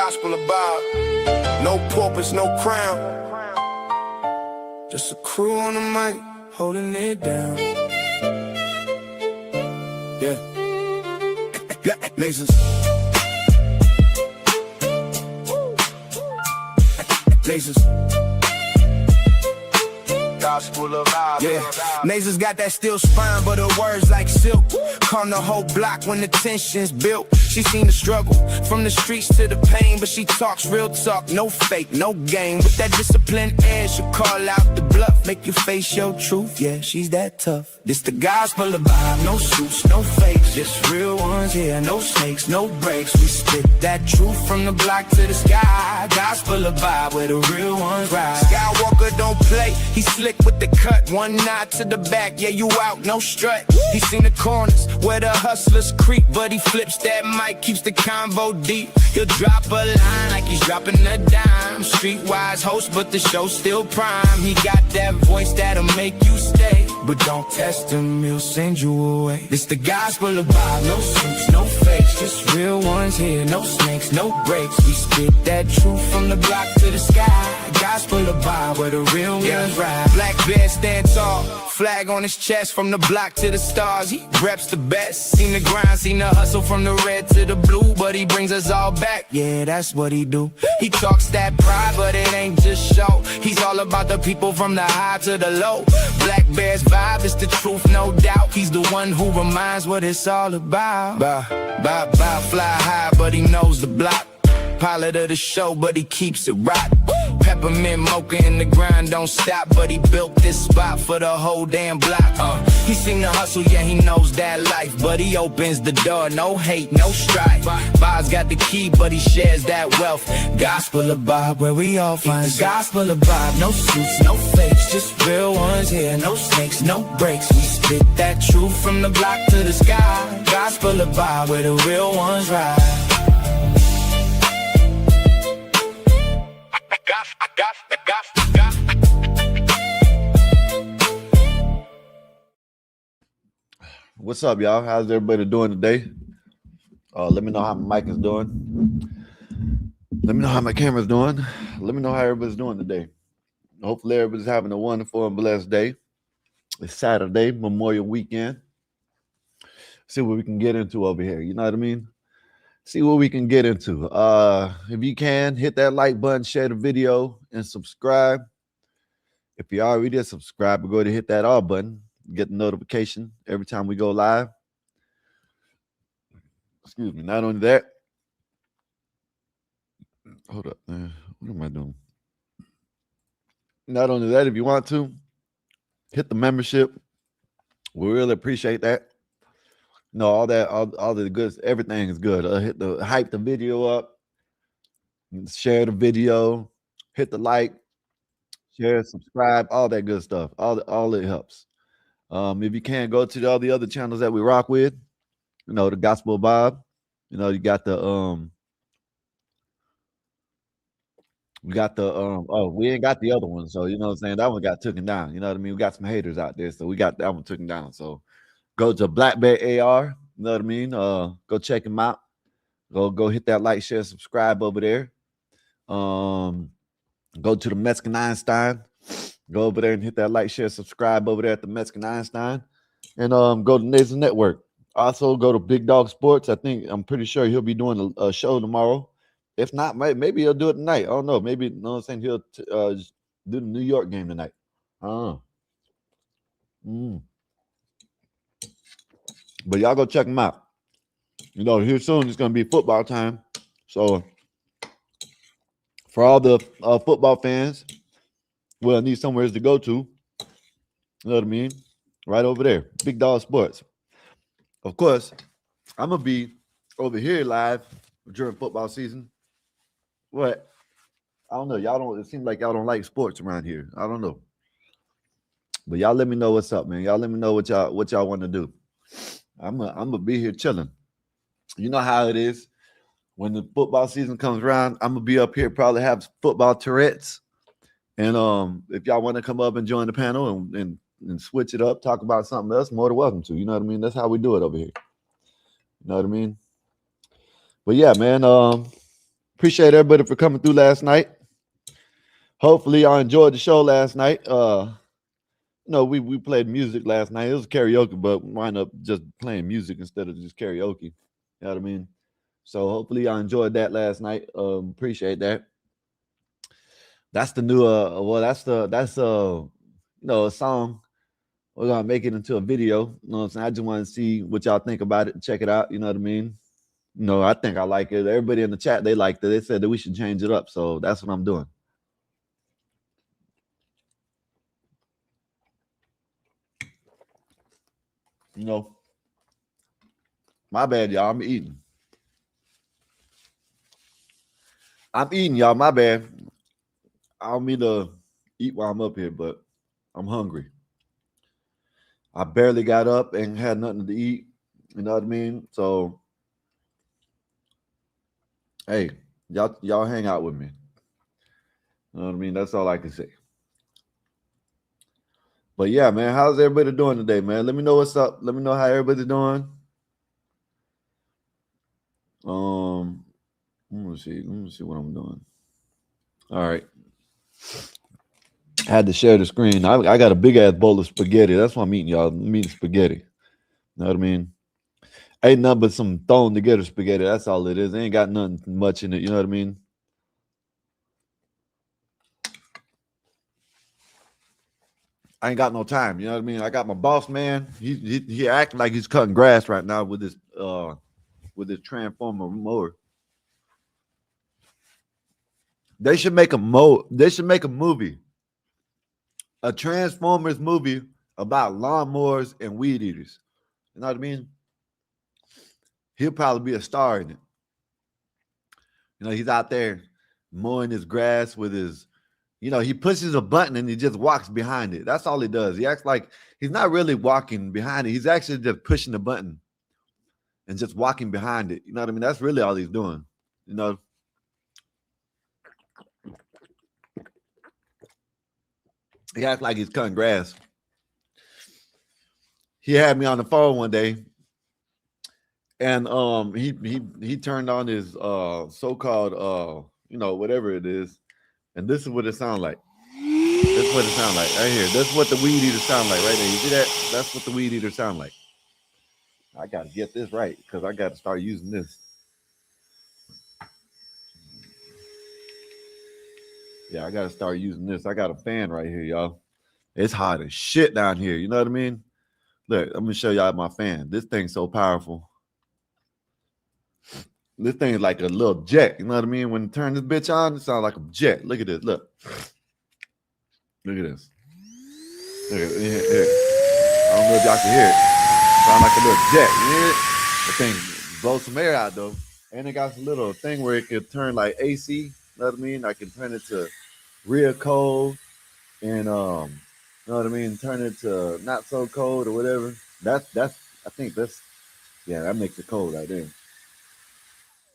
gospel about no purpose, no crown. Just a crew on the mic, holding it down. Yeah. Lasers. Lasers. Gospel of God. Yeah, Nasers got that steel spine, but her words like silk. Calm the whole block when the tension's built. She seen the struggle from the streets to the pain, but she talks real talk, no fake, no game. With that disciplined air, she'll call out the bluff, make you face your truth. Yeah, she's that tough. This the gospel of vibe, no suits, no fakes, just real ones here, no snakes, no breaks. We spit that truth from the block to the sky. Gospel of vibe, where the real ones ride. Skywalker don't play, he slick with the cut, one nod to the back, yeah, you out, no strut. He seen the corners where the hustlers creep, but he flips that mic, keeps the convo deep. He'll drop a line like he's dropping a dime. Streetwise host, but the show's still prime. He got that voice that'll make you stay, but don't test him, he'll send you away. It's the gospel of Bob, no suits, no fakes, just real ones here, no snakes, no breaks. We spit that truth from the block to the sky. Gospel of Bob, where the real ones ride. Black bear stand tall, flag on his chest, from the block to the stars. He reps the best. Seen the grind, seen the hustle from the red to the blue, but he brings us all back. Yeah, that's what he do. He talks that pride, but it ain't just show. He's all about the people from the high to the low. Black Bear's vibe is the truth, no doubt. He's the one who reminds what it's all about. Fly high, but he knows the block. Pilot of the show, but he keeps it rock. Peppermint mocha in the grind, don't stop, but he built this spot for the whole damn block. He seen the hustle, yeah, he knows that life, but he opens the door, no hate, no strife. Bob's got the key, but he shares that wealth. Gospel of Bob, where we all find the gospel of Bob. No suits, no fakes, just real ones here, no snakes, no breaks. We spit that truth from the block to the sky. Gospel of Bob, where the real ones ride. What's up, y'all? How's everybody doing today? Let me know how my mic is doing. Let me know how my camera's doing. Let me know how everybody's doing today. Hopefully everybody's having a wonderful and blessed day. It's Saturday, Memorial Weekend. See what we can get into over here. You know what I mean? See what we can get into. If you can, hit that like button, share the video, and subscribe. If you already did subscribe, go ahead and hit that all button. Get the notification every time we go live. Excuse me. Not only that, hold up, man. What am I doing? Not only that, if you want to, hit the membership. We really appreciate that. No, all the good, everything is good. Hit the hype the video up, share the video, hit the like, share, subscribe, all that good stuff. All it helps. If you can, go to all the other channels that we rock with. You know, the Gospel of Bob. You know, you got the we ain't got the other one, so you know what I'm saying, that one got taken down. You know what I mean? We got some haters out there, so we got that one taken down. So go to Black Bear AR, you know what I mean? Go check him out. Go hit that like, share, subscribe over there. Go to the Mexican Einstein. Go over there and hit that like, share, subscribe over there at the Mexican Einstein. And go to Naser Network. Also go to Big Dog Sports. I'm pretty sure he'll be doing a show tomorrow. If not, maybe he'll do it tonight. I don't know. Maybe, you know what I'm saying, he'll do the New York game tonight. I don't know. But y'all go check him out. You know, here soon it's going to be football time. So for all the football fans, well, I need somewhere to go to. You know what I mean? Right over there. Big Dog Sports. Of course, I'm going to be over here live during football season. What? I don't know. It seems like y'all don't like sports around here. I don't know. But y'all let me know what's up, man. Y'all let me know what y'all want to do. I'm gonna be here chilling. You know how it is. When the football season comes around, I'm gonna be up here, probably have football Tourette's. And if y'all want to come up and join the panel and switch it up, talk about something else, more than welcome to. You know what I mean? That's how we do it over here. You know what I mean? But yeah, man. Appreciate everybody for coming through last night. Hopefully y'all enjoyed the show last night. We played music last night. It was karaoke, but we wound up just playing music instead of just karaoke. You know what I mean? So hopefully y'all enjoyed that last night. Appreciate that. That's the new that's a song. We're gonna make it into a video. You know what I'm saying? I just want to see what y'all think about it and check it out. You know what I mean? I think I like it. Everybody in the chat, they liked it. They said that we should change it up. So that's what I'm doing. My bad, y'all. I'm eating, y'all. My bad. I don't mean to eat while I'm up here, but I'm hungry. I barely got up and had nothing to eat. You know what I mean? So, hey, y'all hang out with me. You know what I mean? That's all I can say. But yeah, man, how's everybody doing today, man? Let me know what's up. Let me know how everybody's doing. Let me see what I'm doing. All right. I had to share the screen. I got a big ass bowl of spaghetti. That's why I'm eating, y'all. I'm eating spaghetti. You know what I mean? Ain't nothing but some thrown together spaghetti. That's all it is. Ain't got nothing much in it. You know what I mean? I ain't got no time. You know what I mean? I got my boss man. He acting like he's cutting grass right now with this transformer mower. They should make a movie, a Transformers movie about lawnmowers and weed eaters. You know what I mean? He'll probably be a star in it. He's out there mowing his grass with his, he pushes a button and he just walks behind it. That's all he does. He acts like he's not really walking behind it. He's actually just pushing the button and just walking behind it. You know what I mean? That's really all he's doing. He acts like he's cutting grass. He had me on the phone one day, and he turned on his so-called whatever it is, and this is what it sounds like. This is what it sounds like right here. This is what the weed eater sound like right there. You see that? That's what the weed eater sound like. I gotta get this right because I gotta start using this. Yeah, I gotta start using this. I got a fan right here, y'all. It's hot as shit down here. You know what I mean? Look, I'm gonna show y'all my fan. This thing's so powerful. This thing is like a little jet. You know what I mean? When you turn this bitch on, it sounds like a jet. Look at this. Look. Look at this. Look at it. Here. I don't know if y'all can hear it. Sound like a little jet. You hear it? The thing blows some air out though. And it got a little thing where it could turn like AC. You know what I mean? I can turn it to real cold and you know what I mean? Turn it to not so cold or whatever. That makes it cold right there.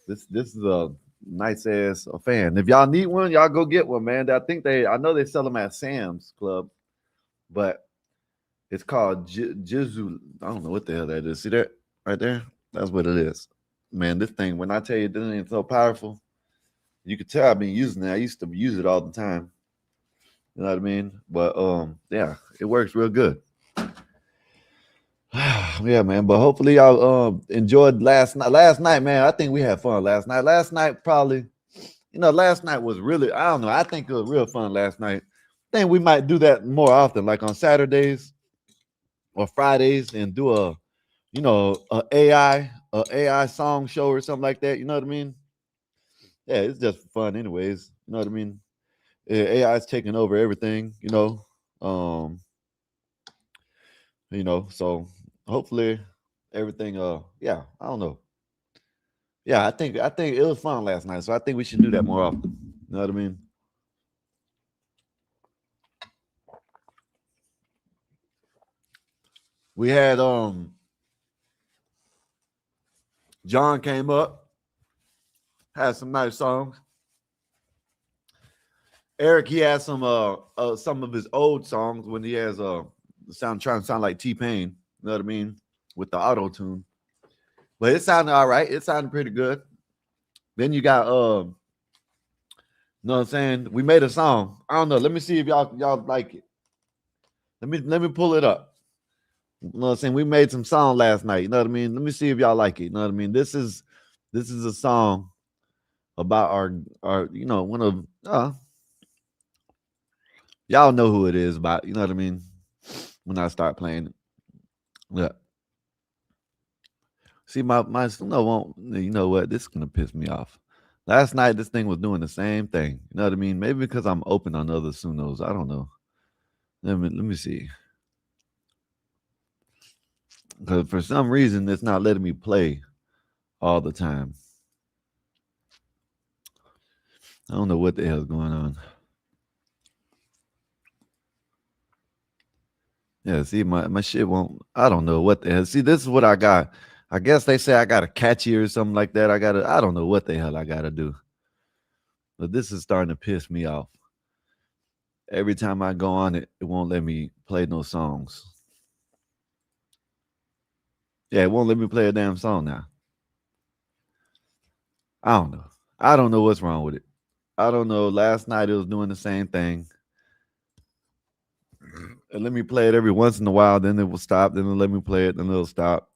This is a nice ass fan. If y'all need one, y'all go get one, man. I know they sell them at Sam's Club, but it's called Jizu. I don't know what the hell that is. See that right there? That's what it is. Man, this thing, when I tell you this thing is so powerful, you could tell I've been using it. I used to use it all the time. You know what I mean? But yeah, it works real good. Yeah, man. But hopefully y'all enjoyed last night. Last night, man, I think we had fun last night. Last night probably, last night was really, I don't know. I think it was real fun last night. I think we might do that more often, like on Saturdays or Fridays, and do a AI song show or something like that. You know what I mean? Yeah, it's just fun anyways. You know what I mean? AI is taking over everything, so hopefully everything yeah, I don't know. Yeah, I think it was fun last night, so I think we should do that more often. You know what I mean? We had John came up, had some nice songs. Eric, he had some of his old songs when he has trying to sound like T-Pain, you know what I mean? With the auto-tune. But it sounded all right. It sounded pretty good. Then you got You know what I'm saying? We made a song. I don't know. Let me see if y'all like it. Let me pull it up. You know what I'm saying? We made some song last night. You know what I mean? Let me see if y'all like it. You know what I mean? This is a song about our one of y'all know who it is about. You know what I mean? When I start playing it. Yeah. See, my won't. You know what? This is gonna piss me off. Last night, this thing was doing the same thing. You know what I mean? Maybe because I'm open on other Sunos. I don't know. Let me see. Because for some reason, it's not letting me play all the time. I don't know what the hell's going on. Yeah, see, my shit won't. I don't know what the hell. See, this is what I got. I guess they say I got to catch you or something like that. I don't know what the hell I got to do. But this is starting to piss me off. Every time I go on it, it won't let me play no songs. Yeah, it won't let me play a damn song now. I don't know. I don't know what's wrong with it. I don't know. Last night it was doing the same thing. And let me play it every once in a while. Then it will stop. Then it'll let me play it. Then it'll stop.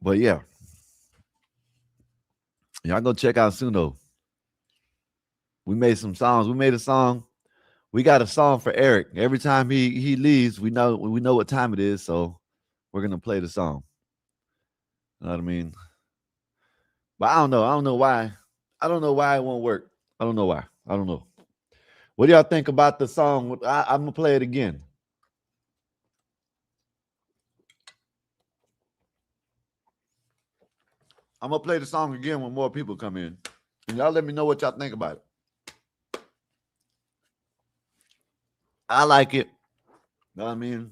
But yeah. Y'all go check out Suno. We made some songs. We made a song. We got a song for Eric. Every time he leaves, we know what time it is, so we're gonna play the song. You know what I mean? But I don't know. I don't know why. I don't know why it won't work. I don't know why. I don't know. What do y'all think about the song? I'm gonna play it again. I'm gonna play the song again when more people come in. And y'all let me know what y'all think about it. I like it. You know what I mean?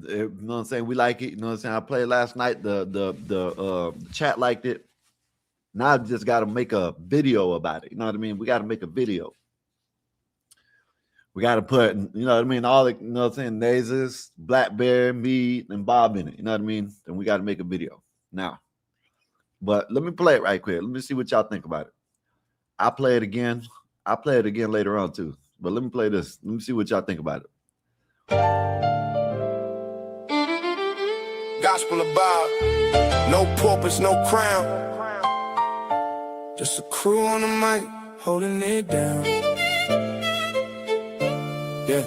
You know what I'm saying? We like it. You know what I'm saying? I played last night. The chat liked it. Now I just got to make a video about it. You know what I mean? We got to make a video. We got to put, you know what I mean? All the, you know what I'm saying? Nazes, Blackberry, me, and Bob in it. You know what I mean? And we got to make a video now. But let me play it right quick. Let me see what y'all think about it. I'll play it again. I'll play it again later on too. But let me play this. Let me see what y'all think about it. Gospel about no purpose, no crown. Just a crew on the mic holding it down. Yeah.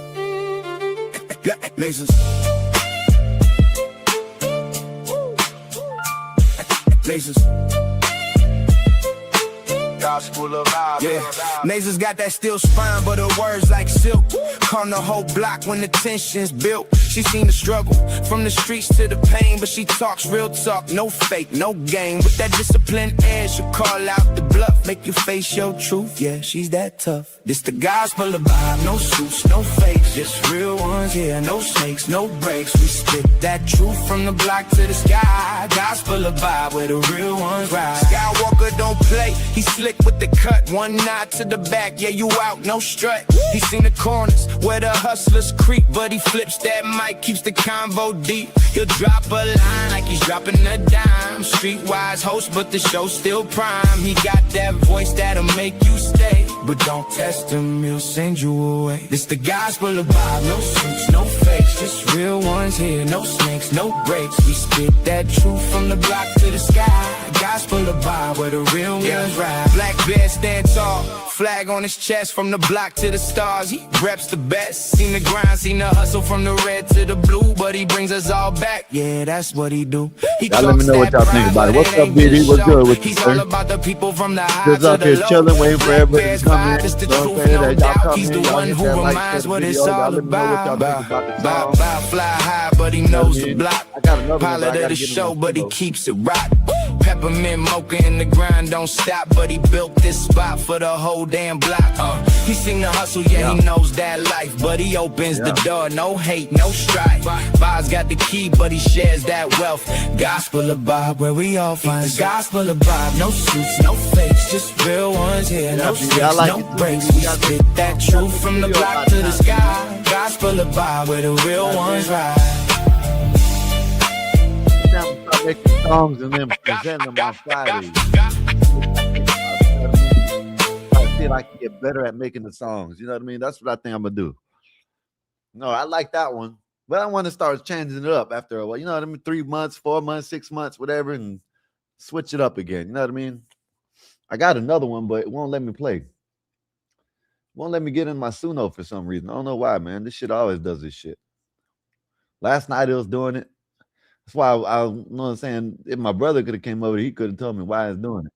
Lasers. Lasers. Gospel of vibe. Yeah, Nasers got that steel spine, but her words like silk. Calm the whole block when the tension's built. She seen the struggle from the streets to the pain, but she talks real talk, no fake, no game. With that disciplined air, she'll call out the bluff, make you face your truth. Yeah, she's that tough. This the gospel of vibe, no suits, no fakes, just real ones. Yeah, no snakes, no breaks. We spit that truth from the block to the sky. Gospel of vibe, where the real ones ride. Skywalker don't play, he slick with the cut, one nod to the back, yeah, you out, no strut. He seen the corners where the hustlers creep, but he flips that mic, keeps the convo deep. He'll drop a line like he's dropping a dime. Streetwise host, but the show's still prime. He got that voice that'll make you stay, but don't test him, he'll send you away. This the gospel of vibe, no suits, no fakes, just real ones here, no snakes, no breaks. We spit that truth from the block to the sky. Gospel of vibe, where the real ones ride. Black bear stand tall, flag on his chest from the block to the stars. He reps the best, seen the grind, seen the hustle from the red to the blue, but he brings us all back. Yeah, that's what he do. Y'all let me know what y'all think about it. What's up, BD? What's good with you, He's sir? all about the people from the high Just to up the here low. chilling, waiting for everybody to come in. It's the Don't truth, say no that y'all doubt. come He's in, the y'all one hit who that like, reminds share what the it's video. Y'all all let me know what y'all about. think about the song. Bob fly high, but he knows the block. I got another one, but I Pilot gotta of the get him show, on but he solo. keeps it rock. Peppermint mocha in the grind, don't stop, but he built this spot for the whole damn block. He seen the hustle, yeah, he knows that life, but he opens the door, no hate, no strife. Bob's got the key, but he shares that wealth. Gospel of Bob, where we all find the gospel of Bob. No suits, no fakes, just real ones here, no snakes, like no it. breaks. We spit that truth from the block to the sky. Gospel of Bob, where the real ones ride. Start making songs and then present them on Fridays. till I can get better at making the songs. You know what I mean? That's what I think I'm gonna do. No, I like that one, but I want to start changing it up after a while. You know what I mean? 3 months, 4 months, 6 months, whatever, and switch it up again. You know what I mean? I got another one, but it won't let me play. Won't let me get in my Suno for some reason. I don't know why, man. This shit always does this shit. Last night it was doing it. That's why I you know what I'm saying. If my brother could have came over, he could have told me why it's doing it.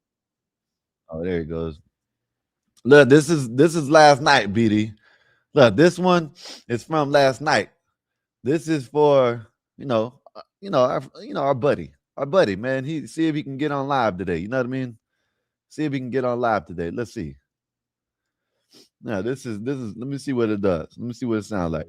Oh, there he goes. Look, this is last night, BD. Look, this one is from last night. This is for our buddy, man. He see if he can get on live today. You know what I mean? See if he can get on live today. Let's see. Now this is. Let me see what it does. Let me see what it sounds like.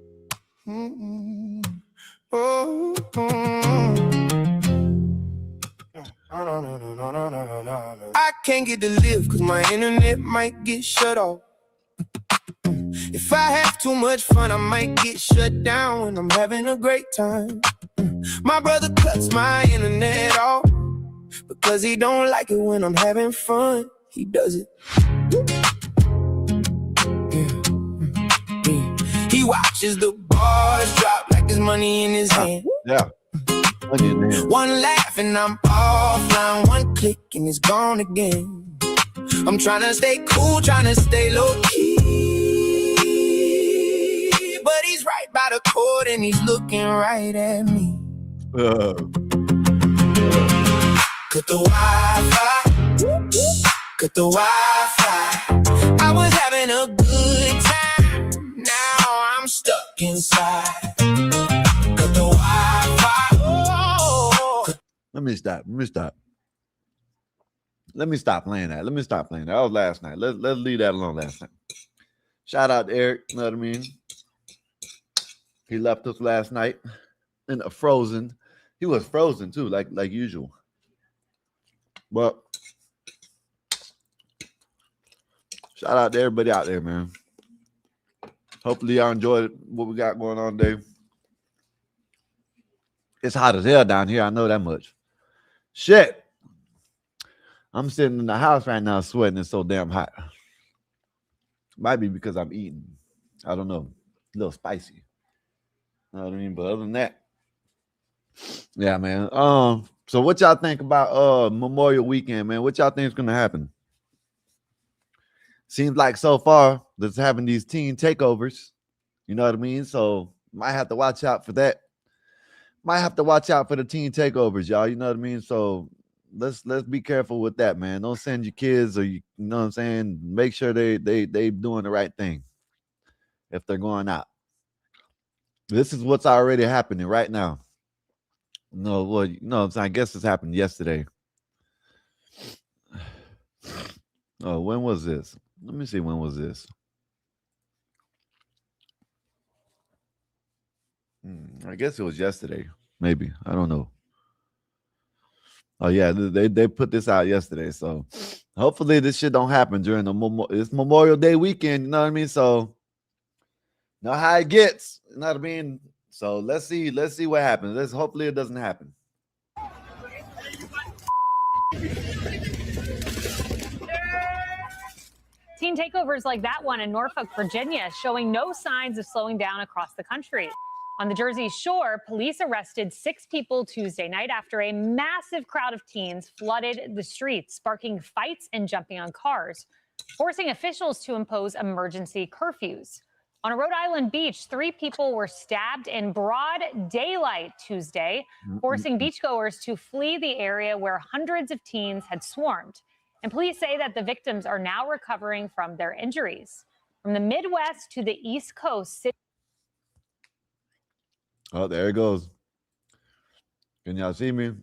I can't get to live cause my internet might get shut off. If I have too much fun, I might get shut down when I'm having a great time. My brother cuts my internet off because he don't like it when I'm having fun. He does it. He watches the bars drop like there's money in his hand. Yeah. One laugh and I'm offline. One click and it's gone again. I'm trying to stay cool, trying to stay low key, but he's right by the cord and he's looking right at me. Cut the Wi-Fi. Cut the Wi-Fi. I was having a good time. Now I'm stuck inside. Cut the Wi-Fi. Let me stop playing that. That was last night. Let's leave that alone last night. Shout out to Eric. You know what I mean? He left us last night in a frozen. He was frozen too, like usual. But shout out to everybody out there, man. Hopefully y'all enjoyed what we got going on today. It's hot as hell down here. I know that much. Shit. I'm sitting in the house right now sweating. It's so damn hot. Might be because I'm eating. I don't know. A little spicy. You know what I mean? But other than that, yeah, man. So what y'all think about Memorial Weekend, man? What y'all think is gonna happen? Seems like so far that's having these teen takeovers. You know what I mean? So might have to watch out for that. Might have to watch out for the teen takeovers, y'all. You know what I mean? So let's be careful with that, man. Don't send your kids, or you know what I'm saying. Make sure they doing the right thing if they're going out. This is what's already happening right now. No, well, you know what I'm saying. I guess this happened yesterday. Oh, when was this? Let me see. When was this? I guess it was yesterday. Maybe. I don't know. Oh yeah, they put this out yesterday. So hopefully this shit don't happen during it's Memorial Day weekend. You know what I mean? So know how it gets. You know what I mean? So let's see what happens. Hopefully it doesn't happen. Teen takeovers like that one in Norfolk, Virginia, showing no signs of slowing down across the country. On the Jersey Shore, police arrested 6 people Tuesday night after a massive crowd of teens flooded the streets, sparking fights and jumping on cars, forcing officials to impose emergency curfews. On a Rhode Island beach, 3 people were stabbed in broad daylight Tuesday, forcing beachgoers to flee the area where hundreds of teens had swarmed. And police say that the victims are now recovering from their injuries. From the Midwest to the East Coast. Oh, there it goes. Can y'all see me?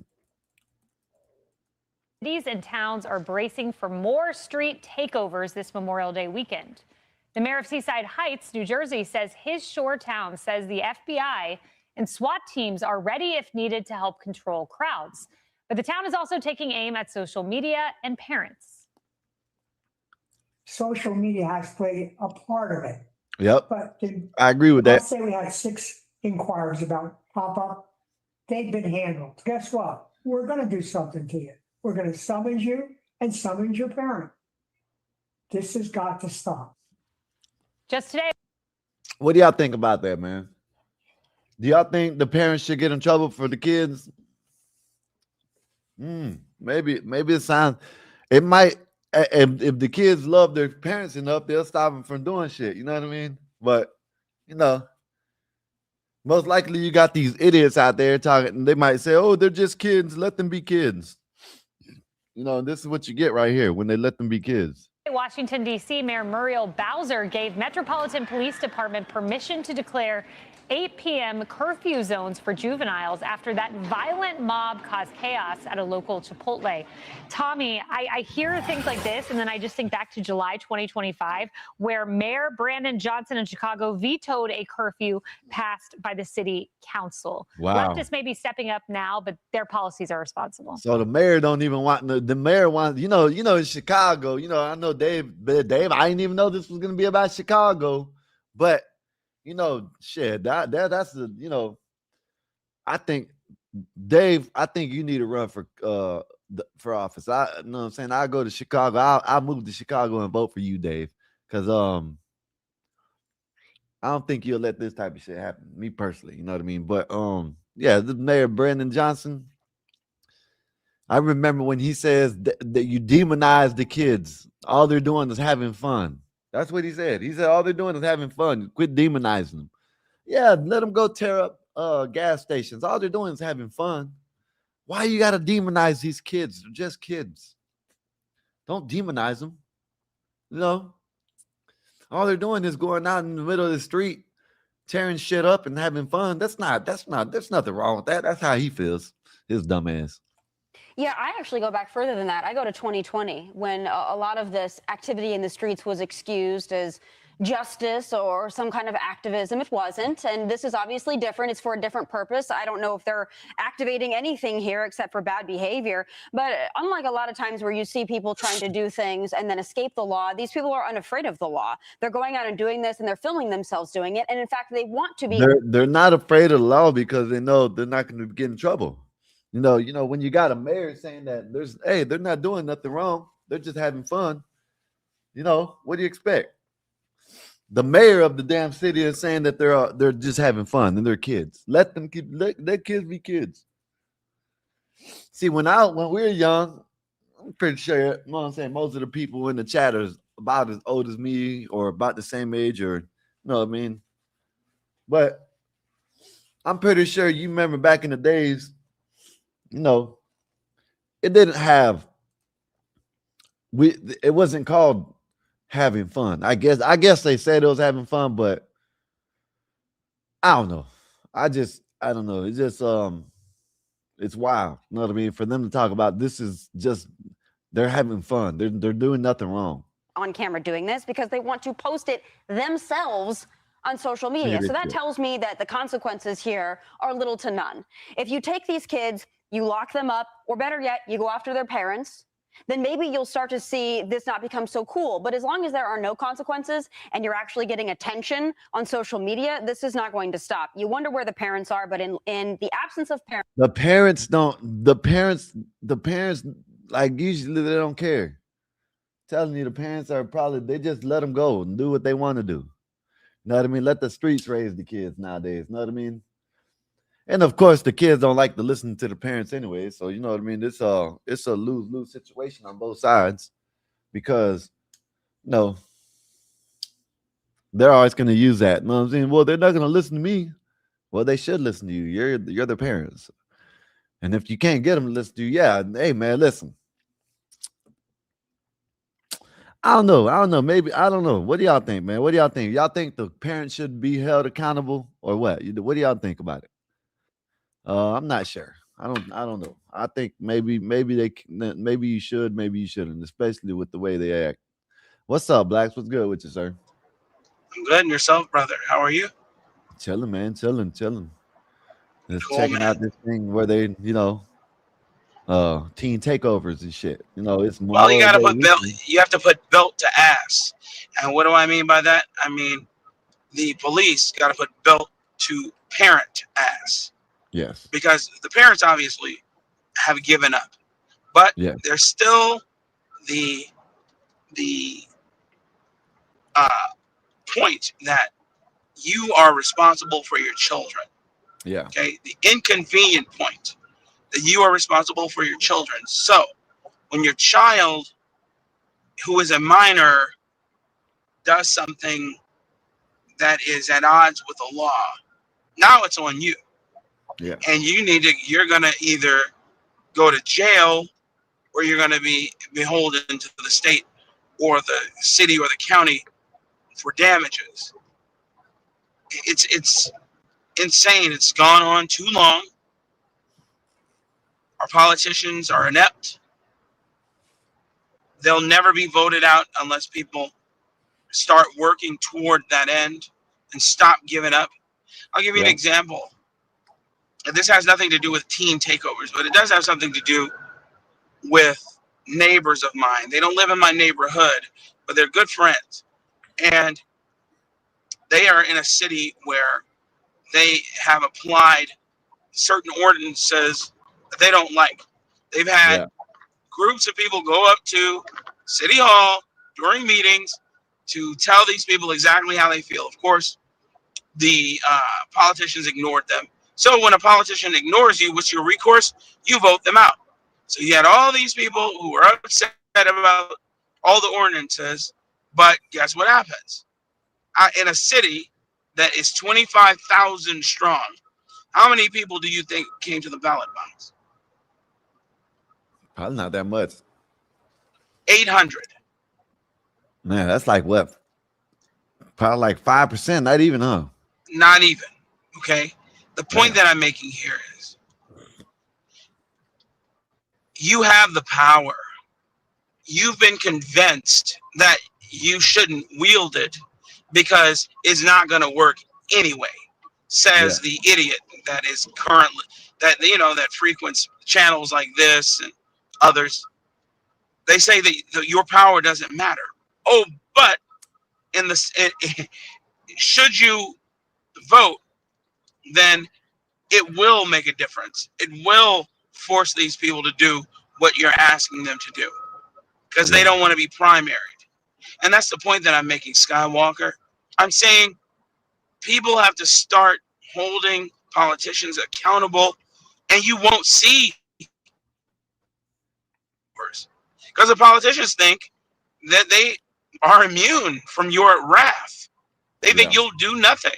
Cities and towns are bracing for more street takeovers this Memorial Day weekend. The mayor of Seaside Heights, New Jersey, says his shore town says the FBI and SWAT teams are ready if needed to help control crowds. But the town is also taking aim at social media and parents. Social media has played a part of it. Yep. But I agree with that. let's say we had 6 inquiries about pop-up. They've been handled. Guess what? We're going to do something to you. We're going to summons you and summons your parent. This has got to stop. Just today, What do y'all think about that, man? Do y'all think the parents should get in trouble for the kids? Maybe it sounds. It might. If the kids love their parents enough, they'll stop them from doing shit. You know what I mean? But you know, most likely you got these idiots out there talking. And they might say, "Oh, they're just kids. Let them be kids." You know, this is what you get right here when they let them be kids. Washington, D.C. Mayor Muriel Bowser gave Metropolitan Police Department permission to declare 8 p.m. curfew zones for juveniles after that violent mob caused chaos at a local Chipotle. Tommy, I hear things like this, and then I just think back to July 2025, where Mayor Brandon Johnson in Chicago vetoed a curfew passed by the city council. Wow. Leftists may be stepping up now, but their policies are responsible. So the mayor don't even want the mayor wants, you know, in Chicago, I know Dave, I didn't even know this was going to be about Chicago, but shit, that's the, I think Dave, I think you need to run for office. I know what I'm saying. I'll go to Chicago. I'll move to Chicago and vote for you, Dave. Cause I don't think you'll let this type of shit happen. Me personally, you know what I mean? But yeah, the mayor Brandon Johnson. I remember when he says that you demonize the kids. All they're doing is having fun. That's what he said. He said all they're doing is having fun. Quit demonizing them. Yeah, let them go tear up gas stations. All they're doing is having fun. Why you got to demonize these kids? They're just kids. Don't demonize them. All they're doing is going out in the middle of the street, tearing shit up and having fun. There's nothing wrong with that. That's how he feels. His dumb ass. Yeah, I actually go back further than that. I go to 2020 when a lot of this activity in the streets was excused as justice or some kind of activism. It wasn't. And this is obviously different. It's for a different purpose. I don't know if they're activating anything here except for bad behavior. But unlike a lot of times where you see people trying to do things and then escape the law, these people are unafraid of the law. They're going out and doing this and they're filming themselves doing it. And in fact, they want to be. They're not afraid of the law because they know they're not going to get in trouble. When you got a mayor saying that they're not doing nothing wrong. They're just having fun. What do you expect? The mayor of the damn city is saying that they're just having fun and they're kids. Let kids be kids. See, when we were young, I'm pretty sure, you know what I'm saying, most of the people in the chat are about as old as me or about the same age, or you know what I mean? But I'm pretty sure you remember back in the days, it didn't have it wasn't called having fun. I guess they said it was having fun, but I don't know. I don't know. It's just it's wild. You know what I mean? For them to talk about this is just they're having fun. They're doing nothing wrong. On camera doing this because they want to post it themselves on social media. So that tells me that the consequences here are little to none. If you take these kids, you lock them up, or better yet, you go after their parents, then maybe you'll start to see this not become so cool. But as long as there are no consequences and you're actually getting attention on social media, this is not going to stop. You wonder where the parents are, but in the absence of parents. The parents, like, usually they don't care. Telling you, the parents are probably, they just let them go and do what they want to do. You know what I mean? Let the streets raise the kids nowadays. You know what I mean? And of course, the kids don't like to listen to the parents anyway. So, you know what I mean? It's a lose-lose situation on both sides because, they're always going to use that. You know what I'm saying? Well, they're not going to listen to me. Well, they should listen to you. You're their parents. And if you can't get them to listen to you, yeah, hey, man, listen. I don't know. Maybe, I don't know. What do y'all think, man? What do y'all think? Y'all think the parents should be held accountable or what? What do y'all think about it? I'm not sure. I don't know. I think maybe you should, maybe you shouldn't, especially with the way they act. What's up, Blacks? What's good with you, sir? I'm good. And yourself, brother? How are you? Chilling, man. Chilling. Just Cool, checking man. out this thing where they, teen takeovers and shit. It's more. Well, you gotta put belt. You have to put belt to ass. And what do I mean by that? I mean the police got to put belt to parent ass. Yes. Because the parents obviously have given up, but Yeah. there's still the point that you are responsible for your children. Yeah. Okay, the inconvenient point that you are responsible for your children. So when your child, who is a minor, does something that is at odds with the law, now it's on you. Yeah. And you're gonna either go to jail, or you're gonna be beholden to the state or the city or the county for damages. It's insane. It's gone on too long. Our politicians are inept. They'll never be voted out unless people start working toward that end and stop giving up. I'll give you an Yeah. example. This has nothing to do with teen takeovers, but it does have something to do with neighbors of mine. They don't live in my neighborhood, but they're good friends. And they are in a city where they have applied certain ordinances that they don't like. They've had Yeah. groups of people go up to City Hall during meetings to tell these people exactly how they feel. Of course, the politicians ignored them. So when a politician ignores you, what's your recourse? You vote them out. So you had all these people who were upset about all the ordinances, but guess what happens? In a city that is 25,000 strong, how many people do you think came to the ballot box? Probably not that much. 800. Man, that's like what? Probably like 5%, not even, huh? Not even. Okay. The point Yeah. that I'm making here is you have the power. You've been convinced that you shouldn't wield it because it's not going to work anyway, says the idiot that is currently that frequents channels like this and others. They say that your power doesn't matter. Oh, but should you vote, then it will make a difference. It will force these people to do what you're asking them to do because they don't want to be primaried. And that's the point that I'm making, Skywalker. I'm saying people have to start holding politicians accountable, and you won't see, because the politicians think that they are immune from your wrath. They think you'll do nothing,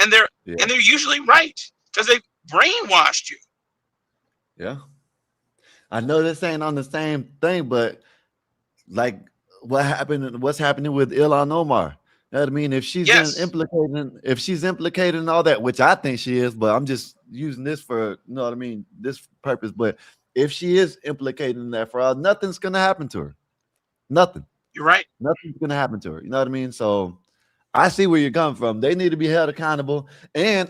and they're usually right because they've brainwashed you. Yeah. I know this ain't on the same thing, but like what's happening with Ilhan Omar? You know what I mean? If she's implicating all that, which I think she is, but I'm just using this for, you know what I mean, this purpose. But if she is implicating that fraud, nothing's gonna happen to her. Nothing. You're right. Nothing's gonna happen to her. You know what I mean? So I see where you're coming from. They need to be held accountable. And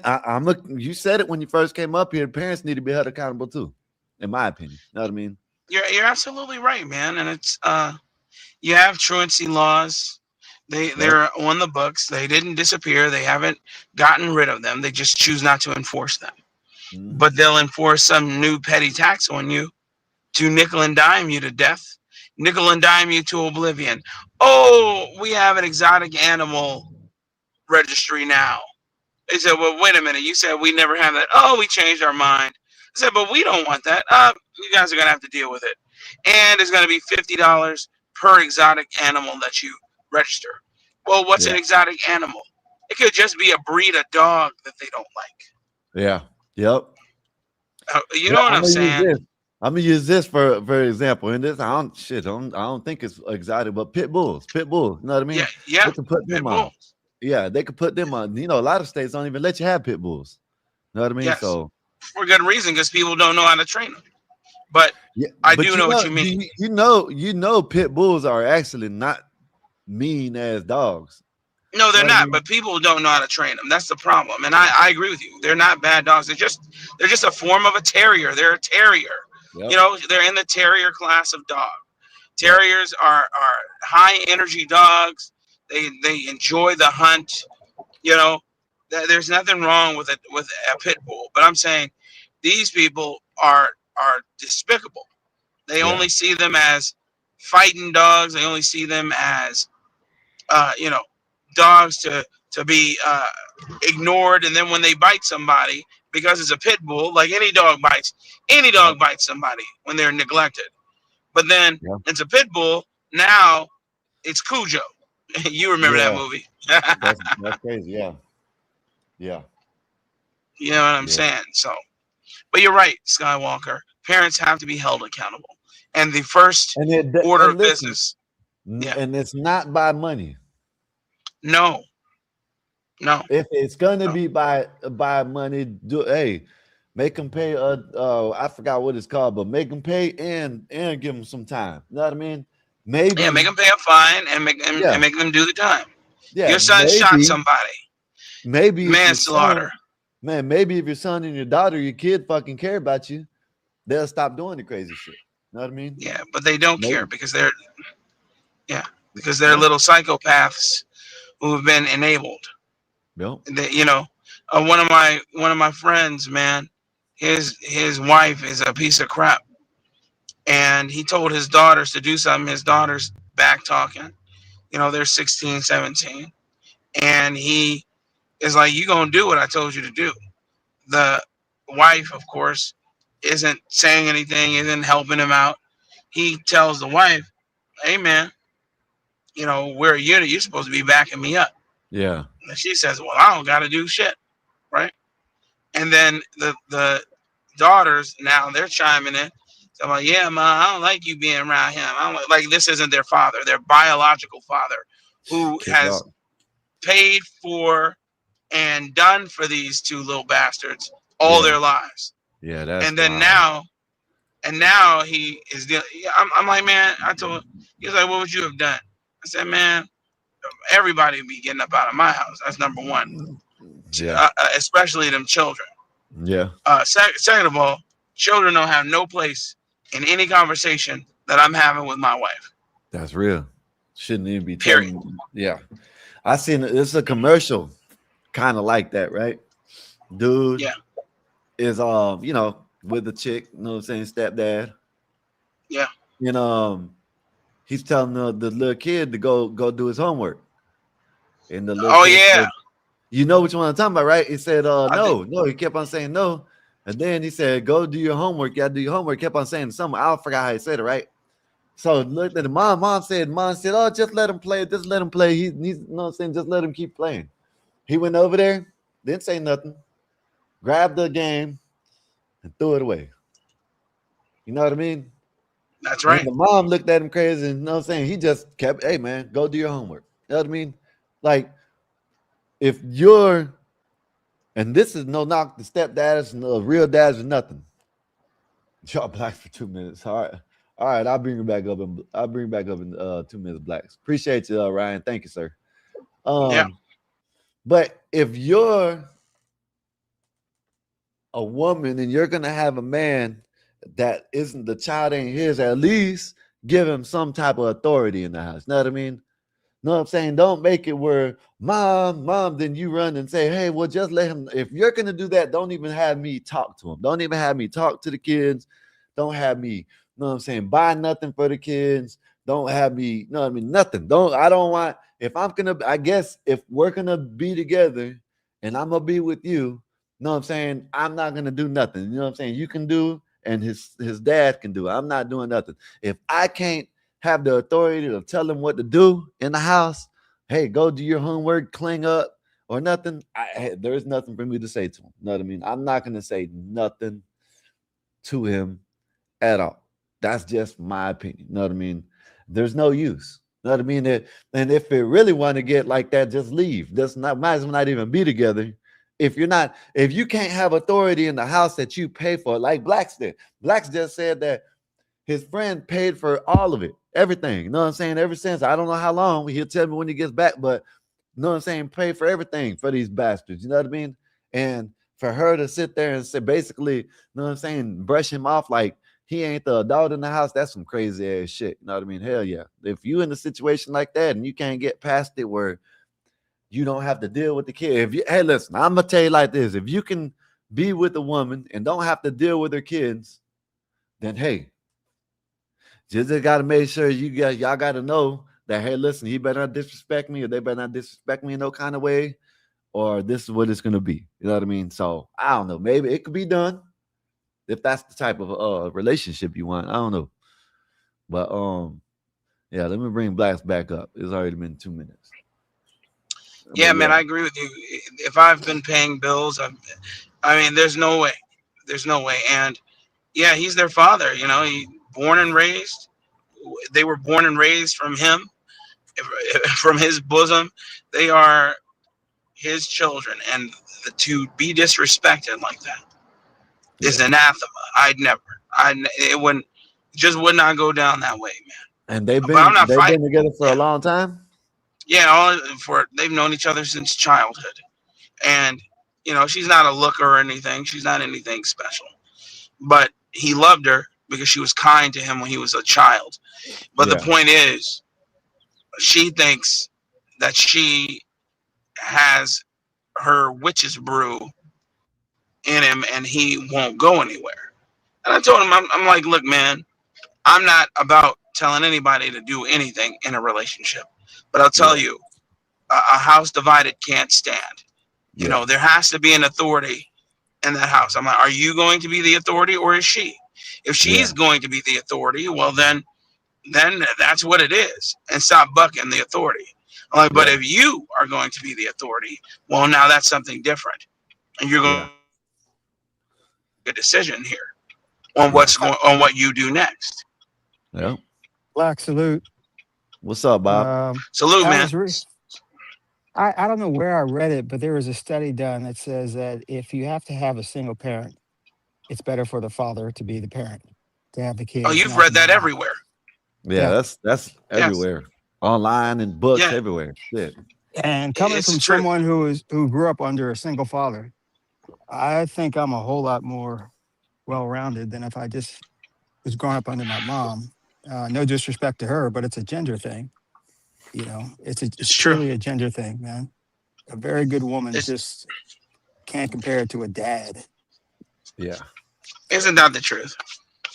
you said it when you first came up here. Parents need to be held accountable too, in my opinion. You know what I mean? You're absolutely right, man. And it's you have truancy laws. They're on the books. They didn't disappear. They haven't gotten rid of them. They just choose not to enforce them. Mm-hmm. But they'll enforce some new petty tax on you to nickel and dime you to death, nickel and dime you to oblivion. Oh, we have an exotic animal registry now. They said, well, wait a minute. You said we never have that. Oh, we changed our mind. I said, but we don't want that. You guys are going to have to deal with it. And it's going to be $50 per exotic animal that you register. Well, what's an exotic animal? It could just be a breed of dog that they don't like. Yeah. Yep. You know what I'm saying? I'm gonna use this for example. And this, I don't think it's exotic, but pit bulls. You know what I mean? Yeah. They can put them on. Yeah, they could put them on. You know, a lot of states don't even let you have pit bulls. You know what I mean? Yes. So for good reason, because people don't know how to train them. But I do know what you mean. You know, pit bulls are actually not mean as dogs. No, they're not. But people don't know how to train them. That's the problem. And I agree with you. They're not bad dogs. They're just a form of a terrier. They're a terrier. Yep. You know, they're in the terrier class of dog. Terriers are high energy dogs. They enjoy the hunt. You know, there's nothing wrong with a pit bull. But I'm saying these people are despicable. They only see them as fighting dogs. They only see them as dogs to be ignored, and then when they bite somebody, because it's a pit bull, like any dog bites somebody when they're neglected. But then it's a pit bull. Now it's Cujo. You remember that Yeah. movie? That's crazy. Yeah. Yeah. You know what I'm Yeah. saying? So, but you're right, Skywalker. Parents have to be held accountable, and the first order of listen, business. Yeah. And it's not by money. No. If it's gonna be by money, make them pay. I forgot what it's called, but make them pay and give them some time. You know what I mean? Maybe. Yeah, make them pay a fine and make them do the time. Yeah, Your son shot somebody. Maybe manslaughter. Maybe if your son and your daughter, your kid fucking care about you, they'll stop doing the crazy shit. You know what I mean? Yeah, but they don't care because they're little psychopaths who have been enabled. Yep. They, one of my friends, man, his wife is a piece of crap, and he told his daughters to do something. His daughters back talking. They're 16, 17, and he is like, "You gonna do what I told you to do." The wife, of course, isn't saying anything, isn't helping him out. He tells the wife, "Hey, man, we're a unit. You're supposed to be backing me up." Yeah. And she says, "Well, I don't got to do shit." Right. And then the daughters, now they're chiming in. So I'm like, "Yeah, Ma, I don't like you being around him. I don't like this isn't their father, their biological father, who has paid for and done for these two little bastards all their lives." Yeah, that's and then wild. now he is dealing. I'm like, man, I told him, he was like, "What would you have done?" I said, "Man, everybody would be getting up out of my house. That's number one. Yeah. Especially them children. Yeah. Second of all, children don't have no place in any conversation that I'm having with my wife." That's real. Shouldn't even be Period. Yeah. I seen it's a commercial kind of like that, right? Dude is with the chick, you know what I'm saying, stepdad. Yeah. And he's telling the little kid to go do his homework. And the little kid said, "You know which one I'm talking about, right?" He said, no. He kept on saying no. And then he said, "Go do your homework. You gotta do your homework." He kept on saying something. I forgot how he said it, right? So looked at the mom. Mom said, "Oh, just let him play. Just let him play. He's you know what I'm saying, just let him keep playing." He went over there, didn't say nothing, grabbed the game, and threw it away. You know what I mean? That's right. And the mom looked at him crazy, and you know what I'm saying? He just kept, "Hey man, go do your homework." You know what I mean? Like, if you're, and this is no knock the stepdads, no real dads or nothing. Y'all black for 2 minutes. All right. I'll bring you back up in 2 minutes, blacks. Appreciate you, Ryan. Thank you, sir. But if you're a woman and you're gonna have a man that isn't, the child ain't his, at least give him some type of authority in the house. Know what I mean? Know what I'm saying? Don't make it where mom, then you run and say, "Hey, well, just let him." If you're gonna do that, don't even have me talk to him. Don't even have me talk to the kids. Don't have me, know what I'm saying, buy nothing for the kids. Don't have me, know what I mean, nothing. I don't want, I guess if we're gonna be together and I'm gonna be with you, know what I'm saying, I'm not gonna do nothing. You know what I'm saying? You can do, and his dad can do. I'm not doing nothing. If I can't have the authority to tell him what to do in the house, hey, go do your homework, clean up or nothing, there's nothing for me to say to him. You know what I mean? I'm not going to say nothing to him at all. That's just my opinion. You know what I mean? There's no use. You know what I mean? And if it really want to get like that, just leave. Might as well not even be together. If you can't have authority in the house that you pay for, like Blacks did. Blacks just said that his friend paid for all of it, everything. You know what I'm saying? Ever since, I don't know how long, he'll tell me when he gets back, but you know what I'm saying? Pay for everything for these bastards. You know what I mean? And for her to sit there and say, basically, you know what I'm saying, brush him off like he ain't the adult in the house, that's some crazy ass shit. You know what I mean? Hell yeah. If you in a situation like that and you can't get past it where you don't have to deal with the kid. Hey, listen, I'm gonna tell you like this. If you can be with a woman and don't have to deal with her kids, then hey, just got to make sure y'all got to know that, hey, listen, he better not disrespect me, or they better not disrespect me in no kind of way, or this is what it's gonna be. You know what I mean? So I don't know. Maybe it could be done if that's the type of relationship you want. I don't know. But yeah, let me bring Blacks back up. It's already been 2 minutes. Yeah, man, I agree with you. If I've been paying bills, I mean, there's no way. There's no way. And yeah, he's their father. You know, he born and raised. They were born and raised from him, from his bosom. They are his children, and to be disrespected like that is anathema. It wouldn't, just would not go down that way, man. And But I'm not they've fighting. been together for Yeah. a long time. Yeah, they've known each other since childhood, and you know, she's not a looker or anything. She's not anything special, but he loved her because she was kind to him when he was a child. But the point is, she thinks that she has her witch's brew in him, and he won't go anywhere. And I told him, I'm like, look, man, I'm not about telling anybody to do anything in a relationship, but I'll tell you, a house divided can't stand. You know, there has to be an authority in that house. I'm like, are you going to be the authority, or is she? If she's going to be the authority, well, then that's what it is, and stop bucking the authority. I'm like, but if you are going to be the authority, well, now that's something different, and you're going to make a decision here on on what you do next. Yeah. Black salute. What's up, Bob? Salute, man. I don't know where I read it, but there was a study done that says that if you have to have a single parent, it's better for the father to be the parent, to have the kids. Oh, you've read that everywhere. Yeah, that's everywhere. Online and books everywhere. Shit. And coming from someone who grew up under a single father, I think I'm a whole lot more well-rounded than if I just was growing up under my mom. No disrespect to her, but it's a gender thing. You know, it's truly a gender thing, man. A very good woman just can't compare it to a dad. Yeah. Isn't that the truth?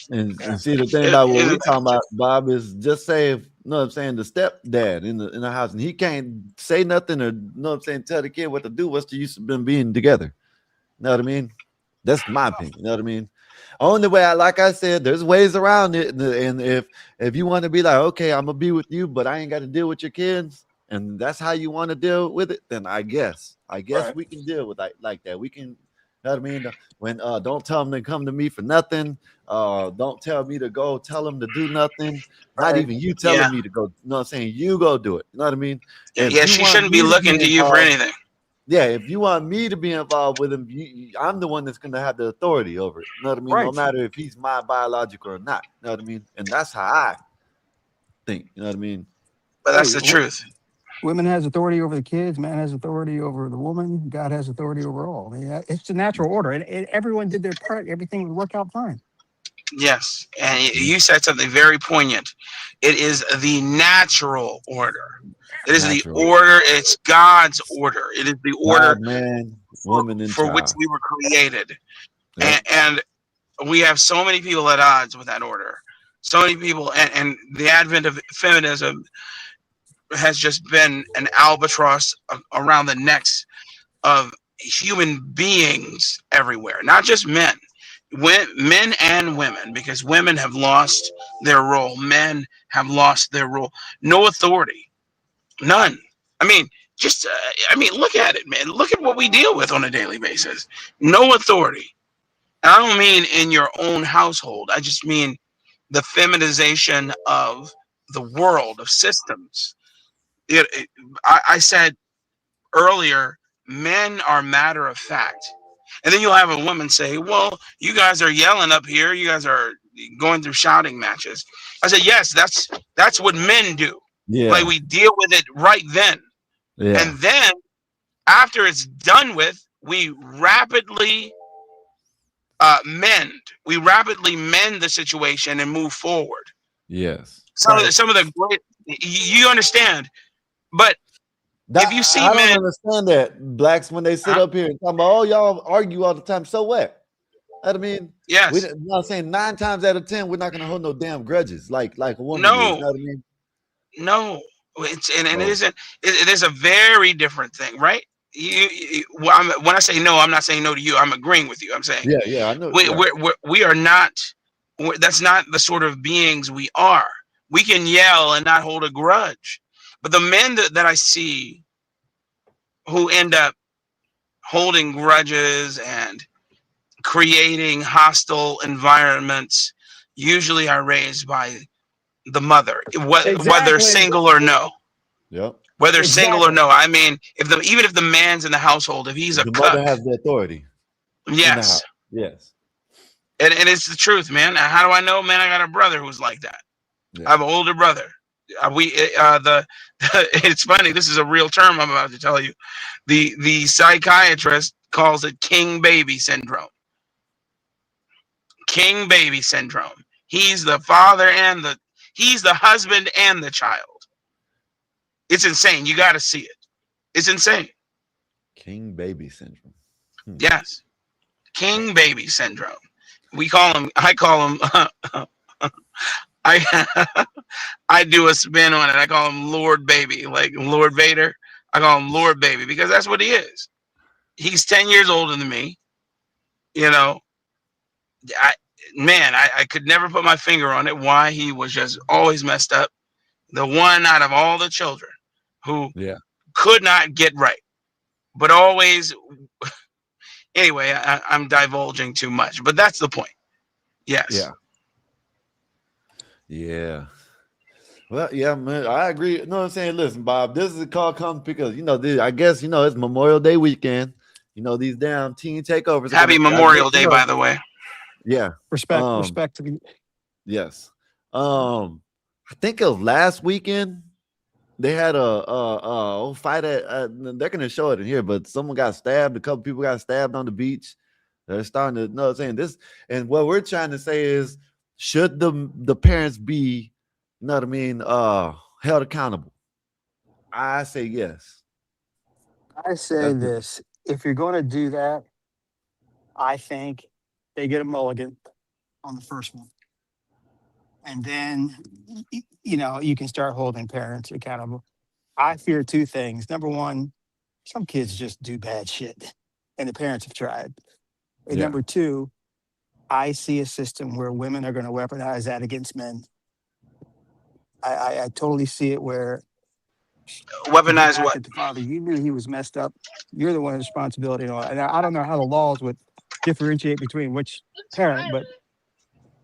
And see, the thing about what we're talking about, Bob, is just say, if, you know what I'm saying, the stepdad in the house, and he can't say nothing, or, you know what I'm saying, tell the kid what to do. What's the use of them being together? You know what I mean? That's my opinion. You know what I mean? Only way, like I said, there's ways around it. And if you want to be like, okay, I'm gonna be with you, but I ain't got to deal with your kids, and that's how you want to deal with it, then I guess we can deal with like that. We can, you know what I mean? When don't tell them to come to me for nothing. Don't tell me to go tell them to do nothing. Not even you telling me to go. You know what I'm saying? You go do it. You know what I mean? Yeah, she shouldn't be looking to you for anything. Yeah, if you want me to be involved with him, I'm the one that's going to have the authority over it. You know what I mean? No matter if he's my biological or not. You know what I mean? And that's how I think. You know what I mean? But that's the truth. Women has authority over the kids. Man has authority over the woman. God has authority over all. I mean, it's the natural order. And everyone did their part. Everything would work out fine. Yes. And you said something very poignant. It is the natural order. It is the order. It's God's order. It is the order, God, man, woman, and for child. which we were created. And we have so many people at odds with that order. So many people, and the advent of feminism has just been an albatross around the necks of human beings everywhere, not just men. Men and women, because women have lost their role. Men have lost their role. No authority. None. I mean, look at it, man. Look at what we deal with on a daily basis. No authority. And I don't mean in your own household. I just mean the feminization of the world, of systems. I said earlier, men are matter of fact. And then you'll have a woman say, well, you guys are yelling up here. You guys are going through shouting matches. I said, yes, that's what men do. Yeah. Like, we deal with it right then. Yeah. And then after it's done with, we rapidly mend. We rapidly mend the situation and move forward. Yes. Some of the great, you understand, but if you see I men, don't understand that blacks when they sit up here and talk about, oh, y'all argue all the time. So what? I mean, yes, I'm not saying 9 times out of 10 we're not gonna hold no damn grudges like a woman. No. Is, you know what I mean? no, It isn't. It is a very different thing, right? When I say no, I'm not saying no to you. I'm agreeing with you. I'm saying Yeah, I know. we are not. That's not the sort of beings we are. We can yell and not hold a grudge, but the men that I see who end up holding grudges and creating hostile environments usually are raised by the mother, whether Exactly. single or no. Yep. Whether single or Exactly. no. I mean, even if the man's in the household, if he's a The cuck, mother has the authority in the yes. house. Yes. And it's the truth, man. How do I know, man? I got a brother who's like that. Yeah. I have an older brother. It's funny. This is a real term I'm about to tell you. The psychiatrist calls it king baby syndrome. King baby syndrome. He's the father he's the husband and the child. It's insane. You got to see it. It's insane. King baby syndrome. Yes. King baby syndrome. I call him I do a spin on it. I call him Lord Baby, like Lord Vader. I call him Lord Baby because that's what he is. He's 10 years older than me. You know, I could never put my finger on it why he was just always messed up. The one out of all the children who could not get right, but always. Anyway, I'm divulging too much, but that's the point. Yes. Yeah. Well, yeah, man, I agree. You know what I'm saying? Listen, Bob, this is a call comes because, I guess, it's Memorial Day weekend. These damn teen takeovers. Happy Memorial Day, by the way. Yeah. Respect to the. Yes. I think it was last weekend. They had a fight at they're gonna show it in here, but someone got stabbed. A couple people got stabbed on the beach. They're starting to know what I'm saying this. And what we're trying to say is, should the parents be, held accountable? I say yes. I say this: if you're going to do that, I think they get a mulligan on the first one, and then you can start holding parents accountable. I fear two things. Number one, some kids just do bad shit, and the parents have tried. And number two, I see a system where women are going to weaponize that against men. I totally see it where weaponize what? The father, you knew he was messed up. You're the one with responsibility and all. And I don't know how the laws would differentiate between which parent, but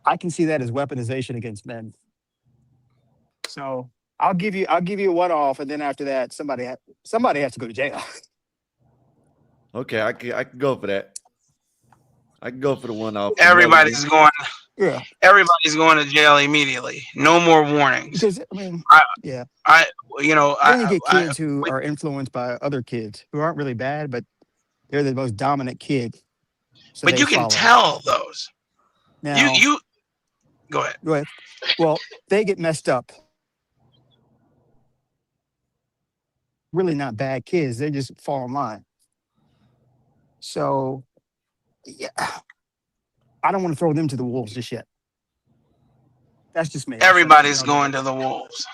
I can see that as weaponization against men. So I'll give you a one off, and then after that, somebody has to go to jail. Okay, I can go for that. I can go for the one off. Everybody's going. Yeah. Everybody's going to jail immediately. No more warnings. Because then you you get kids who are influenced by other kids who aren't really bad, but they're the most dominant kid. So but you can tell those. Now, you go ahead. Go ahead. Well, they get messed up. Really not bad kids. They just fall in line. So, yeah, I don't want to throw them to the wolves just yet. That's just me. Everybody's going to the wolves.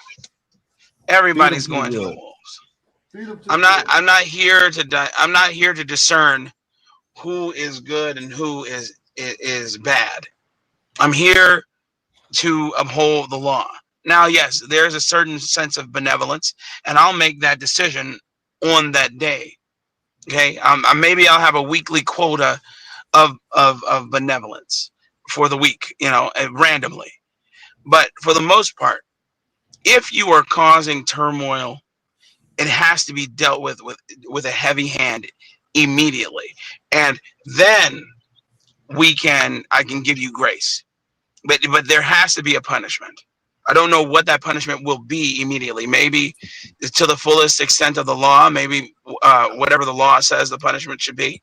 Everybody's going to the wolves. I'm not here to discern who is good and who is bad. I'm here to uphold the law. Now, yes, there's a certain sense of benevolence, and I'll make that decision on that day. Okay, maybe I'll have a weekly quota of benevolence for the week, randomly. But for the most part, if you are causing turmoil, it has to be dealt with a heavy hand immediately, and then I can give you grace. But there has to be a punishment. I don't know what that punishment will be immediately. Maybe to the fullest extent of the law, maybe whatever the law says the punishment should be,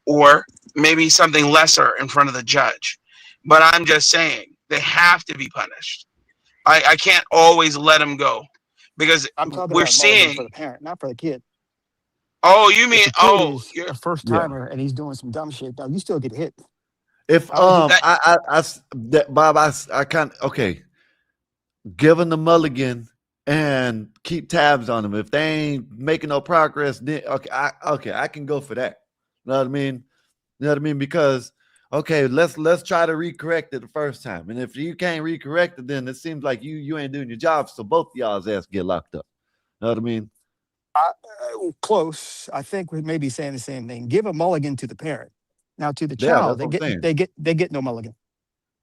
or maybe something lesser in front of the judge. But I'm just saying they have to be punished. I can't always let them go because I'm talking we're about seeing for the parent, not for the kid. Oh, you mean you're a first timer and he's doing some dumb shit? Now you still get hit. If Bob, I kind of okay. Given the mulligan, and keep tabs on them. If they ain't making no progress, then I can go for that. You know what I mean? You know what I mean? Because okay, let's try to recorrect it the first time. And if you can't recorrect it, then it seems like you ain't doing your job. So both of y'all's ass get locked up. You know what I mean? Close. I think we may be saying the same thing. Give a mulligan to the parent. Now to the Yeah, child, that's what I'm saying. they get no mulligan.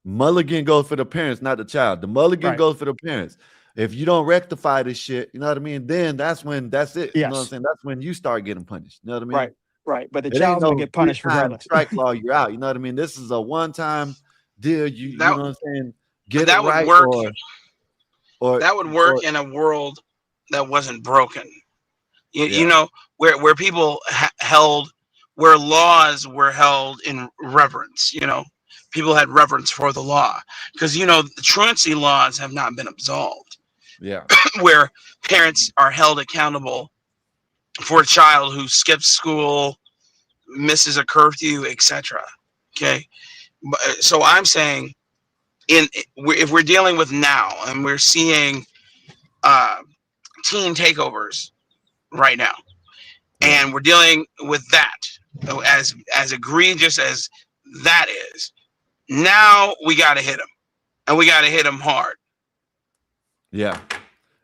Mulligan goes for the parents, not the child. The mulligan Right. goes for the parents. If you don't rectify this shit, you know what I mean? Then that's it. You know what I'm Yes. saying? That's when you start getting punished. You know what I mean? Right. Right. But the It ain't child's gonna no get punished 3-time regardless. strike law, you're out. You know what I mean? This is a one-time deal. You That know what I'm saying? Get it that would right work. or That would work in a world that wasn't broken. You yeah. know, where people held, where laws were held in reverence. You know, people had reverence for the law, because you know the truancy laws have not been absolved. Yeah. Where parents are held accountable for a child who skips school, misses a curfew, etc. Okay, so I'm saying, if we're dealing with now and we're seeing teen takeovers right now, Yeah. and we're dealing with that as egregious as that is, now we got to hit them, and we got to hit them hard. Yeah.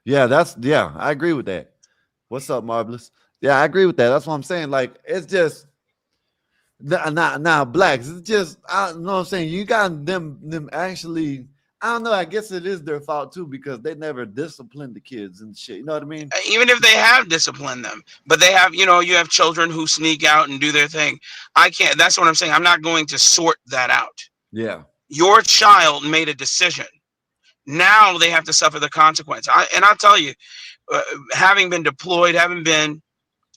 Yeah, I agree with that. What's up, Marvelous? Yeah, I agree with that. That's what I'm saying. Like, it's just now blacks. It's just, I know what I'm saying. You got them actually. I don't know. I guess it is their fault too, because they never disciplined the kids and shit. You know what I mean? Even if they have disciplined them, but they have, you have children who sneak out and do their thing. I can't. That's what I'm saying. I'm not going to sort that out. Yeah. Your child made a decision. Now they have to suffer the consequence. I'll tell you, having been deployed, having been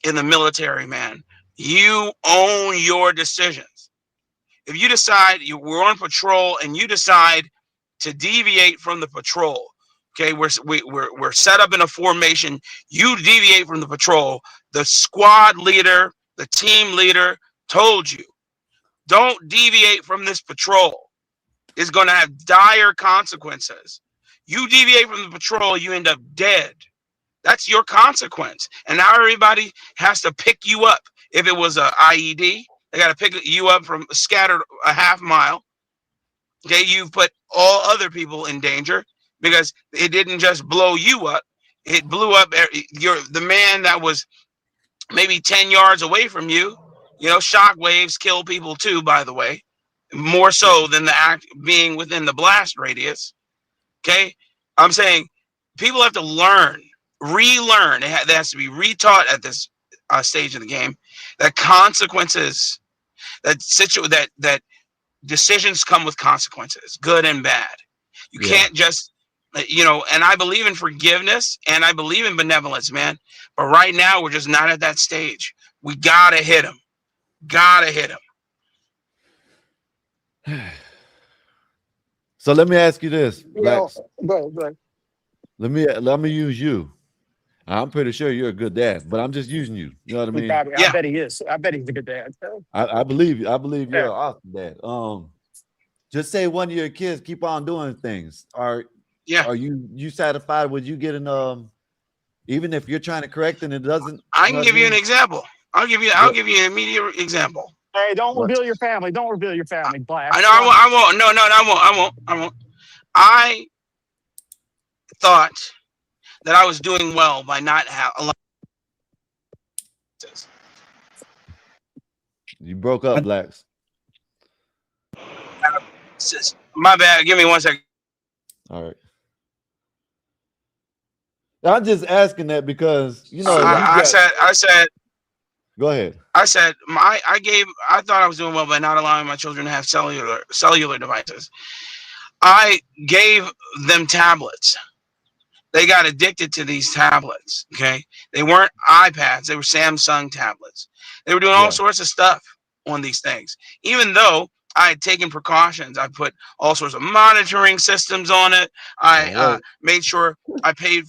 in the military, man, you own your decisions. If you decide we're on patrol and you decide to deviate from the patrol, okay, we're set up in a formation. You deviate from the patrol. The squad leader, the team leader, told you, don't deviate from this patrol. It's going to have dire consequences. You deviate from the patrol, you end up dead. That's your consequence. And now everybody has to pick you up. If it was a IED, they got to pick you up from scattered a half mile. Okay, you've put all other people in danger, because it didn't just blow you up. It blew up the man that was maybe 10 yards away from you. Shock waves kill people too, by the way, more so than the act being within the blast radius. Okay, I'm saying people have to relearn. It has to be retaught at this stage of the game, that consequences, that decisions come with consequences, good and bad. You can't just, and I believe in forgiveness and I believe in benevolence, man. But right now we're just not at that stage. We gotta hit them. So let me ask you this, You know, blacks. go ahead. Let me use you. I'm pretty sure you're a good dad, but I'm just using you. You know what I mean? Probably, Yeah. I bet he is. I bet he's a good dad. I believe you. I believe you're Yeah. an awesome dad. Just say one of your kids keep on doing things. Are you satisfied with you getting even if you're trying to correct and it doesn't? I can give you an example. I'll give you an immediate example. Hey, don't reveal your family. Don't reveal your family, Black. I know I won't. No, I won't. I thought that I was doing well by not allowing. You broke up, blacks. My bad. Give me 1 second. All right. I'm just asking that because I said. Go ahead. I said I thought I was doing well by not allowing my children to have cellular devices. I gave them tablets. They got addicted to these tablets. Okay, they weren't iPads; they were Samsung tablets. They were doing all sorts of stuff on these things. Even though I had taken precautions, I put all sorts of monitoring systems on it. I made sure I pay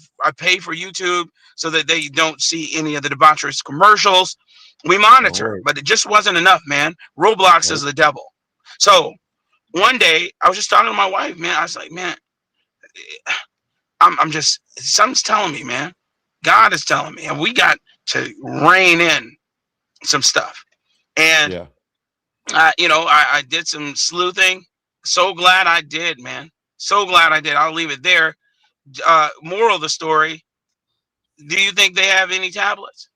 for YouTube so that they don't see any of the debaucherous commercials. We monitor, but it just wasn't enough, man. Roblox is the devil. So one day I was just talking to my wife, man. I was like, man, I'm just, something's telling me, man. God is telling me, and we got to rein in some stuff. And Yeah. I did some sleuthing. So glad I did, man. So glad I did. I'll leave it there. Moral of the story: do you think they have any tablets?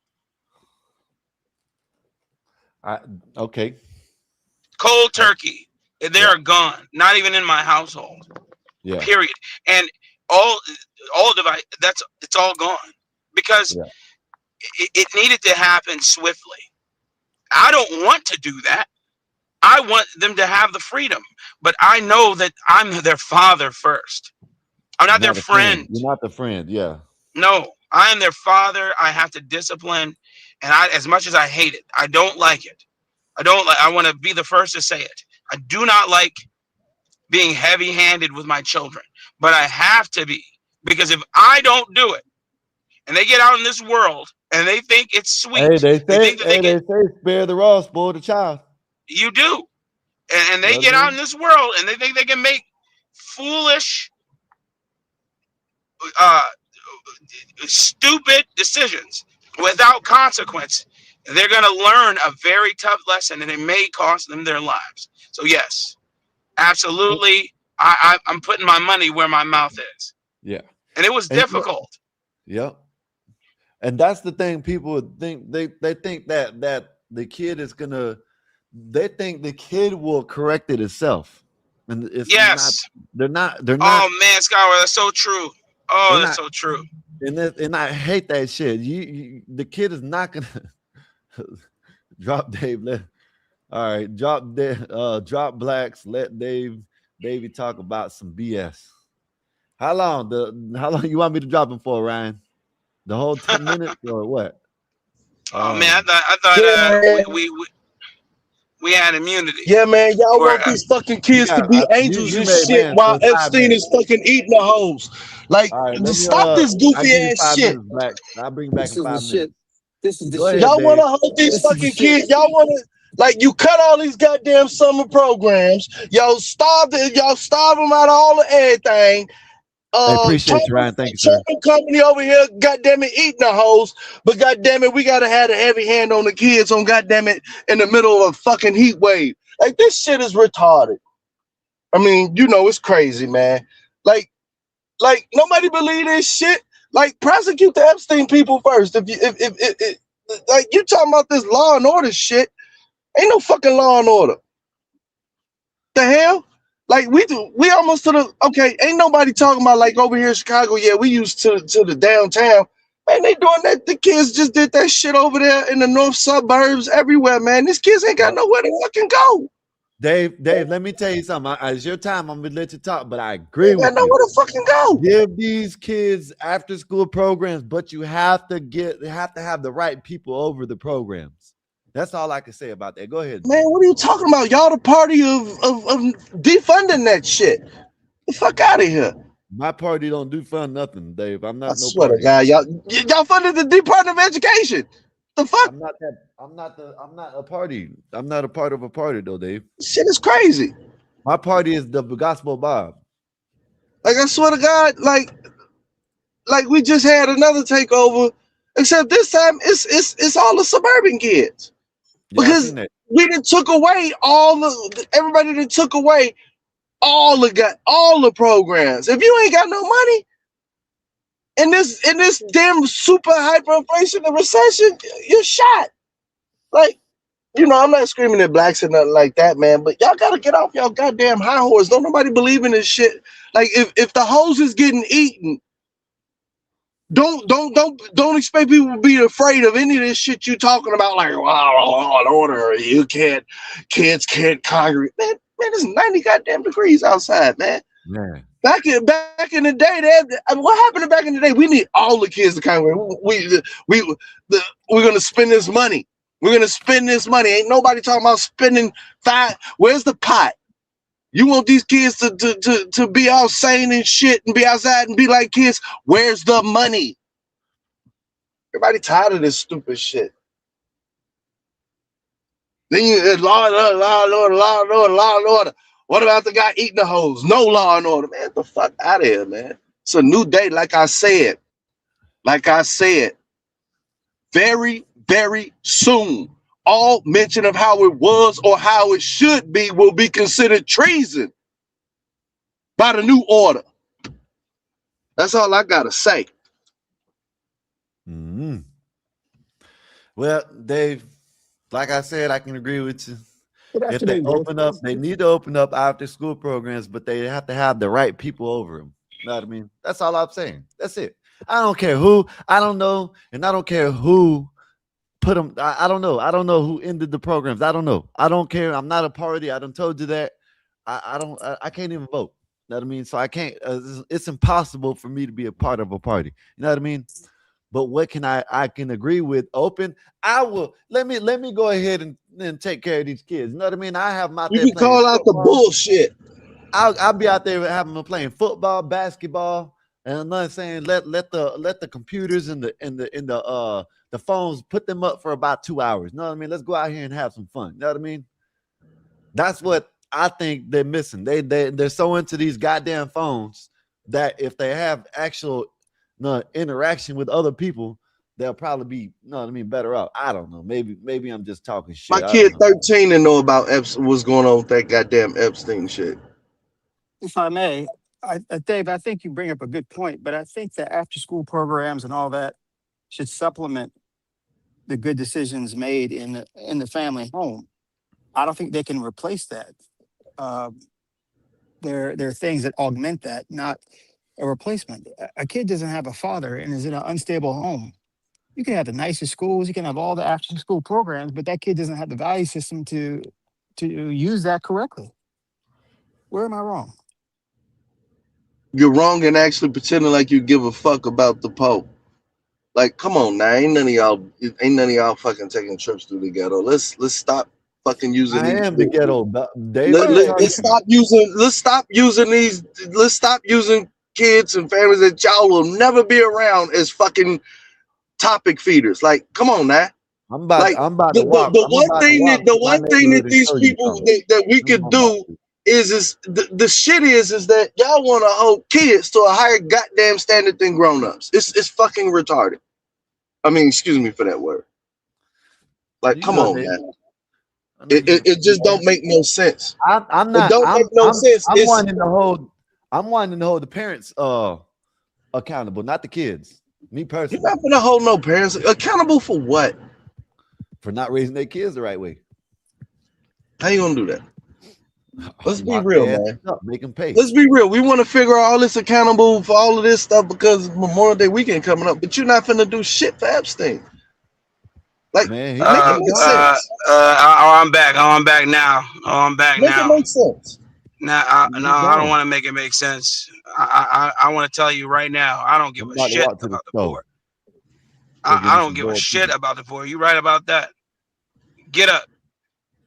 Okay. Cold turkey. They are gone. Not even in my household. Yeah. Period. And all device. It's all gone because it needed to happen swiftly. I don't want to do that. I want them to have the freedom, but I know that I'm their father first. I'm not their friend. You're not the friend. Yeah. No, I am their father. I have to discipline, and as much as I hate it, I don't like it. I want to be the first to say it. I do not like being heavy-handed with my children, but I have to be, because if I don't do it, and they get out in this world and they think it's sweet, Hey, they think that say spare the rod, spoil the child. You do, and they get out in this world and they think they can make foolish, stupid decisions without consequence. They're going to learn a very tough lesson, and it may cost them their lives. So yes, absolutely, I'm putting my money where my mouth is. Yeah, and it was difficult. Yep. And that's the thing. People think they think that the kid is gonna. They think the kid will correct it itself, and it's They're not. Oh man, Skyward, that's so true. Oh, that's so true. And I hate that shit. The kid is not gonna drop Dave. All right, drop blacks. Let Davey talk about some BS. How long you want me to drop him for, Ryan? The whole 10 minutes or what? Oh man, I thought we had immunity. Yeah, man, y'all want these fucking kids to be angels and shit while Epstein is fucking eating the hoes. Like, stop this goofy ass shit. I'll bring back in 5 minutes. This is the shit. Y'all want to hold these fucking kids. Y'all want to, like, you cut all these goddamn summer programs. Y'all starve them out of all of everything. I appreciate you, Ryan. Thank you, sir. Company over here, goddamn it, eating the hoes, but goddamn it, we gotta have a heavy hand on the kids. On goddamn it, in the middle of a fucking heat wave, like this shit is retarded. I mean, it's crazy, man. Like nobody believe this shit. Like, prosecute the Epstein people first. If like you talking about this law and order shit, ain't no fucking law and order. The hell. Like we almost to the ain't nobody talking about like over here in Chicago. Yeah, we used to the downtown. Man, they doing that. The kids just did that shit over there in the north suburbs everywhere, man. These kids ain't got nowhere to fucking go. Dave, let me tell you something. It's your time. I'm gonna let you talk, but I agree with you. Nowhere to fucking go. Give these kids after school programs, but you have to have the right people over the programs. That's all I can say about that. Go ahead, man. What are you talking about? Y'all the party of defunding that shit. The fuck out of here. My party don't defund nothing, Dave. I'm not. I swear to God, y'all funded the Department of Education. The fuck? I'm not a party. I'm not a part of a party though, Dave. Shit is crazy. My party is the Gospel Bob. Like, I swear to God, like we just had another takeover, except this time it's all the suburban kids. Because we done took away everybody that took away all the programs. If you ain't got no money in this damn super hyperinflation and recession, you're shot. Like, I'm not screaming at blacks and nothing like that, man, but y'all gotta get off y'all goddamn high horse. Don't nobody believe in this shit. Like, if the hose is getting eaten, don't expect people to be afraid of any of this shit you talking about. Like, law and order, kids can't congregate. Man, it's 90 goddamn degrees outside, man. Man. Back in the day, what happened back in the day? We need all the kids to congregate. We're gonna spend this money. We're gonna spend this money. Ain't nobody talking about spending where's the pot? You want these kids to be all sane and shit and be outside and be like kids. Where's the money? Everybody tired of this stupid shit. Then you law and order. What about the guy eating the hose? No law and order. Man, get the fuck out of here, man. It's a new day. Like I said, very, very soon, all mention of how it was or how it should be will be considered treason by the new order. That's all I gotta say. Mm-hmm. Well, Dave, like I said, I can agree with you. If they open up, they need to open up after school programs, but they have to have the right people over them. You know what I mean? That's all I'm saying. That's it. I don't care who, I don't know, and I don't care who put them. I don't know. I don't know who ended the programs. I don't know. I don't care. I'm not a party. I done told you that. I can't even vote. You know what I mean? So I can't. It's impossible for me to be a part of a party. You know what I mean? But what can I can agree with open. I will let me go ahead and take care of these kids. You know what I mean? I have them out You there can playing call out the football. bullshit. I'll be out there having them playing football, basketball, and I'm not saying let the computers and the phones put them up for about 2 hours. You know what I mean? Let's go out here and have some fun. You know what I mean? That's what I think they're missing. They're so into these goddamn phones that if they have actual interaction with other people, they'll probably be, you know what I mean, better off. I don't know. Maybe I'm just talking shit. My kid 13 and know about what's going on with that goddamn Epstein shit. If I may, Dave, I think you bring up a good point, but I think that after school programs and all that should supplement the good decisions made in the family home. I don't think they can replace that. There are things that augment that, not a replacement. A kid doesn't have a father and is in an unstable home. You can have the nicest schools, you can have all the after school programs, but that kid doesn't have the value system to use that correctly. Where am I wrong? You're wrong in actually pretending like you give a fuck about the Pope. Like, come on now, ain't none of y'all fucking taking trips through the ghetto. Let's stop fucking using I these. am the ghetto. Dave, Let's stop using kids and families that y'all will never be around as fucking topic feeders. Like, come on now. I'm about to walk. The one thing that these people that we could do is the shit is that y'all want to hold kids to a higher goddamn standard than grown-ups. It's fucking retarded. I mean, excuse me for that word. Like, come on, man. It just don't make no sense. I'm not. It don't make no sense. I'm wanting to hold the parents accountable, not the kids. Me personally. You're not gonna hold no parents accountable for what? For not raising their kids the right way. How you gonna do that? Let's be real, man. Make them pay. Let's be real. We want to figure all this accountable for all of this stuff because Memorial Day weekend coming up, but you're not finna do shit for Epstein. Like, man, I'm back. I'm back now. Make it make sense. I don't want to make it make sense. I want to tell you right now, I don't give a shit about the poor. I don't give a shit about the poor. You right about that. Get up.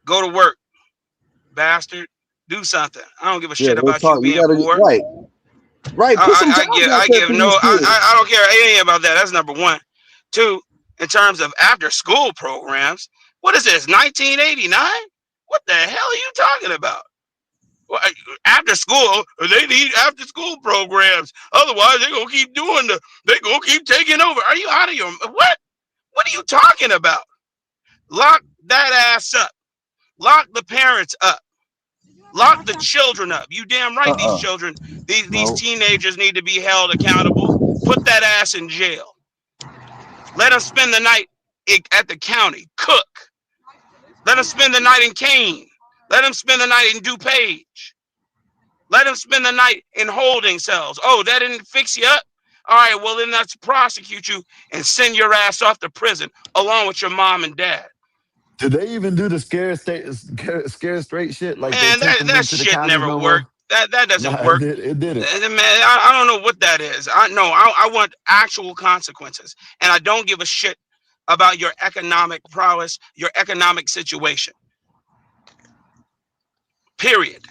Go to work. Bastard. Do something. I don't give a shit about you being poor. Right. I don't care anything about that. That's number one. Two, in terms of after school programs, what is this, 1989? What the hell are you talking about? Well, after school, they need after school programs. Otherwise, they're gonna keep they're gonna keep taking over. Are you out of your what? What are you talking about? Lock that ass up. Lock the parents up. Lock the children up. You damn right. These children, these teenagers need to be held accountable. Put that ass in jail. Let them spend the night at the county. Cook. Let them spend the night in Kane. Let them spend the night in DuPage. Let them spend the night in holding cells. Oh, that didn't fix you up? All right, well, then let's prosecute you and send your ass off to prison along with your mom and dad. Did they even do the scare straight shit? Like, man, that shit never worked. That doesn't work. It didn't. Man, I don't know what that is. I want actual consequences, and I don't give a shit about your economic prowess, your economic situation. Period.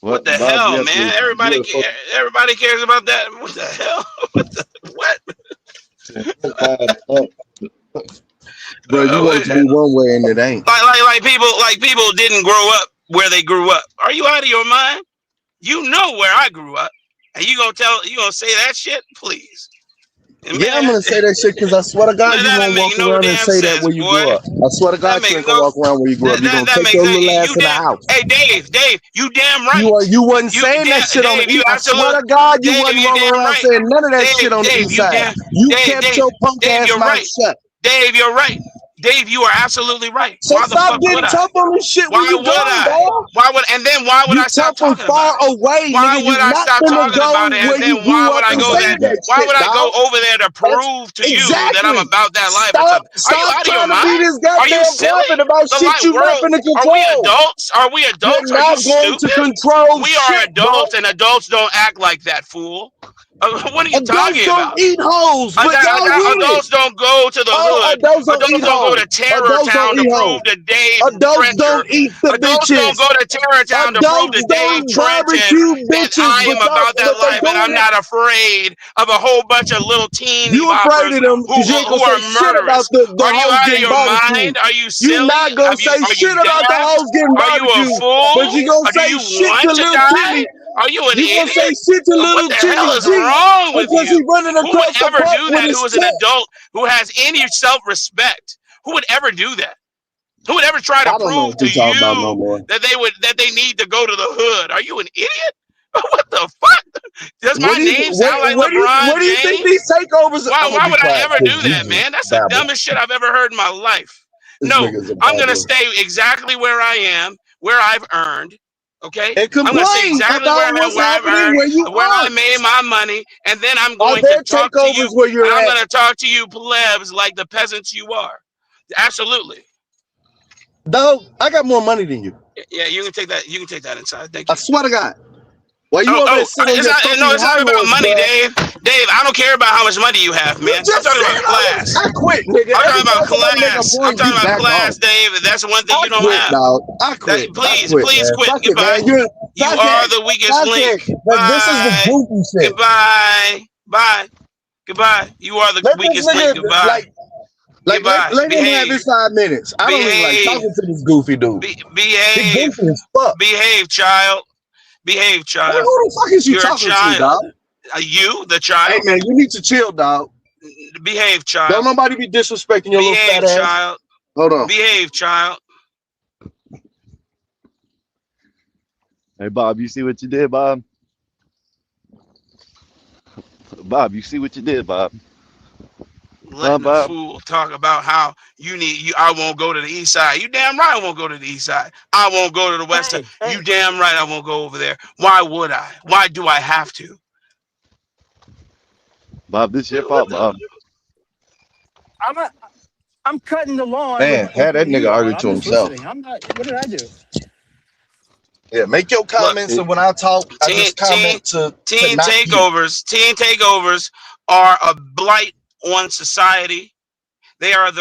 What the hell, man? Everybody cares about that. What the hell? What? Bro, you want to be one way and it ain't. Like people didn't grow up where they grew up. Are you out of your mind? You know where I grew up. And you gonna say that shit? Please. And Yeah, I'm man, gonna say that shit because I swear to God, that you doesn't won't make walk no around and damn say that sense, where you boy. grew up. I swear to That God, you makes ain't gonna no walk around where you grew up. You're gonna that take makes your that little ass you in the damn. house. Hey, Dave, you damn right. You wasn't saying that shit on the Dave, you east. I swear absolute to God, you Dave, wasn't you rolling damn around right. saying none of that shit on the Dave, east side. You kept your punk Dave, ass you're mouth right. shut. Dave, you're right. Dave, you are absolutely right. So Why the stop fuck would getting I? tough on this shit where Why you would go, I? dog. Why would You I stop tough from talking about far it? away, Why nigga. would You I not stop finna talking about go it? And where you then why grew would up I and go there? saying that Why shit, would I go dog. over there to That's prove to you that I'm exactly. about that life or Stop, something? stop Out of your trying to be mind? this Are you goddamn silly? prophet about The shit light you not world. finna Are we control. adults? Are we You're adults? Are you not going to stupid? control We are shit, bro. adults, and adults don't act like that, fool. What are you Adults talking don't about? eat hoes, but y'all with it. Adults don't go to the Oh, hood. adults don't eat Adults don't go hoes. to Terror Adults don't Town to eat hoes. prove to Dave Adults Trencher. don't eat the Adults don't bitches. go to Terror Town to prove to Adults Dave don't Trenton barbecue that bitches, I am about that but they life and doing I'm it. not afraid of a whole bunch of little teeny You afraid boppers of them who because you ain't gonna who say are shit about murderous. the Are you hoes out of getting your barbecued. mind? Are you You silly? not gonna say Are you shit about the daft? hoes getting Are you a barbecued, but fool? you gonna Or do say you shit to want to little die? Timmy. Are you an You gonna say idiot? shit to What little the hell Timmy is G wrong with because he you? running Who would across the ever park do with that? his Who is an stick. adult who has any self-respect? Who would ever do that? Who would ever try to I don't know prove what to you talking about no you more. that they need to go to the hood? Are you an idiot? What the fuck? Does my What do you name sound like what LeBron do you think James? these takeovers? I'm gonna Why be would I quiet ever because do you that, just man? That's the babble. dumbest shit I've ever heard in my life. This No, nigga's a I'm gonna babbler. stay exactly where I am, where I've earned. Okay, And I'm gonna stay complain exactly about what's where I've happening earned, where you where I aren't. made my money, and then I'm Are going to there talk to you, takeovers where and you're I'm at? gonna talk to you plebs like the peasants you are. Absolutely. Dog, I got more money than you. Yeah, you can take that. You can take that inside. Thank I you. swear to God. Why you over there sitting on your fucking It's not high about horse, money, bro? Dave. Dave, I don't care about how much money you have, You man. I'm just talking said about all this. class. I quit, nigga. I'm Every talking about time somebody make a class. I'm point, talking you about back off. class, Dave. That's one thing I you don't quit, have. dog. I quit. I Please, quit, please man. quit. Fuck it, Goodbye. man. You're You fuck are it. the weakest Fuck link. it. But this is the Bye. goofy shit. Goodbye. Bye. Goodbye. You are the Let this weakest link. nigga Goodbye. let Goodbye. him have his 5 minutes. I don't even like Behave. talking to this goofy dude. He Behave. goofy as fuck. Behave, child. Behave, Man, child. who the fuck is you You're a talking to, child. dog? You, the Hey child. man, you need to chill, dog. Behave, Don't child. nobody be disrespecting your little fat Behave, ass. child. Hold on. Behave, child. Hey, Bob, you see what you did, Bob? Bob, you see what you did, Bob? Huh, Letting the Bob? fool talk about how I won't go to the east side. You damn right I won't go to the east side. I won't go to the west side. Hey, You damn right I won't go over there. Why would I? Why do I have to? Bob, this your What fault, the Bob. I'm a, I'm cutting the lawn Man, had that when nigga you are. argue to I'm just himself. listening. I'm not. What did I do? Yeah, make your look? comments, and when I talk, I Teen just comment to not you. teen takeovers are a blight on society. They are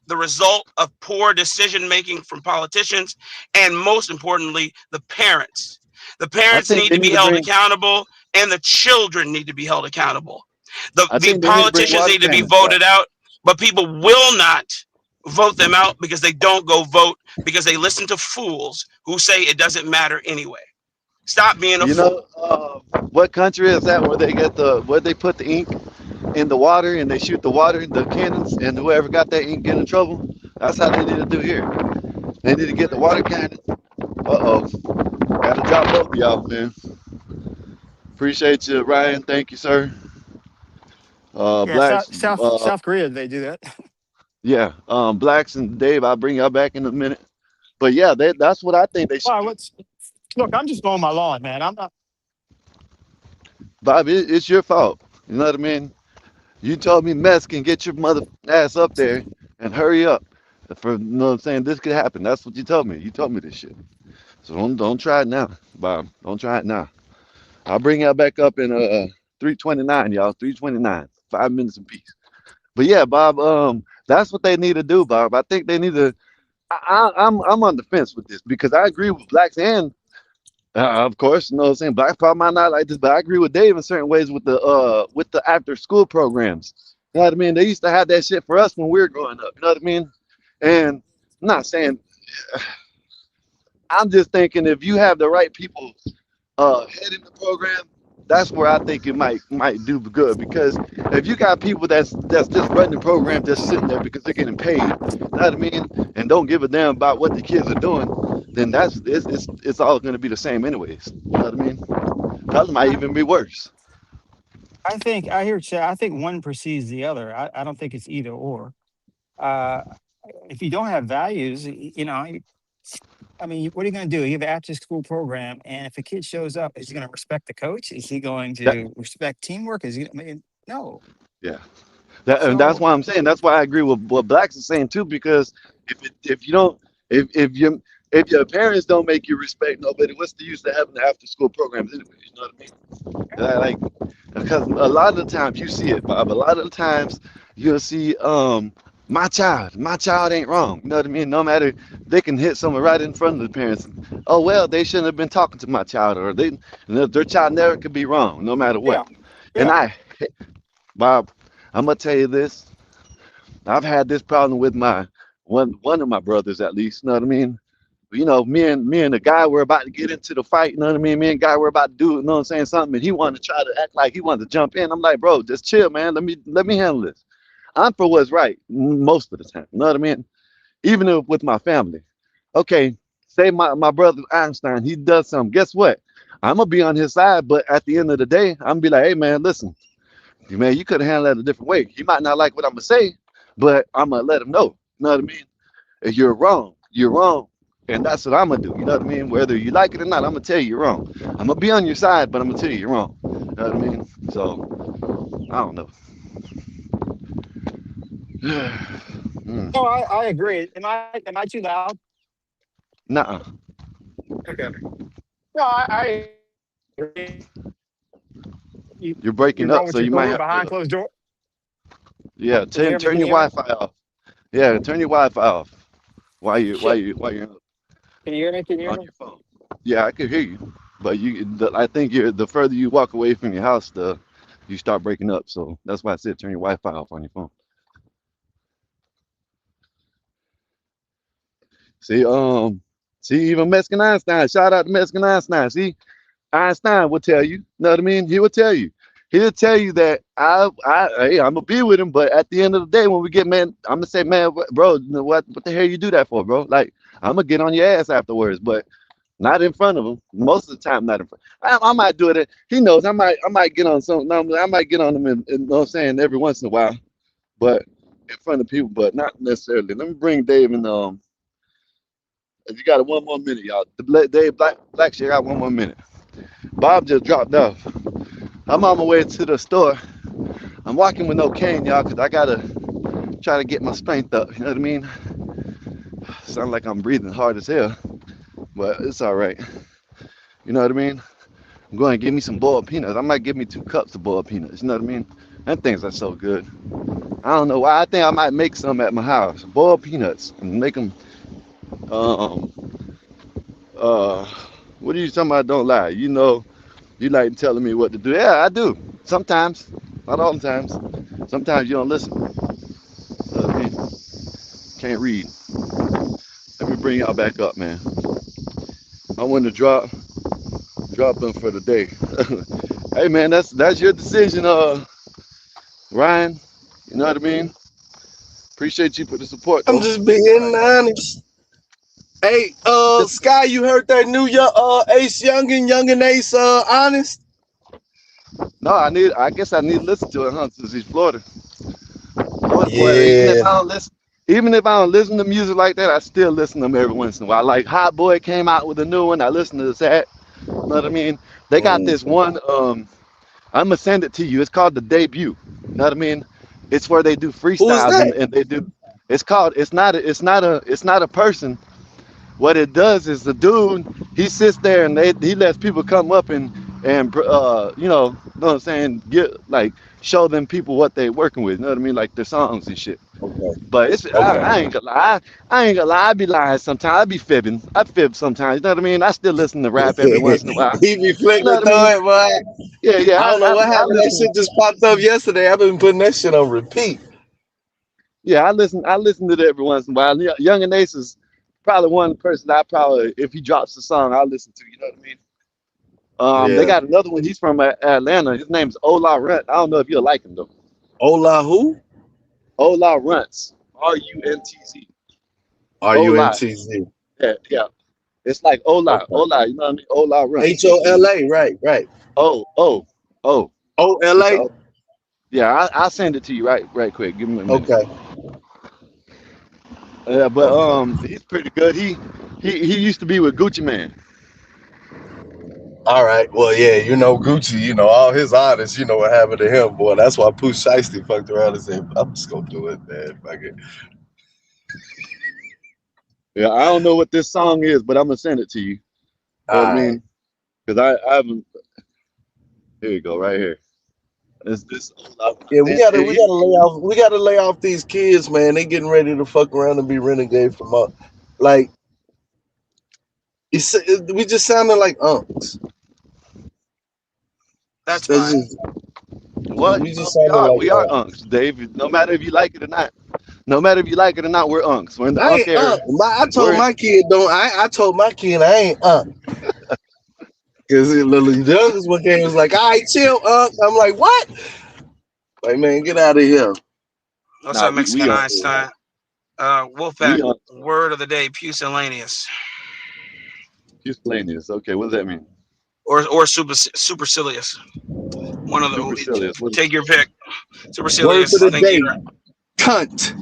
the result of poor decision making from politicians, and most importantly, the parents. The I parents think need they to be need to held bring. accountable, and the children need to be held accountable. The I the think they need to bring politicians water need to be cannons back. voted out, but people will not vote them out because they don't go vote because they listen to fools who say it doesn't matter anyway. Stop being a You fool. know, what country is that where they get where they put the ink in the water and they shoot the water in the cannons and whoever got that ink get in trouble? That's how they need to do here. They need to get the water cannon. Uh-oh. Gotta drop both of y'all, man. Appreciate you, Ryan. Thank you, sir. Yeah, Blacks, South Korea, they do that. yeah, Blacks and Dave, I'll bring y'all back in a minute. But yeah, that's what I think they should Why? do. Look, I'm just mowing my lawn, man. I'm not. Bob, it's your fault. You know what I mean? You told me mess can get your mother ass up there and hurry up. For you know what I'm saying, this could happen. That's what you told me. You told me this shit. So don't try it now, Bob. Don't try it now. I'll bring y'all back up in 329, y'all. 329. 5 minutes apiece. But yeah, Bob, that's what they need to do, Bob. I think they need to. I'm on the fence with this because I agree with blacks and of course, you know what I'm saying, blacks probably might not like this, but I agree with Dave in certain ways with the after school programs. You know what I mean? They used to have that shit for us when we were growing up. You know what I mean? And I'm not saying I'm just thinking if you have the right people heading the program, that's where I think it might do good, because if you got people that's just running the program, just sitting there because they're getting paid, you know what I mean, and don't give a damn about what the kids are doing, then it's all going to be the same anyways. You know what I mean? That might I, even be worse. I think I hear Chad. I think one precedes the other. I don't think it's either or. Uh, if you don't have values, I mean, what are you going to do? You have an after school program, and if a kid shows up, is he going to respect the coach? Is he going That to respect teamwork? Is he? I mean, no. yeah. And that's So why I'm saying. That's why I agree with what Blacks is saying too. Because if you don't, if your parents don't make you respect nobody, what's the use of having the after school programs anyway? You know what I mean? Like, because a lot of the times you see it, Bob. A lot of the times you'll see, my child ain't wrong. You know what I mean? No matter, they can hit someone right in front of the parents. Oh well, they shouldn't have been talking to my child, or their child never could be wrong, no matter what. yeah, And yeah. Bob, I'm gonna tell you this. I've had this problem with my one of my brothers, at least. You know what I mean? You know, me and the guy were about to get into the fight. You know what I mean? Me and the guy were about to do, you know what I'm saying, something, and he wanted to try to act like he wanted to jump in. I'm like, bro, just chill, man. Let me handle this. I'm for what's right most of the time. You know what I mean? Even if with my family. Okay, say my brother Einstein, he does something. Guess what? I'm gonna be on his side, but at the end of the day, I'm gonna be like, hey man, listen, man, you could have handled that a different way. He might not like what I'm gonna say, but I'm gonna let him know. You know what I mean? If you're wrong, you're wrong. And that's what I'm gonna do. You know what I mean? Whether you like it or not, I'm gonna tell you you're wrong. I'm gonna be on your side, but I'm gonna tell you you're wrong. You know what I mean? So I don't know. Mm, No, I agree. Am I too loud? nuh-uh. Okay. No, I agree. You You're you're breaking going up, with so your you might career have behind to. closed door. Yeah, Can you hear me? turn Can your you hear me? Wi-Fi off. Yeah, turn your Wi-Fi off Shit. while you're Can you hear me? Can you hear on me? your phone. Yeah, I can hear you, but I think the further you walk away from your house, the you start breaking up. So that's why I said turn your Wi-Fi off on your phone. See, even Mexican Einstein. Shout out to Mexican Einstein. See, Einstein will tell you. Know what I mean? He will tell you. He'll tell you that hey, I'm gonna be with him, but at the end of the day, when we get, man, I'm gonna say, man, bro, what the hell you do that for, bro? Like, I'm gonna get on your ass afterwards, but not in front of him. Most of the time, not in front. I might do it. He knows. I might get on some. No, I might get on him, you know what I'm saying, every once in a while, but in front of people, but not necessarily. Let me bring Dave and if you got 1 more minute, y'all. Dave Black shit got 1 more minute. Bob just dropped off. I'm on my way to the store. I'm walking with no cane, y'all, because I gotta try to get my strength up. You know what I mean? Sound like I'm breathing hard as hell, but it's all right. You know what I mean? I'm going to give me some boiled peanuts. I might give me 2 cups of boiled peanuts. You know what I mean? Them things are so good. I don't know why. I think I might make some at my house. Boiled peanuts and make them. Um. Uh. What are you talking about? Don't lie. You know, you like telling me what to do. Yeah, I do. Sometimes. Not all the times. Sometimes you don't listen. You know what I mean? Can't read. Let me bring y'all back up, man. I want to drop them for the day. Hey, man, that's your decision, Ryan. You know what I mean? Appreciate you for the support, I'm though. just being honest. Hey, Just Sky, you heard that new Ace Youngin Ace honest? no, I guess I need to listen to it, huh? Since he's Florida. Well, Yeah. even if I don't listen to music like that, I still listen to them every once in a while. Like Hot Boy came out with a new one. I listen to that. You know what I mean? They got Mm. this one. I'm gonna send it to you. It's called the debut. You know what I mean? It's where they do Who is freestyles that? and they do. It's called. It's not a person. What it does is the dude, he sits there and he lets people come up and know what I'm saying, get like show them people what they working with. You know what I mean? Like their songs and shit. Okay. But Okay. I ain't gonna lie. I ain't gonna lie. I be lying sometimes. I be fibbing. I fib sometimes. You know what I mean? I still listen to rap every once in a while. He be You know flicking what I through mean? it, boy. Yeah, yeah. I don't know what I happened. That listen. shit just popped up yesterday. I've been putting that shit on repeat. Yeah, I listen. I listen to it every once in a while. Young and Ace is probably one person I probably, if he drops a song, I'll listen to. You know what I mean? They Yeah. got another one. He's from Atlanta. His name's Ola Runt. I don't know if you'll like him though. Ola who? Ola Runtz. Runtz. Ola. RUNTZ. Yeah, yeah. It's like Ola. Okay. Ola. You know what I mean? Ola Runtz. HOLA. Right. Right. Oh. It's OLA. a, yeah, I'll send it to you right quick. Give me a minute. Okay. But Okay. he's pretty good. He used to be with Gucci Man. All right. Well, yeah, you know, Gucci, you know, all his artists, you know what happened to him, boy. That's why Pooh Shiesty fucked around and said, I'm just gonna do it, man. Fuck it. Yeah, I don't know what this song is, but I'm gonna send it to you. You know what I All right. mean? Because I haven't. Here you go, right here. This Yeah, we gotta lay off these kids, man. They getting ready to fuck around and be renegade from us. Like we just sounding like unks. That's That's fine. just, what? we just sounding like We are unks, Dave. No matter if you like it or not. No matter if you like it or not, we're unks. We're in the I unk ain't era. I told my kid I told my kid I ain't Cause the little youngest one came was like, all right, chill, I'm like, what? Like, man, get out of here. What's up, Mexican are. Einstein? Wolfpack, word of the day, pusillanimous. Pusillanimous. Okay, what does that mean? Or supercilious. One of the Supercilious. take your pick. Word Supercilious. for the Thank day. you. Cunt.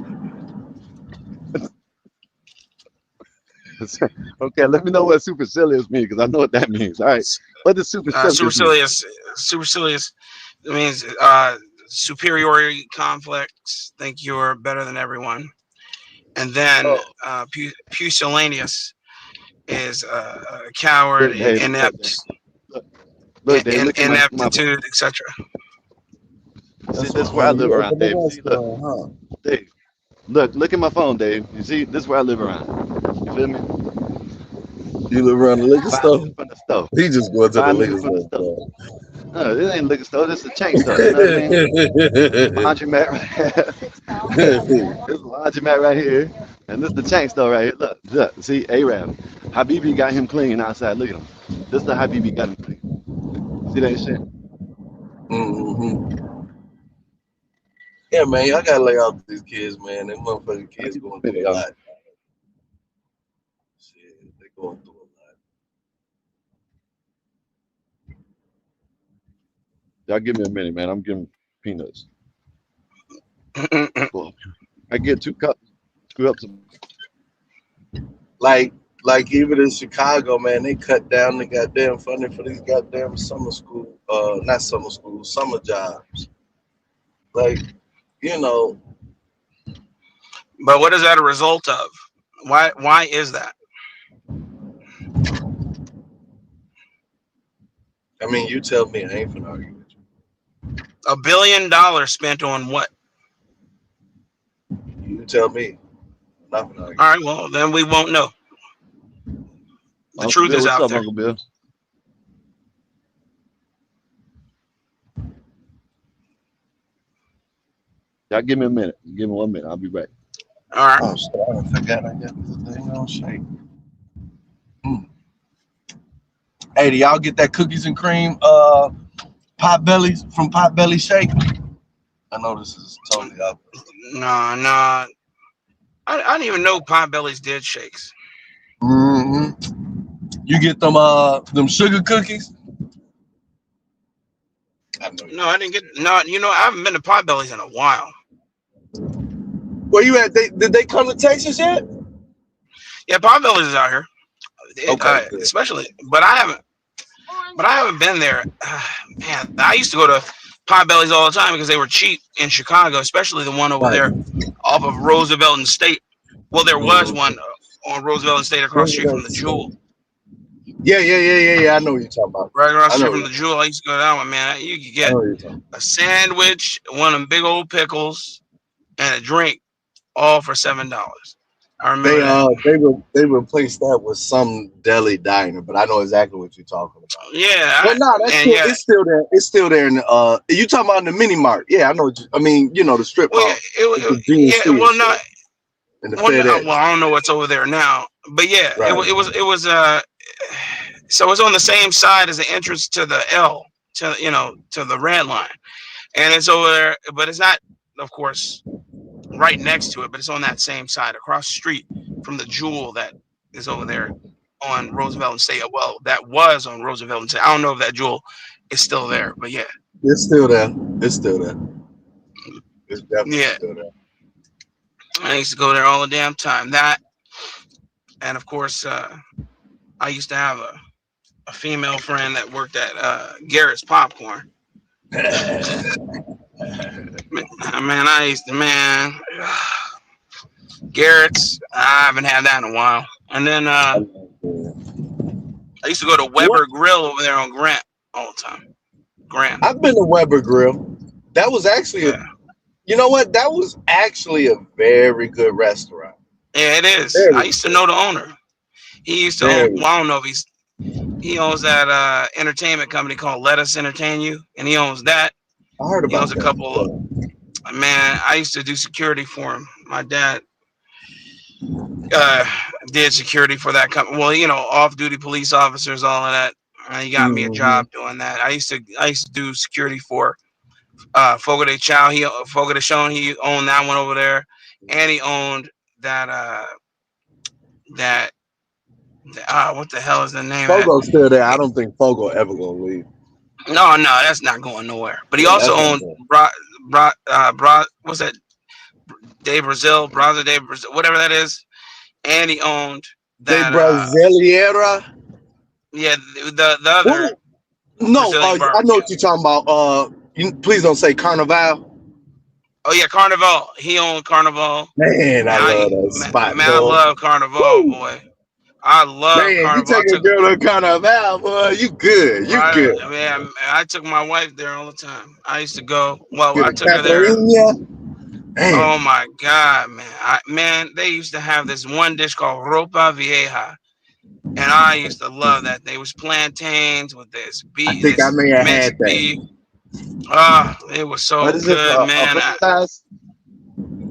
Okay, let me know what supercilious means because I know what that means. All right, what does supercilious mean? Supercilious means superiority complex. Think you're better than everyone. And then pusillanimous is a coward, inept, ineptitude, etc. See, this is where I live around, Dave. See, Dave, look at my phone, Dave. You see, this is where I live around. You feel me? You live around the liquor store? From the store. He just going to the liquor store. No, this ain't liquor store. This is a chain store. You know what I mean? Laundromat right here. This is a laundromat right here. And this is the chain store right here. Look. See, Arab. Habibi got him clean outside. Look at him. This is the Habibi got him clean. See that shit? Mm-hmm. Yeah, man, I gotta lay off these kids, man. Them motherfucking kids going through a lot. Shit, they going through a lot. Y'all give me a minute, man. I'm giving peanuts. I get 2 cups. 2 cups. Like even in Chicago, man, they cut down the goddamn funding for these goddamn summer jobs. Like, you know. But what is that a result of? Why is that? I mean, you tell me. I ain't finna argue with you. $1 billion spent on what? You tell me. I'm not finna argue. All right, well, then we won't know. The truth Bill, is what's out up, there. Uncle Bill? Y'all give me a minute. Give me 1 minute. I'll be back. All right. Oh, shit, I forgot I got this thing on shake. Hey, do y'all get that cookies and cream Potbellies from Potbelly Shake? I know this is totally up. No. I didn't even know Potbellies did shakes. Mm-hmm. You get them sugar cookies? No, I didn't get. No, you know, I haven't been to Potbellies in a while. Where you at? Did they come to Texas yet? Yeah, Potbellies is out here. Okay, especially, but I haven't been there. Man, I used to go to Potbellies all the time because they were cheap in Chicago, especially the one over there off of Roosevelt and State. Well, there was one on Roosevelt and State across the street from the Jewel. Yeah. I know what you're talking about. Right across the street from the Jewel. I used to go to that one, man. You could get a sandwich, one of them big old pickles, and a drink, all for $7. I remember they replaced that with some deli diner, but I know exactly what you're talking about. Yeah. Well, no, it's still there. It's still there. In you talking about in the mini mart? Yeah, I know. The strip mall. Well, I don't know what's over there now, but yeah, right. It was So it's on the same side as the entrance to the L, to to the red line, and it's over there. But it's not, of course, right next to it. But it's on that same side, across the street from the Jewel that is over there on Roosevelt and State. Well, that was on Roosevelt and State. I don't know if that Jewel is still there, but yeah, It's still there. It's still there. It's definitely yeah. still there. I used to go there all the damn time. That, and of course, I used to have a female friend that worked at Garrett's Popcorn. Man, I used to, Garrett's, I haven't had that in a while. And then I used to go to Weber Grill over there on Grant all the time. Grant. I've been to Weber Grill. That was actually you know what? That was actually a very good restaurant. Yeah, it is. I used to know the owner. He used to own, well, I don't know if he owns that entertainment company called Let Us Entertain You, and he owns that. I heard about He owns a couple. Man, I used to do security for him. My dad did security for that company. Well, off-duty police officers, all of that. He got me a job doing that. I used to do security for Fogo de Chao. Fogo de Chao. He owned that one over there, and he owned that what the hell is the name? Fogo's still there. I don't think Fogo ever gonna leave. No, that's not going nowhere. But he also owned what's that? Braza de Brazil, whatever that is, and he owned that. De Brasileira. Yeah, the other. No, I know what you're talking about. Please don't say Carnival. Oh yeah, Carnival. He owned Carnival. Man, I love that spot. Man, I love Carnival, boy. I love Carnival. You take a girl to Carnival, boy. You good. You good. Man, I took my wife there all the time. I used to go. Well, I took her there. Oh my God, man. They used to have this one dish called ropa vieja. And I used to love that. They was plantains with this beef. I think I may have had that. It was so good, man. Is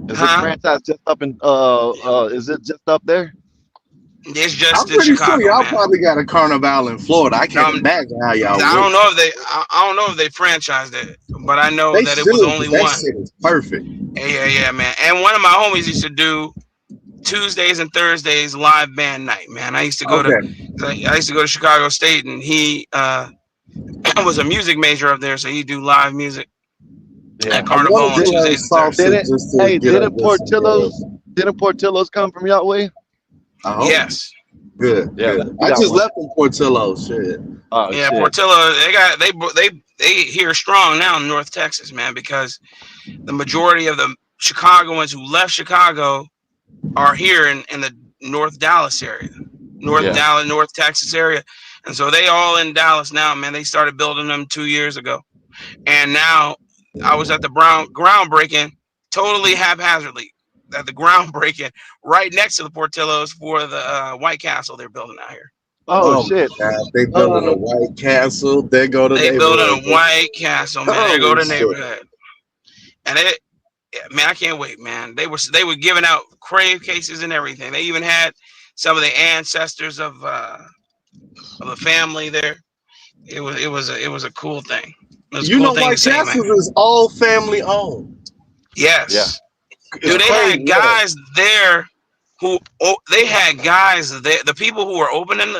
it franchise just up in is it just up there? It's just I'm pretty Chicago, sure y'all man. probably got a Carnival in Florida. I can't imagine how y'all would. I don't know if they franchised it, but I know that it was only that one. Shit is perfect. Yeah, man. And one of my homies used to do Tuesdays and Thursdays live band night, man. I used to go to Chicago State, and he was a music major up there, so he'd do live music at Carnival on Tuesdays and Thursdays. Didn't Portillo's come from y'all way? Yes. Good. Yeah, good. I just left from Portillo's. Shit. Oh, yeah, shit. Portillo. They here strong now in North Texas, man, because the majority of the Chicagoans who left Chicago are here in the North Dallas area, Dallas, North Texas area, and so they all in Dallas now, man. They started building them 2 years ago, and now I was at the groundbreaking, totally haphazardly. At the groundbreaking right next to the Portillo's for the White Castle they're building out here. Oh shit! God, they building a White Castle. They building a White Castle, man. They go to the neighborhood, and man, I can't wait, man. They were giving out crave cases and everything. They even had some of the ancestors of the family there. It was a cool thing. White Castle is all family owned. Yes. Yeah. Dude, they had guys there the people who are opening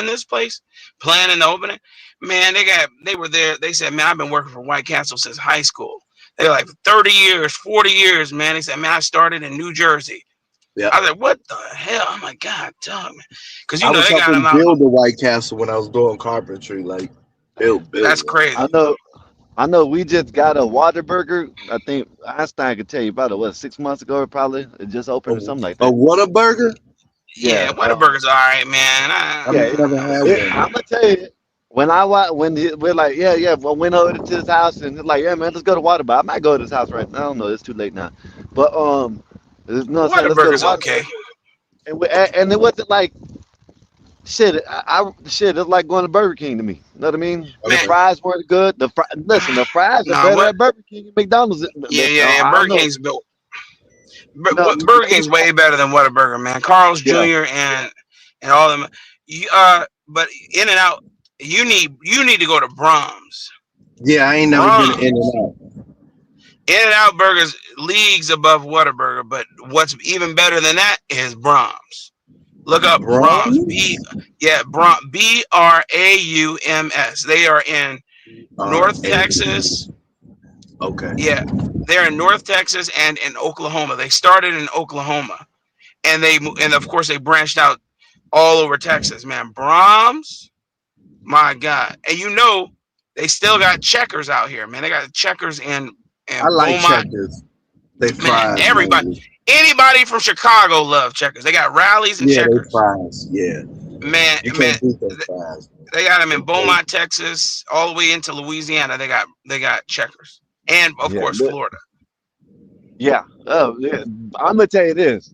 this place, planning to open it, man, they were there. They said, man, I've been working for White Castle since high school. They're like 30 years, 40 years, man. They said, man, I started in New Jersey. Yeah. I was like, what the hell? I'm like, God damn, man. Because I was helping build the White Castle when I was doing carpentry, like build. That's crazy. I know we just got a Whataburger. I think Einstein could tell you about it. 6 months ago, probably it just opened or something like that. A Whataburger? Yeah, Whataburger's all right, man. I'm gonna tell you, when we're like, I went over to his house and he's like, yeah, man, let's go to Whataburger. I might go to his house right now. I don't know, it's too late now. But Whataburger's okay. And it wasn't like. Shit, it's like going to Burger King to me. You know what I mean? Man. The fries weren't good. The fries are better at Burger King and McDonald's. Yeah. Burger King's built. Burger King's way better than Whataburger, man. Carl's Jr. and all them. but In and Out, you need to go to Brahms. Yeah, I ain't never been In and Out. In and Out burgers leagues above Whataburger, but what's even better than that is Brahms. Look up Brahms. Brams. They are in North Texas. Okay. Yeah, they're in North Texas and in Oklahoma. They started in Oklahoma, and of course they branched out all over Texas. Man, Brahms, my God, and they still got Checkers out here, man. They got Checkers and I like Beaumont. Checkers. They Man, fries. anybody from Chicago love Checkers. They got Rallies and Checkers. They fries. Yeah. Man, You can't beat those fries. They got them in Beaumont, Texas, all the way into Louisiana. They got Checkers, and of course Florida. Yeah. Yeah. I'm gonna tell you this.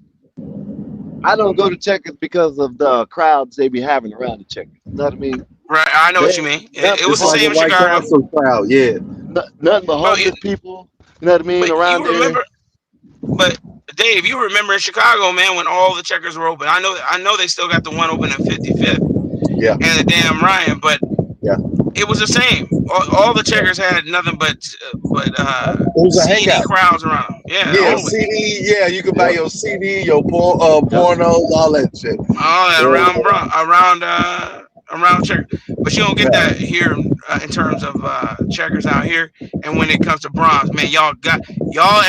I don't go to Checkers because of the crowds they be having around the Checkers. You know what I mean? Right. I know what you mean. It was the same in Chicago. Crowd, yeah. Nothing but homeless people. You know what I mean? Around there. But Dave, you remember in Chicago, man, when all the Checkers were open. I know they still got the one open at 55th. Yeah. And the damn Ryan, but it was the same. All the Checkers had nothing but it was a CD hangout. crowds around them. Yeah, CD. Yeah, you could buy your CD, your pornos, all that shit. All that around Checkers. But you don't get that here in terms of Checkers out here. And when it comes to Brahms, man, y'all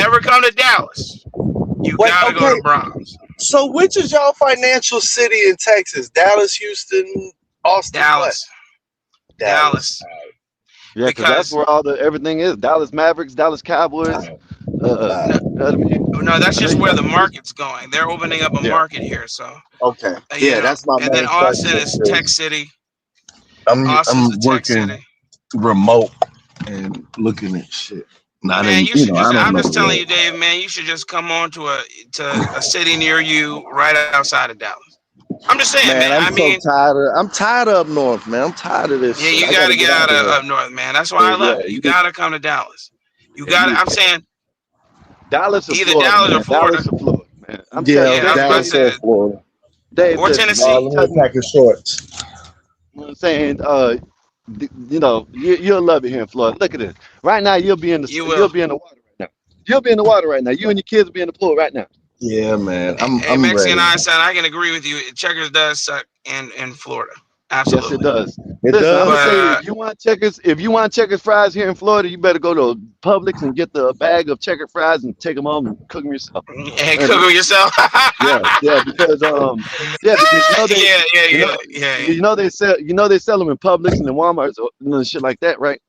ever come to Dallas? You gotta go to Brahms. So which is y'all financial city in Texas? Dallas, Houston, Austin? Dallas. Yeah, because that's where everything is. Dallas Mavericks, Dallas Cowboys. No, that's just where the market's going. They're opening up a market here, so. Okay. That's my. And then Austin is Tech City. I'm working remote and looking at shit. I'm just telling you, Dave, man, you should just come on to a city near you right outside of Dallas. I'm just saying, man. I'm tired of up north, man. I'm tired of this. Yeah, you got to get out of up north, man. That's why I love it. You got to come to Dallas. I'm saying Dallas or either Florida, Dallas or Florida. Dallas or Florida, man. Dallas or Florida. Dave, or Tennessee. Packing shorts. You know what I'm saying? You'll love it here in Florida. Look at this. Right now, you'll be in the water right now. You'll be in the water right now. You and your kids will be in the pool right now. Yeah, man. I'm Mexican ready. Einstein, I can agree with you. Checkers does suck in Florida. Absolutely. Yes, it does. It does. I'm saying, if you want Checkers fries here in Florida, you better go to Publix and get the bag of Checker fries and take them home and cook them yourself. And cook them yourself. because they sell them in Publix and in Walmart and shit like that, right?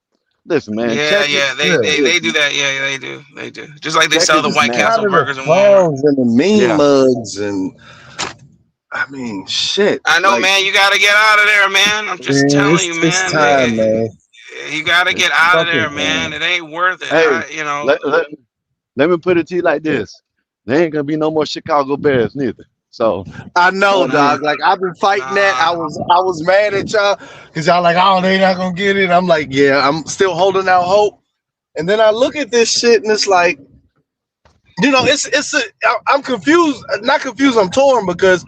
Listen, man. They do that. Yeah, they do. Just like they sell the White Castle burgers and Walmart. And the mean mugs and. I mean, shit. I know, man. You got to get out of there, man. I'm just telling you, man. It's time, man. You got to get out of there, man. It ain't worth it. Hey, let me put it to you like this. There ain't going to be no more Chicago Bears neither. So I know, dog. Like, I've been fighting that. I was mad at y'all because y'all like, oh, they not going to get it. I'm like, yeah, I'm still holding out hope. And then I look at this shit and it's like, I'm confused. Not confused. I'm torn because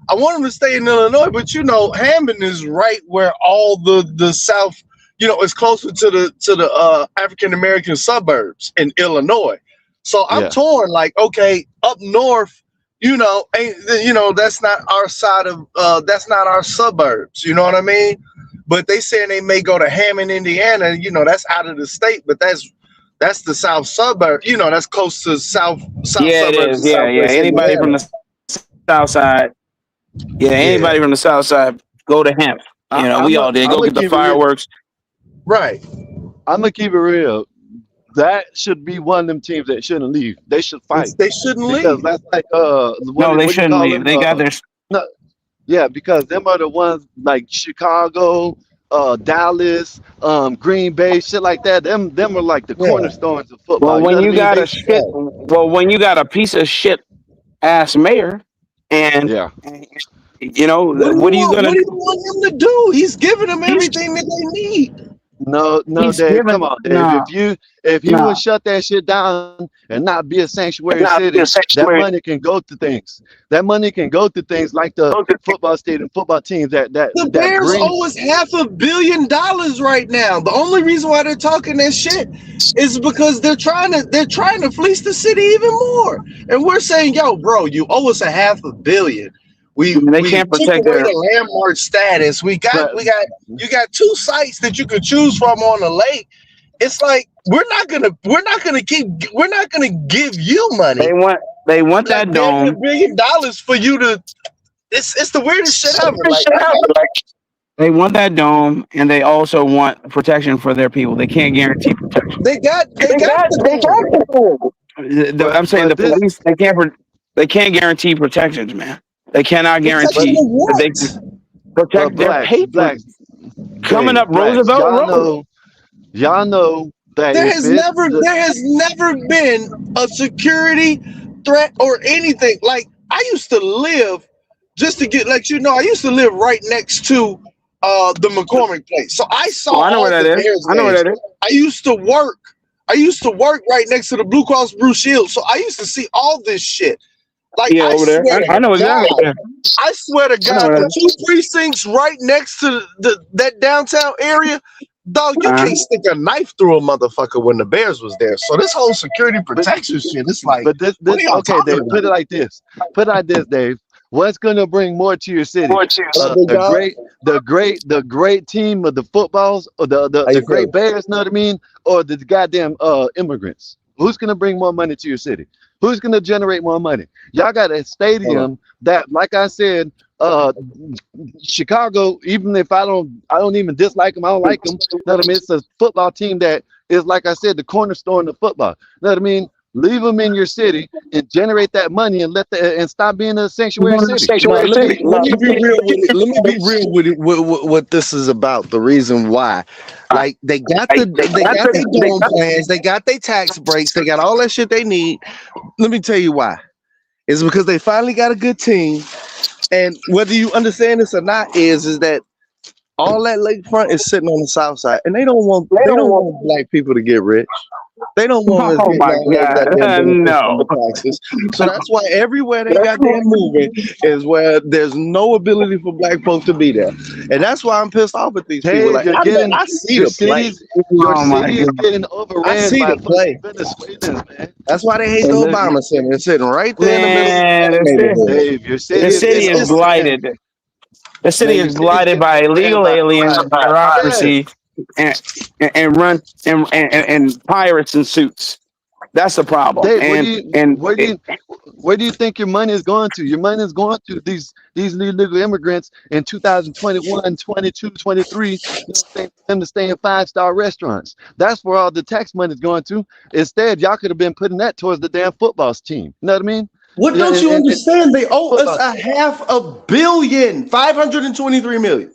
I want him to stay in Illinois, but Hammond is right where all the South, is closer to the African American suburbs in Illinois. So I'm torn. Like, okay, up north, that's not our side of that's not our suburbs. You know what I mean? But they saying they may go to Hammond, Indiana. That's out of the state, but that's the South suburb. That's close to South suburbs. It is. Yeah. Anybody from the South side. Yeah, anybody from the South Side, go to hemp. We all did. Go get the fireworks. Right. I'm gonna keep it real. That should be one of them teams that shouldn't leave. They should fight. They shouldn't leave. That's like they shouldn't leave. They got their. No, yeah, because them are the ones like Chicago, Dallas, Green Bay, shit like that. Them are like the cornerstones of football. Well, when you got a piece of shit ass mayor. And what are you gonna? What do you want him to do? He's giving them everything that they need. No, He's Dave. Come given on, Dave. no, If you no. would shut that shit down and not be a sanctuary Not be a city, that sanctuary. money can go to things. That money can go to things like the football stadium, football teams The that Bears bring. owe us $500 million right now. The only reason why they're talking that shit is because they're trying to fleece the city even more. And we're saying, yo, bro, you owe us $500 million. We They can't took protect away their. the landmark status. But You got 2 sites that you could choose from on the lake. It's like we're not gonna give you money. They want Like that damn near dome. $1 billion for you to. It's the weirdest shit ever. Like They want that dome, and they also want protection for their people. They can't guarantee protection. they got the dome. I'm saying the but this police they can't guarantee protections, man. They cannot Protection guarantee of that they what? can but protect their papers. blacks, Coming Dave, up blacks, Roosevelt Road. y'all know that There if has it's never the there has never been a security threat or anything. Like I used to live just to get let you know, I used to live right next to the McCormick place. So I saw Oh, I know where all that the is. Bears I know where games. that is. I used to work right next to the Blue Cross Blue Shield. So I used to see all this shit. Like Yeah, over there. I know exactly where that is. I swear to I know God, where the that is. 2 precincts right next to that downtown area, dog, you Uh-huh. can't stick a knife through a motherfucker when the Bears was there. So this whole security protection shit, it's like, but this what are y'all okay, talking Dave. about? Put it like this. Put it like this, Dave. What's gonna bring more to your city? More cheers. Big dog? The great team of the footballs or How the you great feeling? Bears, know what I mean? Or the goddamn immigrants. Who's gonna bring more money to your city? Who's gonna generate more money? Y'all got a Hold on. stadium that, like I said, Chicago, even if I don't even dislike them, I don't like them. Know what I mean? It's a football team that is, like I said, the cornerstone of football. Know what I mean? Leave them in your city and generate that money and and stop being a sanctuary city. Now let me be real with it. Let me be real with it. What this is about. The reason why, like they got their dome plans, they got their tax breaks, they got all that shit they need. Let me tell you why. It's because they finally got a good team, and whether you understand this or not, is that all that lakefront is sitting on the south side, and they don't want black people to get rich. They don't want us Oh getting my all that goddamn benefits from God. the No. taxes. So that's why everywhere they goddamn moving is where there's no ability for black folks to be there. And that's why I'm pissed off at these people. Hey, Like I see your the play. cities, your Oh my city is God. getting I overran see by the play. fucking Venezuelans, man. That's why they hate the Obama Center. It's sitting right there in the middle of Man, the neighborhood. Dave, your city the is city getting is overran. blighted. The Man, city your is city is blighted getting by overran illegal by aliens, yes. bureaucracy, and run and pirates in suits. That's the problem. Dave, And where do you think your money is going to? Your money is going to these illegal immigrants in 2021, 22, 23, you know, for them to stay in 5-star restaurants. That's where all the tax money is going to. Instead, y'all could have been putting that towards the damn football team. You know what I mean? What Yeah, don't you and understand? They owe us football. $500 million, 523 million.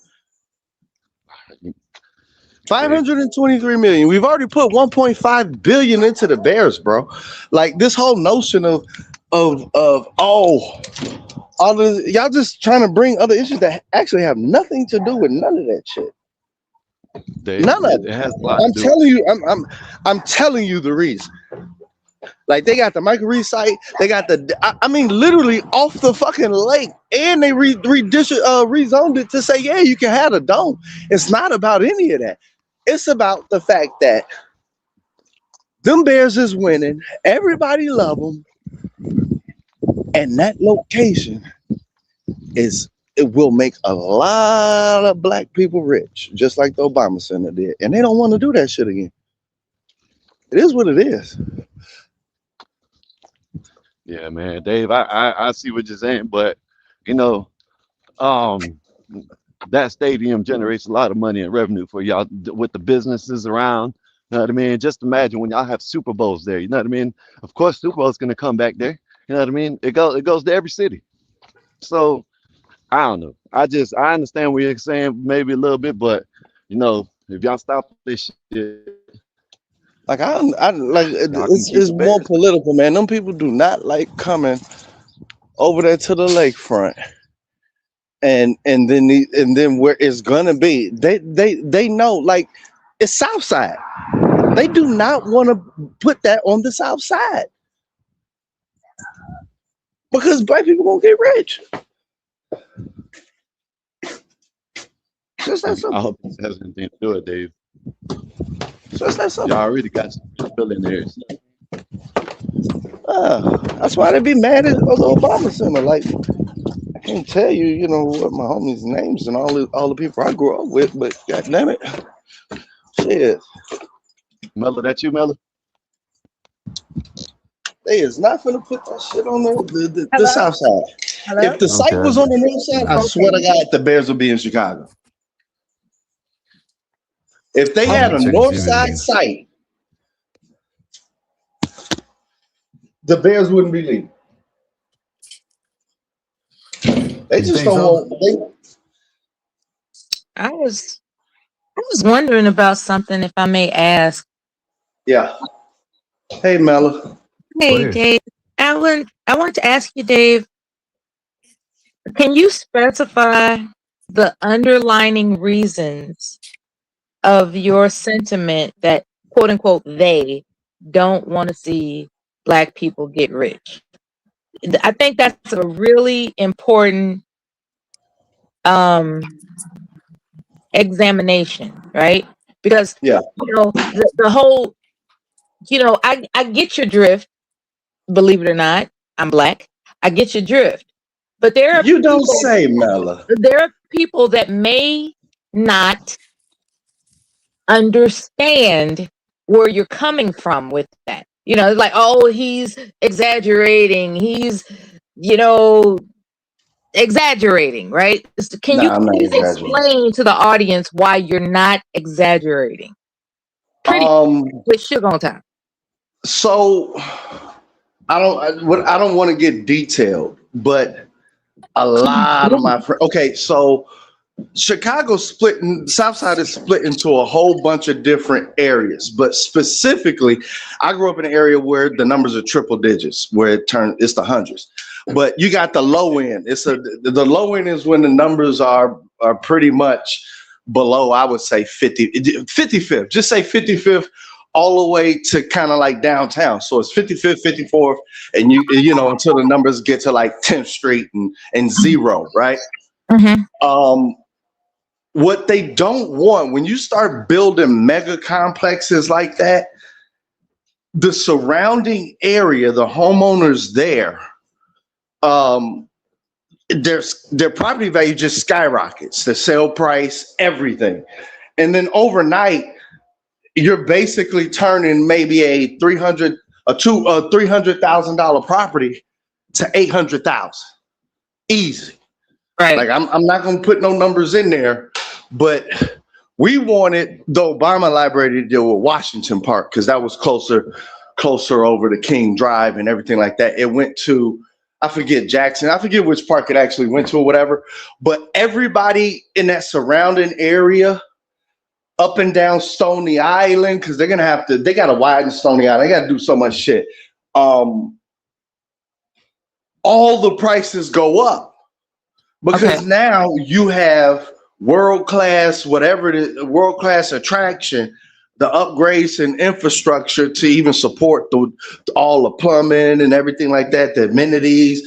523 million. We've already put 1.5 billion into the Bears, bro. Like this whole notion of all of y'all just trying to bring other issues that actually have nothing to do with none of that shit. Dave, None of it it. has a lot I'm to do. telling you, I'm telling you the reason. Like they got the Michael Reed site, they got I mean literally off the fucking lake, and they rezoned it to say, yeah, you can have a dome. It's not about any of that. It's about the fact that them Bears is winning. Everybody love them, and that location it will make a lot of black people rich, just like the Obama Center did, and they don't want to do that shit again. It is what it is. Yeah, man, Dave, I see what you're saying, but you know, that stadium generates a lot of money and revenue for y'all with the businesses around. You know what I mean? Just imagine when y'all have Super Bowls there. You know what I mean? Of course, Super Bowl's gonna come back there. You know what I mean? It goes to every city. So I don't know. I understand what you're saying maybe a little bit, but you know, if y'all stop this shit, Like I like y'all can keep it's the more Bears. political, man. Them people do not like coming over there to the lakefront, and then where it's gonna be. They know, like It's South Side. They do not want to put that on the South Side because black people won't get rich. Just that I simple. hope this has anything to do with it, Dave. Just that simple. Y'all already got some billionaires. That's why they be mad at the Obama Center. Like, I can't tell you, you know, what my homies' names and all the people I grew up with, but god damn it, shit, Mella, that you, Mella? they is not gonna put that shit on the South Side. Hello? If the site Okay. was on the North Side, I swear to God, the Bears would be in Chicago. If they had a North Side site, the Bears wouldn't be leaving. They You just think don't so? want. I was wondering about something, if I may ask. Yeah. Hey, Mella. Go Hey, ahead. Dave. I want to ask you, Dave, can you specify the underlining reasons of your sentiment that, quote unquote, they don't want to see Black people get rich? I think that's a really important examination, right? Because Yeah. you know the whole, I get your drift. Believe it or not, I'm Black. I get your drift, but You don't say, Mella. there are people that may not understand where you're coming from with that. It's like, oh, he's exaggerating. He's, exaggerating, right? Can you Nah, I'm not please exaggerating. explain to the audience why you're not exaggerating? Pretty with sugar on top. So I don't want to get detailed, but a lot of my friends. Okay, so Chicago's split. Southside is split into a whole bunch of different areas, but specifically, I grew up in an area where the numbers are triple digits, where it's the hundreds. But you got the low end. The low end is when the numbers are pretty much below, I would say 55th. Just say 55th all the way to kind of like downtown. So it's 55th, 54th, and you know until the numbers get to like 10th Street and zero, right? Mm-hmm. What they don't want when you start building mega complexes like that, the surrounding area, the homeowners there, their property value just skyrockets, the sale price, everything. And then overnight, you're basically turning maybe a $300,000 property to $800,000. Easy. Right. Like I'm not gonna put no numbers in there, but we wanted the Obama Library to deal with Washington Park because that was closer over to King Drive and everything like that. It went to, I forget Jackson, I forget which park it actually went to or whatever. But everybody in that surrounding area, up and down Stony Island, because they gotta widen Stony Island. They gotta do so much shit. All the prices go up. Because now you have world-class attraction, the upgrades and infrastructure to even support all the plumbing and everything like that, the amenities,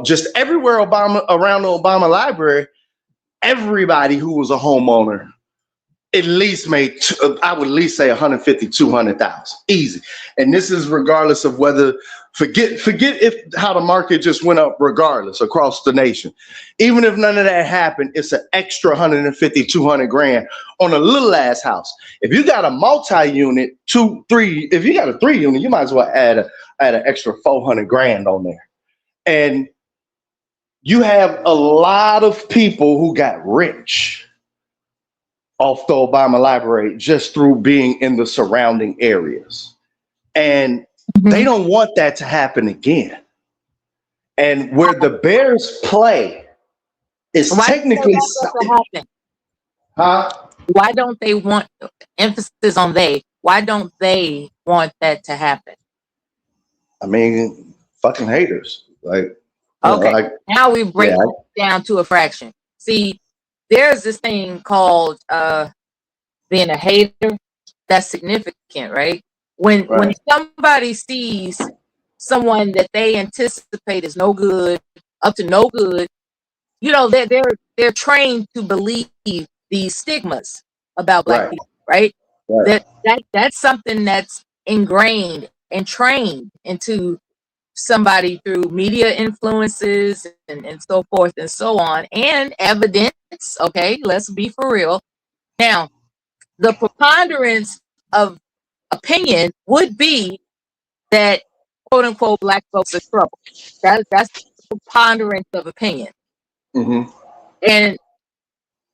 just everywhere around the Obama Library, everybody who was a homeowner at least made, I would at least say 150, 200,000, easy. And this is regardless of whether, forget if how the market just went up regardless across the nation. Even if none of that happened, it's an extra 150, 200 grand on a little ass house. If you got a multi-unit, if you got a 3-unit, you might as well add an extra 400 grand on there. And you have a lot of people who got rich off the Obama Library just through being in the surrounding areas. And they don't want that to happen again. And where the Bears play is technically... Huh? Why don't they want, emphasis on they, why don't they want that to happen? I mean, fucking haters. Like, okay, now we break it down to a fraction. See, there's this thing called being a hater, that's significant, right? When somebody sees someone that they anticipate is no good, up to no good, you know, they're trained to believe these stigmas about Black Right. people, right? Right. That's something that's ingrained and trained into somebody through media influences and so forth and so on, and evidence. Okay, let's be for real. Now, the preponderance of opinion would be that quote unquote Black folks are trouble. That's the preponderance of opinion. Mm-hmm. And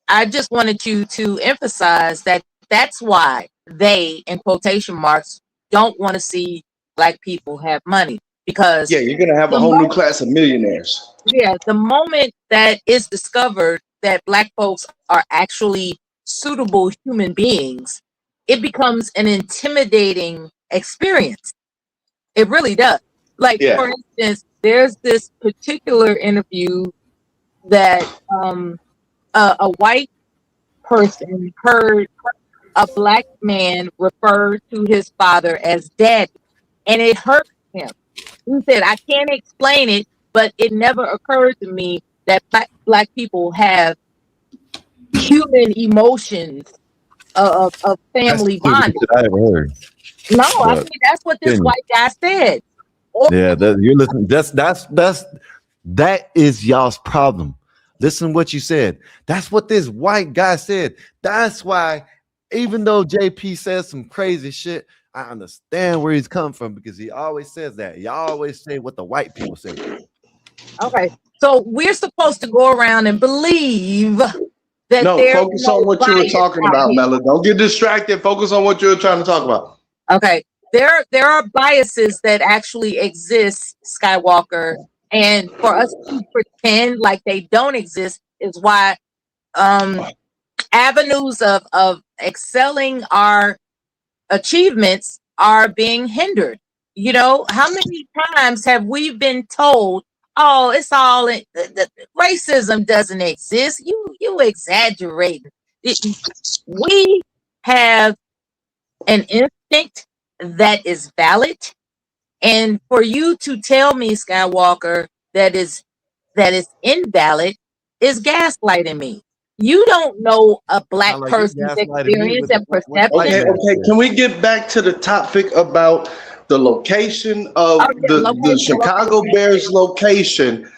I just wanted you to emphasize that that's why they, in quotation marks, don't want to see Black people have money, because Yeah, you're gonna have a the whole new moment, class of millionaires. yeah, the moment that it's discovered that Black folks are actually suitable human beings, it becomes an intimidating experience. It really does. Like, Yeah. for instance, there's this particular interview that a white person heard a Black man refer to his father as daddy, and it hurt him. He said, I can't explain it, but it never occurred to me that black people have human emotions of That's the family stupidest bonding. shit I ever heard. No, I But mean, that's what this anyway, white guy said. yeah, you're listening. That is y'all's problem. Listen to what you said. That's what this white guy said. That's why, even though JP says some crazy shit, I understand where he's coming from, because he always says that. Y'all always say what the white people say. Okay, so we're supposed to go around and believe that No, there's focus no on what you were bias talking out about, here. Mela. Don't get distracted. Focus on what you were trying to talk about. Okay, there are biases that actually exist, Skywalker, and for us to pretend like they don't exist is why avenues of excelling our achievements are being hindered. You know, how many times have we been told, "Oh, it's all the racism doesn't exist. You exaggerate." We have an instinct that is valid, and for you to tell me, Skywalker, that is invalid is gaslighting me. You don't know a Black Sound like you person's gaslighting me experience with and what the white perception. Okay, man okay. said. Can we get back to the topic about the location of Oh yeah, the Chicago location. Bears location?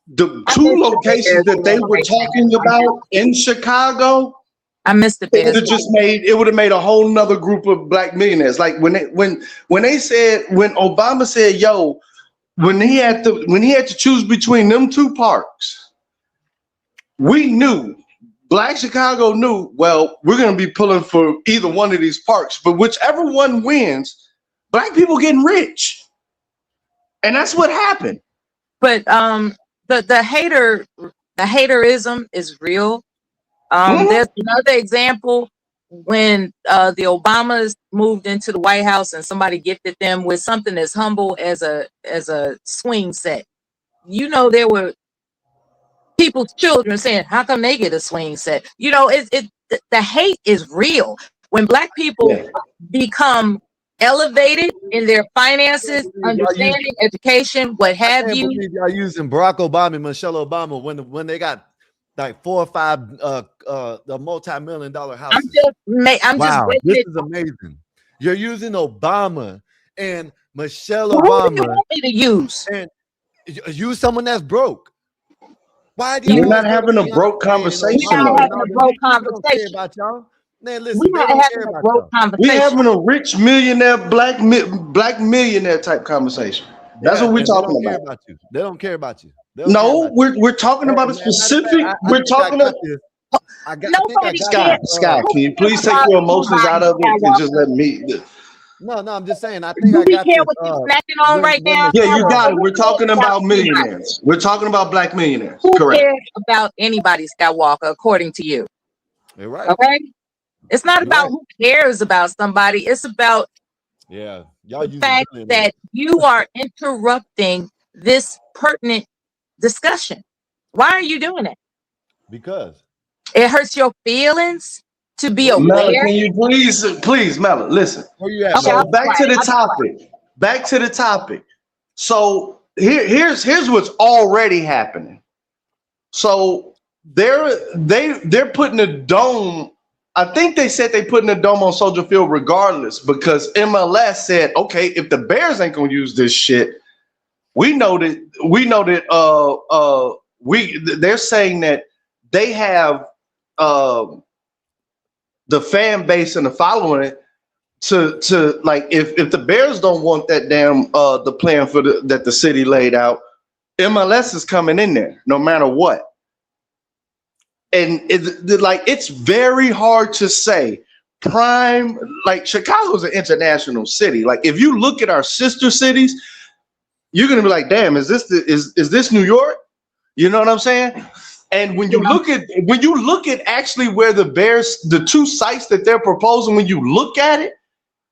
The I two missed the locations Bears that they were talking location. about in Chicago, I missed the it would Bears. have just made it would have made a whole nother group of Black millionaires. Like when they said, when Obama said, "Yo," when he had to choose between them two parks, we knew, Black Chicago knew, well, we're going to be pulling for either one of these parks, but whichever one wins, Black people getting rich, and that's what happened. But the haterism is real. Mhm. There's another example when the Obamas moved into the White House and somebody gifted them with something as humble as a swing set. You know, there were people's children saying, "How come they get a swing set?" You know, the hate is real. When Black people Yeah. become elevated in their finances, Y'all understanding, education, what I have can't you, believe y'all using Barack Obama and Michelle Obama when they got like 4 or 5 the multi-million-dollar houses. I'm just Wow, breaking this it. is amazing. You're using Obama and Michelle Who do you Obama want me to use? and use someone that's broke. Why do You, y'all We're not always go to having a Beyonce broke and we're conversation Obama not though. and having all a them? broke These people don't care conversation. about y'all. Man, listen, We're they not don't care having a about broke y'all. We're conversation. having a rich millionaire black millionaire type conversation. That's Yeah, what we're and they talking don't care about. about you. They don't care about you. They don't care No, about we're talking you. about a Matter of fact, specific. I We're think I talking got about this. I think I Nobody got Sky. this. cares. Sky, Who can you cares please take about your emotions out anybody, of it and just Skywalker? let me? No, I'm just saying. I think Do I we got care this. what you're snacking on right When now, Yeah, you Michelle, got Skywalker? it. Who We're cares talking about about anybody? millionaires. We're talking about Black millionaires. Who Correct. cares about anybody, Skywalker, according to you? you're right. Okay? It's not You're about right. who cares about somebody. It's about Yeah, y'all the using fact billionaires that you are interrupting this pertinent discussion. Why are you doing it? because It hurts your feelings. to be Mela, aware? can you please, Mela, listen. Where you at, Okay, So Mel? I'll be quiet. back to the topic. So here's what's already happening. So they're putting a dome. I think they said they putting a dome on Soldier Field regardless because MLS said, okay, if the Bears ain't gonna use this shit, they're saying that they have the fan base and the following to like if the Bears don't want that damn the plan for that the city laid out, MLS is coming in there no matter what. And it's very hard to say prime, like Chicago's an international city. Like if you look at our sister cities, you're gonna be like, damn, is this New York? You know what I'm saying? And when you look at actually where the Bears, the two sites that they're proposing, when you look at it,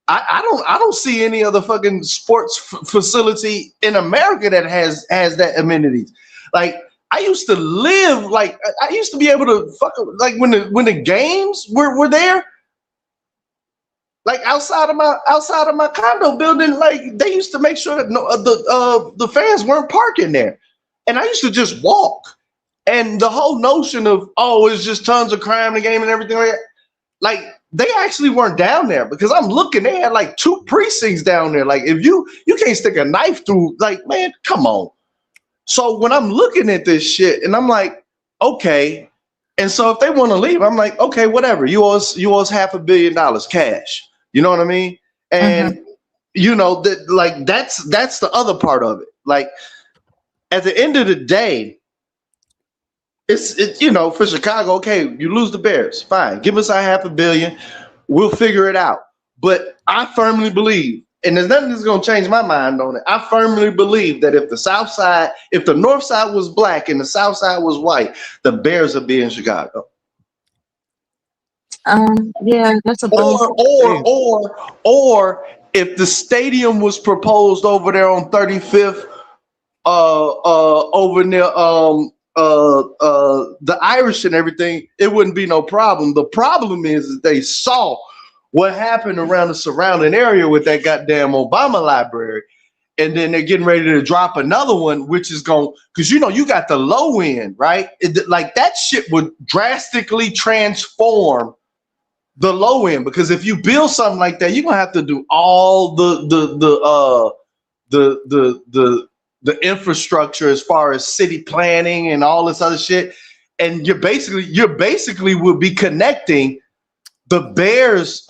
I don't see any other fucking sports facility in America that has that amenities. Like I used to live, like I used to be able to like when the games were there, like outside of my condo building, like they used to make sure that the fans weren't parking there, and I used to just walk. And the whole notion of it's just tons of crime in the game and everything like that, like they actually weren't down there because I'm looking, they had like 2 precincts down there. Like if you can't stick a knife through, like man, come on. So when I'm looking at this shit and I'm like, okay, and so if they want to leave, I'm like, okay, whatever. You owe us $500 million cash. You know what I mean? And you know that like that's the other part of it. Like at the end of the day, it's you know, for Chicago, okay, you lose the Bears, fine. Give us our $500 million. We'll figure it out. But I firmly believe, and there's nothing that's going to change my mind on it. I firmly believe that if the North Side was black and the South Side was white, the Bears would be in Chicago. Yeah, that's a bold. Or if the stadium was proposed over there on 35th, over near the Irish and everything, it wouldn't be no problem. The problem is that they saw what happened around the surrounding area with that goddamn Obama library. And then they're getting ready to drop another one, which is because you know, you got the low end, right? Like that shit would drastically transform the low end, because if you build something like that, you're gonna have to do all the infrastructure as far as city planning and all this other shit. And you're basically will be connecting the Bears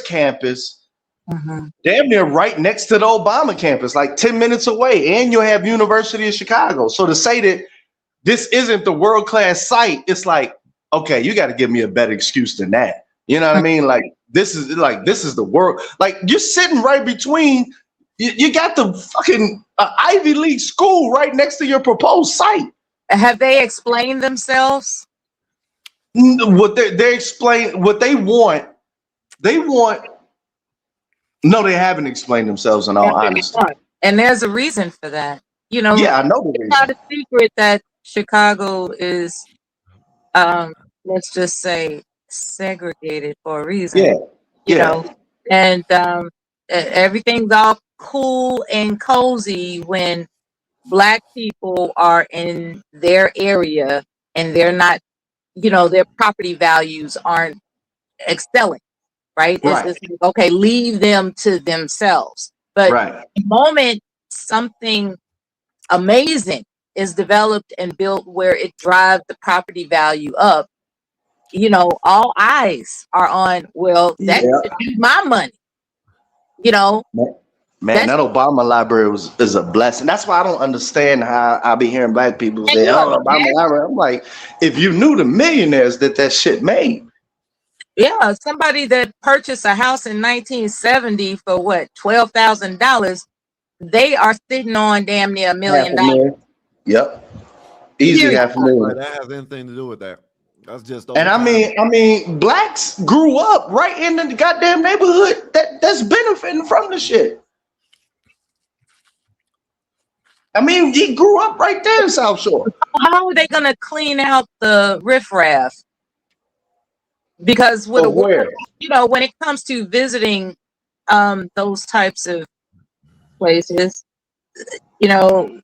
campus damn near right next to the Obama campus, like 10 minutes away. And you'll have University of Chicago. So to say that this isn't the world-class site, it's like, okay, you got to give me a better excuse than that. You know what I mean? Like this is the world. Like you're sitting right between. You got the fucking Ivy League school right next to your proposed site. Have they explained themselves? What they explain, what they want. No, they haven't explained themselves in all honesty. And there's a reason for that. You know, yeah, I know the reason. It's not a secret that Chicago is, let's just say, segregated for a reason. Yeah, you know, and everything's all cool and cozy when Black people are in their area and they're not, you know, their property values aren't excelling, right? It's like, okay, leave them to themselves. But the moment something amazing is developed and built where it drives the property value up, you know, all eyes are on, well, that should be my money, you know. Man, that Obama library is a blessing. That's why I don't understand how I be hearing Black people say, Obama library. I'm like, if you knew the millionaires that shit made. Yeah, somebody that purchased a house in 1970 for what, $12,000, they are sitting on damn near $1 million. Yep. Easy $500,000. That has anything to do with that. That's just. And I mean, Blacks grew up right in the goddamn neighborhood that's benefiting from the shit. I mean, he grew up right there in South Shore. How are they gonna clean out the riffraff? because with a But world, where? when it comes to visiting those types of places, you know,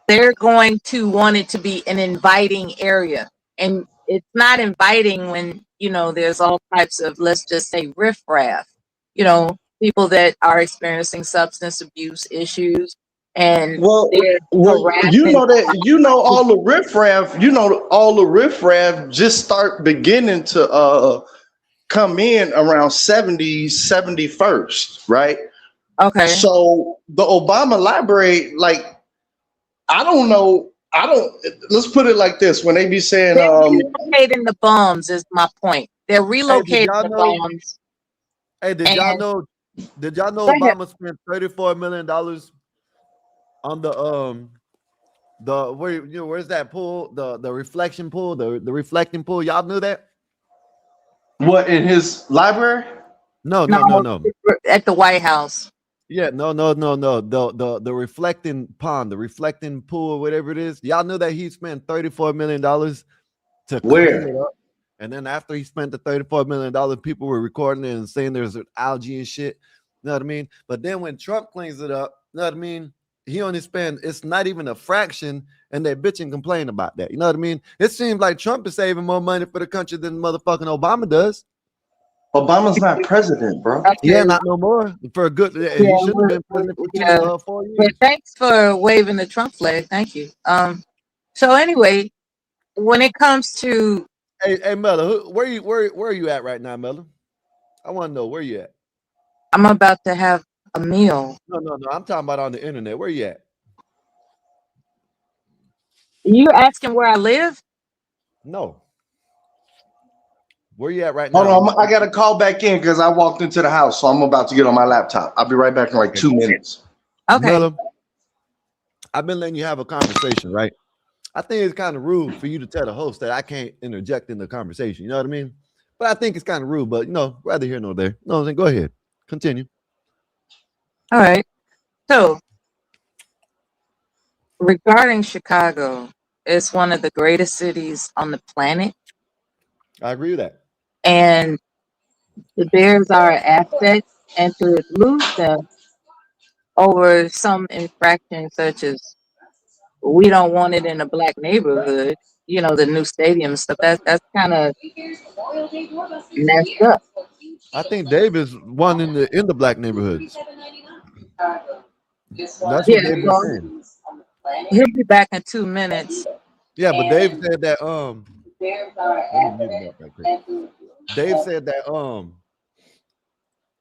they're going to want it to be an inviting area. And it's not inviting when, there's all types of, let's just say, riffraff, people that are experiencing substance abuse issues and Well, they're you harassing. know all the riffraff. All the riffraff just start beginning to come in around 70, 71st, right? Okay. So the Obama library, like, I don't know. Let's put it like this: when they be saying, They're relocating the bums is my point. They're Hey, did relocating y'all the know? bums. Hey, did And y'all know? Did y'all know go ahead. Obama spent $34 million on where's that pool? The reflection pool, the reflecting pool. Y'all knew that? what, in his library? No, No, no, no, no. at the White House. Yeah, no, no, no, no. The reflecting pond, the reflecting pool, whatever it is. Y'all knew that he spent $34 million to clean it Where? up. And then after he spent the $34 million, people were recording it and saying there's algae and shit. You know what I mean? But then when Trump cleans it up, you know what I mean? He only spend, it's not even a fraction, and they bitch and complain about that. You know what I mean? It seems like Trump is saving more money for the country than motherfucking Obama does. Obama's not president, bro. Yeah, Okay. not no more. For a good, Yeah, he should have been president for 4 But years. thanks for waving the Trump flag. Thank you. So anyway, when it comes to Hey, Mella, where are you at right now, Mella? I want to know where you at. I'm about to have a meal. No, no, no. I'm talking about on the internet. Where you at? You asking where I live? No. Where you at right Hold now? on, I got to call back in because I walked into the house, so I'm about to get on my laptop. I'll be right back in like 2 minutes. Okay. Mella, I've been letting you have a conversation, right? I think it's kind of rude for you to tell the host that I can't interject in the conversation. You know what I mean? But I think it's kind of rude, but rather here nor there. No, then go ahead. Continue. All right. So regarding Chicago, it's one of the greatest cities on the planet. I agree with that. And the Bears are an asset, and to lose them over some infraction such as we don't want it in a black neighborhood, the new stadium and stuff, that's kind of messed up. I think Dave is one in the black neighborhoods. That's what Yeah, Dave is well, saying. he'll be back in 2 minutes. Yeah, but Dave said that let me mute him up right quick. Dave said that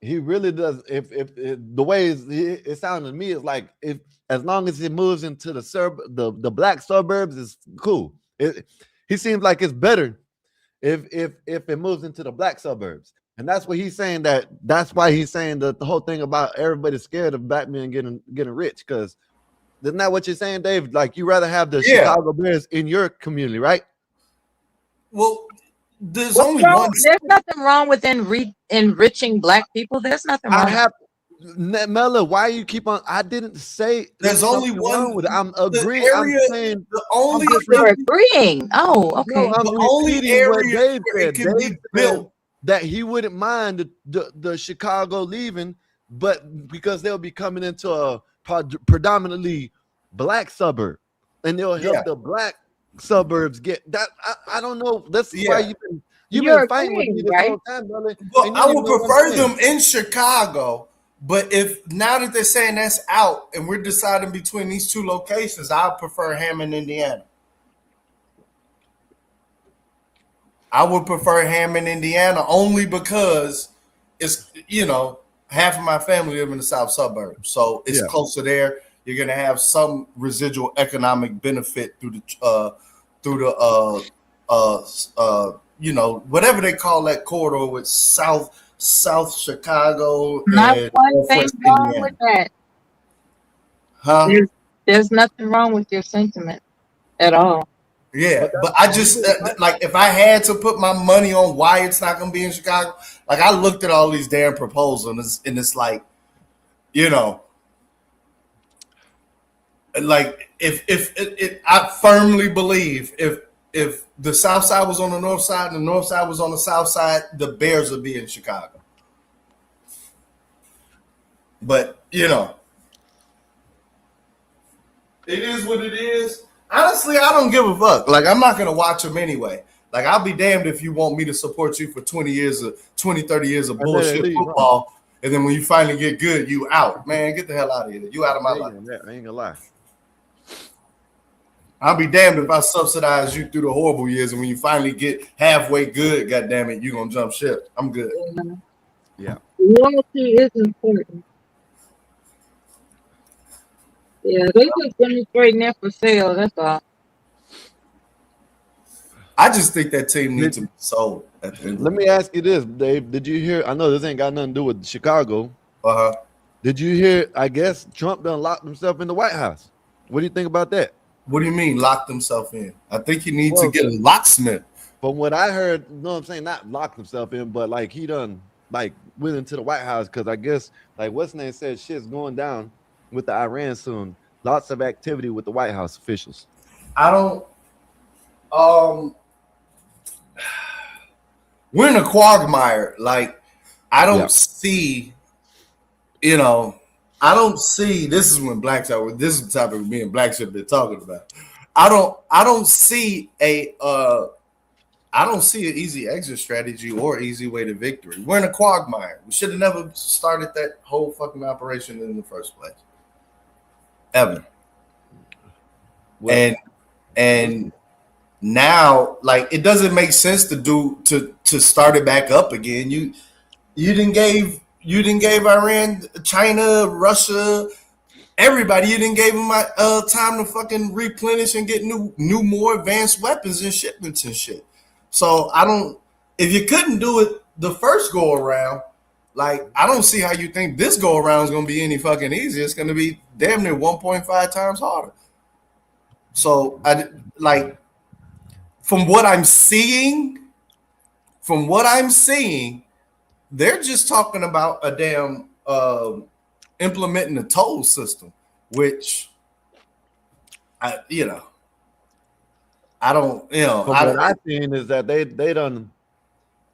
he really does. If the way it sounded to me is like, if as long as it moves into the black suburbs is cool. He seems like it's better if it moves into the black suburbs, and that's what he's saying. That's why he's saying that the whole thing about everybody's scared of black men getting rich, because isn't that what you're saying, Dave? Like, you rather have the Chicago Bears in your community, right? Well, there's What's only wrong? one. There's nothing wrong with enriching black people. There's nothing wrong. I have Mella, why you keep on? I didn't say There's only one. wrong with it. I'm The agreeing. area, I'm saying the only, You're agreeing. Oh, okay. no. I'm the only repeating what area Dave where it said. can Dave be said built. that he wouldn't mind the Chicago leaving, but because they'll be coming into a predominantly black suburb, and they'll help Yeah. the black suburbs get that. I don't know. That's why Yeah. you've You're been fighting with agreeing, me this right? whole time, brother. Well, And you I don't even would know what I'm prefer saying. them in Chicago, but if now that they're saying that's out and we're deciding between these two locations, I prefer Hammond, Indiana. I would prefer Hammond, Indiana, only because it's half of my family live in the south suburbs, so it's Yeah. closer there. You're gonna have some residual economic benefit through the whatever they call that corridor with South Chicago Not and one thing Northwest wrong with Indiana. that. Huh? There's nothing wrong with your sentiment at all. Yeah, But but I you've just been fighting. like, if I had to put my money on why it's not going to be in Chicago, like, I looked at all these damn proposals and it's like, like, if I firmly believe if if the South Side was on the North Side and the North Side was on the South Side, the Bears would be in Chicago. But you know, it is what it is. Honestly, I don't give a fuck. Like, I'm not gonna watch them anyway. Like, I'll be damned if you want me to support you for 30 years of bullshit football, and then when you finally get good, you out. Man, get the hell out of here. You out of my life. I ain't gonna lie. I'll be damned if I subsidize you through the horrible years, and when you finally get halfway good, goddamn it, you gonna jump ship. I'm good. Yeah. Loyalty is important. Yeah, they just demonstrating that for sale. That's all. I just think that team needs to be sold. Let me ask you this, Dave. Did you hear? I know this ain't got nothing to do with Chicago. Did you hear? I guess Trump done locked himself in the White House. What do you think about that? What do you mean locked himself in? I think he needs to get a locksmith. From what I heard, you know what I'm saying, not locked himself in, but like he done like went into the White House because I guess like what's name said shit's going down with the Iran soon. Lots of activity with the White House officials. I don't. We're in a quagmire. Like, I don't see. You know, I don't see. This is when blacks are. This is the topic me and blacks should be talking about. I don't see a. I don't see an easy exit strategy or easy way to victory. We're in a quagmire. We should have never started that whole fucking operation in the first place. Ever. Well, and now, like, it doesn't make sense to start it back up again. You didn't gave Iran, China, Russia, everybody. You didn't give them time to fucking replenish and get new more advanced weapons and shipments and shit. So I don't. If you couldn't do it the first go around, like, I don't see how you think this go around is going to be any fucking easier. It's going to be damn near 1.5 times harder. So I like, from what I'm seeing, they're just talking about a damn implementing a toll system, which I don't. What I've seen is that they done.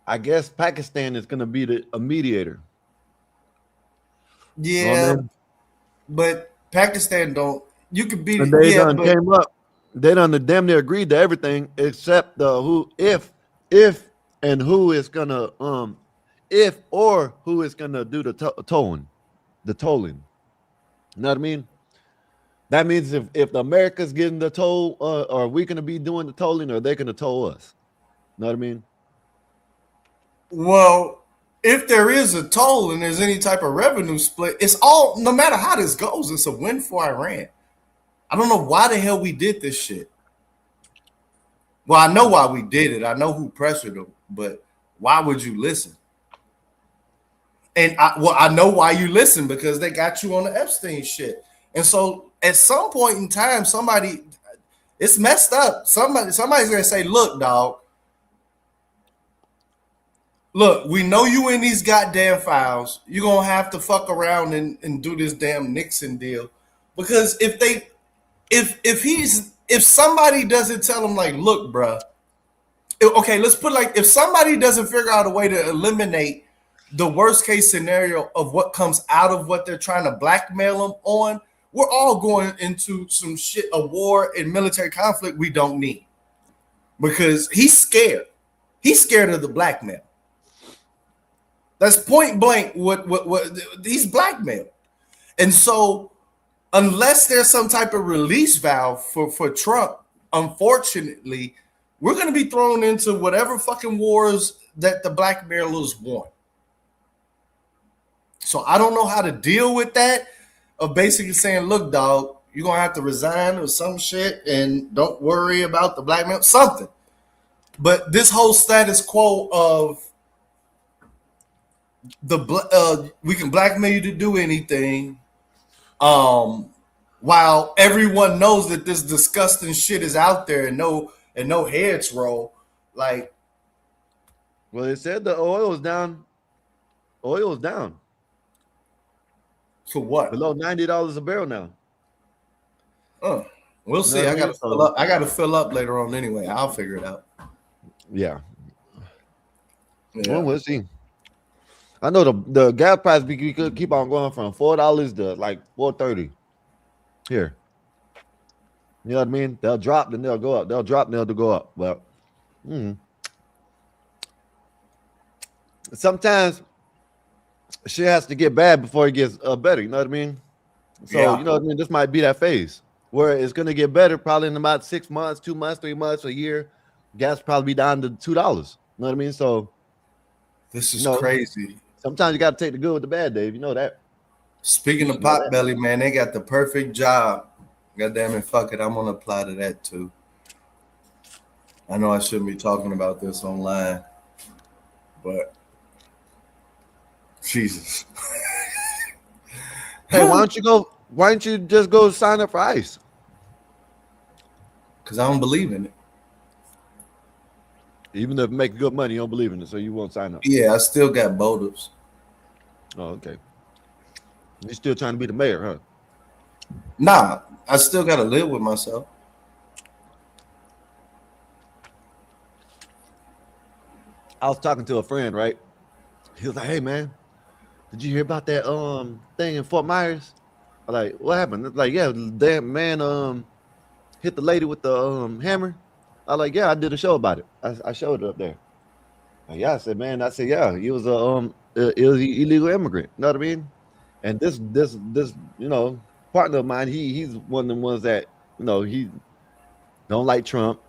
I guess Pakistan is going to be a mediator. Yeah, you know what I mean? But Pakistan don't. You could be. They came up. They done damn near agreed to everything except the who, if and who is gonna if or who is gonna do the tolling. You know what I mean? That means if the America's getting the toll, are we gonna be doing the tolling, or are they gonna toll us? You know what I mean? Well, if there is a toll and there's any type of revenue split, it's all, no matter how this goes, it's a win for Iran. I don't know why the hell we did this shit. Well, I know why we did it. I know who pressured them, but why would you listen? And I know why you listen, because they got you on the Epstein shit. And so at some point in time, it's messed up. Somebody's gonna say, look, dog. Look, we know you in these goddamn files. You're gonna have to fuck around and do this damn Nixon deal. Because if somebody doesn't tell him, like, look, bruh, okay, let's put like, if somebody doesn't figure out a way to eliminate the worst case scenario of what comes out of what they're trying to blackmail them on, we're all going into some shit, a war and military conflict we don't need. Because he's scared. He's scared of the blackmail. That's point blank what he's blackmailed. And so unless there's some type of release valve for Trump, unfortunately, we're going to be thrown into whatever fucking wars that the blackmailers want. So I don't know how to deal with that, of basically saying, look, dog, you're going to have to resign or some shit and don't worry about the blackmail, something. But this whole status quo of we can blackmail you to do anything, while everyone knows that this disgusting shit is out there and no heads roll, like. Well, they said the oil is down. Oil is down. For what? Below $90 a barrel now. Well, We'll You know see. what I I got mean? to fill up. I got to fill up later on anyway. I'll figure it out. Yeah. Yeah. Well, we'll see. I know the gas price we could keep on going from $4 to like $4.30 here. You know what I mean? They'll drop, then they'll go up. They'll drop, then they'll go up. Well, sometimes shit has to get bad before it gets better. You know what I mean? So Yeah. you know what I mean. This might be that phase where it's gonna get better, probably in about 6 months, 2 months, 3 months, a year. Gas probably be down to $2. You know what I mean? So This is you know, crazy. sometimes you got to take the good with the bad, Dave. You know that. Speaking of You know that. Potbelly, man, they got the perfect job. God damn it, fuck it. I'm gonna apply to that too. I know I shouldn't be talking about this online, but Jesus. Hey, why don't you go? Why don't you just go sign up for ICE? Because I don't believe in it. Even if it make good money, you don't believe in it, so you won't sign up. Yeah, I still got motives. Oh, okay. You're still trying to be the mayor, huh? Nah, I still gotta live with myself. I was talking to a friend, right? He was like, "Hey, man, did you hear about that thing in Fort Myers?" I'm like, "What happened?" It's like, "Yeah, damn man hit the lady with the hammer." I like, "Yeah, I did a show about it. I showed it up there." And yeah, I said, "Man," I said, "Yeah, he was a illegal immigrant." You know what I mean? And this partner of mine, he's one of the ones that he don't like Trump.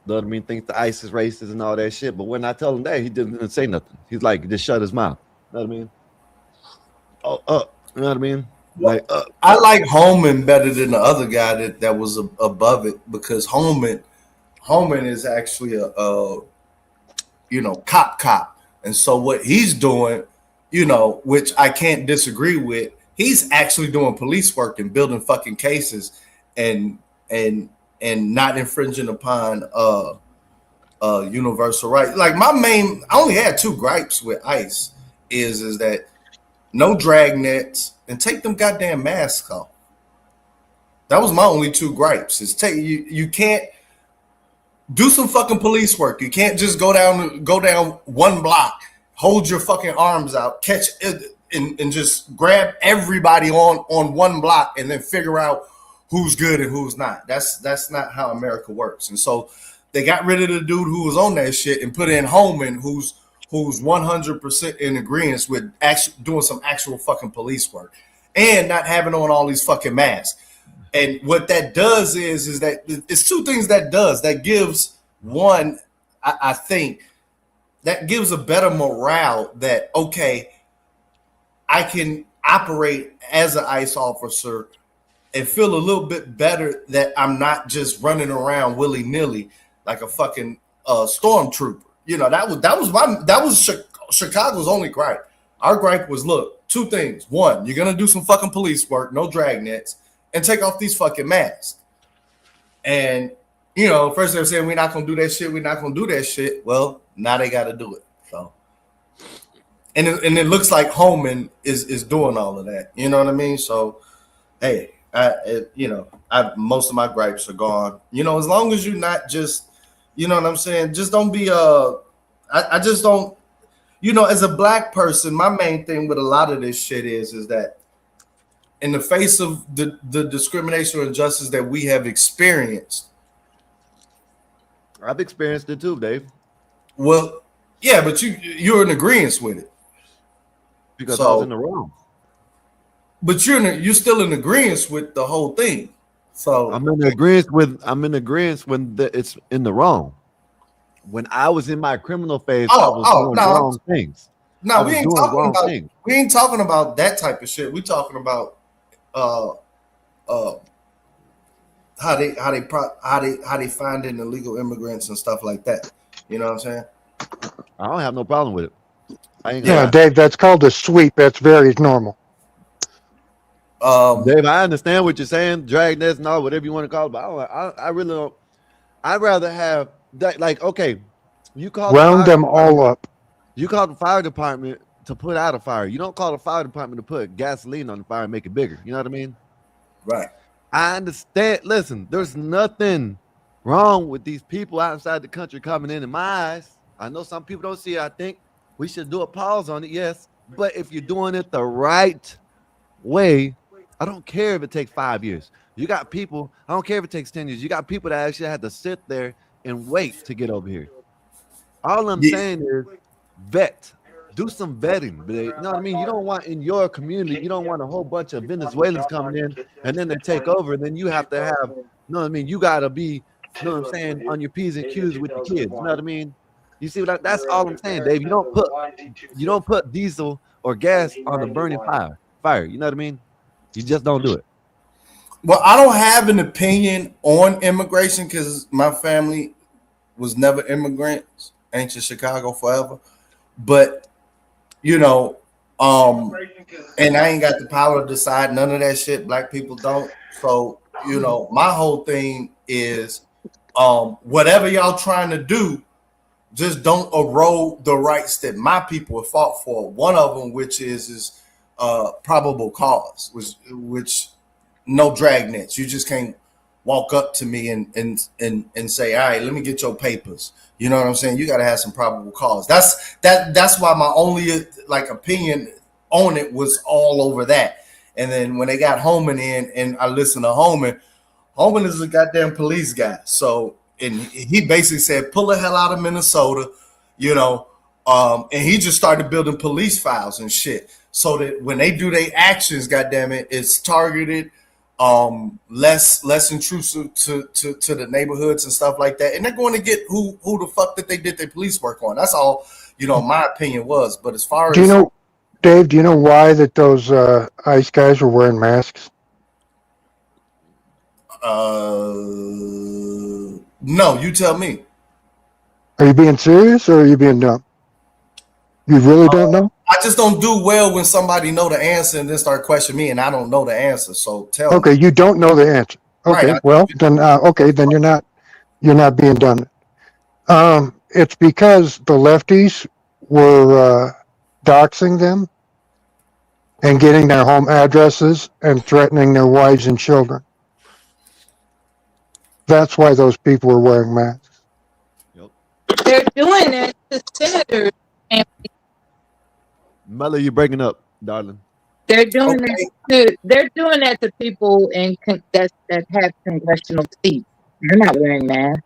You know what I mean? Thinks the ICE is racist and all that shit. But when I tell him that, he didn't say nothing. He's like, just shut his mouth. You know what I mean? You know what I mean? Like, I like Holman better than the other guy that was above it, because Holman is actually a cop. And so what he's doing, which I can't disagree with, he's actually doing police work and building fucking cases and not infringing upon universal rights. Like I only had 2 gripes with ICE is that no drag nets and take them goddamn masks off. That was my only 2 gripes. Is you can't do some fucking police work. You can't just go down one block, hold your fucking arms out, catch it, and just grab everybody on one block and then figure out who's good and who's not. That's not how America works. And so they got rid of the dude who was on that shit and put in Holman, who's 100% in agreement with actually doing some actual fucking police work and not having on all these fucking masks. And what that does is that it's 2 things that gives one, I think, that gives a better morale that, okay, I can operate as an ICE officer and feel a little bit better that I'm not just running around willy-nilly like a fucking stormtrooper. That was Chicago's only gripe. Our gripe was, look, 2 things. 1, you're gonna do some fucking police work, no drag nets, and take off these fucking masks. And first they were saying we're not gonna do that shit. Well, now they got to do it. So, and it looks like Holman is doing all of that. You know what I mean? So, hey, most of my gripes are gone. As long as you're not just, you know what I'm saying? Just don't be I just don't. As a black person, my main thing with a lot of this shit is that in the face of the discrimination and injustice that we have experienced. I've experienced it too, Dave. Well, yeah, but you're in agreement with it. Because I was in the wrong. But you're still in agreement with the whole thing. So I'm in agreement when it's in the wrong. When I was in my criminal phase, I was doing wrong things. No, we ain't talking about that type of shit. We talking about how they finding illegal immigrants and stuff like that. You know what I'm saying? I don't have no problem with it. Dave, that's called a sweep. That's very normal. Dave, I understand what you're saying, drag nets and all, whatever you want to call it, but I really don't. I'd rather have that. Like, okay, you call round them all up. You call the fire department to put out a fire. You don't call the fire department to put gasoline on the fire and make it bigger. You know what I mean? Right. I understand. Listen, there's nothing wrong with these people outside the country coming in my eyes. I know some people don't see it. I think we should do a pause on it, yes. But if you're doing it the right way, I don't care if it takes 5 years. You got people, I don't care if it takes 10 years. You got people that actually had to sit there and wait to get over here. All I'm Yeah. saying is vet. Do some vetting. You know what I mean? You don't want in your community, you don't want a whole bunch of Venezuelans coming in and then they take over. And then you have to have, you know what I mean? You got to be, you know what I'm saying, on your P's and Q's with the kids. You know what I mean? You see that's all I'm saying, Dave. You don't put diesel or gas on the burning fire. You know what I mean? You just don't do it. Well, I don't have an opinion on immigration because my family was never immigrants. Ancient Chicago forever. But you know, and I ain't got the power to decide none of that shit. Black people don't. So, you know, my whole thing is whatever y'all trying to do, just don't erode the rights that my people have fought for. One of them, which is probable cause, which no dragnets. You just can't walk up to me and say, all right, let me get your papers. You know what I'm saying? You got to have some probable cause. That's why my only like opinion on it was all over that. And then when they got Homan in, and I listened to Homan is a goddamn police guy. So, and he basically said, pull the hell out of Minnesota, you know, and he just started building police files and shit, so that when they do their actions, goddamn it, it's targeted, less intrusive to the neighborhoods and stuff like that. And they're going to get who the fuck that they did their police work on. That's all, you know, my opinion was. But as far Do as you know, Dave? Do you know why that those ICE guys were wearing masks? no, you tell me. Are you being serious or are you being dumb? You really don't know? I just don't do well when somebody know the answer and then start questioning me, and I don't know the answer. So tell me. Okay, you don't know the answer. Okay, Right. well then, okay, then you're not being dumb. It's because the lefties were doxing them and getting their home addresses and threatening their wives and children. That's why those people were wearing masks. Yep. They're doing that to senators. And Melly, you breaking up, darling. they're doing Okay. they're doing that to people that have congressional seats. They're not wearing masks.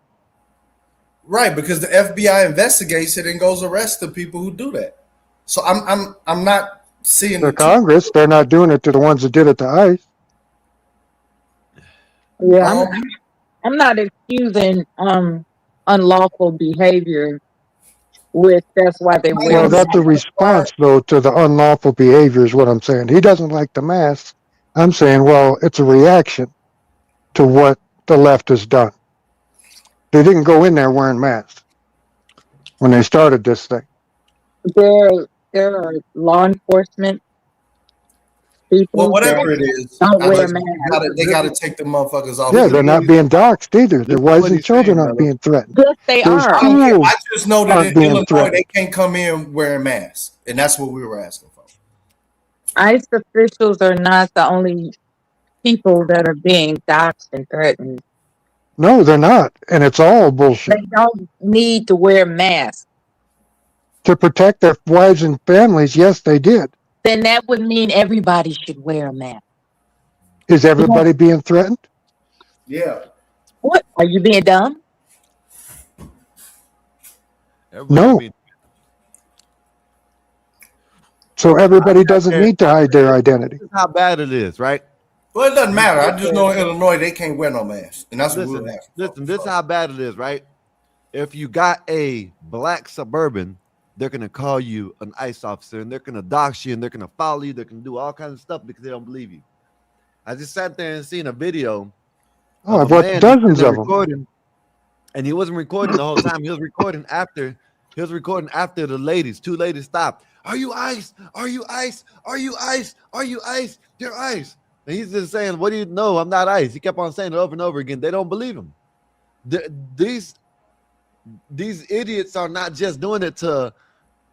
Right, because the FBI investigates it and goes arrest the people who do that. So I'm not seeing The the two. Congress, they're not doing it to the ones that did it to ICE. Yeah, I'm not excusing unlawful behavior with that's why they wear Well, masks. that's a response, though, to the unlawful behavior is what I'm saying. He doesn't like the masks. I'm saying, well, it's a reaction to what the left has done. They didn't go in there wearing masks when they started this thing. There are law enforcement people Well, whatever that it is, don't I wear just masks. they gotta take the motherfuckers off. Yeah, The they're not being doxxed either. This Their is wives what and he's children saying, aren't Mello. being threatened. Yes, they Their are. schools I just know that aren't in being Illinois threatened. they can't come in wearing masks, and that's what we were asking for. ICE officials are not the only people that are being doxxed and threatened. No, they're not. And it's all bullshit. They don't need to wear masks. To protect their wives and families, yes, they did. Then that would mean everybody should wear a mask. Is everybody being threatened? Yeah. What? Are you being dumb? Everybody No. being- So everybody doesn't need to hide their identity. This is how bad it is, right? Well, it doesn't matter. I just know in Illinois they can't wear no masks, and that's what we were asking for. Listen, this is how bad it is, right? If you got a black Suburban, they're gonna call you an ICE officer, and they're gonna dox you, and they're gonna follow you. They're gonna do all kinds of stuff because they don't believe you. I just sat there and seen a video. Oh, of I've a watched man dozens sitting there of them. recording, and he wasn't recording the whole time. He was recording after. He was recording after the ladies. Two ladies stopped. Are you ICE? Are you ICE? Are you ICE? Are you ICE? You're ICE. And he's just saying, "What do you know? I'm not ICE." He kept on saying it over and over again. They don't believe him. These idiots are not just doing it to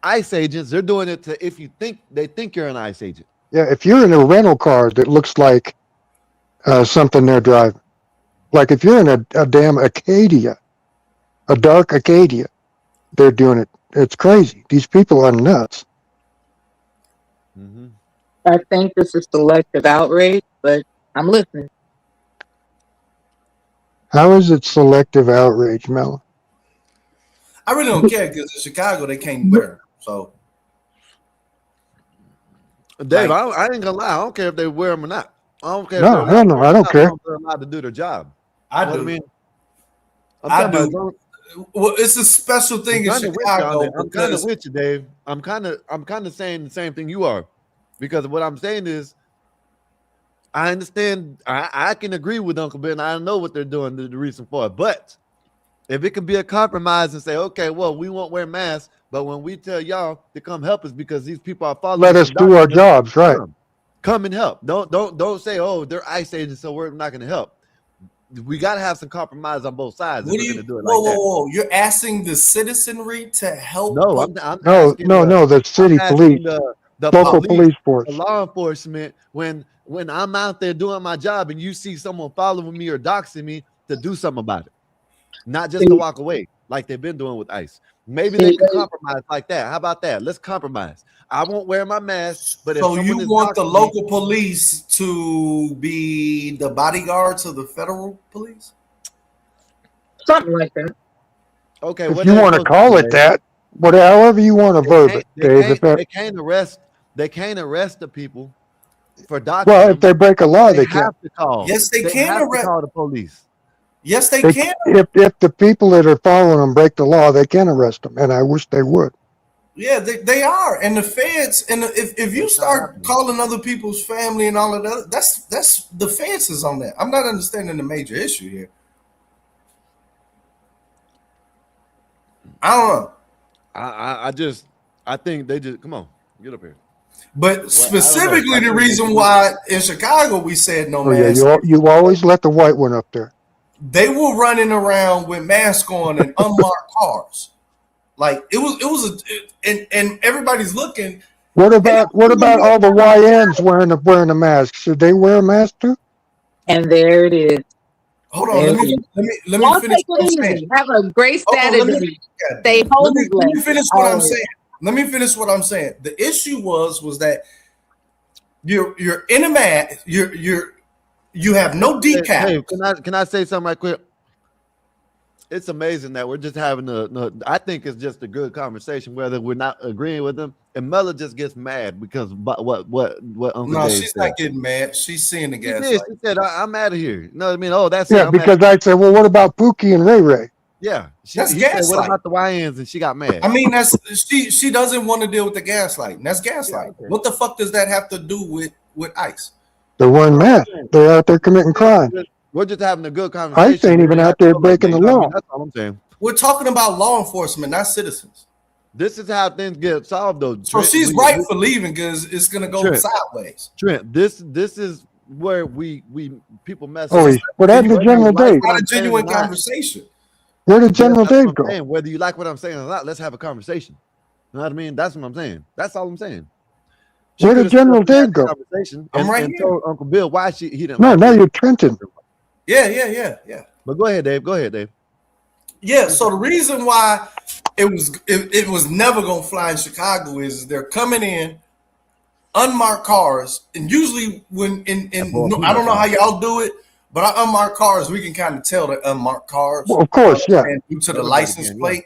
ICE agents. They're doing it to if you think they think you're an ICE agent. Yeah, if you're in a rental car that looks like something they're driving. Like if you're in a damn Acadia, a dark Acadia, they're doing it. It's crazy. These people are nuts. Mm-hmm. I think this is selective outrage, but I'm listening. How is it selective outrage, Mel? I really don't care because in Chicago they can't wear them. So, Dave, like, I ain't gonna lie. I don't care if they wear them or not. I don't care if No, they're allowed hell to no, wear I them or don't not, as care. long as they're allowed to do their job. I You know do. what I mean? I'm I talking do. about. Well, it's a special I'm thing in kind of with you on Chicago that. I'm kind of because with you, Dave. I'm kind of saying the same thing you are, because what I'm saying is, I understand. I can agree with Uncle Ben. I know what they're doing, the reason for it. But if it can be a compromise and say, okay, well, we won't wear masks, but when we tell y'all to come help us because these people are following Let us us and do our documenting, jobs, right? come and help. Don't say, oh, they're ICE agents, so we're not going to help. We got to have some compromise on both sides if what we're do going to you? do it Whoa, like whoa, that. whoa! You're asking the citizenry to help. No, I'm No, asking no, no. The I'm city police, asking the local police, police the force. law enforcement, when I'm out there doing my job and you see someone following me or doxing me, to do something about it, not just to See, walk away like they've been doing with ICE. Maybe they see, can compromise like that. How about that? Let's compromise. I won't wear my mask, but if So someone you is want the doxing me, local police to be the bodyguards of the federal police? something like that. okay, If what you they want to supposed to call do, it Dave? that, however you want to verb it, Dave. If that, They can't arrest the people for doxing well, if them. they break a law, They they can. have to call. Yes, they They can have to arrest. call the police. Yes, they They, can. if the people that are following them break the law, they can arrest them, and I wish they would. Yeah, they are. And the feds. And if you It's not start happening. calling other people's family and all of that, that's the feds is on that. I'm not understanding the major issue here. I don't know. I think they just come on, get up here. But Well, I don't know. specifically, I the think they reason should just why in Chicago we said no Oh yeah, mask, you always let the white one up there. they were running around with masks on and unmarked cars. Like and everybody's looking. What And about all the YNs wearing a mask? Should they wear a mask too? And there it is. hold on, There it is. let me Y'all finish take what I'm it saying. easy. Have a great Oh, Saturday. God Stay damn it. home Let blessed. me finish what I'm Always. saying. Let me finish what I'm saying. The issue was that you're in a mask, you have no decal. Dave, can I say something right quick? It's amazing that we're just having I think it's just a good conversation, whether we're not agreeing with them. And Mella just gets mad because what Uncle No, Dave she's said. not getting mad. She's seeing the She did. gaslight. She said, I'm out of here. You know what I mean? Oh, that's it. Yeah, I'm out. because I'd say, well, what about Pookie and Ray Ray? Yeah. That's He said, what gaslight. about the YNs? And she got mad. I mean, that's she doesn't want to deal with the gaslight. That's gaslight. okay. What the fuck does that have to do with ICE? They're wearing masks. They're out there committing crime. We're just having a good conversation. ICE ain't We even have out to there go like breaking that. the You know what I mean? law. That's all I'm saying. We're talking about law enforcement, not citizens. This is how things get solved, though. So Trent. she's right for leaving because it's gonna go Trent. sideways. Trent, this is where we people mess Oh, up. what happened to Whether you General like Dave? what Not a I'm saying or genuine not, conversation. Where did yes, General that's what Dave I'm go? saying. Whether you like what I'm saying or not, let's have a conversation. You know what I mean? That's what I'm saying. That's all I'm saying. She Where could did have stood General up and had Dave the go? conversation I'm right and here. told Uncle Bill why he didn't No, like now it. you're Trenton. Yeah. But go ahead, Dave. Go ahead, Dave. Yeah. So the reason why it was never gonna fly in Chicago is they're coming in unmarked cars, and usually when I don't know how y'all do it, but our unmarked cars we can kind of tell they're unmarked cars. Well, of course, yeah. And due to the Everybody license can, yeah. plate.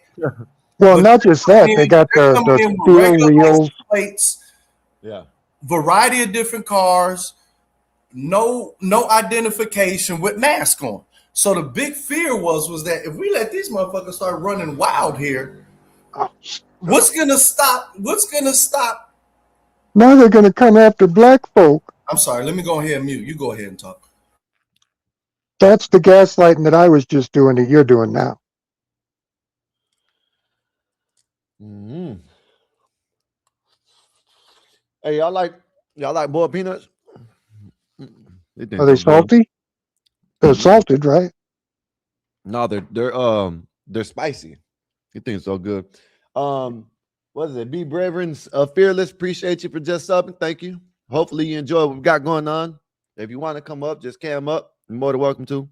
Well, But not just that. They got they're coming the in with steel regular wheels. license plates, Yeah. variety of different cars, no identification with mask on. So the big fear was that if we let these motherfuckers start running wild here, what's gonna stop? Now they're going to come after black folk. I'm sorry, let me go ahead and mute. You go ahead and talk. That's the gaslighting that I was just doing that you're doing now. Mm-hmm. Hey, y'all like boiled peanuts? Are they salty? They're salted, right? No, they're spicy. You think so good? What is it? Be Brethren, fearless. Appreciate you for just subbing. Thank you. Hopefully you enjoy what we got going on. If you want to come up, just cam up. You're more than welcome to.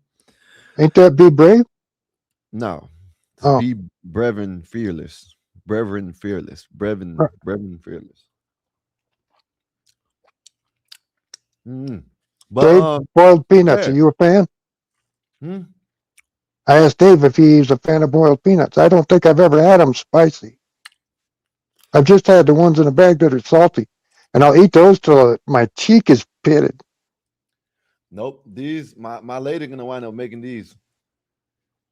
Ain't that Be Brave? No. Oh. Be Brevin Fearless. Brevin Fearless. Brevin Fearless. But Dave, boiled peanuts. Are you a fan? I asked Dave if he's a fan of boiled peanuts. I don't think I've ever had them spicy. I've just had the ones in the bag that are salty, and I'll eat those till my cheek is pitted. Nope. These, my lady gonna wind up making these,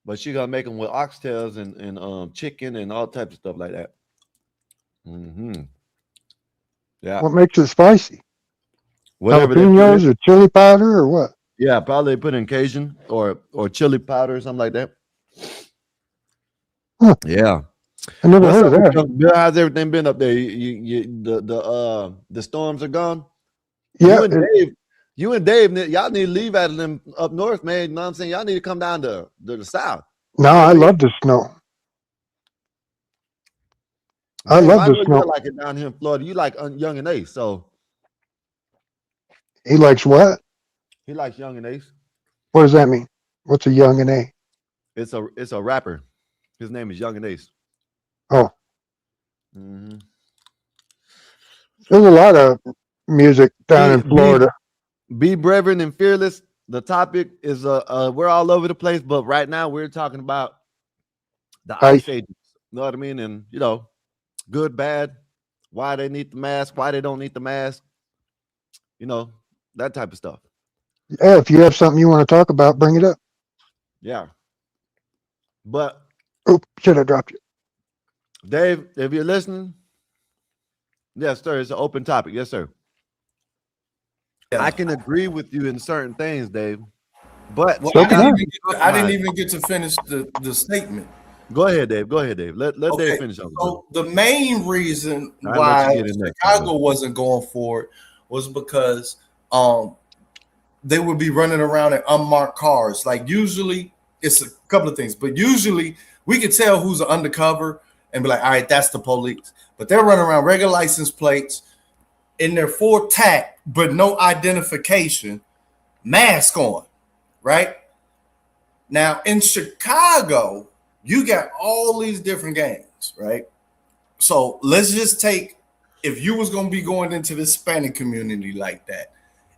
but she gonna make them with oxtails and chicken and all types of stuff like that. Yeah. What makes it spicy? Whatever jalapenos or chili powder or what? Yeah, probably put in Cajun or chili powder or something like that. Huh. Yeah. I never heard of that. Bill, how's everything been up there? The storms are gone. Yeah. You and Dave, y'all need to leave out of them up north, man. You know what I'm saying? Y'all need to come down to the south. No, I love the snow. I love the snow. You like it down here in Florida. You like Young and Ace, so. He likes what? He likes Young and Ace. What does that mean? What's a Young and A? It's a rapper. His name is Young and Ace. Oh. There's a lot of music down in Florida. Be Brevin and Fearless. The topic is we're all over the place, but right now we're talking about the ICE agents. You know what I mean? And good, bad, why they need the mask, why they don't need the mask. That type of stuff. Yeah, if you have something you want to talk about, bring it up. Yeah. But should I drop you? Dave, if you're listening, yes, sir. It's an open topic. Yes, sir. Yeah. I can agree with you in certain things, Dave. But I didn't even get to finish the statement. Go ahead, Dave. Let Dave finish. So the main reason why Chicago wasn't going for it was because they would be running around in unmarked cars. Like usually it's a couple of things, but usually we could tell who's an undercover and be like, all right, that's the police. But they're running around regular license plates in their full tack, but no identification, mask on, right? Now in Chicago, you got all these different gangs, right? So let's just take, if you was going to be going into the Hispanic community like that,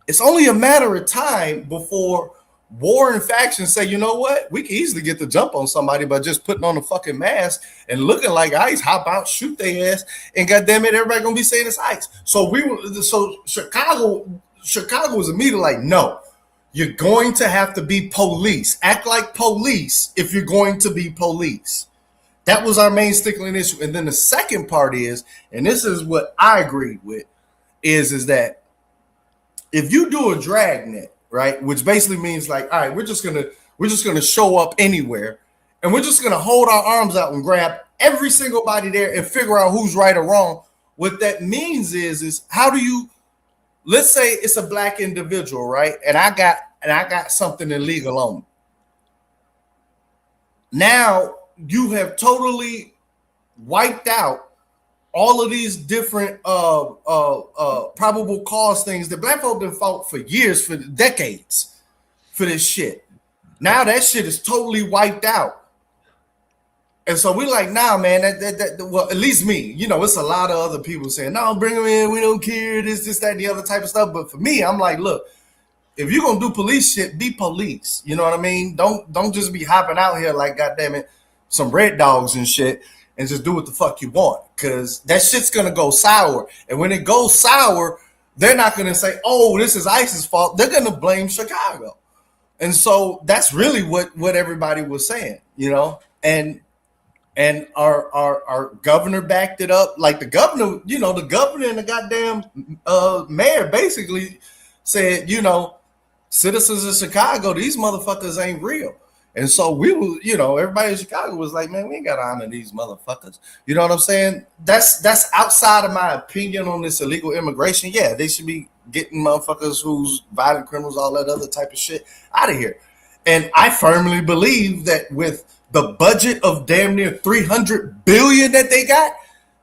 it's only a matter of time before warring factions say, you know what? We can easily get the jump on somebody by just putting on a fucking mask and looking like ICE. How about shoot their ass? And goddamn it, everybody gonna be saying it's ICE. So Chicago was immediately like, no, you're going to have to be police. Act like police if you're going to be police. That was our main stickling issue. And then the second part is, and this is what I agreed with, is that if you do a dragnet, right, which basically means like, all right, we're just gonna show up anywhere, and we're just gonna hold our arms out and grab every single body there and figure out who's right or wrong. What that means is how do you, let's say it's a black individual, right, and I got something illegal on me. Now you have totally wiped out all of these different probable cause things that black folk have fought for years, for decades, for this shit. Now that shit is totally wiped out. And so we're like, nah, man, well, at least me, it's a lot of other people saying, no, bring them in, we don't care, this, that, and the other type of stuff. But for me, I'm like, look, if you're gonna do police shit, be police. You know what I mean? Don't just be hopping out here like, goddamn it, some red dogs and shit, and just do what the fuck you want, because that shit's gonna go sour. And when it goes sour, they're not gonna say, oh, this is ICE's fault. They're gonna blame Chicago. And so that's really what everybody was saying, and our governor backed it up. Like the governor and the goddamn mayor basically said, citizens of Chicago, these motherfuckers ain't real. And so we were, everybody in Chicago was like, man, we ain't got to honor these motherfuckers. You know what I'm saying? That's outside of my opinion on this illegal immigration. Yeah, they should be getting motherfuckers who's violent criminals, all that other type of shit out of here. And I firmly believe that with the budget of damn near $300 billion that they got,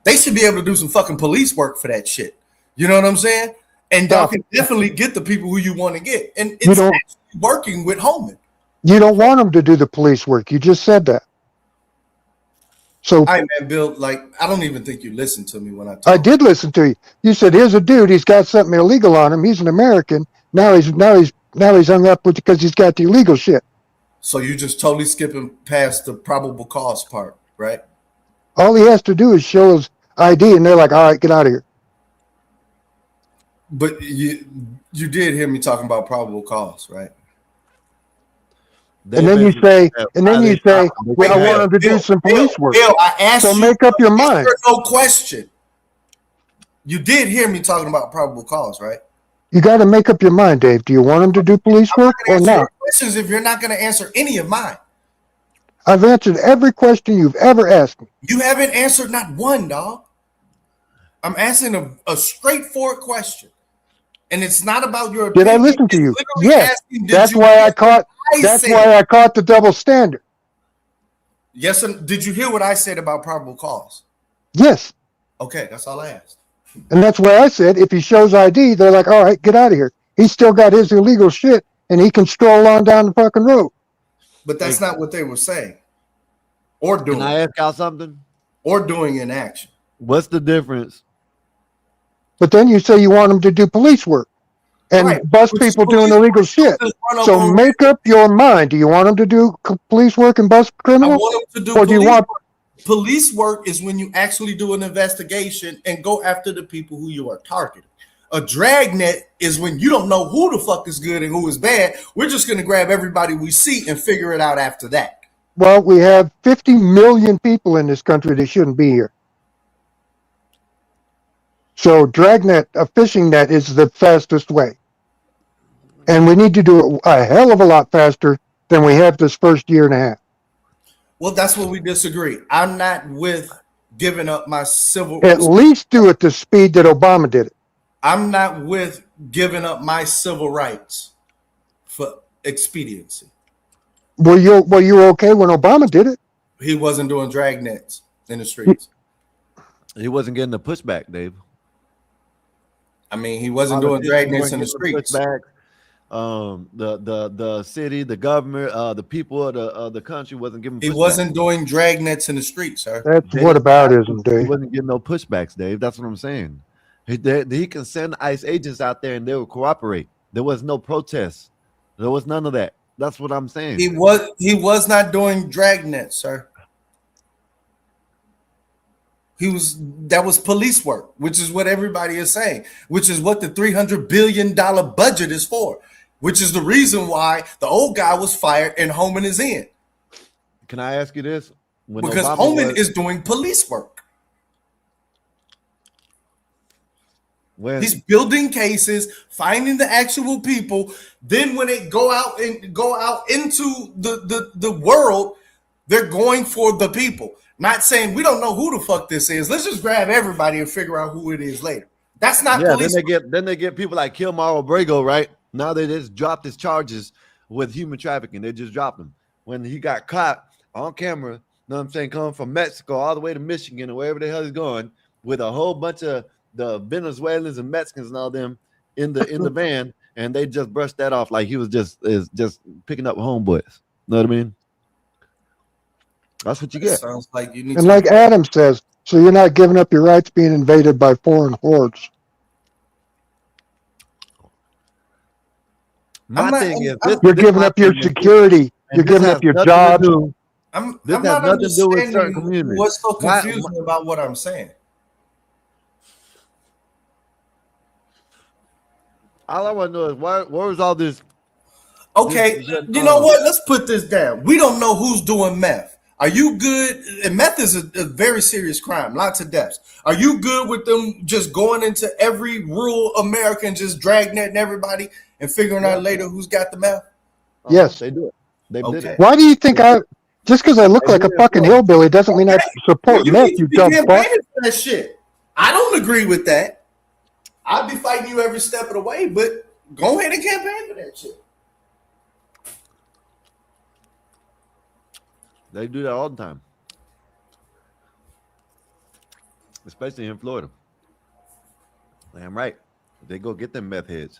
they should be able to do some fucking police work for that shit. You know what I'm saying? And y'all Stop can it. definitely get the people who you want to get. And You it's don't. actually working with Holman. You don't want them to do the police work. You just said that. So All right, man, Bill, like, I don't even think you listened to me when I I talked. did listen to you. You said, "Here's a dude. He's got something illegal on him. He's an American. Now he's hung up with because he's got the illegal shit." So you just totally skipping past the probable cause part, right? All he has to do is show his ID, and they're like, "All right, get out of here." But you did hear me talking about probable cause, right? And then you say, "Well, I want him to do some police work." Bill, I asked So you make up your a yes mind. or no question. You did hear me talking about probable cause, right? You got to make up your mind, Dave. Do you want him to do police I'm not work going to or answer your not? questions if you're not going to answer any of mine. I've answered every question you've ever asked me. You haven't answered not one, dog. I'm asking a straightforward question. And it's not about your Did I opinion. listen to It's you? literally Yes. asking, That's why I caught. That's said? why I caught the double standard. Yes, or did you hear what I said about probable cause? Yes. Okay, that's all I asked. And that's why I said, if he shows ID, they're like, "All right, get out of here." He's still got his illegal shit, and he can stroll on down the fucking road. But that's not what they were saying. Or doing. Can I ask y'all something? Or doing in action. What's the difference? But then you say you want him to do police work and Right. bust Which is people doing police illegal work. shit. Just run up So on make up your mind. Do you want him to do police work and bust I criminals? want them to do Or do you police want? work. Police work is when you actually do an investigation and go after the people who you are targeting. A dragnet is when you don't know who the fuck is good and who is bad. We're just going to grab everybody we see and figure it out after that. Well, we have 50 million people in this country that shouldn't be here. So dragnet, a fishing net, is the fastest way. And we need to do it a hell of a lot faster than we have this first year and a half. Well, that's where we disagree. I'm not with giving up my civil. At least do it the speed that Obama did it. I'm not with giving up my civil rights for expediency. Were you okay when Obama did it? He wasn't doing dragnets in the streets. He wasn't getting the pushback, Dave. I mean, he wasn't doing dragnets in the streets. Pushback. The city, the government, the people of the country wasn't giving. He wasn't doing dragnets in the streets, sir. That's whataboutism, Dave. He wasn't getting no pushbacks, Dave. That's what I'm saying. He can send ICE agents out there and they will cooperate. There was no protest. There was none of that. That's what I'm saying. He was not doing dragnets, sir. That was police work, which is what everybody is saying, which is what the $300 billion budget is for, which is the reason why the old guy was fired and Holman is in. Can I ask you this? Because Holman is doing police work. He's building cases, finding the actual people. Then when they go out into the world, they're going for the people. Not saying we don't know who the fuck this is. Let's just grab everybody and figure out who it is later. That's not police. Then they get people like Kilmar Obrego, right? Now they just dropped his charges with human trafficking. They just dropped him. When he got caught on camera, you know what I'm saying, coming from Mexico all the way to Michigan or wherever the hell he's going, with a whole bunch of the Venezuelans and Mexicans and all them in the van, and they just brushed that off like he was just picking up homeboys. You know what I mean? That's what you get. Sounds like you need. And like Adam says, so you're not giving up your rights being invaded by foreign hordes. My thing is, you're giving up your security. You're giving up your jobs. I'm not understanding what's so confusing about what I'm saying. All I want to know is where was all this? Okay, you know what? Let's put this down. We don't know who's doing meth. Are you good? And meth is a very serious crime, lots of deaths. Are you good with them just going into every rural America and just dragnetting everybody and figuring out later who's got the meth? Yes, they do it. They did it. Why do you think just because I look like a fucking hillbilly doesn't mean I support meth, you dumb fuck? That shit. I don't agree with that. I'd be fighting you every step of the way, but go ahead and campaign for that shit. They do that all the time, especially in Florida. Damn right. They go get them meth heads.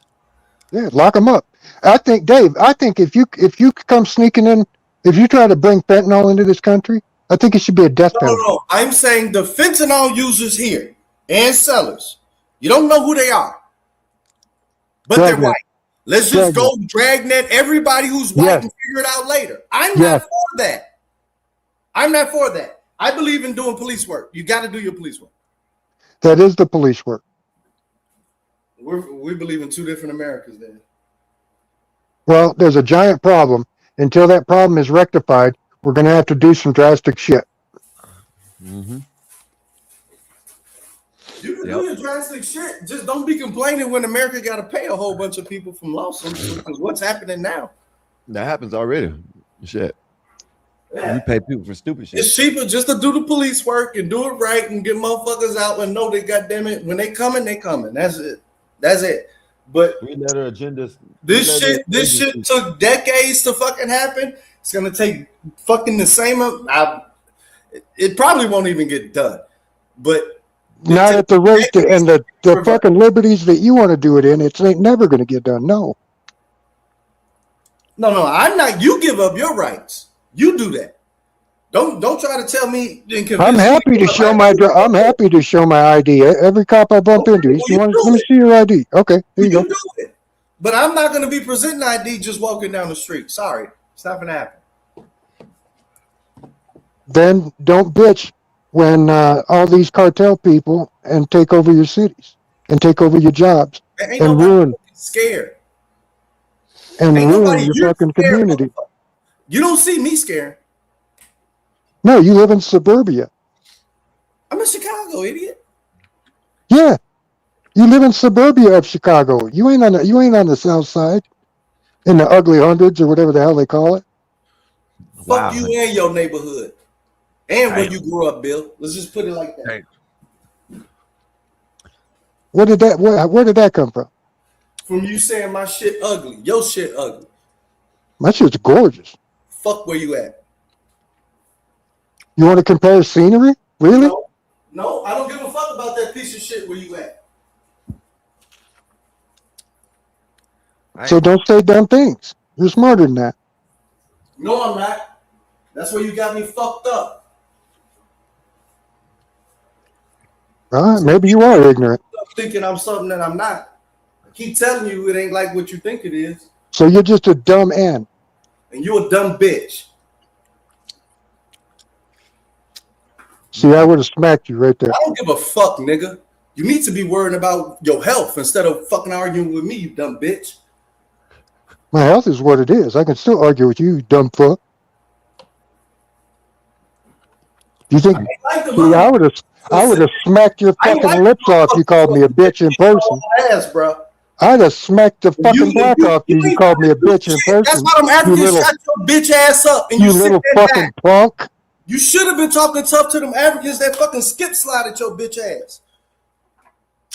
Yeah, lock them up. I think, Dave. I think if you come sneaking in, if you try to bring fentanyl into this country, I think it should be a death penalty. No. I'm saying the fentanyl users here and sellers. You don't know who they are, but they're Dragnet. white. Let's just go dragnet everybody who's white and figure it out later. I'm not for that. I'm not for that. I believe in doing police work. You got to do your police work. That is the police work. We believe in two different Americas there. Well, there's a giant problem. Until that problem is rectified, we're going to have to do some drastic shit. Mm-hmm. You can do your drastic shit. Just don't be complaining when America got to pay a whole bunch of people from lawsuits. Because what's happening now? That happens already. Shit. Yeah. You pay people for stupid shit. It's cheaper just to do the police work and do it right and get motherfuckers out and know they goddamn it. When they coming, they coming. That's it. That's it. But agendas. This shit took decades to fucking happen. It's gonna take fucking the same. It probably won't even get done. But not at the rate and the fucking liberties that you want to do it in. It ain't never going to get done. No. I'm not. You give up your rights. You do that. Don't try to tell me. I'm happy to show my. I'm happy to show my ID. Every cop I bump into, let me see your ID. Okay, here you go. Do it. But I'm not going to be presenting ID just walking down the street. Sorry, it's not going to happen. Then don't bitch when all these cartel people and take over your cities and take over your jobs and ruin. Scared. And ruin your fucking community. You don't see me scared. No, you live in suburbia. I'm in Chicago, idiot. Yeah, you live in suburbia of Chicago. You ain't on the south side, in the ugly hundreds or whatever the hell they call it. Fuck you and your neighborhood, and where you grew up, Bill. Let's just put it like that. Where did that come from? From you saying my shit ugly. Your shit ugly. My shit's gorgeous. Fuck where you at. You want to compare scenery? Really? No, I don't give a fuck about that piece of shit where you at. So don't say dumb things. You're smarter than that. No, I'm not. That's where you got me fucked up. Maybe you are ignorant. Thinking I'm something that I'm not. I keep telling you it ain't like what you think it is. So you're just a dumb ant. And you a dumb bitch. See, I would have smacked you right there. I don't give a fuck, nigga. You need to be worrying about your health instead of fucking arguing with me, you dumb bitch. My health is what it is. I can still argue with you, you dumb fuck. You think? I would have smacked your fucking lips off. You called me a bitch in person. Ass, bro. I'd have smacked the fucking block off you. You called me a bitch in person. That's why them Africans shut your bitch ass up. And you little fucking punk. You should have been talking tough to them Africans that fucking skip slided your bitch ass.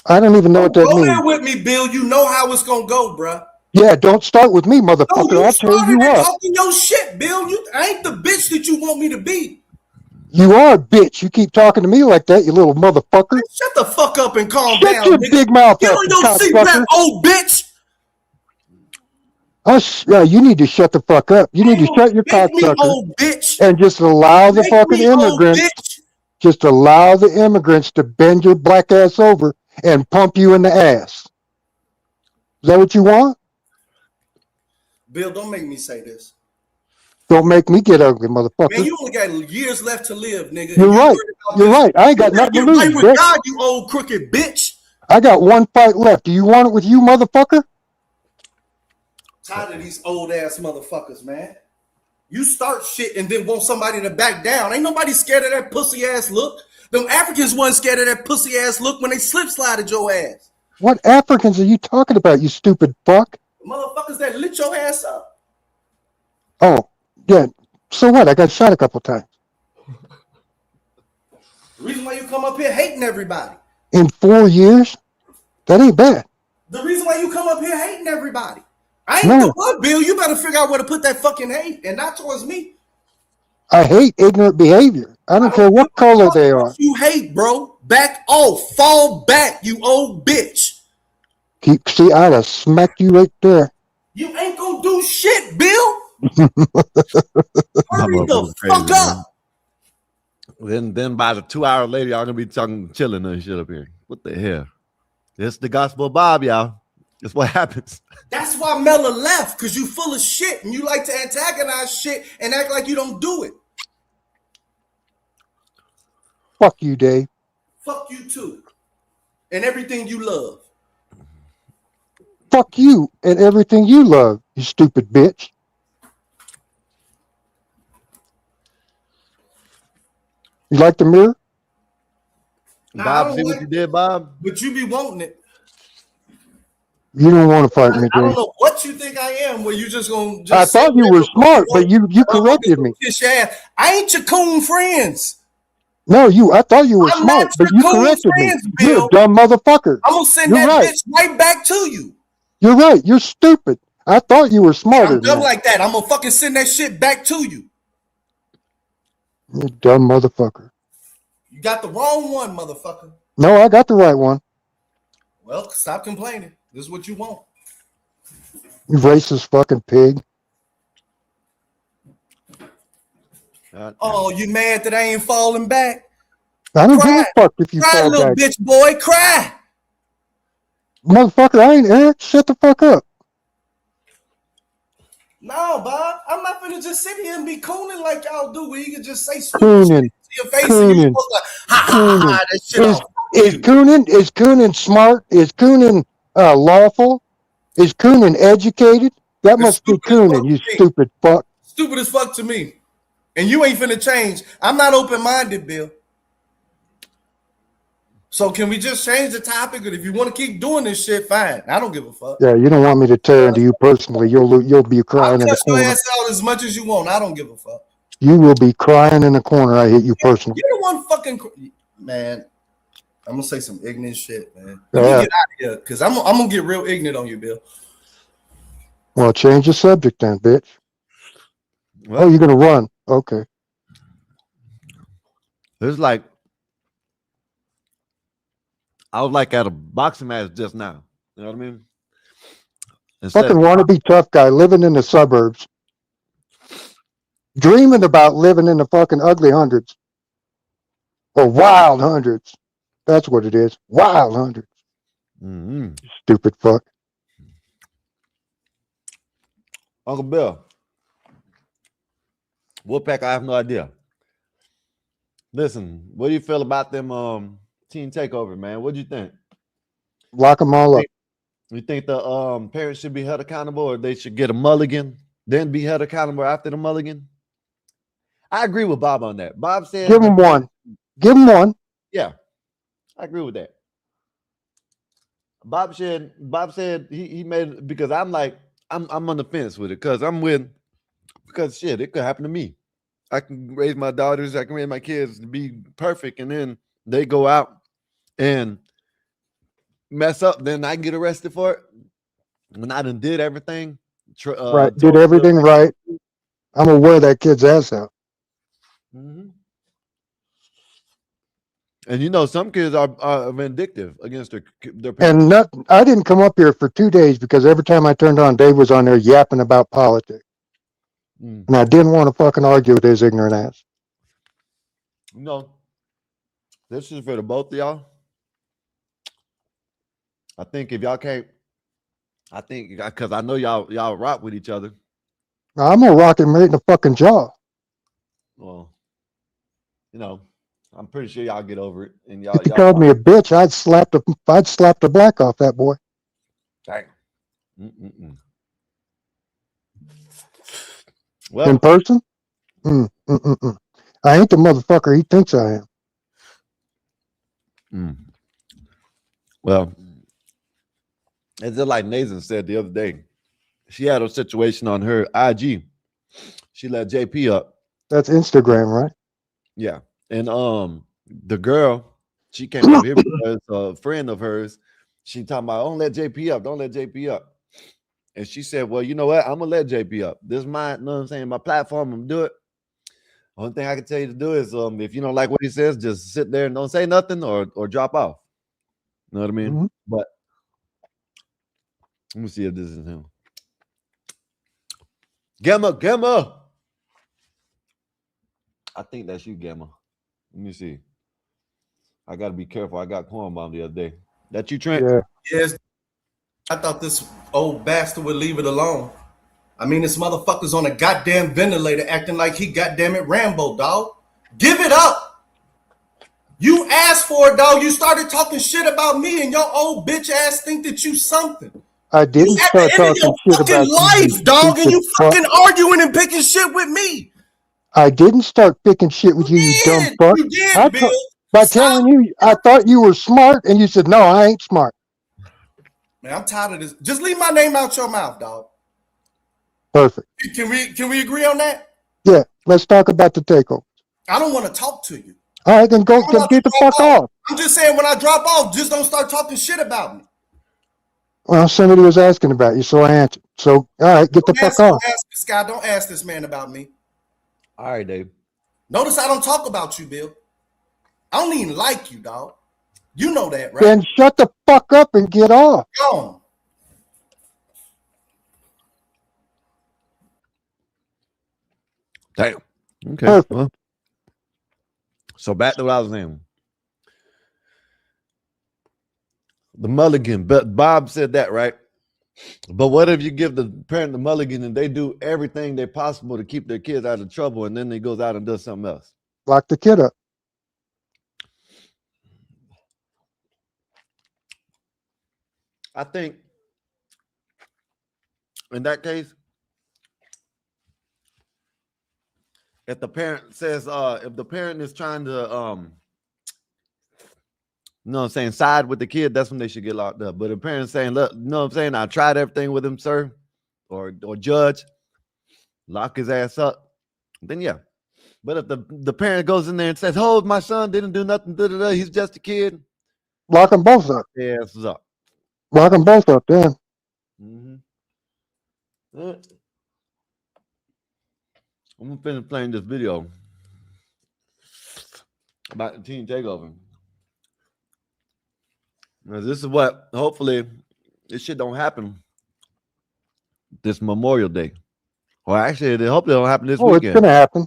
I don't even know what that means. Go there with me, Bill. You know how it's gonna go, bro. Yeah, don't start with me, motherfucker. No, I'll tear you up. Talking your shit, Bill. I ain't the bitch that you want me to be. You are a bitch. You keep talking to me like that, you little motherfucker. Shut the fuck up and calm down. Shut your big mouth up, you don't see that old bitch. You need to shut the fuck up. You need to shut your cocksucker and just allow the fucking immigrants. Just allow the immigrants to bend your black ass over and pump you in the ass. Is that what you want? Bill, don't make me say this. Don't make me get ugly, motherfucker. Man, you only got years left to live, nigga. You're right. You're right. I ain't got nothing to lose, right with God, you old crooked bitch. I got one fight left. Do you want it with you, motherfucker? Tired of these old ass motherfuckers, man. You start shit and then want somebody to back down. Ain't nobody scared of that pussy ass look. Them Africans wasn't scared of that pussy ass look when they slip slided your ass. What Africans are you talking about, you stupid fuck? The motherfuckers that lit your ass up. Oh, yeah. So what? I got shot a couple times. The reason why you come up here hating everybody. In 4 years? That ain't bad. The reason why you come up here hating everybody. I ain't the one, Bill. You better figure out where to put that fucking hate, and not towards me. I hate ignorant behavior. I don't care what color they are. You hate, bro. Back off. Fall back, you old bitch. See, I'd have smacked you right there. You ain't gonna do shit, Bill. Hurry the fuck up. Then by the 2 hours later, y'all gonna be talking chilling and shit up here. What the hell? It's the gospel of Bob, y'all. That's what happens. That's why Mella left, because you full of shit and you like to antagonize shit and act like you don't do it. Fuck you, Dave. Fuck you too. And everything you love. Fuck you and everything you love, you stupid bitch. You like the mirror? Bob, see what you did, Bob? But you be wanting it. You don't want to fight me, I don't Dave. know what you think I am, where you just gonna just I thought you were smart, but you corrected me. Kiss your ass. I ain't your coon friends. No, I thought you were I'm smart, not but your you coon corrected friends, me. Bill. You're a dumb motherfucker. I'm gonna send You're that right. bitch right back to you. You're right. You're stupid. I thought you were smarter I'm than dumb that. like that. I'm gonna fucking send that shit back to you. You dumb motherfucker. You got the wrong one, motherfucker. No, I got the right one. Well, stop complaining. This is what you want. You racist fucking pig. Oh, you mad that I ain't falling back? I don't Cry. give a fuck if you Cry, fall little back. bitch boy. Cry. Motherfucker, I ain't Eric. Shut the fuck up. No, Bob. I'm not gonna just sit here and be cooning like y'all do, where you can just say stupid shit Cooning. to your face and you supposed to ha ha ha that shit off. Is Coonan smart? Is Coonan lawful? Is Coonan educated? That must be Coonan, you stupid fuck. Stupid as fuck to me. And you ain't finna change. I'm not open-minded, Bill. So can we just change the topic? And if you want to keep doing this shit, fine. I don't give a fuck. Yeah, you don't want me to tear into you personally. You'll be crying in the I'll cuss your corner. ass out as much as you want. I don't give a fuck. You will be crying in the corner. I hit you personally. You're the one fucking man. I'm gonna say some ignorant shit, man. Let Yeah. me get out of here, because I'm gonna get real ignorant on you, Bill. Well, change the subject then, bitch. Well, oh, you're gonna run. Okay. It's like I was like at a boxing match just now. You know what I mean? Fucking wannabe tough guy living in the suburbs, dreaming about living in the fucking ugly hundreds or wild hundreds. That's what it is. Wild hundreds. Mm-hmm. Stupid fuck. Uncle Bill. Wolfpack, I have no idea. Listen, what do you feel about them teen takeover, man? What do you think? Lock them all up. You think the parents should be held accountable, or they should get a mulligan, then be held accountable after the mulligan? I agree with Bob on that. Bob said, give him one. Give him one. Yeah, I agree with that. Bob said he made it because I'm like, I'm on the fence with it because shit, it could happen to me. I can raise my daughters, I can raise my kids to be perfect, and then they go out and mess up, then I can get arrested for it. When I done did everything. Right. Did everything right. I'm gonna wear that kid's ass out. Mm-hmm. And you know, some kids are vindictive against their parents. And I didn't come up here for 2 days because every time I turned on, Dave was on there yapping about politics. And I didn't want to fucking argue with his ignorant ass. No. This is for the both of y'all. I think if y'all can't, because I know y'all rock with each other. I'm gonna rock him right in the fucking jaw. Well, you know, I'm pretty sure y'all get over it. And If he called me a bitch, I'd slap the black off that boy. Dang. Well, in person? I ain't the motherfucker he thinks I am. Well, it's just like Nathan said the other day. She had a situation on her IG. She let JP up. That's Instagram, right? Yeah. And the girl, she came over here because a friend of hers, she talking about, don't let JP up, don't let JP up. And she said, well, you know what? I'm gonna let JP up. This is my, you know what I'm saying, my platform, I'm gonna do it. Only thing I can tell you to do is if you don't like what he says, just sit there and don't say nothing or drop off. You know what I mean? Mm-hmm. But Let me see if this is him. Gamma. I think that's you, Gamma. Let me see. I got to be careful. I got corn bomb the other day. That you, Trent? Yeah. Yes. I thought this old bastard would leave it alone. I mean, this motherfucker's on a goddamn ventilator acting like he goddamn it Rambo, dog. Give it up. You asked for it, dog. You started talking shit about me and your old bitch ass think that you something. I didn't At start the end of talking your shit fucking about you, you life, dog, and stupid you fuck. fucking arguing and picking shit with me. I didn't start picking shit with you dumb fuck. You did, Bill. By Stop. telling you I thought you were smart, and you said, no, I ain't smart. Man, I'm tired of this. Just leave my name out your mouth, dog. Perfect. Can we agree on that? Yeah, let's talk about the takeover. I don't want to talk to you. All right, then go get the fuck off. I'm just saying when I drop off, just don't start talking shit about me. Well, somebody was asking about you, so I answered. So, all right, get the fuck off. Don't ask this man about me. All right, Dave. Notice I don't talk about you, Bill. I don't even like you, dog. You know that, right? Then shut the fuck up and get off. Go on. Damn. Okay. Perfect. Well, so back to what I was saying. The mulligan. But Bob said that, right? But what if you give the parent the mulligan and they do everything they possible to keep their kids out of trouble, and then they goes out and does something else? Lock the kid up. I think in that case, if the parent says, if the parent is trying to, you know what I'm saying, side with the kid, that's when they should get locked up. But if the parent's saying, look, you know what I'm saying, I tried everything with him, sir, or judge, lock his ass up, then yeah. But if the parent goes in there and says, oh, my son didn't do nothing, he's just a kid, Lock them both up. their asses up. Lock them both up, then. Mm-hmm. I'm gonna finish playing this video about the teen takeover. Now, this is what hopefully this shit don't happen this Memorial Day, or actually, they hope it don't happen this weekend. It's gonna happen.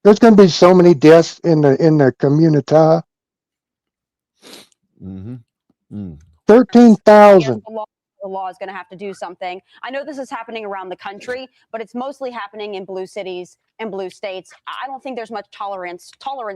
There's gonna be so many deaths in the community. Mm-hmm. Mm. 13,000. The law is going to have to do something. I know this is happening around the country, but it's mostly happening in blue cities and blue states. I don't think there's much tolerance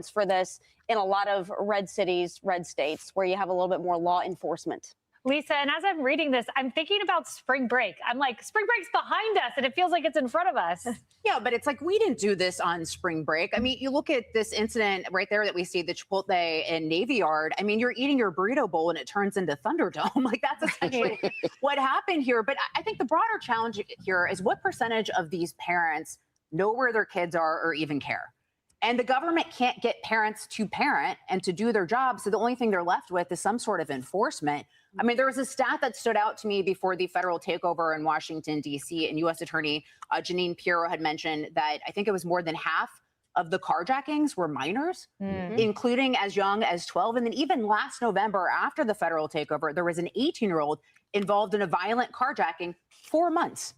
for this in a lot of red cities, red states, where you have a little bit more law enforcement. Lisa, and as I'm reading this, I'm thinking about spring break. I'm like, spring break's behind us, and it feels like it's in front of us. Yeah, but it's like we didn't do this on spring break. I mean, you look at this incident right there that we see, the Chipotle in Navy Yard. I mean, you're eating your burrito bowl and it turns into Thunderdome. Like, that's essentially what happened here. But I think the broader challenge here is what percentage of these parents know where their kids are or even care? And the government can't get parents to parent and to do their job. So the only thing they're left with is some sort of enforcement. I mean, there was a stat that stood out to me before the federal takeover in Washington, D.C., and U.S. Attorney Janine Pirro had mentioned that I think it was more than half of the carjackings were minors, including as young as 12. And then even last November, after the federal takeover, there was an 18-year-old involved in a violent carjacking 4 months.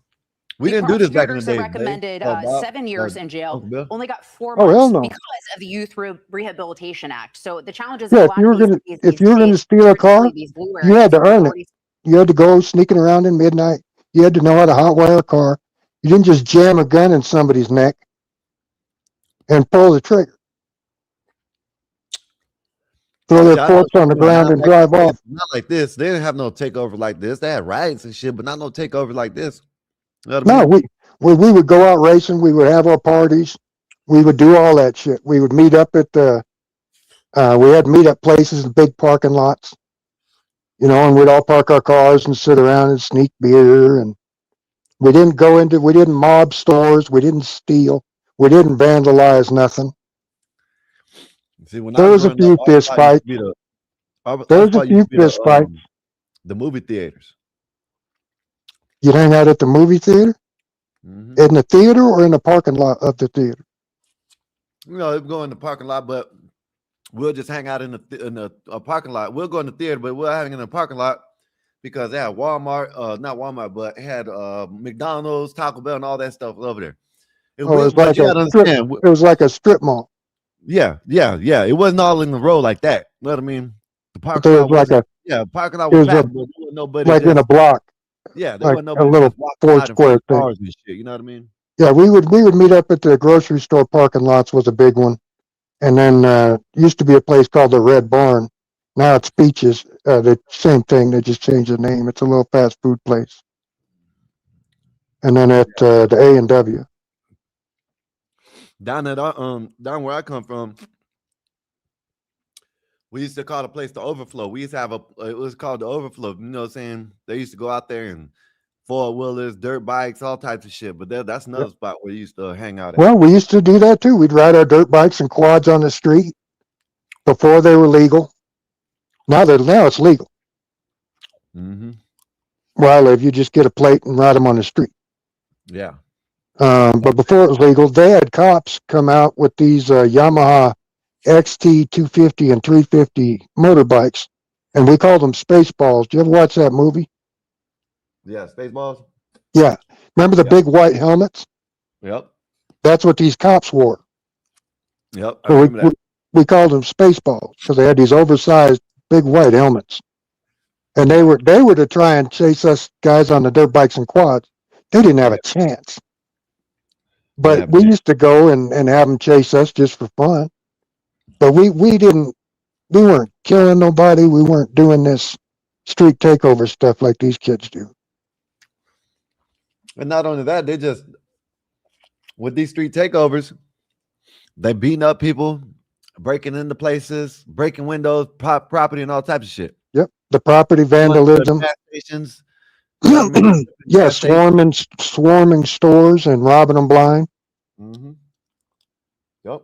We didn't do this back in the day. Recommended 7 years in jail. Only got 4 hell months no. because of the Youth Rehabilitation Act. So the challenge is, Yeah, if you were gonna steal a car, you had to earn it. You had to go sneaking around in midnight. You had to know how to hotwire a car. You didn't just jam a gun in somebody's neck and pull the trigger. Throw their corpse on the ground and drive off. Not like this. They didn't have no takeover like this. They had riots and shit, but not no takeover like this. You know what I mean? No, we would go out racing. We would have our parties. We would do all that shit. We would meet up at the, we had meet-up places in big parking lots, you know, and we'd all park our cars and sit around and sneak beer. And we didn't mob stores. We didn't steal. We didn't vandalize nothing. See, when there was a few fist fights. There was a few fist fights. The movie theaters. You'd hang out at the movie theater? In the theater or in the parking lot of the theater? You know, we'll go in the parking lot, but we'll just hang out in the parking lot. We'll go in the theater, but we'll hang in the parking lot because they had Walmart, not Walmart, but it had McDonald's, Taco Bell, and all that stuff over there. It was like you gotta understand. it was like a strip mall. Yeah. It wasn't all in the row like that. You know what I mean? The But parking there lot was like parking lot it was was packed, but there wasn't nobody like in a just, block, there like wasn't a nobody little just walking 4 out in front square of thing. cars and shit. You know what I mean? Yeah, we would meet up at the grocery store parking lots was a big one, and then used to be a place called the Red Barn. Now it's Peaches. The same thing. They just changed the name. It's a little fast food place. And then at the A&W. Down at down where I come from, we used to call the place the Overflow. We used to have it was called the Overflow. You know what I'm saying? They used to go out there and four-wheelers, dirt bikes, all types of shit. But that's another spot where you used to hang out at. Well, we used to do that too. We'd ride our dirt bikes and quads on the street before they were legal. Now it's legal. Mm-hmm. Where I live, you just get a plate and ride them on the street. Yeah. But before it was legal, they had cops come out with these Yamaha XT 250 and 350 motorbikes, and we called them Spaceballs. Do you ever watch that movie? Yeah, Spaceballs. Yeah. Remember the big white helmets? Yep. That's what these cops wore. Yep. I So remember that. we called them Spaceballs because they had these oversized big white helmets. And they were to try and chase us guys on the dirt bikes and quads. They didn't have a chance. But we used to go and have them chase us just for fun. But we weren't killing nobody. We weren't doing this street takeover stuff like these kids do. And not only that, they just, with these street takeovers, they beating up people, breaking into places, breaking windows, property, and all types of shit. Yep. The property vandalism. Gas stations. You know what I mean? Yeah, swarming stores and robbing them blind. Mm-hmm. Yep.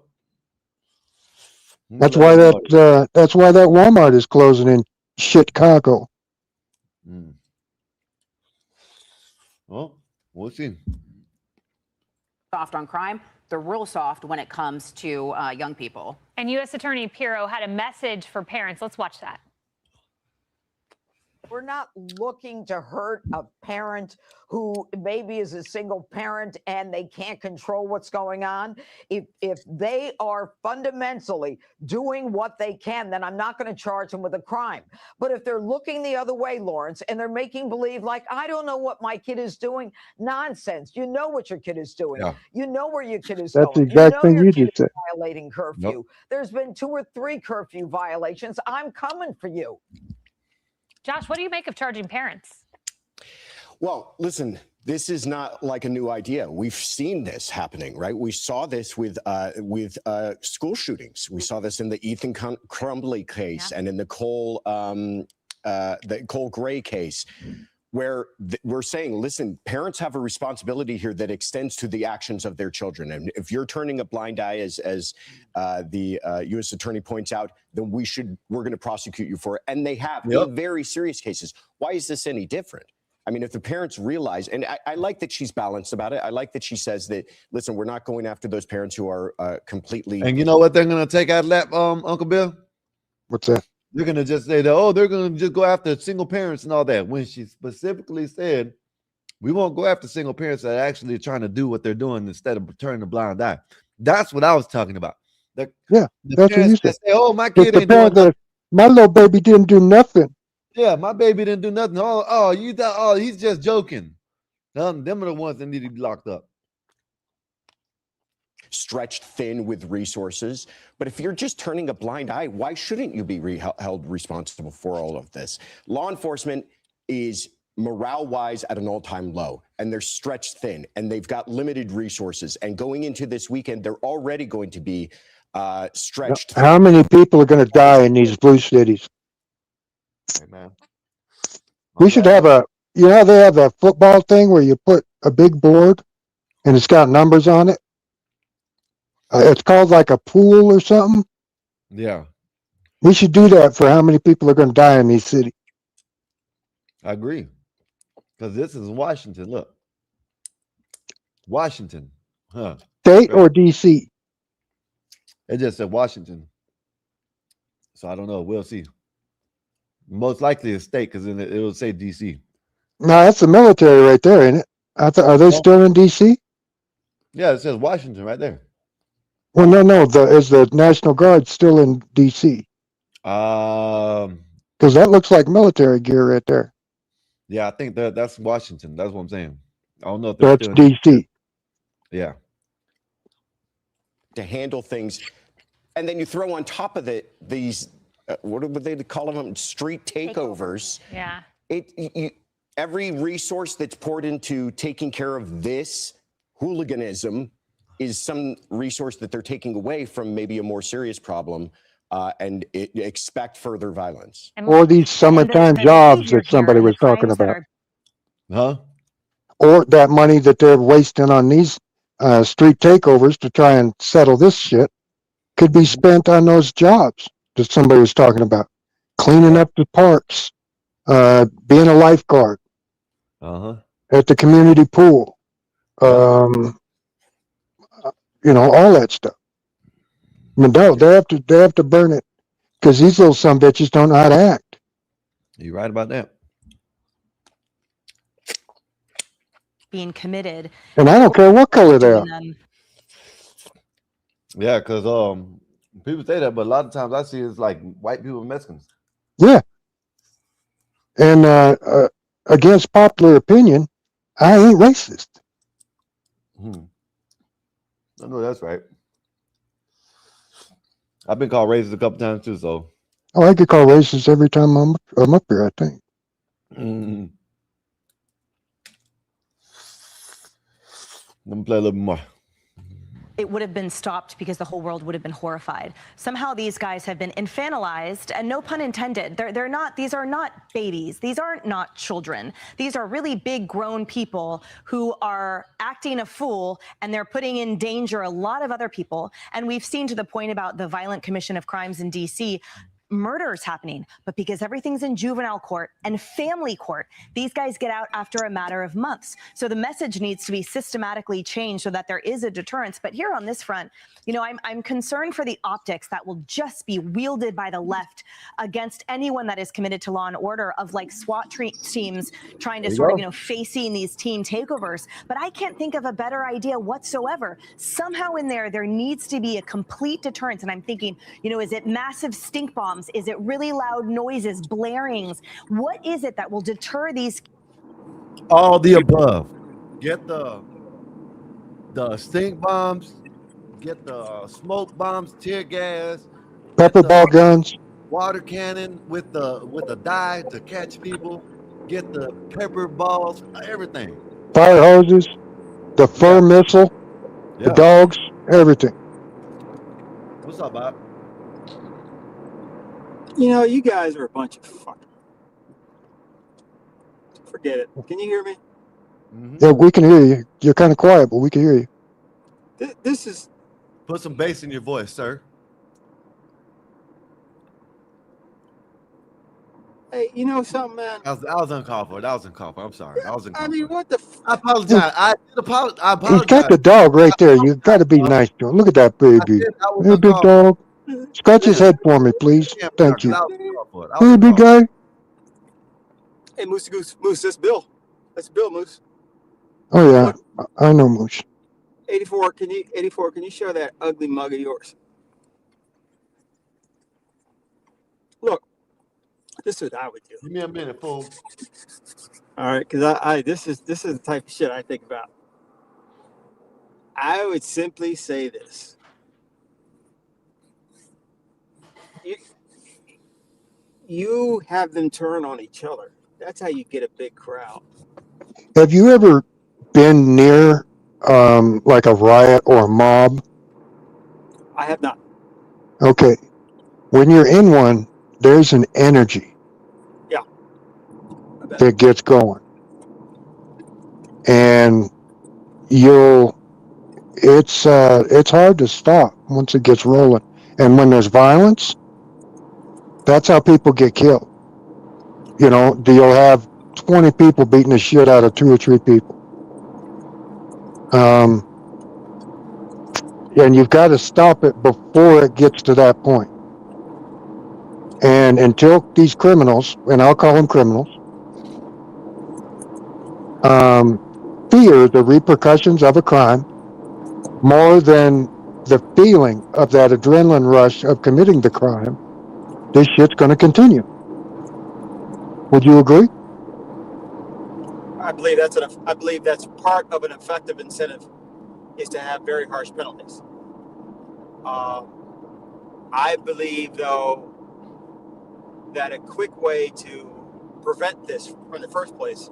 That's why that Walmart is closing in Chicago. Mm. Well, we'll see. Soft on crime, they're real soft when it comes to young people. And U.S. Attorney Pirro had a message for parents. Let's watch that. We're not looking to hurt a parent who maybe is a single parent and they can't control what's going on. If they are fundamentally doing what they can, then I'm not going to charge them with a crime. But if they're looking the other way, Lawrence, and they're making believe like, I don't know what my kid is doing, nonsense. You know what your kid is doing. Yeah. You know where your kid is That's going. the exact thing your you kid just said. is violating curfew. Nope. There's been 2 or 3 curfew violations. I'm coming for you. Josh, what do you make of charging parents? Well, listen, this is not like a new idea. We've seen this happening, right? We saw this with school shootings. We saw this in the Ethan Crumbley case and in the Cole Gray case, where we're saying, listen, parents have a responsibility here that extends to the actions of their children. And if you're turning a blind eye, as the U.S. attorney points out, then we're going to prosecute you for it. And they have in very serious cases. Why is this any different? I mean, if the parents realize, and I like that she's balanced about it. I like that she says that, listen, we're not going after those parents who are completely. And you know what they're going to take out of that, Uncle Bill? What's that? They're going to just say that, oh, they're going to just go after single parents and all that. When she specifically said, we won't go after single parents that are actually trying to do what they're doing instead of turning a blind eye. That's what I was talking about. That's what you said. Say, oh, my kid ain't doing nothing. My little baby didn't do nothing. Yeah, my baby didn't do nothing. Oh, you thought, oh, he's just joking. Them are the ones that need to be locked up. Stretched thin with resources. But if you're just turning a blind eye, why shouldn't you be held responsible for all of this? Law enforcement is morale-wise at an all-time low, and they're stretched thin, and they've got limited resources. And going into this weekend, they're already going to be stretched. How many people are going to die in these blue cities? Hey, man. We should have they have a football thing where you put a big board and it's got numbers on it. It's called like a pool or something. Yeah. We should do that for how many people are going to die in these cities. I agree. Because this is Washington. Look. Washington. Huh. State or D.C.? It just said Washington. So I don't know. We'll see. Most likely a state because it will say DC. No, that's the military right there, ain't it? Are they still in D.C.? Yeah, it says Washington right there. Well, no. Is the National Guard still in D.C.? Because that looks like military gear right there. Yeah, I think that's Washington. That's what I'm saying. I don't know if they're That's still in D.C. Yeah. To handle things, and then you throw on top of it these what would they call them? Street takeovers. Yeah. Every resource that's poured into taking care of this hooliganism is some resource that they're taking away from maybe a more serious problem, and expect further violence. Or these summertime jobs that somebody was talking about. Huh? Or that money that they're wasting on these street takeovers to try and settle this shit could be spent on those jobs that somebody was talking about. Cleaning up the parks, being a lifeguard at the community pool, all that stuff. I mean, they have to burn it because these little sumbitches don't know how to act. You're right about that. Being committed. And I don't care what color they are. Yeah, because people say that, but a lot of times I see it's like white people and Mexicans. Yeah. And against popular opinion, I ain't racist. I know that's right. I've been called racist a couple times too, so. Oh, I get called racist every time I'm up here, I think. Let me play a little bit more. It would have been stopped because the whole world would have been horrified. Somehow these guys have been infantilized, and no pun intended. They're not. These are not babies. These aren't not children. These are really big grown people who are acting a fool, and they're putting in danger a lot of other people. And we've seen, to the point about the Violent Commission of Crimes in D.C., murders happening, but because everything's in juvenile court and family court, these guys get out after a matter of months. So the message needs to be systematically changed so that there is a deterrence. But here on this front, I'm concerned for the optics that will just be wielded by the left against anyone that is committed to law and order, of like SWAT teams trying to sort of, facing these teen takeovers. But I can't think of a better idea whatsoever. Somehow in there needs to be a complete deterrence. And I'm thinking, is it massive stink bombs? Is it really loud noises, blarings? What is it that will deter these? All the above. Get the stink bombs, get the smoke bombs, tear gas, pepper ball guns, water cannon with the dye to catch people, get the pepper balls, everything. fire hoses, the fur missile, the dogs, everything. What's up, Bob? You guys are a bunch of fucking. Forget it. Can you hear me? Yeah, we can hear you. You're kind of quiet, but we can hear you. This is. Put some bass in your voice, sir. Hey, you know something, man? I was uncalled for. That was uncalled for. I'm sorry. I was uncalled for. I mean, what the? I apologize. I apologize. He's got the dog right there. You got to be nice to him. Look at that baby. Hey, big dog. Scratch his head for me, please. Thank you. Hey, big guy. Hey, Moose Goose. Moose, that's Bill. That's Bill, Moose. Oh, yeah. I know Moose. 84, can you show that ugly mug of yours? Look, this is what I would do. Give me a minute, fool. All right, because this is the type of shit I think about. I would simply say this. You have them turn on each other. That's how you get a big crowd. Have you ever been near like a riot or a mob? I have not. Okay. When you're in one, there's an energy that gets going. And it's hard to stop once it gets rolling. And when there's violence, that's how people get killed. You'll have 20 people beating the shit out of 2 or 3 people. And you've got to stop it before it gets to that point. And until these criminals, and I'll call them criminals, fear the repercussions of a crime more than the feeling of that adrenaline rush of committing the crime, this shit's going to continue. Would you agree? I believe that's part of an effective incentive is to have very harsh penalties. I believe, though, that a quick way to prevent this from the first place.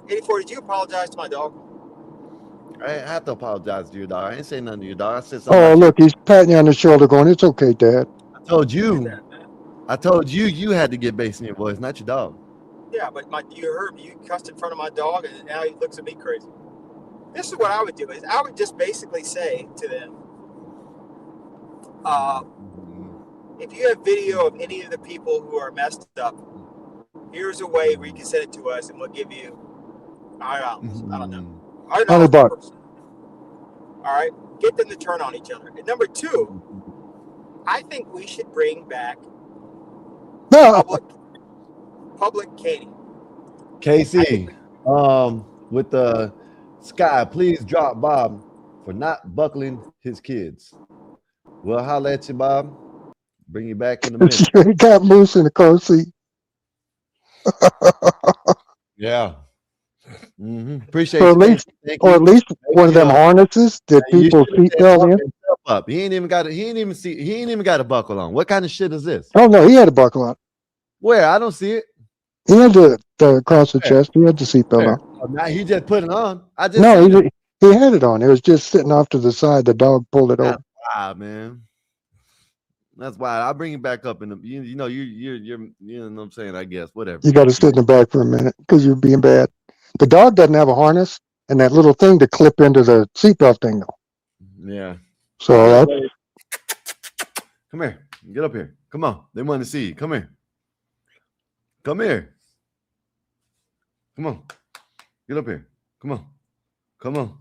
84, did you apologize to my dog? I ain't have to apologize to your dog. I ain't saying nothing to your dog. I said something Oh, about look, he's patting you on the shoulder going, it's okay, Dad. I told you you had to get bass in your voice, not your dog. Yeah, but you heard me. You cussed in front of my dog, and now he looks at me crazy. This is what I would do. Is I would just basically say to them, if you have video of any of the people who are messed up, here's a way where you can send it to us, and we'll give you $100. I don't know. $100. All right, get them to turn on each other. And number two, I think we should bring back public caning. KC, with the Sky, please drop Bob for not buckling his kids. We'll holler at you, Bob. Bring you back in a minute. He got loose in the car seat. Yeah. Appreciate Or you. at least, Thank at you. least Thank one of them you. harnesses that You people should have seatbelt buckled in. himself up. He ain't even got a buckle on. What kind of shit is this? Oh no, he had a buckle on. Where? I don't see it. He had the across the chest. He had the seatbelt on. Oh, now he just put it on. I just No, seen it. he had it on. It was just sitting off to the side. The dog pulled it over. That's wild, man. That's why I'll bring you back up in the you know what I'm saying, I guess. Whatever. You got to sit in the back for a minute because you're being bad. The dog doesn't have a harness and that little thing to clip into the seatbelt thing though. Yeah. So come here. Get up here. Come on. They want to see you. Come here. Come here. Come on. Get up here. Come on. Come on.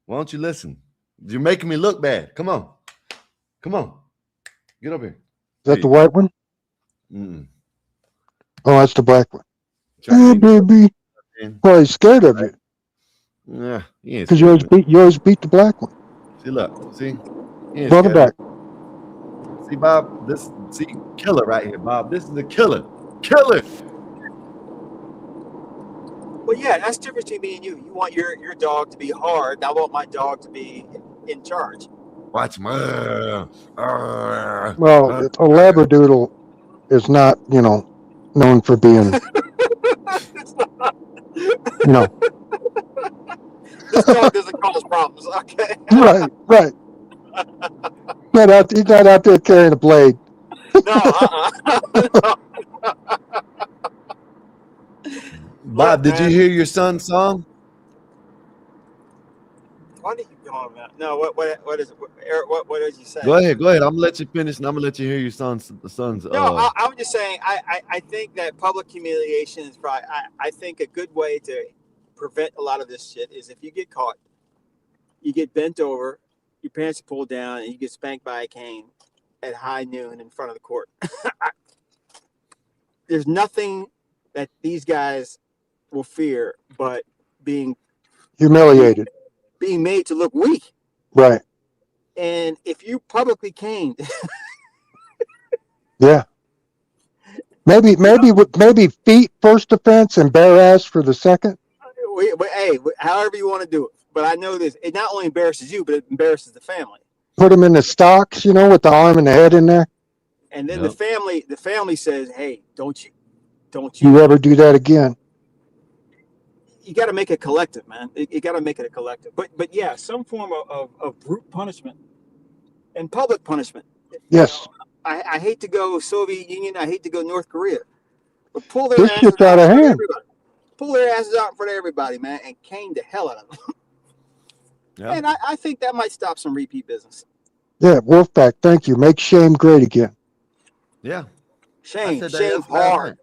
Why don't you listen? You're making me look bad. Come on. Come on. Get up here. Is that the white one? Mm-mm. Oh, that's the black one. Hey, baby. Well, he's scared of you. Yeah. Because you always beat the black one. See, look. See? Run it back. See, Bob? See, killer right here, Bob. This is a killer. Killer. Well, yeah, that's the difference between me and you. You want your dog to be hard. I want my dog to be in charge. Watch my. Well, a Labradoodle is not, known for being, This dog doesn't cause problems, okay? Right. He's not out there carrying a blade. No, Bob, did you hear your son's song? What are you going about? No, what is it? Eric, what did you say? Go ahead. I'm gonna let you finish, and I'm gonna let you hear your son's. No, I was just saying. I think that public humiliation is probably. I think a good way to prevent a lot of this shit is if you get caught, you get bent over, your pants are pulled down, and you get spanked by a cane at high noon in front of the court. There's nothing that these guys will fear but being Humiliated. being made to look weak. Right. And if you publicly caned, yeah. Maybe feet first offense and bare ass for the second. hey, however you want to do it. But I know this. It not only embarrasses you, but it embarrasses the family. Put them in the stocks, with the arm and the head in there. And then the family says, "Hey, don't you ever do that again?" You got to make it collective, man. You got to make it a collective. But yeah, some form of brute punishment and public punishment. Yes. I hate to go Soviet Union. I hate to go North Korea. But pull their This asses shit's out of hand. Pull their asses out in front of everybody, man, and cane the hell out of them. Yeah. And I think that might stop some repeat business. Yeah, Wolfpack, thank you. Make shame great again. Yeah. Shame hard.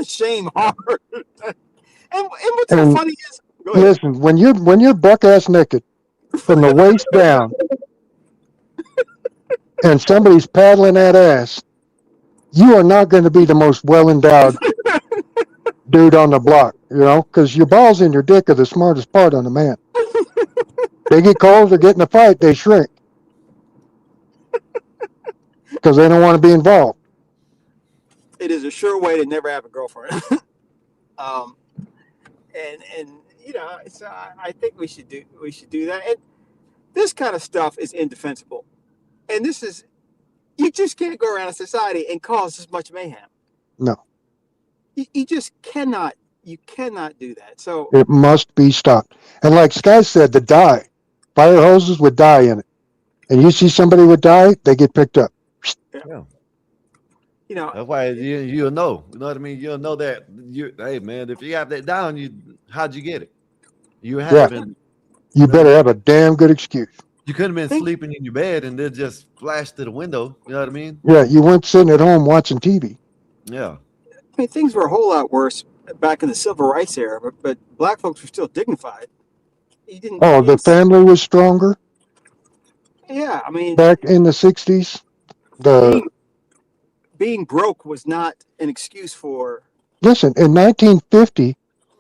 Shame hard. And what's so funny is, listen, when you're buck ass naked from the waist down, and somebody's paddling that ass, you are not going to be the most well-endowed dude on the block, because your balls in your dick are the smartest part on a man. They get cold or get in a fight, they shrink because they don't want to be involved. It is a sure way to never have a girlfriend. And so I think we should do that. And this kind of stuff is indefensible. And you just can't go around a society and cause this much mayhem. No. You just cannot. You cannot do that. So it must be stopped. And like Sky said, the dye, fire hoses with dye in it. And you see somebody with dye, they get picked up. Yeah. That's why you'll know. You know what I mean? You'll know that hey man, if you have that down, how'd you get it? You haven't. You better have a damn good excuse. You couldn't have been sleeping in your bed and then just flashed to the window. You know what I mean? Yeah, you weren't sitting at home watching TV. Yeah. I mean, things were a whole lot worse back in the civil rights era, but black folks were still dignified. The family was stronger. Yeah, I mean, back in the 60s, being broke was not an excuse for. Listen, in 1950,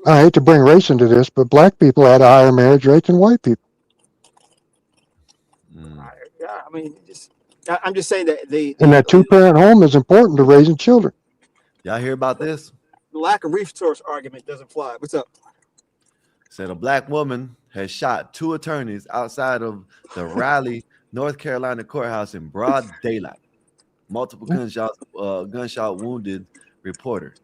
I hate to bring race into this, but black people had a higher marriage rate than white people. Yeah, I mean, I'm just saying that and that two-parent home is important to raising children. Y'all hear about this? The lack of resource argument doesn't fly. What's up? Said a black woman has shot 2 attorneys outside of the Raleigh, North Carolina courthouse in broad daylight. Multiple gunshot wounded reporter.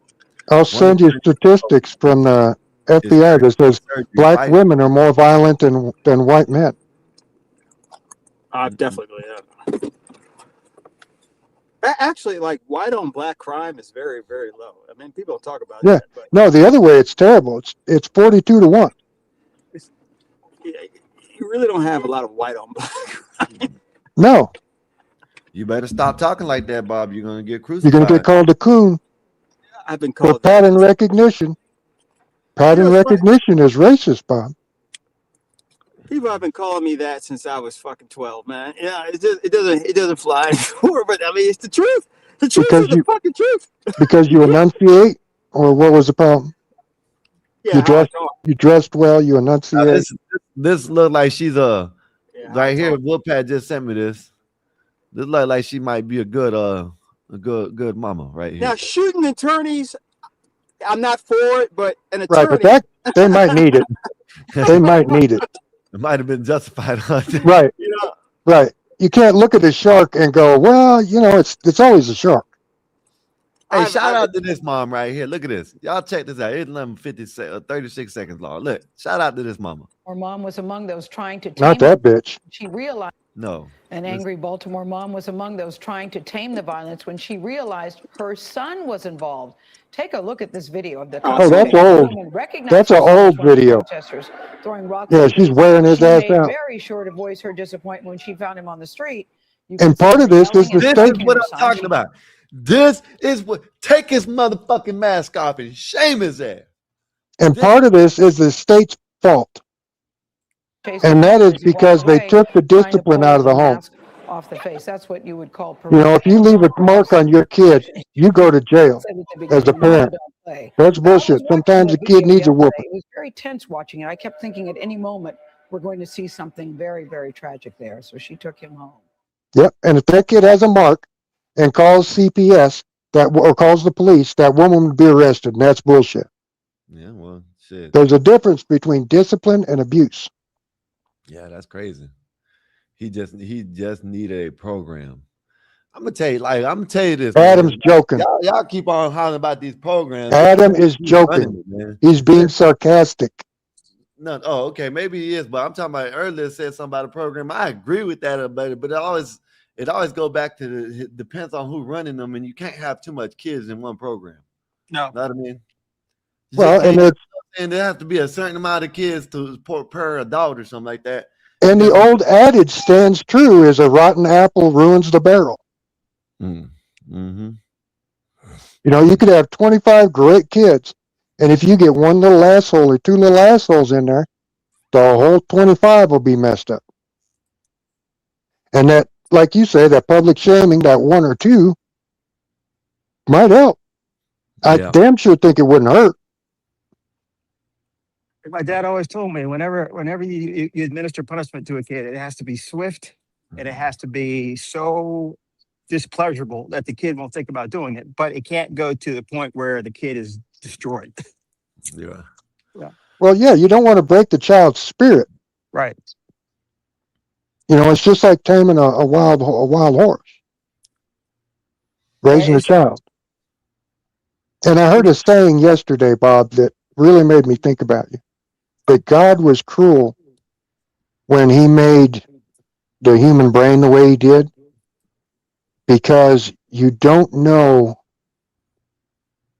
I'll send you statistics from the FBI that says black women are more violent than white men. I definitely believe that. Actually, like white on black crime is very, very low. I mean, people don't talk about that. But no, the other way it's terrible. It's 42-1. You really don't have a lot of white on black crime. No. You better stop talking like that, Bob. You're gonna get crucified. You're gonna get called a coon. I've been called for pattern recognition. Pattern recognition is racist, Bob. People have been calling me that since I was fucking 12, man. Yeah, it doesn't fly anymore, but I mean it's the truth. The truth is the fucking truth. Because you enunciate, or what was the problem? Yeah, you dressed well. You enunciate. This look like she's right here. Willpat just sent me this. This look like she might be a good mama right here. Now shooting attorneys, I'm not for it, but an attorney. Right, but they might need it. They might need it. It might have been justified. Right. Right. You can't look at the shark and go, well, it's always a shark. Hey, shout out to this mom right here. Look at this. Y'all check this out. It's 36 seconds long. Look, shout out to this mama. Our mom was among those trying to tame. Not that bitch. She realized. No. An angry Baltimore mom was among those trying to tame the violence when she realized her son was involved. Take a look at this video of the. Oh, that's old. That's an old video. Throwing rocks. Yeah, she's wearing his ass out. Very sure to voice her disappointment when she found him on the street. And part of this is the This state. is what I'm talking about. This is what take his motherfucking mask off and shame his ass. And part of this is the state's fault. And that is because they took the discipline out of the home. Off the face. That's what you would call. If you leave a mark on your kid, you go to jail as a parent. That's bullshit. Sometimes a kid needs a whooping. It was very tense watching it. I kept thinking at any moment we're going to see something very, very tragic there. So she took him home. Yep. And if that kid has a mark and calls CPS or calls the police, that woman would be arrested. And that's bullshit. Yeah, well, shit. There's a difference between discipline and abuse. Yeah, that's crazy. He just needed a program. I'm gonna tell you this. Adam's joking. Y'all keep on hollering about these programs. Adam is joking. He's being sarcastic. No, okay, maybe he is, but I'm talking about earlier said something about a program. I agree with that, but it always go back to it depends on who's running them, and you can't have too much kids in one program. No, know what I mean. Well, and there has to be a certain amount of kids to support per adult or something like that. And the old adage stands true: is a rotten apple ruins the barrel. Mm-hmm. You could have 25 great kids, and if you get one little asshole or two little assholes in there, the whole 25 will be messed up. And that like you say, that public shaming, that one or two might help. I Yeah. damn sure think it wouldn't hurt. My dad always told me whenever you administer punishment to a kid, it has to be swift and it has to be so displeasurable that the kid won't think about doing it. But it can't go to the point where the kid is destroyed. Yeah. Yeah. Well, yeah, you don't want to break the child's spirit. Right. You know, it's just like taming a wild horse, raising a It's- child. And I heard a saying yesterday, Bob, that really made me think about you. That God was cruel when he made the human brain the way he did, because you don't know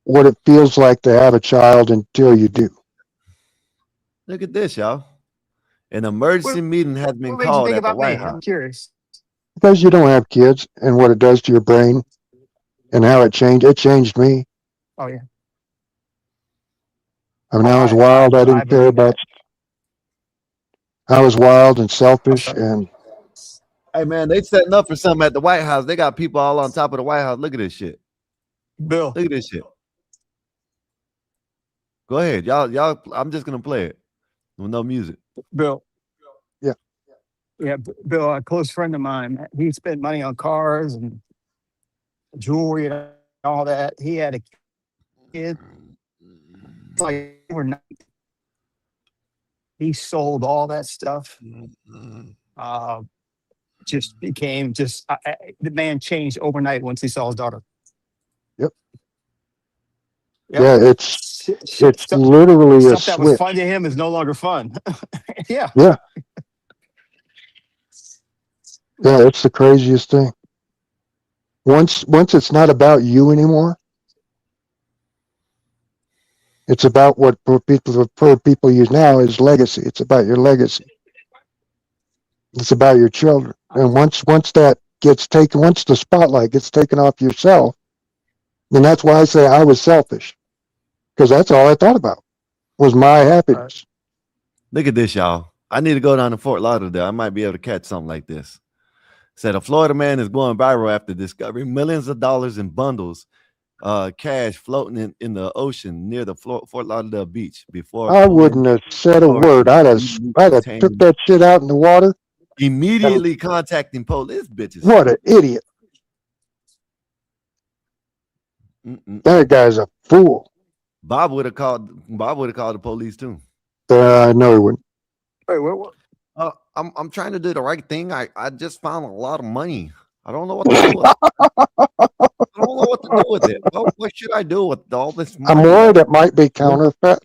what it feels like to have a child until you do. Look at this, y'all. An emergency meeting has been What made you called think at the about White me? House. I'm curious. Because you don't have kids and what it does to your brain and how it changed. It changed me. Oh yeah. I mean, I was wild. I didn't care believe about. that. I was wild and selfish, and Hey man, they setting up for something at the White House. They got people all on top of the White House. Look at this shit. Bill. Look at this shit. Go ahead. Y'all, I'm just gonna play it with no music. Bill. Yeah. Yeah, Bill, a close friend of mine, he spent money on cars and jewelry and all that. He had a kid. Like overnight, he sold all that stuff. Just became the man changed overnight once he saw his daughter. Yep. Yep. Yeah, it's literally a Stuff that was switch. fun to him is no longer fun. Yeah. Yeah. Yeah, it's the craziest thing. Once it's not about you anymore, it's about what people use now is legacy. It's about your legacy. It's about your children. And once that gets taken, once the spotlight gets taken off yourself, and that's why I say I was selfish, because that's all I thought about was my happiness. Look at this, y'all. I need to go down to Fort Lauderdale. I might be able to catch something like this. Said a Florida man is going viral after discovering millions of dollars in bundles, cash floating in the ocean near the Fort Lauderdale beach. Before I wouldn't have said a word. I'd have took that shit out in the water. Immediately contacting police, bitches. What an idiot! That guy's a fool. Bob would have called the police too. No, he wouldn't. Wait, what? I'm trying to do the right thing. I just found a lot of money. I don't know what to do with it. I don't know what to do with it. What should I do with all this money? I'm worried it might be counterfeit.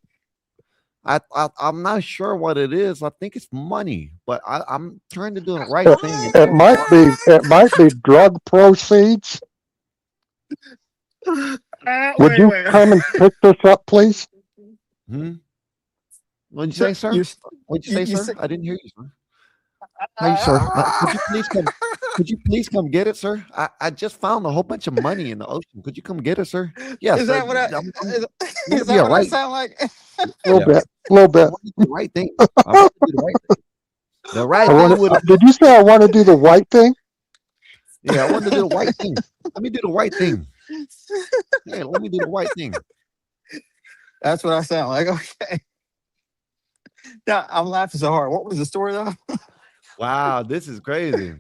I'm not sure what it is. I think it's money, but I'm trying to do the right thing. It might be drug proceeds. Would you come and pick this up, please? What'd you say, sir? What'd you say, sir? I didn't hear you, sir. Hey, sir, could you please come get it, sir? I just found a whole bunch of money in the ocean. Could you come get it, sir? Yes. Is sir. that what I sound like? A little bit. The right thing. I want to do the right thing. The right thing. Did you say I want to do the white thing? Yeah, I want to do the right thing. Let me do the right thing. Yeah, let me do the right thing. That's what I sound like. Okay. Yeah, I'm laughing so hard. What was the story though? Wow, this is crazy.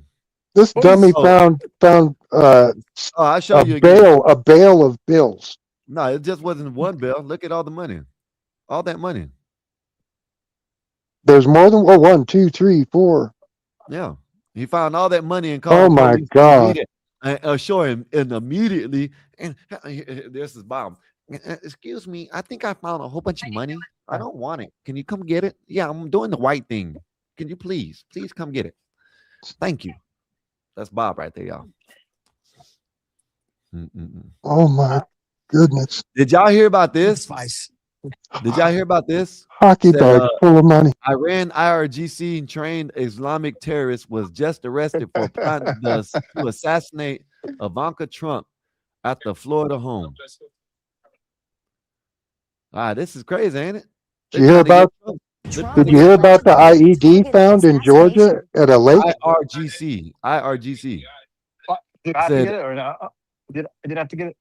This dummy found I'll show you a bale of bills. No, it just wasn't one bill. Look at all the money. All that money. There's more than 1, 2, 3, 4. Yeah. He found all that money and called. Oh my God. Show him and immediately. And there's his bomb. Excuse me. I think I found a whole bunch of money. I don't want it. Can you come get it? Yeah, I'm doing the right thing. Can you please come get it? Thank you. That's Bob right there, y'all. Oh my goodness. Did y'all hear about this? Did y'all hear about this? Hockey bag full of money. Iran IRGC trained Islamic terrorist was just arrested for plotting to assassinate Ivanka Trump at the Florida home. This is crazy, ain't it? Did you hear about Did you hear about the IED found in Georgia at a lake? IRGC. Did I have to Said, get it or no? Did I have to get it?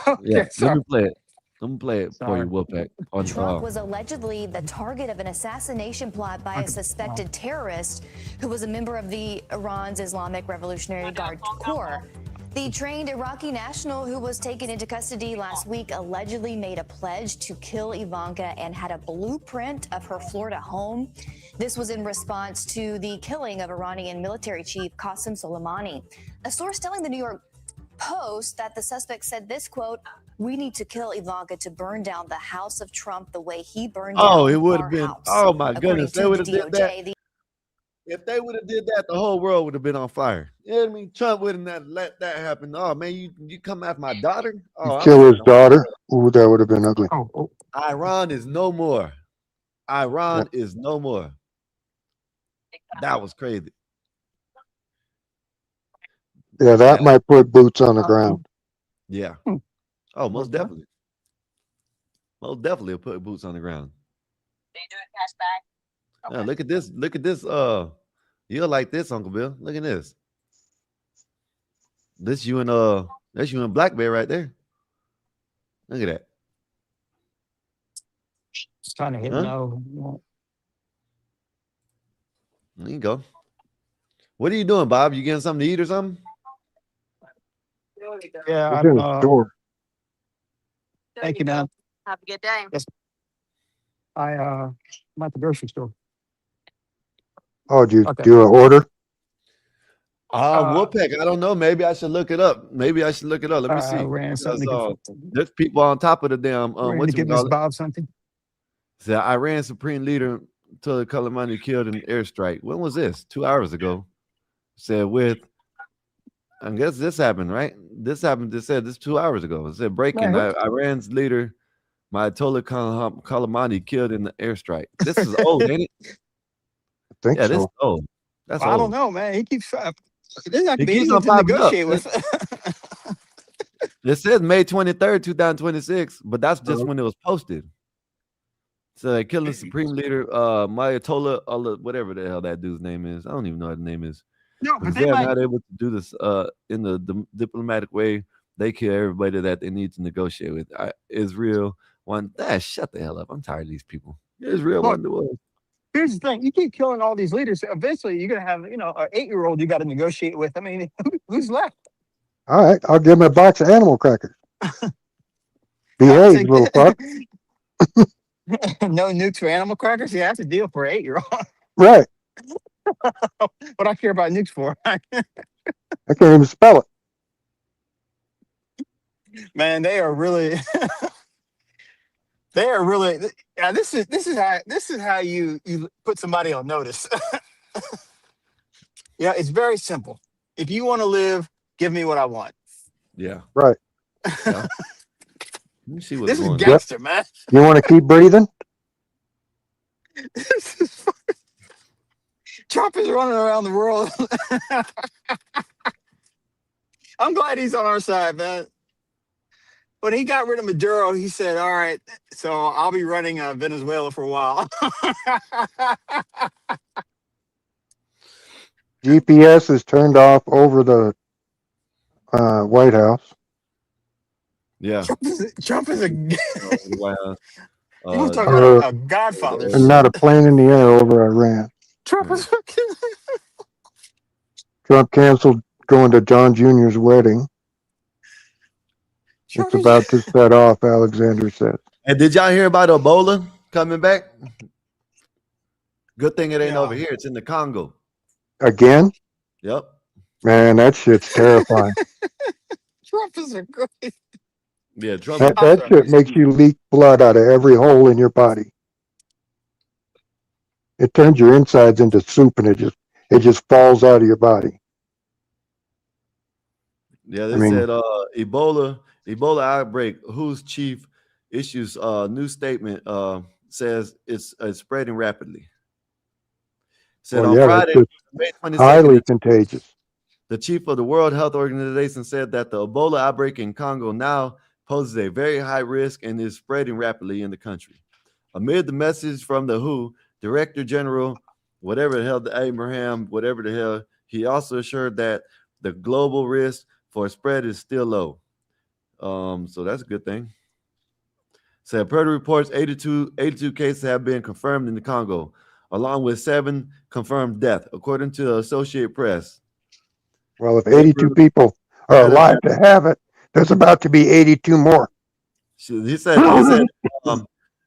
Okay, yeah, let sorry. me play it. Let me play it for you, Wolfpack. Trump was allegedly the target of an assassination plot by a suspected terrorist who was a member of the Iran's Islamic Revolutionary Guard Corps. The trained Iraqi national who was taken into custody last week allegedly made a pledge to kill Ivanka and had a blueprint of her Florida home. This was in response to the killing of Iranian military chief Qasem Soleimani. A source telling the New York Post that the suspect said this, quote, "We need to kill Ivanka to burn down the house of Trump the way he burned down it would our have been. house." Oh my According goodness, to they would the have did that. DOJ, If they would have did that, the whole world would have been on fire. You know what I mean? Trump wouldn't have let that happen. Oh man, you come after my daughter? Oh, Kill his daughter. Ooh, that would have been ugly. Iran is no more. Iran is no more. That was crazy. Yeah, that might put boots on the ground. Yeah. Oh, most definitely. Most definitely will put boots on the ground. They do it pass back. Yeah, look at this. Look at this. You'll like this, Uncle Bill. Look at this. That's you and Black Bear right there. Look at that. Just trying to hit no. There you go. What are you doing, Bob? You getting something to eat or something? Yeah, It's in the store. Thank you, man. Have a good day. Yes. I'm at the grocery store. Oh, do you do an order? Wolfpack, I don't know. Maybe I should look it up. Let me see. Ran something Because, there's people on top of the damn to give Miss Bob something. So Iran Supreme Leader told Soleimani killed in an airstrike. When was this? 2 hours ago. Said I guess this happened, right? This happened. They said this 2 hours ago. It said breaking. Iran's leader, Ayatollah Soleimani, killed in the airstrike. This is old, ain't it? I think so. This is old. That's old. I don't know, man. He keeps. This is not He be keeps easy on to popping up. negotiate with. It says May 23rd, 2026, but that's just when it was posted. So they killed the Supreme Leader, Ayatollah, whatever the hell that dude's name is. I don't even know what the name is. No, but they're not able to do this in the diplomatic way. They kill everybody that they need to negotiate with. Israel shut the hell up. I'm tired of these people. Israel won the war. Here's the thing: you keep killing all these leaders. Eventually, you're gonna have, an 8-year-old you got to negotiate with. I mean, who's left? All right, I'll give him a box of animal crackers. Behave, little fuck. No nukes for animal crackers. Yeah, that's a deal for an 8-year-old. Right. What I care about nukes for? I can't even spell it. Man, they are really. They are really. Yeah, this is how you put somebody on notice. Yeah, it's very simple. If you want to live, give me what I want. Yeah. Right. Yeah. Let me see what's This is going gangster, man. You want to keep breathing? Trump is running around the world. I'm glad he's on our side, man. When he got rid of Maduro, he said, all right, so I'll be running Venezuela for a while. GPS is turned off over the White House. Yeah. Trump is a. White House. You want to talk about a godfather? And not a plane in the air over Iran. Trump is. Trump canceled going to John Jr.'s wedding. It's about to set off, Alexander said. And did y'all hear about Ebola coming back? Good thing it ain't over here. It's in the Congo. Again? Yep. Man, that shit's terrifying. Trump is a great. Yeah, Trump. That shit makes you leak blood out of every hole in your body. It turns your insides into soup, and it just falls out of your body. Yeah, they said Ebola outbreak. Whose chief issues new statement says it's spreading rapidly. Said on Friday, May 22nd, highly contagious. The chief of the World Health Organization said that the Ebola outbreak in Congo now poses a very high risk and is spreading rapidly in the country. Amid the message from the WHO, Director General, whatever the hell, the Abraham, whatever the hell, he also assured that the global risk for spread is still low. So that's a good thing. Said per the reports, 82 cases have been confirmed in the Congo, along with 7 confirmed deaths, according to the Associated Press. Well, if 82 people are alive to have it, there's about to be 82 more.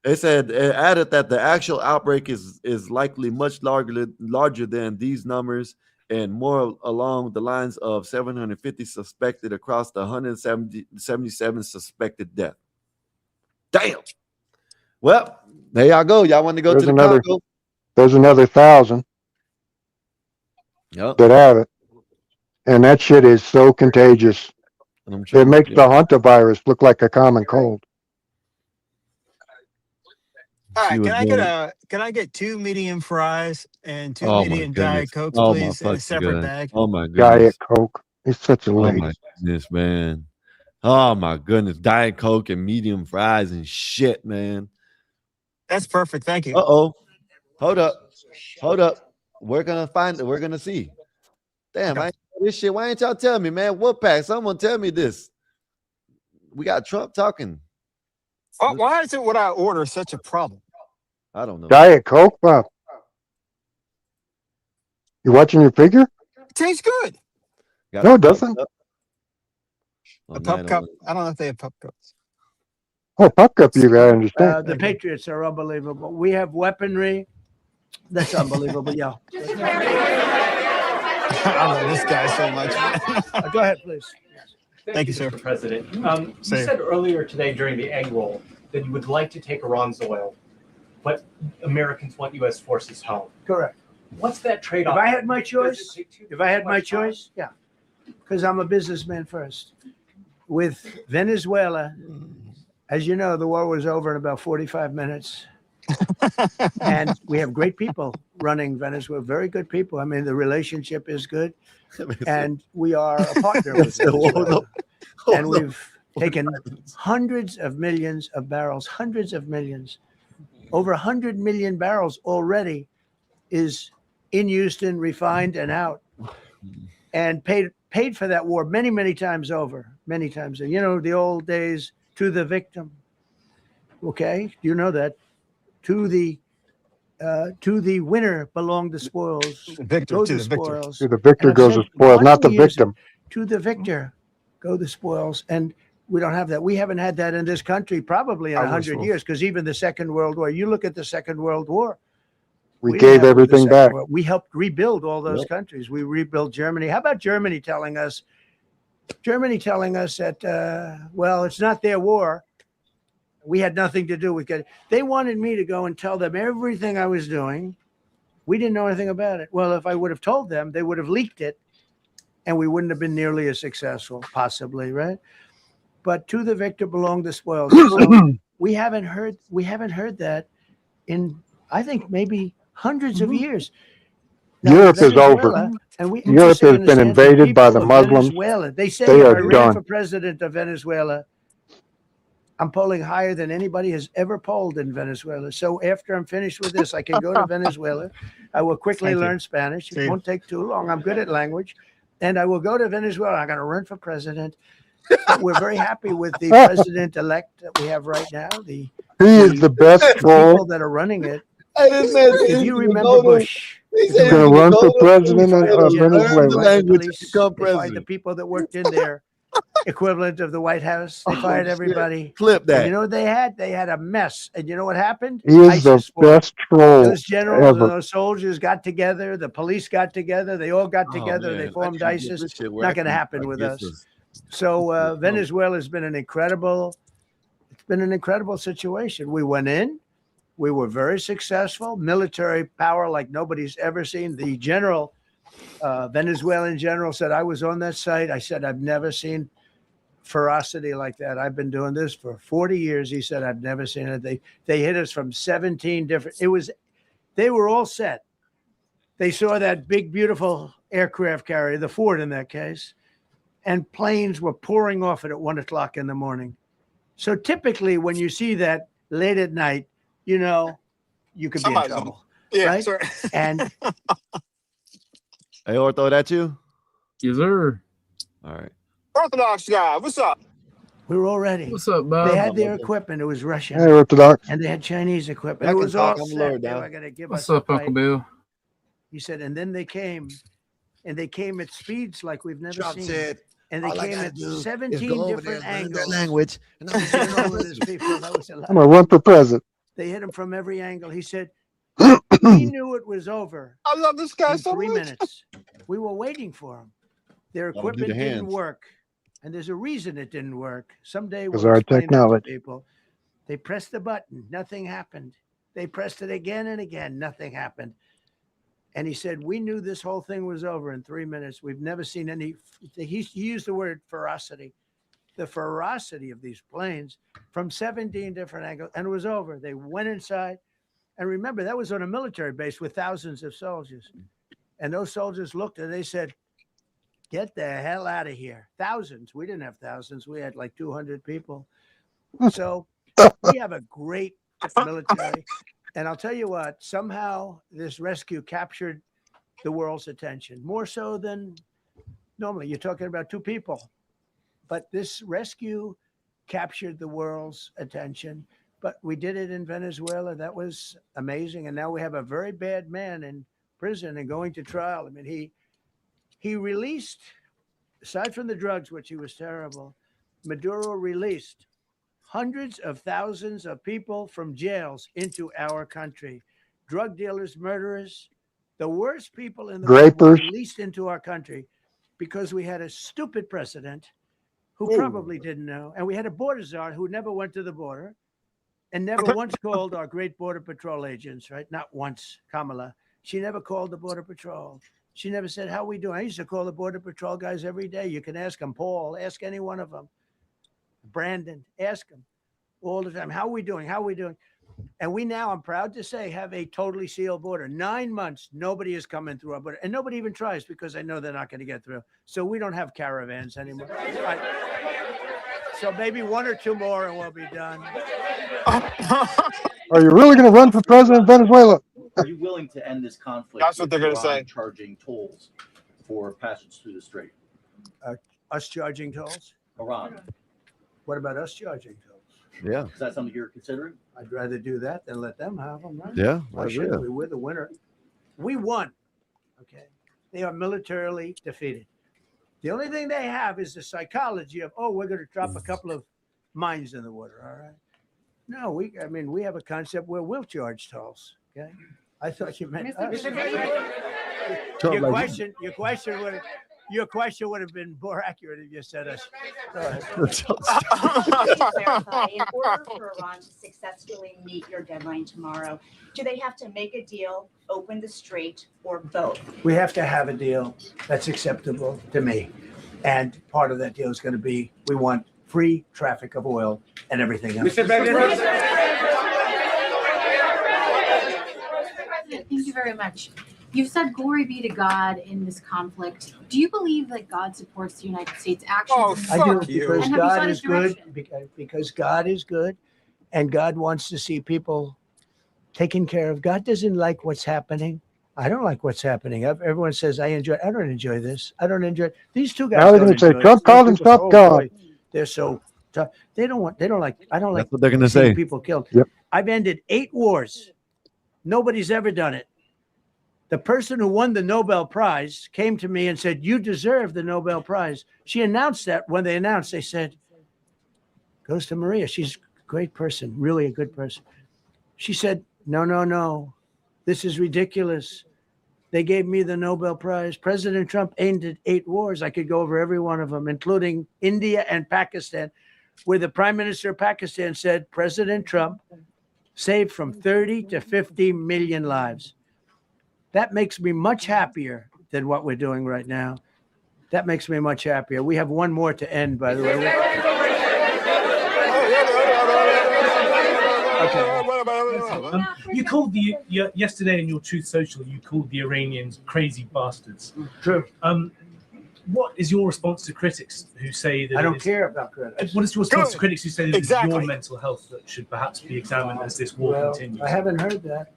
It added that the actual outbreak is likely much larger than these numbers and more along the lines of 750 suspected across the 177 suspected deaths. Damn. Well, there y'all go. Y'all want to go to the Congo? There's another 1,000 that have it. And that shit is so contagious. It makes the hantavirus look like a common cold. All right, can I get 2 medium fries and 2 medium Diet Cokes, Oh please, in a separate bag? Oh my goodness. Diet Coke. It's such a Oh lady. my goodness, man. Oh my goodness. Diet Coke and medium fries and shit, man. That's perfect. Thank you. Uh-oh. Hold up. We're gonna find it. We're gonna see. Damn, I ain't know this shit. Why ain't y'all telling me, man? What pack? Someone tell me this. We got Trump talking. Why is it what I order such a problem? I don't know. Diet Coke, Bob. You watching your figure? It tastes good. No, it doesn't. A pup cup. I don't know if they have pup cups. Oh, pup cup, you gotta understand. The Patriots are unbelievable. We have weaponry. That's unbelievable, yeah. I love this guy so much. Go ahead, please. Thank you, sir. Mr. President. You said earlier today during the egg roll that you would like to take Iran's oil, but Americans want U.S. forces home. Correct. What's that trade-off? If I had my choice, yeah, because I'm a businessman first. With Venezuela, as you know, the war was over in about 45 minutes. And we have great people running Venezuela, very good people. I mean, the relationship is good. And we are a partner with Venezuela. And we've taken hundreds of millions of barrels, hundreds of millions. Over 100 million barrels already is in Houston, refined and out. And paid for that war many, many times over, many times. And you know, the old days, to the victim. Okay, you know that. To the winner belong the spoils. Victor, go to the the victor. spoils. To the victor And I've goes said the spoils, not the 1 years, victim. To the victor go the spoils. And we don't have that. We haven't had that in this country probably in 100 years, because even the Second World War, you look at the Second World War. We didn't gave have it with the everything Second back. World. We helped rebuild all those countries. We rebuilt Germany. How about Germany telling us that, well, it's not their war. We had nothing to do with it. They wanted me to go and tell them everything I was doing. We didn't know anything about it. Well, if I would have told them, they would have leaked it, and we wouldn't have been nearly as successful, possibly, right? But to the victor belong the spoils. So we haven't heard that in, I think, maybe hundreds of years. Now, Europe is over. Europe has been invaded by the Muslims. Venezuela, they say They if are I ran done. for president of Venezuela, I'm polling higher than anybody has ever polled in Venezuela. So after I'm finished with this, I can go to Venezuela. I will quickly learn Spanish. It won't take too long. I'm good at language. And I will go to Venezuela. I'm going to run for president. But we're very happy with the president-elect that we have right now. He is the best troll. People that are running it. If you remember Bush, He's going to run for president of Venezuela. The people that worked in there, equivalent of the White House, they fired everybody. Flip that. And you know what they had? They had a mess. And you know what happened? He is the best troll Those generals ever. and those soldiers got together. The police got together. They all got together. They formed ISIS. Not going to happen with us. So Venezuela has been an incredible situation. We went in. We were very successful. Military power like nobody's ever seen. The general, Venezuelan general, said, I was on that site. I said, I've never seen ferocity like that. I've been doing this for 40 years. He said, I've never seen it. They hit us from 17 different. They were all set. They saw that big, beautiful aircraft carrier, the Ford in that case, and planes were pouring off it at 1 o'clock in the morning. So typically when you see that late at night, you know, you could be in Somebody's trouble. Yeah, right? sir. And Hey, Ortho, that you? Yes, sir. All right. Orthodox guy, what's up? we were all ready. What's up, Bob? They had their equipment. It was Russian. Hey, Orthodox. And they had Chinese equipment. I It can was talk. all I'm lower set. They down. were going to give What's us up, a Uncle fight. Bill? He said, and then they came, and they came at speeds like we've never Trump seen. said, And they all I came gotta at do is 17 go over there different and learn their angles. language, and I'm You know, with his people, that was a lot. I'm gonna run for president. They hit him from every angle. He said, we knew it was over I love this guy in so 3 much. minutes. We were waiting for him. Their Let 'em do equipment the didn't hands. work. And there's a reason it didn't work. Someday Because we'll our explain that to technology. people. They pressed the button. Nothing happened. They pressed it again and again. Nothing happened. And he said, we knew this whole thing was over in 3 minutes. We've never seen any. He used the word ferocity. The ferocity of these planes from 17 different angles. And it was over. They went inside. And remember, that was on a military base with thousands of soldiers. And those soldiers looked and they said, get the hell out of here. Thousands. We didn't have thousands. We had like 200 people. So we have a great military. And I'll tell you what, somehow this rescue captured the world's attention, more so than normally. You're talking about two people. But this rescue captured the world's attention. But we did it in Venezuela. That was amazing. And now we have a very bad man in prison and going to trial. I mean, he released, aside from the drugs, which he was terrible, Maduro released hundreds of thousands of people from jails into our country. Drug dealers, murderers, the worst people in the world were Grapers. released into our country because we had a stupid president who probably didn't know. And we had a border czar who never went to the border and never once called our great border patrol agents, right? Not once, Kamala. She never called the border patrol. She never said, how we doing? I used to call the border patrol guys every day. You can ask them, Paul, ask any one of them. Brandon, ask them all the time. How are we doing? How are we doing? And we now, I'm proud to say, have a totally sealed border. 9 months, nobody is coming through our border. And nobody even tries because they know they're not going to get through. So we don't have caravans anymore. So maybe one or two more and we'll be done. Are you really going to run for president of Venezuela? Are you willing to end this conflict? That's what they're going to Iran say. Charging tolls for passage through the strait. Us charging tolls? Iran. What about us charging tolls? Yeah. Is that something you're considering? I'd rather do that than let them have them, right? Yeah, Why I shouldn't agree. we? We're the winner. We won. Okay. They are militarily defeated. The only thing they have is the psychology of, oh, we're going to drop a couple of mines in the water. All right. No, we have a concept where we'll charge tolls. Okay. I thought you meant us. Your question would have been more accurate if you said us. Go ahead. In order for Iran to successfully meet your deadline tomorrow, do they have to make a deal, open the strait, or both? We have to have a deal that's acceptable to me. And part of that deal is going to be, we want free traffic of oil and everything else. Mr. President, thank you very much. You've said glory be to God in this conflict. Do you believe that God supports the United States actions? I do, because And have you God sought is his good, direction? because God is good, and God wants to see people taken care of. God doesn't like what's happening. I don't like what's happening. Everyone says, I don't enjoy this. I don't enjoy it. These two guys Now they're don't going to say enjoy it. Trump Those called people say, himself "Oh, God. boy, they're so tough." I don't like That's what they're gonna seeing say. people killed. Yep. I've ended 8 wars. Nobody's ever done it. The person who won the Nobel Prize came to me and said, you deserve the Nobel Prize. She announced that when they announced, they said, goes to Maria. She's a great person, really a good person. She said, no. This is ridiculous. They gave me the Nobel Prize. President Trump ended 8 wars. I could go over every one of them, including India and Pakistan, where the prime minister of Pakistan said, President Trump saved from 30 to 50 million lives. That makes me much happier than what we're doing right now. That makes me much happier. We have one more to end, by the way. You called yesterday in your Truth Social, you called the Iranians crazy bastards. True. What is your response to critics who say that I don't care about critics. What is your response to critics who say that it's your mental health that should perhaps be examined as this war continues? I haven't heard that.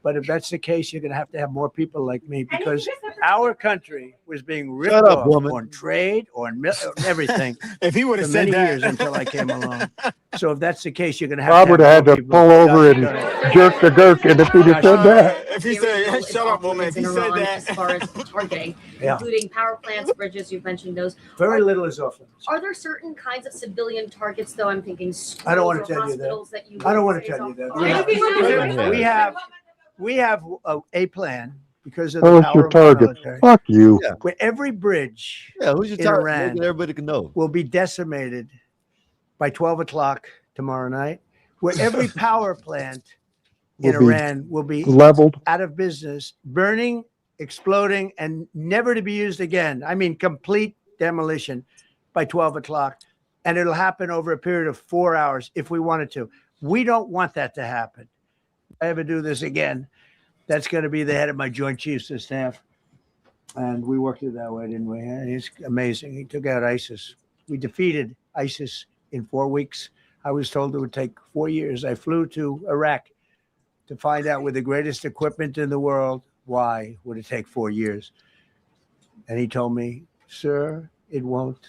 But if that's the case, you're going to have more people like me, because our country was being ripped off on trade, on everything. If he would have for said many that. years until I came along. So if that's the case, you're going to have Bob would have had more to people pull over and shut jerk the gherkin if he'd have said that. If he said, shut up, woman, if he said As that. far as targeting, Yeah. including power plants, bridges, you've mentioned those. Very little is off limits. Are there certain kinds of civilian targets, though? I'm thinking schools I don't want or to tell you that. hospitals that you I don't would want to say tell you is that. off- We have a plan because of Oh, the it's power your of our target. military. Fuck you. Yeah. Where every bridge who's your in target? Iran Make it everybody can know. will be decimated by 12 o'clock tomorrow night, where every power plant in Will be Iran will be leveled. out of business, burning, exploding, and never to be used again. I mean, complete demolition by 12 o'clock. And it'll happen over a period of 4 hours if we wanted to. We don't want that to happen. If I ever do this again, that's going to be the head of my Joint Chiefs of Staff. And we worked it that way, didn't we? It's amazing. He took out ISIS. We defeated ISIS in 4 weeks. I was told it would take 4 years. I flew to Iraq to find out with the greatest equipment in the world, why would it take 4 years? And he told me, sir, it won't.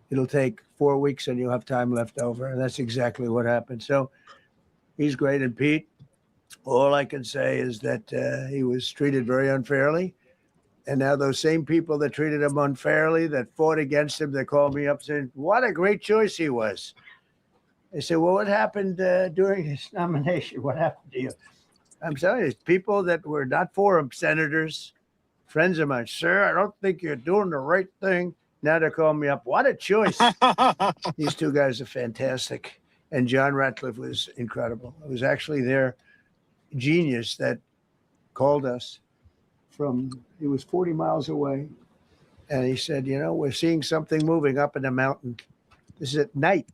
It'll take 4 weeks and you'll have time left over. And that's exactly what happened. So he's great. And Pete, all I can say is that he was treated very unfairly. And now those same people that treated him unfairly, that fought against him, they called me up saying, what a great choice he was. They said, well, what happened during his nomination? What happened to you? I'm telling you, people that were not for him, senators, friends of mine, sir, I don't think you're doing the right thing. Now they're calling me up. What a choice. These two guys are fantastic. And John Ratcliffe was incredible. It was actually their genius that called us he was 40 miles away. And he said, we're seeing something moving up in the mountain. This is at night.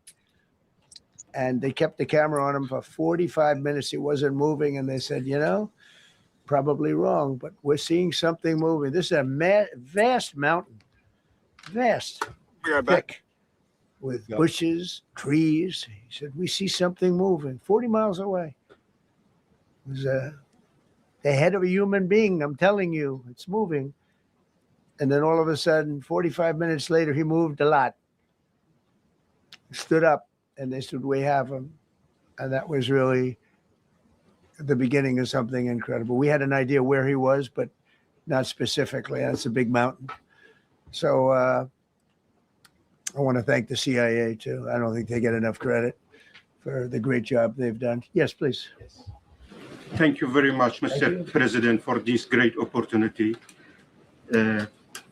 And they kept the camera on him for 45 minutes. He wasn't moving. And they said, probably wrong, but we're seeing something moving. This is a vast mountain. Vast. Be right back. Thick, with bushes, trees. He said, we see something moving 40 miles away. It was the head of a human being. I'm telling you, it's moving. And then all of a sudden, 45 minutes later, he moved a lot. Stood up, and they said, we have him. And that was really the beginning of something incredible. We had an idea where he was, but not specifically. That's a big mountain. So I want to thank the CIA, too. I don't think they get enough credit for the great job they've done. Yes, please. Thank you very much, Mr. President, for this great opportunity.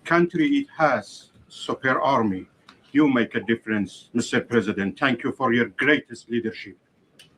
Country, it has super army. You make a difference, Mr. President. Thank you for your greatest leadership.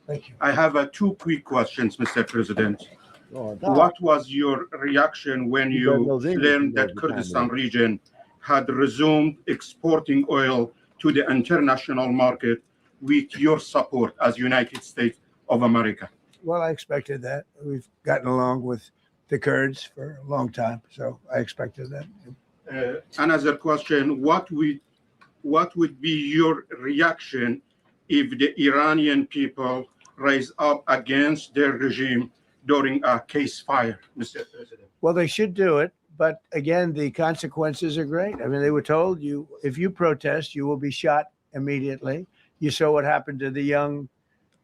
Thank you. I have 2 quick questions, Mr. President. What was your reaction when you learned that Kurdistan region had resumed exporting oil to the international market with your support as United States of America? Well, I expected that. We've gotten along with the Kurds for a long time, so I expected that. Another question, what would be your reaction if the Iranian people rise up against their regime during a ceasefire, Mr. President? Well, they should do it, but again, the consequences are great. I mean, they were told if you protest, you will be shot immediately. You saw what happened to the young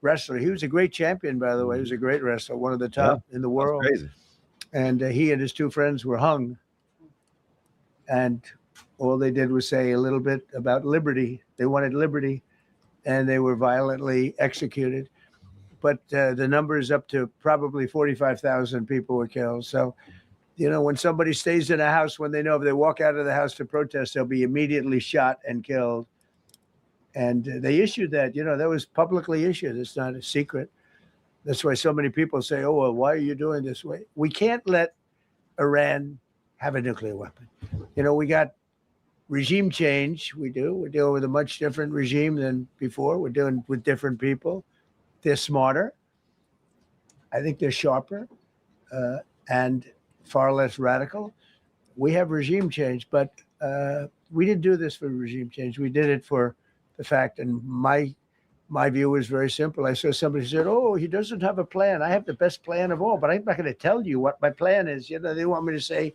wrestler. He was a great champion, by the way. He was a great wrestler, one of the top in the world. Crazy. And he and his 2 friends were hung. And all they did was say a little bit about liberty. They wanted liberty, and they were violently executed. But the number is up to probably 45,000 people were killed. So, when somebody stays in a house, when they know if they walk out of the house to protest, they'll be immediately shot and killed. And they issued that, that was publicly issued. It's not a secret. That's why so many people say, oh, well, why are you doing this way? We can't let Iran have a nuclear weapon. We got regime change. We do. We're dealing with a much different regime than before. We're dealing with different people. They're smarter. I think they're sharper and far less radical. We have regime change, but we didn't do this for regime change. We did it for the fact, and my view was very simple. I saw somebody said, "Oh, he doesn't have a plan. I have the best plan of all, but I'm not going to tell you what my plan is." You know, they want me to say,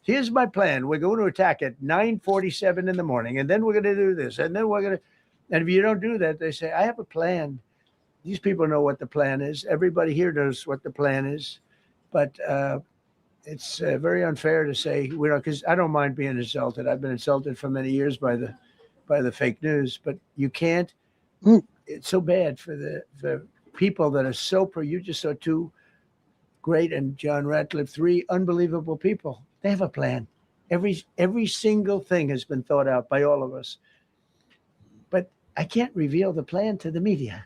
"Here's my plan. We're going to attack at 9:47 in the morning, and then we're going to do this, and then we're going to." And if you don't do that, they say, "I have a plan." These people know what the plan is. Everybody here knows what the plan is, but it's very unfair to say we don't. Because I don't mind being insulted. I've been insulted for many years by the fake news, but you can't. It's so bad for the people that are so pro. You just saw two great and John Ratcliffe, three unbelievable people. They have a plan. Every single thing has been thought out by all of us. But I can't reveal the plan to the media.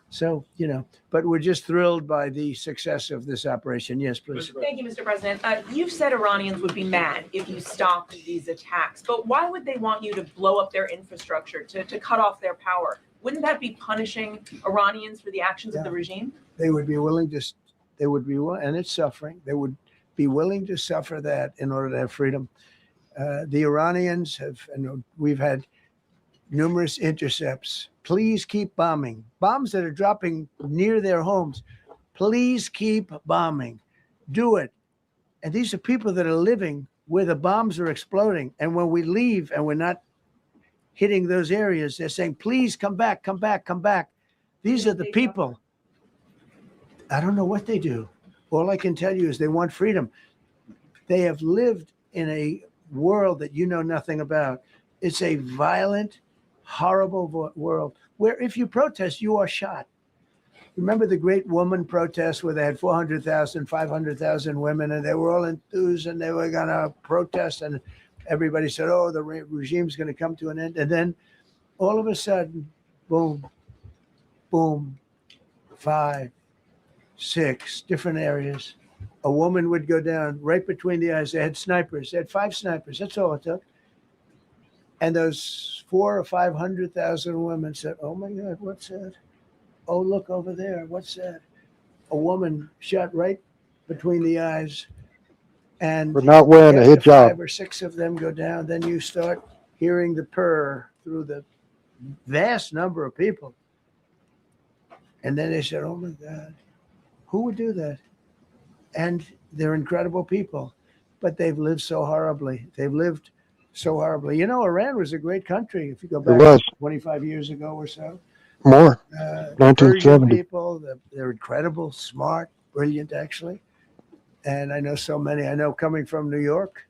So, you know, but we're just thrilled by the success of this operation. Yes, please. Thank you, Mr. President. You've said Iranians would be mad if you stopped these attacks, but why would they want you to blow up their infrastructure, to cut off their power? Wouldn't that be punishing Iranians for the actions of the regime? They would be willing to, and it's suffering. They would be willing to suffer that in order to have freedom. The Iranians have, and we've had numerous intercepts. Please keep bombing. Bombs that are dropping near their homes. Please keep bombing. Do it. And these are people that are living where the bombs are exploding. And when we leave and we're not hitting those areas, they're saying, please come back, come back, come back. These are the people. I don't know what they do. All I can tell you is they want freedom. They have lived in a world that you know nothing about. It's a violent, horrible world where if you protest, you are shot. Remember the great woman protests where they had 400,000, 500,000 women, and they were all enthused and they were going to protest, and everybody said, oh, the regime's going to come to an end. And then all of a sudden, boom, boom, 5, 6 different areas. A woman would go down right between the eyes. They had snipers. They had 5 snipers. That's all it took. And those 400,000 or 500,000 women said, oh my God, what's that? Oh, look over there. What's that? A woman shot right between the eyes. And we're not wearing a hijab. 5 or 6 of them go down. Then you start hearing the purr through the vast number of people. And then they said, oh my God, who would do that? And they're incredible people, but they've lived so horribly. They've lived so horribly. You know, Iran was a great country. If you go back 25 years ago or so. More. 1970. People, they're incredible, smart, brilliant, actually. And I know so many. I know coming from New York,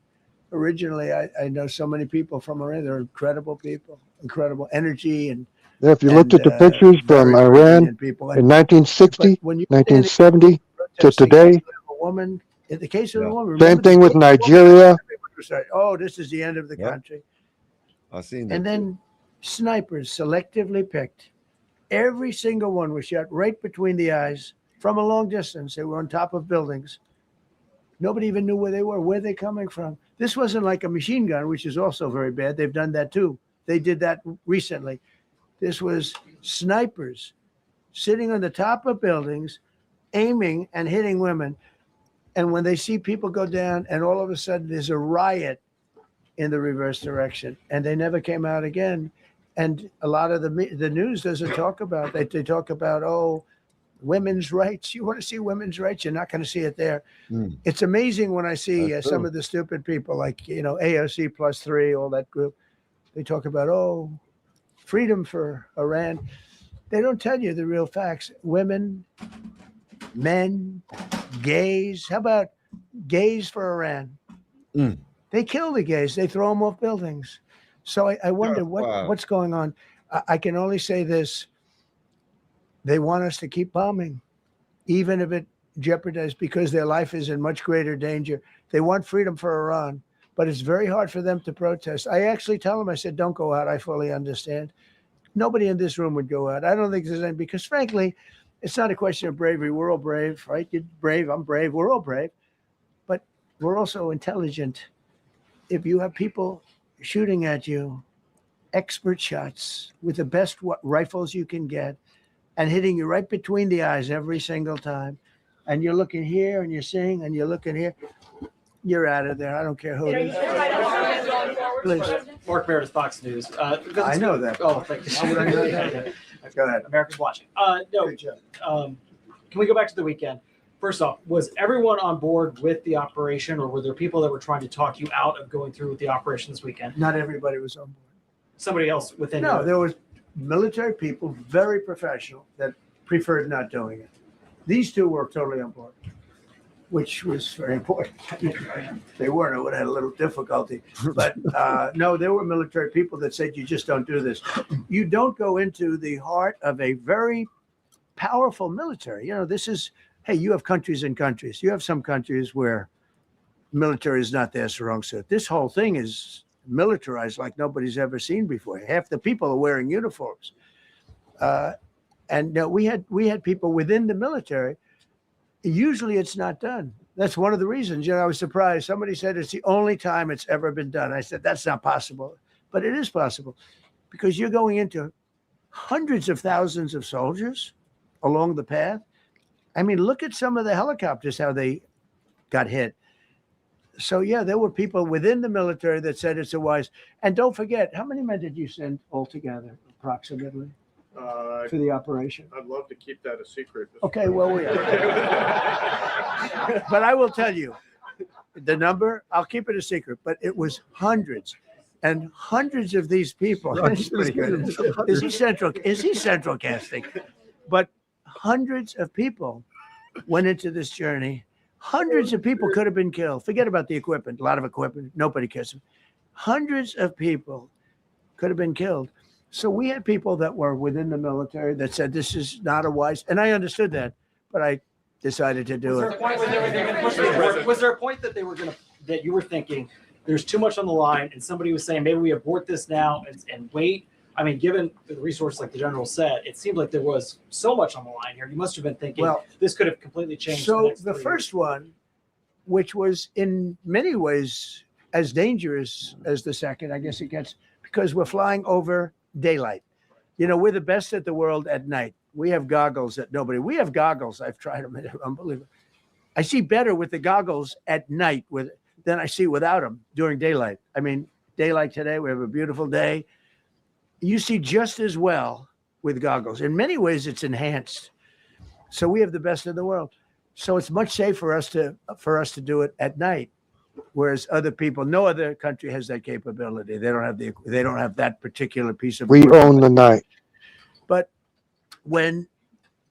originally, I know so many people from Iran. They're incredible people, incredible energy. And yeah, if you looked at the pictures from Iran in 1960, 1970 to today. Woman, in the case of the woman, same thing with Nigeria. Oh, this is the end of the country. I've seen that. And then snipers selectively picked. Every single one was shot right between the eyes from a long distance. They were on top of buildings. Nobody even knew where they were. Where are they coming from? This wasn't like a machine gun, which is also very bad. They've done that too. They did that recently. This was snipers sitting on the top of buildings, aiming and hitting women. And when they see people go down and all of a sudden there's a riot in the reverse direction, and they never came out again. And a lot of the news doesn't talk about that. They talk about, oh, women's rights. You want to see women's rights? You're not going to see it there. It's amazing when I see some of the stupid people like, you know, AOC +3, all that group. They talk about, oh, freedom for Iran. They don't tell you the real facts. Women, men, gays. How about gays for Iran? They kill the gays. They throw them off buildings. So I wonder what's going on. I can only say this. They want us to keep bombing, even if it jeopardizes, because their life is in much greater danger. They want freedom for Iran, but it's very hard for them to protest. I actually tell them, I said, don't go out. I fully understand. Nobody in this room would go out. I don't think there's any, because frankly, it's not a question of bravery. We're all brave, right? You're brave. I'm brave. We're all brave. But we're also intelligent. If you have people shooting at you, expert shots with the best rifles you can get, and hitting you right between the eyes every single time, and you're looking here and you're seeing and you're looking here, you're out of there. I don't care who it is. Please. Mark Meredith, Fox News. I know that. Oh, thank you. How would I know that? Go ahead. America's watching. No. Can we go back to the weekend? First off, was everyone on board with the operation, or were there people that were trying to talk you out of going through with the operation this weekend? Not everybody was on board. Somebody else within? No, there was military people, very professional, that preferred not doing it. These two were totally on board, which was very important. They weren't, I would have had a little difficulty. But no, there were military people that said, you just don't do this. You don't go into the heart of a very powerful military. You know, this is, hey, you have countries and countries. You have some countries where military is not their strong suit. This whole thing is militarized like nobody's ever seen before. Half the people are wearing uniforms. And we had people within the military. Usually it's not done. That's one of the reasons. You know, I was surprised. Somebody said it's the only time it's ever been done. I said, that's not possible. But it is possible because you're going into hundreds of thousands of soldiers along the path. I mean, look at some of the helicopters, how they got hit. So, yeah, there were people within the military that said it's a wise. And don't forget, how many men did you send altogether, approximately, for the operation? I'd love to keep that a secret. Okay, well, but I will tell you the number. I'll keep it a secret, but it was hundreds and hundreds of these people. That's pretty good. Is he central casting? But hundreds of people went into this journey. Hundreds of people could have been killed. Forget about the equipment. A lot of equipment. Nobody cares. Hundreds of people could have been killed. So we had people that were within the military that said this is not a wise, and I understood that, but I decided to do it. Was there a point that that you were thinking there's too much on the line, and somebody was saying maybe we abort this now and wait? I mean, given the resource, like the general said, it seemed like there was so much on the line here. You must have been thinking, well, this could have completely changed. So the first one, which was in many ways as dangerous as the second, I guess it gets, because we're flying over daylight. You know, we're the best at the world at night. We have goggles that nobody, we have goggles. I've tried them. They're unbelievable. I see better with the goggles at night than I see without them during daylight. I mean, daylight today, we have a beautiful day. You see just as well with goggles. In many ways, it's enhanced. So we have the best in the world. So it's much safer for us to do it at night, whereas other people, no other country has that capability. They don't have that particular piece of. We own the night. But when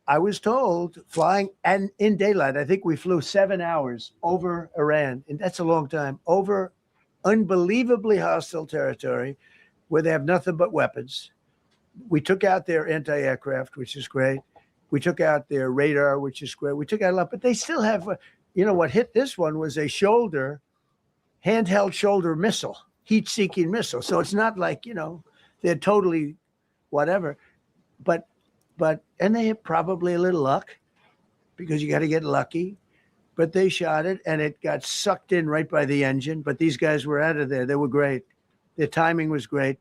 I was told flying and in daylight, I think we flew 7 hours over Iran, and that's a long time, over unbelievably hostile territory, where they have nothing but weapons. We took out their anti-aircraft, which is great. We took out their radar, which is great. We took out a lot, but they still have, what hit this one was a handheld shoulder missile, heat-seeking missile. So it's not like, they're totally whatever. But and they had probably a little luck, because you got to get lucky. But they shot it, and it got sucked in right by the engine. But these guys were out of there. They were great. Their timing was great.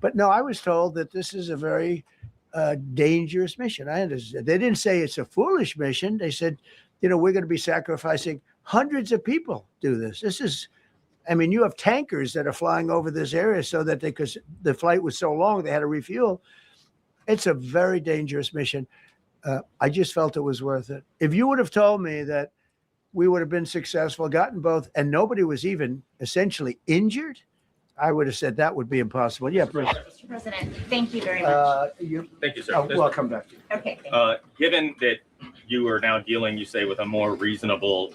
But no, I was told that this is a very dangerous mission. I understand. They didn't say it's a foolish mission. They said, we're going to be sacrificing hundreds of people do this. This is, you have tankers that are flying over this area so that because the flight was so long, they had to refuel. It's a very dangerous mission. I just felt it was worth it. If you would have told me that we would have been successful, gotten both, and nobody was even essentially injured, I would have said that would be impossible. Yeah, please. Mr. President, thank you very much. Thank you, sir. We'll come back to you. Okay. Given that you are now dealing, you say, with a more reasonable,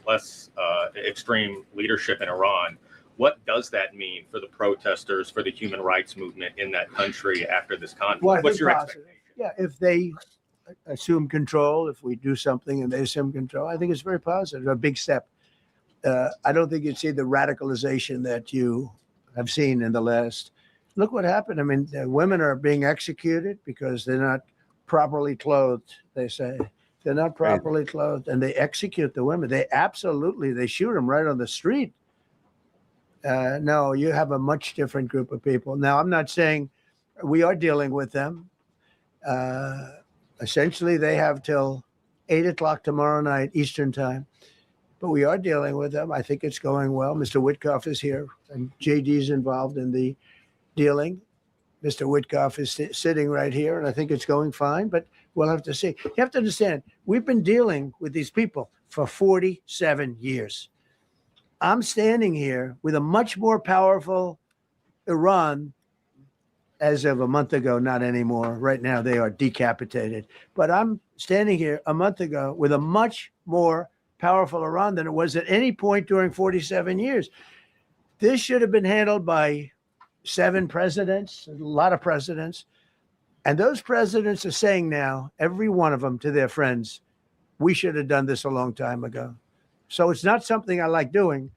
less extreme leadership in Iran, what does that mean for the protesters, for the human rights movement in that country after this conflict? Well, what's your expectation? Yeah, if they assume control, if we do something and they assume control, I think it's very positive, a big step. I don't think you'd see the radicalization that you have seen in the last. Look what happened. Women are being executed because they're not properly clothed, they say. They're not properly clothed, and they execute the women. They shoot them right on the street. No, you have a much different group of people. Now, I'm not saying we are dealing with them. Essentially, they have till 8 o'clock tomorrow night, Eastern time, but we are dealing with them. I think it's going well. Mr. Witkoff is here, and JD's involved in the dealing. Mr. Witkoff is sitting right here, and I think it's going fine, but we'll have to see. You have to understand, we've been dealing with these people for 47 years. I'm standing here with a much more powerful Iran as of a month ago, not anymore. Right now, they are decapitated. But I'm standing here a month ago with a much more powerful Iran than it was at any point during 47 years. This should have been handled by 7 presidents, a lot of presidents. And those presidents are saying now, every one of them to their friends, we should have done this a long time ago. So it's not something I like doing.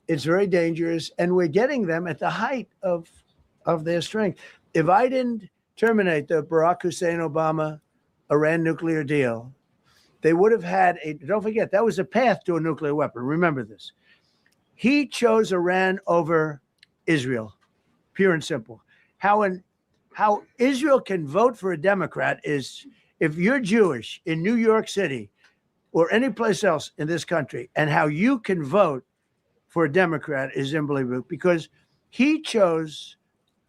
It's very dangerous. And we're getting them at the height of their strength. If I didn't terminate the Barack Hussein Obama Iran nuclear deal, they would have had don't forget, that was a path to a nuclear weapon. Remember this. He chose Iran over Israel, pure and simple. How Israel can vote for a Democrat is if you're Jewish in New York City or any place else in this country, and how you can vote for a Democrat is unbelievable, because he chose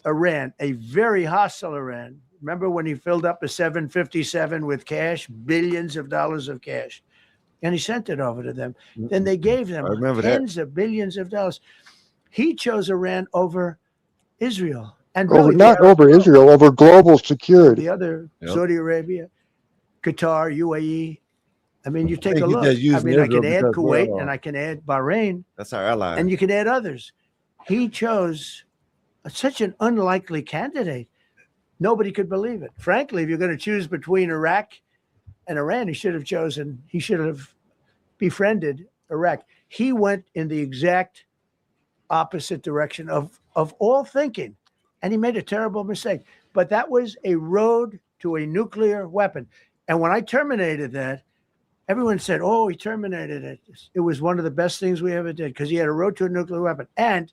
Iran, a very hostile Iran. Remember when he filled up a 757 with cash, billions of dollars of cash, and he sent it over to them. Then they gave them tens of billions of dollars. He chose Iran over Israel. And really, not over Israel, over global security. The other, Saudi Arabia, Qatar, UAE. I mean, you take a look. I mean, I can add Kuwait and I can add Bahrain. That's our ally. And you can add others. He chose such an unlikely candidate. Nobody could believe it. Frankly, if you're going to choose between Iraq and Iran, he should have befriended Iraq. He went in the exact opposite direction of all thinking, and he made a terrible mistake. But that was a road to a nuclear weapon. And when I terminated that, everyone said, oh, he terminated it. It was one of the best things we ever did because he had a road to a nuclear weapon. And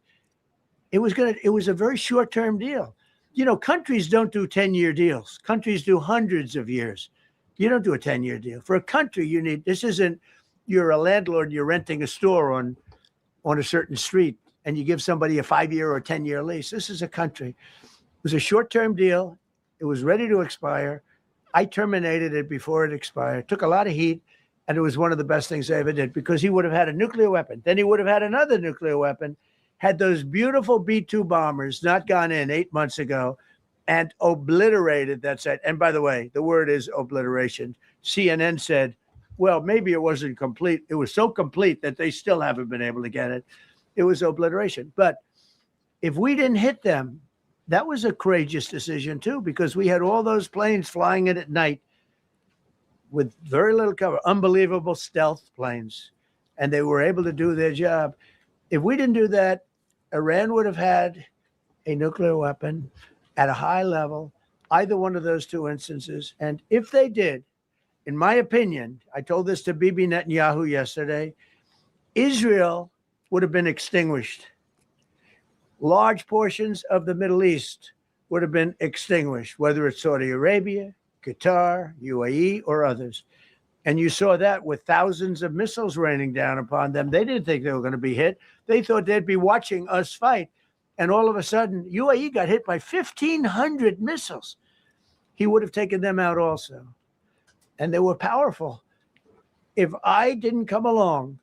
it was a very short-term deal. You know, countries don't do 10-year deals. Countries do hundreds of years. You don't do a 10-year deal. For a country, this isn't, you're a landlord and you're renting a store on a certain street and you give somebody a 5-year or 10-year lease. This is a country. It was a short-term deal. It was ready to expire. I terminated it before it expired. It took a lot of heat, and it was one of the best things I ever did because he would have had a nuclear weapon. Then he would have had another nuclear weapon. Had those beautiful B-2 bombers not gone in 8 months ago and obliterated that site. And by the way, the word is obliteration. CNN said, well, maybe it wasn't complete. It was so complete that they still haven't been able to get it. It was obliteration. But if we didn't hit them, that was a courageous decision too, because we had all those planes flying in at night with very little cover, unbelievable stealth planes, and they were able to do their job. If we didn't do that, Iran would have had a nuclear weapon at a high level, either one of those two instances. And if they did, in my opinion, I told this to Bibi Netanyahu yesterday, Israel would have been extinguished. Large portions of the Middle East would have been extinguished, whether it's Saudi Arabia, Qatar, UAE, or others. And you saw that with thousands of missiles raining down upon them. They didn't think they were going to be hit. They thought they'd be watching us fight. And all of a sudden, UAE got hit by 1,500 missiles. He would have taken them out also. And they were powerful. If I didn't come along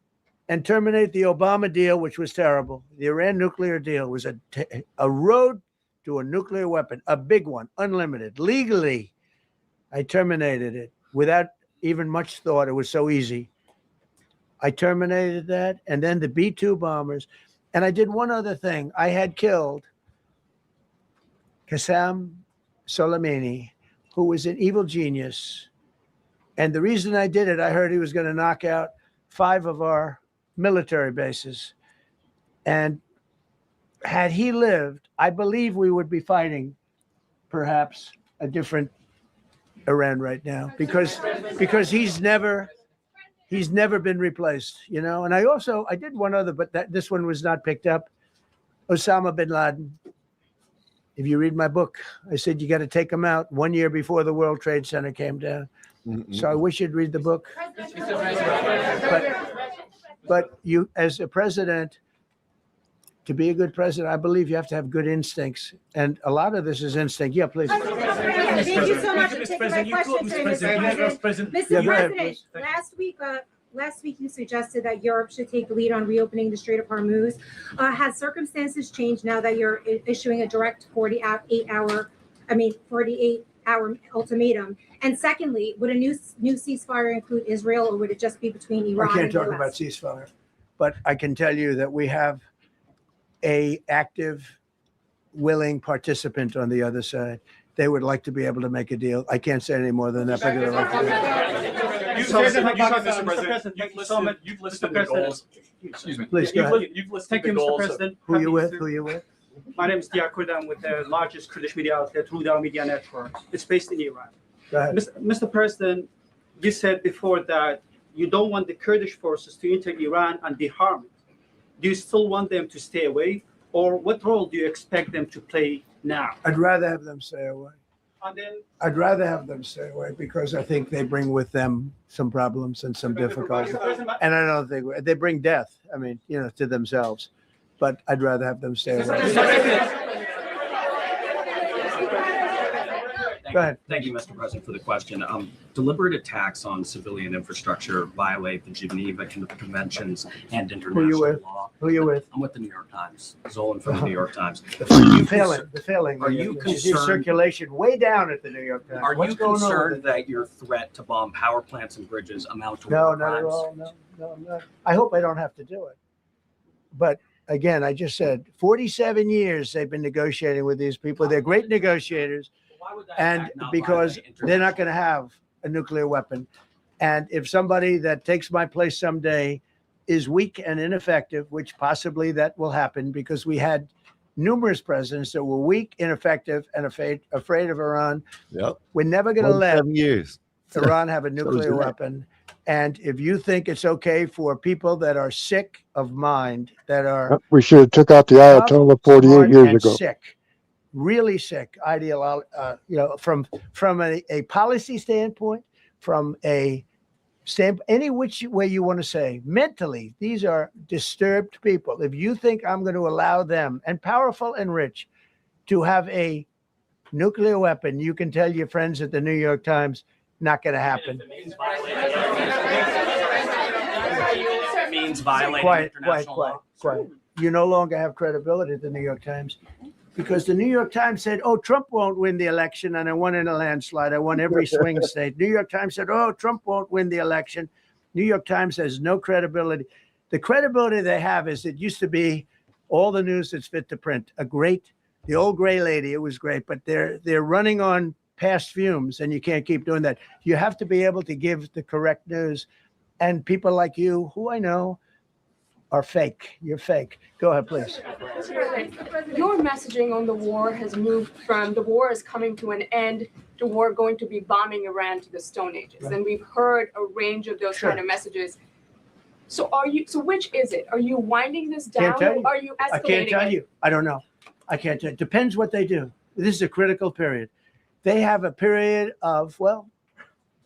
and terminate the Obama deal, which was terrible, the Iran nuclear deal was a road to a nuclear weapon, a big one, unlimited, legally. I terminated it without even much thought. It was so easy. I terminated that. And then the B-2 bombers. And I did one other thing. I had killed Qasem Soleimani, who was an evil genius. And the reason I did it, I heard he was going to knock out 5 of our military bases. And had he lived, I believe we would be fighting perhaps a different Iran right now, because he's never been replaced, you know. And I did one other, but this one was not picked up. Osama bin Laden. If you read my book, I said you got to take him out 1 year before the World Trade Center came down. So I wish you'd read the book. But you, as a president, to be a good president, I believe you have to have good instincts. And a lot of this is instinct. Yeah, please. Thank you so much for taking my question today, Mr. President. Yeah, Mr. go ahead, President, please. last week you suggested that Europe should take the lead on reopening the Strait of Hormuz. Has circumstances changed now that you're issuing a direct 48-hour ultimatum? And secondly, would a new ceasefire include Israel, or would it just be between Iran I can't and the talk US? about ceasefire, but I can tell you that we have a active, willing participant on the other side. They would like to be able to make a deal. I can't say any more than that. But You've listed the goals. Excuse me. Please go ahead. You've listed the goals. Mr. President. Who you with? Who you with? My name is Dia Kurd. I'm with the largest Kurdish media outlet, Huda Media Network. It's based in Iran. Go ahead. Mr. President, you said before that you don't want the Kurdish forces to enter Iran and deharm it. Do you still want them to stay away, or what role do you expect them to play now? I'd rather have them stay away. And then, I'd rather have them stay away because I think they bring with them some problems and some difficulties. And I don't think they bring death. I mean, to themselves. But I'd rather have them stay away. Go ahead. Thank you, Mr. President, for the question. Deliberate attacks on civilian infrastructure violate the Geneva Conventions and international law. Who you with? I'm with the New York Times. Zolan from the New York Times. The failing. Are you concerned? Circulation way down at the New York Times. Are What's you going on concerned with it? that your threat to bomb power plants and bridges amount to No, war not at crimes? all. No. I hope I don't have to do it. But again, I just said 47 years they've been negotiating with these people. They're great negotiators. And because they're not going to have a nuclear weapon. And if somebody that takes my place someday is weak and ineffective, which possibly that will happen because we had numerous presidents that were weak, ineffective, and afraid of Iran. Yep. We're never going to let 7 years. Iran have a nuclear that. weapon. And if you think it's okay for people that are sick of mind, that are We should have took out the Ayatollah 48 years ago. sick, really sick, from a policy standpoint, from a any which way you want to say, mentally, these are disturbed people. If you think I'm going to allow them, and powerful and rich, to have a nuclear weapon, you can tell your friends at the New York Times, not going to happen. It means violating international law. Quiet. You no longer have credibility at the New York Times because the New York Times said, oh, Trump won't win the election, and I won in a landslide. I won every swing state. New York Times said, oh, Trump won't win the election. New York Times has no credibility. The credibility they have is it used to be all the news that's fit to print. The old gray lady, it was great, but they're running on past fumes, and you can't keep doing that. You have to be able to give the correct news. And people like you, who I know, are fake. You're fake. Go ahead, please. Your messaging on the war has moved from the war is coming to an end to war going to be bombing Iran to the Stone Ages. Right. And we've heard a range of those kind of messages. So which is it? Are you winding this down? Can't tell you. Or are you escalating I can't tell it? you. I don't know. I can't tell. Depends what they do. This is a critical period. They have a period of,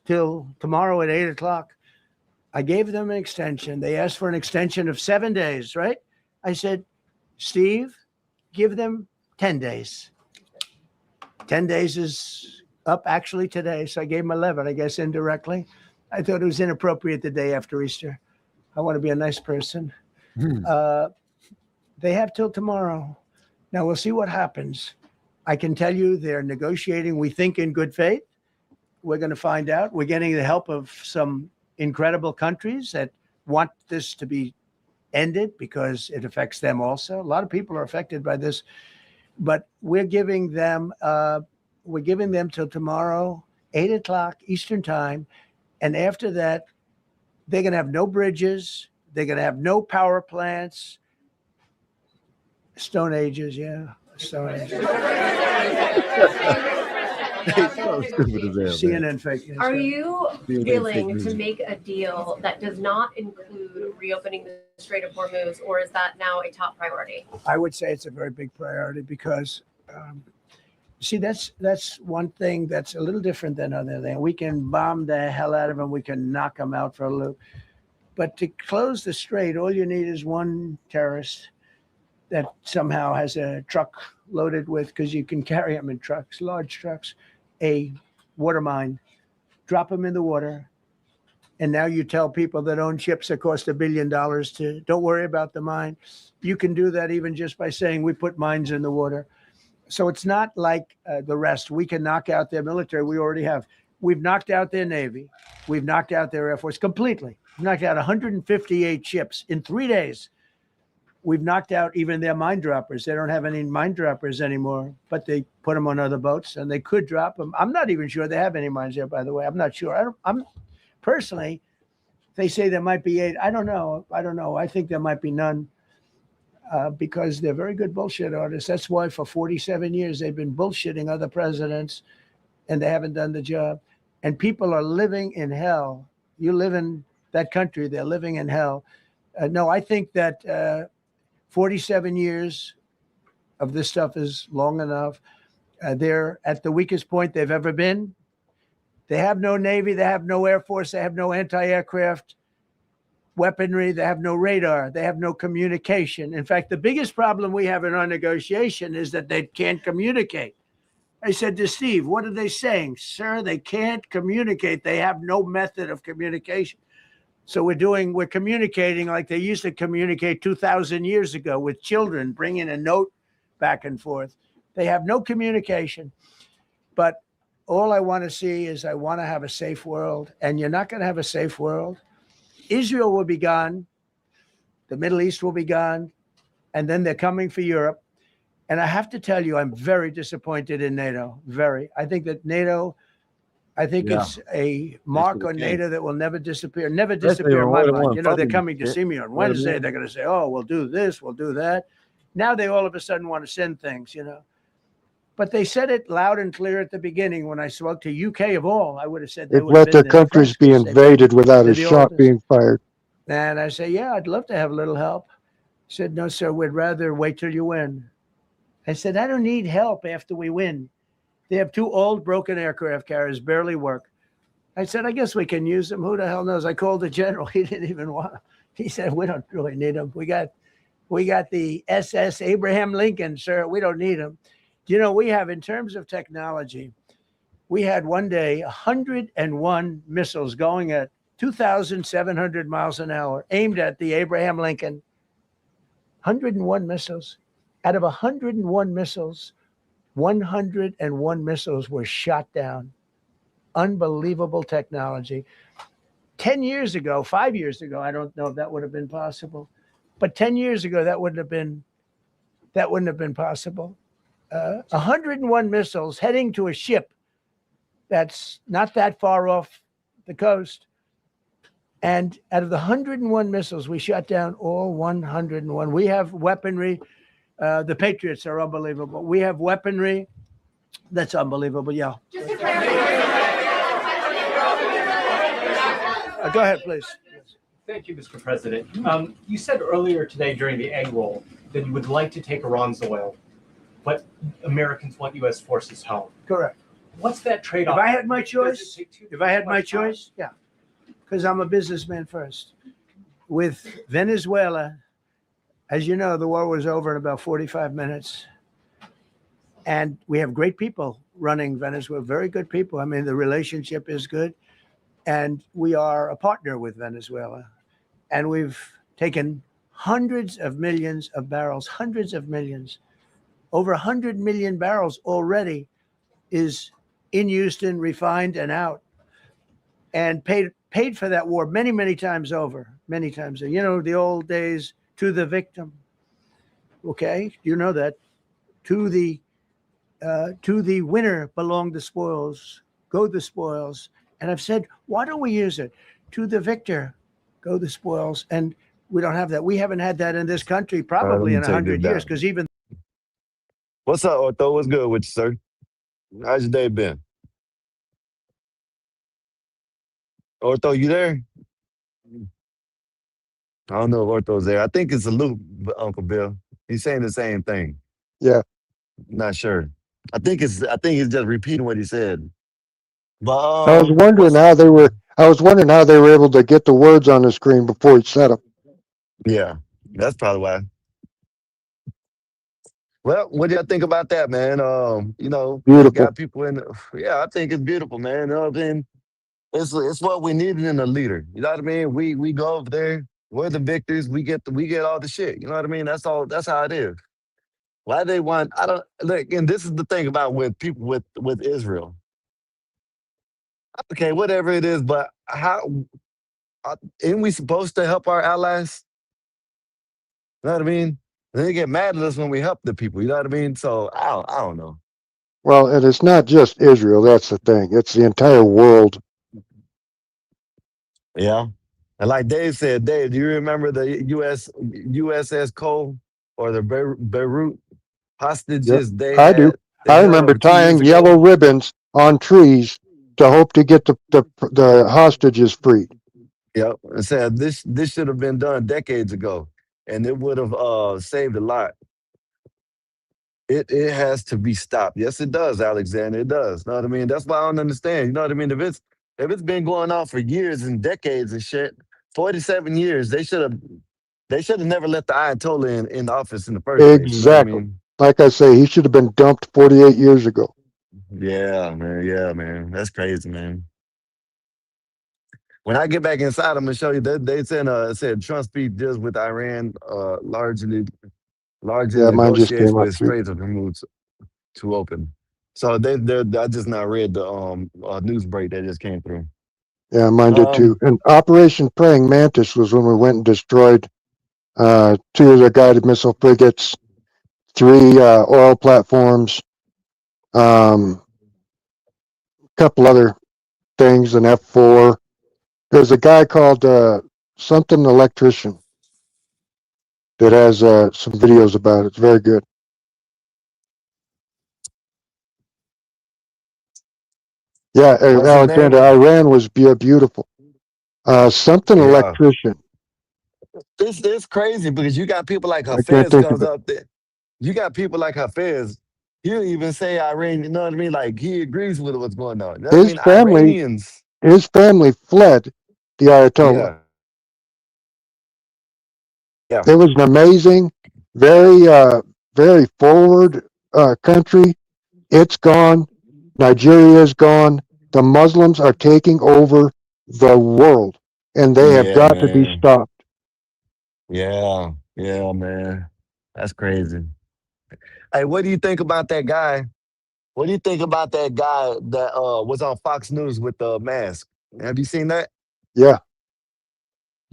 till tomorrow at 8 o'clock. I gave them an extension. They asked for an extension of 7 days, right? I said, Steve, give them 10 days. 10 days is up actually today. So I gave them 11, I guess, indirectly. I thought it was inappropriate the day after Easter. I want to be a nice person. They have till tomorrow. Now we'll see what happens. I can tell you they're negotiating, we think, in good faith. We're going to find out. We're getting the help of some incredible countries that want this to be ended because it affects them also. A lot of people are affected by this, but we're giving them till tomorrow, 8 o'clock Eastern time. And after that, they're going to have no bridges. They're going to have no power plants. Stone Ages, yeah. Stone Ages. CNN fake news. Are you CNN willing fake to news. make a deal that does not include reopening the Strait of Hormuz, or is that now a top priority? I would say it's a very big priority because, see, that's one thing that's a little different than other things. We can bomb the hell out of them. We can knock them out for a loop. But to close the strait, all you need is one terrorist that somehow has a truck loaded with, because you can carry them in trucks, large trucks, a water mine, drop them in the water. And now you tell people that own ships that cost $1 billion to don't worry about the mine. You can do that even just by saying we put mines in the water. So it's not like the rest. We can knock out their military. We already have. We've knocked out their Navy. We've knocked out their Air Force completely. We've knocked out 158 ships in 3 days. We've knocked out even their mine droppers. They don't have any mine droppers anymore, but they put them on other boats and they could drop them. I'm not even sure they have any mines there, by the way. I'm not sure. I'm personally, they say there might be 8. I don't know. I think there might be none because they're very good bullshit artists. That's why for 47 years they've been bullshitting other presidents and they haven't done the job. And people are living in hell. You live in that country, they're living in hell. No, I think that 47 years of this stuff is long enough. They're at the weakest point they've ever been. They have no Navy, they have no Air Force, they have no anti-aircraft weaponry, they have no radar, they have no communication. In fact, the biggest problem we have in our negotiation is that they can't communicate. I said to Steve, what are they saying? Sir, they can't communicate. They have no method of communication. So we're communicating like they used to communicate 2,000 years ago with children, bringing a note back and forth. They have no communication. But all I want to see is I want to have a safe world. And you're not going to have a safe world. Israel will be gone. The Middle East will be gone. And then they're coming for Europe. And I have to tell you, I'm very disappointed in NATO. Very. I think that NATO, it's a mark on NATO that will never disappear. Never disappear in my mind. You know, they're coming to see me on Wednesday. They're going to say, oh, we'll do this, we'll do that. Now they all of a sudden want to send things, you know. But they said it loud and clear at the beginning when I spoke to UK of all. I would have said they've let their countries be invaded without a shot being fired. And I say, yeah, I'd love to have a little help. He said, no, sir, we'd rather wait till you win. I said, I don't need help after we win. They have 2 old broken aircraft carriers, barely work. I said, I guess we can use them. Who the hell knows? I called the general. He didn't even want them. He said, we don't really need them. We got the SS Abraham Lincoln, sir. We don't need them. You know, we have, in terms of technology, we had one day 101 missiles going at 2,700 miles an hour aimed at the Abraham Lincoln. 101 missiles. Out of 101 missiles, 101 missiles were shot down. Unbelievable technology. 10 years ago, 5 years ago, I don't know if that would have been possible, but 10 years ago, that wouldn't have been possible. 101 missiles heading to a ship that's not that far off the coast. And out of the 101 missiles, we shot down all 101. We have weaponry. The Patriots are unbelievable. We have weaponry that's unbelievable. Yeah. Go ahead, please. Thank you, Mr. President. You said earlier today during the egg roll that you would like to take Iran's oil, but Americans want U.S. forces home. Correct. What's that trade-off? If I had my choice, yeah, because I'm a businessman first. With Venezuela, as you know, the war was over in about 45 minutes. And we have great people running Venezuela, very good people. I mean, the relationship is good. And we are a partner with Venezuela. And we've taken hundreds of millions of barrels, hundreds of millions. Over 100 million barrels already is in Houston, refined and out. And paid for that war many, many times over, many times. You know, the old days, to the victim. Okay, you know that. To the winner belong the spoils, go the spoils. And I've said, why don't we use it? To the victor, go the spoils. And we don't have that. We haven't had that in this country probably in 100 years, because even. What's up, Ortho? What's good with you, sir? How's your day been? Ortho, you there? I don't know if Ortho's there. I think it's a loop, Uncle Bill. He's saying the same thing. Yeah. Not sure. I think he's just repeating what he said. But I was wondering how they were. I was wondering how they were able to get the words on the screen before he said them. yeah, that's probably why. Well, what do y'all think about that, man? We Beautiful. got people in. Yeah, I think it's beautiful, man. You know what I mean? It's what we needed in a leader. You know what I mean? We go over there. We're the victors. We get all the shit. You know what I mean? That's all. That's how it is. Why they want? I don't look. And this is the thing about with people with Israel. Okay, whatever it is, but how ain't we supposed to help our allies? You know what I mean? They get mad at us when we help the people. You know what I mean? So I don't know. Well, and it's not just Israel. That's the thing. It's the entire world. Yeah. And like Dave said, Dave, do you remember the USS Cole or the Beirut Yep, hostages I do. they I held remember over 2 years tying ago? yellow ribbons on trees to hope to get the hostages freed. Yep. It said this should have been done decades ago, and it would have saved a lot. It has to be stopped. Yes, it does, Alexander. It does. Know what I mean? That's why I don't understand. You know what I mean? If it's been going on for years and decades and shit, 47 years, they should have never let the Ayatollah in office in the first place. You know what I Exactly. mean? Like I say, he should have been dumped 48 years ago. Yeah, man. Yeah, man. That's crazy, man. When I get back inside, I'm gonna show you that they said Trump speech deals with Iran largely Yeah, mine just negotiates came up with too. Straits of Hormuz to open. So I just not read the news break that just came through. Yeah, mine did too. Um, And Operation Praying Mantis was when we went and destroyed 2 of the guided missile frigates, 3 oil platforms, a couple other things, an F4. There's a guy called something electrician that has some videos about it. It's very good. Yeah, what's his Alexander, name? Iran was beautiful. Something Yeah. electrician. It's crazy because you got people like I can't Hafez think of comes it. up there. You got people like Hafez. He'll even say Iran, you know what I mean? Like he agrees with what's going on. You know what I His mean? family, Iranians. his family fled the Ayatollah. Yeah. Yeah. It was an amazing, very forward country. It's gone. Nigeria is gone. The Muslims are taking over the world, and they have Yeah, got to be man. stopped. Yeah. Yeah, man. That's crazy. Hey, what do you think about that guy? What do you think about that guy that was on Fox News with the mask? Have you seen that? Yeah,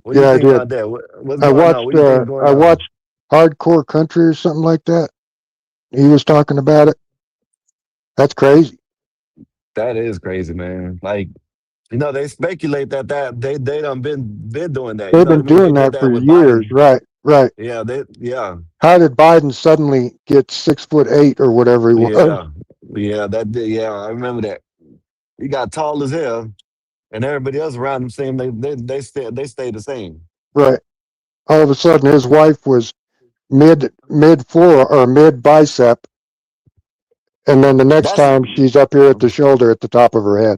What do you yeah, I think did. about that? What's going on? What do you think is going I on? watched Hardcore Country or something like that. He was talking about it. That's crazy. That is crazy, man. Like, they speculate that they done been doing that. You They've know what been I mean? They doing did that for that with years. Biden. Right, right. Yeah, How did Biden suddenly get 6'8" or whatever he was? yeah, yeah. I remember that. He got tall as hell, and everybody else around him saying they stay the same. Right. All of a sudden, his wife was mid floor or mid bicep, and then the next That's time she's up here at the shoulder at the top of her head.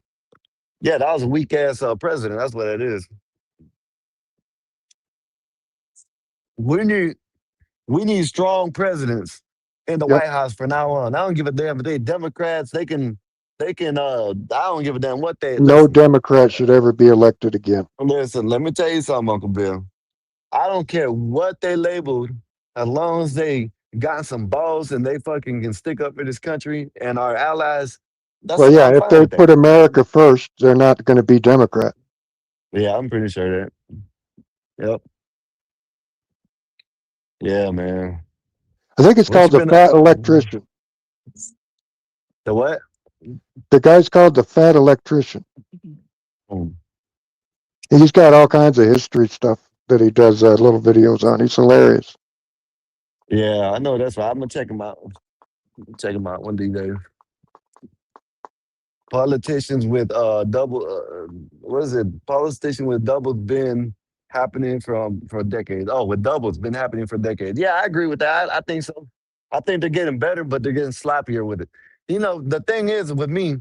Yeah, that was a weak ass president. That's what it is. We need we need strong presidents in the Yep. White House from now on. I don't give a damn if they Democrats. They can. I don't give a damn what they No listen. Democrat should ever be elected again. Listen, let me tell you something, Uncle Bill. I don't care what they labeled, as long as they got some balls and they fucking can stick up for this country and our allies. Well, yeah, I'm if fine they with that. put America first, they're not going to be Democrat. Yeah, I'm pretty sure that. Yep. Yeah, man. I think it's What called you the been? Fat Electrician. The what? The guy's called the Fat Electrician. Mm. He's got all kinds of history stuff that he does little videos on. He's hilarious. Yeah, I know that's right. I'm gonna check him out. Check him out one of these days. Politicians with double what is it? Politician with doubles been happening for decades. Oh, with doubles been happening for decades. Yeah, I agree with that. I think so. I think they're getting better, but they're getting sloppier with it. The thing is with me,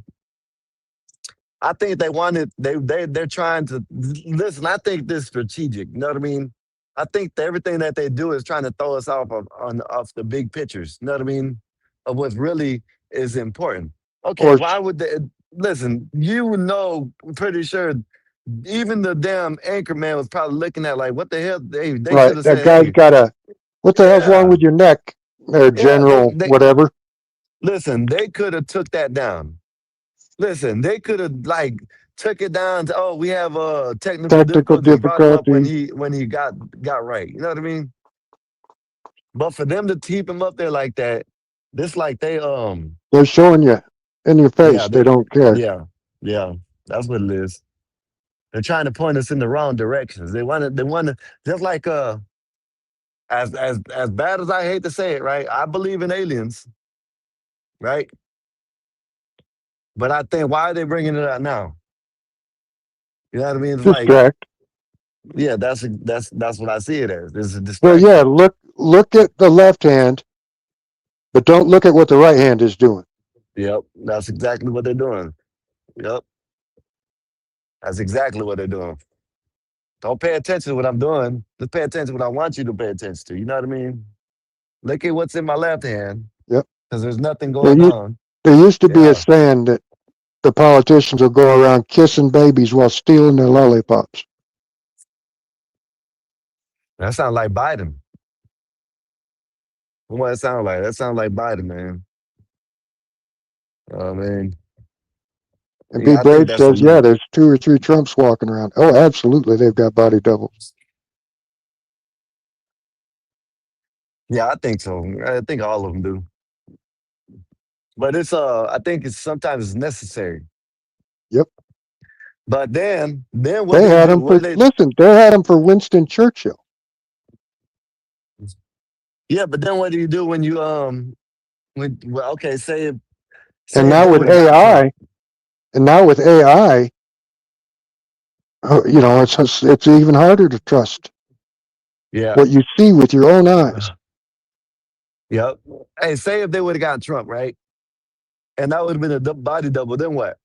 I think they wanted they're trying to listen. I think this is strategic. You know what I mean? I think that everything that they do is trying to throw us off the big pictures. You know what I mean? Of what really is important. Okay, Or why would they listen? You would know. I'm pretty sure. Even the damn anchor man was probably looking at like, what the hell? They right, should have that said, guy's hey, got a. What the hell's wrong yeah, with your neck, yeah. General? They Whatever. listen. They could have took that down. Listen, they could have like took it down to, oh, we have technical Technical difficulties and brought him up difficulties. when he got right. You know what I mean? But for them to keep him up there like that, this like They're showing you in your yeah, face. They don't care. yeah, yeah. That's what it is. They're trying to point us in the wrong directions. They want to just like as bad as I hate to say it, right? I believe in aliens, right? But I think why are they bringing it out now? You know what I mean? It's like, Distract. yeah, that's what I see it as. It's a Well, yeah. distraction. Look at the left hand, but don't look at what the right hand is doing. Yep, that's exactly what they're doing. Yep, that's exactly what they're doing. Don't pay attention to what I'm doing. Just pay attention to what I want you to pay attention to. You know what I mean? Look at what's in my left hand, Yep. because there's nothing There, going on. there used to be a Yeah, saying that the politicians will go around kissing babies while stealing their lollipops. that sounds like Biden. What it sound like? That sounds like Biden, man. I mean, And B. yeah, I think Dave that's says, yeah, some. there's 2 or 3 Trumps walking around. Oh, absolutely. They've got body doubles. Yeah, I think so. I think all of them do. But it's I think it's sometimes necessary. Yep. But then what They they had do? him for, What they? listen, they had him for Winston Churchill. Yeah, but then what do you do when you well, okay, And say if now they with would have got Trump. AI, it's even harder to trust Yeah. what you see with your own eyes. Yep. Hey, say if they would have got Trump, right? And that would have been a body double. Then what?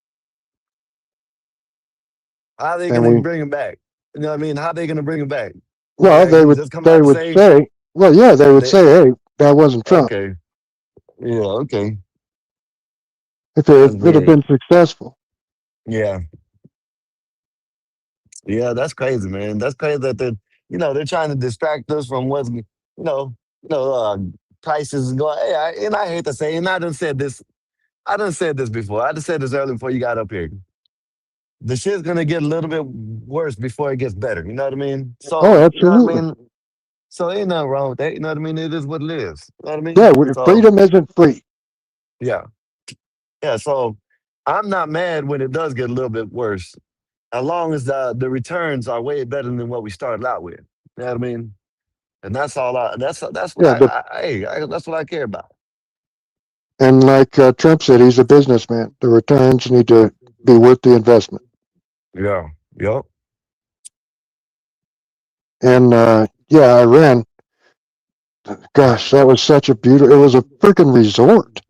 How are they And gonna we, bring him back? You know what I mean? How are they gonna bring him back? What? well, Like he just come out they and would say say, well, yeah, they would they? say, hey, that wasn't Trump. Okay. Yeah. Okay. If That's it had weird. been successful. Yeah. Yeah. That's crazy, man. That's crazy that they're trying to distract us from what's prices going. Hey, and I hate to say, and I done said this. I done said this before. I just said this earlier before you got up here. The shit's gonna get a little bit worse before it gets better. You know what I mean? Oh, So you know what I absolutely. mean. So ain't nothing wrong with that. You know what I mean? It is what it is. You know what I Yeah, mean? So freedom isn't free. yeah, yeah. So I'm not mad when it does get a little bit worse, as long as the returns are way better than what we started out with. You know what I mean? And that's all. That's what Yeah, that's what I care about. and like Trump said, he's a businessman. The returns need to be worth the investment. Yeah. Yep. And yeah, Iran, gosh, that was such a beautiful, it was a freaking resort.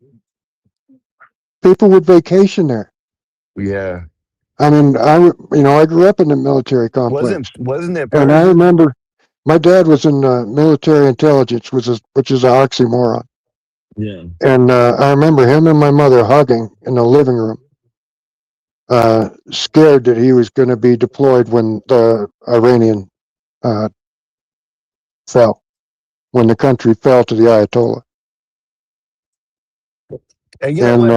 People would vacation there. Yeah. I mean, I grew up in the military complex. Wasn't it And I Persian? remember my dad was in military intelligence, which is an oxymoron. Yeah. And I remember him and my mother hugging in the living room, scared that he was going to be deployed when the Iranian fell, when the country fell to the Ayatollah. And you know And what?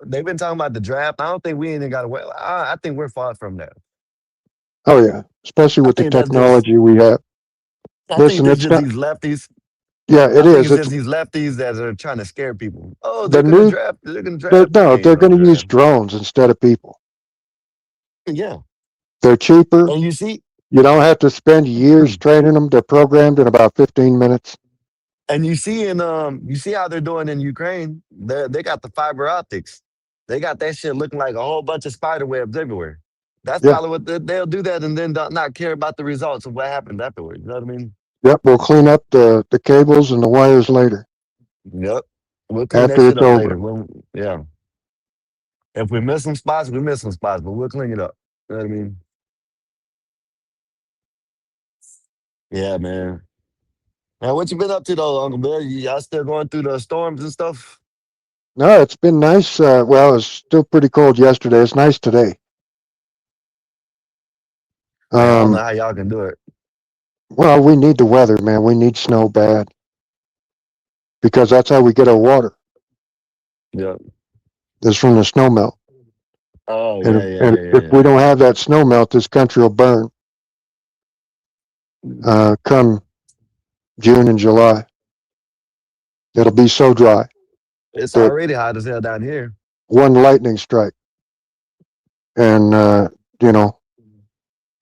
They've been talking about the draft. I don't think we ain't got away. I think we're far from that. oh yeah, especially I with the think that's just technology we have. I think Listen, this it's just not. these lefties. Yeah, it I think is. it's It's just these lefties that are trying to scare people. Oh, they're the gonna new. draft. They're gonna draft. No, They ain't they're gonna going to use draft. drones instead of people. Yeah. They're cheaper. And you see, You don't have to spend years training them. They're programmed in about 15 minutes. you see how they're doing in Ukraine. They got the fiber optics. They got that shit looking like a whole bunch of spider webs everywhere. That's Yeah. probably what they'll do that and then not care about the results of what happened afterwards. You know what I mean? Yep. We'll clean up the cables and the wires later Yep. We'll clean that after shit it's up later. over. Yeah. If we miss some spots, we miss some spots, but we'll clean it up. You know what I mean? Yeah, man. Now, what you been up to though, Uncle Bill? Y'all still going through the storms and stuff? No, it's been nice. Well, it's still pretty cold yesterday. It's nice today. Man, I don't know how y'all can do it. Well, we need the weather, man. We need snow bad because that's how we get our water. Yeah. It's from the snow melt. Oh, And, yeah, if we don't have that snow melt, this country will burn. Come June and July, it'll be so dry. It's already hot as hell down here. One lightning strike, and you know,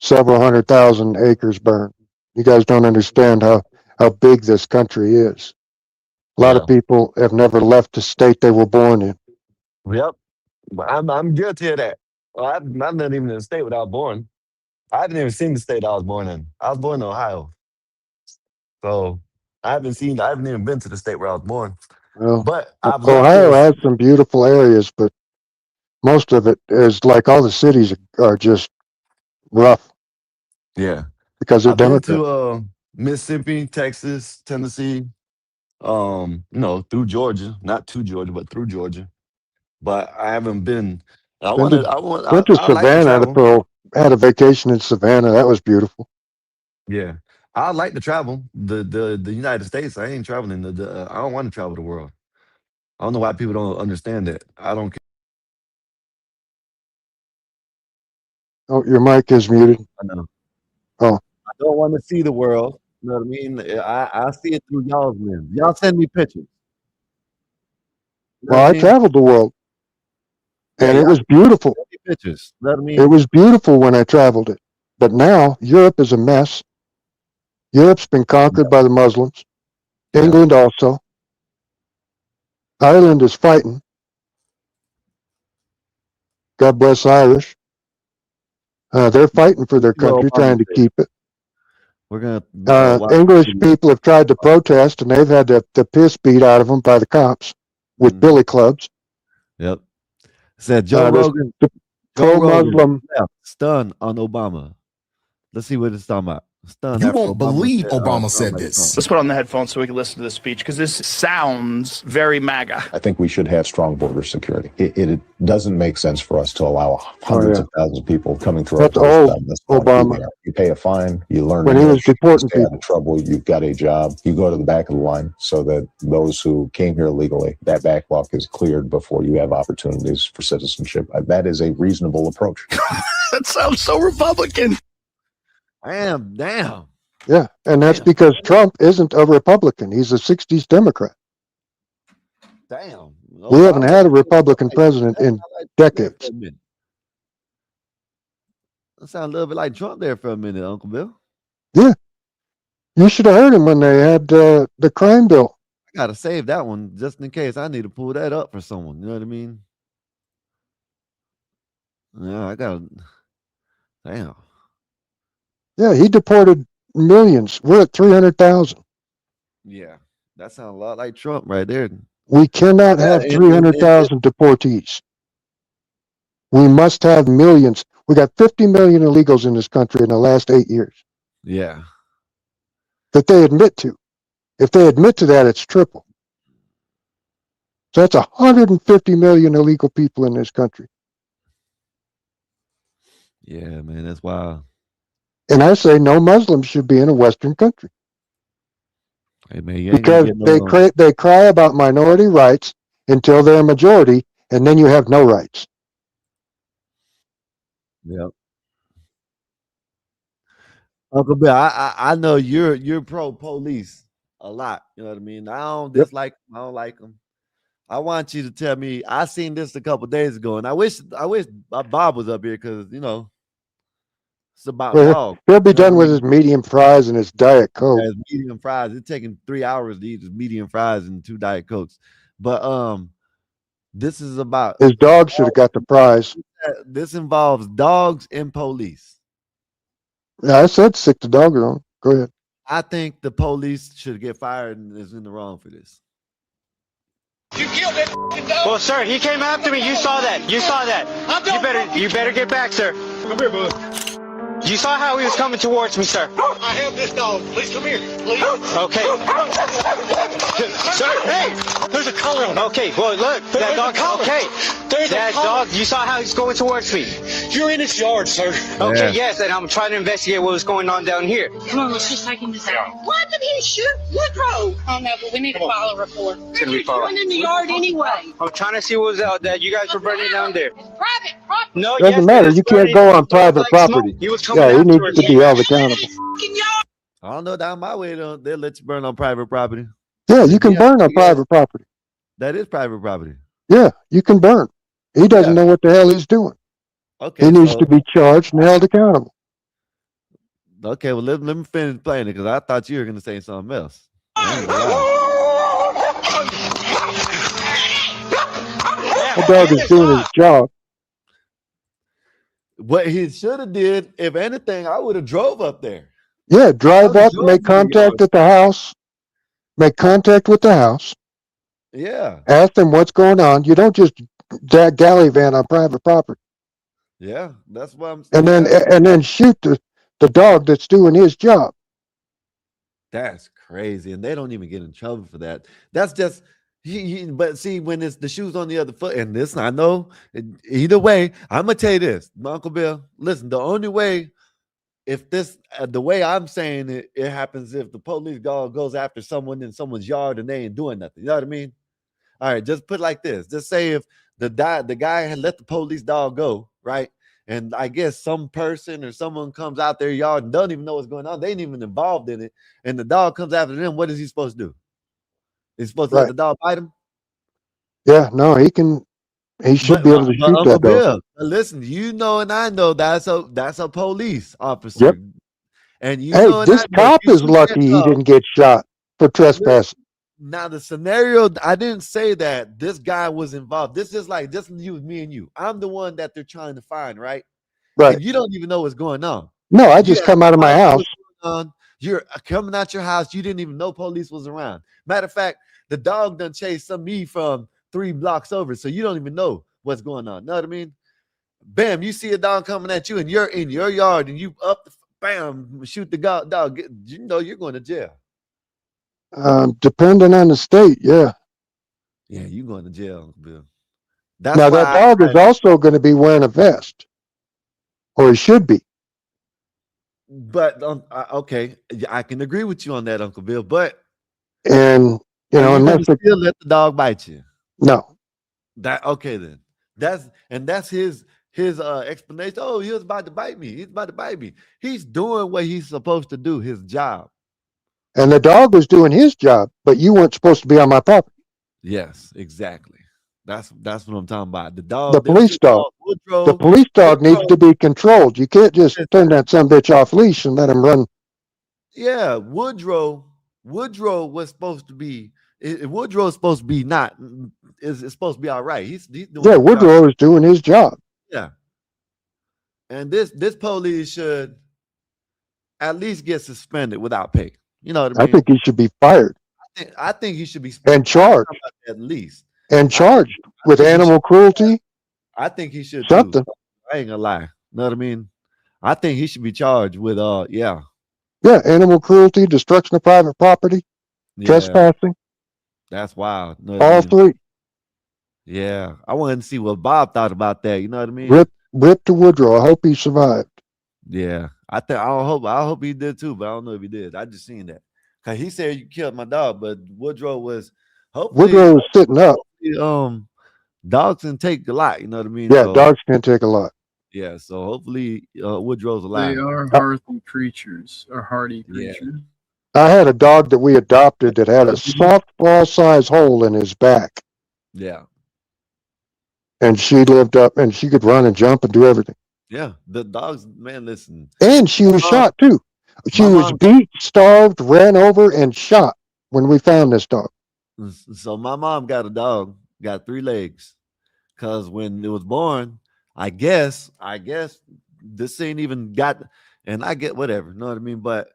several 100,000 acres burn. You guys don't understand how big this country is. A lot of people have never left the state they were born in. Yep. I'm guilty of that. Well, I'm not even in the state where I was born. I haven't even seen the state I was born in. I was born in Ohio. So I haven't even been to the state where I was born. Well, but I've looked Ohio this. has some beautiful areas, but most of it is like all the cities are just rough. Yeah. Because they're I've been Democrat. to Mississippi, Texas, Tennessee, through Georgia. Not to Georgia, but through Georgia. But I haven't been. Went to I Savannah like to travel. had a vacation in Savannah. That was beautiful. Yeah. I like to travel. The United States. I ain't traveling. I don't want to travel the world. I don't know why people don't understand that. I don't care. Oh, your mic is muted. I know. Oh. I don't want to see the world. You know what I mean? I see it through y'all's lens. Y'all send me pictures. You know Well, what I mean? traveled the world, and Yeah, it was beautiful. send me pictures. You know what I mean? It was beautiful when I traveled it. But now Europe is a mess. Europe's been conquered by the Muslims. England also. Ireland is fighting. God bless Irish. They're fighting for their country, trying to keep it. We're gonna watch English people have tried to protest, and they've had the piss beat out of them by the cops with billy clubs. Yep. Said Joe Rogan. Pro-Muslim. Stun on Obama. Let's see what it's talking about. Stun. You after won't believe Obama Trump said like this. Let's put on the headphones so we can listen to this speech because this sounds very MAGA. I think we should have strong border security. It doesn't make sense for us to allow hundreds of thousands of people coming through That's our borders old without this law. Obama. You pay a fine, you learn When he was English, you deporting stay out of trouble, you've got a job, you go to the back of the line so that those who came here legally, that backlog is cleared before you have opportunities for citizenship. That is a reasonable approach. That sounds so Republican. Damn. Yeah, and that's because Trump isn't a Republican. He's a 60s Democrat. Damn. We haven't had a Republican president in decades. That sounds a little bit like Trump there for a minute, Uncle Bill. Yeah. You should have heard him when they had the crime bill. I gotta save that one just in case I need to pull that up for someone. You know what I mean? Yeah, I gotta. Damn. Yeah, he deported millions. We're at 300,000. Yeah, that sounds a lot like Trump right there. We cannot have 300,000 deportees. We must have millions. We got 50 million illegals in this country in the last 8 years Yeah. that they admit to. If they admit to that, it's triple. So that's 150 million illegal people in this country. Yeah, man, that's wild. And I say no Muslims should be in a Western country. Hey, man, you ain't Because gonna get no they cry about minority rights until they're a majority, and then you have no rights. Yep. Uncle Bill, I know you're pro police a lot. You know what I mean? I don't dislike them. I don't like them. I want you to tell me. I seen this a couple days ago, and I wish Bob was up here because it's about dogs. He'll be done with his medium fries and his Diet Coke. Yeah, his medium fries. It's taking 3 hours to eat his medium fries and 2 Diet Cokes. But this is about his dog should have got the prize. This involves dogs and police. Yeah, I said sick the dog on. Go ahead. I think the police should get fired and is in the wrong for this. You killed that dog. Well, sir, he came after me. You saw that. You saw that. You better get back, sir. Come here, bud. You saw how he was coming towards me, sir. I have this dog. Please come here. Please. Okay. Sir, hey, there's a collar on it. Okay, well, look, that dog. Okay. That dog, you saw how he's going towards me. You're in his yard, sir. Okay, yes, and I'm trying to investigate what was going on down here. Come on, let's just take him this out. Why did he shoot Woodrow? Oh, no, but we need to file a report. What are you doing in the yard anyway? I'm trying to see what was out that you guys were burning down there. Private property. No, Doesn't matter. You can't go on private property. He was coming Yeah, he needs after to be held accountable. I don't know. Down my way, they'll let you burn on private property. Yeah, you can burn on private property. That is private property. Yeah, you can burn. He doesn't know what the hell he's doing. Okay, He needs to be charged and held accountable. Okay, well, let me finish playing it because I thought you were going to say something else. The dog is doing his job. What he should have did, if anything, I would have drove up there. Yeah, drive up, make contact at the house, make contact with the house. Yeah. Ask them what's going on. You don't just galley van on private property. Yeah, that's what I'm saying. And then shoot the dog that's doing his job. That's crazy. And they don't even get in trouble for that. That's just but see, when it's the shoes on the other foot, and this I know either way, I'm gonna tell you this, Uncle Bill. Listen, the only way, if this the way I'm saying it, it happens if the police dog goes after someone in someone's yard and they ain't doing nothing. You know what I mean? All right, just put it like this. Just say if the guy had let the police dog go, right? And I guess some person or someone comes out their yard and don't even know what's going on. They ain't even involved in it. And the dog comes after them. What is he supposed to do? He's supposed to let the dog bite him? Yeah, no, he should be able to shoot that dog. Listen, you know and I know that's a police officer. Yep. And you hey, know this cop is lucky he didn't get shot for trespassing. Now the scenario, I didn't say that this guy was involved. This is like just you, me, and you. I'm the one that they're trying to find, right? Right. And you don't even know what's going on. No, I just come out of my house. You're coming out your house. You didn't even know police was around. Matter of fact, the dog done chased me from 3 blocks over, so you don't even know what's going on. Know what I mean? Bam, you see a dog coming at you, and you're in your yard, and you bam, shoot the dog. You know you're going to jail. Depending on the state, yeah. Yeah, you're going to jail, Bill. Now that dog is also going to be wearing a vest, or he should be. But okay, I can agree with you on that, Uncle Bill. But unless still let the dog bite you. No. That okay then. That's his explanation. Oh, he was about to bite me. He's about to bite me. He's doing what he's supposed to do, his job. And the dog was doing his job, but you weren't supposed to be on my property. Yes, exactly. That's what I'm talking about. The dog, the police dog. Woodrow, the police dog needs to be controlled. You can't just turn that son bitch off leash and let him run. Yeah, Woodrow was supposed to be. Woodrow is supposed to be not. Is supposed to be all right. He's doing. Yeah, Woodrow is doing his job. Yeah. And this police should at least get suspended without pay. You know what I mean? I think he should be fired. I think he should be and charged at least. And charged with animal cruelty. I think he should something. I ain't gonna lie. You know what I mean? I think he should be charged with Yeah, animal cruelty, destruction of private property, trespassing. That's wild. You know all three. Yeah. I wanted to see what Bob thought about that. You know what I mean? Rip to Woodrow. I hope he survived. Yeah. I hope he did too, but I don't know if he did. I just seen that. Cause he said you killed my dog, but Woodrow was Woodrow was sitting up. Dogs can take a lot, you know what I mean? Yeah, dogs can take a lot. Yeah, so hopefully Woodrow's alive. They are hardy creatures. Yeah. I had a dog that we adopted that had a softball size hole in his back. Yeah. And she lived up and she could run and jump and do everything. Yeah, the dogs, man, listen. And she was shot too. She was beat, starved, ran over, and shot when we found this dog. So my mom got a dog, got 3 legs. Cause when it was born, I guess this ain't even got, and I get whatever, you know what I mean? But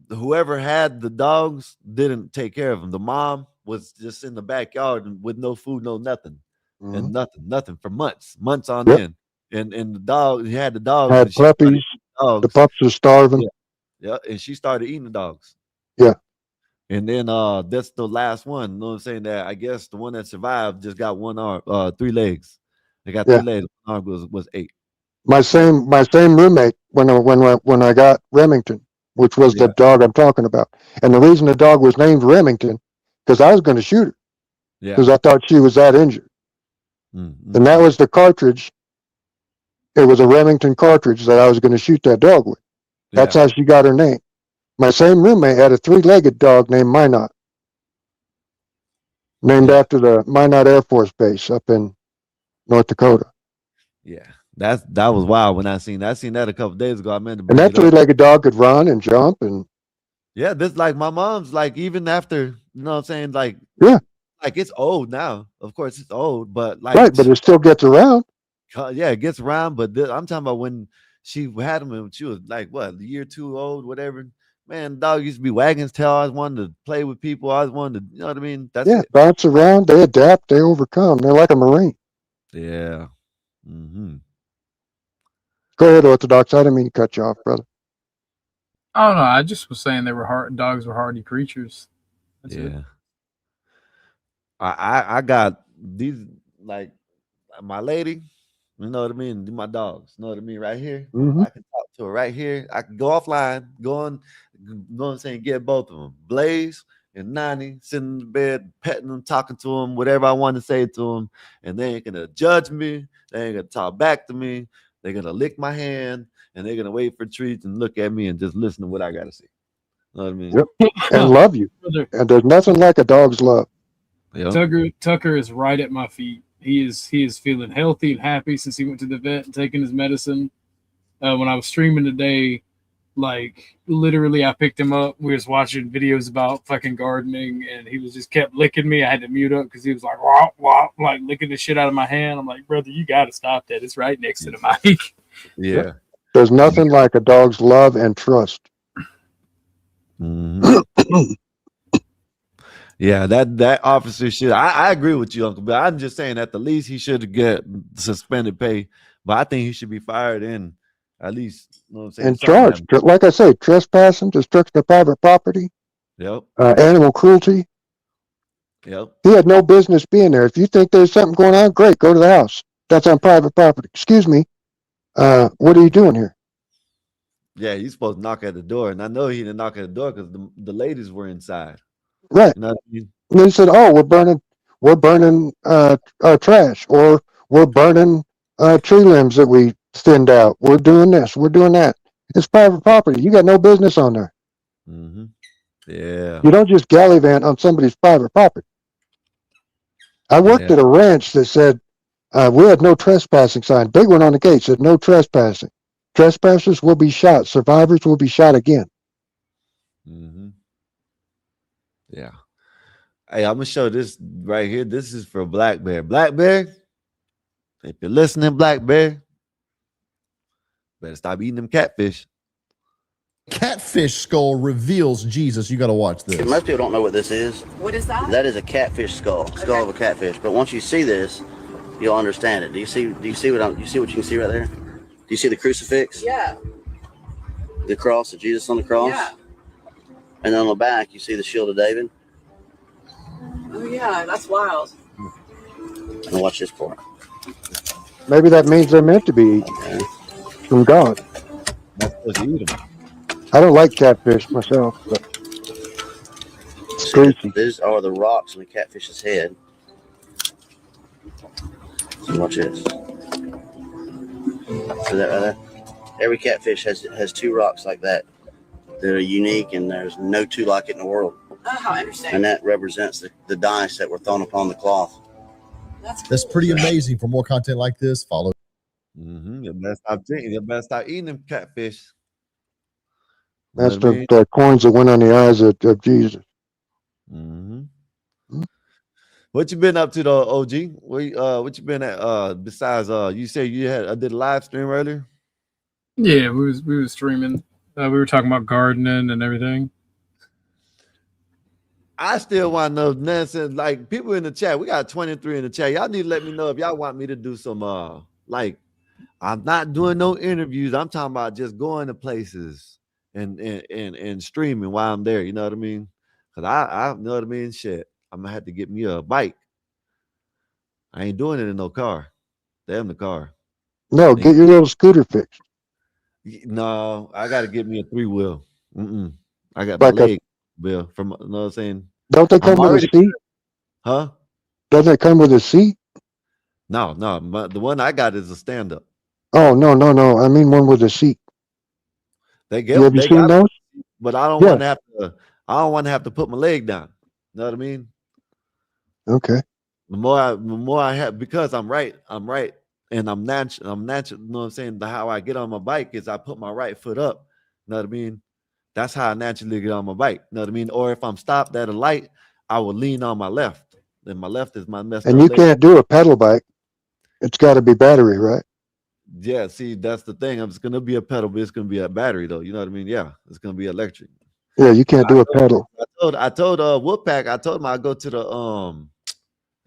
whoever had the dogs didn't take care of them. The mom was just in the backyard with no food, no nothing, and Mhm. nothing for months on Yep. end. And the dog, he had the dogs, Had and she started puppies. eating the dogs. The pups were starving. Yeah, and she started eating the dogs. Yeah. And then that's the last one. You know what I'm saying? That I guess the one that survived just got one arm, 3 legs. They got 3 Yeah. legs. One arm was 8. My same roommate when I got Remington, which was the Yeah. dog I'm talking about. And the reason the dog was named Remington, because I was going to shoot her Yeah. because I thought she was that injured. And that was the cartridge. It was a Remington cartridge that I was going to shoot that dog with. That's how she got her name. My same roommate had a 3-legged dog named Minot, named after the Minot Air Force Base up in North Dakota. Yeah. That was wild when I seen that. I seen that a couple days ago. I meant to And bring that it up. 3-legged dog could run and jump and Yeah, this like my mom's like even after, you know what I'm saying? Like it's old now. Of course it's old, but like right, but it still gets around. Yeah, it gets around, but I'm talking about when she had him and she was like what, a year 2 old, whatever. Man, the dog used to be wagging his tail. I always wanted to play with people. I always wanted to, you know what I mean? That's it. Bounce around, they adapt, they overcome. They're like a Marine. Yeah. Mm-hmm. Go ahead, Orthodox. I didn't mean to cut you off, brother. Oh no, I just was saying dogs were hardy creatures. That's it. Yeah. I got these like my lady, you know what I mean? My dogs, you know what I mean? Right here. Mhm. I can talk to her right here. I can go offline, go on, you know what I'm saying, get both of them. Blaze and Nani sitting in the bed, petting them, talking to them, whatever I want to say to them. And they ain't gonna judge me, they ain't gonna talk back to me, they're gonna lick my hand, and they're gonna wait for treats and look at me and just listen to what I gotta say. You know what I mean? Yep. And love you. And there's nothing like a dog's love. Yep. Tucker is right at my feet. He is feeling healthy and happy since he went to the vet and taking his medicine. When I was streaming today, like literally I picked him up. We was watching videos about fucking gardening and he was just kept licking me. I had to mute up because he was like wah, wah, like licking the shit out of my hand. I'm like, brother, you gotta stop that. It's right next to the mic. Yeah. There's nothing like a dog's love and trust. Mm-hmm. Yeah, that officer should. I agree with you, Uncle, but I'm just saying at the least he should get suspended pay. But I think he should be fired and at least, you know what I'm saying, And something charged. happened. Like I say, trespassing, destruction of private property, Yep. Animal cruelty. Yep. He had no business being there. If you think there's something going on, great, go to the house. That's on private property. Excuse me. What are you doing here? Yeah, he's supposed to knock at the door, and I know he didn't knock at the door because the ladies were inside. Right. You know what I mean? And they said, "Oh, we're burning trash, or we're burning tree limbs that we thinned out. We're doing this, we're doing that. It's private property. You got no business on there. Mm-hmm. Yeah. You don't just gallivant on somebody's private property." I worked at a ranch that said we had no trespassing sign. Big one on the gate said no trespassing. Trespassers will be shot. Survivors will be shot again. Mm-hmm. Yeah. Hey, I'm gonna show this right here. This is for Black Bear. Black Bear, if you're listening, Black Bear, better stop eating them catfish. Catfish skull reveals Jesus. You got to watch this. Most people don't know what this is. What is that? That is a catfish skull of a catfish. But once you see this, you'll understand it. Do you see what you can see right there? Do you see the crucifix? Yeah. The cross of Jesus on the cross? Yeah. And then on the back, you see the shield of David. Oh yeah, that's wild. And watch this part. Maybe that means they're meant to be eaten from God. That's supposed to eat them. I don't like catfish myself, but it's greasy. These are the rocks on the catfish's head. So watch this. See that right there? Every catfish has 2 rocks like that. That are unique, and there's no 2 like it in the world. Oh, how interesting. And that represents the dice that were thrown upon the cloth. That's pretty amazing. For more content like this, follow. Mm-hmm. You better stop drinking. You better stop eating them catfish. That's the coins that went on the eyes of Jesus. Mm-hmm. What you been up to though, OG? What you been at? Besides, you say I did a live stream earlier. Yeah, we was streaming. We were talking about gardening and everything. I still want to know nonsense. Like people in the chat, we got 23 in the chat. Y'all need to let me know if y'all want me to do some like I'm not doing no interviews. I'm talking about just going to places and streaming while I'm there. You know what I mean? Cause I know what I mean. Shit, I'm gonna have to get me a bike. I ain't doing it in no car. Damn the car. No, get your little scooter fixed. No, I got to get me a 3-wheel. I got Like my leg, Bill. From you know what I'm saying? Don't they come with a seat? Huh? Doesn't it come with a seat? No. The one I got is a stand up. Oh no. I mean one with a seat. They Have you seen those? But I don't want to have to. I don't want to have to put my leg down. You know what I mean? Okay. The more I have, because I'm right, and I'm natural. You know what I'm saying? How I get on my bike is I put my right foot up. You know what I mean? That's how I naturally get on my bike. You know what I mean? Or if I'm stopped at a light, I will lean on my left. Then my left is my messed up And you leg. can't do a pedal bike. It's got to be battery, right? Yeah, see, that's the thing. It's gonna be a pedal, but it's gonna be a battery though. You know what I mean? Yeah, it's gonna be electric. Yeah, you can't do a pedal. I told Woodpack, I told him I go to the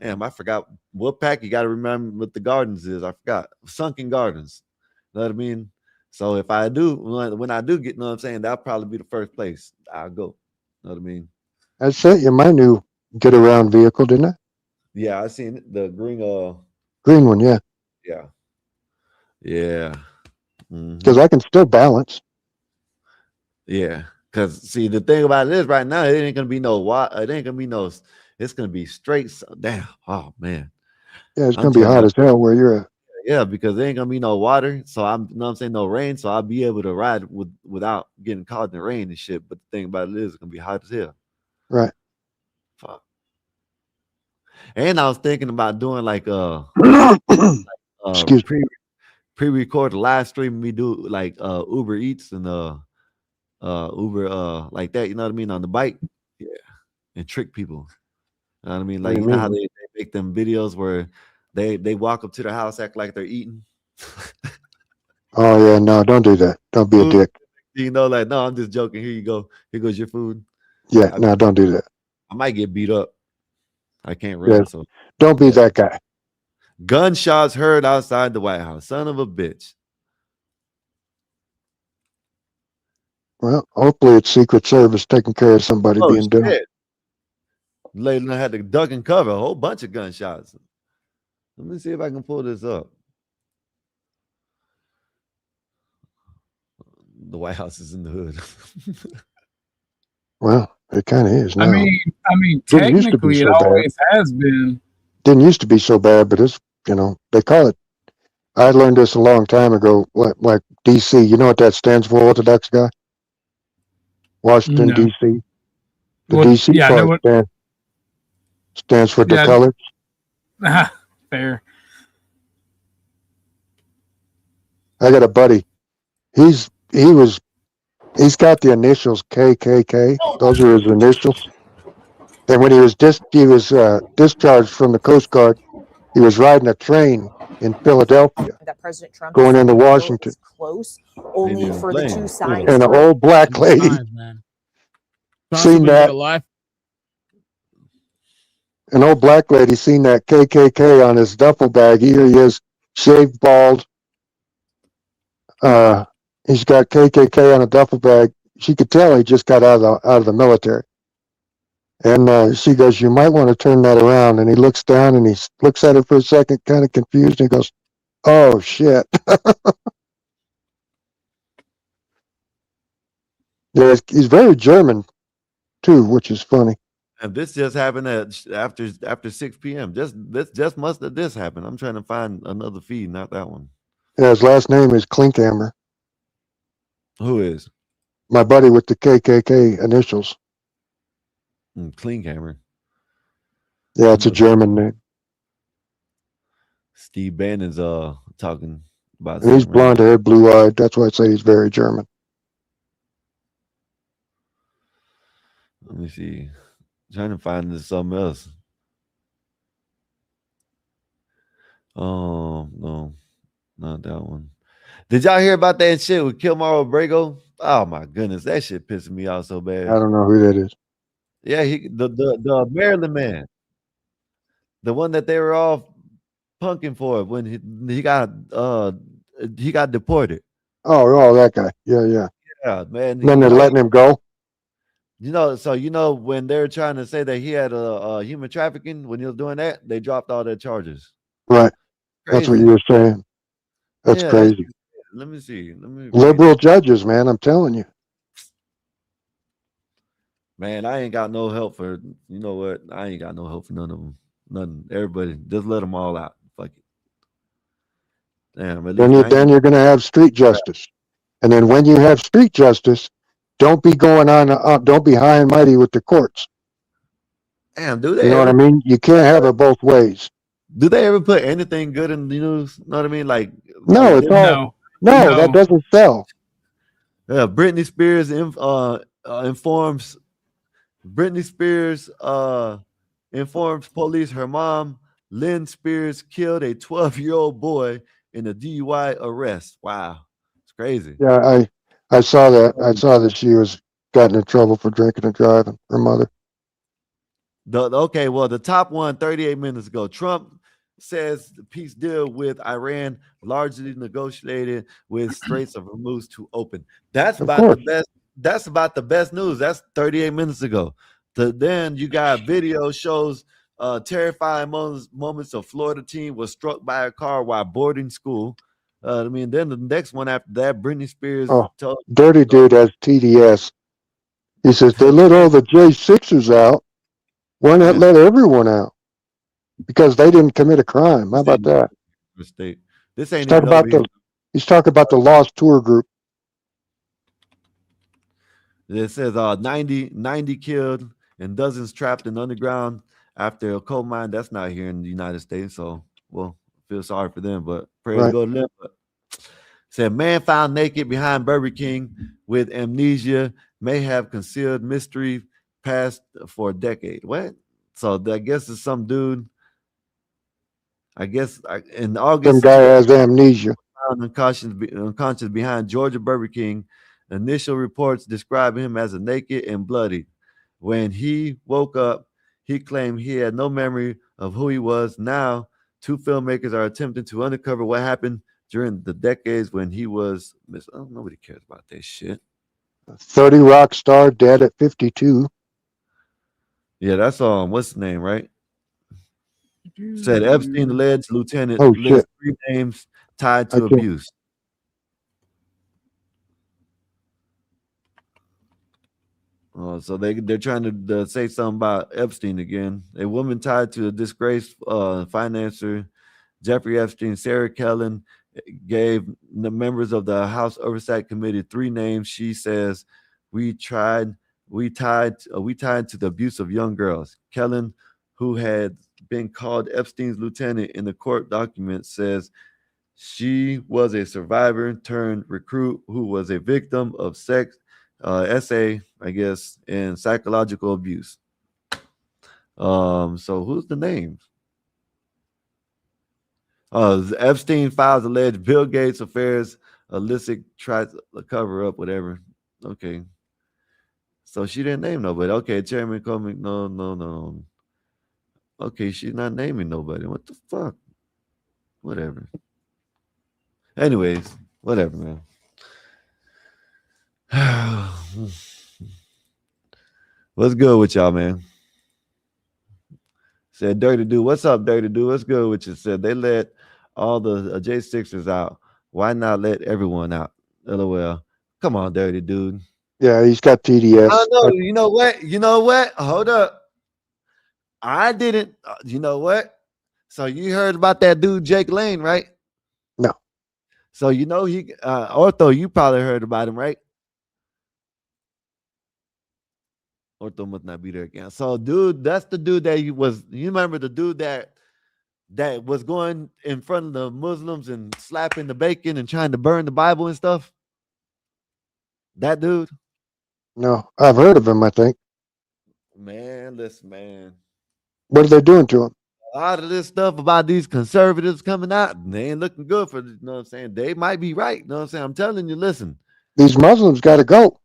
damn, I forgot Woodpack. You gotta remember what the gardens is. I forgot. Sunken Gardens. You know what I mean? So if I do, when I do get, you know what I'm saying, that'll probably be the first place I'll go. You know what I mean? I sent you my new get around vehicle, didn't I? Yeah, I seen it. The green Green one, yeah. Yeah. Because I can still balance. Yeah. Because see, the thing about it is right now, it ain't gonna be no it ain't gonna be no, it's gonna be straight. Damn. Oh man. Yeah, it's gonna be hot as hell where you're at. Yeah, because there ain't gonna be no water. So I'm you know what I'm saying, no rain. So I'll be able to ride without getting caught in the rain and shit. But the thing about it is it's gonna be hot as hell. Right. Fuck. And I was thinking about doing like Excuse me. pre-recorded live stream. We do like Uber Eats and Uber like that, you know what I mean, on the bike. Yeah. And trick people. You know what I mean? Like you know how they make them videos where they walk up to the house, act like they're eating. Oh yeah, no, don't do that. Don't be a dick. You know, like, no, I'm just joking. Here you go. Here goes your food. Yeah, no, don't do that. I might get beat up. I can't run. Yeah. So Don't be that guy. Gunshots heard outside the White House. Son of a bitch. Well, hopefully it's Secret Service taking care of somebody being done. Lady had to duck and cover a whole bunch of gunshots. Let me see if I can pull this up. The White House is in the hood. Well, it kind of is now. I mean, Didn't used to be technically, it so bad. always has been. Didn't used to be so bad, but it's, they call it. I learned this a long time ago, like DC. You know what that stands for, Orthodox guy? Washington, No. DC. The Well, DC yeah, I know part stands for the Yeah, color. Fair. I got a buddy. He's got the initials KKK. Those are his initials. And when he was discharged from the Coast Guard, he was riding a train in Philadelphia, that President Trump going into said the deal Washington. is close, only for the two sides And to an old black lady seen that. An old black lady seen that KKK on his duffel bag. Here he is, shaved bald. He's got KKK on a duffel bag. She could tell he just got out of the military. And she goes, "You might want to turn that around." And he looks down and he looks at her for a second, kind of confused, and he goes, "Oh shit." Yeah, he's very German too, which is funny. And this just happened after 6 p.m. Just must have this happened. I'm trying to find another feed, not that one. Yeah, his last name is Klinkhammer. Who is? My buddy with the KKK initials. Klinkhammer. Yeah, it's a German name. Steve Bannon's talking about. And he's blonde haired, blue eyed. That's why I say he's very German. Let me see. I'm trying to find this something else. Oh no, not that one. Did y'all hear about that shit with Kilmar Obrego? Oh my goodness, that shit pissing me off so bad. I don't know who that is. Yeah, the Maryland man, the one that they were all punking for when he got deported. Oh, that guy. Yeah, yeah. Yeah, man. Then they're letting him go. So when they're trying to say that he had a human trafficking when he was doing that, they dropped all their charges. Right. That's what Crazy. you were saying. That's Yeah, crazy. let me see. Let me read Liberal it. judges, man. I'm telling you. Man, I ain't got no help for you know what? I ain't got no help for none of them. Nothing. Everybody, just let them all out. Fuck it. Damn, at least 90. Then you're going to have street justice, and then when you have street justice, don't be going on. Don't be high and mighty with the courts. Damn, do they? You know what I mean? You can't have it both ways. Do they ever put anything good in the news? Know what I mean? Like No, it's all no. That doesn't sell. Yeah, Britney Spears informs. Britney Spears informs police her mom, Lynn Spears, killed a 12-year-old boy in a DUI arrest. Wow, it's crazy. Yeah, I saw that. I saw that she was gotten in trouble for drinking and driving. Her mother. The top one 38 minutes ago. Trump says the peace deal with Iran largely negotiated with Straits of Hormuz to open. That's about the best. That's about the best news. That's 38 minutes ago. Then you got video shows terrifying moments of Florida teen was struck by a car while boarding school. Then the next one after that, Britney Spears. Dirty dude has TDS. He says they let all the J6ers out. Why not let everyone out? Because they didn't commit a crime. How about that? Mistake. This ain't even he's talking about the Lost Tour Group. It says 90 killed and dozens trapped in underground after a coal mine. That's not here in the United States, so feel sorry for them, but pray to go to them. But said man found naked behind Burger King with amnesia, may have concealed mystery past for a decade. What? So I guess it's some dude. I guess in August, some guy has amnesia. Found unconscious behind Georgia Burger King. Initial reports describe him as a naked and bloody. When he woke up, he claimed he had no memory of who he was. Now, two filmmakers are attempting to uncover what happened during the decades when he was missing. Oh, nobody cares about that shit. 30 rock star dead at 52. Yeah, that's what's his name, right? Said Epstein alleged lieutenant lists 3 names tied to abuse. So they're trying to say something about Epstein again. A woman tied to a disgraced financier, Jeffrey Epstein, Sarah Kellen, gave the members of the House Oversight Committee 3 names. She says, we tied to the abuse of young girls. Kellen, who had been called Epstein's lieutenant in the court document, says she was a survivor turned recruit who was a victim of sex, SA, I guess, and psychological abuse. So who's the names? Epstein files alleged Bill Gates affairs, illicit tries to cover up, whatever. Okay. So she didn't name nobody. Okay, Chairman Comey, no. Okay, she's not naming nobody. What the fuck? Whatever. Anyways, whatever, man. What's good with y'all, man? Said Dirty Dude. What's up, Dirty Dude? What's good with you? Said they let all the J6ers out. Why not let everyone out? LOL. Come on, Dirty Dude. Yeah, he's got TDS. Oh, no, you know what? You know what? Hold up. I didn't. You know what? So you heard about that dude, Jake Lane, right? No. So you know he Ortho, you probably heard about him, right? Ortho must not be there again. So, dude, that's the dude that you remember the dude that was going in front of the Muslims and slapping the bacon and trying to burn the Bible and stuff? That dude? No, I've heard of him, I think. Man, listen, man. What are they doing to him? A lot of this stuff about these conservatives coming out, they ain't looking good for, you know what I'm saying? They might be right. You know what I'm saying? I'm telling you, listen. These Muslims got to go.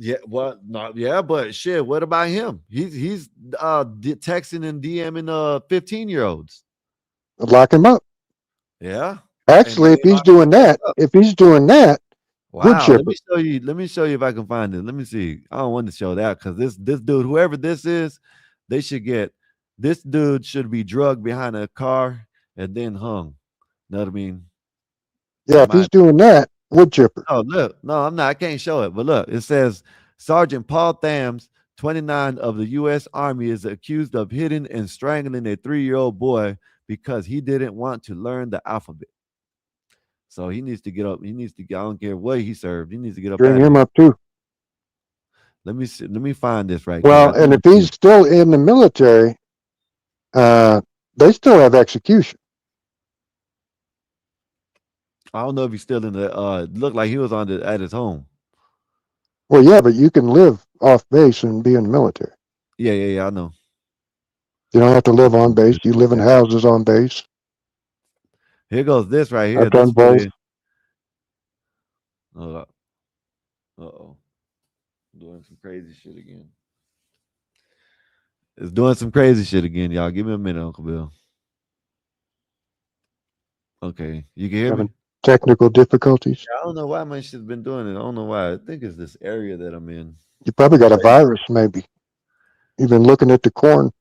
Yeah, well, not yeah, but shit. What about him? He's texting and DMing 15-year-olds. Lock him up. Yeah. Actually, if he's doing that, wood Wow, chipper. let me show you if I can find it. Let me see. I don't want to show that because this dude, whoever this is, they should get this dude should be drugged behind a car and then hung. Know what I mean? Yeah, if he's doing that, wood chipper. Oh, look, no, I'm not. I can't show it, but look, it says Sergeant Paul Thams, 29 of the U.S. Army, is accused of hitting and strangling a 3-year-old boy because he didn't want to learn the alphabet. So he needs to get up. He needs to get. I don't care what he served. He needs to get up. Bring out of him here. up too. Let me see. Let me find this right. Well, and if he's still in the military, they still have execution. I don't know if he's still in the. Looked like he was at his home. Well, yeah, but you can live off base and be in the military. Yeah. I know. You don't have to live on base. You live in houses on base. Here goes this right here. I've done both. Uh-oh. Doing some crazy shit again. It's doing some crazy shit again, y'all. Give me a minute, Uncle Bill. Okay. You can hear me? Technical difficulties. I don't know why my shit's been doing it. I don't know why. I think it's this area that I'm in. You probably got a virus, maybe. You've been looking at the corn.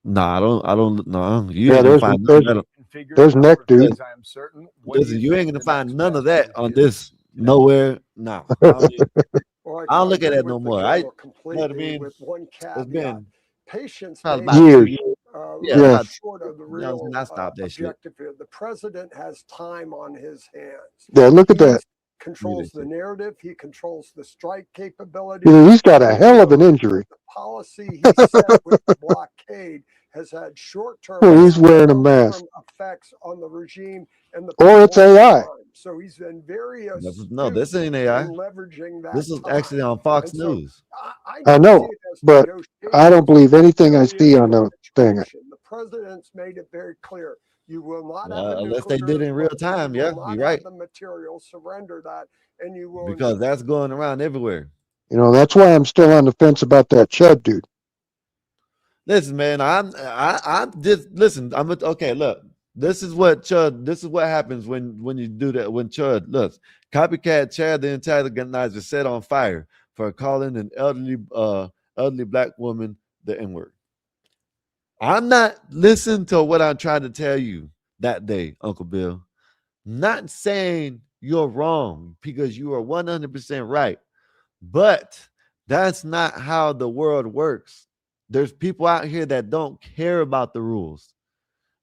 Nah, I don't. No, you Yeah, ain't gonna find none of that. there's neck, dude. Listen, you ain't gonna find none of that on this nowhere. No, I don't look at that no more. You know what I mean? With one It's been patience probably may about 2 Years. years. yeah, about short of the you know, real I stopped that shit. objective here. The president has time on his hands. Yeah, look at He that. controls the narrative. He controls the strike capability. He's got a hell of an injury. The policy he set with the blockade has had short-term Well, he's and wearing a mask. long-term effects on the regime and the Or it's people AI. time. So he's been very No, this ain't AI. in leveraging that This is time. actually on Fox And so News. I know, but I don't believe anything I see on the thing. The president's made it very clear. You will not have a Unless they nuclear did it in real weapon. time, You yeah, will not you're right. have the material. Surrender that, and you will. Because that's going around everywhere. You know, that's why I'm still on the fence about that Chud dude. Listen, man, I'm just listen. Okay. Look, this is what happens when you do that. When Chud look, copycat Chad the antagonizer set on fire for calling an elderly black woman the N-word. I'm not listening to what I'm trying to tell you that day, Uncle Bill. Not saying you're wrong because you are 100% right, but that's not how the world works. There's people out here that don't care about the rules.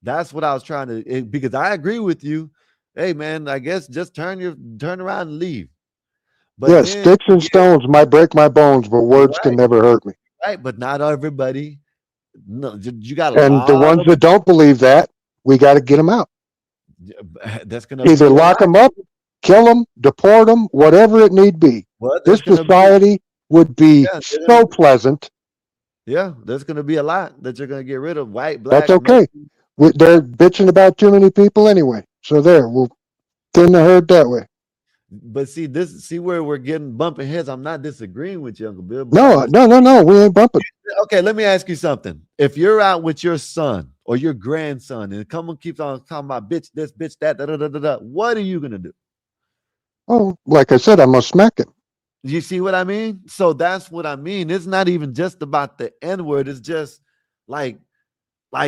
That's what I was trying to, because I agree with you. Hey, man, I guess just turn around and leave. But yeah, then, sticks and stones might break my bones, but words can never hurt me. right, but not everybody. No, you got And the ones that don't believe that, we got to get them out. That's gonna Either lock them up, kill them, deport them, whatever it need be. Well, this society would be so pleasant. Yeah, there's going to be a lot that you're going to get rid of. White, black. That's okay. They're bitching about too many people anyway. So there, we'll thin the herd that way. But see where we're getting bumping heads. I'm not disagreeing with you, Uncle Bill. No, we ain't bumping. Okay, let me ask you something. If you're out with your son or your grandson and someone keeps on talking about bitch this, bitch that, what are you going to do? Oh, like I said, I'm going to smack him. You see what I mean? So that's what I mean. It's not even just about the N-word. It's just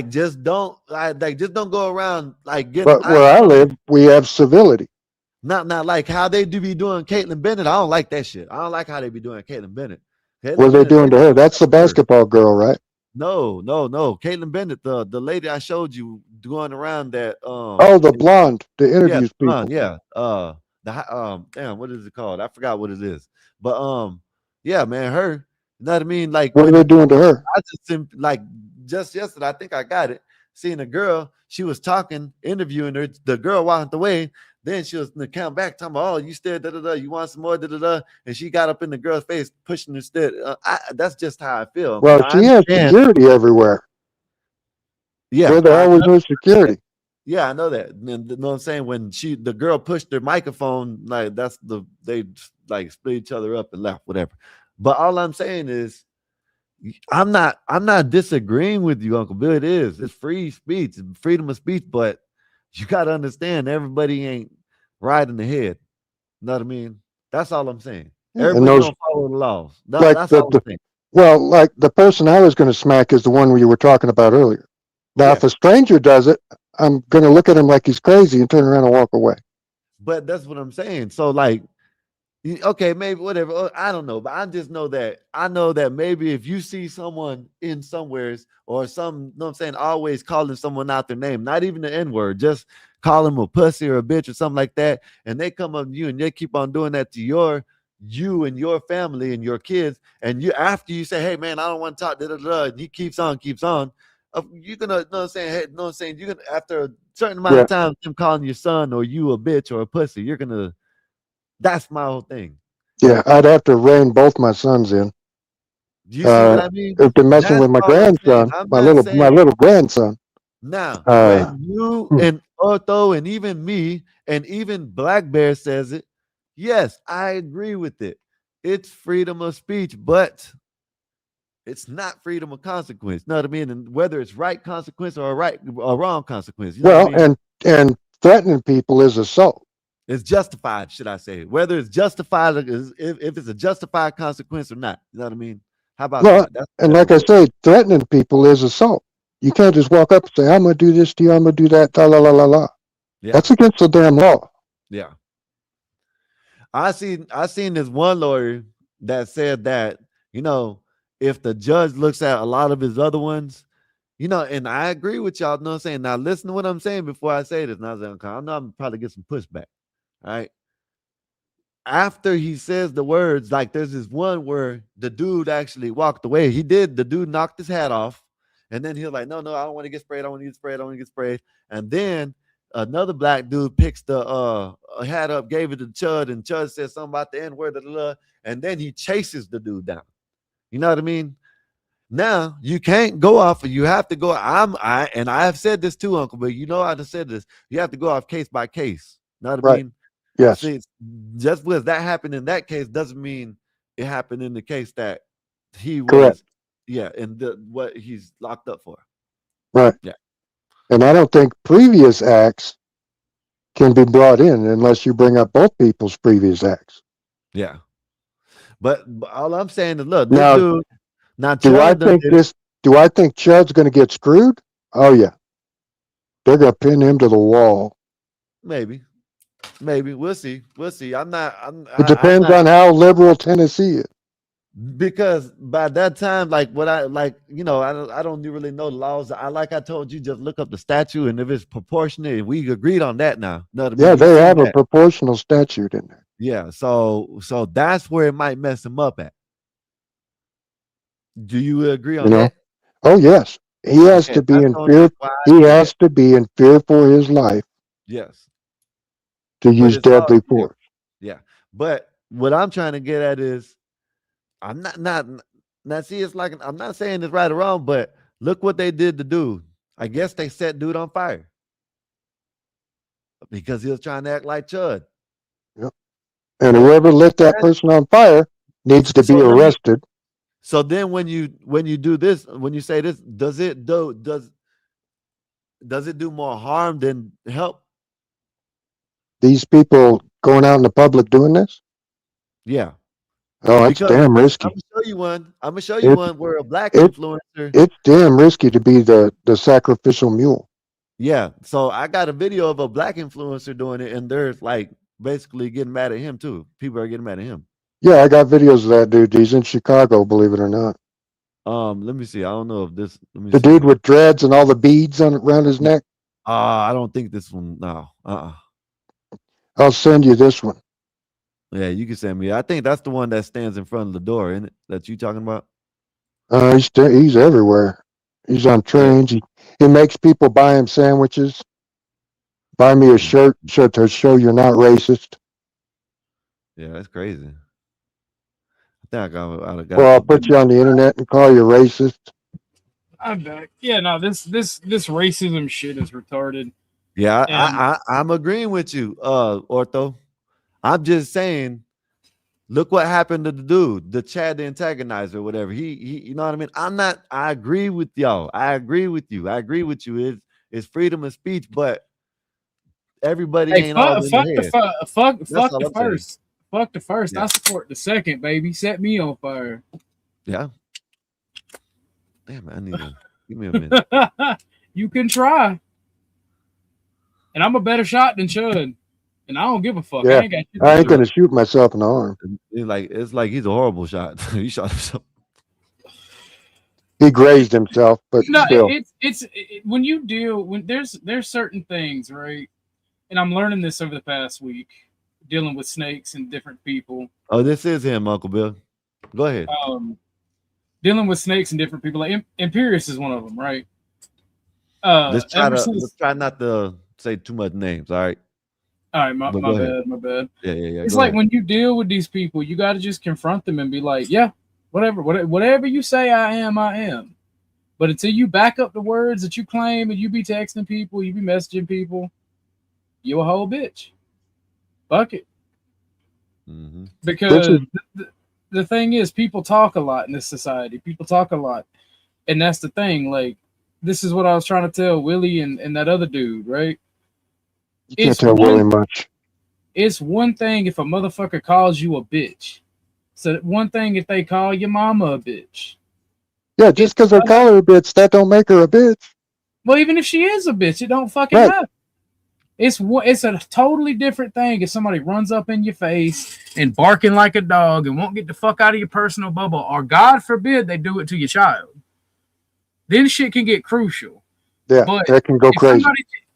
just don't go around like getting. But where I live, we have civility. Not like how they do be doing Caitlyn Bennett. I don't like that shit. I don't like how they be doing Caitlyn Bennett. What are they doing to her? That's the basketball girl, right? No. Caitlyn Bennett, the lady I showed you going around that. Oh, the blonde, the interviews people. Blonde, yeah. Damn, what is it called? I forgot what it is. But yeah, man, her. You know what I mean? Like, what are they doing to her? I just yesterday, I think I got it. Seeing a girl, she was talking, interviewing her. The girl walked away. Then she was come back, talking about, oh, you still you want some more, and she got up in the girl's face, pushing her still. That's just how I feel. Well, she has security everywhere. Yeah, there always no security. Yeah, I know that. You know what I'm saying? When the girl pushed her microphone, like they like split each other up and left, whatever. But all I'm saying is, I'm not disagreeing with you, Uncle Bill. It's free speech, freedom of speech, but you got to understand everybody ain't right in the head. You know what I mean? That's all I'm saying. And Everybody those, don't follow the laws. like That's all I'm saying. well, like the person I was going to smack is the one we were talking about earlier. Now, if a stranger does it, I'm going to look at him like he's crazy and turn around and walk away. But that's what I'm saying. So like, okay, maybe whatever. I don't know, but I know that maybe if you see someone in somewheres or some, you know what I'm saying, always calling someone out their name, not even the N-word, just call them a pussy or a bitch or something like that, and they come up to you and they keep on doing that to you and your family and your kids, and you after you say, hey man, I don't want to talk, and he keeps on, you're gonna, you know what I'm saying, hey, you know what I'm saying, you're gonna, after a certain amount of time, him calling your son or you a bitch or a pussy, you're gonna, that's my whole thing. Yeah, I'd have to rein both my sons in. You see what I mean? If they're messing That's with my all I'm saying. grandson, I'm my not saying little grandson. now Uh, when you and Otto and even me and even Black Bear says it, yes, I agree with it. It's freedom of speech, but it's not freedom of consequence. You know what I mean? And whether it's right consequence or a wrong consequence, you know well, what I mean? and threatening people is assault. It's justified, should I say? Whether it's justified, if it's a justified consequence or not. You know what I mean? How about Well, that? and like I say, threatening people is assault. You can't just walk up and say, I'm going to do this to you, I'm going to do that, la, la, la, la. Yeah. That's against the damn law. Yeah. I seen this one lawyer that said that, you know, if the judge looks at a lot of his other ones, you know, and I agree with y'all, you know what I'm saying? Now listen to what I'm saying before I say this. Now I know I'm probably get some pushback. All right. After he says the words, like there's this one where the dude actually walked away. The dude knocked his hat off, and then he was like, no, I don't want to get sprayed. I don't want to get sprayed. I don't want to get sprayed. And then another black dude picks the hat up, gave it to Chud, and Chud said something about the N-word, and then he chases the dude down. You know what I mean? Now you can't go off, you have to go. I have said this too, Uncle, but you know I just said this. You have to go off case by case. You know what I mean? Yes. See, just because that happened in that case doesn't mean it happened in the case that he was, correct. Yeah, and what he's locked up for. Right. Yeah. And I don't think previous acts can be brought in unless you bring up both people's previous acts. Yeah. But all I'm saying is, look, this Now, dude. Now, do I Chud think Chud's going to get screwed? Oh yeah, they're going to pin him to the wall. Maybe we'll see. It depends on how liberal Tennessee is. Because by that time, like what I like, you know, I don't really know the laws. I told you, just look up the statute, and if it's proportionate, we agreed on that now. Know what I mean? Yeah, they have a proportional statute in there. Yeah, so that's where it might mess him up at. Do you agree on that? Oh yes, he has to be in fear. He has to be in fear for his life. Yes. To use deadly force. Yeah, but what I'm trying to get at is, I'm not see, it's like, I'm not saying it's right or wrong, but look what they did to dude. I guess they set dude on fire because he was trying to act like Chud. Yep. And whoever lit that person on fire needs to be arrested. So then when you do this, when you say this, does it do more harm than help? These people going out in the public doing this? Yeah. Oh, it's damn risky. I'm gonna show you one where a black influencer. It's damn risky to be the sacrificial mule. Yeah. So I got a video of a black influencer doing it, and they're like basically getting mad at him too. People are getting mad at him. Yeah, I got videos of that dude. He's in Chicago, believe it or not. Let me see. I don't know if this. The dude with dreads and all the beads around his neck. I don't think this one. No. I'll send you this one. Yeah, you can send me. I think that's the one that stands in front of the door, isn't it? That you talking about? He's everywhere. He's on trains. He makes people buy him sandwiches. Buy me a shirt to show you're not racist. Yeah, that's crazy. I think I got. Well, I'll put you on the internet and call you racist. I'm back. Yeah, no, this racism shit is retarded. Yeah, I'm agreeing with you, Ortho. I'm just saying Look what happened to the dude, the Chad the antagonizer, or whatever. He, you know what I mean? I agree with y'all. I agree with you. I agree with you. It's freedom of speech, but everybody Hey, ain't all in fuck the the head. fuck That's the all I'm saying. first. Fuck the first. Yeah. I support the second, baby. Set me on fire. Yeah. Damn, I need to give me a minute. You can try. And I'm a better shot than Chud. And I don't give a fuck. I Yeah, ain't got shit I to ain't do. gonna shoot myself in the arm. It's like he's a horrible shot. He shot himself. He grazed himself, but No, still. when you deal when there's certain things, right? And I'm learning this over the past week, dealing with snakes and different people. Oh, this is him, Uncle Bill. Go ahead. Dealing with snakes and different people. Like Imperius is one of them, right? Let's try not to say too much names. All right. All right, my bad. Yeah. It's like when you deal with these people, you got to just confront them and be like, yeah, whatever you say, I am. But until you back up the words that you claim and you be texting people, you be messaging people, you a whole bitch. Fuck it. Mm-hmm. Because the thing is, people talk a lot in this society. People talk a lot. And that's the thing. Like, this is what I was trying to tell Willie and that other dude, right? You can't tell Willie much. It's one thing if a motherfucker calls you a bitch. So one thing if they call your mama a bitch. Yeah, just because they call her a bitch, that don't make her a bitch. Well, even if she is a bitch, it don't fucking matter. It's a totally different thing if somebody runs up in your face and barking like a dog and won't get the fuck out of your personal bubble, or God forbid they do it to your child. Then shit can get crucial. Yeah, but that can go crazy.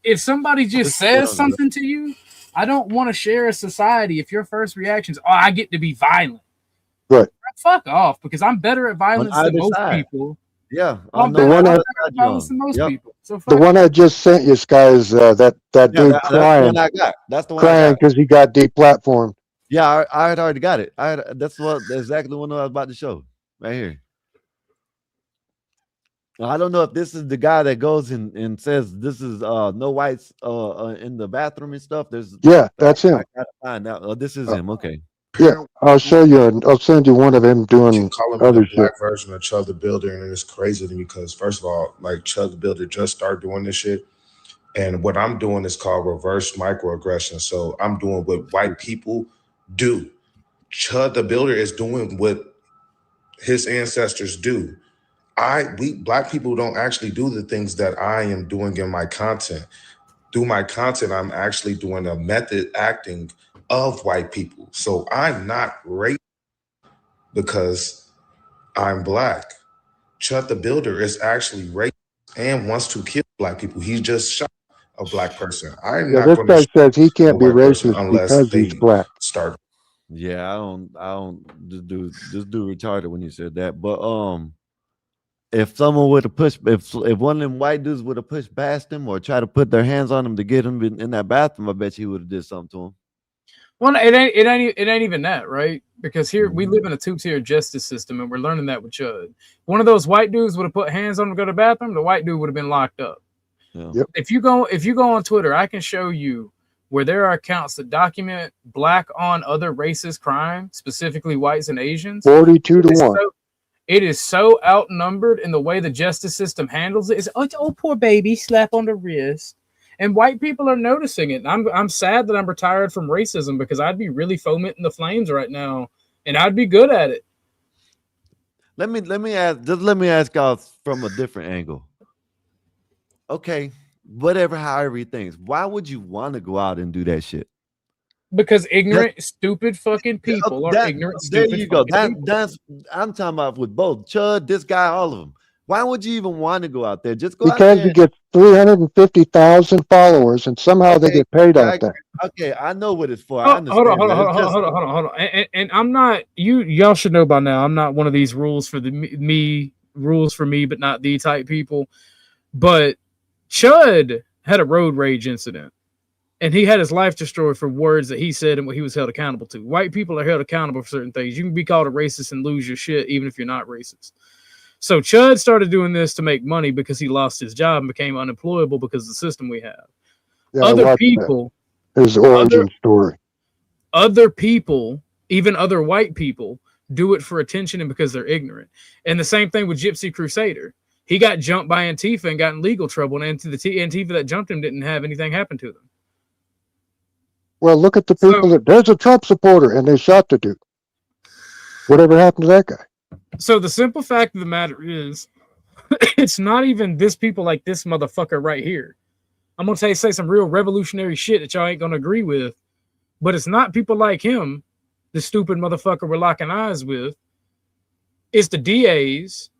If somebody just says something to you, I don't want to share a society if your first reaction is, oh, I get to be violent. Right. Fuck off, because I'm better at violence than most people. Yeah. I'm better at violence than most people. So the one I just sent you, Sky, is that dude crying. That's the one crying because he got deplatformed. Yeah, I had already got it. That's exactly the one I was about to show right here. I don't know if this is the guy that goes and says this is no whites in the bathroom and stuff. That's him. I gotta find out. Oh, this is him. Okay. Yeah, I'll show you. I'll send you one of them doing Call him other the shit. black version of Chug the Builder, and it's crazy to me because first of all, like Chug the Builder just started doing this shit, and what I'm doing is called reverse microaggression. So I'm doing what white people do. Chug the Builder is doing what his ancestors do. We black people don't actually do the things that I am doing in my content. Through my content, I'm actually doing a method acting of white people. So I'm not racist because I'm black. Chud the Builder is actually racist and wants to kill black people. He just shot a black person. I'm Yeah, not this going guy to says he shoot can't a be white person racist unless because they he's black. start. Yeah, I don't. This dude retarded when he said that. But if someone would have pushed, if one of them white dudes would have pushed past him or try to put their hands on him to get him in that bathroom, I bet you would have did something to him. Well, it ain't even that, right? Because here we live in a two-tier justice system, and we're learning that with Chud. One of those white dudes would have put hands on him to go to the bathroom. The white dude would have been locked up. Yeah. Yep. If you go on Twitter, I can show you where there are accounts that document black on other racist crime, specifically whites and Asians. 42 to 1. It is so outnumbered in the way the justice system handles it. It's oh poor baby, slap on the wrist. And white people are noticing it. I'm sad that I'm retired from racism because I'd be really fomenting the flames right now, and I'd be good at it. Let me ask y'all from a different angle. Okay, however he thinks. Why would you want to go out and do that shit? Because ignorant, stupid fucking people are ignorant, stupid. There you go. People. That's I'm talking about with both Chud, this guy, all of them. Why would you even want to go out there? Just go because out there. you get 350,000 followers, and somehow they get paid off that. Okay, I know what it's for. Hold on. And I'm not y'all should know by now. I'm not one of these rules for rules for me, but not the type people. But Chud had a road rage incident, and he had his life destroyed for words that he said and what he was held accountable to. White people are held accountable for certain things. You can be called a racist and lose your shit, even if you're not racist. So Chud started doing this to make money because he lost his job and became unemployable because of the system we have. Yeah, Other people, his origin story. Other people even other white people, do it for attention and because they're ignorant. And the same thing with Gypsy Crusader. He got jumped by Antifa and got in legal trouble, and the Antifa that jumped him didn't have anything happen to them. Well, look at the people there's a Trump supporter and they shot the dude. Whatever happened to that guy? So the simple fact of the matter is, it's not even this people like this motherfucker right here. I'm going to say some real revolutionary shit that y'all ain't going to agree with, but it's not people like him, the stupid motherfucker we're locking eyes with. It's the DAs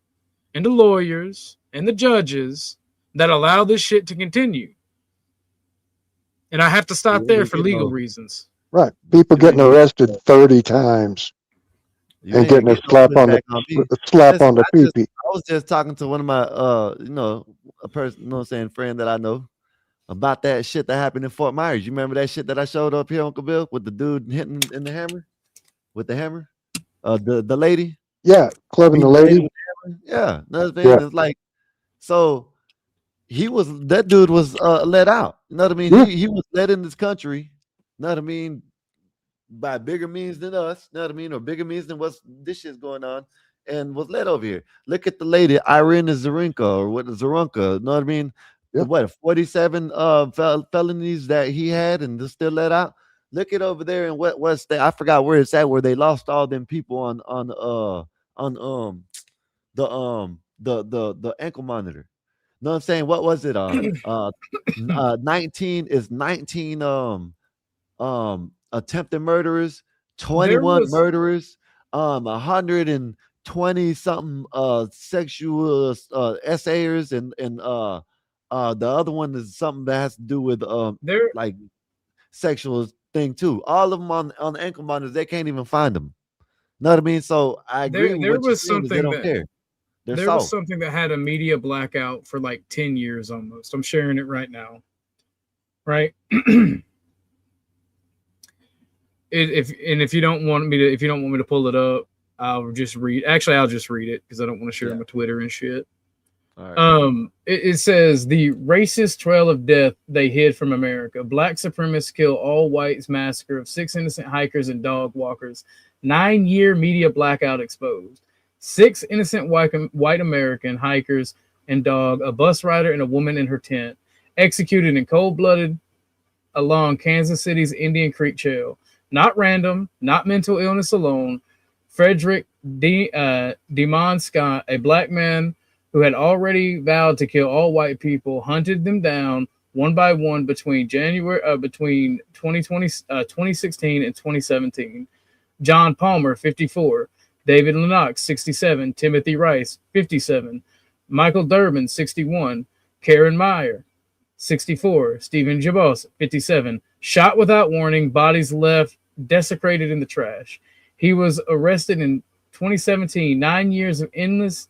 and the lawyers and the judges that allow this shit to continue. And I have to stop there for legal reasons. Right. People getting arrested 30 times and getting a slap on the pee-pee. I was just talking to one of my a person, you know what I'm saying, friend that I know about that shit that happened in Fort Myers. You remember that shit that I showed up here, Uncle Bill, with the dude hitting in the hammer? With the hammer? The lady? Yeah, clubbing the lady. Yeah. It's like, so that dude was let out. You know what I mean? Yeah. He was let in this country, you know what I mean, by bigger means than us, you know what I mean, or bigger means than what's this shit's going on, and was let over here. Look at the lady, Irina Zarunka, or what is Zarunka, you know what I mean? Yep. What, 47 felonies that he had and they're still let out. Look at over there in what state, I forgot where it's at, where they lost all them people on the ankle monitor. Know what I'm saying? What was it? 19 is 19 attempted murderers, 21 murderers, 120 something sexual essayers, and the other one is something that has to do with like sexual thing too. All of them on the ankle monitors, they can't even find them. Know what I mean? So I agree with what you're saying, they don't care. There was something that had a media blackout for like 10 years almost. I'm sharing it right now. Right? If you don't want me to pull it up, I'll just read. Actually, I'll just read it because I don't want to share my Twitter and shit. All right. It says the racist trail of death they hid from America. Black supremacists kill all whites massacre of 6 innocent hikers and dog walkers. 9-year media blackout exposed. 6 innocent white American hikers and dog, a bus rider, and a woman in her tent, executed in cold-blooded along Kansas City's Indian Creek Trail. Not random, not mental illness alone. Frederick Demond Scott, a black man who had already vowed to kill all white people, hunted them down one by one between 2016 and 2017. John Palmer, 54. David Lennox, 67. Timothy Rice, 57. Michael Durbin, 61. Karen Meyer, 64. Stephen Jabos, 57. Shot without warning, bodies left desecrated in the trash. He was arrested in 2017. 9 years of endless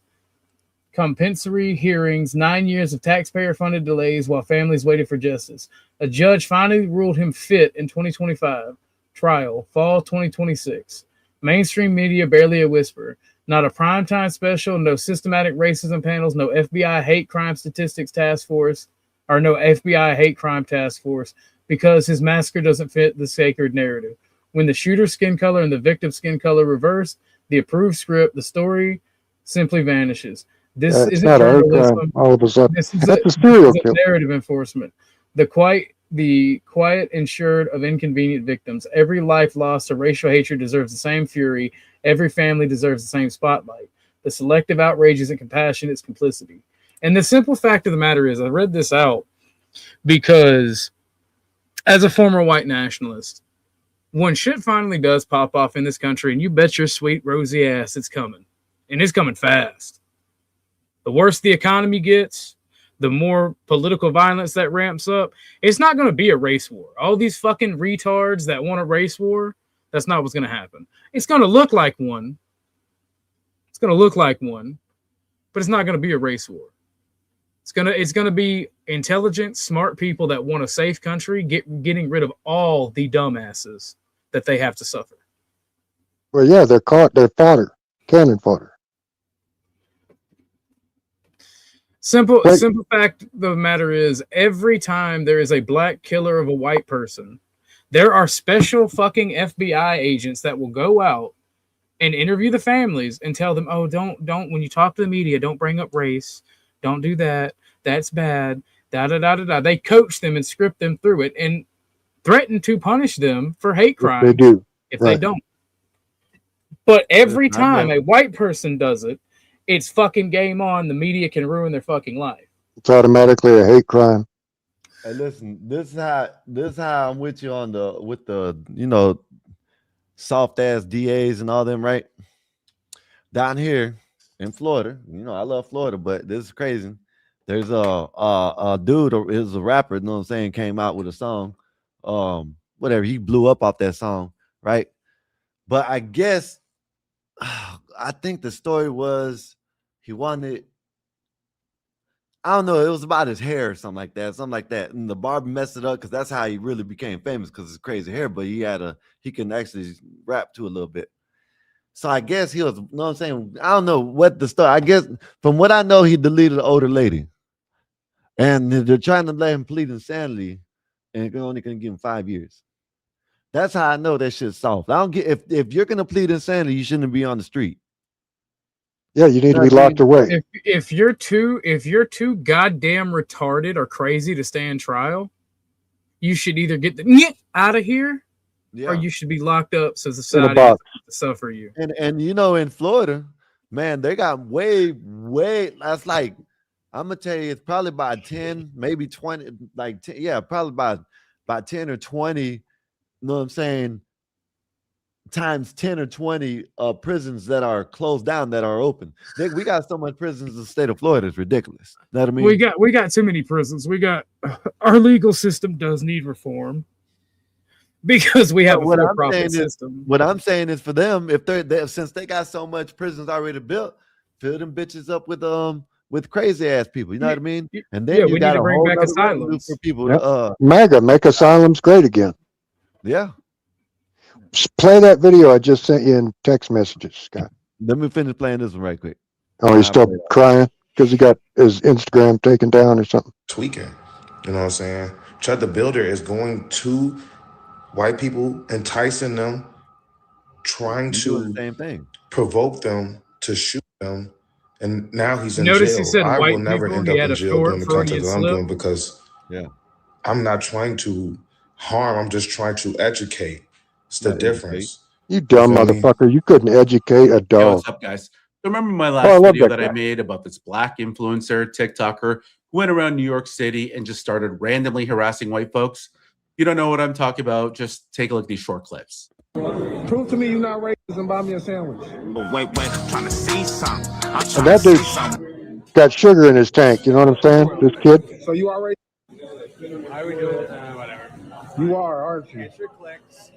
compensatory hearings, 9 years of taxpayer-funded delays while families waited for justice. A judge finally ruled him fit in 2025. Trial, fall 2026. Mainstream media, barely a whisper. Not a primetime special, no systematic racism panels, no FBI hate crime statistics task force, or no FBI hate crime task force, because his massacre doesn't fit the sacred narrative. When the shooter's skin color and the victim's skin color reverse, the approved script, the story simply vanishes. This isn't not a hate journalism. crime all of a sudden. This is That's a serial this is killer. narrative enforcement. The quiet insured of inconvenient victims. Every life lost to racial hatred deserves the same fury. Every family deserves the same spotlight. The selective outrage isn't compassion, it's complicity. And the simple fact of the matter is, I read this out because as a former white nationalist, when shit finally does pop off in this country, and you bet your sweet rosy ass it's coming, and it's coming fast. The worse the economy gets, the more political violence that ramps up. It's not going to be a race war. All these fucking retards that want a race war, that's not what's going to happen. It's going to look like one. It's going to look like one, but it's not going to be a race war. It's going to be intelligent, smart people that want a safe country, getting rid of all the dumbasses that they have to suffer. Well, yeah, they're fodder, cannon fodder. Simple fact of the matter is, every time there is a black killer of a white person, There are special fucking FBI agents that will go out and interview the families and tell them, oh, don't, when you talk to the media, don't bring up race. Don't do that. That's bad. Da da da da da. They coach them and script them through it and threaten to punish them for hate crimes They do. if they don't. But every Listen, I time know. a white person does it, it's fucking game on. The media can ruin their fucking life. It's automatically a hate crime. Hey, listen, this is how I'm with you on the soft ass DAs and all them, right? Down here in Florida, I love Florida, but this is crazy. There's a dude, or is a rapper, you know what I'm saying, came out with a song, whatever, he blew up off that song, right? But I guess I think the story was he wanted, I don't know, it was about his hair or something like that. And the barber messed it up because that's how he really became famous, because it's crazy hair, but he can actually rap too a little bit. So I guess he was, you know what I'm saying? I don't know what the story, I guess from what I know, he deleted an older lady. And they're trying to let him plead insanity, and they're only going to give him 5 years. That's how I know that shit's soft. I don't get, if you're going to plead insanity, you shouldn't be on the street. Yeah, you need to be locked away. If you're too goddamn retarded or crazy to stand trial, you should either get the out of here, or you should be locked up so society doesn't have to suffer you. And in Florida, man, they got way. That's like, I'm gonna tell you, it's probably about 10, maybe 20, like 10, yeah, probably about 10 or 20. You know what I'm saying? Times 10 or 20 prisons that are closed down that are open. We got so much prisons in the state of Florida, it's ridiculous. You know what I mean? We got too many prisons. Our legal system does need reform because we have a for-profit system. What I'm saying is, for them, if since they got so much prisons already built, fill them bitches up with crazy ass people. You know what I mean? And then you got to bring back asylums for people. MAGA, make asylums great again. Yeah. Play that video I just sent you in text messages, Scott. Let me finish playing this one right quick. Oh, he's still crying because he got his Instagram taken down or something. Tweaking. You know what I'm saying? Chud the Builder is going to white people, enticing them, trying to the same thing, provoke them to shoot them, and now he's in Notice jail. he said I white will never people, end he up had in a jail doing the content that I'm Freudian doing, because I'm not trying to harm. I'm just trying to educate. It's the difference. You dumb motherfucker. You couldn't educate a dog. Hey, what's up, guys? Remember my last I love video that that I guy. made about this black influencer, TikToker, who went around New York City and just started randomly harassing white folks? You don't know what I'm talking about? Just take a look at these short clips. Prove to me you're not racist and buy me a sandwich. Wait, I'm trying to see something. And that dude's got sugar in his tank. You know what I'm saying? This kid. So you are racist? I would do it, whatever. You are, aren't you? Get your clicks.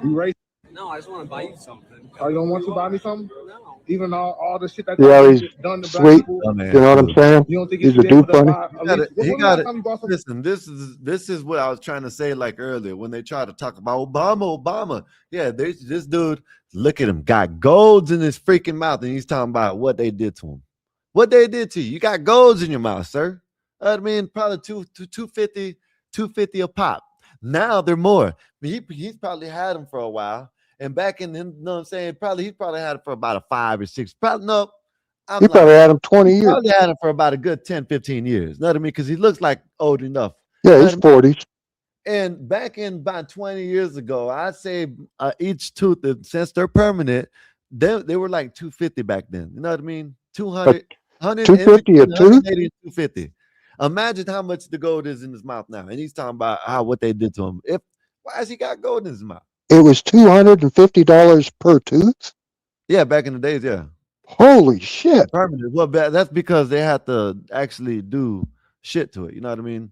You racist? No, I just want to buy you something. Oh, you don't want to buy me something? No. Even all the shit that Yeah, he's done to black sweet. people? You know what I'm saying? You don't think He's it's a fair dude for them funny. to buy- He when got the it. last time you bought some- Listen, this is what I was trying to say like earlier when they try to talk about Obama. Yeah, there's this dude. Look at him, got golds in his freaking mouth, and he's talking about what they did to him. What they did to you? You got golds in your mouth, sir. I mean, probably 250 a pop. Now they're more. He's probably had them for a while. And back in, you know what I'm saying? He's probably had it for about a 5 or 6. Probably no. He probably had him 20 years. Probably had him for about a good 10, 15 years. You know what I mean? Because he looks like old enough. Yeah, he's 40s. And back in about 20 years ago, I'd say each tooth, since they're permanent, they were like 250 back then. You know what I mean? 200, 250 a tooth? 180, 250. Imagine how much the gold is in his mouth now. And he's talking about what they did to him. Why has he got gold in his mouth? It was $250 per tooth? Yeah, back in the days, yeah. Holy shit. Permanent. Well, that's because they had to actually do shit to it. You know what I mean?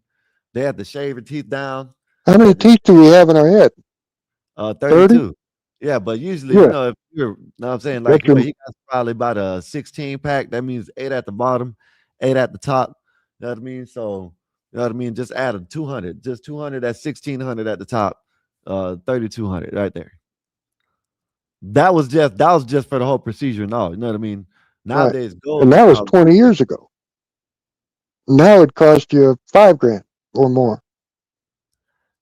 They had to shave your teeth down. How many teeth do we have in our head? 32. Yeah, but usually, you know, if you're, you know what I'm saying? Like, he got probably about a 16 pack. That means 8 at the bottom, 8 at the top. You know what I mean? So, you know what I mean? Just add a 200. Just 200, that's 1,600 at the top. 3,200 right there. That was just for the whole procedure and all. You know what I mean? Nowadays, gold. And that was 20 years ago. Now it cost you $5,000 or more.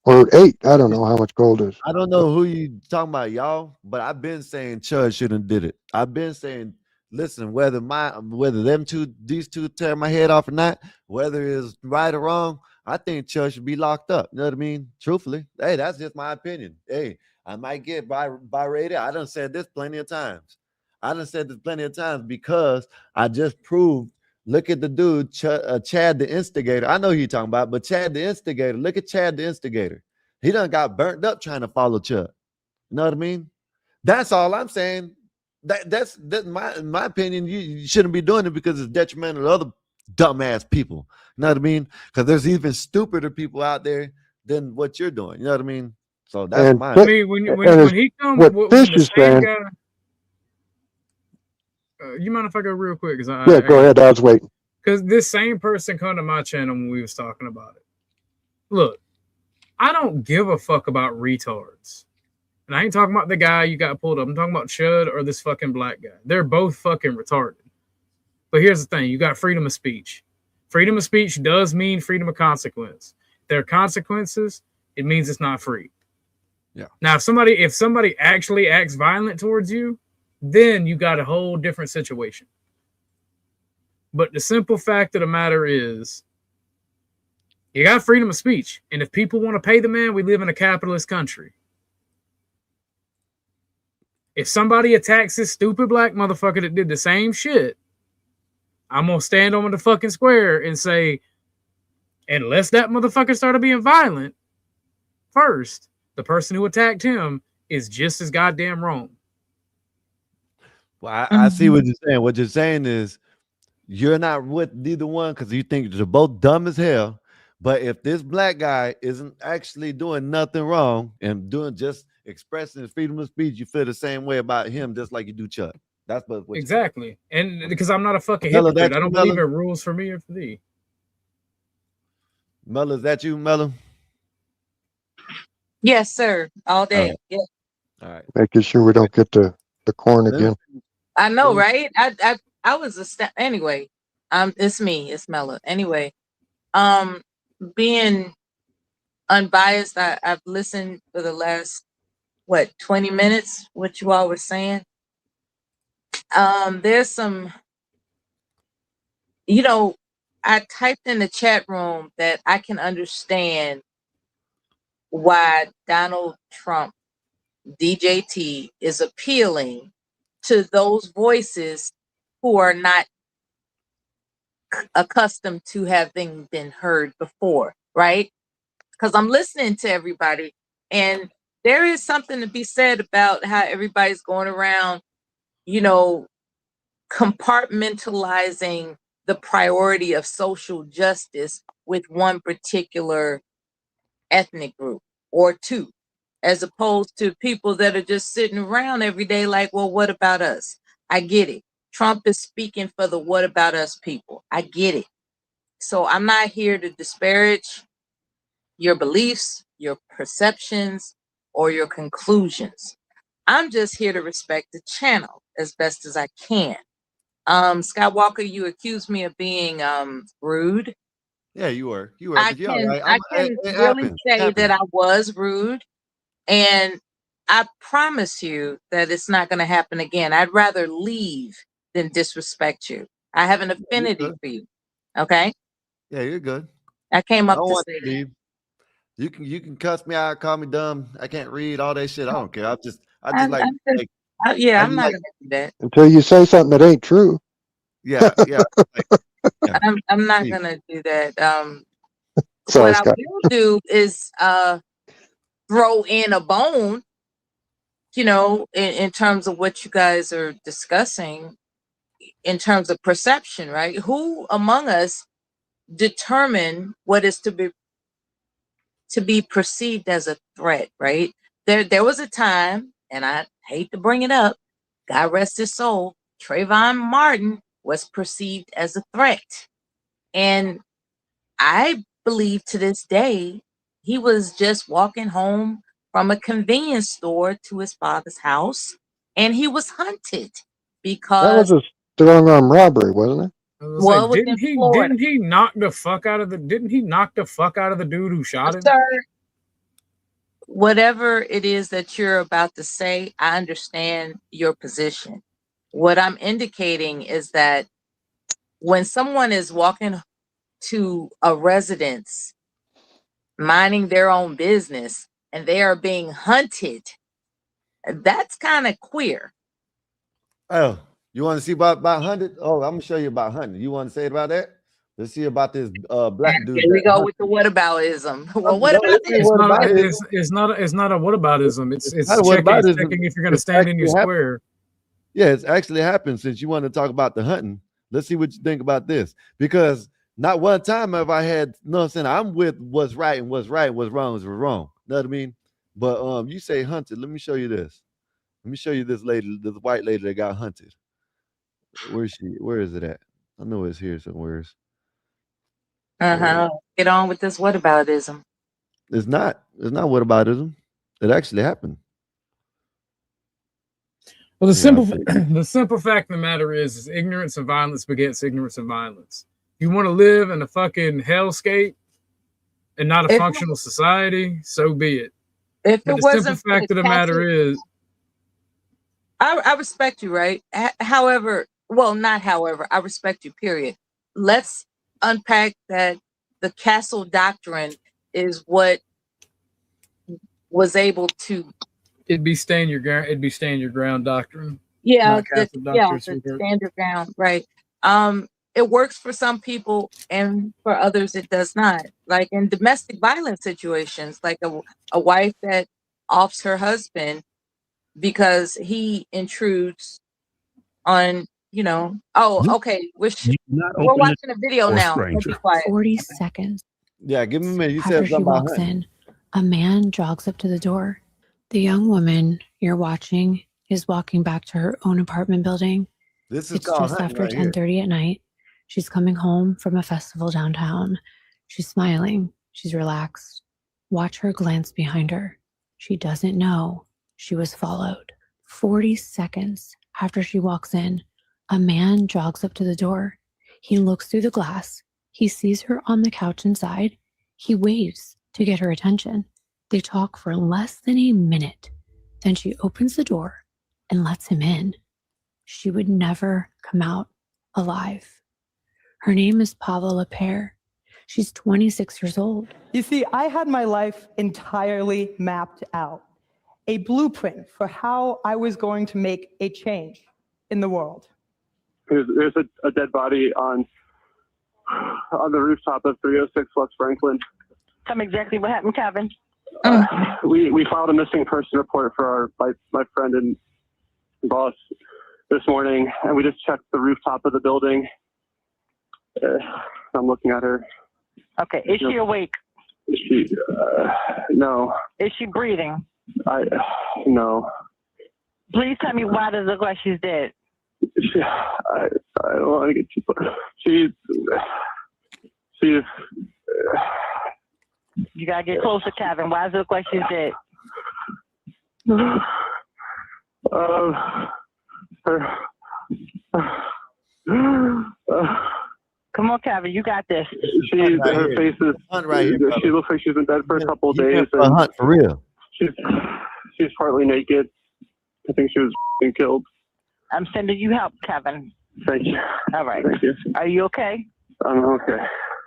or 8. I don't know how much gold is. I don't know who you talking about, y'all, but I've been saying Chud shouldn't did it. I've been saying, listen, whether these two tear my head off or not, whether it's right or wrong, I think Chud should be locked up. You know what I mean? Truthfully, hey, that's just my opinion. Hey, I might get berated. I done said this plenty of times. Because I just proved. Look at the dude, Chad the instigator. I know who you're talking about, but Chad the instigator. Look at Chad the instigator. He done got burnt up trying to follow Chud. You know what I mean? That's all I'm saying. That's my opinion. You shouldn't be doing it because it's detrimental to other dumbass people. You know what I mean? Because there's even stupider people out there than what you're doing. You know what I mean? So that's my. I mean, when he comes, what when Fish the is same saying. guy. You mind if I go real quick? Cause Yeah, go ahead. I was waiting. Because this same person come to my channel when we was talking about it. Look, I don't give a fuck about retards. And I ain't talking about the guy you got pulled up. I'm talking about Chud or this fucking black guy. They're both fucking retarded. But here's the thing. You got freedom of speech. Freedom of speech does mean freedom of consequence. There are consequences. It means it's not free. Yeah. Now, if somebody actually acts violent towards you, then you got a whole different situation. But the simple fact of the matter is, you got freedom of speech. And if people want to pay the man, we live in a capitalist country. If somebody attacks this stupid black motherfucker that did the same shit, I'm going to stand on the fucking square and say, unless that motherfucker started being violent first, the person who attacked him is just as goddamn wrong. Well, I see what you're saying. What you're saying is you're not with neither one because you think they're both dumb as hell. But if this black guy isn't actually doing nothing wrong and doing just expressing his freedom of speech, you feel the same way about him, just like you do Chuck. That's what exactly. And because I'm not a fucking Mello, hypocrite, that I don't you, believe Mello? in rules for me or for thee. Mello, is that you, Mello? Yes, sir. All day. right. Yeah. All right. Making sure we don't get the corn again. I know, right? I was anyway. It's me. It's Mella. Anyway, being unbiased, I've listened for the last 20 minutes. What you all were saying. There's some. I typed in the chat room that I can understand why Donald Trump, DJT, is appealing to those voices who are not accustomed to having been heard before, right? Because I'm listening to everybody, and there is something to be said about how everybody's going around, compartmentalizing the priority of social justice with one particular ethnic group or two, as opposed to people that are just sitting around every day like, well, what about us? I get it. Trump is speaking for the what about us people. I get it. So I'm not here to disparage your beliefs, your perceptions, or your conclusions. I'm just here to respect the channel as best as I can. Skywalker, you accused me of being rude. Yeah, you were. I But you're can, all right. I can really say that I was rude, and I promise you that it's not going to happen again. I'd rather leave than disrespect you. I have an affinity for you. Okay. Yeah, you're good. I came up I don't to want say to leave. You can cuss me out, call me dumb. I can't read all that shit. I don't care. I just I'm like not going to do that. Until you say something that ain't true. yeah. I'm not going to do that. Sorry, What I Scott. will do is throw in a bone, in terms of what you guys are discussing, in terms of perception, right? Who among us determine what is to be perceived as a threat, right? There was a time, and I hate to bring it up, God rest his soul, Trayvon Martin was perceived as a threat. And I believe to this day, he was just walking home from a convenience store to his father's house, and he was hunted because That was a strong arm robbery, wasn't it? Well, Didn't he knock the fuck out of the dude who shot him? Sir, whatever it is that you're about to say, I understand your position. What I'm indicating is that when someone is walking to a residence, minding their own business, and they are being hunted, that's kind of queer. Oh, you want to see about hunted? Oh, I'm gonna show you about hunting. You want to say about that? Let's see about this black dude. Here we that go hunted. with the whataboutism. Well, what No, about this ain't this? whataboutism. It's not a whataboutism. It's Not a checking whataboutism. if you're going to It's stand in your actually happened. square. Yeah, it's actually happened. Since you want to talk about the hunting, let's see what you think about this. Because not one time have I had, no, I'm saying I'm with what's right and what's right, what's wrong is wrong. Know what I mean? But you say hunted. Let me show you this. Let me show you this lady, this white lady that got hunted. Where is she? Where is it at? I know it's here somewhere. Get on with this whataboutism. It's not whataboutism. It actually happened. Well, Yeah, the simple fact of the matter is ignorance and violence begets ignorance and violence. You want to live in a fucking hellscape and not a functional society, so be it. If but it the wasn't simple for fact the of the matter is, I respect you, right? However, well, not however, I respect you, period. Let's unpack that the castle doctrine is what was able to. it'd be stand your ground doctrine. Yeah, not the, castle yeah, doctrine, the sweetheart. standard ground, right? It works for some people, and for others, it does not. Like in domestic violence situations, like a wife that offs her husband because he intrudes on, oh, okay, we're watching a video now. Let's be quiet. 40 seconds Yeah, give me a minute. You after said she something about walks hunting. in, a man jogs up to the door. The young woman you're watching is walking back to her own apartment building. This is It's called just hunting after right here. 10:30 at night. She's coming home from a festival downtown. She's smiling. She's relaxed. Watch her glance behind her. She doesn't know she was followed. 40 seconds after she walks in, a man jogs up to the door. He looks through the glass. He sees her on the couch inside. He waves to get her attention. They talk for less than a minute. Then she opens the door and lets him in. She would never come out alive. Her name is Paula LePere. She's 26 years old. You see, I had my life entirely mapped out, a blueprint for how I was going to make a change in the world. There's a dead body on the rooftop of 306 West Franklin. Tell me exactly what happened, Kevin. We filed a missing person report for my friend and boss this morning, and we just checked the rooftop of the building. I'm looking at her. Okay, is she awake? No. Is she breathing? No. Please tell me why does it look like she's dead? I don't want to get too far. She's You gotta get closer, Kevin. Why does it look like she's dead? Come on, Kevin, you got this. Her face is right here, she looks like she's been dead for a couple of days. A hunt for real. She's partly naked. I think she was killed. I'm sending you help, Kevin. Thank you. All right. Thank you. Are you okay? I'm okay.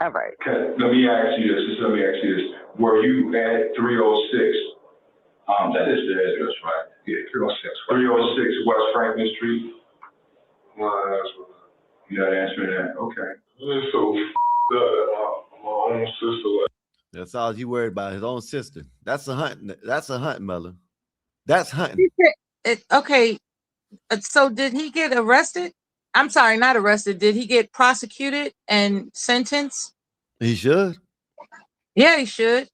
All right. Let me ask you this. Let me ask you this. Were you at 306? That is the address, right? Yeah, 306. 306 West Franklin Street. You're not answering that. Okay. So, my own sister. That's all he worried about, his own sister. That's a hunt. That's a hunt, Mella. That's hunting. Okay, so did he get arrested? I'm sorry, not arrested. Did he get prosecuted and sentenced? He should. Yeah, he should.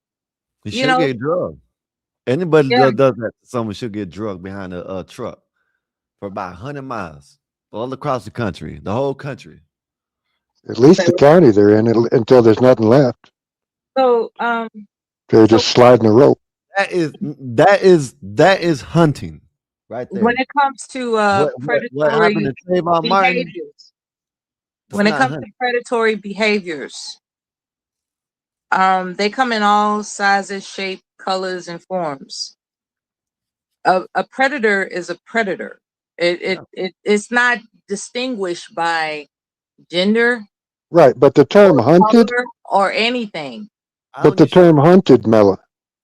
He should get drugged. Anybody that does that, someone should get drugged behind a truck for about 100 miles, all across the country, the whole country. At least the county they're in until there's nothing left. So They're just sliding the rope. That is hunting right there. when it comes to what happened to predatory Trayvon Martin? behaviors, when it not comes hunting. to predatory behaviors, They come in all sizes, shape, colors, and forms. A predator is a predator. It's not distinguished by gender, Right, but the term hunted, color, or anything. but the term hunted, Mela.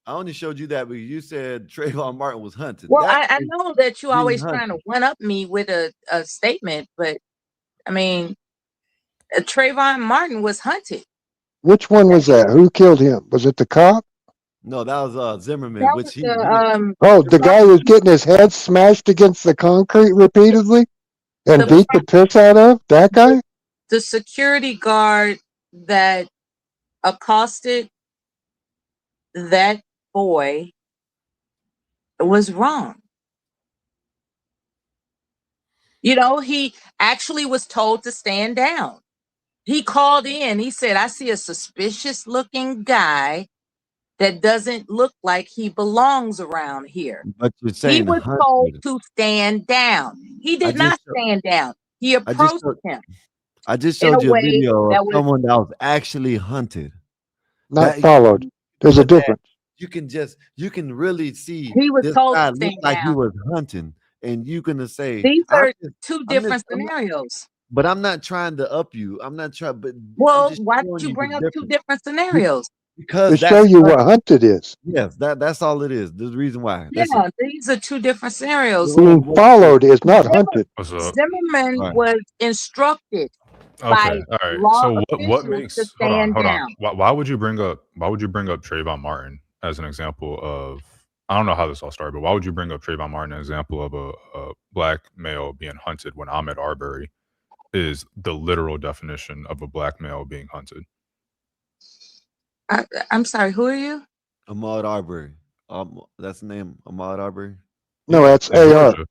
I only showed you that because you said Trayvon Martin was hunted. Well, That I is know that you being always hunted. trying to one up me with a statement, but I mean, Trayvon Martin was hunted. Which one was that? Who killed him? Was it the cop? No, that was Zimmerman, That which was he the Oh, the guy who was getting his head smashed against the concrete repeatedly and The- beat the piss out of? That guy? the security guard that accosted that boy was wrong. You know, he actually was told to stand down. He called in. He said, I see a suspicious looking guy that doesn't look like he belongs around here. But you're He saying was hunted. told to stand down. He I did just not show- stand down. He approached him. I just in showed a you a way video that of was- someone that was actually hunted. Not That- followed. There's a but that difference. you can really see He was this told to guy looked stand like he down. was hunting, and you're gonna say These I'm are just- two I'm different just- I'm not- scenarios. But I'm not trying to up you. I'm not trying. But Well, I'm just why showing did you the bring up two difference. different scenarios? Because To show that's you hunting. what hunted is. Yes, that's all it is. There's a reason why. That's Yeah, it. these are two different scenarios. Being followed is not hunted. What's up? Zimmerman Right. was instructed by Okay, all right. law So what officials makes to hold on, stand hold down. on. Why would you bring up Trayvon Martin as an example of I don't know how this all started, but why would you bring up Trayvon Martin as an example of a black male being hunted when Ahmaud Arbery is the literal definition of a black male being hunted? I'm sorry, who are you? Ahmaud Arbery. That's the name. Ahmaud Arbery. No, that's In AR. Georgia.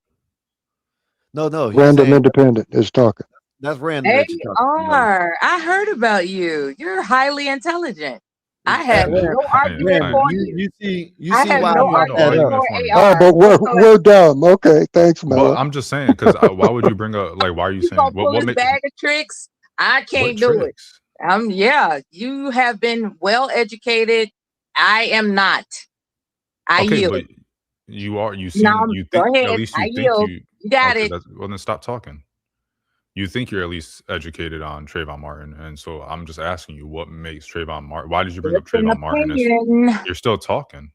No. He's Random saying Independent is talking. that's random. That you're talking about. AR. I heard about you. You're highly intelligent. I have Random, no argument Random, for you you. you I see have why no I brought that argument up. for Oh, AR. but we're dumb. Okay, thanks, But Mela. I'm just saying because why would you bring up like why are you You saying gonna pull what this makes bag of tricks? I can't what do it. tricks? Yeah, you have been well educated. I am not. I Okay, yield. but you Now, seem you go think ahead. at least I you think yield. you You got okay, it. well then stop talking. You think you're at least educated on Trayvon Martin, and so I'm just asking you what makes Trayvon Martin. Why did you bring up It's an Trayvon Martin? opinion. You're still talking.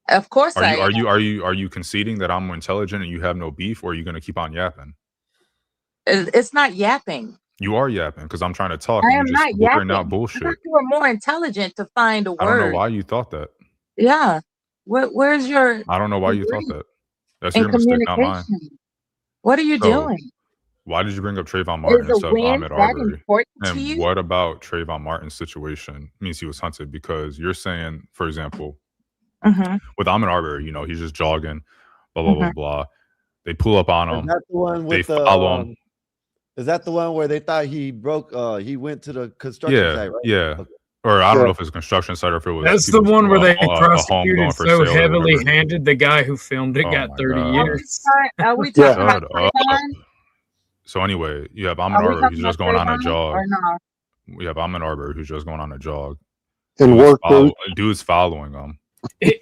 Of course Are I you am. are you conceding that I'm more intelligent and you have no beef, or are you going to keep on yapping? It's not yapping. You are yapping because I'm trying to talk I and am you're not just blurting yapping. out I bullshit. thought you were more intelligent to find a I don't know word. why you thought that. Yeah. Where's your I don't know why you thought degree that. That's in your mistake, not mine. communication? What are you So, doing? why did you bring up Trayvon Martin Is a instead of win Ahmaud that Arbery? important to And you? what about Trayvon Martin's situation means he was hunted? Because you're saying, for example, Mhm. with Ahmaud Arbery, you know, he's just jogging, blah, blah, blah, Mhm. blah. They pull up on Is him. that the one They with the? follow him. Is that the one where they thought he broke? He went to the construction Yeah, site, right? yeah. Okay. Or I don't Yeah. know if it's a construction site or if it was That's the people's, one where they a home going prosecuted for so sale or heavily whatever. handed the guy who filmed it Oh got my 30 God. years. Are we Yeah. talking about Shut up. Trayvon? So anyway, you have Ahmaud Are we Arbery talking who's about just going on a Trayvon jog. or no? We have Ahmaud Arbery who's just going on a jog. In work boots. Dude's following him.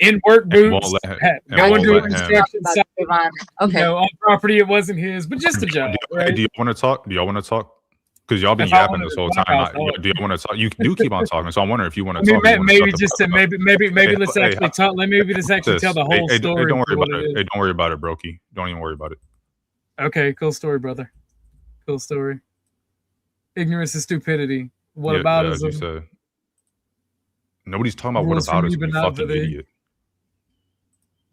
In work And won't boots, let him- and going won't to a let him- construction About site, Trayvon. you Okay. know, on property it wasn't his, but just a job, right? Do you want to talk? Do y'all want to talk? Because y'all been If I yapping wanted this to whole talk, time. I'll talk. Do you want to talk? You do keep on talking. So I'm wondering if you want I to mean, talk. You wanna maybe shut just the to fuck up. maybe Hey, let's hey, actually talk. Maybe let's actually tell the whole Hey, story. don't for worry what about it it. is. Hey, don't worry about it, Brokey. Don't even worry about it. Okay, cool story, brother. Cool story. Ignorance is stupidity. What Yeah, about as you said. Nobody's talking about what Rules for about me, is but you not fucking for thee. idiot.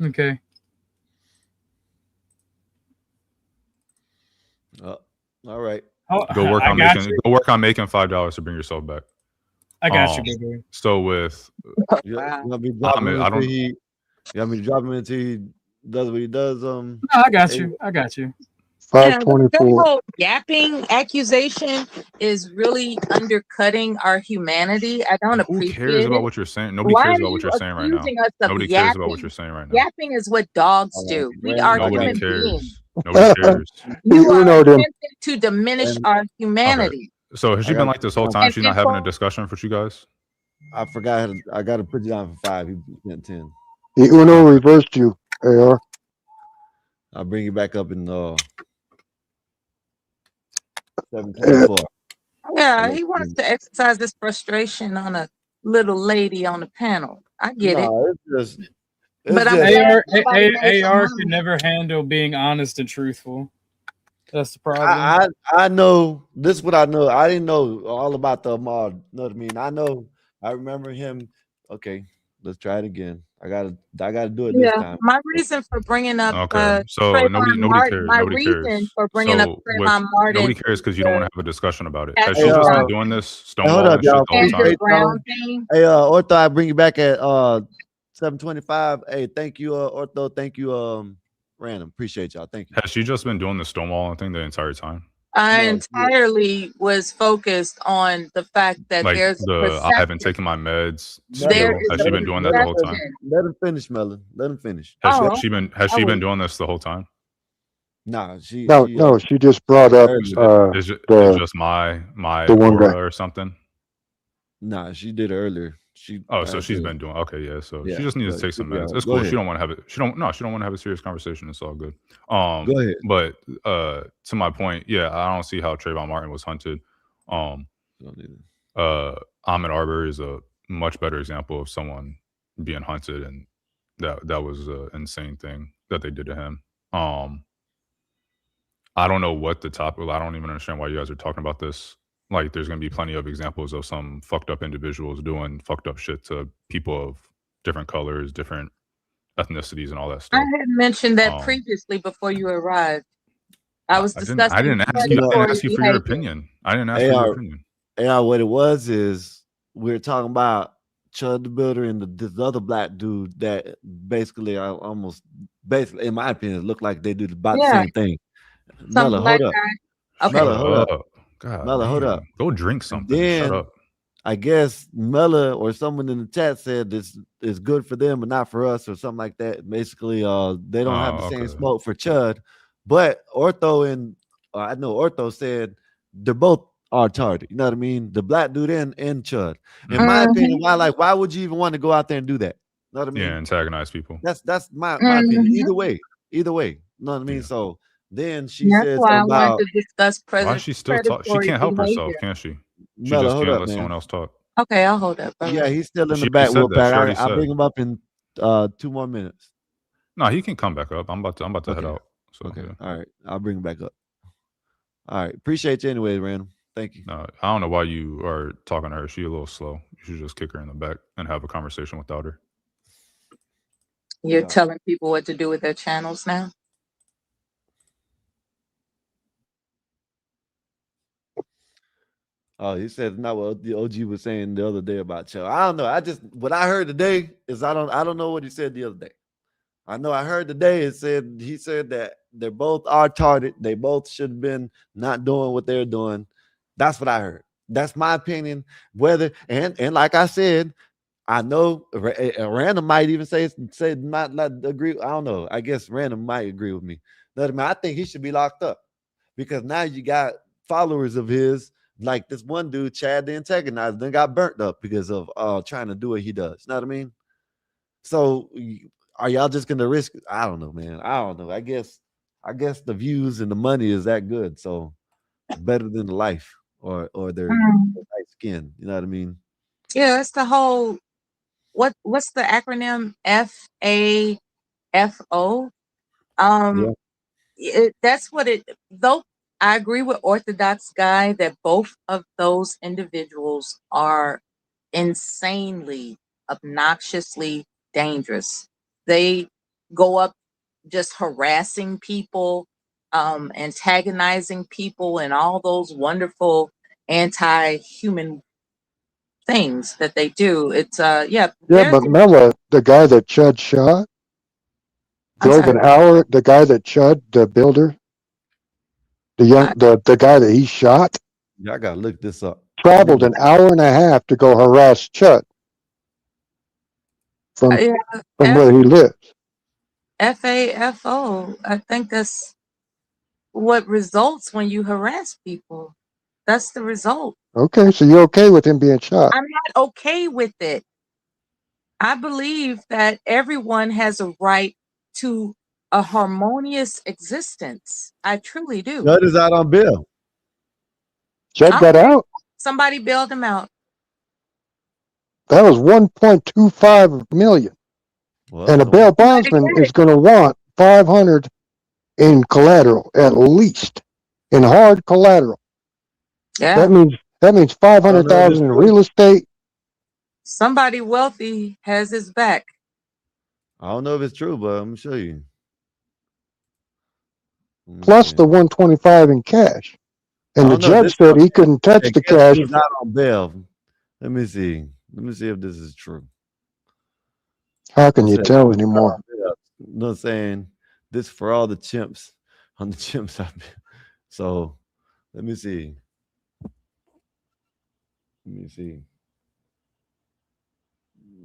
Okay. All right. Oh, Go work I on got making. you. Go work on making $5 to bring yourself back. I got you, baby. So with You want me to drop him I until don't. he? You want me to drop him until he does what he does? No, I got hey, you. I got you. Yeah, the 524. whole yapping accusation is really undercutting our humanity. I don't Who appreciate cares about it. what you're saying? Nobody Why cares are about what you you're saying right now. accusing us of Nobody yapping? cares about what you're saying right now. Yapping is what dogs all right, do. We Brandon, are all Nobody human cares. beings. Nobody cares. You are know them. attempting to diminish And our Okay. humanity. So has I she been got like this whole time? And She's not having a people, discussion with you guys. I forgot. I got to put you down for 5. He sent 10. The Uno reversed you, AR. I'll bring you back up in 724. Yeah, he wants to exercise this frustration on a little lady on the panel. I get it. No, it's just. But I'm just, glad somebody made some AR money. can never handle being honest and truthful. That's the problem. I know this is what I know. I didn't know all about the Ahmad. You know what I mean? I remember him. Okay, let's try it again. I gotta do it this time. My reason for bringing up Okay, so Trayvon nobody Martin, cares. my Nobody reason cares. for bringing up So Trayvon Martin, nobody cares because you don't want to have a discussion about it. Has Hey, she just been doing this Hey, hold stonewalling up, shit y'all. the whole time? Appreciate y'all. Brown thing. Hey, Ortho, I bring you back at 725. Hey, thank you, Ortho. Thank you, Random. Appreciate y'all. Thank you. Has she just been doing the stonewalling thing the entire time? I entirely was focused on the fact that Like there's a I haven't perception. taken my meds. There Spiel. is Has a she been doing that the whole time? perception. Let him finish, Melon. Let him finish. Has Oh, she been doing this the whole time? Nah, she No, she just brought up Is it the just my the one aura guy. or something? Nah, she did it earlier. So she's been doing yeah. So Yeah, she just needs to but take some yeah, meds. It's go cool. ahead. She don't want to have it. She don't want to have a serious conversation. It's all good. Go ahead. But to my point, yeah, I don't see how Trayvon Martin was hunted. Ahmed Arbery is a much better example of someone being hunted, and that was an insane thing that they did to him. I don't know what the topic. I don't even understand why you guys are talking about this. Like, there's going to be plenty of examples of some fucked up individuals doing fucked up shit to people of different colors, different ethnicities, and all that I stuff. had mentioned that previously before you arrived. I was discussing. I didn't ask you. I didn't ask you for your opinion. I didn't ask for your opinion. What it was is we were talking about Chud the Builder and this other black dude that basically basically, in my opinion, look like they do about the same thing. Some Mella, black hold up. guy. Okay. Mella, hold up. God, Mella, hold up. Go drink something. Then, Shut up. I guess Mella or someone in the chat said this is good for them but not for us or something like that. Basically, they don't have the same smoke for Chud. But Ortho and I know Ortho said they're both retarded. You know what I mean? The black dude and Chud. In my opinion, why would you even want to go out there and do that? You know what I mean? Yeah, antagonize people. That's my opinion. Either way. You know what I mean? Yeah. So then she said why I something wanted about to discuss why is she still talking? She can't help herself, can she? She Mella, just hold can't up, let man. someone else talk. Okay, I'll hold up. Yeah, he's still in She the back. already said that. She already I'll said. bring him up in 2 more minutes. No, he can come back up. I'm about to head out. So, okay. Yeah. All right. I'll bring him back up. All right. Appreciate you anyway, Random. Thank you. I don't know why you are talking to her. She a little slow. You should just kick her in the back and have a conversation without her. You're telling people what to do with their channels now? Oh, he said not what the OG was saying the other day about Chubb. I don't know. What I heard today is I don't know what he said the other day. I know I heard today he said that they're both retarded. They both should have been not doing what they're doing. That's what I heard. That's my opinion. Whether and like I said, I know Random might even say not agree. I don't know. I guess Random might agree with me. I think he should be locked up because now you got followers of his. Like this one dude, Chad the Antagonizer, then got burnt up because of trying to do what he does. You know what I mean? So are y'all just gonna risk it? I don't know, man. I don't know. I guess the views and the money is that good. So better than the life or their light skin. You know what I mean? Yeah, it's the whole what's the acronym? FAFO? That's what it though. I agree with Orthodox Guy that both of those individuals are insanely, obnoxiously dangerous. They go up just harassing people, antagonizing people, and all those wonderful anti-human things that they do. It's Yeah, but Mella, the guy that Chud shot, Grogan Howard, the guy that Chud, the builder, the guy that he shot, Yeah, I gotta look this up. traveled an hour and a half to go harass Chud from where he lives. FAFO. I think that's what results when you harass people. That's the result. Okay, so you're okay with him being shot? I'm not okay with it. I believe that everyone has a right to a harmonious existence. I truly do. Judd is out on bail. Judd got out? Somebody bailed him out. That was 1.25 million. Well, And a bail bondsman is going to want 500 in collateral, at least, in hard collateral. Yeah. That means 500,000 in real estate. Somebody wealthy has his back. I don't know if it's true, but I'm gonna show you. Plus the 125 in cash. And the judge said he couldn't touch the cash. He's out on bail. Let me see. Let me see if this is true. How can you tell anymore? You know what I'm saying? This for all the chimps on the chimps out there. So let me see. Let me see.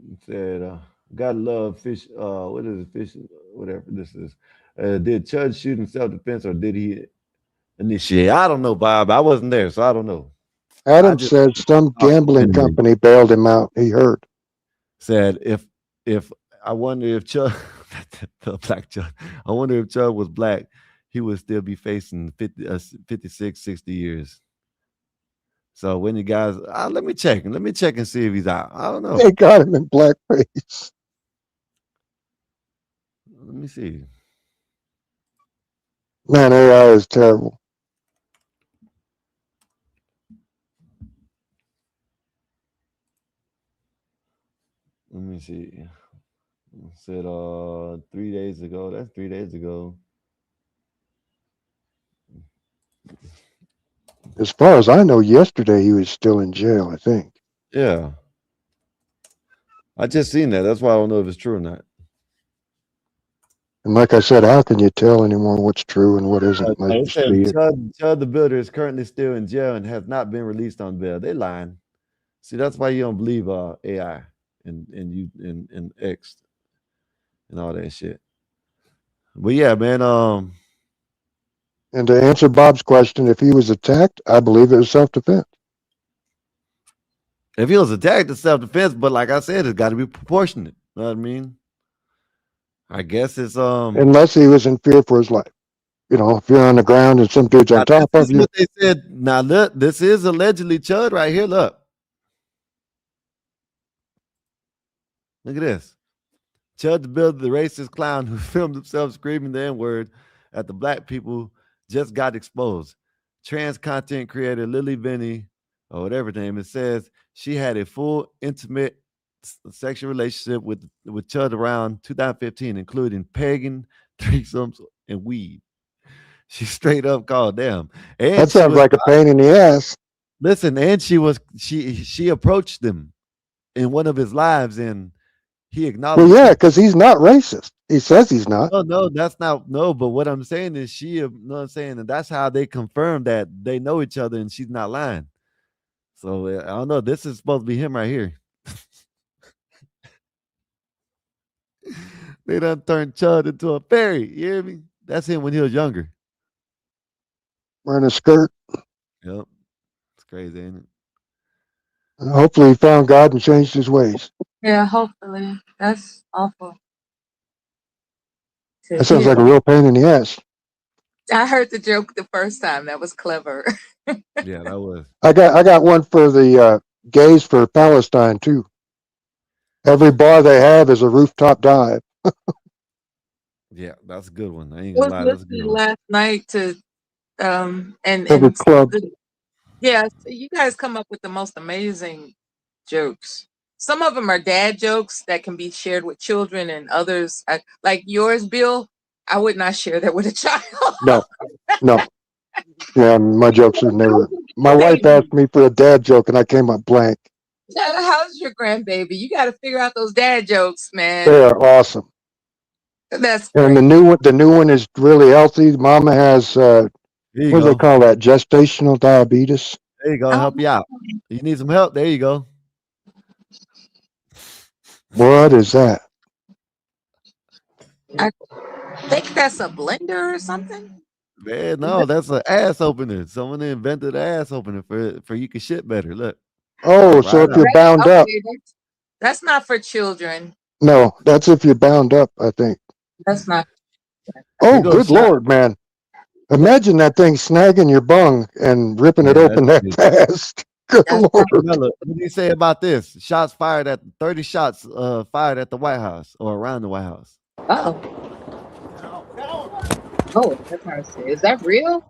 It said, gotta love fish. What is it? Fish, whatever this is. Did Chud shoot in self-defense or did he initiate? I don't know, Bob. I wasn't there, so I don't know. Adam said some gambling company bailed him out. He heard. Said if I wonder if Chud the black Chud, I wonder if Chud was black, he would still be facing 56, 60 years. So when you guys, let me check and see if he's out. I don't know. They got him in blackface. Let me see. Man, AI is terrible. Let me see. It said 3 days ago. That's 3 days ago. As far as I know, yesterday he was still in jail, I think. Yeah. I just seen that. That's why I don't know if it's true or not. And like I said, how can you tell anymore what's true and what isn't? Unless you see it. Chud the Builder is currently still in jail and has not been released on bail. They lying. See, that's why you don't believe AI and X and all that shit. But yeah, man. And to answer Bob's question, if he was attacked, I believe it was self-defense. If he was attacked, it's self-defense. But like I said, it's got to be proportionate. You know what I mean? I guess it's Unless he was in fear for his life. You know, if you're on the ground and some dude's on top of you. What they said. Now look, this is allegedly Chud right here. Look at this. Chud the Builder, the racist clown who filmed himself screaming the N-word at the black people, just got exposed. Trans content creator Lily Benny, or whatever her name, it says she had a full, intimate sexual relationship with Chud around 2015, including pegging, threesomes, and weed. She straight up called them. And that sounds like a pain in the ass. Listen, and she approached them in one of his lives, and he acknowledged. Well, yeah, because he's not racist. He says he's not. No, that's not. No, but what I'm saying is you know what I'm saying? And that's how they confirm that they know each other and she's not lying. So I don't know. This is supposed to be him right here. They done turned Chud into a fairy. You hear me? That's him when he was younger. Wearing a skirt. Yep. It's crazy, ain't it? And hopefully he found God and changed his ways. Yeah, hopefully. That's awful. That sounds like a real pain in the ass. I heard the joke the first time. That was clever. Yeah, that was. I got one for the gays for Palestine too. Every bar they have is a rooftop dive. Yeah, that's a good one. I ain't I was gonna lie, that's a good listening one. last night to Every club. Yeah, so you guys come up with the most amazing jokes. Some of them are dad jokes that can be shared with children, and others, like yours, Bill. I would not share that with a child. No. Yeah, my jokes are never. My wife asked me for a dad joke, and I came up blank. How's your grandbaby? You got to figure out those dad jokes, man. They are awesome. That's and the new one is really healthy. Mama has what do they call that? Gestational diabetes. There you go. Help you out. You need some help. There you go. What is that? I think that's a blender or something. Man, no, that's an ass opener. Someone invented an ass opener for you can shit better. Look. Oh, so if you're bound up. That's not for children. No, that's if you're bound up, I think. That's not. Oh, good Lord, man. Imagine that thing snagging your bung and ripping it open that fast. Good Lord. Miller, what do you say about this? Shots fired at 30 shots fired at the White House or around the White House. Oh. Oh, that's mercy. Is that real?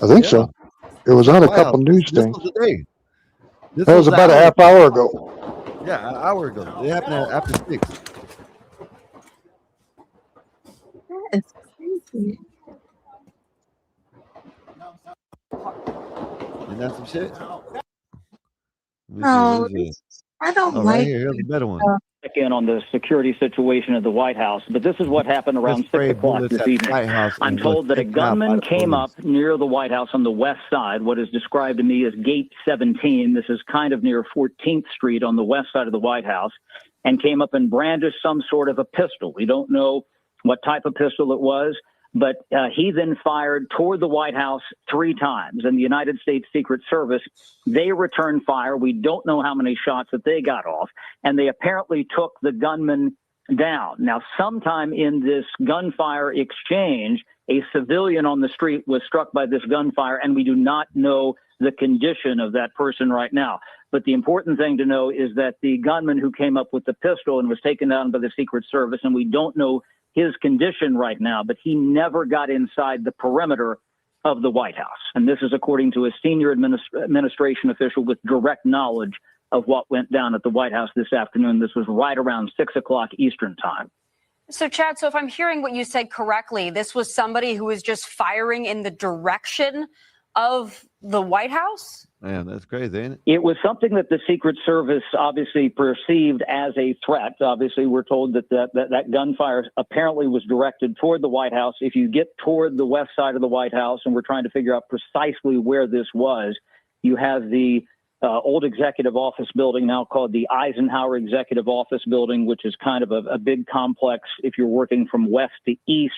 I think so. It was on a couple news This things. was the day. That was about a half hour ago. Yeah, an hour ago. It happened after 6. That's crazy. Isn't that some shit? No, I don't right like. here. Here's a better one. Check in on the security situation at the White House, but this is what happened around 6 o'clock this evening. I'm told that a gunman came up near the White House on the west side, what is described to me as Gate 17. This is kind of near 14th Street on the west side of the White House, and came up and brandished some sort of a pistol. We don't know what type of pistol it was, but he then fired toward the White House 3 times. And the United States Secret Service, they returned fire. We don't know how many shots that they got off. And they apparently took the gunman down. Now, sometime in this gunfire exchange, a civilian on the street was struck by this gunfire, and we do not know the condition of that person right now. But the important thing to know is that the gunman who came up with the pistol and was taken down by the Secret Service, and we don't know his condition right now, but he never got inside the perimeter of the White House. And this is according to a senior administration official with direct knowledge of what went down at the White House this afternoon. This was right around 6 o'clock Eastern time. So, Chad, so if I'm hearing what you said correctly, this was somebody who was just firing in the direction of the White House? Man, that's crazy, ain't it? It was something that the Secret Service obviously perceived as a threat. Obviously, we're told that gunfire apparently was directed toward the White House. If you get toward the west side of the White House, and we're trying to figure out precisely where this was, you have the old executive office building now called the Eisenhower Executive Office Building, which is kind of a big complex if you're working from west to east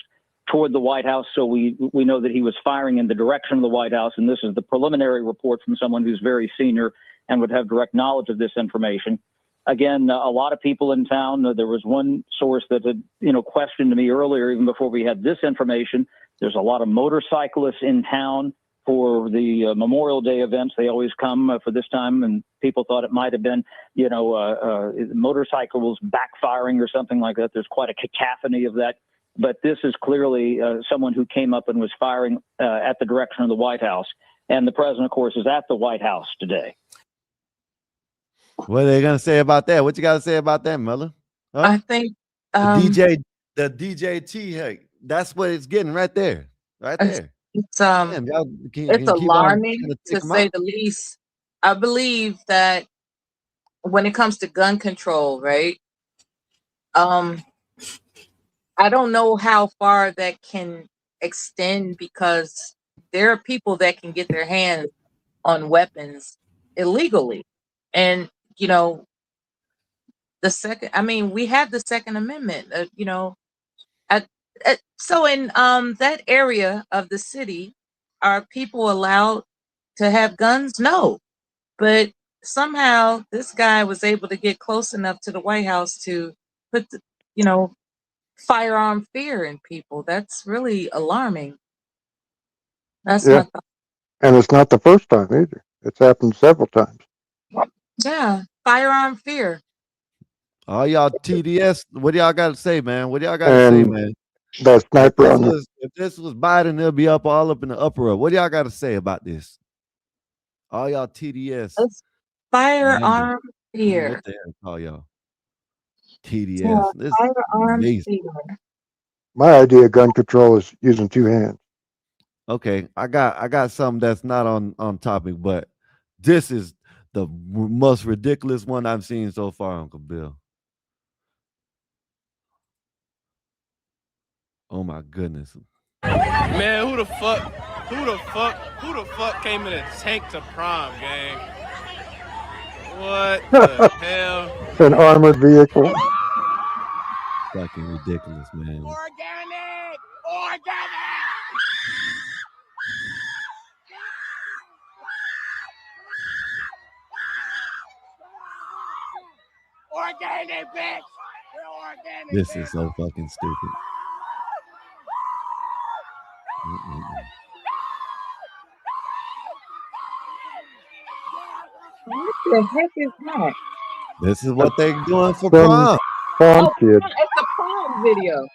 toward the White House. So we know that he was firing in the direction of the White House, and this is the preliminary report from someone who's very senior and would have direct knowledge of this information. Again, a lot of people in town. There was one source that had, questioned me earlier, even before we had this information. There's a lot of motorcyclists in town for the Memorial Day events. They always come for this time, and people thought it might have been, motorcycles backfiring or something like that. There's quite a cacophony of that. But this is clearly someone who came up and was firing at the direction of the White House. And the president, of course, is at the White House today. What are they going to say about that? What you got to say about that, Miller? Huh? I think the DJT, hey, that's what it's getting right there. Right there. It's Damn, it's alarming to say the least. I believe that when it comes to gun control, right? I don't know how far that can extend, because there are people that can get their hands on weapons illegally. And, we have the Second Amendment, so in that area of the city, are people allowed to have guns? No. But somehow this guy was able to get close enough to the White House to put firearm fear in people. That's really alarming. That's my thought. And it's not the first time either. It's happened several times. Yeah, firearm fear. All y'all TDS, what do y'all got to say, man? What do y'all got to say, man? The sniper if this was Biden, they'll be all up in the uproar. What do y'all got to say about this? All y'all TDS. It's firearm fear. What the hell call y'all? TDS. Yeah, firearm fear. My idea of gun control is using 2 hands. Okay, I got something that's not on topic, but this is the most ridiculous one I've seen so far, Uncle Bill. Oh my goodness. Man, who the fuck came in a tank to Prom, gang? What the hell? An armored vehicle. Fucking ridiculous, man. Organic! organic, bitch. Real organic. This is so fucking stupid. What the heck is that? This is what they doing for Some prom. prom Oh, kid it's a prom video.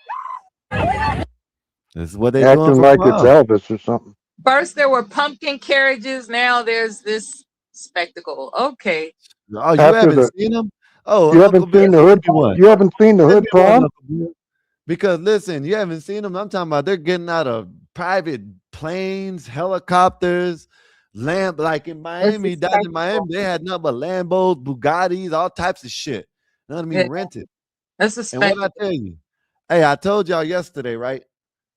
This is what they doing acting for like it's prom. Elvis or something. First there were pumpkin carriages. Now there's this spectacle. Okay. Oh, you After haven't the seen them? Oh, you Uncle haven't Bill, seen the send hood. me one. You haven't seen the Send hood me one, prom. Uncle Bill. Because listen, you haven't seen them. I'm talking about they're getting out of private planes, helicopters, like in Miami, down in Miami, they had nothing but Lambos, Bugattis, all types of shit. You know what I mean? Yeah. Rented. That's a And what I spectacle. tell you, hey, I told y'all yesterday, right?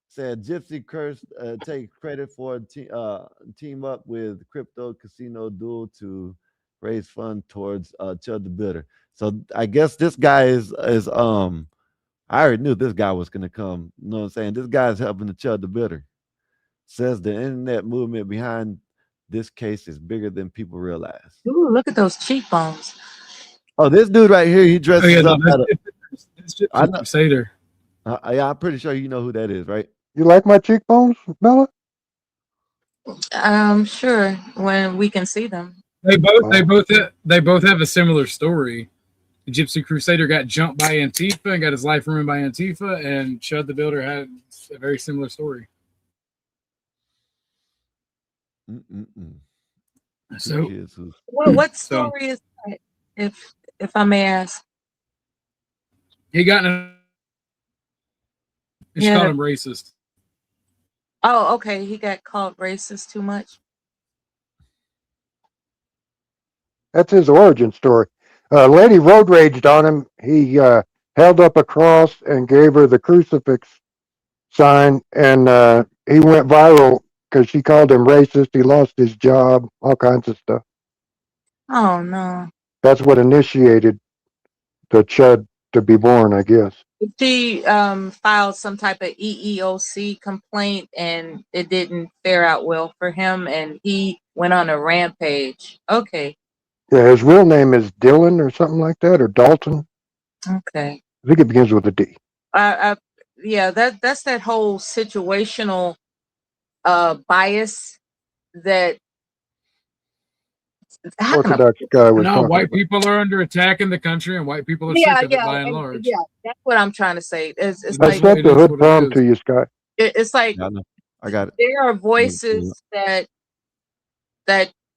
Said Gypsy Curse take credit for team up with Crypto Casino Duel to raise fund towards Chud the Bitter. So I guess this guy is I already knew this guy was gonna come. You know what I'm saying? This guy's helping the Chud the Bitter. Says the internet movement behind this case is bigger than people realize. Ooh, look at those cheekbones. Oh, this dude right here, he dresses Oh, yeah, up. that's Gypsy Crusader. Yeah, I'm pretty sure you know who that is, right? You like my cheekbones, Bella? Sure. When we can see them. They both have a similar story. The Gypsy Crusader got jumped by Antifa and got his life ruined by Antifa, and Chud the Builder had a very similar story. So, What story is that? If I may ask. he got in a. She Yeah. called him racist. Oh, okay. He got called racist too much. That's his origin story. A lady road raged on him. He held up a cross and gave her the crucifix sign, and he went viral because she called him racist. He lost his job, all kinds of stuff. Oh no. That's what initiated the Chud to be born, I guess. She filed some type of EEOC complaint, and it didn't fare out well for him, and he went on a rampage. Okay. Yeah, his real name is Dylan or something like that, or Dalton. Okay. I think it begins with a D. Yeah, that's that whole situational bias that Orthodox guy was No, talking white about. people are under attack in the country, and white people are yeah, sick of it yeah, by and and large. yeah, that's what I'm trying to say. It's It like is I sent the hood what it prom is. to you, Scott. it's like Yeah, I know. I got it. there are voices that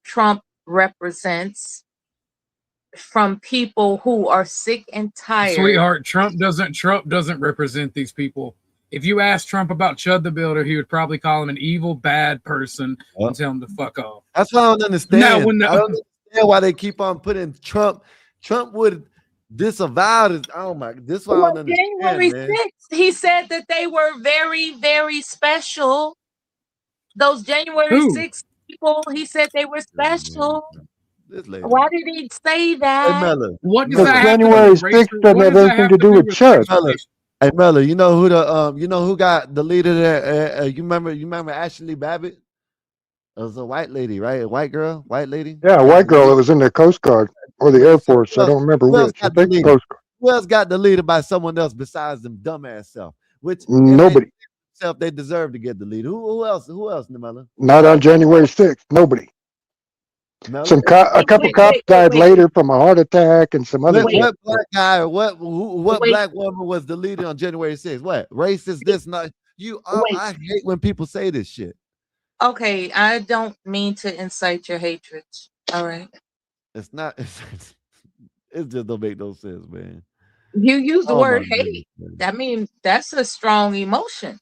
Trump represents from people who are sick and tired. Sweetheart, Trump doesn't represent these people. If you ask Trump about Chud the Builder, he would probably call him an evil, bad person and tell him to fuck off. That's why I don't understand. Now, I don't understand why they keep on putting Trump. Trump would disavow this. Oh my! This is why I don't understand. January Man. 6th, he said that they were very, very special. Those January Who? 6th people, he said they were special. This lady. Why did he say that? Hey, Mella. What does Because that have to do January with 6th doesn't have anything to do with Chud. Mella. Hey Mella, you know who the you know who got the leader there? You remember Ashley Babbitt? It was a white lady, right? A white girl, white lady. Yeah, a white girl that was in the Coast Guard or the Air Force. I don't remember Who else which. I got the think leader? Coast Guard. Who else got the leader by someone else besides them dumbass self? Which Nobody. Self they deserve to get the leader. Who else? Who else, Mella? Not on January 6th. Nobody. Mella? A couple cops died later from a heart attack and some other. What black guy or what black woman was the leader on January 6th? What racist? This not you. Oh, I hate when people say this shit. Okay, I don't mean to incite your hatred. All right. It's not. It just don't make no sense, man. You use the Oh, word my hate. I mean, that's a strong emotion.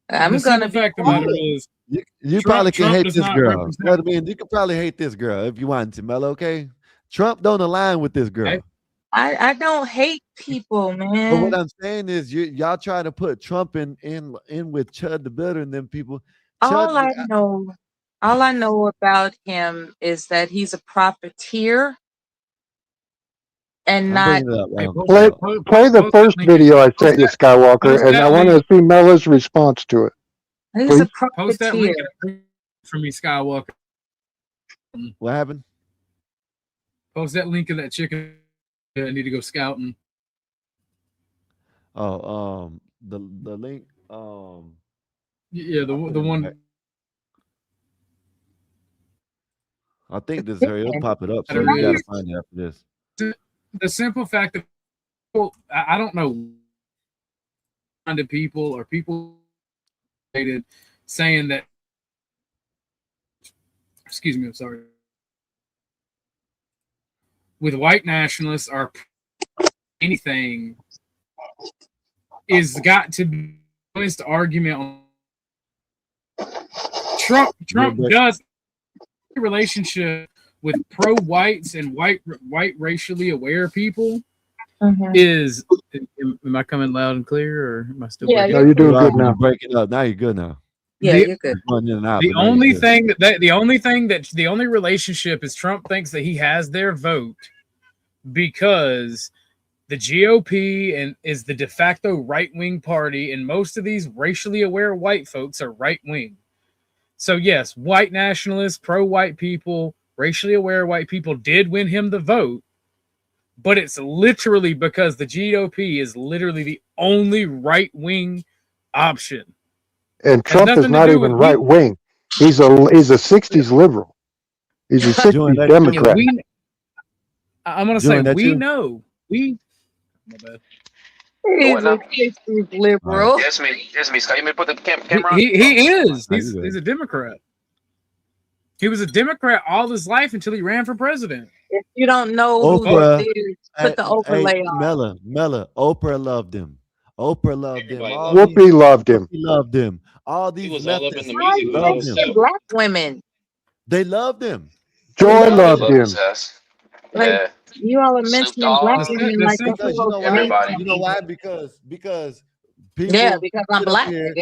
I'm gonna be fact of the matter is, you probably can hate this girl. You know what I mean? You could probably hate this girl if you want to, Mel. Okay, Trump don't align with this girl. I don't hate people, man. But what I'm saying is, y'all try to put Trump in with Chud the Builder and them people. All I know about him is that he's a profiteer and not. Play the first video I sent you, Skywalker, and I want to see Mella's response to it. He's a Post that link profiteer. for me, Skywalker. What happened? Post that link of that chicken I need to go scouting. Oh, the link. Yeah, the one. I think this here will pop it up, so you gotta find it after this. The simple fact that people, I don't know, people or people saying that. Excuse me, I'm sorry. With white nationalists or anything is got to be honest argument on Trump does relationship with pro-whites and white racially aware people is. Am I coming loud and clear, or am I still? Yeah, you're doing good now. You're breaking up. Now you're good now. Yeah, you're good. The only relationship is Trump thinks that he has their vote because the GOP and is the de facto right-wing party, and most of these racially aware white folks are right-wing. So yes, white nationalists, pro-white people, racially aware white people did win him the vote, but it's literally because the GOP is literally the only right-wing option. And Trump is not even right-wing. He's a 60s liberal. He's a 60s Democrat. I'm going to say we know. My bad. He's a 60s liberal. It's me. Scott, you may put the camera on. He is. He's a Democrat. He was a Democrat all his life until he ran for president. If you don't know Oprah, who it is, put the overlay on. Mella, Oprah loved him. Oprah loved him. Whoopi loved him. He loved him. All these leftists loved him. Black women. They loved him. Joy loved him. Like, you all are mentioning black women like everybody. You know why? Because people because I'm black. Here,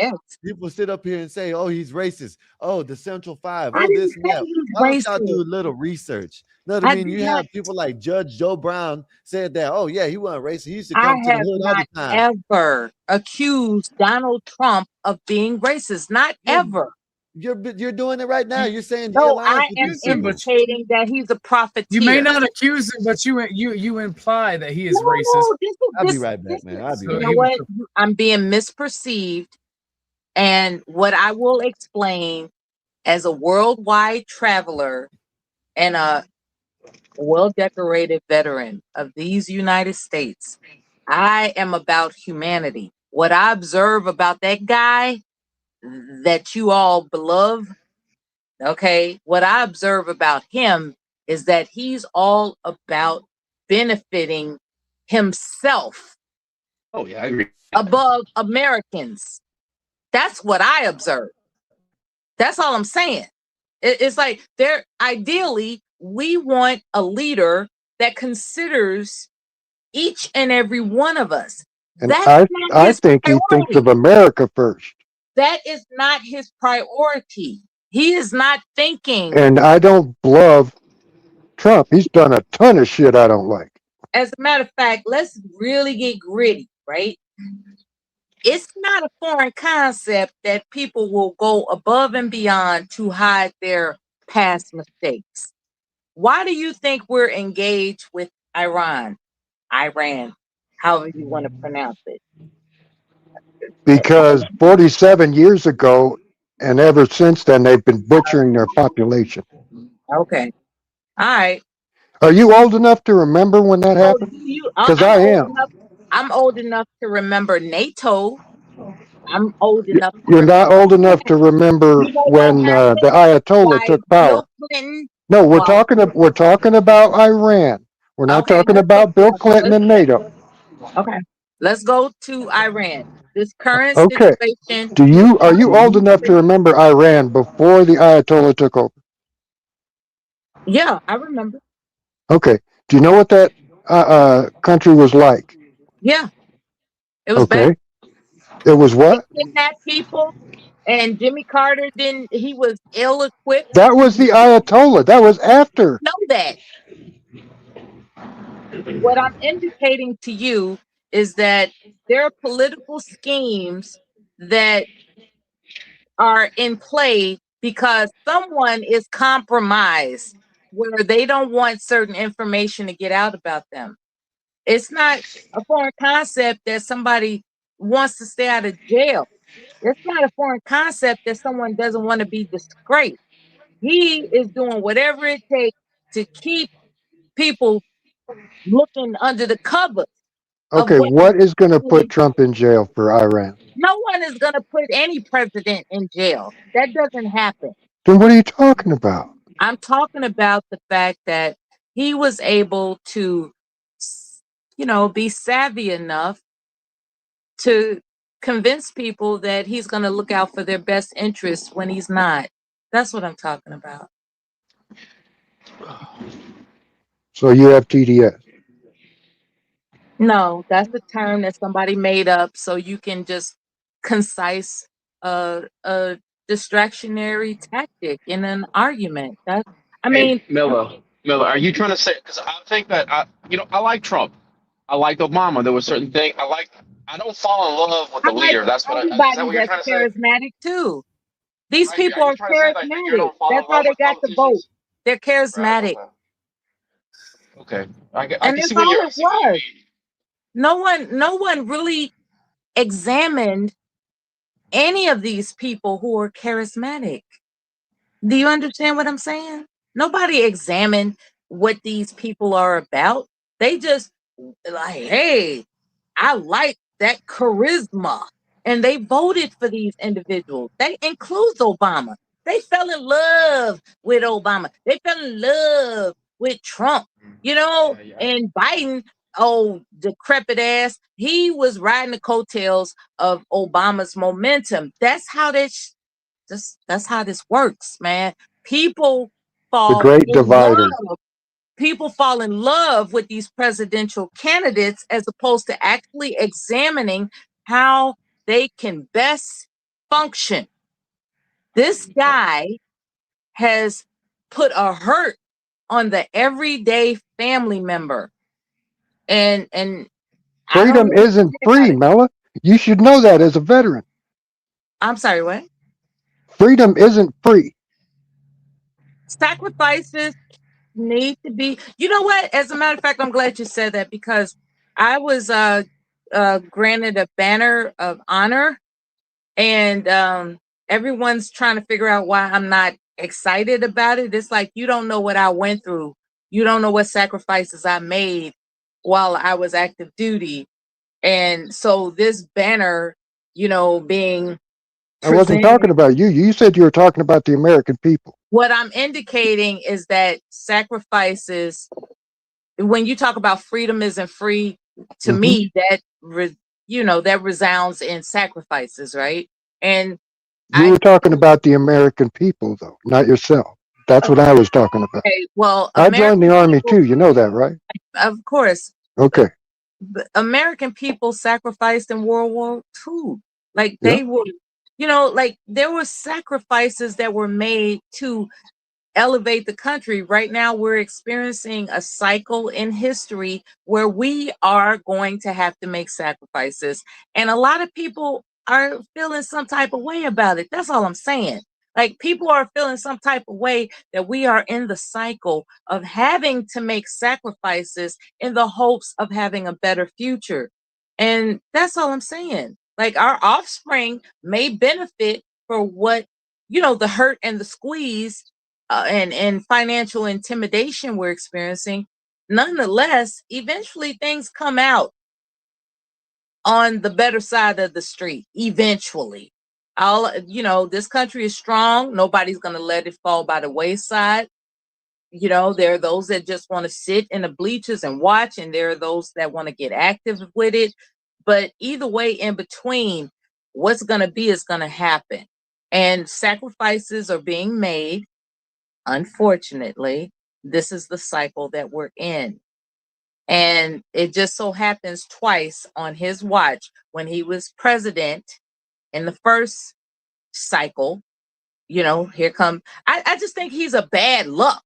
people sit up here and say, "Oh, he's racist." Oh, the Central Five. I Oh, this and that. Why don't y'all racist. do a little research? You know what I mean? You have people like Judge Joe Brown said that. Oh, yeah, he wasn't racist. He used to come to the hood all the time. I have not ever accused Donald Trump of being racist. Not ever. You're doing it right now. You're saying no. I am indicating that he's a profiteer. You may not accuse him, but you imply that he is racist. I'll be right back, man. I'll be right back. You know what? I'm being misperceived, and what I will explain as a worldwide traveler and a well-decorated veteran of these United States, I am about humanity. What I observe about that guy that you all beloved, okay, what I observe about him is that he's all about benefiting himself. Oh yeah, I agree. Above Americans. That's what I observe. That's all I'm saying. It's like ideally we want a leader that considers each and every one of us. And I think he thinks of America first. That is not his priority. He is not thinking. And I don't love Trump. He's done a ton of shit I don't like. As a matter of fact, let's really get gritty, right? It's not a foreign concept that people will go above and beyond to hide their past mistakes. Why do you think we're engaged with Iran, however you want to pronounce it? Because 47 years ago, and ever since then, they've been butchering their population. Okay. All right. Are you old enough to remember when that happened? Because I am. I'm old enough to remember NATO. I'm old enough. You're not old enough to remember when the Ayatollah took power. No, we're talking about Iran. We're not talking about Bill Clinton and NATO. Okay. Let's go to Iran. This current situation. Are you old enough to remember Iran before the Ayatollah took over? Yeah, I remember. Okay. Do you know what that country was like? Yeah. It was bad. It was what? They kidnapped people, and Jimmy Carter he was ill-equipped. That was the Ayatollah. That was after. I know that. What I'm indicating to you is that there are political schemes that are in play because someone is compromised where they don't want certain information to get out about them. It's not a foreign concept that somebody wants to stay out of jail. It's not a foreign concept that someone doesn't want to be disgraced. He is doing whatever it takes to keep people looking under the covers of Okay, what what is going to put really. Trump in jail for Iran? No one is going to put any president in jail. That doesn't happen. Then what are you talking about? I'm talking about the fact that he was able to, be savvy enough to convince people that he's going to look out for their best interests when he's not. That's what I'm talking about. So you have TDS. No, that's a term that somebody made up so you can just concise a distractionary tactic in an argument. I mean, Hey, Miller, are you trying to say? Because I think that I like Trump. I liked Obama. There were certain things I like. I don't fall in love with I the like leader. That's what. Is that everybody what you're that's trying to say? charismatic too. These Are you, people are you are trying to say that you charismatic. don't fall That's in how love they with got the vote. politicians? They're Right. charismatic. Okay. I And can that's see what all you're. I it see what you was. mean. No one really examined any of these people who are charismatic. Do you understand what I'm saying? Nobody examined what these people are about. They just like, hey, I like that charisma. And they voted for these individuals. That includes Obama. They fell in love with Obama. They fell in love with Trump, and Biden, oh, decrepit ass, he was riding the coattails of Obama's momentum. That's how this works, man. People The fall great in divider. love. People fall in love with these presidential candidates as opposed to actually examining how they can best function. This guy has put a hurt on the everyday family member. And I don't Freedom know what to isn't say about free, it. Mela. You should know that as a veteran. I'm sorry, what? Freedom isn't free. Sacrifices need to be. You know what? As a matter of fact, I'm glad you said that because I was granted a banner of honor, and everyone's trying to figure out why I'm not excited about it. It's like you don't know what I went through. You don't know what sacrifices I made while I was active duty. And so this banner, being I wasn't presented, talking about you. You said you were talking about the American people. what I'm indicating is that sacrifices, when you talk about freedom isn't free, to Mm-hmm. me that resounds in sacrifices, right? And You were talking about the American people, though, not yourself. That's what I was talking about. okay, well, I joined the American Army people, too. You know that, right? of course, Okay. American people sacrificed in World War II. Like Yeah. they were, like there were sacrifices that were made to elevate the country. Right now, we're experiencing a cycle in history where we are going to have to make sacrifices. And a lot of people are feeling some type of way about it. That's all I'm saying. Like people are feeling some type of way that we are in the cycle of having to make sacrifices in the hopes of having a better future. And that's all I'm saying. Like our offspring may benefit for what, the hurt and the squeeze and financial intimidation we're experiencing. Nonetheless, eventually things come out on the better side of the street. Eventually, this country is strong. Nobody's going to let it fall by the wayside. There are those that just want to sit in the bleachers and watch, and there are those that want to get active with it. But either way, in between, what's going to be is going to happen. And sacrifices are being made. Unfortunately, this is the cycle that we're in. And it just so happens twice on his watch when he was president in the first cycle, here come, I just think he's a bad luck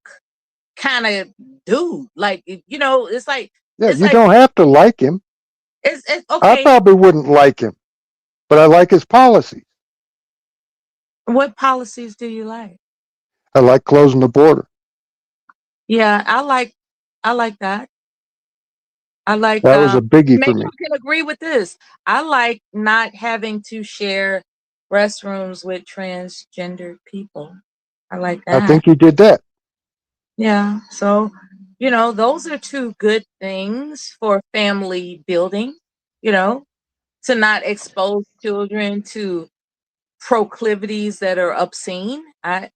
kind of dude. Like, it's like, Yeah, it's you like, don't have to like him. it's I okay. probably wouldn't like him, but I like his policies. What policies do you like? I like closing the border. Yeah, I like that. I like That was a biggie maybe for me. you can agree with this. I like not having to share restrooms with transgender people. I like I that. think you did that. Yeah. So, those are two good things for family building, to not expose children to proclivities that are obscene. I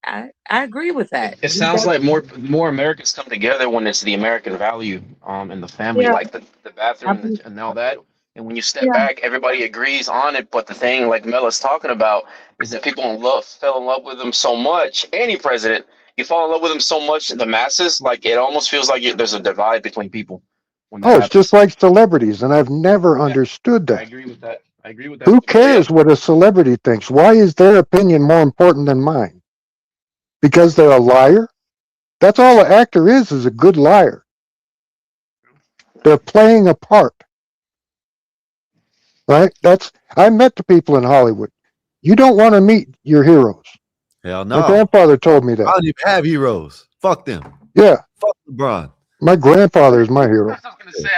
agree with that. It sounds like more Americans come together when it's the American value in the family, Yeah. like the bathroom and all that. And when you step Yeah. back, everybody agrees on it. But the thing, like Mela's talking about, is that people fell in love with him so much. Any president, you fall in love with him so much, the masses, like it almost feels like there's a divide between people when that Oh, it's just happens. like celebrities, and I've never understood I that. agree with that. I agree with that. Who But yeah, cares what a celebrity thinks? Why is their opinion more important than mine? Because they're a liar? That's all an actor is a good liar. They're playing a part, right? I met the people in Hollywood. You don't want to meet your heroes. Hell My no. grandfather told me I that. don't even have heroes. Fuck them. Yeah, Fuck LeBron. my grandfather is my hero. I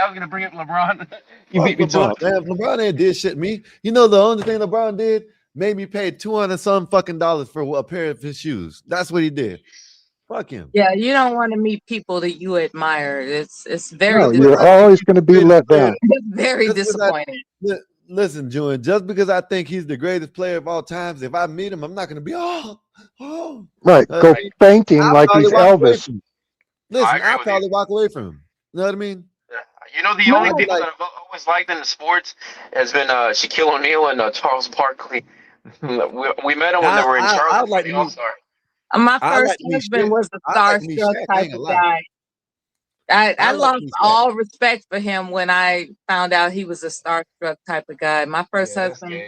was gonna bring up LeBron. You Fuck beat me to LeBron, it. man. LeBron ain't did shit to me. You know the only thing LeBron did made me pay $200 fucking for a pair of his shoes. That's what he did. Fuck him. Yeah, you don't want to meet people that you admire. It's very No, you're always going to be let down. it's very Just because disappointing. listen, Julian, just because I think he's the greatest player of all times, if I meet him, I'm not gonna be Right, go fainting I'll like probably he's walk away Elvis. from him. Listen, agree I'll with probably walk away from him. You know what I mean? You know, the only people that I've always liked in the sports has been Shaquille O'Neal and Charles Barkley. we met them when they were in Charlotte I'd for like the to All meet. Star. My I first like to meet husband Shaq. was a I like to meet starstruck Shaq. I type ain't of gonna lie. guy. I like to lost meet Shaq. all respect for him when I found out he was a starstruck type of guy. My first husband,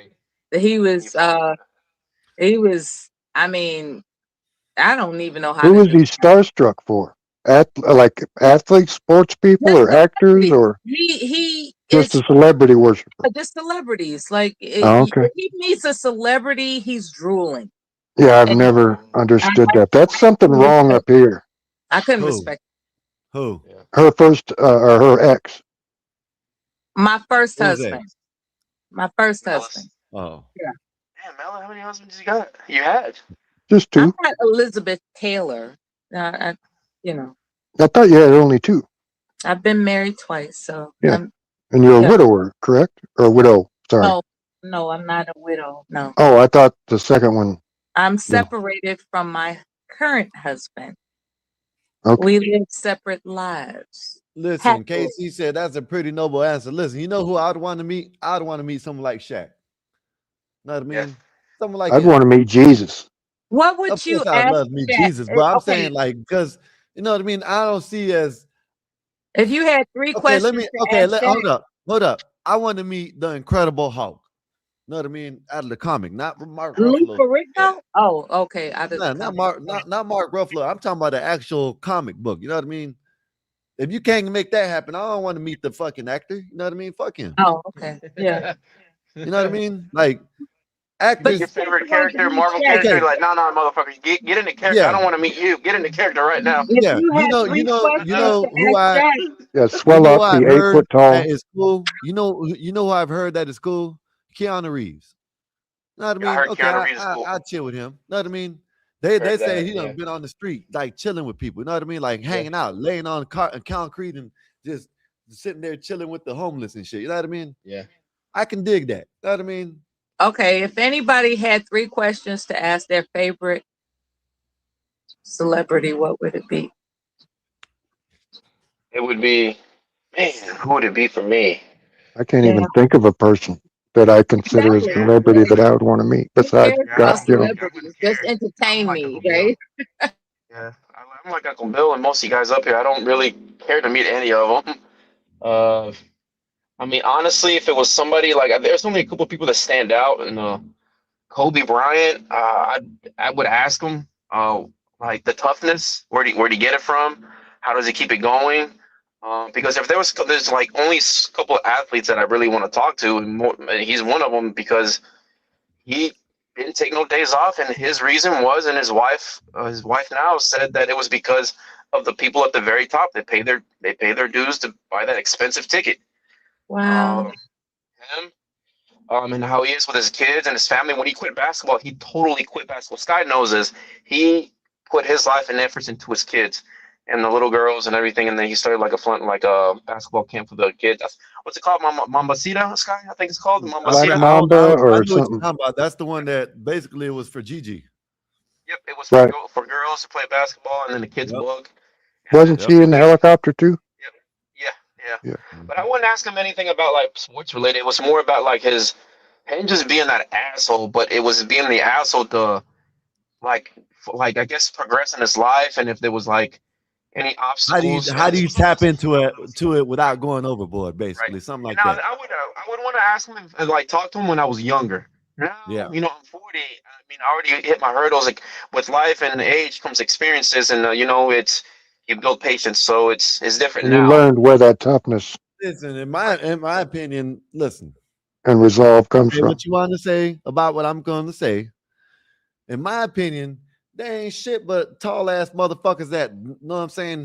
he was I mean, I don't even know how Who to is he starstruck for? Like athletes, sports people, just or actors, celebrities. or He just is a celebrity worshiper? just celebrities. Like Oh, okay. if he meets a celebrity, he's drooling. Yeah, I've And never understood that. That's I something couldn't wrong up here. I couldn't Who? respect Who? Her first or her ex. my first Who's that? husband. My first husband. Oh. Yeah. Damn, Mel, how many husbands you got? You had? Just I two. got Elizabeth Taylor. I thought you had only two. I've been married twice, so Yeah. And you're a widower, correct? Or widow, sorry. No, I'm not a widow. No. Oh, I thought the second one. I'm separated from my current husband. Okay. We live separate lives. Listen, Casey said that's a pretty noble answer. Listen, you know who I'd want to meet? I'd want to meet someone like Shaq. Know what I mean? Yeah. Someone like I'd him. want to meet Jesus. What would Of you course I'd ask love to meet Shaq? Jesus, but I'm Okay. saying like because you know what I mean. I don't see as If you had three okay. questions Let me to okay. ask Shaq, Hold up. I want to meet the Incredible Hulk. Know what I mean? Out of the comic, not Mark Lou Ruffalo. Ferrigno? Oh, okay. Out of Nah, the not comic. Mark, not Mark Ruffalo. I'm talking about the actual comic book. You know what I mean? If you can't make that happen, I don't want to meet the fucking actor. You know what I mean? Fuck him. Oh, okay. Yeah. You know what I mean? Like Your actors. favorite character, Marvel character, Okay. like, no, motherfucker, get in the character. I don't want to meet you. Get in the character right now. Yeah, you you know who I Yeah, swell who up, I've be 8 heard foot tall. that is cool. You know who I've heard that is cool? Keanu Reeves. Know what I mean? I heard Okay, Keanu Reeves is cool. I chill with him. Know what I mean? They Heard say that, he done yeah. been on the street, like chilling with people. You know what I mean? Like hanging out, laying on concrete and just sitting there chilling with the homeless and shit. You know what I mean? Yeah. I can dig that. You know what I mean? Okay, if anybody had three questions to ask their favorite celebrity, what would it be? It would be, man, who would it be for me? I can't even think of a person that I consider a celebrity that I would want to meet besides God, Celebrities, just entertain me, right? Yeah, I'm like Uncle Bill and most of you guys up here. I don't really care to meet any of them. I mean, honestly, if it was somebody like, there's only a couple of people that stand out, and Kobe Bryant, I would ask him, like the toughness, where'd he get it from? How does he keep it going? Because if there's like only a couple of athletes that I really want to talk to, and he's one of them because he didn't take no days off, and his reason was, and his wife now said that it was because of the people at the very top. They pay their dues to buy that expensive ticket. Wow. Him, and how he is with his kids and his family. When he quit basketball, he totally quit basketball. Sky knows this. He put his life and efforts into his kids and the little girls and everything. And then he started like a basketball camp for the kids. What's it called? Mambasita, Sky? I think it's called Black Mambasita. Mamba I or know what you're something. talking about. That's the one that basically it was for Gigi. Yep, it was Right. for girls to play basketball, and then the kids book. Wasn't she in the helicopter too? Yeah. Yeah. But I wouldn't ask him anything about like sports related. It was more about like him just being that asshole, but it was being the asshole to like I guess progress in his life, and if there was like any obstacles. How do you tap into it without going overboard? Basically, something like Now that. I would want to ask him and like talk to him when I was younger. Now, Yeah. I'm 40. I mean, I already hit my hurdles. Like with life and age comes experiences, and it's you build patience, so it's different And you now. learned where that toughness Listen, in my opinion, listen. and resolve comes Say from. what you want to say about what I'm going to say. In my opinion, they ain't shit but tall ass motherfuckers that know what I'm saying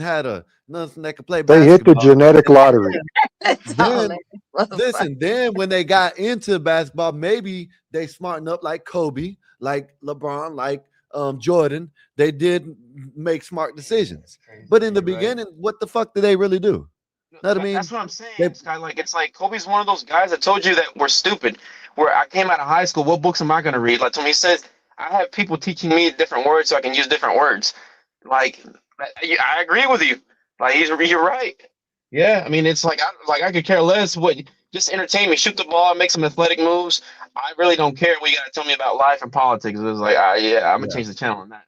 nothing that could play They basketball. hit the genetic lottery. Then when they got into basketball, maybe they smartened up like Kobe, like LeBron, like Jordan. They did make smart decisions. But in the beginning, what the fuck did they really do? Know what I mean? That's what I'm saying, Sky. Like it's like Kobe's one of those guys that told you that we're stupid. Where I came out of high school, what books am I gonna read? Like to me, he says I have people teaching me different words so I can use different words. Like I agree with you. Like you're right. Yeah, I mean it's like I could care less what. Just entertain me, shoot the ball, make some athletic moves. I really don't care what you gotta tell me about life and politics. It was like, yeah, I'm gonna change the channel on that.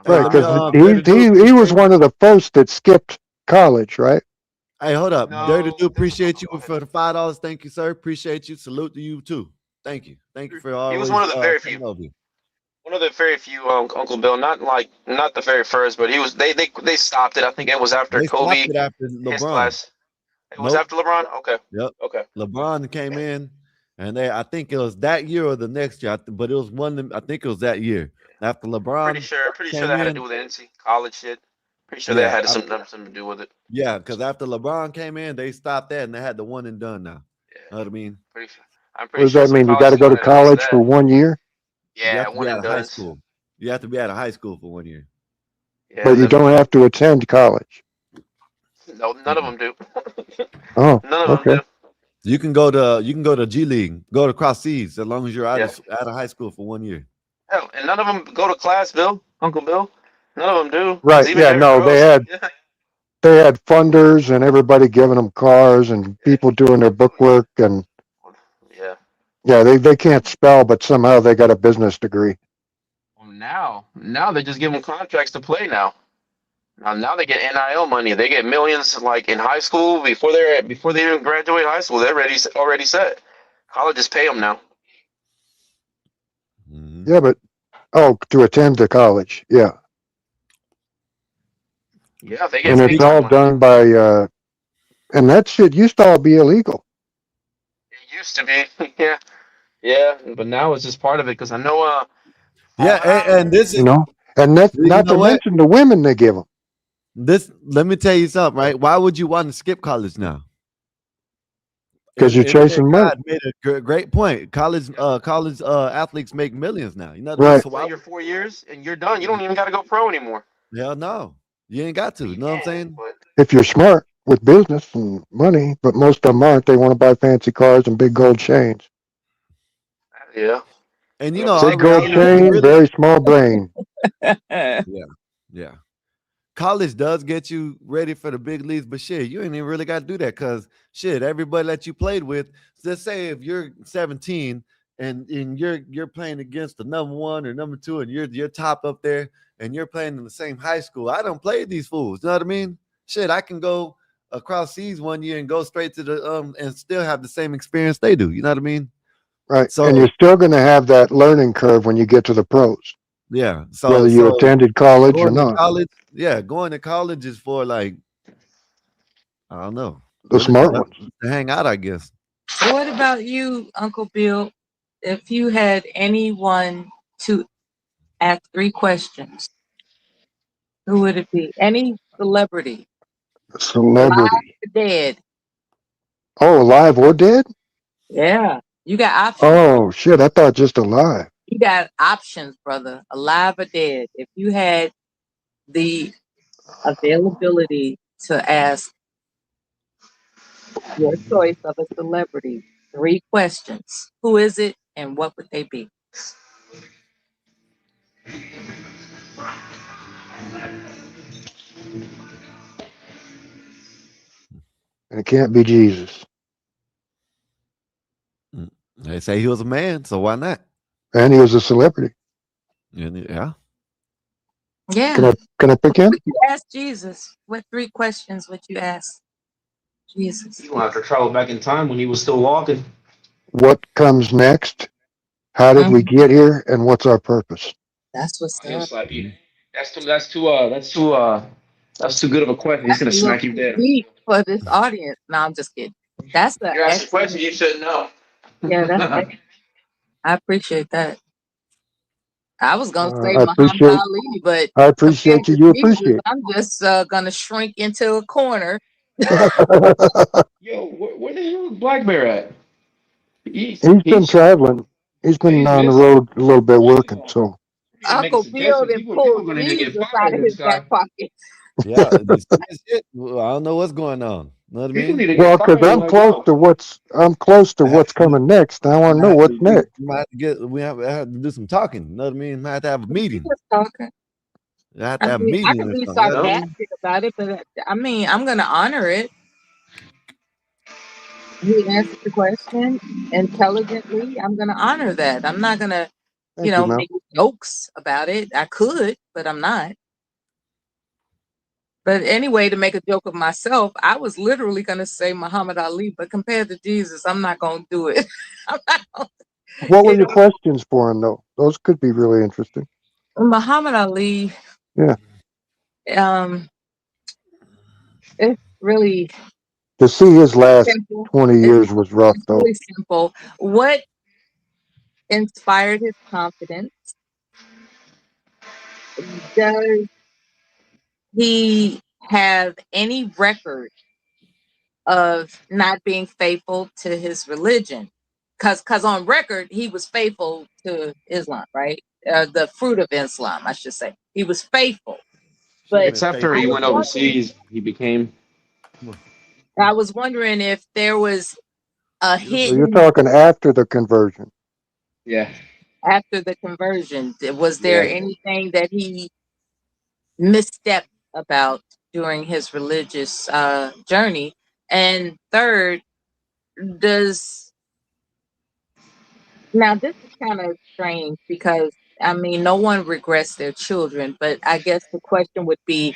Right, because he was one of the first that skipped college, right? Hey, hold up. Dirty Dude, appreciate you for the $5. Thank you, sir. Appreciate you. Salute to you too. Thank you. Thank you for always. He was one of the very few. One of the very few, Uncle Bill. Not the very first, but he was. They stopped it. I think it was after Kobe. Stopped it after his LeBron. class. It was after LeBron. Okay. Yep. Okay. LeBron came in, and I think it was that year or the next year, but it was one. I think it was that year after LeBron. Pretty sure that had to do with the NC college shit. Pretty sure that had something to do with it. Yeah, because after LeBron came in, they stopped that and they had the one and done now. Yeah. Know what I mean? What does that mean? You got to go to college for 1 year? Yeah, you have to be out of high school. You have to be out of high school for 1 year. Yeah, but you don't have to attend college. No, none of them do. Oh, none of them do. You can go to G League, go to Cross Seas as long as you're out of high school for 1 year. Hell, and none of them go to class, Bill, Uncle Bill. None of them do. Right? Yeah. No, they had funders and everybody giving them cars and people doing their bookwork and. Yeah, they can't spell, but somehow they got a business degree. Well, now they just give them contracts to play now. Now they get NIL money. They get millions like in high school before they even graduate high school. They're already set. Colleges pay them now. Mm-hmm. Yeah, but to attend the college, yeah. Yeah, they get. And it's all done by, and that shit used to all be illegal. It used to be, yeah, but now it's just part of it because I know. And this is and that's not to mention the women they give them. Let me tell you something, right? Why would you want to skip college now? Because you're chasing money. Made a great point. College athletes make millions now. You know, right? So you're 4 years and you're done. You don't even got to go pro anymore. Hell no, you ain't got to. You know what I'm saying? If you're smart with business and money, but most of them aren't. They want to buy fancy cars and big gold chains. Yeah. And you know, big gold chain, very small brain. Yeah. College does get you ready for the big leagues, but shit, you ain't even really got to do that because shit, everybody that you played with, let's say if you're 17 and you're playing against the number 1 or number 2 and you're top up there and you're playing in the same high school. I don't play these fools. You know what I mean? Shit, I can go across seas 1 year and go straight to the and still have the same experience they do. You know what I mean? Right. So, and you're still going to have that learning curve when you get to the pros. Yeah. So whether you attended college or not. Going to college is for like, I don't know. The smart ones. To hang out, I guess. So what about you, Uncle Bill? If you had anyone to ask 3 questions, who would it be? Any celebrity. Celebrity. Alive or dead. Oh, alive or dead? Yeah. You got options. Oh, shit. I thought just alive. You got options, brother. Alive or dead. If you had the availability to ask your choice of a celebrity 3 questions, who is it and what would they be? And it can't be Jesus. They say he was a man, so why not? And he was a celebrity. Yeah. Yeah. Can I pick him? Would you ask Jesus? What 3 questions would you ask Jesus? You gonna have to travel back in time when he was still walking. What comes next? How did we get here? And what's our purpose? That's what's He'll up. slap you. That's too good of a question. He's gonna That's a little smack you down. deep for this audience. No, I'm just kidding. That's the You asked a question you shouldn't know. Yeah, that's I appreciate that. I was gonna say I Muhammad appreciate. Ali, but I appreciate compared to you. You Jesus, appreciate. I'm just gonna shrink into a corner. Yo, where the hell is Black Bear at? He's been traveling. He's been on the missing. road a little bit working. So Uncle Bill then pulled gonna need to Jesus get out fired of in his this guy. back pocket. Yeah. This shit, well, I don't know what's going on. Know what I People mean? need to well, get because fired. I'm close to what's coming next. I want to know what's next. We have to do some talking. You know what I mean? I have to have a meeting. Just talking. I have to I have a mean, I meeting can or be something. You know what I mean? sarcastic about it, but I mean, I'm gonna honor it. He answered the question intelligently. I'm gonna honor that. I'm not gonna, Thank you, Mel. make jokes about it. I could, but I'm not. But anyway, to make a joke of myself, I was literally gonna say Muhammad Ali, but compared to Jesus, I'm not gonna do it. I'm not gonna, What were your questions for him, though? Those could be really interesting. Muhammad Ali. Yeah. It's really To see his last simple. 20 years was rough, It's though. really simple. What inspired his confidence? Does he have any record of not being faithful to his religion? Because on record, he was faithful to Islam, right? The fruit of Islam, I should say. He was faithful. But It's after he went overseas, he became. I was wondering if there was a So you're hidden talking after the conversion. Yeah. after the conversion. Was there Yeah. anything that he misstepped about during his religious journey? And third, now this is kind of strange because I mean no one regrets their children, but I guess the question would be,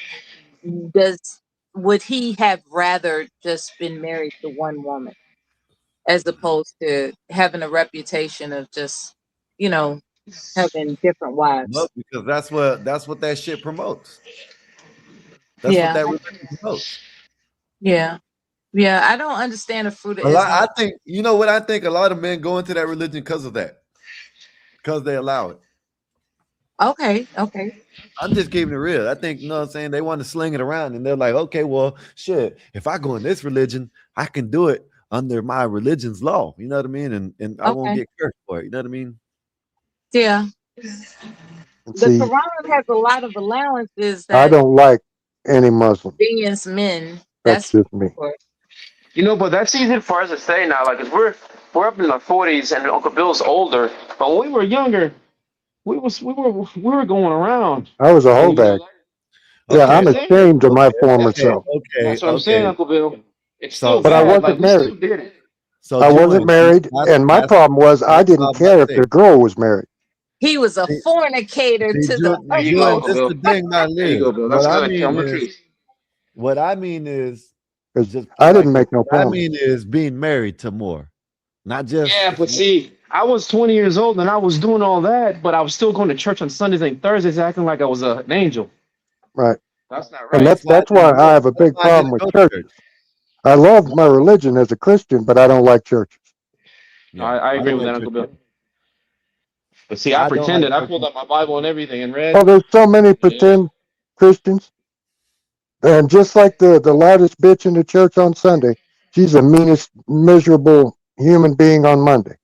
would he have rather just been married to one woman as opposed to having a reputation of just, having different wives? No, because that's what that shit promotes. That's Yeah. what that religion promotes. Yeah. Yeah, I don't understand the fruit of I Islam. think, you know what I think? A lot of men go into that religion because of that. Because they allow it. Okay. I'm just keeping it real. I think, you know what I'm saying? They want to sling it around and they're like, okay, well, shit, if I go in this religion, I can do it under my religion's law. You know what I mean? And I won't get cursed for it. You know what I mean? Yeah. The See, Quran has a lot of allowances I that don't like any Muslim. against men. That's just me. But that's easy for us to say now. Like, 'cause we're up in the 40s, and Uncle Bill's older. But when we were younger, we were going around. I was a holdback. Yeah, I'm ashamed of my former self. That's what I'm saying, Uncle Bill. It's still But I bad. wasn't Like, we married. still did it. I wasn't married, and my problem was I didn't care if the girl was married. He was a fornicator to the There you go, This Uncle the Bill. thing, my There you go, Bill. That's good. Tell them the truth. What I mean is, just I didn't make no what I promise. mean is being married to more, not just. Yeah, but see, I was 20 years old and I was doing all that, but I was still going to church on Sundays and Thursdays, acting like I was an angel. Right. That's not right. And that's why I have a big problem with churches. I love my religion as a Christian, but I don't like churches. I agree with that, Uncle Bill. But see, I pretended. I pulled out my Bible and everything and read. Oh, there's so many pretend Christians. And just like the loudest bitch in the church on Sunday, she's the meanest, miserable human being on Monday.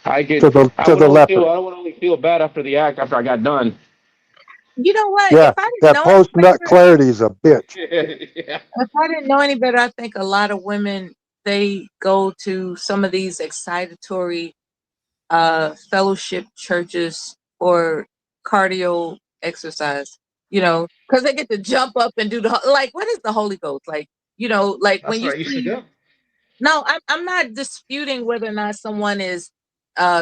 I To could. the I to would the only leper. feel. I would only feel bad after the act after I got done. You know what? Yeah, If I didn't that know any post nut better, clarity is a bitch. Yeah. if I didn't know any better, I think a lot of women they go to some of these excitatory fellowship churches or cardio exercise, because they get to jump up and do like, what is the Holy Ghost? Like, like That's when you where I used to see, go. no, I'm not disputing whether or not someone is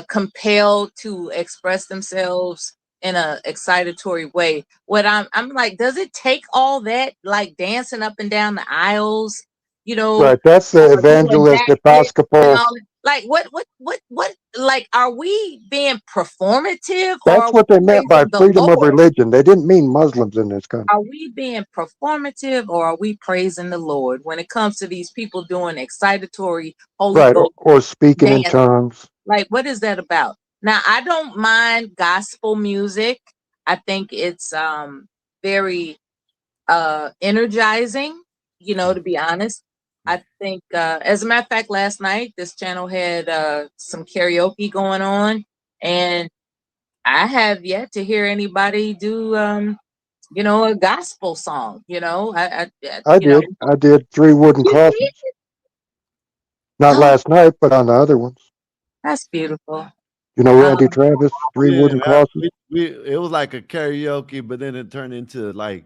compelled to express themselves in a excitatory way. What I'm like, does it take all that, like dancing up and down the aisles, Right. That's the doing evangelist backflips and Episcopal. all that? Like, what? Like, are we being performative or That's are we what they meant by praising the freedom of Lord? religion. They didn't mean Muslims in this country. Are we being performative or are we praising the Lord when it comes to these people doing excitatory Holy Right. Ghost Or speaking in dance? tongues. Like, what is that about? Now, I don't mind gospel music. I think it's very energizing, to be honest. I think as a matter of fact, last night this channel had some karaoke going on, and I have yet to hear anybody do a gospel song. I did. I did 3 wooden You crosses. did? Not Oh, last night, but on the other ones. that's beautiful. You know, Randy Travis, 3 Yeah, wooden crosses. it was like a karaoke, but then it turned into like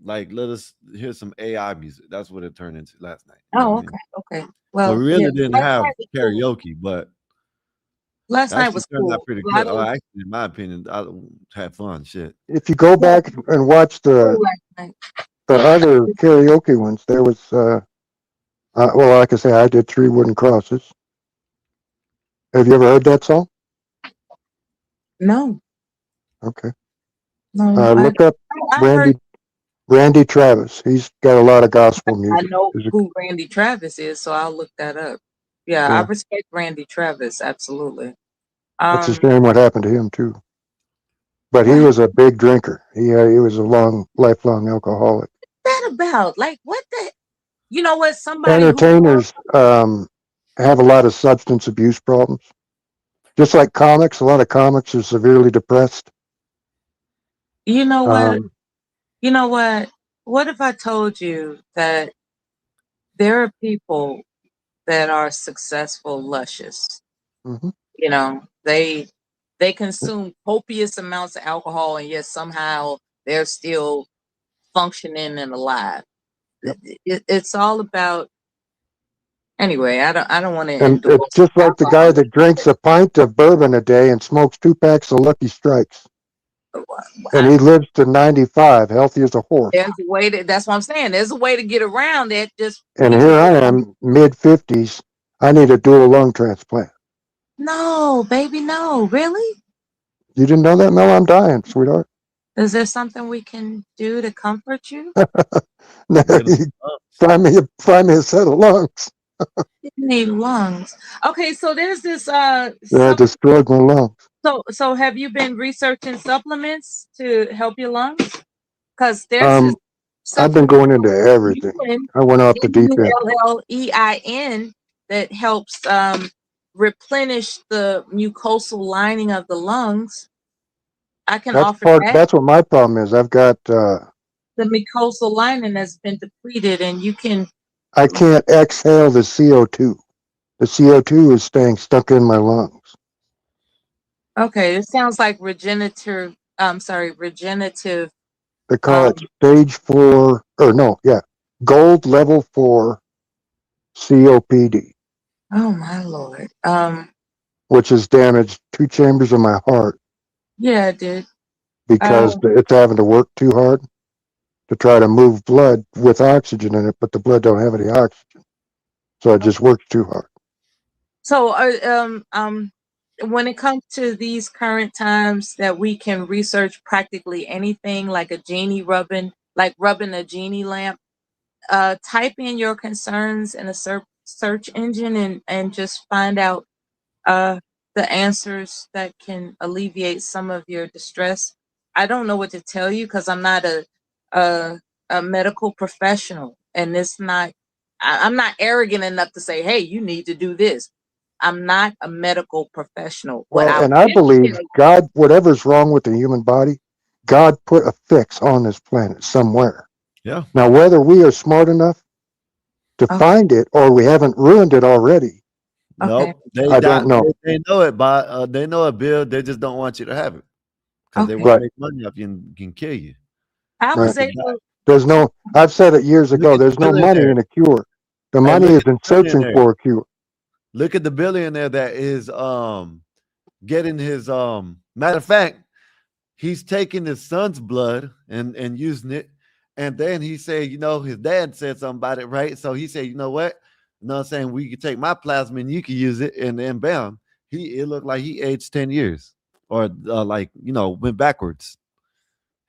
let us hear some AI music. That's what it turned into last night. You know Oh, what I mean? okay. But Well, we yeah, really didn't last have night was cool. karaoke, but Last night actually was turned out cool. pretty A lot good. of Actually, in my opinion, I had fun. Shit. If you go back and watch cool last night. the other karaoke ones, there was, well, like I say, I did 3 wooden crosses. Have you ever heard that song? No, Okay. no. Look up I heard. Randy Travis. He's got a lot of gospel I music. know who Randy Travis is, so I'll look that up. Yeah, I Yeah. respect Randy Travis absolutely. It's a shame what happened to him too. But he was a big drinker. He was a lifelong alcoholic. What's that about? Like, what the? You know what? Somebody who Entertainers have a lot of substance abuse problems. Just like comics, a lot of comics are severely depressed. you know what? You know what? What if I told you that there are people that are successful, luscious? Mhm. They consume copious amounts of alcohol, and yet somehow they're still functioning and alive. Yep. It's all about. Anyway, I don't want to And endorse it's just like the guy alcohol. that drinks a pint of bourbon a day and smokes 2 packs of Lucky Strikes. And he lives to 95, healthy as a horse. There's a way to. That's what I'm saying. There's a way to get around it. Just And people. here I am, mid-50s. I need a dual lung transplant. No, baby, no. Really? You didn't know that, Mel? I'm dying, sweetheart. Is there something we can do to comfort you? Find me a set of lungs. You need lungs. Okay, so there's this I destroyed my lungs. so have you been researching supplements to help your lungs? Because there's this I've been going into everything. I went off the deep end. Mullein that helps replenish the mucosal lining of the lungs. I can offer that. That's what my problem is. I've got the mucosal lining has been depleted, and you can. I can't exhale the CO2. The CO2 is staying stuck in my lungs. Okay, it sounds like regenerative. Regenerative. They call it stage 4, or no, yeah, gold level 4 COPD. Oh my Lord. Which has damaged 2 chambers of my heart. Yeah, it did. Because it's having to work too hard to try to move blood with oxygen in it, but the blood don't have any oxygen, so it just works too hard. So, when it comes to these current times that we can research practically anything, like a genie rubbing a genie lamp, type in your concerns in a search engine and just find out the answers that can alleviate some of your distress. I don't know what to tell you because I'm not a medical professional, and it's not. I'm not arrogant enough to say, "Hey, you need to do this." I'm not a medical professional. What Well, I and I will believe tell you, God, whatever's wrong with the human body, God put a fix on this planet somewhere. Yeah. Now, whether we are smart enough to find it or we haven't ruined it already, Nope. I don't know. They know it, but they know it, Bill. They just don't want you to have it because they Okay. want to Right. make money off you and can kill you. I was Right. able. There's no, I've said it years Look ago, at the there's no money billionaire. in a cure. The Hey, money look is at the in searching billionaire. for a cure. Look at the billionaire that is getting his matter of fact, he's taking his son's blood and using it. And then he said, you know, his dad said something about it, right? So he said, you know what? You know what I'm saying? We could take my plasma and you can use it. And then bam, it looked like he aged 10 years or like, you know, went backwards.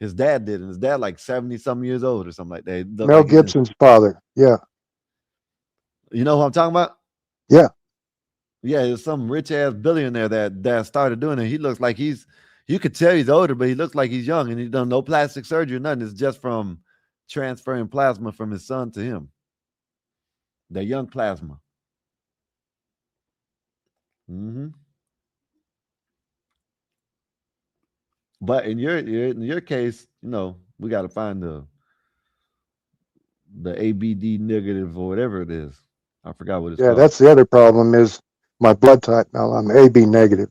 His dad did. And his dad like 70 some years old or something like that. It looked Mel like he's in, Gibson's father. Yeah. you know who I'm talking about? Yeah. Yeah, there's some rich ass billionaire that started doing it. He looks like you could tell he's older, but he looks like he's young and he's done no plastic surgery or nothing. It's just from transferring plasma from his son to him. The young plasma. Mm-hmm. But in your case, you know, we got to find the ABD negative or whatever it is. I forgot what it's Yeah. called. That's the other problem is my blood type. Now I'm AB negative.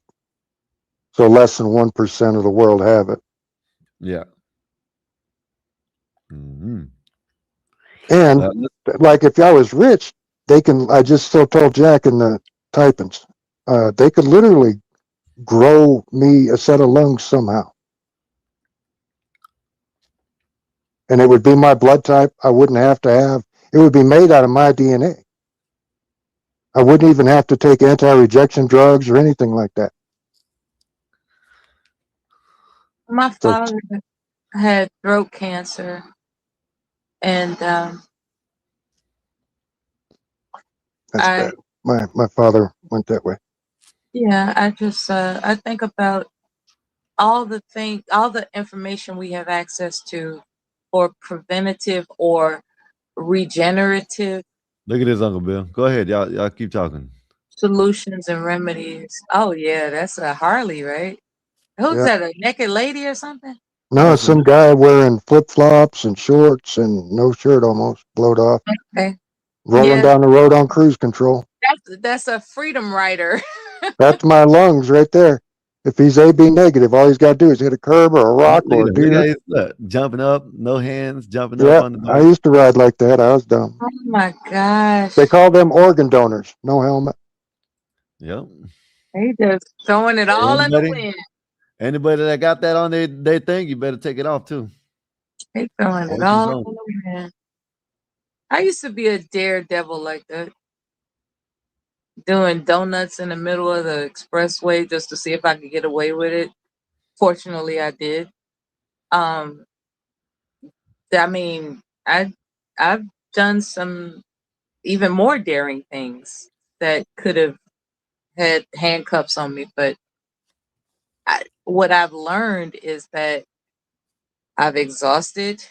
So less than 1% of the world have it. Yeah. Mm-hmm. And like if I was rich, I just still told Jack in the typings, they could literally grow me a set of lungs somehow. And it would be my blood type. I wouldn't have to have, it would be made out of my DNA. I wouldn't even have to take anti-rejection drugs or anything like that. My So father had throat cancer, and that's bad. My father went that way. yeah, I just I think about all the information we have access to for preventative or regenerative Look at this, Uncle Bill. Go ahead. Y'all keep talking. solutions and remedies. Oh yeah, that's a Harley, right? Who's Yeah. that? A naked lady or something? No, it's some guy wearing flip-flops and shorts and no shirt almost, blowed off, Okay. rolling Yeah, down the road on cruise control. that's a freedom rider. That's my lungs right there. If he's AB negative, all he's got to do is hit a curb or a rock or a Look at deer. his look, jumping up, no hands, jumping up Yeah, on the I bike. used to ride like that. I was dumb. Oh my gosh. They call them organ donors. No helmet. Yep. He just throwing it all in the Anybody, wind. anybody that got that on their thing, you better take it off too. He throwing it Organ all donor. in the wind. I used to be a daredevil like that, doing donuts in the middle of the expressway just to see if I could get away with it. Fortunately, I did. Um, I mean, I've done some even more daring things that could have had handcuffs on me, but what I've learned is that I've exhausted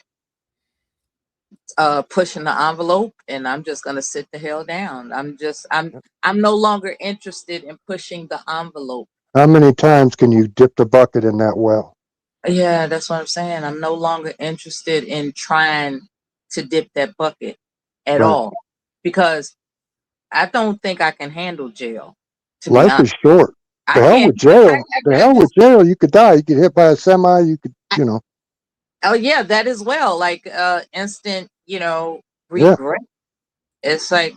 pushing the envelope, and I'm just gonna sit the hell down. I'm no longer interested in pushing the envelope. How many times can you dip the bucket in that well? Yeah, that's what I'm saying. I'm no longer interested in trying to dip that bucket at Right. all because I don't think I can handle jail. To be Life honest, is short. I The hell can't. with jail. The hell with jail. You could die. You could hit by a semi. You could, Oh yeah, that as well. Like instant, Yeah. regret. It's like,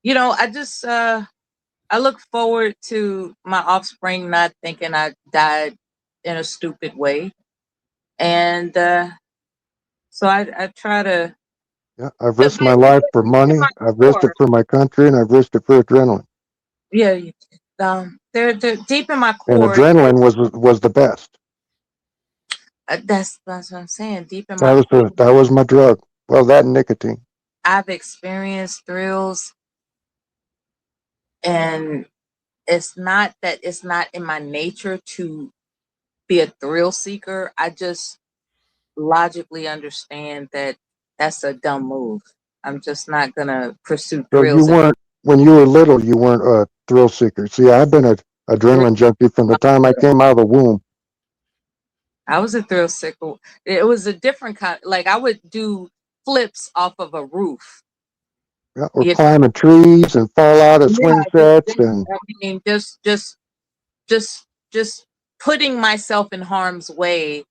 I just I look forward to my offspring not thinking I died in a stupid way. And so I try to Yeah. I've but risked my life for money. I've risked it for my country, and I've risked it for adrenaline. yeah, they're deep in my And core. adrenaline was the best. That's what I'm saying. Deep in my core, That was my drug. Well, that and nicotine. I've experienced thrills, and it's not in my nature to be a thrill seeker. I just logically understand that that's a dumb move. I'm just not gonna pursue So you thrills. weren't, when you were little, you weren't a thrill seeker. See, I've been an adrenaline junkie from the time I came out of the womb. I was a thrill seeker. It was a different kind. Like I would do flips off of a roof. Yeah, or climbing trees and fall out of swing sets and I mean, just putting myself in harm's way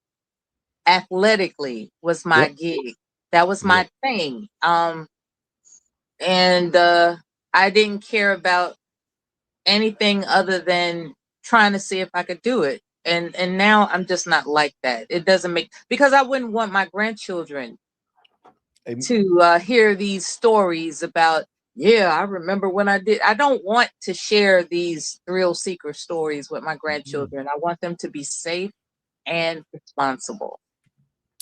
athletically was my gig. That was my thing. And I didn't care about anything other than trying to see if I could do it. And now I'm just not like that. It doesn't make, because I wouldn't want my grandchildren to hear these stories about, yeah, I remember when I did. I don't want to share these thrill seeker stories with my grandchildren. I want them to be safe and responsible.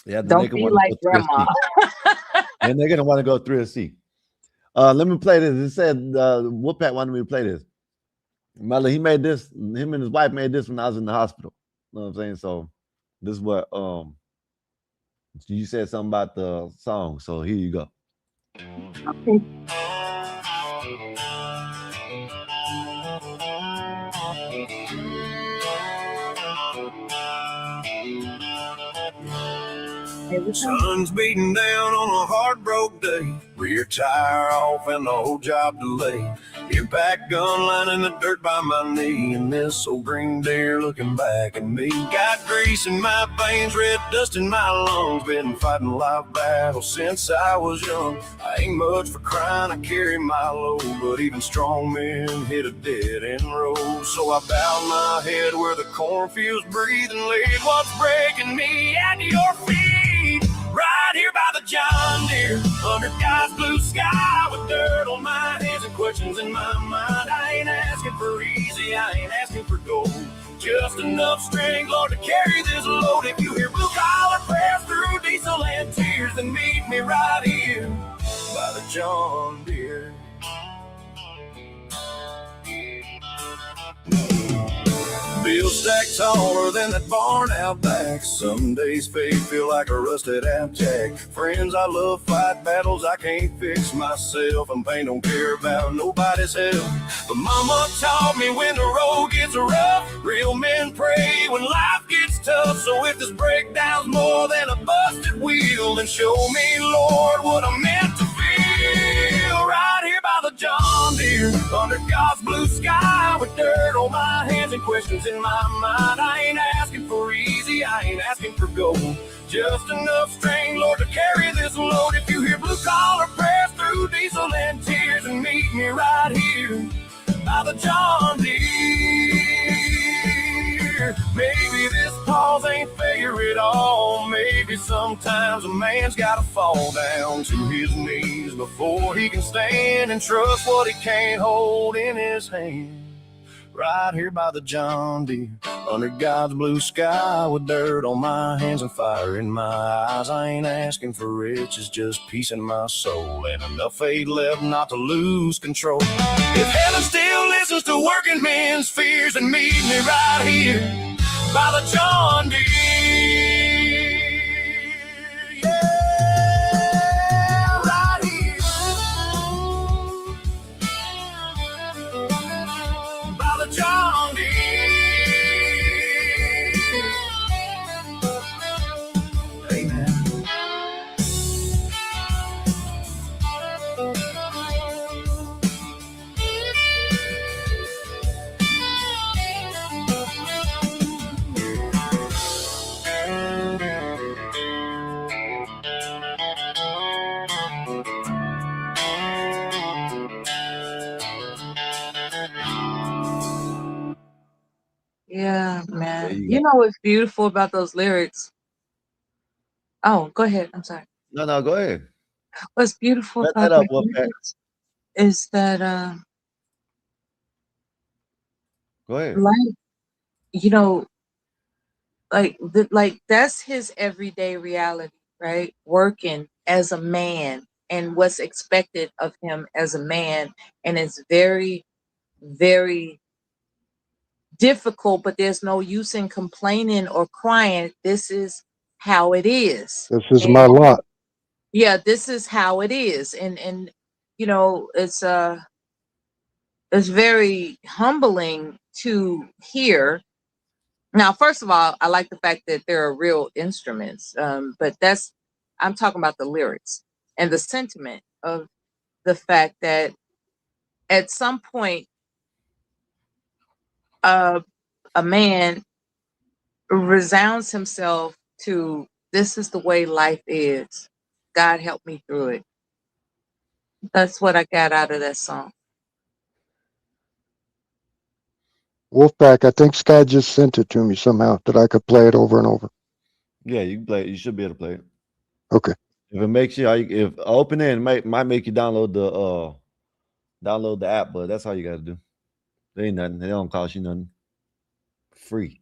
Yeah, then Don't they can be want like to go thrill grandma. seek. And they're gonna want to go thrill seek. Let me play this. It said Whoopat wanted me to play this. Mother, he made this. Him and his wife made this when I was in the hospital. You know what I'm saying? So this is what you said something about the song. So here you go. Sun's beating down on a hard-broke day. Rear tire off and the whole job delayed. Impact gun lining the dirt by my knee. And this old green deer looking back at me. Got grease in my veins, red dust in my lungs. Been fighting life battles since I was young. I ain't much for crying, I carry my load. But even strong men hit a dead-end road. So I bowed my head where the cornfields breathe and laid what's breaking me at your feet. Right here by the John Deere, under God's blue sky, with dirt on my hands and questions in my mind. I ain't asking for easy, I ain't asking for gold. Just enough strength, Lord, to carry this load. If you hear blue collar prayers through diesel and tears, then meet me right here by the John Deere. Bill stacked taller than that barn out back. Some days faith feel like a rusted out jack. Friends I love fight battles I can't fix myself, and pain don't care about nobody's help. But mama taught me when the road gets rough, real men pray when life gets tough. So if this breakdown's more than a busted wheel, then show me, Lord, what I'm meant to feel. Right here by the John Deere, under God's blue sky, with dirt on my hands and questions in my mind. I ain't asking for easy, I ain't asking for gold. Just enough strength, Lord, to carry this load. If you hear blue collar prayers through diesel and tears, and meet me right here by the John Deere. Maybe this pause ain't fair at all. Maybe sometimes a man's gotta fall down to his knees before he can stand and trust what he can't hold in his hand. Right here by the John Deere, under God's blue sky, with dirt on my hands and fire in my eyes. I ain't asking for riches, just peace in my soul, and enough faith left not to lose control. If heaven still listens to working men's fears, then meet me right here by the John Deere. Yeah, right here by the John Deere. Amen. Yeah, man. You know what's beautiful about those lyrics? Oh, go ahead. I'm sorry. No, go ahead. What's beautiful Let about that up, the Whoopat. lyrics is that, Go ahead. like, you know, like that's his everyday reality, right? Working as a man and what's expected of him as a man, and it's very, very difficult, but there's no use in complaining or crying. This is how it is. This is my lot. Yeah, this is how it is. And you know, it's very humbling to hear. Now, first of all, I like the fact that there are real instruments, but I'm talking about the lyrics and the sentiment of the fact that at some point, a man resounds himself to, this is the way life is. God help me through it. That's what I got out of that song. Wolfpack, I think Sky just sent it to me somehow that I could play it over and over. Yeah, you can play it. You should be able to play it. Okay. If it makes you, if open it might make you download the app, but that's all you got to do. There ain't nothing. They don't cost you nothing. Free.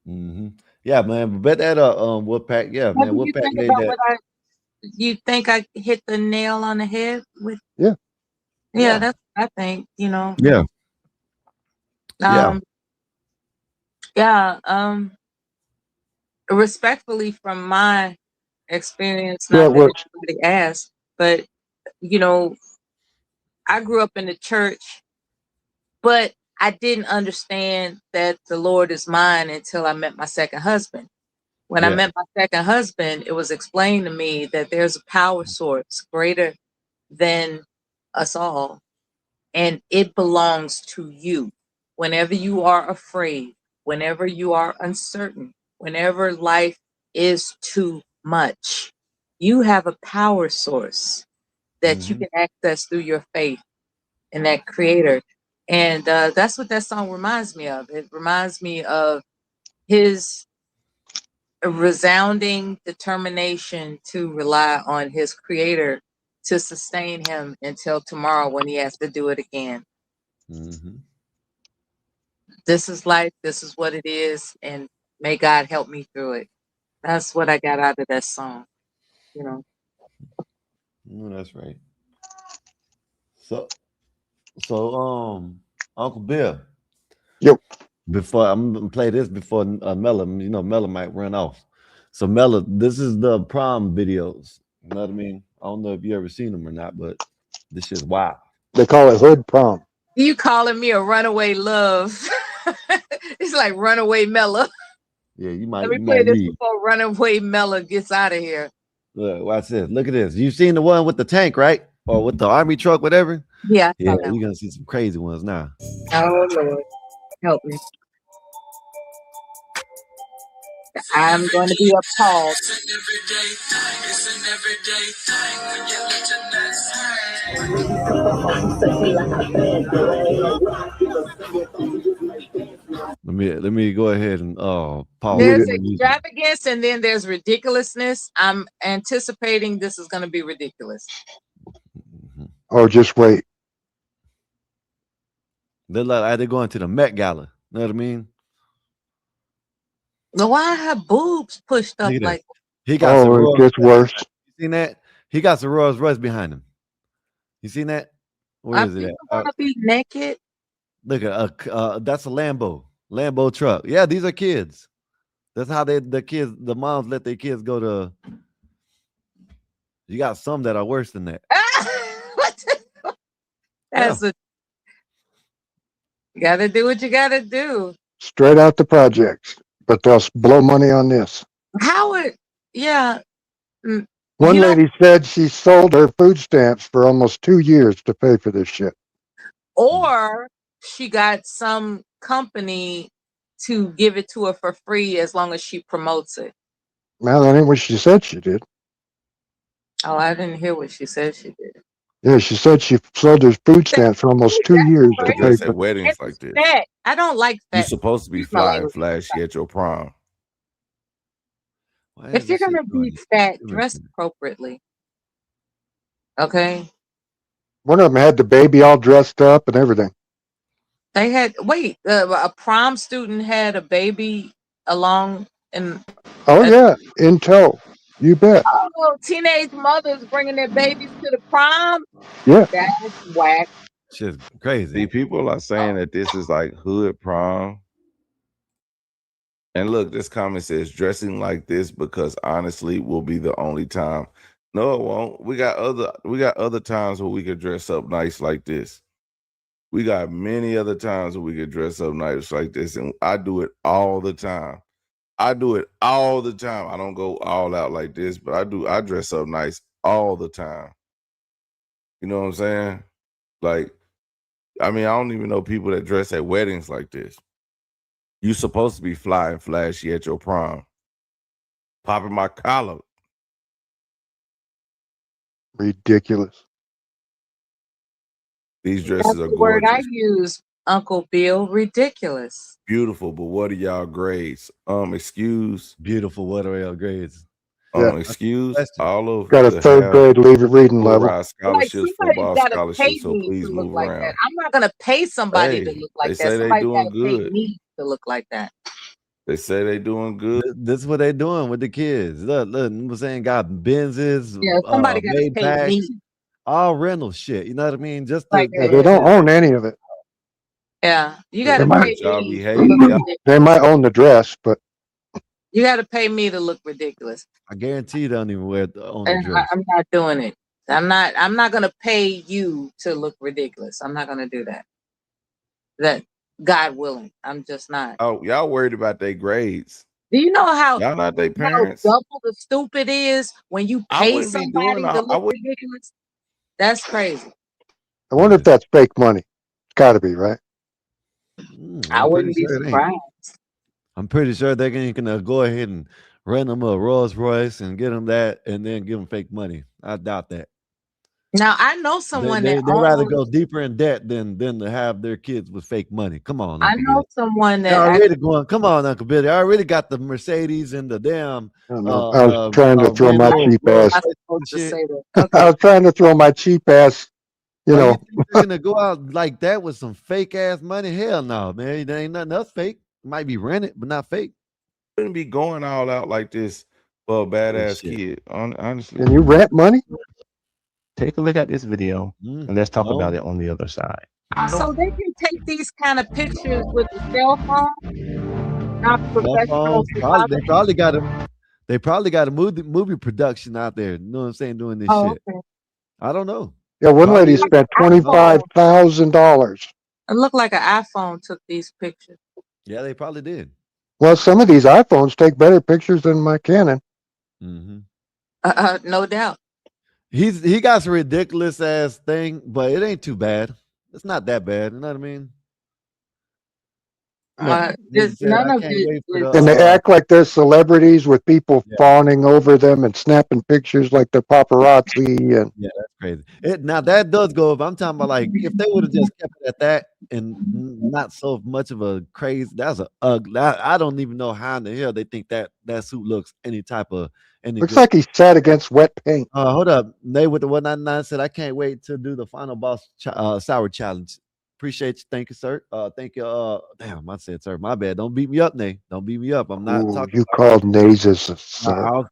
Yeah, man. Bet that Wolfpack. Yeah, man. Wolfpack made that. You think I hit the nail on the head with? Yeah. Yeah, that's what I think. You know. Yeah. Respectfully, from my experience, not that anybody asked, but you know, I grew up in the church, but I didn't understand that the Lord is mine until I met my second husband. When I met my second husband, it was explained to me that there's a power source greater than us all, and it belongs to you. Whenever you are afraid, whenever you are uncertain, whenever life is too much, you have a power source that you can access through your faith in that creator. And that's what that song reminds me of. It reminds me of his resounding determination to rely on his creator to sustain him until tomorrow when he has to do it again. This is life. This is what it is. And may God help me through it. That's what I got out of that song. You know. That's right. So Uncle Bill. Yep. Before I'm gonna play this before Mella, you know, Mella might run off. So Mella, this is the prom videos. You know what I mean? I don't know if you ever seen them or not, but this is wild. They call it hood prom. You calling me a runaway love? It's like runaway Mella. Yeah, you might. Let me play this before runaway Mella gets out of here. Look, watch this. Look at this. You've seen the one with the tank, right? Or with the army truck, whatever. Yeah. Yeah, you're gonna see some crazy ones now. Oh Lord, help me. I'm going to be appalled. Let me go ahead and pause. There's extravagance and then there's ridiculousness. I'm anticipating this is going to be ridiculous. Oh, just wait. They're like they're going to the Met Gala. You know what I mean? No, why have boobs pushed up like? He got it gets worse. You seen that? He got some Rolls Royce behind him. You seen that? Where is it at? Want to be naked? Look at that's a Lambo truck. Yeah, these are kids. That's how the moms let their kids go to. You got some that are worse than that. You gotta do what you gotta do. Straight out the projects, but they'll blow money on this. Howard, yeah. One lady said she sold her food stamps for almost 2 years to pay for this shit. Or she got some company to give it to her for free as long as she promotes it. Well, that ain't what she said she did. Oh, I didn't hear what she said she did. Yeah, she said she sold her food stamps for almost 2 years to pay for weddings like this. I don't like that. You're supposed to be fly and flashy at your prom. If you're gonna be fat, dress appropriately. Okay. One of them had the baby all dressed up and everything. They had a prom student had a baby along in. Oh yeah, in tow. You bet. Oh, teenage mothers bringing their babies to the prom. Yeah. That's whack. Shit's crazy. See, people are saying that this is like hood prom. And look, this comment says dressing like this because honestly will be the only time. No, it won't. We got other times where we could dress up nice like this. We got many other times where we could dress up nice like this, and I do it all the time. I do it all the time. I don't go all out like this, but I dress up nice all the time. You know what I'm saying? Like, I mean, I don't even know people that dress at weddings like this. You supposed to be fly and flashy at your prom. Popping my collar. Ridiculous. These dresses That's are the word I gorgeous. use, Uncle Bill. Ridiculous. Beautiful, but what are y'all grades? Excuse. Beautiful. What are y'all grades? Yeah. Excuse all of Got a the third grade reading full level. ride scholarships, Somebody's football got to pay scholarships, so me please to look move like around. that. I'm not going to pay somebody to Hey, look like they that. say they Somebody's got doing to pay good. me to look like that. They say they doing good. This is what they doing with the kids. Look, I'm saying got Benzes, Yeah, somebody got to pay Maybachs, me. all rental shit. You know what I mean? Just Like, Yeah, they don't own any of it. yeah, you got They to might, pay me to look ridiculous. they might own the dress, but You got to pay me to look ridiculous. I guarantee you don't even wear on the And dress. I'm not doing it. I'm not going to pay you to look ridiculous. I'm not going to do that. That, God willing, I'm just not. Oh, y'all worried about their grades. Do you know how Y'all not their parents? double the stupid is when you I pay wouldn't be somebody doing to all- I look ridiculous? That's crazy. I wonder if that's fake money. It's got to be, right? I wouldn't be sure it ain't. surprised. I'm pretty sure they're gonna go ahead and rent them a Rolls Royce and get them that, and then give them fake money. I doubt that. Now I know someone They that rather owns. go deeper in debt than to have their kids with fake money. Come on, I Uncle know Billy. someone They're that already going. Come on, Uncle Billy. I already got the Mercedes and the damn. I don't know. I was trying to throw my cheap ass. I was trying to throw my cheap ass, you Oh, know. you think they're gonna go out like that with some fake ass money? Hell no, man. There ain't nothing else fake. It might be rented, but not fake. Wouldn't be going all out like this for a badass kid. Honestly, Can you rent money? Take a look at this video and let's talk about it on the other side. So they can take these kind of pictures with a cell phone, not Cell professional phones, they photographers. probably got a movie production out there. You know what I'm saying? Doing this Oh, shit. okay. I don't know. Yeah, one Probably lady is. spent $25,000. It looked like an iPhone took these pictures. Yeah, they probably did. Well, some of these iPhones take better pictures than my Canon. No doubt. He got some ridiculous ass thing, but it ain't too bad. It's not that bad. You know what I mean? None of it is. And they act like they're celebrities with people fawning over them and snapping pictures like they're paparazzi. And yeah, that's crazy. Now that does go up. I'm talking about like if they would have just kept it at that and not so much of a craze. That's a ugly. I don't even know how in the hell they think that suit looks any type of any. looks like he's sat against wet paint. Hold up, Nate with the 199 said I can't wait to do the final boss sour challenge. Appreciate you. Thank you, sir. Thank you. Damn, I said, sir. My bad. Don't beat me up, Nate. Don't beat me up. I'm not talking. You called Nazes a sir.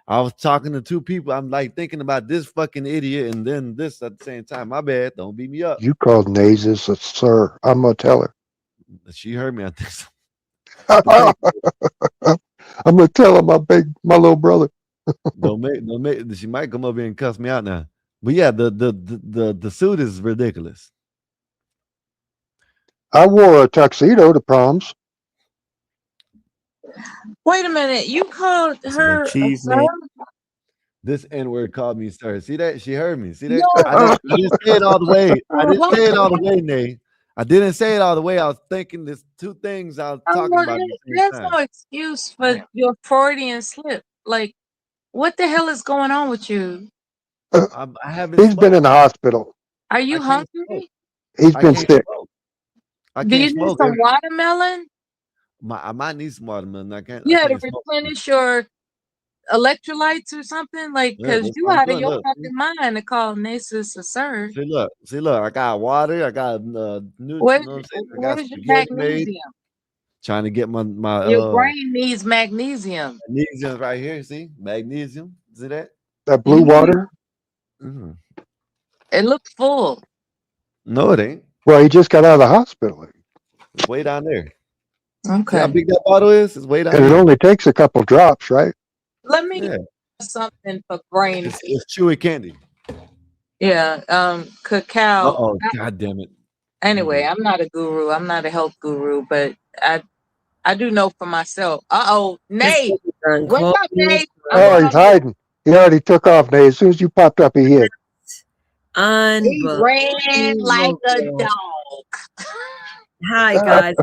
I was talking to two people. I'm like thinking about this fucking idiot and then this at the same time. My bad. Don't beat me up. You called Nazes a sir. I'm gonna tell her. She heard me. I think so. I'm gonna tell her my little brother. don't make. She might come up here and cuss me out now. But yeah, the suit is ridiculous. I wore a tuxedo to proms. Wait a minute. You called her a sir? This N-word called me sir. See that? She heard me. See that? No. I didn't say it all the way. I didn't say it all the way, Nate. I didn't say it all the way. I was thinking there's two things I was talking about. There's no excuse for your Freudian slip. Like, what the hell is going on with you? I haven't. He's been in the hospital. Are you hungry? He's been sick. Do you need some watermelon? I might need some watermelon. I can't. You had to replenish your electrolytes or something, like, because you out of your fucking mind to call Nasus a sir. See, look. I got water. I got Where's your magnesium? Trying to get my your brain needs magnesium. Magnesium right here. See, magnesium. See that? That blue water. It looks full. No, it ain't. Well, he just got out of the hospital. It's way down there. Okay. See how big that bottle is? It's way down And there. it only takes a couple drops, right? Let me Yeah. something for brain. It's chewy candy. Yeah. Cacao. Oh, God damn it. Anyway, I'm not a guru. I'm not a health guru, but I do know for myself. Nate. What's up, Nate? Oh, he's hiding. He already took off, Nate. As soon as you popped up, he hid. He ran like a dog. Hi, guys.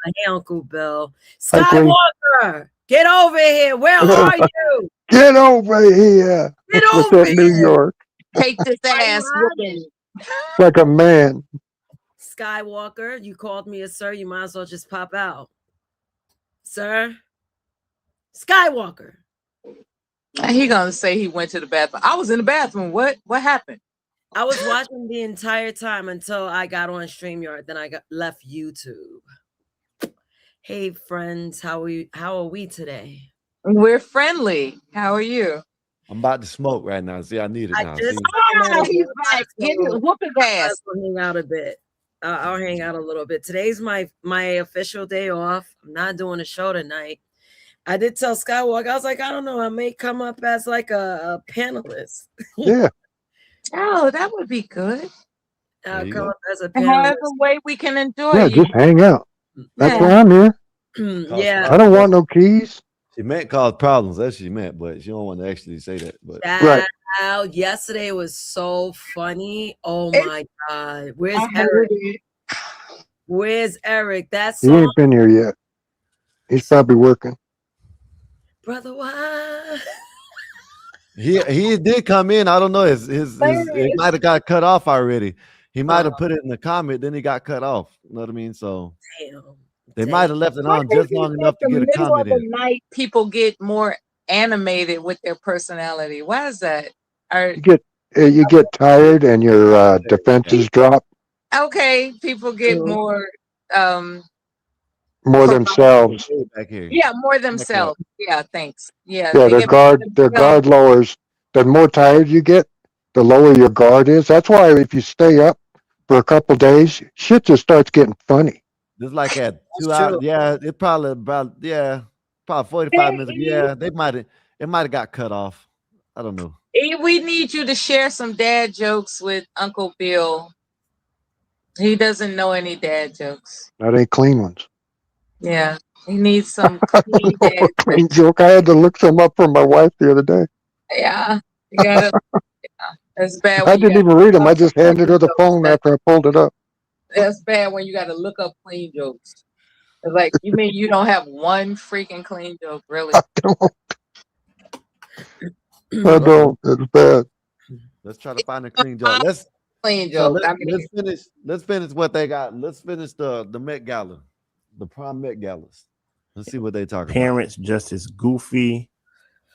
Hey, Uncle Bill. Hi, Queen. Skywalker, get over here. Where are you? Get over here. Get What's over that, New York? Take this ass whooping. Like a man. Skywalker, you called me a sir. You might as well just pop out. Sir? Skywalker. He gonna say he went to the bathroom. I was in the bathroom. What happened? I was watching the entire time until I got on StreamYard. Then I left YouTube. Hey, friends. How are we today? We're friendly. How are you? I'm about to smoke right now. See, I need it now. He's like, whoop his ass. I'll hang out a bit. I'll hang out a little bit. Today's my official day off. I'm not doing a show tonight. I did tell Skywalker, I was like, I don't know, I may come up as like a panelist. Yeah. Oh, that would be good. I'll come up as a However panelist. way we can enjoy Yeah, you. just hang out. That's Yeah. why I'm here. Yeah. I don't want no keys. She meant cause problems. That's what she meant, but she don't want to actually say that. But Child, yesterday was so funny. Oh my God. Where's Eric? Where's Eric? That's He ain't been here yet. He's probably working. Brother, why? he did come in. I don't know. It might have got cut off already. He might have put it in the comment, then he got cut off. You know what I mean? So they might have left it on just long enough to get a comment in. Night, people get more animated with their personality. Why is that? You get tired and your defenses drop. Okay, people get more themselves. Yeah, more themselves. Yeah, thanks. Yeah, Yeah, they their get guard themselves. lowers. The more tired you get, the lower your guard is. That's why if you stay up for a couple days, shit just starts getting funny. Just like at 2 hours. Yeah, it probably about 45 minutes. Yeah, it might have got cut off. I don't know. We need you to share some dad jokes with Uncle Bill. He doesn't know any dad jokes. That ain't clean ones. Yeah, he needs some clean dad Clean joke. I had to look some up for my wife the other day. Yeah, you gotta. That's bad. I didn't even read them. I just handed her the phone after I pulled it up. That's bad when you got to look up clean jokes. It's like, you mean you don't have one freaking clean joke, really? I don't. It's bad. Let's try to find a clean joke. Clean joke. Let's finish what they got. Let's finish the Met Gala, the Prom Met Galas. Let's see what they talk about. Parents just as goofy.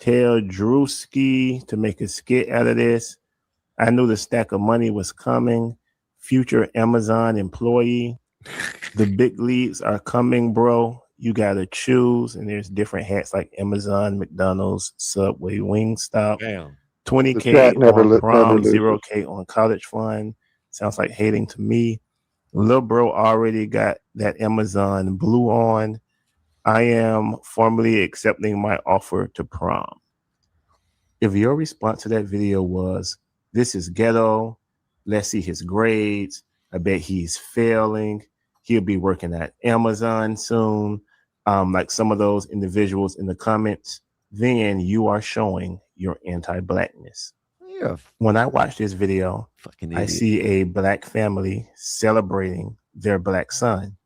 Tell Drewski to make a skit out of this. I knew the stack of money was coming. Future Amazon employee. The big leagues are coming, bro. You gotta choose, and there's different hats like Amazon, McDonald's, Subway, Wingstop. Damn. 20K on prom, 0K on college fund. Sounds like hating to me. Lil bro already got that Amazon blue on. I am formally accepting my offer to prom. If your response to that video was, this is ghetto, let's see his grades, I bet he's failing, he'll be working at Amazon soon, like some of those individuals in the comments, then you are showing your anti-blackness. Yeah. When I watch this video, I see a black family celebrating their black son.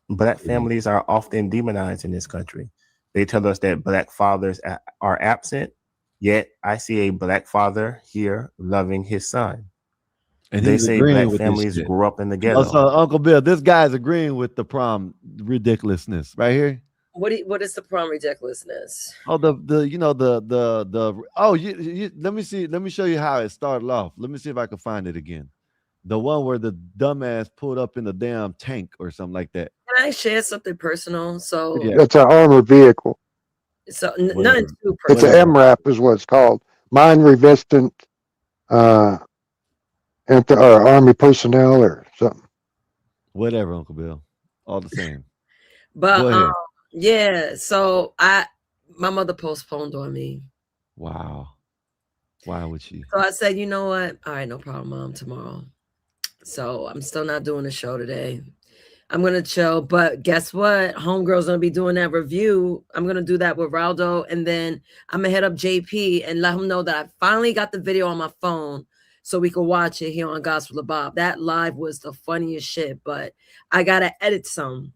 Black families are often demonized in this country. They tell us that black fathers are absent, yet I see a black father here loving his son. And they say black families grew up in the ghetto. So Uncle Bill, this guy's agreeing with the prom ridiculousness right here. What is the prom ridiculousness? Oh, let me show you how it started off. Let me see if I can find it again. The one where the dumbass pulled up in the damn tank or something like that. Can I share something personal? So It's an armored vehicle. So nothing too It's personal. an MRAP is what it's called. Mine resistant or Army personnel or something. Whatever, Uncle Bill. All the same. But Go ahead. yeah, so my mother postponed on me. Wow. Why would she? So I said, you know what? All right, no problem, Mom, tomorrow. So I'm still not doing the show today. I'm going to chill. But guess what? Homegirl's going to be doing that review. I'm going to do that with Raldo. And then I'm going to hit up JP and let him know that I finally got the video on my phone so we could watch it here on Gospel of Bob. That live was the funniest shit, but I got to edit some.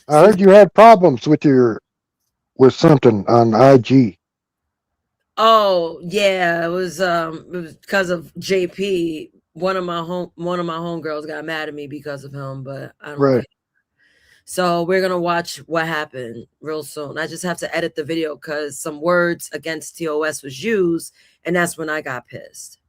I heard you had problems with something on IG. Oh, yeah. It was because of JP. One of my homegirls got mad at me because of him, but I don't care. So we're gonna watch what happened real soon. I just have to edit the video because some words against TOS was used, and that's when I got pissed.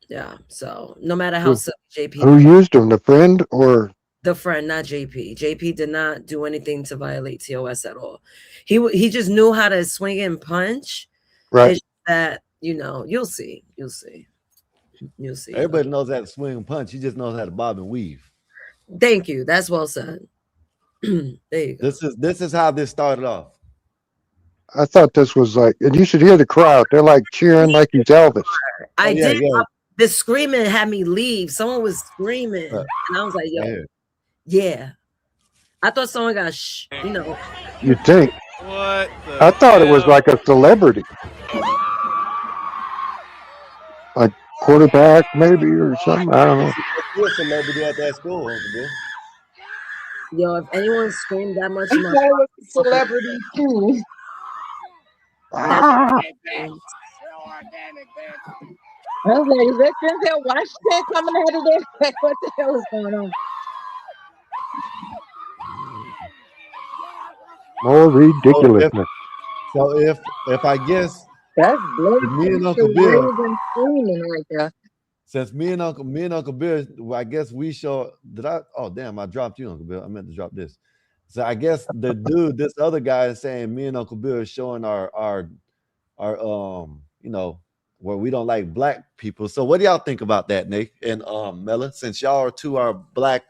Yeah. So no matter how silly JP, who used them, the friend or the friend, not JP. JP did not do anything to violate TOS at all. He just knew how to swing and punch. Right. It's that you'll see. You'll see. Everybody knows how to swing and punch. He just knows how to bob and weave. Thank you. That's well said. There you go. This is how this started off. I thought this was like, and you should hear the crowd. They're like cheering like he's Elvis. I did. Yeah. The screaming had me leave. Someone was screaming, and I was like, "Yo, yeah." I thought someone got, You think? What? I thought it was like a celebrity, like quarterback maybe or something. I don't know. You're a celebrity at that school, Uncle Bill. Yo, if anyone screamed that much, I was a celebrity too. I was like, is that Denzel Washington coming out of there? What the hell is going on? More ridiculousness. So if I guess that's me and Uncle Bill right there. Since me and Uncle Bill, well, I guess we show. Oh damn! I dropped you, Uncle Bill. I meant to drop this. So I guess the dude, this other guy, is saying me and Uncle Bill is showing our where we don't like black people. So what do y'all think about that, Nick and Mella? Since y'all are black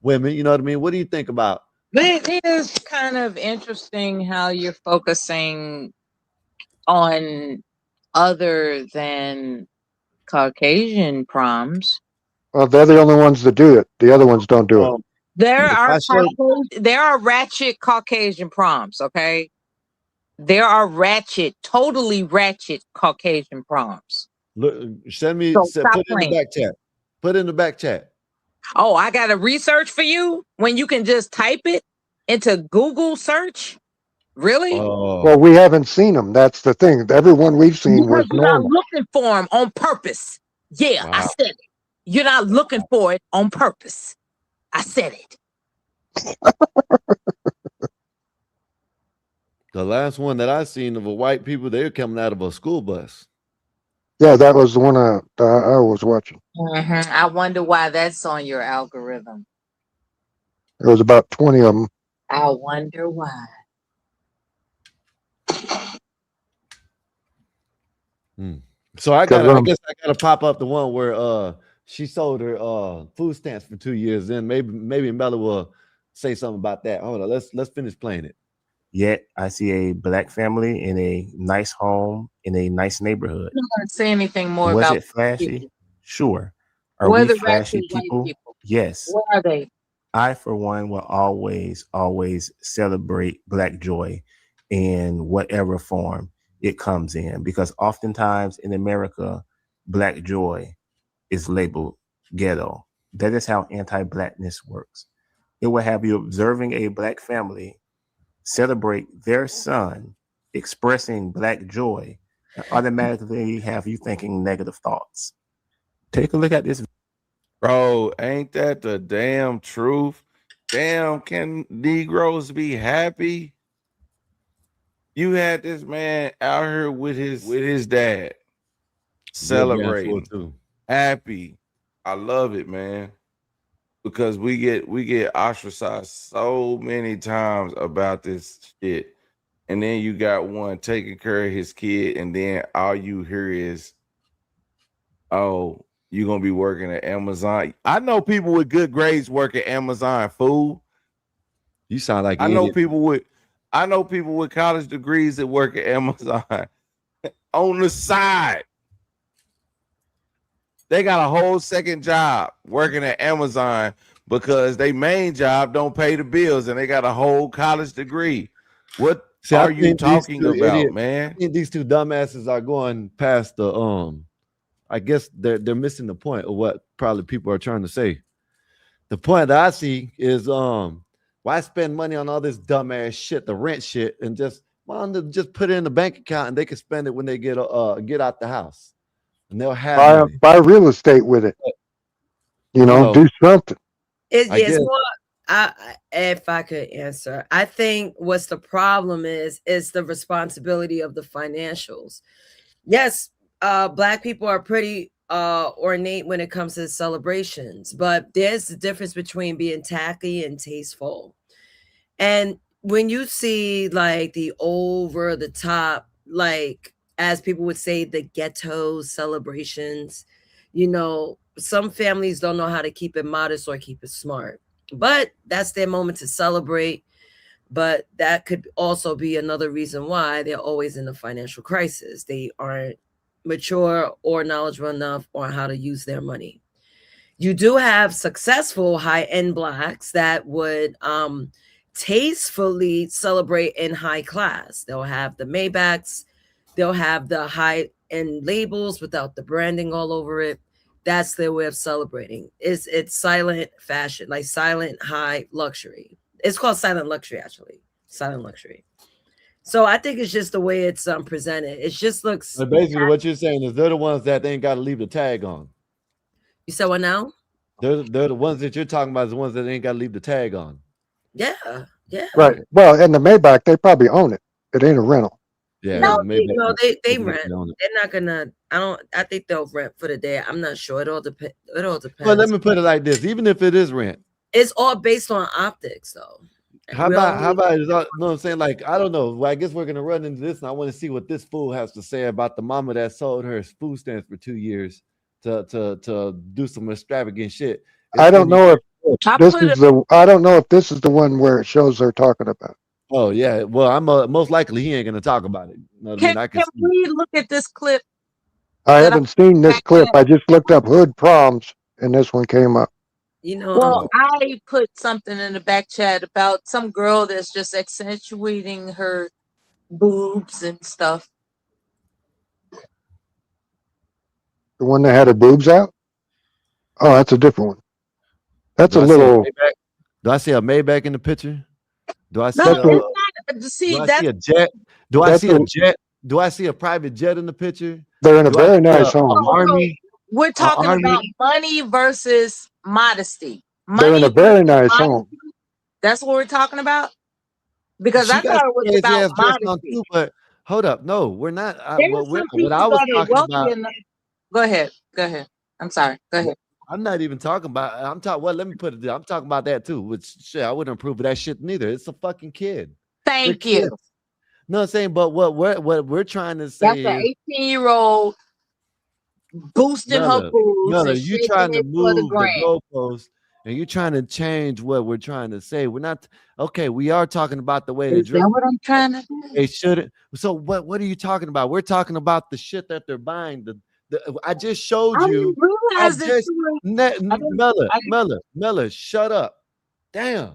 women, you know what I mean. What do you think about? It is kind of interesting how you're focusing on other than Caucasian proms. Well, they're the only ones that do it. The other ones don't do it. There are ratchet Caucasian proms, okay? There are totally ratchet Caucasian proms. Look, put it in the back chat. Put it in the back chat. Oh, I got a research for you when you can just type it into Google search. Really? Well, we haven't seen them. That's the thing. Everyone we've seen was you're not normal. looking for them on purpose. Yeah, wow. I said it. You're not looking for it on purpose. I said it. The last one that I seen of a white people, they were coming out of a school bus. Yeah, that was the one I was watching. Mm-hmm. I wonder why that's on your algorithm. There was about 20 of them. I wonder why. So I guess I gotta pop up the one where she sold her food stamps for 2 years. Then maybe Mella will say something about that. Hold on, let's finish playing it. Yet I see a black family in a nice home in a nice neighborhood. I'm not gonna say anything more Was about it flashy? people. Sure. Are Where we the flashy ratchet white people? people? Yes. Where are they? I, for one, will always celebrate Black joy in whatever form it comes in, because oftentimes in America, Black joy is labeled ghetto. That is how anti-Blackness works. It will have you observing a Black family celebrate their son expressing Black joy and automatically have you thinking negative thoughts. Take a look at this. Bro, ain't that the damn truth? Damn, can Negroes be happy? You had this man out here with his dad celebrating, too. happy. I love it, man, because we get ostracized so many times about this shit, and then you got one taking care of his kid, and then all you hear is Oh, you're gonna be working at Amazon. I know people with good grades work at Amazon, fool. You sound like I know people with college degrees that work at Amazon on the side. They got a whole second job working at Amazon because they main job don't pay the bills and they got a whole college degree. What are you talking about, man? I think these two dumbasses are going past the I guess they're missing the point of what probably people are trying to say. The point that I see is why spend money on all this dumbass shit, the rent shit, and just put it in the bank account and they can spend it when they get out the house. And they'll have buy real estate with it. You know, do something. It's more. If I could answer, I think what's the problem is the responsibility of the financials. Yes, Black people are pretty ornate when it comes to celebrations, but there's the difference between being tacky and tasteful. And when you see like the over the top, like as people would say, the ghetto celebrations, you know, some families don't know how to keep it modest or keep it smart, but that's their moment to celebrate. But that could also be another reason why they're always in a financial crisis. They aren't mature or knowledgeable enough on how to use their money. You do have successful high-end Blacks that would tastefully celebrate in high class. They'll have the Maybachs, they'll have the high-end labels without the branding all over it. That's their way of celebrating. It's silent fashion, like silent high luxury. It's called silent luxury, actually. Silent luxury. So I think it's just the way it's presented. It just looks. But basically, what you're saying is they're the ones that they ain't got to leave the tag on. You said what now? They're the ones that you're talking about. Is the ones that ain't got to leave the tag on. Yeah, yeah. Right. Well, and the Maybach, they probably own it. It ain't a rental. Yeah. No, Maybach, they rent. They're not gonna. I think they'll rent for the day. I'm not sure. It all depends. Well, let me put it like this: even if it is rent, it's all based on optics, though. How about you know what I'm saying? Like, I don't know. Well, I guess we're gonna run into this, and I want to see what this fool has to say about the mama that sold her food stamps for 2 years to do some extravagant shit. I don't know if this is the one where it shows they're talking about. Oh yeah. Well, I'm most likely he ain't gonna talk about it. You know what I mean? Can we look at this clip? I haven't seen this clip. I just looked up hood proms, and this one came up. You know, well, I put something in the back chat about some girl that's just accentuating her boobs and stuff. The one that had her boobs out? Oh, that's a different one. That's Do a I see little. Maybach? Do I see a Maybach in the picture? Do I see No, a, it's not. See, do I that's see a jet? Do I that's see a jet? Do I see a private jet in the picture? They're in a Do I very see nice home. Army? we're talking Army? about money versus modesty. They're in Money a very versus nice modesty. home. That's what we're talking about. Because She I got thought it was crazy about ass dress on modesty. too, but hold up, no, we're not. There are some What people I was that are talking wealthy about. enough. Go ahead. Go ahead. I'm sorry. Go ahead. I'm not even talking about. I'm talking. Well, let me put it there. I'm talking about that too. Which shit, I wouldn't approve of that shit neither. It's a fucking kid. Thank you. Kids. No, I'm saying, but what we're trying to say That's an is 18-year-old boosting her boobs and you shaking trying to it for the move the gram. goalposts and you're trying to change what we're trying to say. We're not okay. We are talking about the way they Is dress. that what I'm trying to do? They shouldn't. So what are you talking about? We're talking about the shit that they're buying. I just showed you. Miller, shut up. Damn.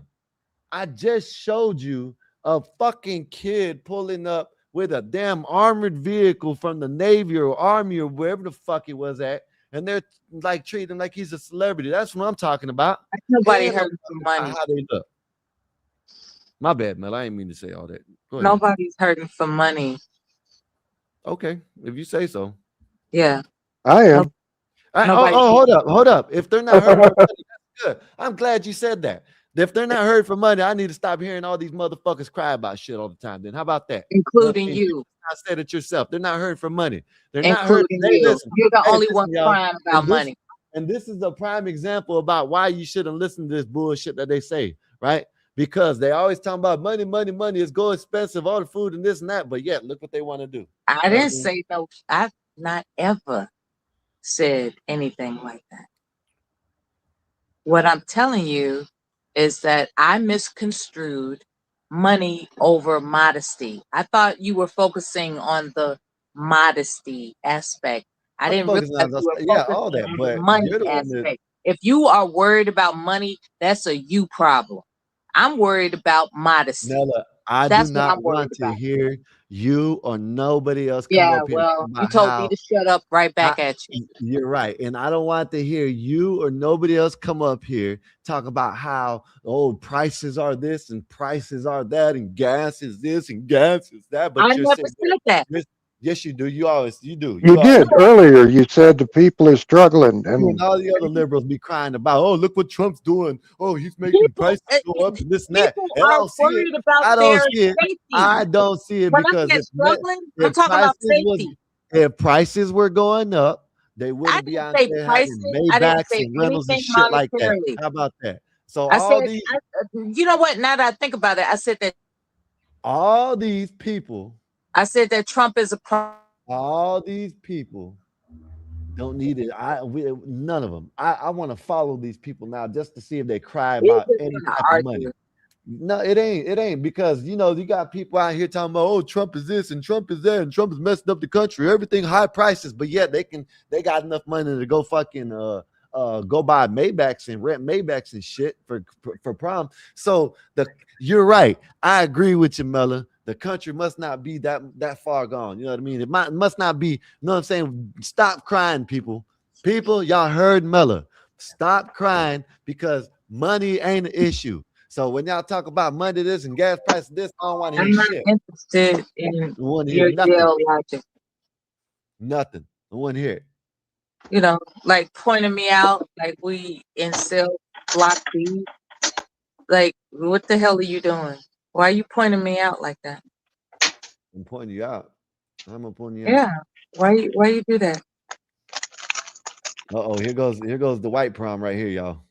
I just showed you a fucking kid pulling up with a damn armored vehicle from the Navy or Army or wherever the fuck it was at, and they're like treating him like he's a celebrity. That's what I'm talking about. Nobody heard from money. How they look. My bad, Mel. I didn't mean to say all that. Go ahead. Nobody's hurting for money. Okay, if you say so. Yeah. I am. Hold up. If they're not hurting for money, that's good. I'm glad you said that. If they're not hurting for money, I need to stop hearing all these motherfuckers cry about shit all the time. Then how about that? Including you. I said it yourself. They're not hurting for money. They're Including not hurting. you. Listen, You're the only one crying about money. And this is a prime example about why you shouldn't listen to this bullshit that they say, right? Because they always talking about money, money, money. It's go expensive, all the food and this and that. But yet, look what they want to do. I didn't say no. I've not ever said anything like that. What I'm telling you is that I misconstrued money over modesty. I thought you were focusing on the modesty aspect. I I'm didn't focusing realize on you were yeah, all focusing that, on the but money you're the one that aspect. If you are worried about money, that's a you problem. I'm worried about modesty. Nella, I do That's what not I'm worried want to about. hear you or nobody else come Yeah, up here well, talking you about told me how to shut up right back at you. you're right. And I don't want to hear you or nobody else come up here talk about how, oh, prices are this and prices are that and gas is this and gas is that. But I you're never saying, said that. yes, you do. You always, you do. You did earlier. You said the people are struggling, And and all the other liberals be crying about, oh, look what Trump's doing. Oh, he's making prices go up and this and that. People And I are don't see it. worried about I don't their see it. safety. I don't see it When I because said struggling, I'm if talking about prices was safety. if prices were going up, they I wouldn't be didn't out say there prices. having I didn't Maybachs say and Reynolds and anything shit like that. monetarily. How about that? So I said, these you know what? Now that I think about it, I said that people, Trump is a problem. all these people don't need it. None of them. I want to follow these people now just to see if they cry We're about just any gonna type of money. argue. No, it ain't because you got people out here talking about, oh, Trump is this and Trump is that and Trump is messing up the country, everything high prices, but yet they got enough money to go fucking go buy Maybachs and rent Maybachs and shit for prom. So you're right. I agree with you, Mella. The country must not be that far gone. You know what I mean? It must not be, you know what I'm saying? Stop crying, people. People, y'all heard Mella. Stop crying because money ain't an issue. So when y'all talk about money this and gas prices this, I don't want to hear I'm not shit. interested in I want to hear your nothing. jail logic. Nothing. I want to hear it. You know, like pointing me out, like we instill block B. Like, what the hell are you doing? Why are you pointing me out like that? I'm pointing you out. I'm gonna point you out. Yeah. Why you do that? Uh-oh, here goes the white prom right here, y'all.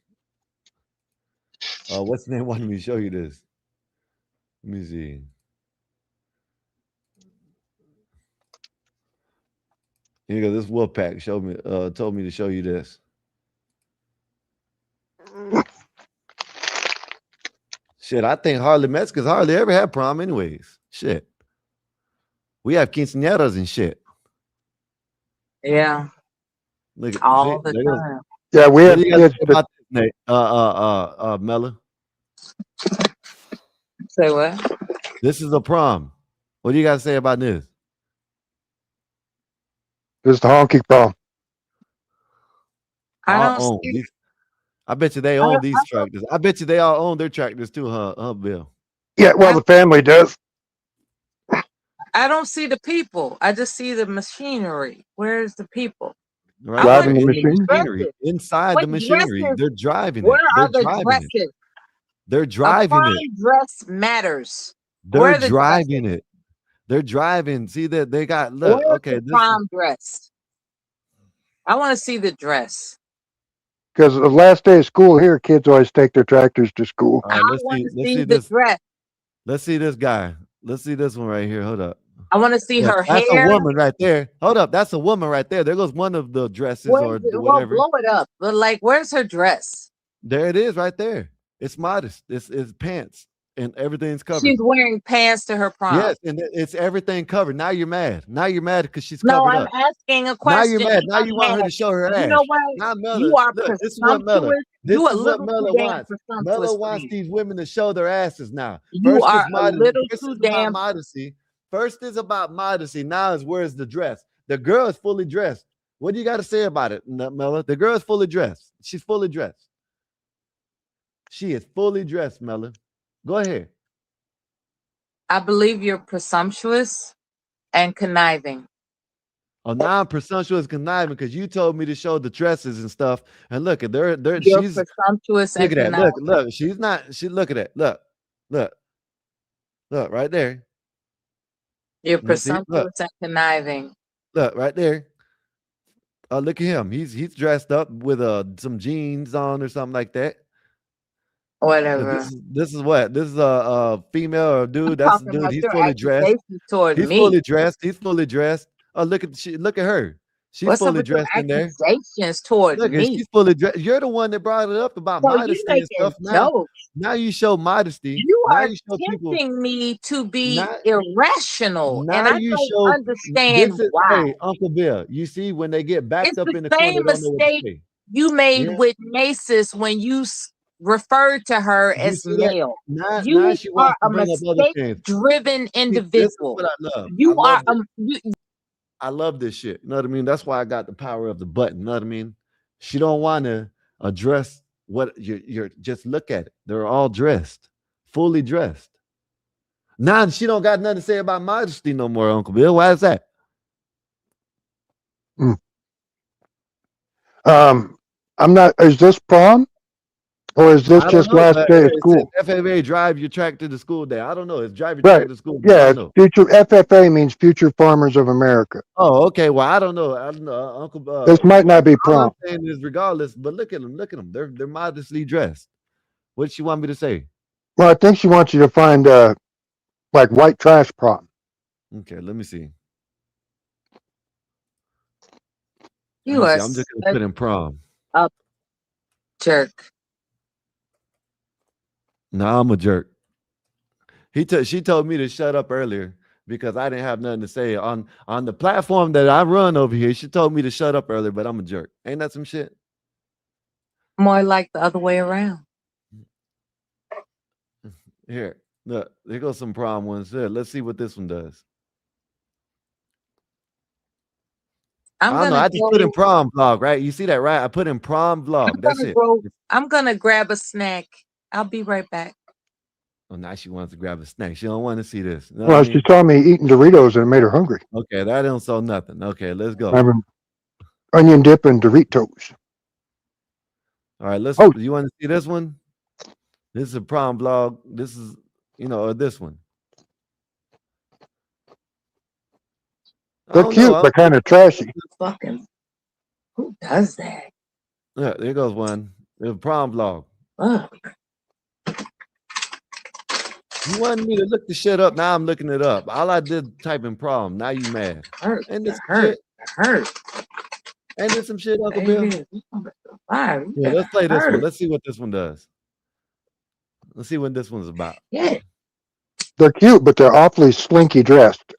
What's the name wanted me to show you this? Let me see. Here you go. This Wolfpack told me to show you this. Shit, I think hardly Mexicans hardly ever had prom anyways. Shit. We have quinceañeras and shit. Yeah. Look at all the time. Yeah, we have kids. About this, Nate? Mella. Say what? This is a prom. What do you guys say about this? This is the honky prom. I bet you they own these tractors. I bet you they all own their tractors too, huh, Bill? Yeah, well, the family does. I don't see the people. I just see the machinery. Where's the people? Right. Driving the machinery. Inside the machinery. Dresses? They're driving Where it. are They're the driving dresses? it. They're driving a it. Dress matters. They're driving it. They're driving. See that they got look. Where's Okay, the prom dress? I want to see the dress. Because the last day of school here, kids always take their tractors to school. I want to see the dress. Let's see this guy. Let's see this one right here. Hold up. I want to see her hair. That's a woman right there. Hold up. That's a woman right there. There goes one of the dresses or whatever. Blow it up. But like, where's her dress? There it is right there. It's modest. It's pants and everything's covered. She's wearing pants to her prom. Yes, and it's everything covered. Now you're mad. Now you're mad because she's covered up. No, I'm asking a question. Now you're mad. Now you want her to show her ass. You know what? Now Mella, you are look, this is what Mella. This This is is what Mella wants. Mella wants these women to show their asses now. You are a little First too is about damn. modesty. First is about modesty. Now is where's the dress? The girl is fully dressed. What do you got to say about it, Mella? The girl is fully dressed. She's fully dressed. She is fully dressed, Mella. Go ahead. I believe you're presumptuous and conniving. Oh, now I'm presumptuous conniving because you told me to show the dresses and stuff. And look at You're she's presumptuous and look at that. conniving. Look, she's not. Look at that. Look right there. You're presumptuous and conniving. Look right there. Look at him. He's dressed up with some jeans on or something like that. Whatever. This is what? This is a female or a dude. That's the dude. He's fully dressed. Toward He's me. fully dressed. He's fully dressed. Oh, look at her. She's What's up fully with your dressed in there. accusations towards Look, and me? she's fully dressed. You're the one that brought it up about So you modesty and making stuff. Now jokes. you show modesty. You Now are you show people. tempting me to be Now, irrational, and now I you don't show understand this is why. hey, Uncle Bill. You see, when they get backed It's up the in the corner, same they don't know what to mistake say. you made Yeah. with Macis when you referred to her You as see that? male. Now You she are wants to a bring up other things. mistake-driven See, this is individual. what I love. You I are love I love this shit. You know what I mean? That's why I got the power of the button. You know what I mean? She don't want to address what you're just look at it. They're all dressed, fully dressed. Now she don't got nothing to say about modesty no more, Uncle Bill. Why is that? I'm not. Is this prom, or is this I don't just know. last But day of it school? says FFA drive your track to the school day. I don't know. It's drive your track Right. to school day. I Yeah. don't know. Future FFA means Future Farmers of America. Oh, okay. Well, I don't know. I don't know, Uncle. This might not be all I'm prom. saying is, regardless, but look at them. Look at them. They're modestly dressed. What she want me to say? Well, I think she wants you to find like white trash prom. Okay, let me see. You Let me are see. I'm just gonna put in prom. a jerk. No, I'm a jerk. She told me to shut up earlier because I didn't have nothing to say on the platform that I run over here. She told me to shut up earlier, but I'm a jerk. Ain't that some shit? More like the other way around. Here, look, there goes some prom ones. Here, let's see what this one does. I don't know. I just put in prom vlog, right? You see that, right? I put in prom vlog. That's it. I'm gonna grab a snack. I'll be right back. Oh, now she wants to grab a snack. She don't want to see this. You know Well, what I she mean? saw me eating Doritos and it made her hungry. Okay, that don't sell nothing. Okay, let's go. Having onion dip and Doritos. All right, let's. Oh. You want to see this one? This is a prom vlog. This is, or this one. They're cute, but kind of trashy. Fucking, who does that? Yeah, there goes one. The prom vlog. You wanted me to look the shit up. Now I'm looking it up. All I did type in prom. Now you mad? Ain't this some shit? Ain't this some shit, Uncle Bill? Yeah, let's play this one. Let's see what this one does. Let's see what this one's about. Yeah. They're cute, but they're awfully slinky dressed.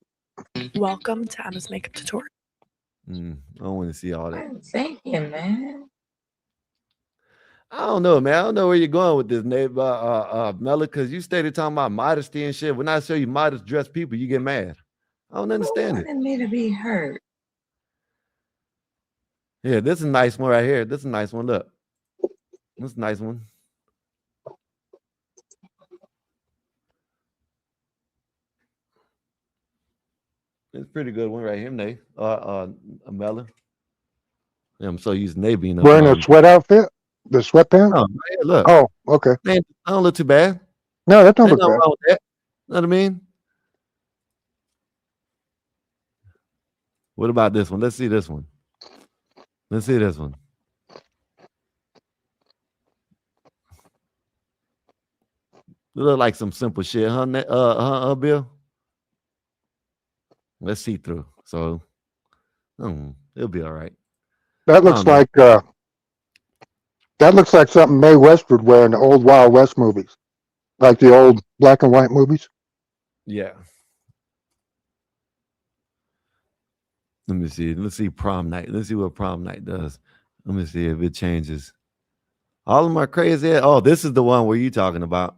Welcome to Anna's makeup tutorial. I don't want to see all that. I'm thinking, man. I don't know, man. I don't know where you're going with this, neighbor, Mella, because you started talking about modesty and shit. When I show you modest dressed people, you get mad. I don't understand it. Wanted me to be hurt. Yeah, this is a nice one right here. This is a nice one. Look. This is a nice one. It's a pretty good one right here, Nate. Mella. Yeah, I'm so used to Nate being up. Wearing a sweat outfit? The sweatpants? Oh, yeah, look. Oh, okay. Man, I don't look too bad. No, that don't Ain't look nothing bad. wrong with that. You know what I mean? What about this one? Let's see this one. Let's see this one. It look like some simple shit, huh, Bill? Let's see through. So, it'll be all right. That looks like something Mae West would wear in the old Wild West movies, like the old black and white movies. Yeah. Let me see. Let's see prom night. Let's see what prom night does. Let me see if it changes. All of them are crazy. Oh, this is the one where you talking about.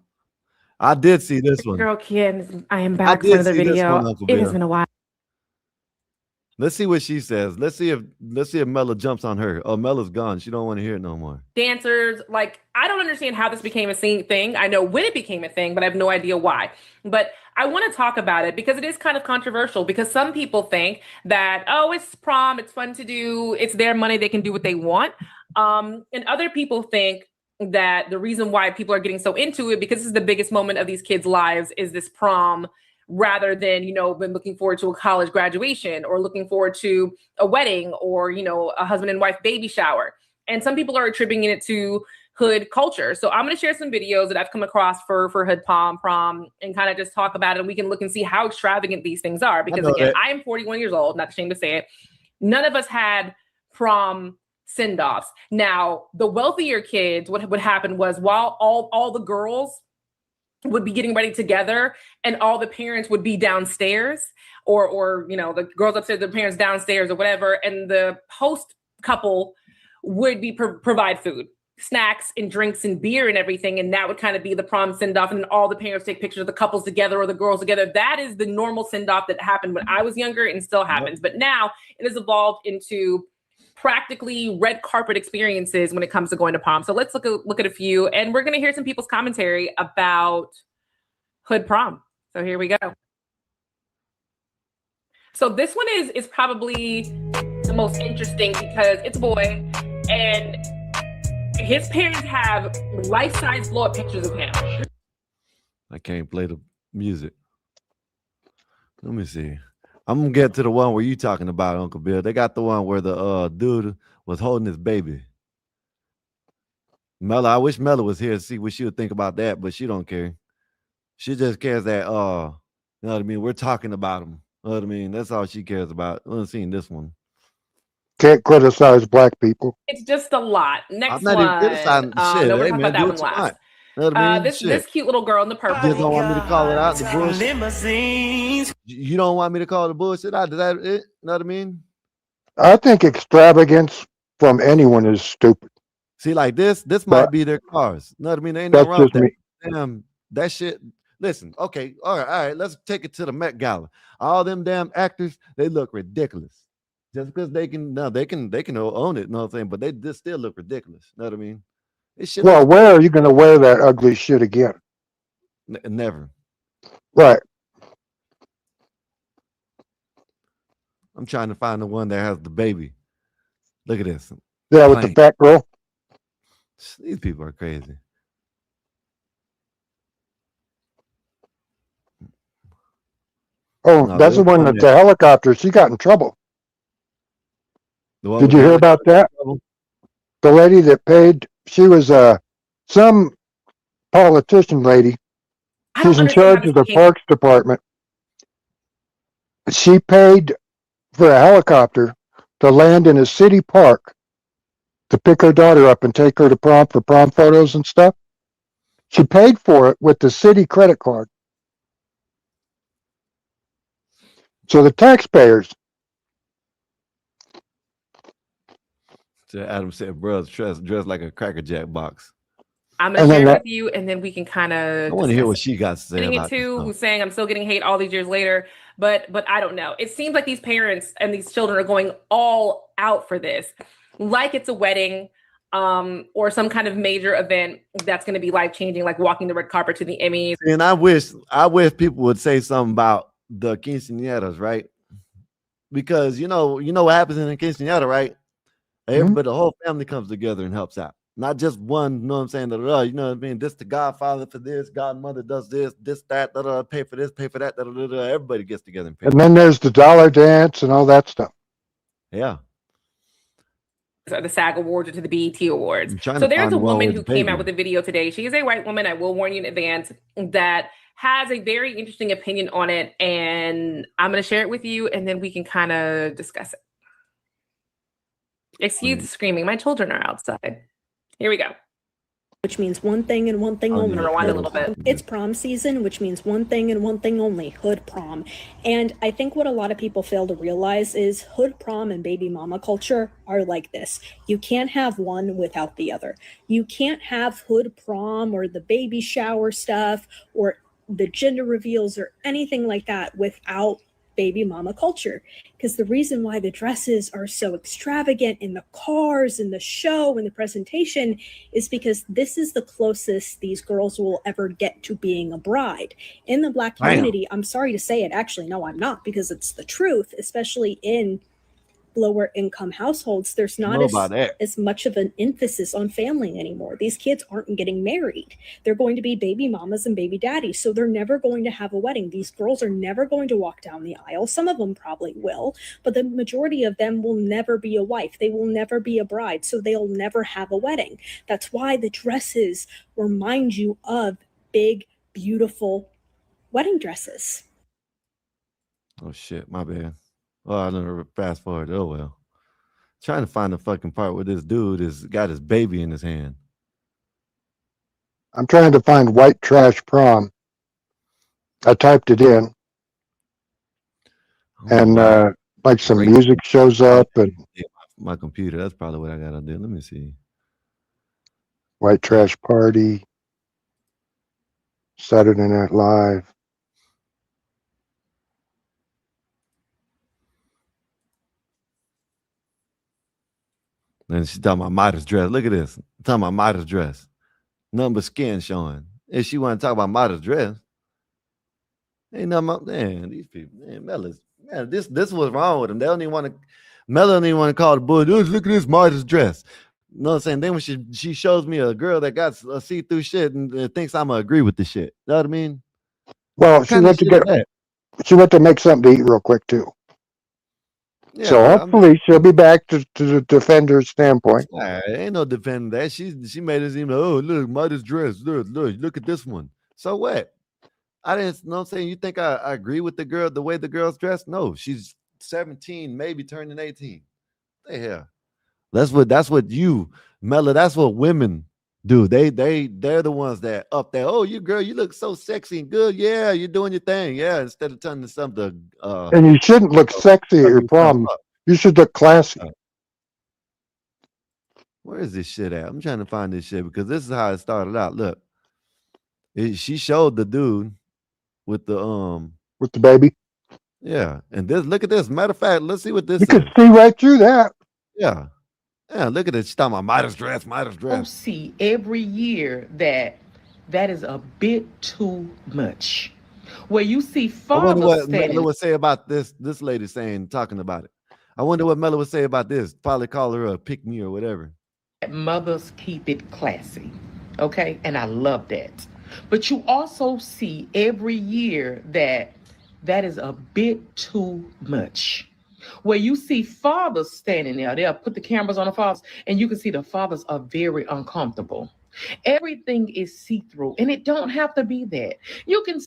I did see this one. Girl Kim, I am back for another video. It has been a while. Let's see what she says. Let's see if Mella jumps on her. Oh, Mella's gone. She don't want to hear it no more. Dancers, like, I don't understand how this became a thing. I know when it became a thing, but I have no idea why. But I want to talk about it because it is kind of controversial, because some people think that, oh, it's prom, it's fun to do, it's their money, they can do what they want. And other people think that the reason why people are getting so into it, because this is the biggest moment of these kids' lives, is this prom, rather than, been looking forward to a college graduation or looking forward to a wedding or, a husband and wife baby shower. And some people are attributing it to hood culture. So I'm going to share some videos that I've come across for hood prom, and kind of just talk about it. And we can look and see how extravagant these things are. Because again, I am 41 years old, not ashamed to say it. None of us had prom send-offs. Now, the wealthier kids, what would happen was while all the girls would be getting ready together and all the parents would be downstairs or the girls upstairs, the parents downstairs or whatever, and the host couple would be provide food, snacks and drinks and beer and everything, and that would kind of be the prom send-off, and then all the parents take pictures of the couples together or the girls together. That is the normal send-off that happened when I was younger and still happens. But now it has evolved into practically red carpet experiences when it comes to going to prom. So let's look at a few, and we're going to hear some people's commentary about hood prom. So here we go. So this one is probably the most interesting because it's a boy, and his parents have life-size blow-up pictures of him. I can't play the music. Let me see. I'm gonna get to the one where you talking about, Uncle Bill. They got the one where the dude was holding his baby. Mella, I wish Mella was here to see what she would think about that, but she don't care. She just cares that you know what I mean, we're talking about him. You know what I mean? That's all she cares about. I haven't seen this one. Can't criticize black people. It's just a lot. Next I'm not even one. criticizing shit. No, we're Hey, talking man, about that do one what you last. want. You know what I mean? This cute little girl in the purple. You just don't want me to call it out the bullshit. You don't want me to call the bullshit out. Is that it? You know what I mean? I think extravagance from anyone is stupid. See, like this might be their cars. You know what I mean? There ain't That's nothing wrong with just that. me. Damn, that shit. Listen, okay, all right. Let's take it to the Met Gala. All them damn actors, they look ridiculous. Just because they can own it, you know what I'm saying? But they just still look ridiculous. You know what I mean? Well, where are you going to wear that ugly shit again? Never. Right. I'm trying to find the one that has the baby. Look at this. Yeah, with the fat girl. These people are crazy. Oh, that's the one that's a helicopter. She got in trouble. Did you hear about that? The lady that paid, she was some politician lady. She's in charge of the parks department. She paid for a helicopter to land in a city park to pick her daughter up and take her to prom for prom photos and stuff. She paid for it with the city credit card. So the taxpayers. So Adam said, bro, dressed like a Cracker Jack box. I'm going to share it with you, and then we can kind of. I want to hear what she got to say about it too, who's saying I'm still getting hate all these years later, but I don't know. It seems like these parents and these children are going all out for this, like it's a wedding or some kind of major event that's going to be life changing, like walking the red carpet to the Emmys. And I wish people would say something about the quinceañeras, right? Because you know what happens in a quinceañera, right? Everybody, the whole family comes together and helps out. Not just one, you know what I'm saying? You know what I mean? This the godfather for this, godmother does this, that, pay for this, pay for that, everybody gets together and pay. And then there's the dollar dance and all that stuff. Yeah. The SAG Awards or to the BET Awards. So there's a woman who came out with a video today. She is a white woman, I will warn you in advance, that has a very interesting opinion on it. And I'm going to share it with you, and then we can kind of discuss it. Excuse the screaming. My children are outside. Here we go. Which means one thing and one thing only. Rewind a little bit. It's prom season, which means one thing and one thing only, hood prom. And I think what a lot of people fail to realize is hood prom and baby mama culture are like this. You can't have one without the other. You can't have hood prom or the baby shower stuff or the gender reveals or anything like that without baby mama culture, because the reason why the dresses are so extravagant in the cars and the show and the presentation is because this is the closest these girls will ever get to being a bride. In the Black community, I'm sorry to say it, actually, no, I'm not, because it's the truth, especially in lower income households, there's not as much of an emphasis on family anymore. These kids aren't getting married. They're going to be baby mamas and baby daddies. So they're never going to have a wedding. These girls are never going to walk down the aisle. Some of them probably will, but the majority of them will never be a wife. They will never be a bride. So they'll never have a wedding. That's why the dresses remind you of big, beautiful wedding dresses. Oh shit, my bad. Oh, I never fast forward. Oh well. Trying to find the fucking part where this dude has got his baby in his hand. I'm trying to find white trash prom. I typed it in, and like some music shows up, and my computer. That's probably what I gotta do. Let me see. White trash party, Saturday Night Live. And she's talking about modest dress. Look at this. Talking about modest dress. Nothing but skin showing. If she want to talk about modest dress, ain't nothing about, man, these people, man, Mella's, man, this was wrong with them. They don't even want to, Mella don't even want to call the boy, look at this modest dress. You know what I'm saying? Then when she shows me a girl that got a see-through shit and thinks I'm going to agree with the shit. You know what I mean? Well, she went to make something to eat real quick, too. Yeah, so hopefully she'll be back to the defender's standpoint. Ain't no defending that. She made it seem like, oh, look, modest dress. Look at this one. So what? I didn't know what I'm saying. You think I agree with the girl, the way the girl's dressed? No, she's 17, maybe turning 18. What the hell? That's what you, Mella, that's what women do. They're the ones that up there. Oh, you girl, you look so sexy and good. Yeah, you're doing your thing. Yeah, instead of turning to something. And you shouldn't look sexy at your prom. You should look classy. Where is this shit at? I'm trying to find this shit because this is how it started out. Look, she showed the dude with the baby. Yeah, and this, look at this. Matter of fact, let's see what this. You can see right through that. Yeah. Yeah, look at it. She's talking about modest dress. See every year that is a bit too much. Where you see I wonder fathers what Mella would say about this lady talking about it. I wonder what Mella would say about this. Probably call her a pick me or whatever. Mothers keep it classy, okay? And I love that. But you also see every year that is a bit too much. Where you see fathers standing there, they'll put the cameras on the fathers, and you can see the fathers are very uncomfortable. Everything is see-through, and it don't have to be that. You can.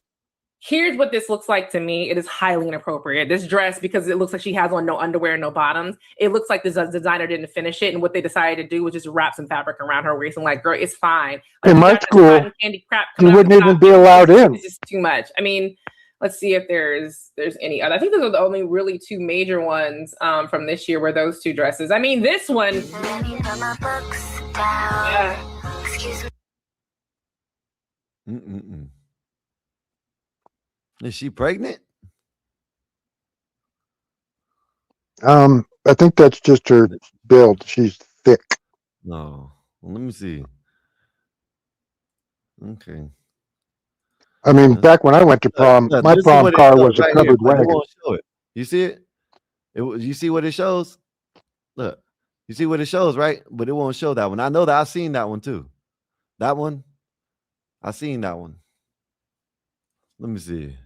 Here's what this looks like to me. It is highly inappropriate. This dress, because it looks like she has on no underwear, no bottoms. It looks like the designer didn't finish it, and what they decided to do was just wrap some fabric around her waist. And like, girl, it's fine. Like, in my school, you wouldn't even be allowed in. It's just too much. I mean, let's see if there's any other. I think those are the only really two major ones from this year were those two dresses. I mean, this one. Yeah. Excuse me. Is she pregnant? I think that's just her build. She's thick. No. Well, let me see. Okay. I mean, back when I went to prom, my prom car was a covered wagon. Won't show it. You see it? You see what it shows? Look, you see what it shows, right? But it won't show that one. I know that I've seen that one too. That one, I've seen that one. Let me see.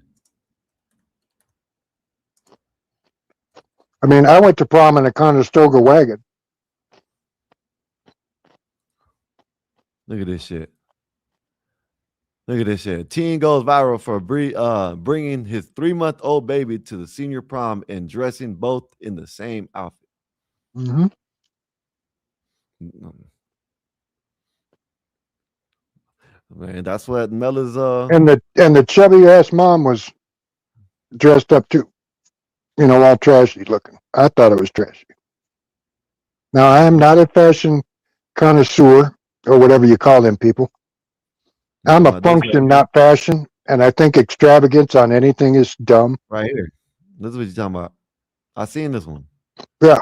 I mean, I went to prom in a Conestoga wagon. Look at this shit. Look at this shit. Teen goes viral for bringing his 3-month-old baby to the senior prom and dressing both in the same outfit. Mm-hmm. Man, that's what Mella's and the chubby ass mom was dressed up too. You know, all trashy looking. I thought it was trashy. Now, I am not a fashion connoisseur or whatever you call them people. I'm a function, not fashion, and I think extravagance on anything is dumb. Right here. This is what you're talking about. I seen this one. Yeah.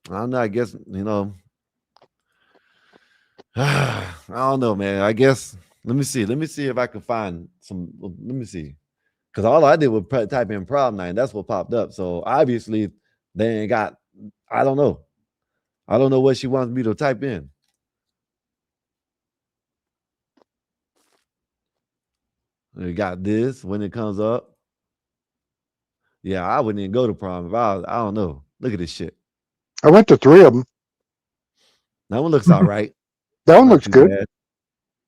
I don't know. I guess, you know. I don't know, man. I guess, let me see. Let me see if I can find some. Let me see. Because all I did was type in prom night. That's what popped up. So obviously, they ain't got, I don't know. I don't know what she wants me to type in. You got this when it comes up. Yeah, I wouldn't even go to prom if I don't know. Look at this shit. I went to 3 of them. That one looks all right. That one looks good. Bad.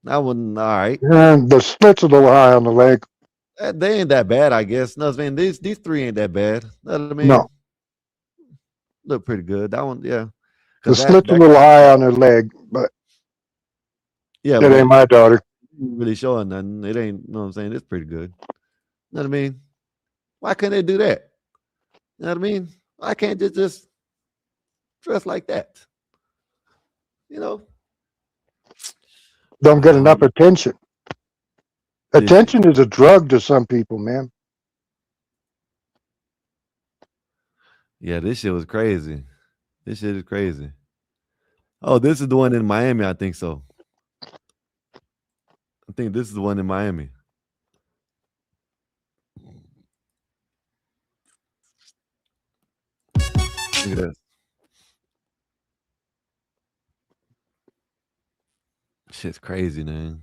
That one, all right. And the slit's a little high on the leg. They ain't that bad, I guess. No, I mean, these three ain't that bad. Know what I mean? No. Look pretty good. That one, yeah. The slit's a little high on her leg, but yeah, that ain't my daughter. Really showing nothing. It ain't, you know what I'm saying? It's pretty good. Know what I mean? Why couldn't they do that? You know what I mean? Why can't they just dress like that? You know? Don't get enough attention. Attention is a drug to some people, man. Yeah, this shit was crazy. This shit is crazy. Oh, this is the one in Miami, I think so. I think this is the one in Miami. Look at this. Shit's crazy, man.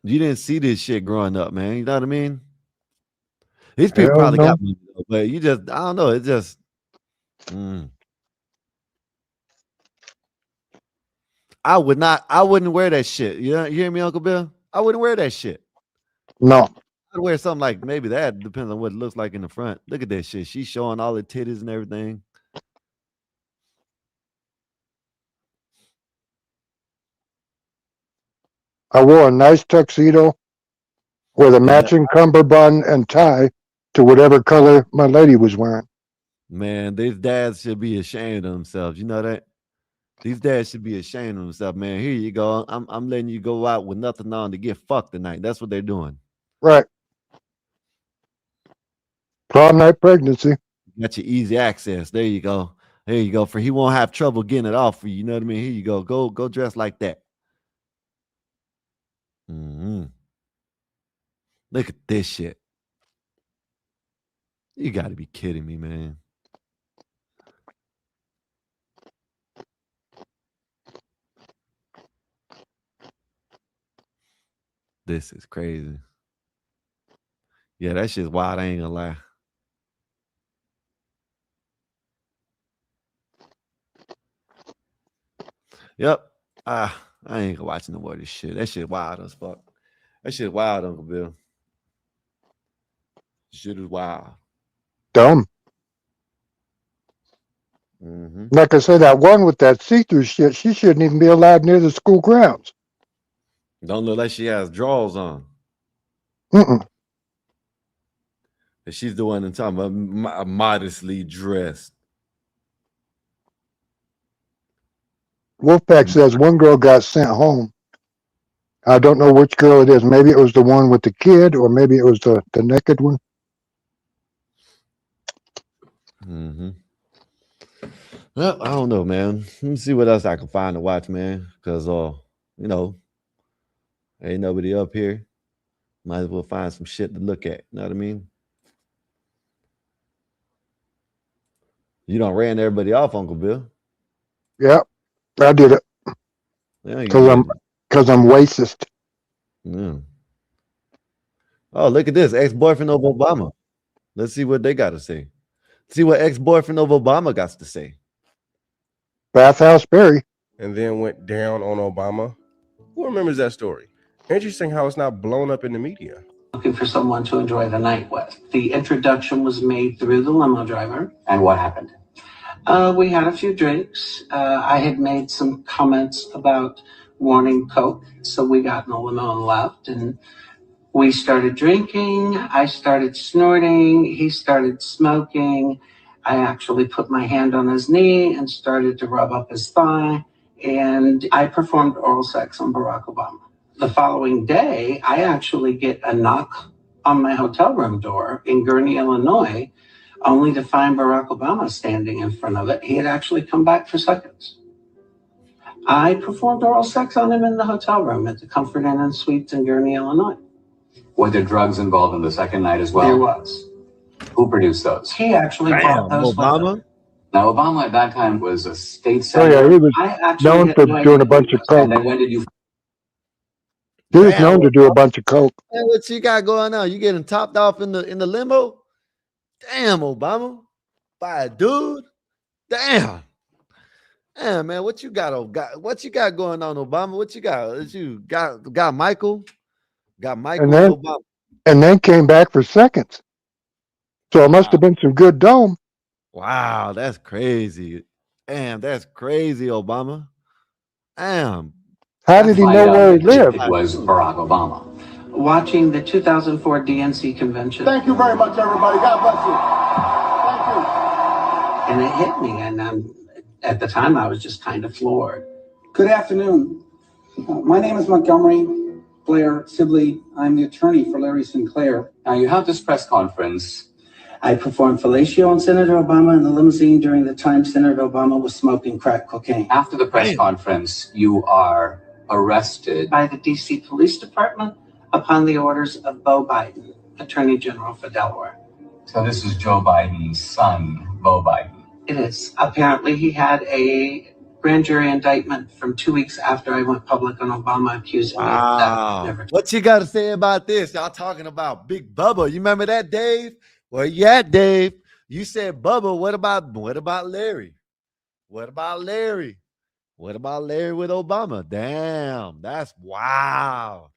You didn't see this shit growing up, man. You know what I mean? These people probably got money, but you just, I don't know. It's just, I wouldn't wear that shit. You hear me, Uncle Bill? I wouldn't wear that shit. No. I'd wear something like maybe that. Depends on what it looks like in the front. Look at that shit. She's showing all the titties and everything. I wore a nice tuxedo with a matching cummerbund and tie to whatever color my lady was wearing. Man, these dads should be ashamed of themselves. You know that? These dads should be ashamed of themselves, man. Here you go. I'm letting you go out with nothing on to get fucked tonight. That's what they're doing. Right. Prom night pregnancy. Got your easy access. There you go. There you go. For he won't have trouble getting it off for you. You know what I mean? Here you go. Go dress like that. Look at this shit. You got to be kidding me, man. This is crazy. Yeah, that shit's wild. I ain't gonna lie. Yep. I ain't watching no more of this shit. That shit wild as fuck. That shit wild, Uncle Bill. Shit is wild. Dumb. Like I said, that one with that see-through shit, she shouldn't even be allowed near the school grounds. Don't look like she has drawers on. Mm-mm. And she's the one in talking about modestly dressed. Wolfpack says one girl got sent home. I don't know which girl it is. Maybe it was the one with the kid, or maybe it was the naked one. Well, I don't know, man. Let me see what else I can find to watch, man. Because, you know, ain't nobody up here. Might as well find some shit to look at. You know what I mean? You done ran everybody off, Uncle Bill. Yeah, I did it. Because I'm racist. Yeah. Oh, look at this. Ex-boyfriend of Obama. Let's see what they got to say. See what ex-boyfriend of Obama got to say. Bathhouse Berry. And then went down on Obama. Who remembers that story? Interesting how it's not blown up in the media. Looking for someone to enjoy the night with. The introduction was made through the limo driver. And what happened? We had a few drinks. I had made some comments about wanting Coke, so we got in the limo and left, and we started drinking. I started snorting. He started smoking. I actually put my hand on his knee and started to rub up his thigh, and I performed oral sex on Barack Obama. The following day, I actually get a knock on my hotel room door in Gurnee, Illinois, only to find Barack Obama standing in front of it. He had actually come back for seconds. I performed oral sex on him in the hotel room at the Comfort Inn and Suites in Gurnee, Illinois. Were there drugs involved in the second night as well? There was. Who produced those? He actually brought those Obama? with him. Now, Obama at that time was a state Oh senator. yeah, he was known for doing a bunch of coke. And then when did you? He was known to do a bunch of coke. Hey, what you got going on? You getting topped off in the limo? Damn, Obama. By a dude? Damn. Damn, man, what you got? What you got going on, Obama? What you got? You got Michael? Got Michael and and then Obama. and then came back for seconds. So it must have been some good dome. Wow, that's crazy. Damn, that's crazy, Obama. Damn. How did he know where he lived? It was Barack Obama. Watching the 2004 DNC convention. Thank you very much, everybody. God bless you. And it hit me, and at the time I was just kind of floored. Good afternoon. My name is Montgomery Blair Sibley. I'm the attorney for Larry Sinclair. Now you have this press conference. I performed fellatio on Senator Obama in the limousine during the time Senator Obama was smoking crack cocaine. After the press conference, you are arrested by the D.C. Police Department upon the orders of Beau Biden, Attorney General for Delaware. So this is Joe Biden's son, Beau Biden. It is. Apparently he had a grand jury indictment from 2 weeks after I went public on Obama accusing me of that. What you got to say about this? Y'all talking about Big Bubba. You remember that, Dave? Well, yeah, Dave. You said Bubba. What about Larry? What about Larry? What about Larry with Obama? Damn, that's wow.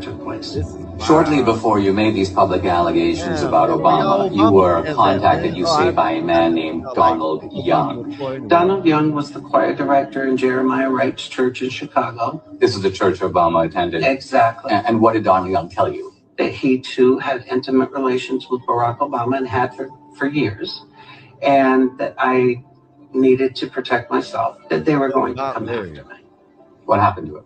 Took place. Shortly before you made these public allegations about Obama, you were contacted, you say, by a man named Donald Young. Donald Young was the choir director in Jeremiah Wright's church in Chicago. This is the church Obama attended. Exactly. And what did Donald Young tell you? That he too had intimate relations with Barack Obama and had for years, and that I needed to protect myself, that they were going to come after me. What happened to him?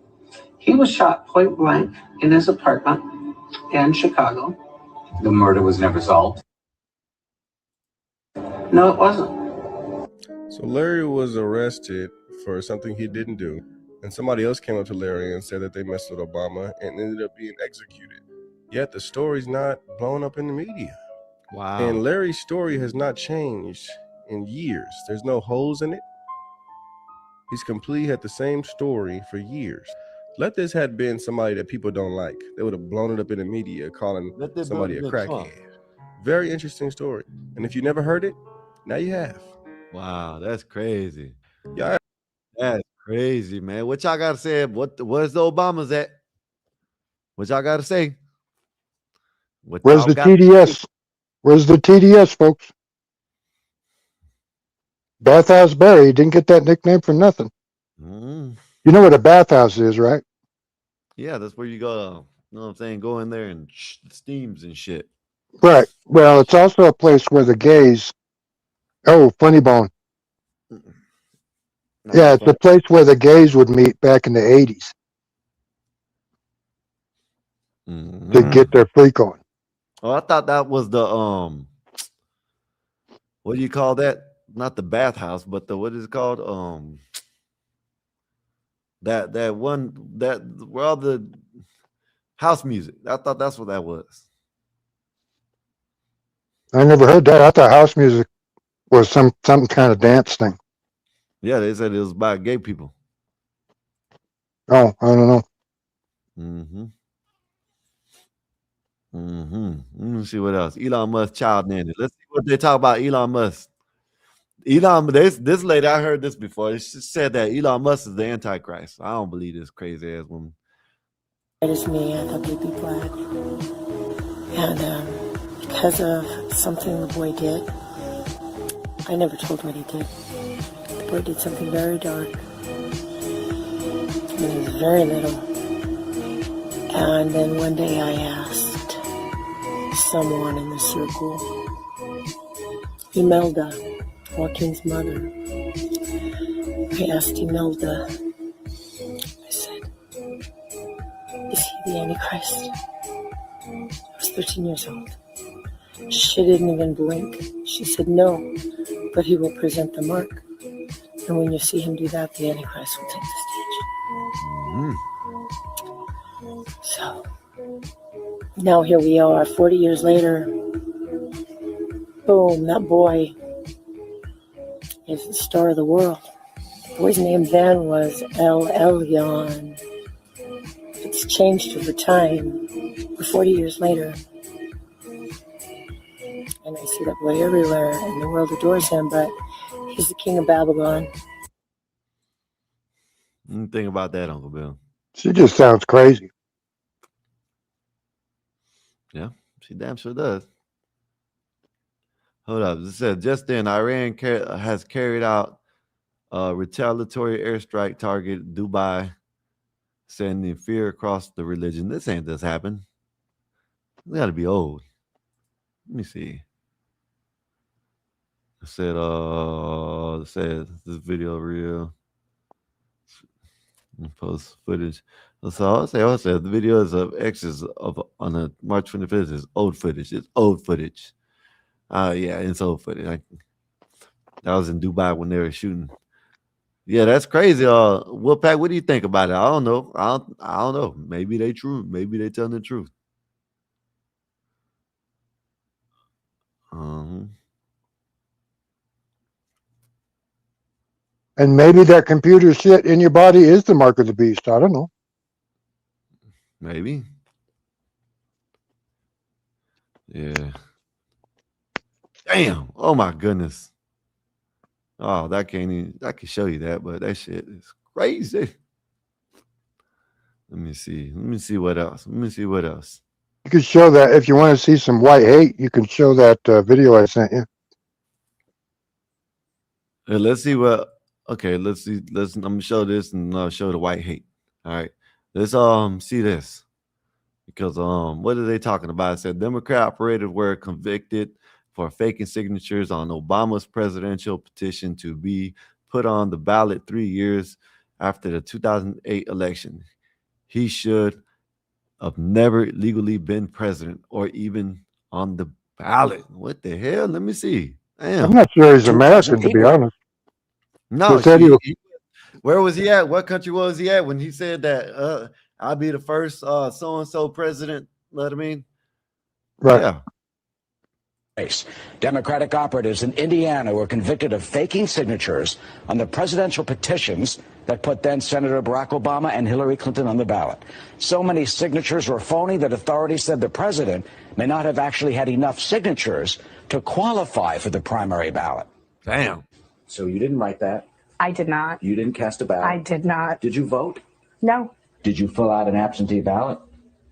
He was shot point blank in his apartment in Chicago. The murder was never solved? No, it wasn't. So Larry was arrested for something he didn't do, and somebody else came up to Larry and said that they messed with Obama and ended up being executed. Yet the story's not blown up in the media. Wow. And Larry's story has not changed in years. There's no holes in it. He's completely had the same story for years. Let this had been somebody that people don't like, they would have blown it up in the media, calling somebody a crackhead. Very interesting story. And if you never heard it, now you have. Wow, that's crazy. Yeah, that's crazy, man. What y'all got to say? Where's the Obamas at? What y'all got to say? Where's the TDS? Where's the TDS, folks? Bathhouse Barry didn't get that nickname for nothing. You know what a bathhouse is, right? Yeah, that's where you go to, you know what I'm saying, go in there and steams and shit. Right. Well, it's also a place where the gays. Oh, funny bone. Yeah, it's a place where the gays would meet back in the 80s to get their freak on. Oh, I thought that was the what do you call that? Not the bathhouse, but the what is it called? That one that where all the house music. I thought that's what that was. I never heard that. I thought house music was some kind of dance thing. Yeah, they said it was by gay people. Oh, I don't know. Let me see what else. Elon Musk child nanny. Let's see what they talk about Elon Musk. This lady, I heard this before. She said that Elon Musk is the Antichrist. I don't believe this crazy ass woman. It is me, I thought Baby Black. And because of something the boy did, I never told what he did. The boy did something very dark. When he was very little. And then one day I asked someone in the circle, Imelda, Joaquin's mother. I asked Imelda, I said, is he the Antichrist? I was 13 years old. She didn't even blink. She said, no, but he will present the mark. And when you see him do that, the Antichrist will take the stage. So, now here we are, 40 years later. Boom, that boy is the star of the world. The boy's name then was El Elyon. It's changed over time. We're 40 years later. And I see that boy everywhere, and the world adores him, but he's the king of Babylon. Think about that, Uncle Bill. She just sounds crazy. Yeah, she damn sure does. Hold up. It said just then Iran has carried out a retaliatory airstrike target Dubai, sending fear across the religion. This ain't just happened. We got to be old. Let me see. It said this video real. Post footage. So I'll say the video is of X's of on the March 25th is old footage. It's old footage. Yeah, it's old footage. That was in Dubai when they were shooting. Yeah, that's crazy. Wolfpack, what do you think about it? I don't know. I don't know. Maybe they true. Maybe they telling the truth. And maybe that computer shit in your body is the mark of the beast. I don't know. Maybe. Yeah. Damn. Oh my goodness. Oh, I can show you that, but that shit is crazy. Let me see what else. You can show that if you want to see some white hate. You can show that video I sent you. Let's see what. Okay, let's see. I'm gonna show this and I'll show the white hate. All right, let's see this because what are they talking about? It said Democrat operators were convicted for faking signatures on Obama's presidential petition to be put on the ballot 3 years after the 2008 election. He should have never legally been president or even on the ballot. What the hell? Let me see. Damn. I'm not sure he's American, to be honest. No, where was he at? What country was he at when he said that I'll be the first so-and-so president? Know what I mean? Right. Yeah. Democratic operatives in Indiana were convicted of faking signatures on the presidential petitions that put then Senator Barack Obama and Hillary Clinton on the ballot. So many signatures were phony that authorities said the president may not have actually had enough signatures to qualify for the primary ballot. Damn. So you didn't write that? I did not. You didn't cast a ballot? I did not. Did you vote? No. Did you fill out an absentee ballot?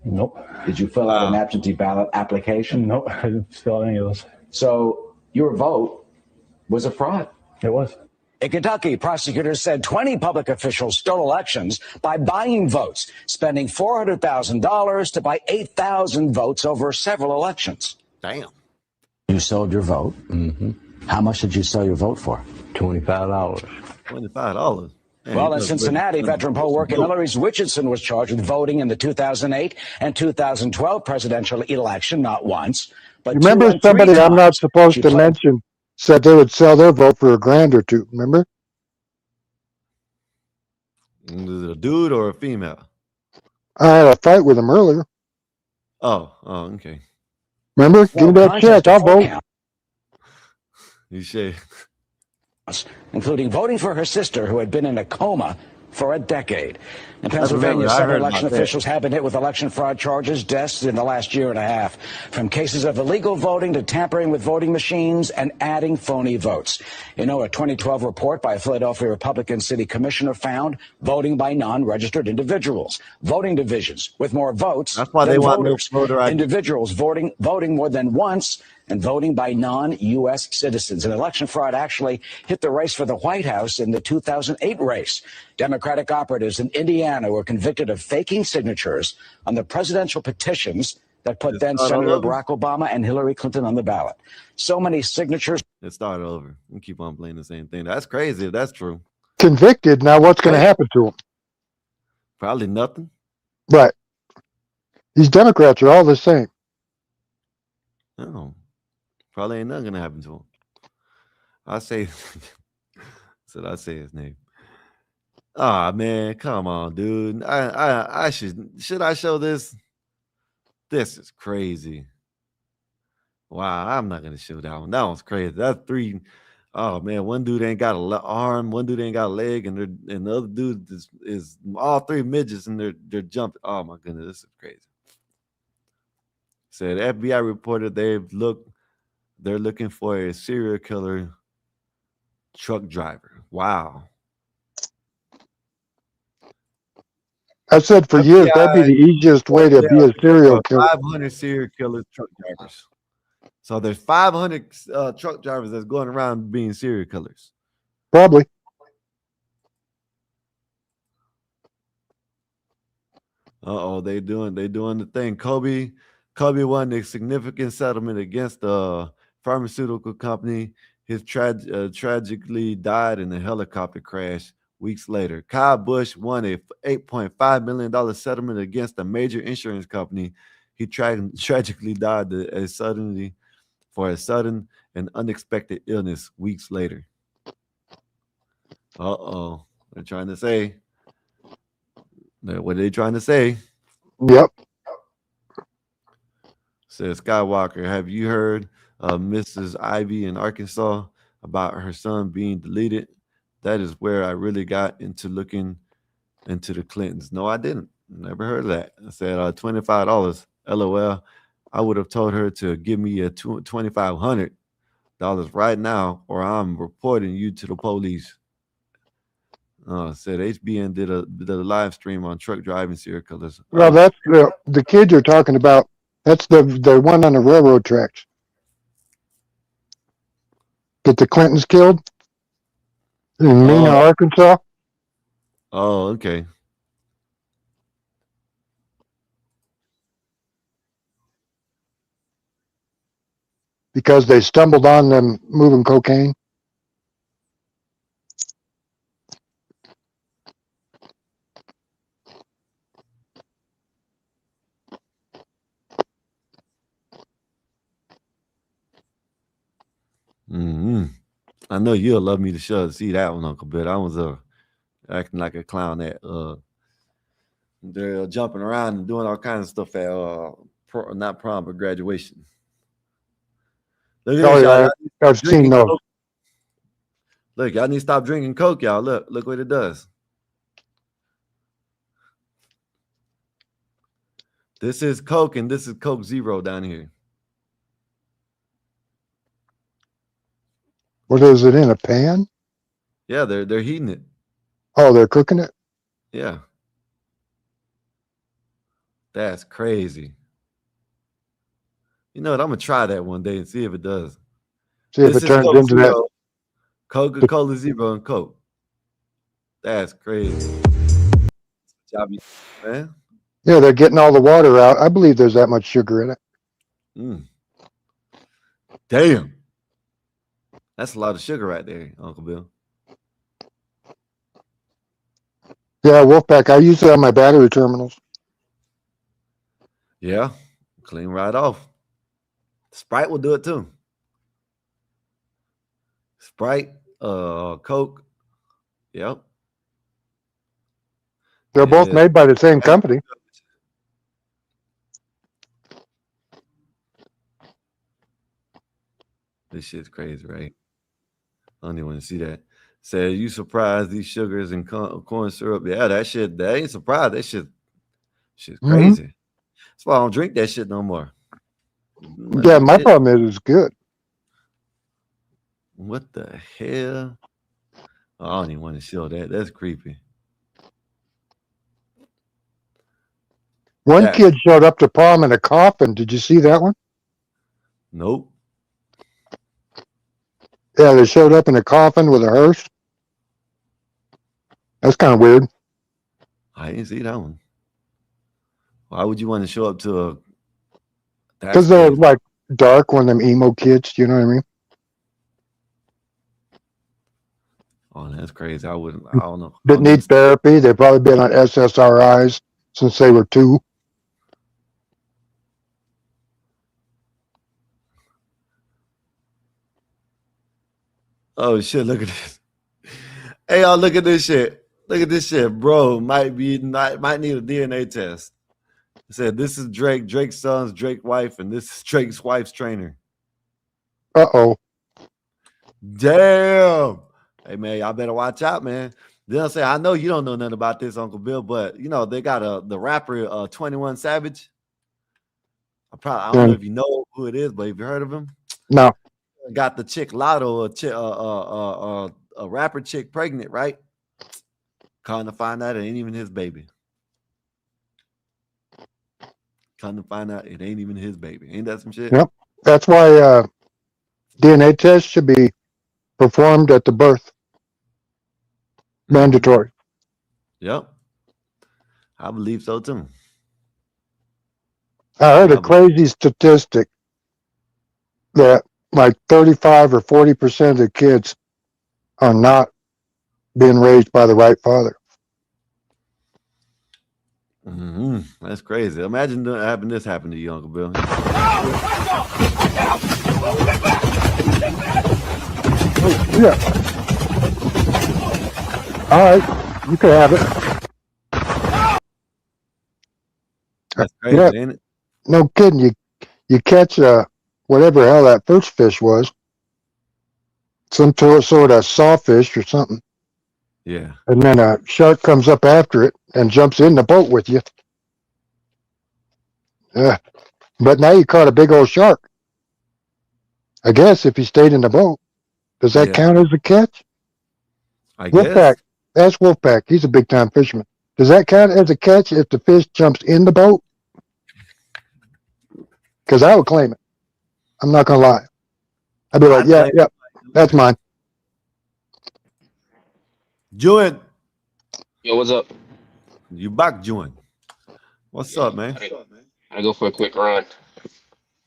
Nope. Did you fill out an absentee ballot application? Nope, I didn't fill out any of those. So your vote was a fraud. It was. In Kentucky, prosecutors said 20 public officials stole elections by buying votes, spending $400,000 to buy 8,000 votes over several elections. Damn. You sold your vote? Mm-hmm. How much did you sell your vote for? $25. $25. Well, in Cincinnati, veteran poll worker Hillary Richardson was charged with voting in the 2008 and 2012 presidential election, not once, but You remember somebody I'm not supposed to mention said they would sell their vote for $1,000 or $2,000. Remember? Is it a dude or a female? I had a fight with him earlier. Oh, okay. Remember? Give me that check. I'll vote. You should. Including voting for her sister, who had been in a coma for a decade. In Pennsylvania, several election officials have been hit with election fraud charges, deaths in the last year and a half, from cases of illegal voting to tampering with voting machines and adding phony votes. You know, a 2012 report by a Philadelphia Republican city commissioner found voting by non-registered individuals, voting divisions with more votes That's why than they want voters, no voter ID. individuals voting more than once, and voting by non-U.S. citizens. And election fraud actually hit the race for the White House in the 2008 race. Democratic operatives in Indiana were convicted of faking signatures on the presidential petitions that put then Senator Barack Obama and Hillary Clinton on the ballot. So many signatures. It started over. We keep on playing the same thing. That's crazy if that's true. Convicted. Now what's going to happen to him? Probably nothing. Right. These Democrats are all the same. No. Probably ain't nothing gonna happen to him. I say his name. Ah, man, come on, dude. I should I show this? This is crazy. Wow, I'm not gonna show that one. That one's crazy. That's 3. Oh man, one dude ain't got an arm, one dude ain't got a leg, and the other dude is all 3 midgets, and they're jumping. Oh my goodness, this is crazy. Said FBI reported they're looking for a serial killer truck driver. Wow. I said for years that'd be the easiest way to be a serial killer. 500 serial killers, truck drivers. So there's 500 truck drivers that's going around being serial killers. Probably. They doing the thing. Kobe won a significant settlement against the pharmaceutical company. His tragically died in a helicopter crash weeks later. Kyle Busch won a $8.5 million settlement against a major insurance company. He tragically died for a sudden and unexpected illness weeks later. They're trying to say. What are they trying to say? Yep. Says Skywalker, have you heard of Mrs. Ivy in Arkansas about her son being deleted? That is where I really got into looking into the Clintons. No, I didn't. Never heard of that. I said $25. LOL. I would have told her to give me a $2,500 right now, or I'm reporting you to the police. Said HBN did a live stream on truck driving serial killers. Well, that's the kid you're talking about. That's the one on the railroad tracks. Get the Clintons killed in Mena, Arkansas. Oh, okay. Because they stumbled on them moving cocaine. I know you'll love me to see that one, Uncle Bill. I was acting like a clown at they're jumping around and doing all kinds of stuff at not prom but graduation. Look at this, y'all. I've seen those. Look, y'all need to stop drinking Coke, y'all. Look what it does. This is Coke and this is Coke Zero down here. What is it in a pan? Yeah, they're heating it. Oh, they're cooking it? Yeah. That's crazy. You know what? I'm gonna try that one day and see if it does. See if it turns Coke into Zero, that. Coca-Cola Zero and Coke. That's crazy. Man. Yeah, they're getting all the water out. I believe there's that much sugar in it. Damn. That's a lot of sugar right there, Uncle Bill. Yeah, Wolfpack. I use it on my battery terminals. Yeah, clean right off. Sprite will do it too. Sprite, Coke. Yep. They're both made by the same company. This shit's crazy, right? I don't even want to see that. Said you surprised these sugars and corn syrup. Yeah, that ain't surprised. That shit's crazy. That's why I don't drink that shit no more. Yeah, my problem is it's good. What the hell? Oh, I don't even want to show that. That's creepy. One kid showed up to prom in a coffin. Did you see that one? Nope. Yeah, they showed up in a coffin with a hearse. That's kind of weird. I didn't see that one. Why would you want to show up to a? Because they're like dark, one of them emo kids. You know what I mean? Oh, that's crazy. I don't know. Didn't need therapy. They've probably been on SSRIs since they were 2. Oh shit! Look at this. Hey, y'all, look at this shit. Look at this shit, bro. Might need a DNA test. It said this is Drake's son's Drake's wife, and this is Drake's wife's trainer. Uh-oh. Damn. Hey man, y'all better watch out, man. They'll say, I know you don't know nothing about this, Uncle Bill, but you know they got the rapper 21 Savage. I don't know if you know who it is, but have you heard of him? No. Got the chick Lotto, a rapper chick pregnant, right? Calling to find out it ain't even his baby. Come to find out, it ain't even his baby. Ain't that some shit? Yep. That's why DNA tests should be performed at the birth. Mandatory. Yep. I believe so too. I heard a crazy statistic that like 35 or 40% of the kids are not being raised by the right father. That's crazy. Imagine having this happen to you, Uncle Bill. Yeah. All right, you can have it. That's crazy, ain't it? No kidding. You catch whatever the hell that first fish was, some sort of sawfish or something. Yeah. And then a shark comes up after it and jumps in the boat with you. Yeah. But now you caught a big old shark. I guess if you stayed in the boat, does that count as a catch? I Wolfpack. guess. That's Wolfpack. He's a big time fisherman. Does that count as a catch if the fish jumps in the boat? Because I would claim it. I'm not gonna lie. I'd be like, yeah, that's mine. Juan. Yo, what's up? You back, Juan? What's up, man? I go for a quick run.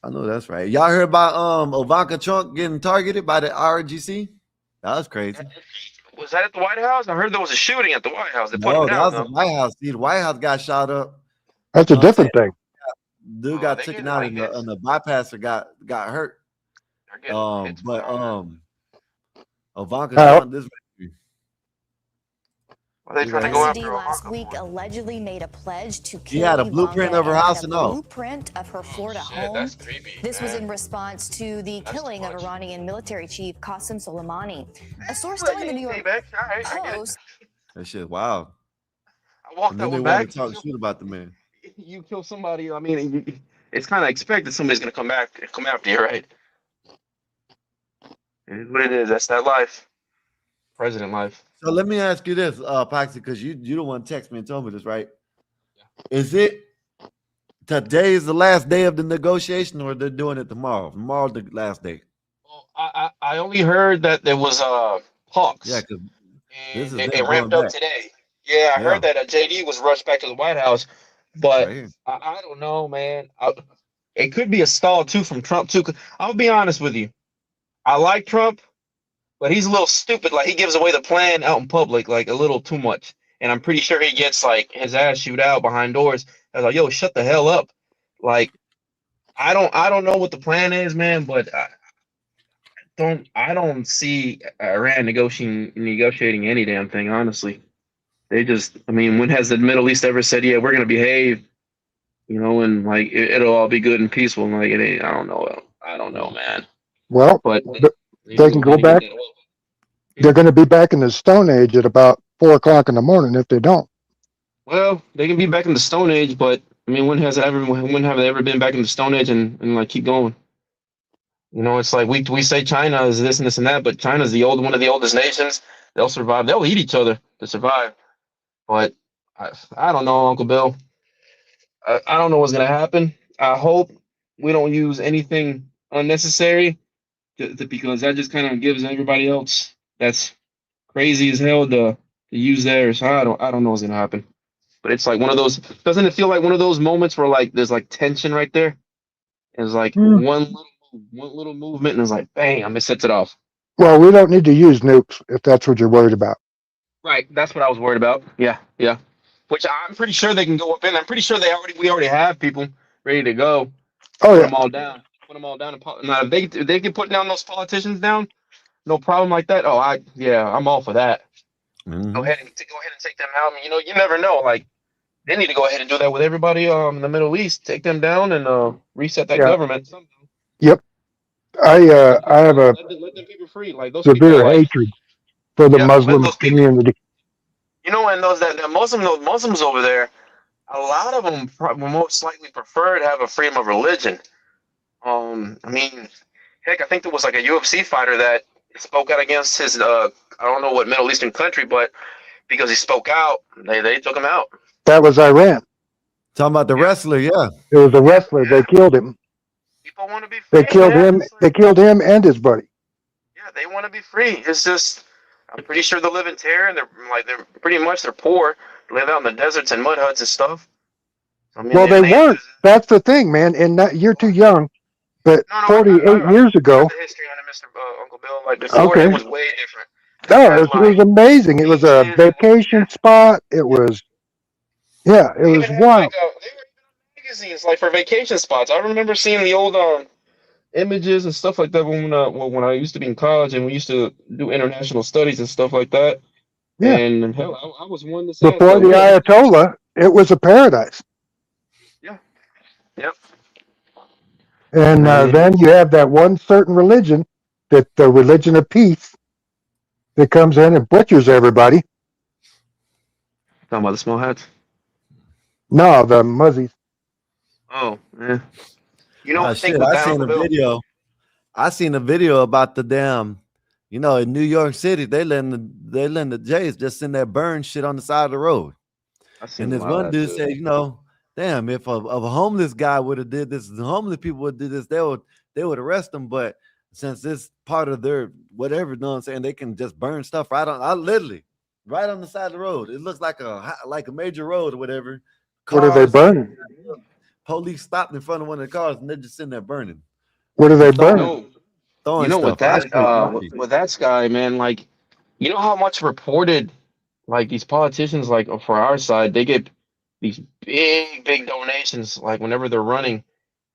I know that's right. Y'all heard about Ivanka Trump getting targeted by the RGC? That was crazy. Was that at the White House? I heard there was a shooting at the White House. They put No, him that down, was the White House. See, the White House got shot up. That's a different thing. Dude got taken out, and the bypasser got hurt. But Ivanka Trump, this. Are they trying to go after her? Last week allegedly made a pledge to kill She had a blueprint of her house and all. Blueprint of her Florida home. That's creepy. This was in response to the killing of Iranian military chief Qasem Soleimani. A source telling the New York Post. That shit, wow. I walked that one back. Talk shit about the man. You kill somebody. I mean, it's kind of expected somebody's gonna come after you, right? It is what it is. That's that life. President life. So let me ask you this, Paxi, because you don't want to text me and tell me this, right? Yeah. Is it today is the last day of the negotiation, or they're doing it tomorrow? Tomorrow's the last day. Well, I only heard that there was talks. Yeah, because this is it ramped up today. Yeah, I heard that JD was rushed back to the White House, but I don't know, man. It could be a stall too from Trump too. I'll be honest with you. I like Trump, but he's a little stupid. Like, he gives away the plan out in public, like, a little too much. And I'm pretty sure he gets, like, his ass shoot out behind doors. I was like, yo, shut the hell up. Like, I don't know what the plan is, man, but I don't see Iran negotiating any damn thing, honestly. They just, I mean, when has the Middle East ever said, yeah, we're gonna behave, and like it'll all be good and peaceful? And like, it ain't. I don't know, man. Well, but they can go back. They're going to be back in the Stone Age at about 4 o'clock in the morning if they don't. Well, they can be back in the Stone Age, but I mean, when have they ever been back in the Stone Age and like keep going? It's like we say China is this and this and that, but China's one of the oldest nations. They'll survive. They'll eat each other to survive. But I don't know, Uncle Bill. I don't know what's gonna happen. I hope we don't use anything unnecessary, because that just kind of gives everybody else that's crazy as hell to use theirs. I don't know what's gonna happen. But it's like one of those. Doesn't it feel like one of those moments where like there's like tension right there? It's like one little movement, and it's like bam, it sets it off. Well, we don't need to use nukes if that's what you're worried about. Right, that's what I was worried about. Yeah. Which I'm pretty sure they can go up in. I'm pretty sure we already have people ready to go. Oh, Put them all down. Now, if they can put down those politicians down, no problem like that. I'm all for that. Mm-hmm. Go ahead and take them out. I mean, you never know. Like, they need to go ahead and do that with everybody in the Middle East. Take them down and reset that government. Yep. I have a let them people free. Like those severe people, hatred for the Muslim community. And those that Muslims over there, a lot of them most likely prefer to have a freedom of religion. I mean, heck, I think there was like a UFC fighter that spoke out against his I don't know what Middle Eastern country, but because he spoke out, they took him out. That was Iran. Talking about the wrestler, yeah. It was a wrestler. They killed him. People want to be They free, killed man. him. They killed him and his buddy. Yeah, they want to be free. It's just, I'm pretty sure they live in terror, and they're pretty much they're poor. They live out in the deserts and mud huts and stuff. I mean, Well, they they weren't. That's the thing, man. And you're too young. But no, 48 years I ago. got the history on it, Mr. Uncle Bill. Like before, Okay. it was way different. No, it was amazing. It was a vacation spot. It was, yeah, it was wild. They were even magazines like for vacation spots. I remember seeing the old images and stuff like that when I used to be in college and we used to do international studies and stuff like that. Yeah. And hell, I was one to say Before the Ayatollah, it was a paradise. Yeah. Yep. And then you have that one certain religion, that the religion of peace, that comes in and butchers everybody. Talking about the small hats? No, the Muzzies. Oh, yeah. You know, Oh, shit, I seen a video about the damn, in New York City, they letting the Jays just in there burn shit on the side of the road. And this one dude said, damn, if a homeless guy would have did this, the homeless people would do this, they would arrest them. But since it's part of their whatever, you know what I'm saying, they can just burn stuff right on the side of the road. It looks like a major road or whatever. What are they burning? Police stopped in front of one of the cars and they're just sitting there burning. What are they burning? Throwing you know stuff. with that guy, man, like, you know how much reported, like these politicians, like for our side, they get these big donations, like whenever they're running,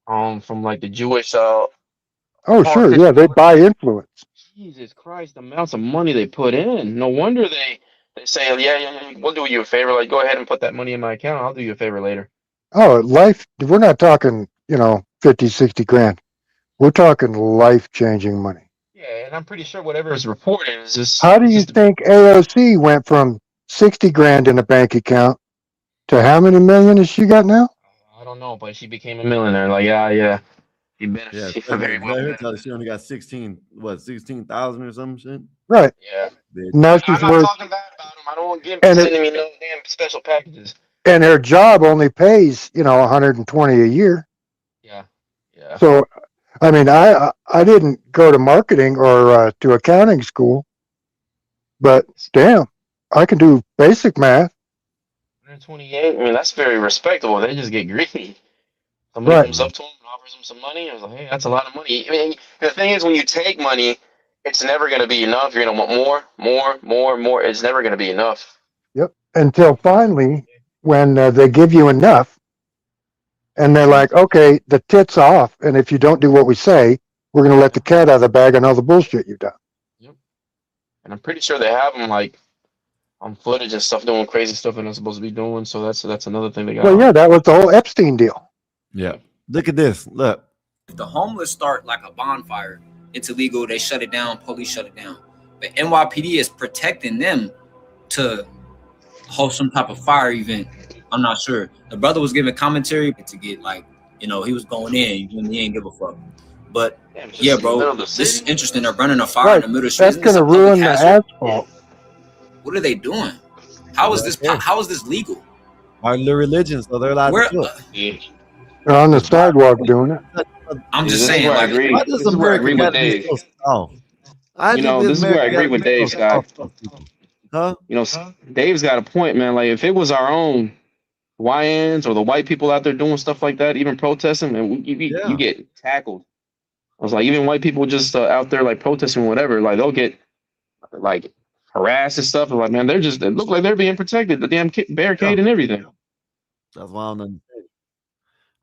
from like the Jewish. Oh, sure, yeah, they buy influence. Jesus Christ, the amounts of money they put in. No wonder they say, yeah, we'll do you a favor. Like, go ahead and put that money in my account. I'll do you a favor later. Oh, we're not talking, 50, 60 grand. We're talking life-changing money. Yeah, and I'm pretty sure whatever is reported is just. How do you think AOC went from 60 grand in a bank account to how many million has she got now? I don't know, but she became a millionaire. Like, yeah. She very well. She only got 16,000 or some shit. Right. Yeah. Now she's I'm not worth, talking bad about him. I don't want to give sending me no damn special packages. and her job only pays, 120 a year. Yeah. So, I mean, I didn't go to marketing or to accounting school, but damn, I can do basic math. 128. I mean, that's very respectable. They just get greedy. Somebody comes up to them and offers them some money. I was like, hey, that's a lot of money. I mean, the thing is, when you take money, it's never going to be enough. You're going to want more. It's never going to be enough. Yep. Until finally, when they give you enough, and they're like, okay, the tit's off, and if you don't do what we say, we're going to let the cat out of the bag on all the bullshit you've done. Yep. And I'm pretty sure they have them like on footage and stuff, doing crazy stuff they're not supposed to be doing. So that's another thing they got. Well, yeah, that was the whole Epstein deal. Yeah. Look at this. Look. If the homeless start like a bonfire, it's illegal. They shut it down. Police shut it down. But NYPD is protecting them to host some type of fire event. I'm not sure. The brother was giving commentary to get he was going in. He ain't give a fuck. But yeah, bro, this is interesting. They're burning a fire in the middle of the street. That's going to ruin the asphalt. What are they doing? How is this legal? Our religion, so they're allowed to do it. They're on the sidewalk doing it. I'm just saying, this is where I agree with Dave. This is where I agree with Dave, Scott. Huh? Dave's got a point, man. Like, if it was our own YNs or the white people out there doing stuff like that, even protesting, and you get tackled. I was like, even white people just out there like protesting, whatever, like they'll get like harassed and stuff. And like, man, they look like they're being protected, the damn barricade and everything. That's why I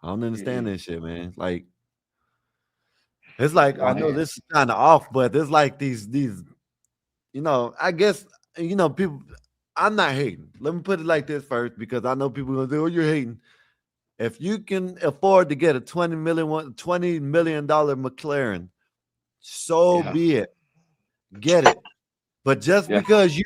don't understand this shit, man. Like, it's like, I know this is kind of off, but there's like these, I guess, people, I'm not hating. Let me put it like this first, because I know people are going to say, oh, you're hating. If you can afford to get a $20 million McLaren, so be it. Get it. But just because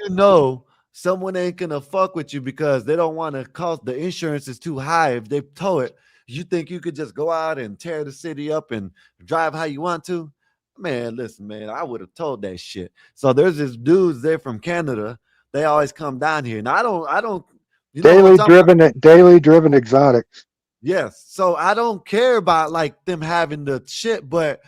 someone ain't going to fuck with you because they don't want to cost, the insurance is too high if they tow it, you think you could just go out and tear the city up and drive how you want to? Man, listen, man, I would have told that shit. So there's this dudes there from Canada. They always come down here. Now I don't, You know what I'm talking about? Daily driven exotics. Yes. So I don't care about like them having the shit, but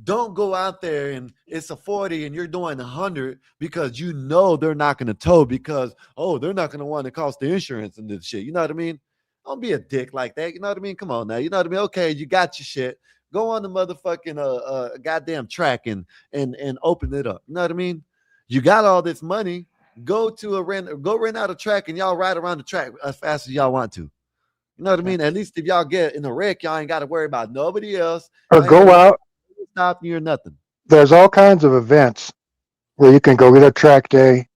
don't go out there and it's a 40 and you're doing 100 because you know they're not going to tow because, they're not going to want to cost the insurance and this shit. You know what I mean? Don't be a dick like that. You know what I mean? Come on now. You know what I mean? Okay, you got your shit. Go on the motherfucking goddamn track and open it up. You know what I mean? You got all this money. Go rent out a track and y'all ride around the track as fast as y'all want to. You know what I mean? At least if y'all get in a wreck, y'all ain't got to worry about nobody else. Or go out. Stop you or nothing. There's all kinds of events where you can go get a track day.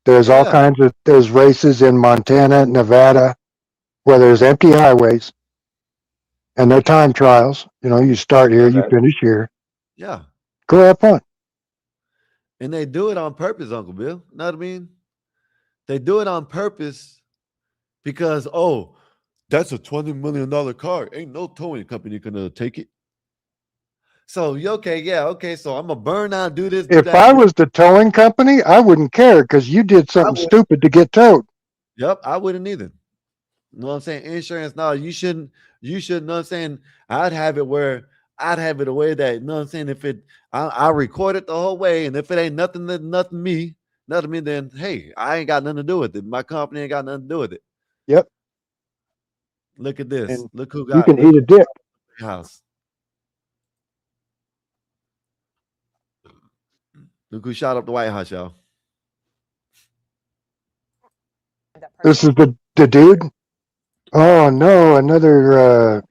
There's all kinds of there's races in Montana, Nevada, where there's empty highways, and they're time trials. You know, you start here, you finish here. Yeah. Go have fun. And they do it on purpose, Uncle Bill. You know what I mean? They do it on purpose because, that's a $20 million car. Ain't no towing company gonna take it. So okay. So I'm gonna burn out, do this. If I was the towing company, I wouldn't care because you did something stupid to get towed. Yep, I wouldn't either. You know what I'm saying? Insurance, no, you shouldn't, know what I'm saying? I'd have it a way that, you know what I'm saying? If I record it the whole way, and if it ain't nothing me, then hey, I ain't got nothing to do with it. My company ain't got nothing to do with it. Yep. Look at this. And look who got you can eat a dick. House. Look who shot up the White House, y'all. This is the dude. Oh no, another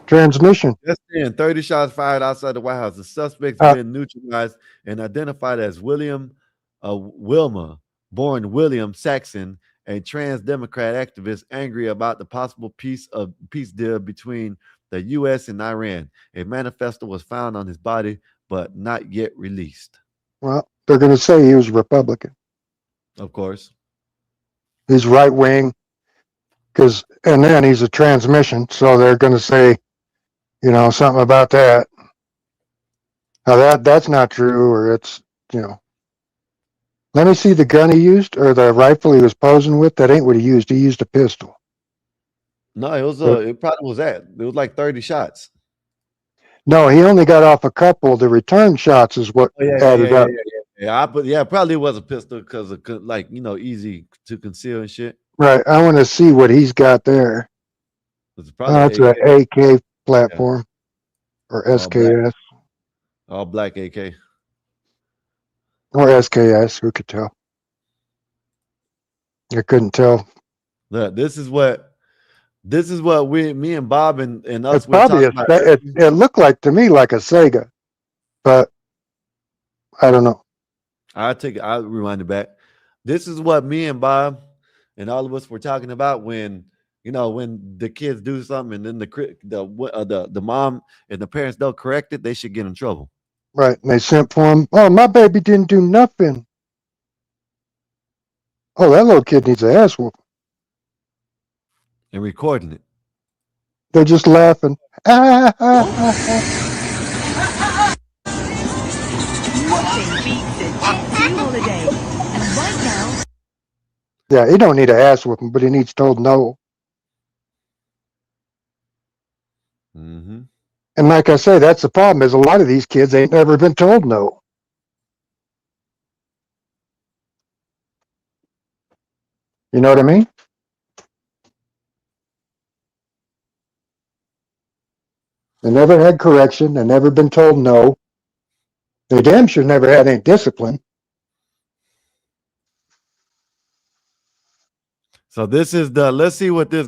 transmission. That's 30 shots fired outside the White House. The suspect's been neutralized and identified as Wilma, born William Saxon, a trans Democrat activist angry about the possible peace deal between the U.S. and Iran. A manifesto was found on his body, but not yet released. Well, they're going to say he was Republican. Of course. He's right wing, and then he's a transmission, so they're going to say, something about that. Now that's not true, or it's, Let me see the gun he used, or the rifle he was posing with. That ain't what he used. He used a pistol. No, it probably was that. It was like 30 shots. No, he only got off a couple. The return shots is what added up. Yeah, probably was a pistol because of easy to conceal and shit. Right. I want to see what he's got there. It's an AK platform or SKS. All black AK. Or SKS. Who could tell? I couldn't tell. Look, this is what me and Bob and us. It's probably it looked like to me like a Sega, but I don't know. I'll rewind it back. This is what me and Bob and all of us were talking about when the kids do something and then the mom and the parents don't correct it, they should get in trouble. Right. And they sent for him. Oh, my baby didn't do nothing. Oh, that little kid needs an ass whooping. And recording it. They're just laughing. Yeah, he don't need an ass whooping, but he needs told no. Mm-hmm. And like I say, that's the problem is a lot of these kids ain't never been told no. You know what I mean? They never had correction. They never been told no. They damn sure never had any discipline. So let's see what this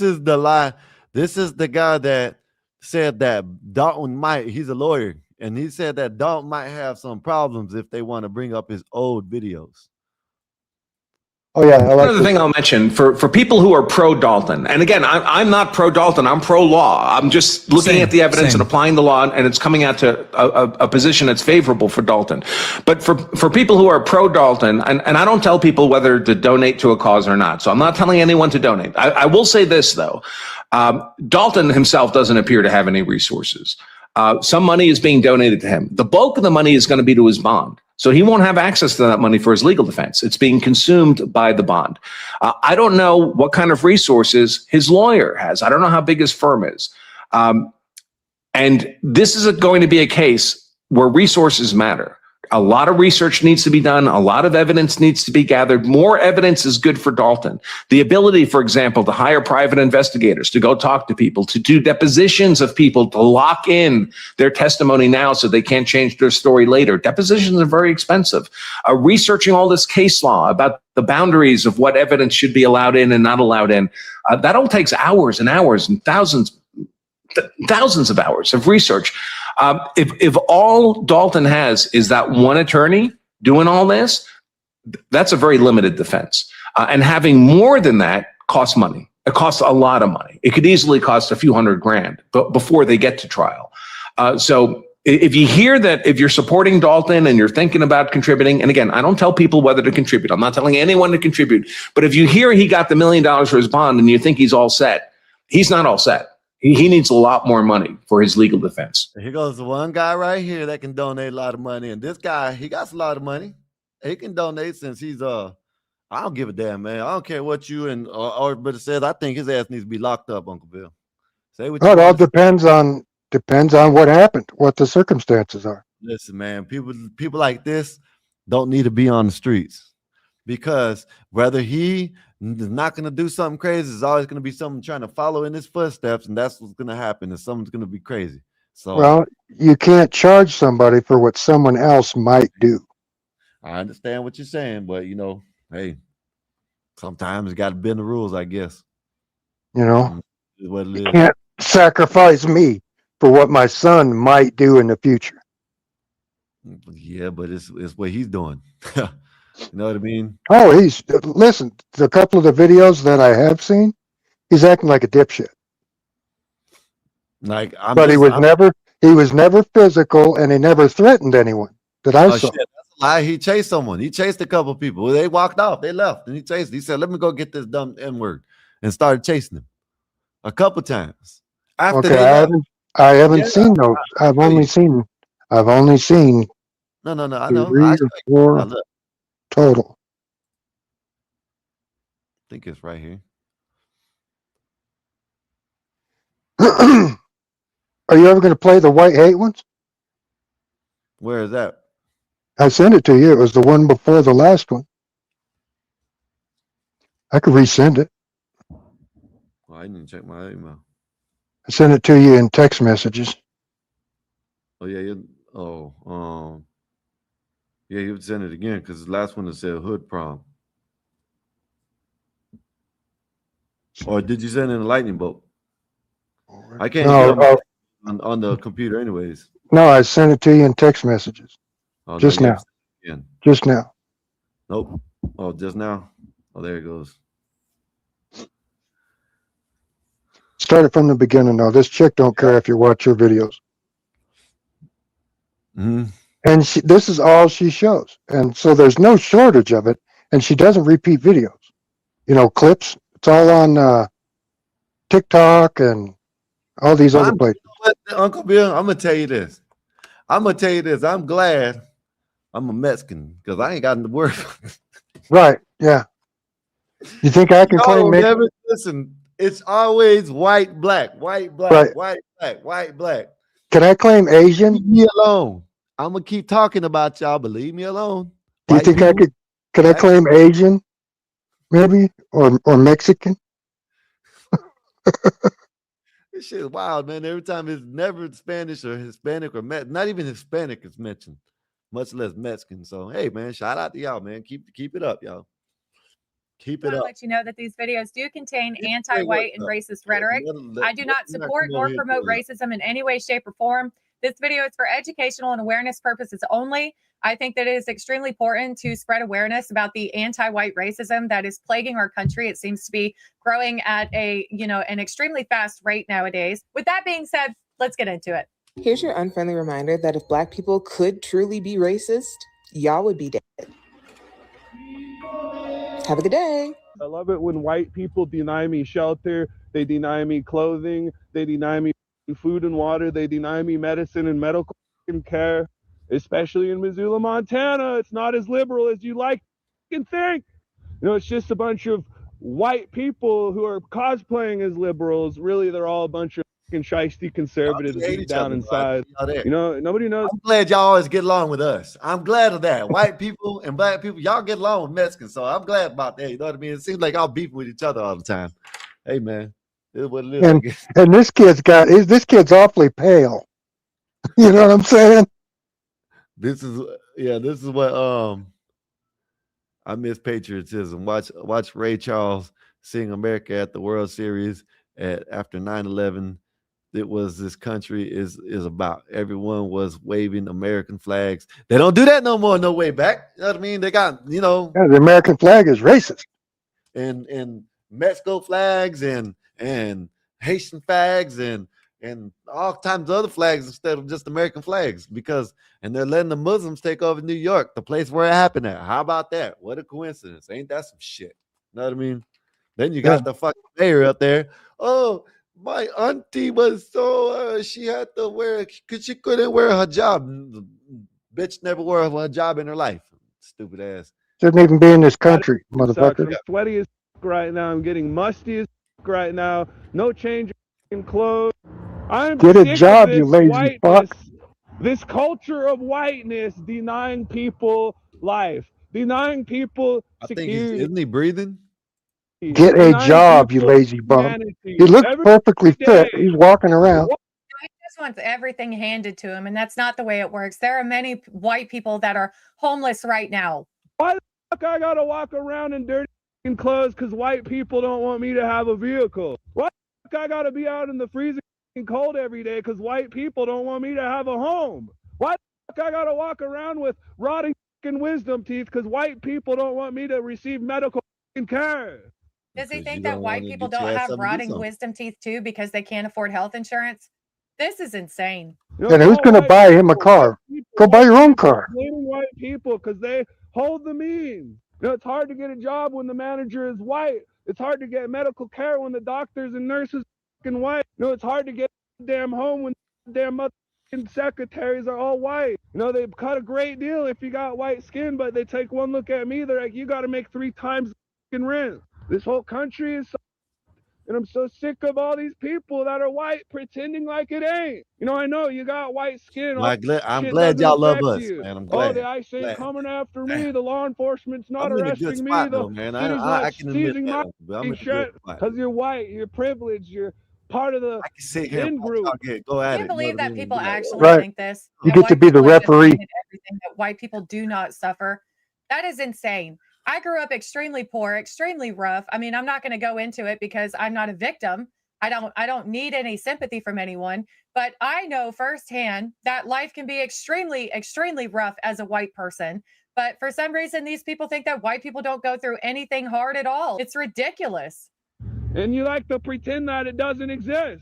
is the lie. This is the guy that said that Dalton he's a lawyer, and he said that Dalton might have some problems if they want to bring up his old videos. Oh yeah. Another thing I'll mention for people who are pro Dalton, and again, I'm not pro Dalton. I'm pro law. I'm just looking at the evidence and applying the law, and it's coming out to a position that's favorable for Dalton. But for people who are pro Dalton, and I don't tell people whether to donate to a cause or not. So I'm not telling anyone to donate. I will say this though, Dalton himself doesn't appear to have any resources. Some money is being donated to him. The bulk of the money is going to be to his bond. So he won't have access to that money for his legal defense. It's being consumed by the bond. I don't know what kind of resources his lawyer has. I don't know how big his firm is. And this is going to be a case where resources matter. A lot of research needs to be done. A lot of evidence needs to be gathered. More evidence is good for Dalton. The ability, for example, to hire private investigators, to go talk to people, to do depositions of people, to lock in their testimony now so they can't change their story later. Depositions are very expensive. Researching all this case law about the boundaries of what evidence should be allowed in and not allowed in, that all takes hours and hours and thousands of hours of research. If all Dalton has is that one attorney doing all this, that's a very limited defense. And having more than that costs money. It costs a lot of money. It could easily cost a few $100,000 before they get to trial. So if you hear that, if you're supporting Dalton and you're thinking about contributing, and again, I don't tell people whether to contribute. I'm not telling anyone to contribute. But if you hear he got the $1 million for his bond and you think he's all set, he's not all set. He needs a lot more money for his legal defense. Here goes the one guy right here that can donate a lot of money. And this guy, he got a lot of money. He can donate since he's I don't give a damn, man. I don't care what you and but it says. I think his ass needs to be locked up, Uncle Bill. Say what you It all want. depends on what happened, what the circumstances are. Listen, man, people like this don't need to be on the streets, because whether he is not going to do something crazy, there's always going to be someone trying to follow in his footsteps, and that's what's going to happen. Is someone's going to be crazy. So, Well, you can't charge somebody for what someone else might do. I understand what you're saying, but hey, sometimes you got to bend the rules, I guess. You know, Is what it you is. can't sacrifice me for what my son might do in the future. Yeah, but it's what he's doing. You know what I mean? Oh, listen, the couple of the videos that I have seen, he's acting like a dipshit. Like, He was never physical, and he never threatened anyone that I Oh saw. shit, that's a lie. He chased someone. He chased a couple people. They walked off. They left, and he chased. He said, "Let me go get this dumb N-word," and started chasing them a couple times. After Okay, they left. I haven't Yeah, seen those. I've only seen No, I know. 3 or 4 Look, total. I think it's right here. Are you ever going to play the white hate ones? Where is that? I sent it to you. It was the one before the last one. I could resend it. Well, I didn't check my email. I sent it to you in text messages. Oh yeah, yeah, you would send it again, because the last one that said hood prom. Or did you send in a lightning bolt? I can't No, see on the computer anyways. no, I sent it to you in text messages. Oh, Just no, you now. have to send it again. Just now. Nope. Oh, just now. Oh, there it goes. Start it from the beginning though. This chick don't care if you watch her videos. Mm-hmm. And this is all she shows. And so there's no shortage of it. And she doesn't repeat videos. Clips. It's all on TikTok and all these other places. Uncle Bill, I'm gonna tell you this. I'm glad I'm a Mexican, because I ain't got the word. Right. Yeah. You think I can claim never listen. It's always white, black, white, black, Right. white, black, white, black. Can I claim Asian? Leave me alone. I'm gonna keep talking about y'all, but leave me alone. Do you think I could? Can I claim Asian? Maybe or Mexican? This shit is wild, man. Every time it's never Spanish or Hispanic or not even Hispanic is mentioned, much less Mexican. So hey, man, shout out to y'all, man. Keep it up, y'all. Keep it I want up. to let you know that these videos do contain anti-white and racist rhetoric. I do not support nor promote racism in any way, shape, or form. This video is for educational and awareness purposes only. I think that it is extremely important to spread awareness about the anti-white racism that is plaguing our country. It seems to be growing at an extremely fast rate nowadays. With that being said, let's get into it. Here's your unfriendly reminder that if Black people could truly be racist, y'all would be dead. Have a good day. I love it when white people deny me shelter, they deny me clothing, they deny me food and water, they deny me medicine and medical care. especially in Missoula, Montana. It's not as liberal as you like and think. You know, it's just a bunch of white people who are cosplaying as liberals. Really, they're all a bunch of fucking shiesty conservatives deep down inside. You know, nobody knows. I'm glad y'all always get along with us. I'm glad of that. White people and black people, y'all get along with Mexicans, so I'm glad about that. You know what I mean? It seems like y'all beefing with each other all the time. Hey, man, it is what it is. I guess. And this kid's awfully pale. You know what I'm saying? This is what I miss patriotism. Watch Ray Charles sing America at the World Series after 9/11. It was this country is about. Everyone was waving American flags. They don't do that no more. No way back. You know what I mean? They got Yeah, the American flag is racist. And Mexico flags and Haitian flags and all kinds of other flags instead of just American flags and they're letting the Muslims take over New York, the place where it happened at. How about that? What a coincidence. Ain't that some shit? You know what I mean? Then you got the fucking mayor up there. Oh, my auntie was so she had to wear because she couldn't wear a hijab. Bitch never wore a hijab in her life. Stupid ass. Shouldn't even be in this country, motherfucker. I'm sweaty as right now. I'm getting musty as right now. No change in clothes. I'm Get a sick job, of this you lazy whiteness, fuck. this culture of whiteness denying people life, denying people security. Isn't he breathing? Get a job, you lazy bum. He looks perfectly fit. He's walking around. He just wants everything handed to him, and that's not the way it works. There are many white people that are homeless right now. Why the fuck I gotta walk around in dirty clothes because white people don't want me to have a vehicle? Why the fuck I gotta be out in the freezing cold every day because white people don't want me to have a home? Why the fuck I gotta walk around with rotting wisdom teeth because white people don't want me to receive medical care? Does he think that white people don't have rotting wisdom teeth too because they can't afford health insurance? This is insane. And who's going to buy him a car? Go buy your own car. Blaming white people because they hold the means. You know, it's hard to get a job when the manager is white. It's hard to get medical care when the doctors and nurses are white. You know, it's hard to get a damn home when damn secretaries are all white. You know, they cut a great deal if you got white skin, but they take one look at me, they're like, you got to make 3 times the rent. This whole country is so, and I'm so sick of all these people that are white pretending like it ain't. You know, I know you got white skin. I'm glad y'all love us, man. I'm glad. Oh, the ICE ain't coming after me. The law enforcement's not I'm arresting in a good spot, me. though, man. I can admit seizing that. my I'm in a shit good spot. because you're white. You're privileged. You're part of the I can sit here in group. Go at Can you it. believe that people actually Right. think this? You That get to white be the people have referee. invented everything, that white people do not suffer. That is insane. I grew up extremely poor, extremely rough. I mean, I'm not going to go into it because I'm not a victim. I don't need any sympathy from anyone, but I know firsthand that life can be extremely, extremely rough as a white person. But for some reason, these people think that white people don't go through anything hard at all. It's ridiculous. And you like to pretend that it doesn't exist.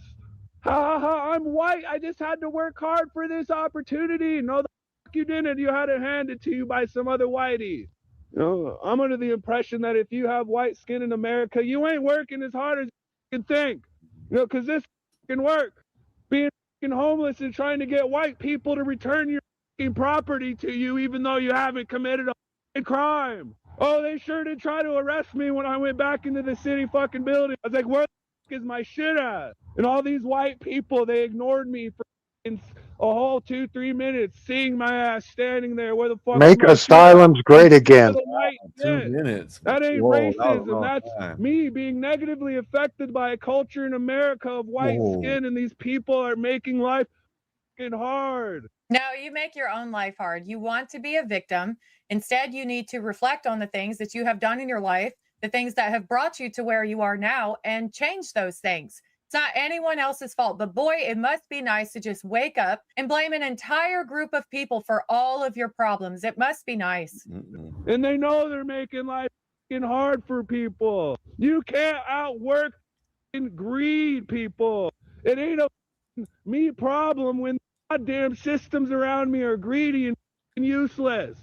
Ha ha ha, I'm white. I just had to work hard for this opportunity. No, the fuck you didn't. You had it handed to you by some other whitey. You know, I'm under the impression that if you have white skin in America, you ain't working as hard as you can think. You know, because this can work. Being homeless and trying to get white people to return your property to you even though you haven't committed a crime. Oh, they sure did try to arrest me when I went back into the city fucking building. I was like, where the is my shit at? And all these white people, they ignored me for a whole 2-3 minutes, seeing my ass standing there. Where the fuck Make is my asylums shit? great again. 2 minutes. That ain't Whoa, that was a racism. long That's time. me being negatively affected by a culture in America of white skin, and these people are making life fucking hard. No, you make your own life hard. You want to be a victim. Instead, you need to reflect on the things that you have done in your life, the things that have brought you to where you are now, and change those things. It's not anyone else's fault. But boy, it must be nice to just wake up and blame an entire group of people for all of your problems. It must be nice. And they know they're making life fucking hard for people. You can't outwork greed, people. It ain't a me problem when goddamn systems around me are greedy and useless.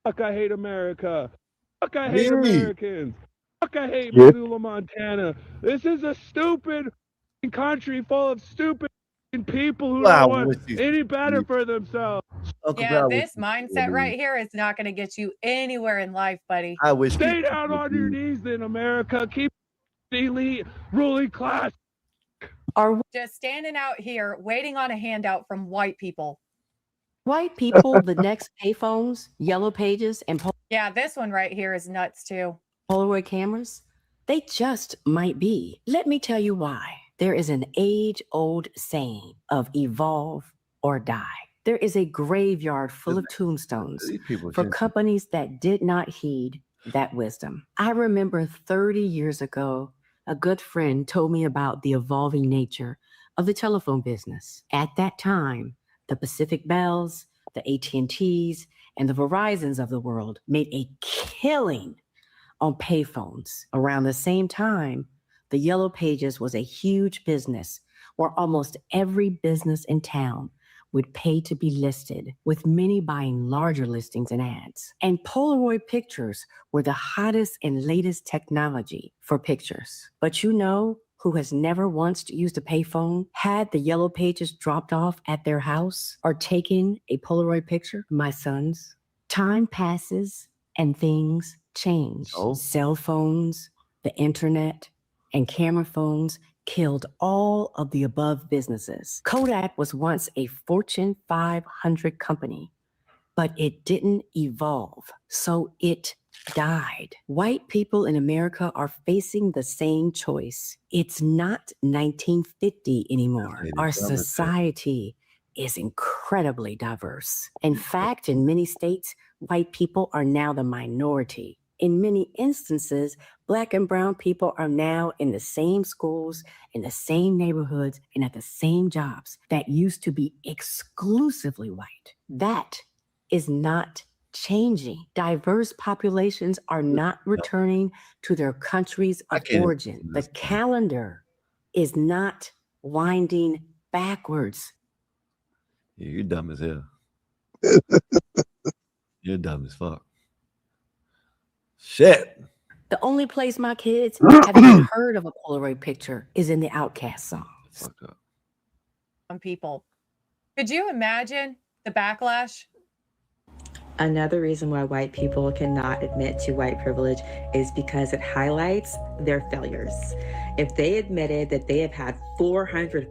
Fuck, I hate America. Fuck, I hate Americans. Fuck, I hate Missoula, Montana. This is a stupid country full of stupid people who don't want any better for themselves. Yeah, this mindset right here is not going to get you anywhere in life, buddy. I wish. Stay down on your knees in America. Keep the elite ruling class. Are just standing out here waiting on a handout from white people. White people, the next payphones, yellow pages, and Yeah, this one right here is nuts too. Polaroid cameras? They just might be. Let me tell you why. There is an age-old saying of evolve or die. There is a graveyard full of tombstones for companies that did not heed that wisdom. I remember 30 years ago, a good friend told me about the evolving nature of the telephone business. At that time, the Pacific Bells, the AT&Ts, and the Verizons of the world made a killing on payphones. Around the same time, the Yellow Pages was a huge business where almost every business in town would pay to be listed, with many buying larger listings and ads. And Polaroid pictures were the hottest and latest technology for pictures. But you know who has never once used a payphone, had the Yellow Pages dropped off at their house, or taken a Polaroid picture? My sons. Time passes and things change. Cell phones, the internet, and camera phones killed all of the above businesses. Kodak was once a Fortune 500 company, but it didn't evolve, so it died. White people in America are facing the same choice. It's not 1950 anymore. Our society is incredibly diverse. In fact, in many states, white people are now the minority. In many instances, Black and brown people are now in the same schools, in the same neighborhoods, and at the same jobs that used to be exclusively white. That is not changing. Diverse populations are not returning to their countries of origin. The calendar is not winding backwards. Yeah, you're dumb as hell. You're dumb as fuck. Shit. The only place my kids have even heard of a Polaroid picture is in the Outkast song. On people. Could you imagine the backlash? Another reason why white people cannot admit to white privilege is because it highlights their failures. If they admitted that they have had 400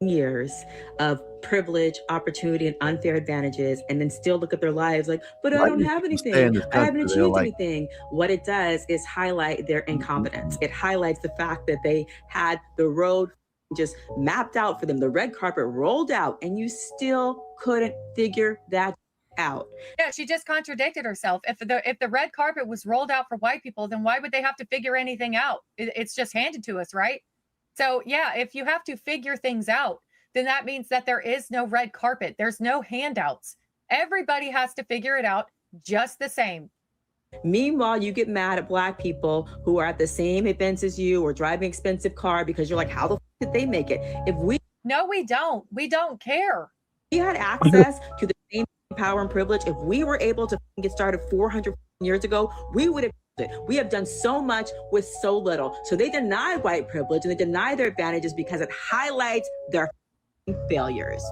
years of privilege, opportunity, and unfair advantages, and then still look at their lives like, but I don't have anything. I haven't achieved anything. What it does is highlight their incompetence. It highlights the fact that they had the road just mapped out for them, the red carpet rolled out, and you still couldn't figure that out. Yeah, she just contradicted herself. If the red carpet was rolled out for white people, then why would they have to figure anything out? It's just handed to us, right? So yeah, if you have to figure things out, then that means that there is no red carpet. There's no handouts. Everybody has to figure it out just the same. Meanwhile, you get mad at Black people who are at the same events as you or driving an expensive car because you're like, how the f did they make it? No, we don't. We don't care. We had access to the same power and privilege. If we were able to get started 400 years ago, we would have. We have done so much with so little. So they deny white privilege and they deny their advantages because it highlights their failures.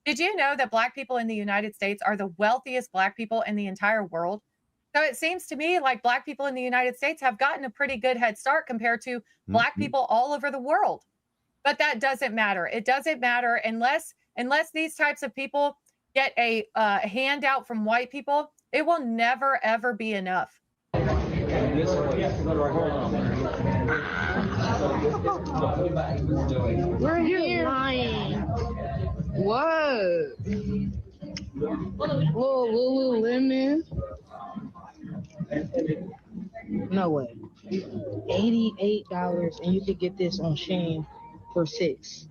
Did you know that Black people in the United States are the wealthiest Black people in the entire world? So it seems to me like Black people in the United States have gotten a pretty good head start compared to Black people all over the world. But that doesn't matter. It doesn't matter unless these types of people get a handout from white people. It will never, ever be enough. We're here. Lying. What? Whoa, Lululemon. No way. $88, and you could get this on Shein for $6.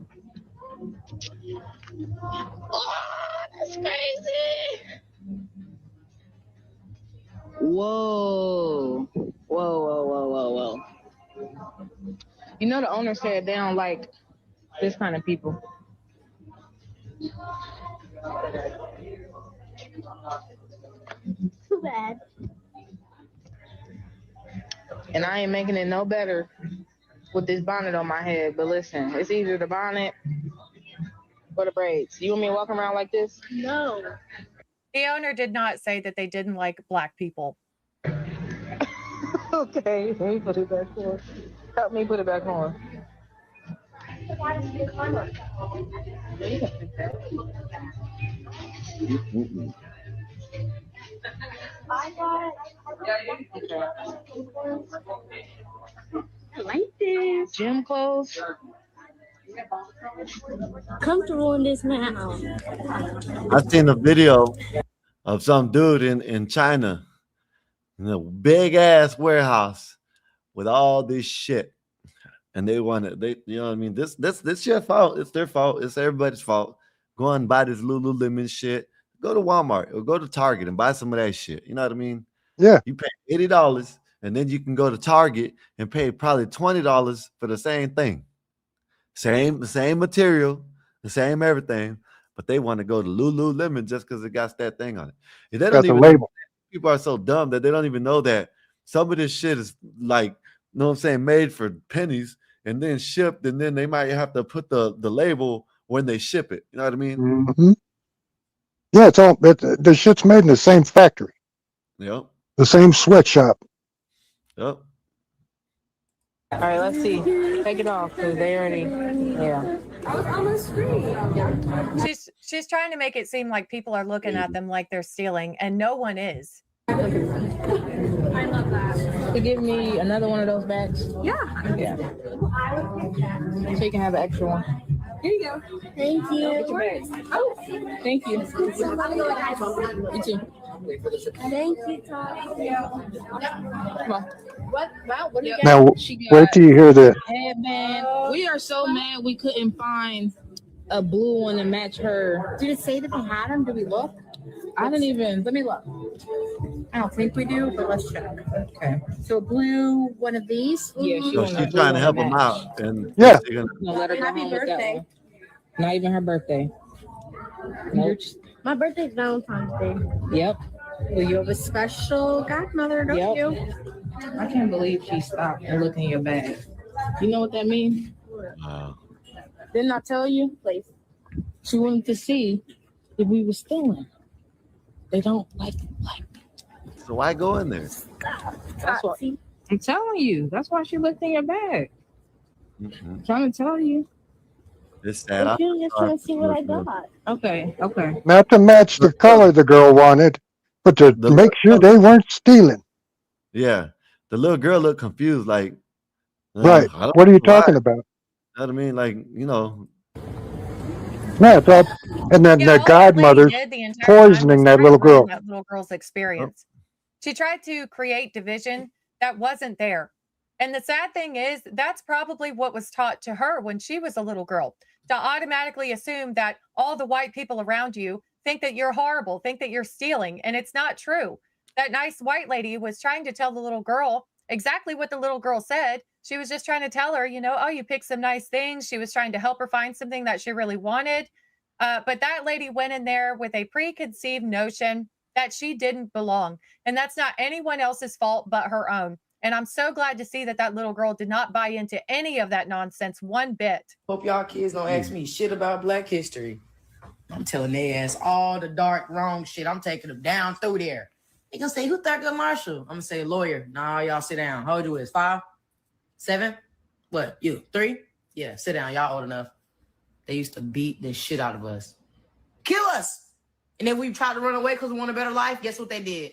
Oh, that's crazy. Whoa. Whoa. You know the owner said they don't like this kind of people. Too bad. And I ain't making it no better with this bonnet on my head. But listen, it's either the bonnet For the braids. You want me to walk around like this? No. The owner did not say that they didn't like black people. Okay, let me put it back on. Help me put it back on. I like this. Gym clothes. Comfortable in this now. I seen a video of some dude in China, in a big ass warehouse with all this shit, and they you know what I mean. This your fault. It's their fault. It's everybody's fault. Go and buy this Lululemon shit. Go to Walmart or go to Target and buy some of that shit. You know what I mean? Yeah. You pay $80, and then you can go to Target and pay probably $20 for the same thing. Same material, the same everything, but they want to go to Lululemon just because it got that thing on it. And they don't Got the even label. People are so dumb that they don't even know that some of this shit is like, you know what I'm saying, made for pennies and then shipped, and then they might have to put the label when they ship it. You know what I mean? Mm-hmm. Yeah, the shit's made in the same factory, Yep. the same sweatshop. Yep. All right, let's see. Take it off because they already, yeah. I was on the screen. She's trying to make it seem like people are looking at them like they're stealing, and no one is. I love that. You give me another one of those bags? Yeah. Yeah. So you can have an extra one. Here you go. Thank you. Get your bags. Oh, thank you. You too. Thank you, Tom. Come on. What do you got? Now, She got wait till you hear this. headband. We are so mad we couldn't find a blue one to match her. Did it say that they had them? Did we look? I didn't even. Let me look. I don't think we do, but let's check. Okay. So blue, one of these. Yeah, she So wanted she's a blue trying to one help match. them out, and Yeah. they're gonna- No, let her go Happy home with that birthday. one. Not even her birthday. Nope. My birthday's Valentine's Day. Yep. Well, you have a special godmother, don't Yep. you? I can't believe she stopped and looked in your bag. You know what that means? Wow. Didn't I tell you? Please. She wanted to see if we were stealing. They don't like So why go in there? That's what I'm telling you. That's why she looked in your bag. Mhm. Trying to tell you. It's sad. If you just want to see what I got. Okay. Okay. Not to match the color the girl wanted, but to make sure they weren't stealing. Yeah, the little girl looked confused, like, Right. I don't What are you know why. talking about? You know what I mean? Like, you know, No, it's all, and then Yeah, the all that lady godmother's did the entire time was poisoning that try to little ruin girl. that little girl's experience. She tried to create division that wasn't there. And the sad thing is, that's probably what was taught to her when she was a little girl, to automatically assume that all the white people around you think that you're horrible, think that you're stealing. And it's not true. That nice white lady was trying to tell the little girl exactly what the little girl said. She was just trying to tell her, oh, you picked some nice things. She was trying to help her find something that she really wanted. But that lady went in there with a preconceived notion that she didn't belong. And that's not anyone else's fault but her own. And I'm so glad to see that that little girl did not buy into any of that nonsense one bit. Hope y'all kids don't ask me shit about Black history. I'm telling their ass all the dark, wrong shit. I'm taking them down through there. They gonna say, who Thurgood Marshall? I'm gonna say lawyer. Nah, y'all sit down. How old you is? 5? 7? What? You? 3? Yeah, sit down. Y'all old enough. They used to beat the shit out of us. Kill us. And then we tried to run away because we want a better life. Guess what they did?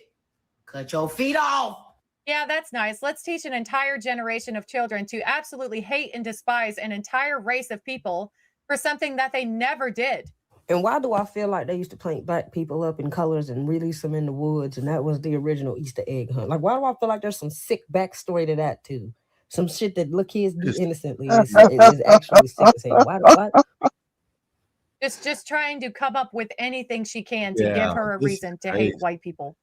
Cut your feet off. Yeah, that's nice. Let's teach an entire generation of children to absolutely hate and despise an entire race of people for something that they never did. And why do I feel like they used to paint Black people up in colors and release them in the woods, and that was the original Easter egg hunt? Like, why do I feel like there's some sick backstory to that too? Some shit that little kids do innocently is actually sick as hell. Why? Just trying to come up with anything she can to Yeah, give her a this reason to is hate crazy. white people.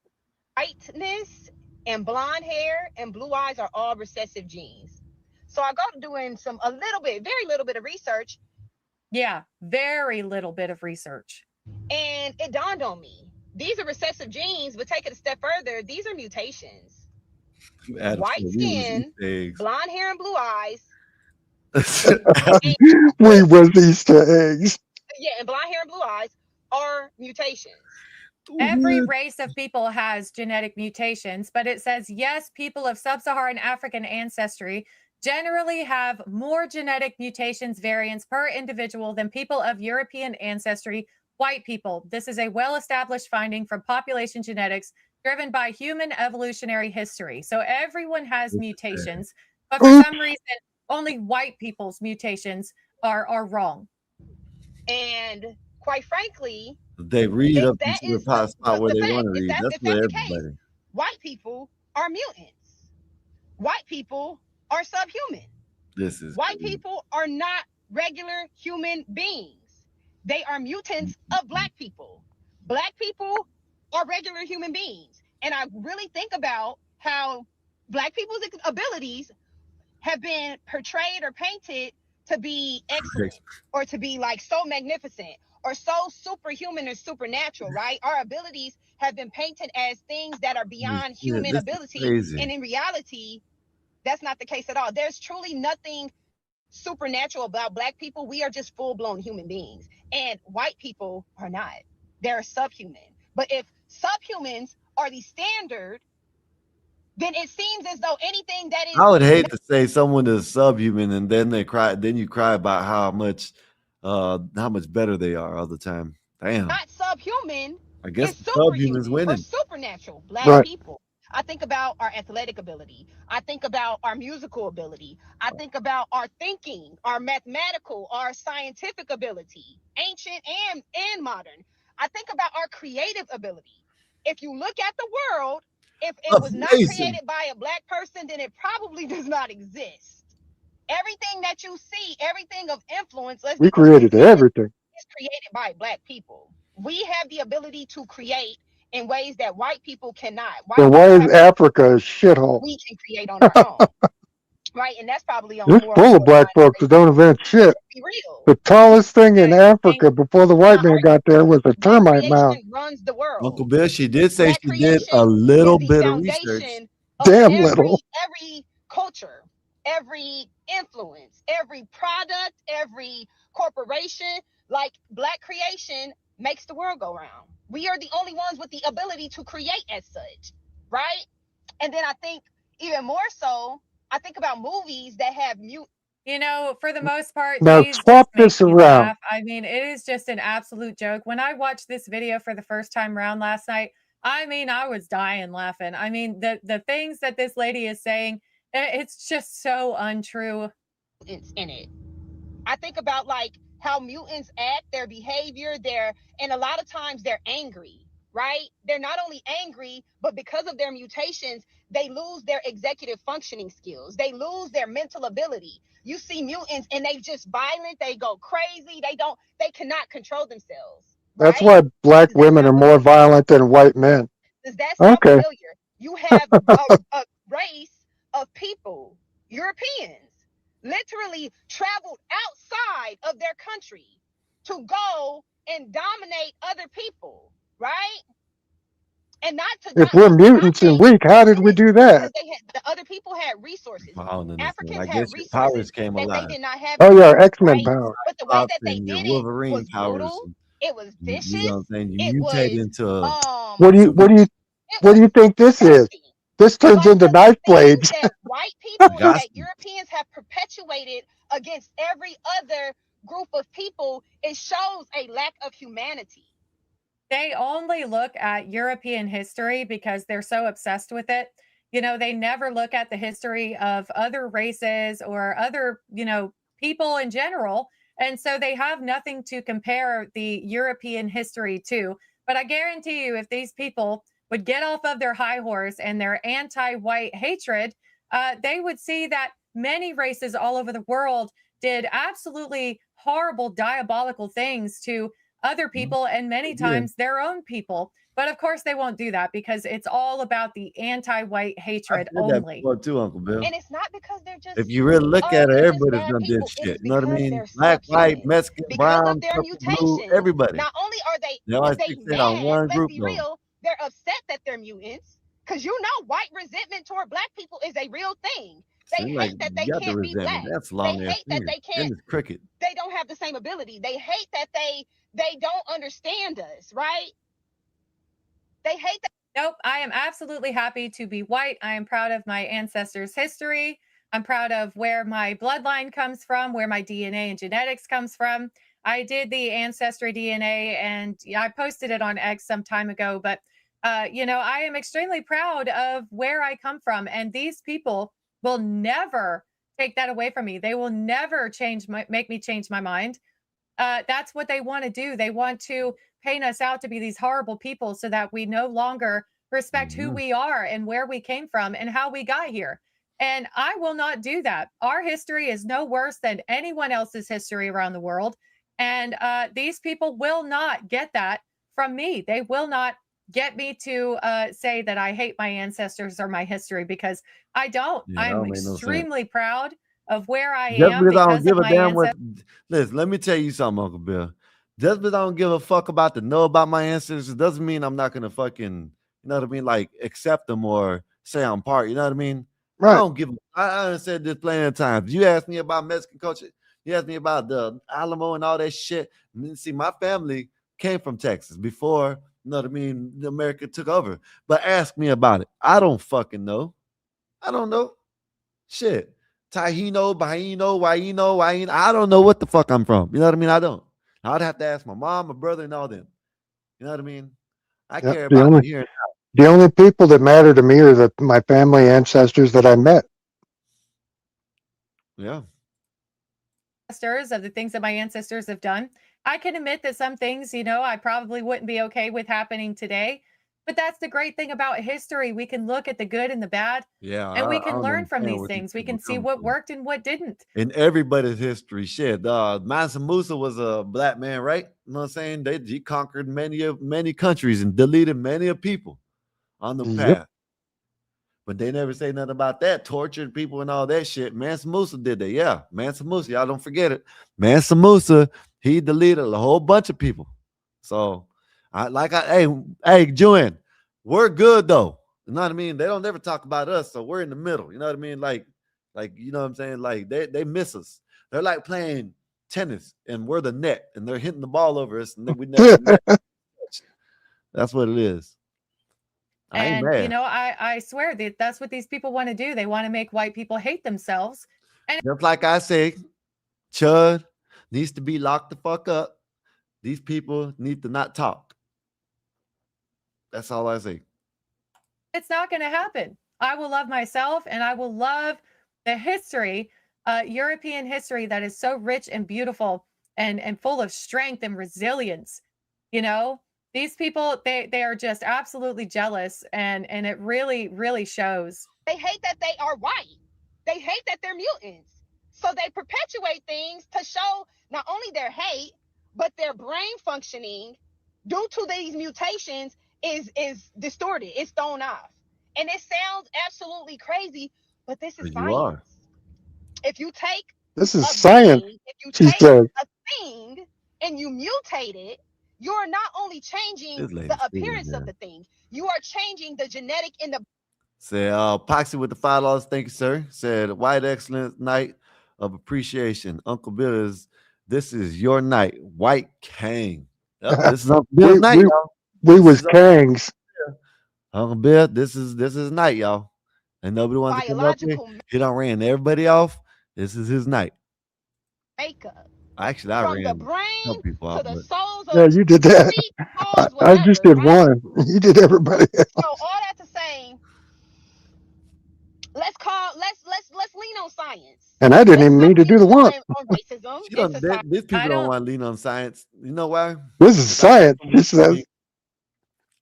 Whiteness and blonde hair and blue eyes are all recessive genes. So I got doing very little bit of research. Yeah, very little bit of research. And it dawned on me. These are recessive genes, but take it a step further. These are mutations. White skin, blonde hair and blue eyes. We was Easter eggs. Yeah, and blonde hair and blue eyes are mutations. Every race of people has genetic mutations, but it says, yes, people of sub-Saharan African ancestry generally have more genetic mutations variants per individual than people of European ancestry, white people. This is a well-established finding from population genetics driven by human evolutionary history. So everyone has mutations, but for some reason, only white people's mutations are wrong. And quite frankly, they read if up that into the is pot spot where the they fact, want to if read. That's that's where the everybody. case, white people are mutants. White people are subhuman. This is White crazy. people are not regular human beings. They are mutants of black people. Black people are regular human beings. And I really think about how black people's abilities have been portrayed or painted to be excellent or to be like so magnificent or so superhuman or supernatural, right? Our abilities have been painted as things that are beyond human ability. And in reality, that's not the case at all. There's truly nothing supernatural about black people. We are just full-blown human beings. And white people are not. They're subhuman. But if subhumans are the standard, then it seems as though anything that is I would hate to say someone is subhuman and then they cry. Then you cry about how much better they are all the time. Damn. not subhuman, I guess is the subhumans superhuman or winning. supernatural. Black Right. people. I think about our athletic ability. I think about our musical ability. I think about our thinking, our mathematical, our scientific ability, ancient and modern. I think about our creative ability. If you look at the world, if it was not created by a black person, then it probably does not exist. Everything that you see, everything of influence, We created everything. is created by black people. We have the ability to create in ways that white people cannot. So why is Africa a shithole? We can create on our own, right? And that's probably on It's more. full of black folks that don't invent shit. Be real. The tallest thing in Africa before the white man got there was a termite mound. Runs the world. Uncle Bill, she did say she did a little bit of research. Damn little. Every culture, every influence, every product, every corporation, like black creation makes the world go round. We are the only ones with the ability to create as such, right? And then I think even more so, I think about movies that have You know, for the most part, Now these swap just make this me around. laugh. I mean, it is just an absolute joke. When I watched this video for the first time around last night, I mean, I was dying laughing. I mean, the things that this lady is saying, it's just so untrue. In it. I think about like how mutants act, their behavior, and a lot of times they're angry, right? They're not only angry, but because of their mutations, they lose their executive functioning skills. They lose their mental ability. You see mutants and they just violent, they go crazy, they cannot control themselves. That's why black women are more violent than white men. Does that sound Okay. familiar? You have a race of people, Europeans, literally traveled outside of their country to go and dominate other people, right? And If we're mutants and weak, how did we do that? The other people had resources. Africans had guess your resources powers came that alive. they did not have. Oh yeah, X-Men power. But the way that they Your did it Wolverine was powers. brutal. It was vicious. You know what I'm saying? You It mutate was, into a What do you think this is? This turns into knife blades. that white people and that Europeans have perpetuated against every other group of people, it shows a lack of humanity. They only look at European history because they're so obsessed with it. You know, they never look at the history of other races or other, you know, people in general. And so they have nothing to compare the European history to. But I guarantee you, if these people would get off of their high horse and their anti-white hatred, they would see that many races all over the world did absolutely horrible, diabolical things to other people and many times their own people. But of course, they won't do that because it's all about the anti-white hatred only. Too, Uncle Bill. And it's not because they're just. If you really look at it, everybody's done did shit. You know what I mean? Black, white, Mexican, brown, purple, blue, everybody. Not only are They always they fix it mad, on one let's group, be though. real, they're upset that they're mutants. Because you know white resentment toward black people is a real thing. They Seems hate like that they you got the can't be resentment. black. That's They long ass hate that finger. they And can't, it's cricket. they don't have the same ability. They hate that they don't understand us, right? They hate that. Nope, I am absolutely happy to be white. I am proud of my ancestors' history. I'm proud of where my bloodline comes from, where my DNA and genetics comes from. I did the ancestry DNA and I posted it on X some time ago, but you know, I am extremely proud of where I come from, and these people will never take that away from me. They will never make me change my mind. That's what they want to do. They want to paint us out to be these horrible people so that we no longer respect who we are and where we came from and how we got here. And I will not do that. Our history is no worse than anyone else's history around the world. And these people will not get that from me. They will not get me to say that I hate my ancestors or my history, because I don't. Yeah, that I'm don't make no sense. extremely proud of where I Just am because I don't because give of a my damn what. ancestors. Listen, let me tell you something, Uncle Bill. Just because I don't give a fuck about to know about my ancestors doesn't mean I'm not gonna fucking, you know what I mean, like accept them or say I'm part. You know what I mean? I Right. don't give. I said this plenty of times. You asked me about Mexican culture. You asked me about the Alamo and all that shit. And then, see, my family came from Texas before, you know what I mean, America took over. But ask me about it. I don't fucking know. I don't know. Shit. Tahino, Bahino, Waino. I don't know what the fuck I'm from. You know what I mean? I don't. I'd have to ask my mom, my brother, and all them. You know what I mean? I Yep. care about the here and The only people that matter to me are my family ancestors that I met. now. Of the things that my ancestors have done. I can admit that some things, you know, I probably wouldn't be okay with happening today. But that's the great thing about history. We can look at the good and the bad, Yeah. and we I can don't learn from understand these where these things. We people can see coming what from. worked and what didn't. In everybody's history, shit. Mansa Musa was a black man, right? You know what I'm saying? He conquered many countries and deleted many of people on the path. But they never say nothing about that. Tortured people and all that shit. Mansa Musa did that. Yeah, Mansa Musa. Y'all don't forget it. Mansa Musa, he deleted a whole bunch of people. So, hey, Juan, we're good though. You know what I mean? They don't never talk about us, so we're in the middle. You know what I mean? Like you know what I'm saying? Like they miss us. They're like playing tennis, and we're the net, and they're hitting the ball over us, and then we never met. That's what it is. I ain't And, you mad. know, I swear that that's what these people want to do. They want to make white people hate themselves. And Just like I say, Chud needs to be locked the fuck up. These people need to not talk. That's all I say. it's not going to happen. I will love myself, and I will love the history, European history that is so rich and beautiful and full of strength and resilience. You know, these people, they are just absolutely jealous, and it really shows. They hate that they are white. They hate that they're mutants. So they perpetuate things to show not only their hate, but their brain functioning due to these mutations is distorted. It's thrown off. And it sounds absolutely crazy, but this is You science. are. If you take This is a science, being, if you she take said. a thing and you mutate it, you're not only changing This lady's the stupid, appearance of man. the thing, you are changing the genetic in the Say, Poxy with the $5. Thank you, sir. Said, white excellent night of appreciation. Uncle Bill this is your night. White King. Yep, this is Uncle Bill's night, y'all. We This was is Uncle Kangs. Uncle Bill, this is night, y'all. And nobody wants to come up here. He done ran everybody off. This is his night. makeup. Actually, I From ran the a brain couple people to off. the But souls of Yeah, you did that. street, cars, I just whatever, did right? one. You did everybody else. So all that to say, let's lean on science. And I didn't Let's even stop mean to do the leaning one. on racism in society. these people don't want to lean on science. You know why? This is science. She says.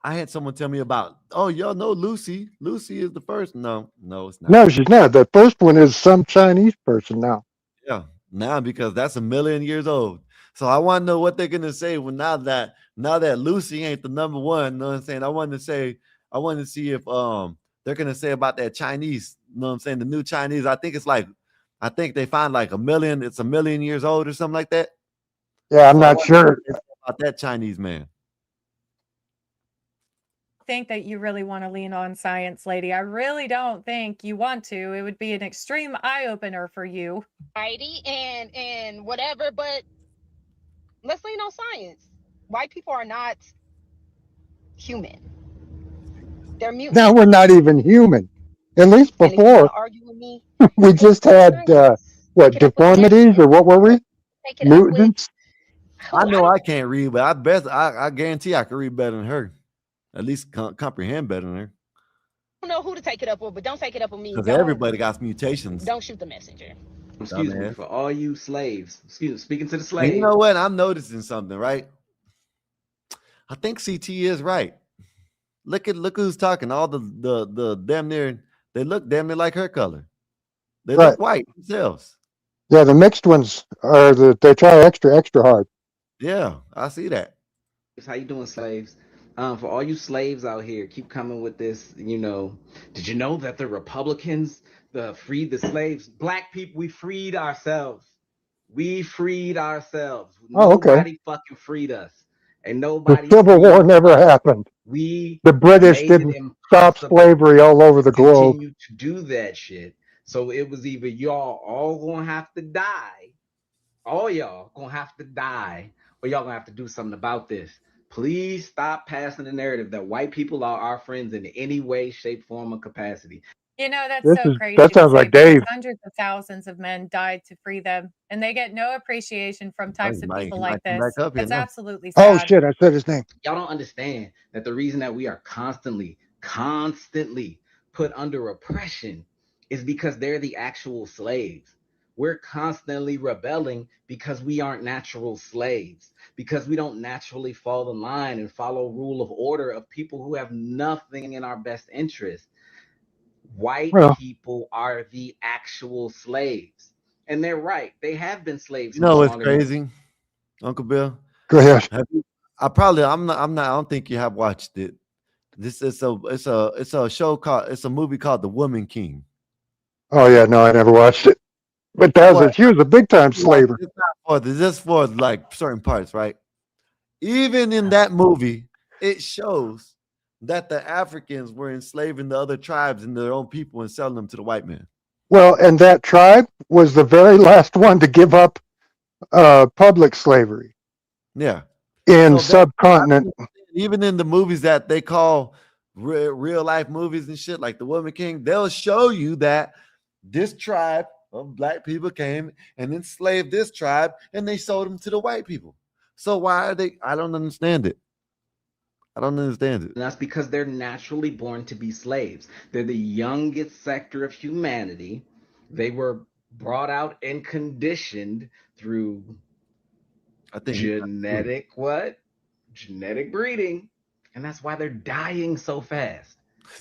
I had someone tell me about, oh, y'all know Lucy. Lucy is the first. No, it's not. No, she's not. The first one is some Chinese person now. Yeah, now because that's 1,000,000 years old. So I want to know what they're gonna say when now that Lucy ain't the number one. You know what I'm saying? I wanted to see if they're gonna say about that Chinese. You know what I'm saying? The new Chinese. I think they find like 1,000,000. It's 1,000,000 years old or something like that. Yeah, I'm So not sure. about that Chinese man. think that you really want to lean on science, lady. I really don't think you want to. It would be an extreme eye-opener for you. And whatever, but let's lean on science. White people are not human. They're mutants. Now we're not even human. At least And if you want before, to argue with me, we just had what, deformities, or what were we? take it up with Mutants. I know I can't read, but I guarantee I can read better than her. At least comprehend better than her. I don't know who to take it up with, but don't take it up with me. Because Don't, everybody got mutations. don't shoot the messenger. Excuse me, for all you slaves. Speaking to the slaves. And you know what? I'm noticing something, right? I think CT is right. Look who's talking. All the damn near, they look damn near like her color. They look white themselves. Yeah, the mixed ones are they try extra hard. Yeah, I see that. How you doing, slaves? For all you slaves out here, keep coming with this. You know, did you know that the Republicans freed the slaves? Black people, we freed ourselves. We freed ourselves. Oh, okay. Nobody fucking freed us, and The nobody. Civil War never happened. The British didn't stop slavery all over the globe. Continue to do that shit. So it was either y'all all gonna have to die, all y'all gonna have to die, or y'all gonna have to do something about this. Please stop passing the narrative that white people are our friends in any way, shape, form, or capacity. You know, that's This so is- crazy. that to sounds say like because Dave. Hundreds of thousands of men died to free them, and they get no appreciation from types of people like this. It's absolutely sad. Oh shit! I said his name. Y'all don't understand that the reason that we are constantly put under oppression is because they're the actual slaves. We're constantly rebelling because we aren't natural slaves, because we don't naturally fall in line and follow rule of order of people who have nothing in our best interest. White people are the actual slaves. And they're right. They have been slaves. You know what's longer than- crazy, Uncle Bill? Go ahead. I'm not. I don't think you have watched it. This is it's a show called. It's a movie called The Woman King. Oh yeah, no, I never watched it. But she was a big time slaver. It's not for just for like certain parts, right? Even in that movie, it shows that the Africans were enslaving the other tribes and their own people and selling them to the white man. Well, and that tribe was the very last one to give up public slavery Yeah. in So subcontinent. Even in the movies that they call real life movies and shit, like The Woman King, they'll show you that this tribe of black people came and enslaved this tribe and they sold them to the white people. So why are they? I don't understand it. I don't understand it. And that's because they're naturally born to be slaves. They're the youngest sector of humanity. They were brought out and conditioned through genetic breeding. And that's why they're dying so fast.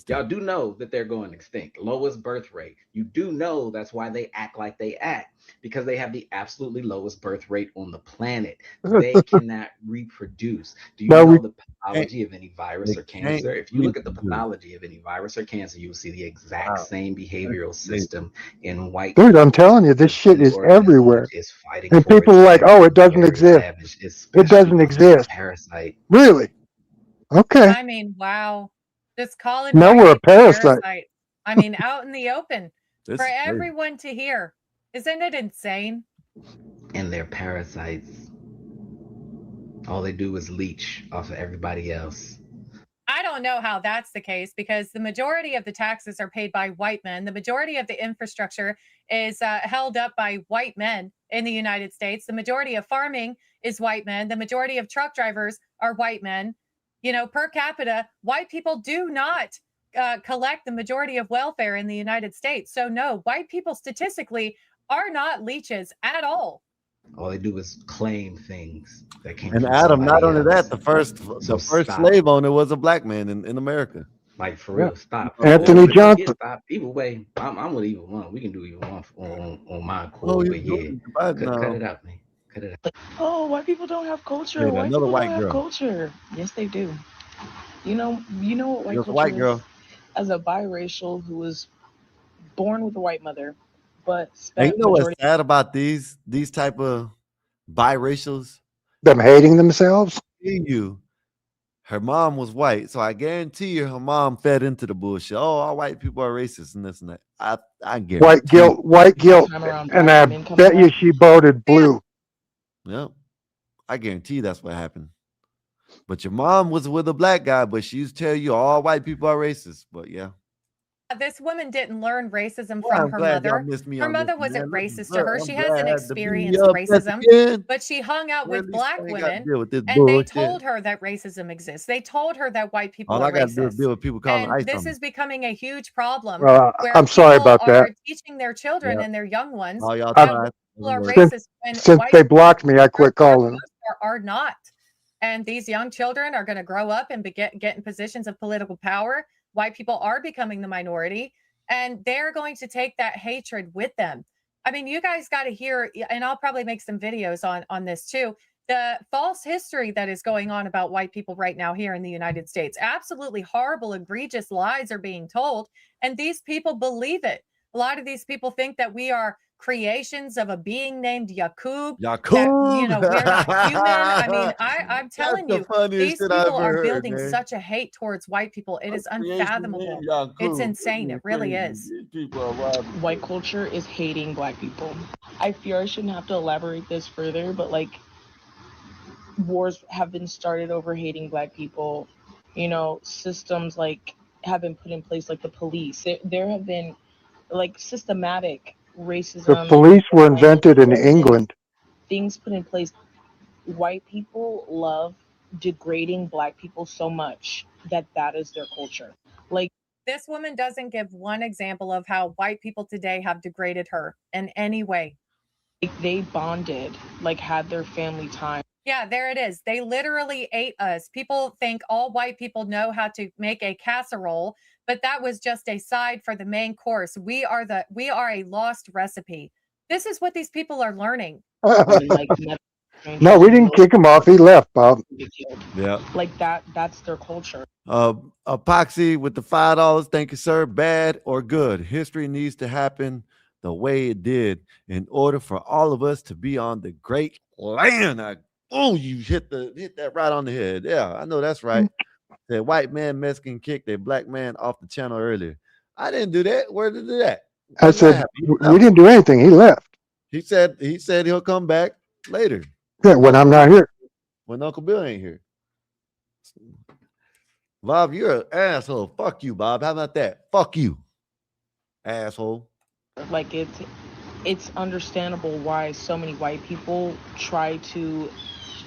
Y'all do know that they're going extinct. Lowest birth rate. You do know that's why they act like they act, because they have the absolutely lowest birth rate on the planet. They cannot reproduce. Do you know the pathology of any virus or cancer? If you look at the pathology of any virus or cancer, you will see the exact same behavioral system in white. Dude, I'm telling you, this shit is everywhere. And people are like, oh, it doesn't exist. It doesn't exist. Parasite. Really? Okay. I mean, wow. Just call it. Now we're a parasite. I mean, out in the open This for is crazy. everyone to hear. Isn't it insane? And they're parasites. All they do is leech off of everybody else. I don't know how that's the case, because the majority of the taxes are paid by white men. The majority of the infrastructure is held up by white men in the United States. The majority of farming is white men. The majority of truck drivers are white men. You know, per capita, white people do not collect the majority of welfare in the United States. So no, white people statistically are not leeches at all. All they do is claim things that came And from Adam, not somebody only else. that, the first stop. slave owner was a black man in America. Like for real, stop. Anthony Johnson. Stop. Either way, I'm with either one. We can do either one on my Oh, core. you But yeah, cut it out, man. Cut it out. Oh, white people don't have culture. Yeah, White another people white don't girl. have culture. Yes, they do. You know what white It was a culture white is? girl. As a biracial who was born with a white mother, but And spent you know what's majority. sad about these type of biracials? Them hating themselves. You her mom was white, so I guarantee you her mom fed into the bullshit. Oh, all white people are racist and this and that. I guarantee. White guilt, and I bet you she voted blue. Yep, I guarantee that's what happened. But your mom was with a black guy, but she used to tell you all white people are racist. But yeah. This woman didn't learn racism Well, from I'm her glad y'all mother. missed me Her on this, mother man. wasn't Listen, racist to her. I'm She hasn't glad to be experienced up at the racism, end. but she hung out At with least black I ain't got to women, deal with this and they bullshit. told her that racism exists. They told her that white people All are I got to do is racist. deal with people calling And ice this on me. is becoming a huge problem Well, where I'm sorry people about that. are teaching their children Yep. and their young ones All y'all that tried. white people are Since, racist when since white they people blocked me, I quit calling them. are not. And these young children are going to grow up and get in positions of political power. White people are becoming the minority, and they're going to take that hatred with them. I mean, you guys got to hear, and I'll probably make some videos on this too. The false history that is going on about white people right now here in the United States. Absolutely horrible, egregious lies are being told, and these people believe it. A lot of these people think that we are creations of a being named Yakub. That, you know, we're not human. I mean, I'm telling you, these people are building such a hate towards white people. It is unfathomable. It's insane. It really is. White culture is hating black people. I fear I shouldn't have to elaborate this further, but like wars have been started over hating black people. You know, systems like have been put in place, like the police. There have been like systematic racism. The police were invented in England. Things put in place. White people love degrading black people so much that is their culture. Like, this woman doesn't give one example of how white people today have degraded her in any way. Like they bonded, like had their family time. Yeah, there it is. They literally ate us. People think all white people know how to make a casserole, but that was just a side for the main course. We are a lost recipe. This is what these people are learning. No, we didn't kick him off. He left, Bob. Yeah. Like that's their culture. Epoxy with the $5. Thank you, sir. Bad or good? History needs to happen the way it did in order for all of us to be on the great land. You hit that right on the head. Yeah, I know that's right. That white man Mexican kicked a black man off the channel earlier. I didn't do that. Where did do that? I said we didn't do anything. He left. He said he'll come back later. Yeah, when I'm not here. When Uncle Bill ain't here. Bob, you're an asshole. Fuck you, Bob. How about that? Fuck you, asshole. Like it's understandable why so many white people try to,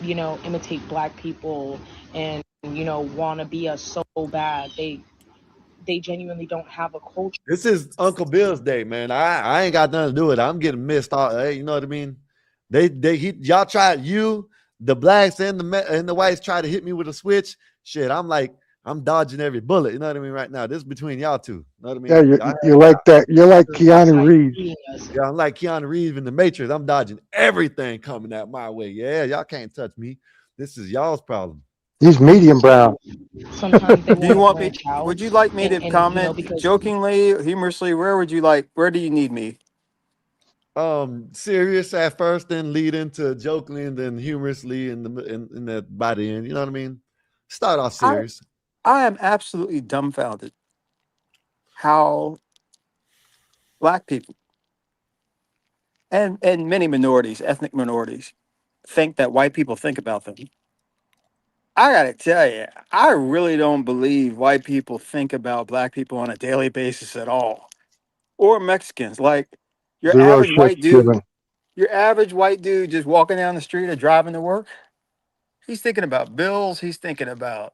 you know, imitate black people and, you know, want to be us so bad. They genuinely don't have a culture. This is Uncle Bill's day, man. I ain't got nothing to do with it. I'm getting missed off. You know what I mean? Y'all tried, the blacks and the whites try to hit me with a switch. Shit, I'm dodging every bullet. You know what I mean? Right now, this is between y'all two. You know what I mean? Yeah, you like that. You're like Keanu Reeves. Yeah, I'm like Keanu Reeves in the Matrix. I'm dodging everything coming at my way. Yeah, y'all can't touch me. This is y'all's problem. He's medium brown. Sometimes they Do you want me? out, Would you like me to comment jokingly, humorously? Where do you need me? Serious at first, then lead into jokingly, and then humorously, in the by the end. You know what I mean? Start off serious. I am absolutely dumbfounded how black people and many minorities, ethnic minorities, think that white people think about them. I gotta tell you, I really don't believe white people think about black people on a daily basis at all, or Mexicans. Like your Zero average white shits dude, given. your average white dude just walking down the street or driving to work, he's thinking about bills. He's thinking about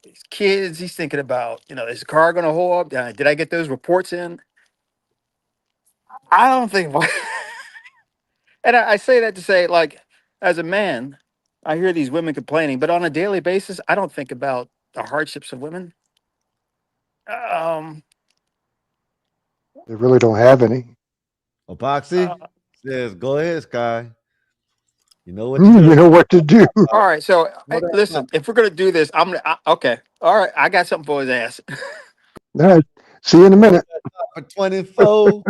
these kids. He's thinking about, is the car going to hold up? Did I get those reports in? I don't think. And I say that to say, like, as a man, I hear these women complaining, but on a daily basis, I don't think about the hardships of women. They really don't have any. Epoxy says, "Go ahead, Sky. You know what You know what to do." All right, so listen, if we're gonna do this, okay. All right, I got something for his ass. All right. See you in a minute. For 24,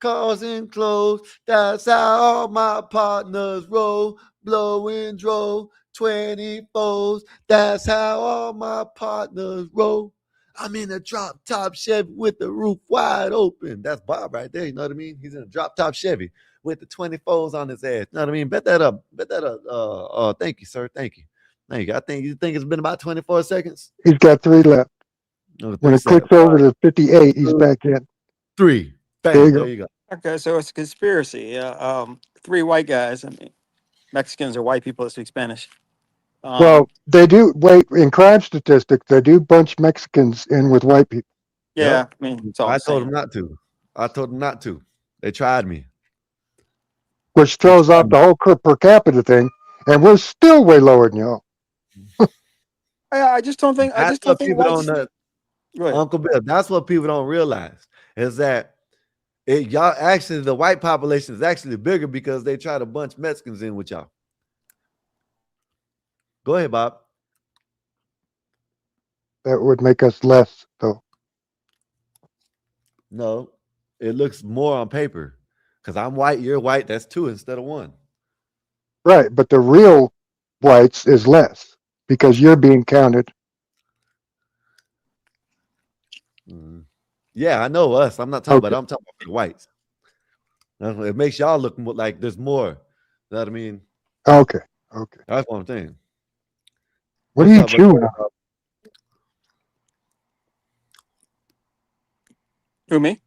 causing clothes. That's how all my partners roll, blow and dro. 24s. That's how all my partners roll. I'm in a drop top Chevy with the roof wide open. That's Bob right there. You know what I mean? He's in a drop top Chevy with the 24s on his ass. You know what I mean? Bet that up. Bet that up. Thank you, sir. Thank you. Thank you. You think it's been about 24 seconds? He's got 3 left. No, When 3 it clicks seconds. over to 58, he's back in. 3. Bang. There you There go. you go. Okay, so it's a conspiracy. 3 white guys. I mean, Mexicans are white people that speak Spanish. Well, they do wait in crime statistics. They do bunch Mexicans in with white people. Yeah, Yep. I mean, that's all I I'm told saying. them not to. I told them not to. They tried me. Which throws off the whole per capita thing, and we're still way lower than y'all. I just don't think. I That's just don't what think people whites. don't know. Go ahead. Uncle Bill, that's what people don't realize is that y'all actually, the white population is actually bigger because they try to bunch Mexicans in with y'all. Go ahead, Bob. That would make us less, though. No, it looks more on paper because I'm white, you're white. That's 2 instead of 1. Right, but the real whites is less because you're being counted. Yeah, I know us. I'm not talking Okay. about. I'm talking about the whites. It makes y'all look more like there's more. You know what I mean? Okay. Okay. That's what I'm saying. What are you chewing on? Who, me?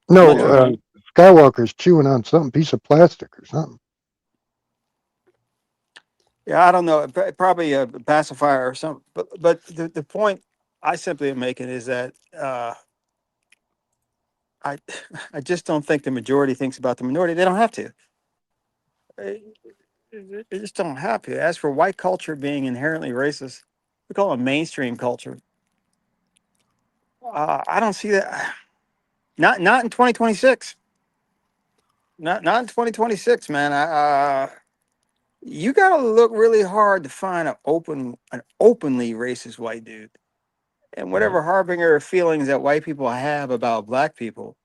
No, Skywalker's chewing on some piece of plastic or something. Yeah, I don't know. Probably a pacifier or something. But the point I simply am making is that I I just don't think the majority thinks about the minority. They don't have to. They just don't have to. As for white culture being inherently racist, we call it mainstream culture. I don't see that. Not in 2026. Not in 2026, man. You got to look really hard to find an openly racist white dude. And whatever harbinger of feelings that white people have about black people,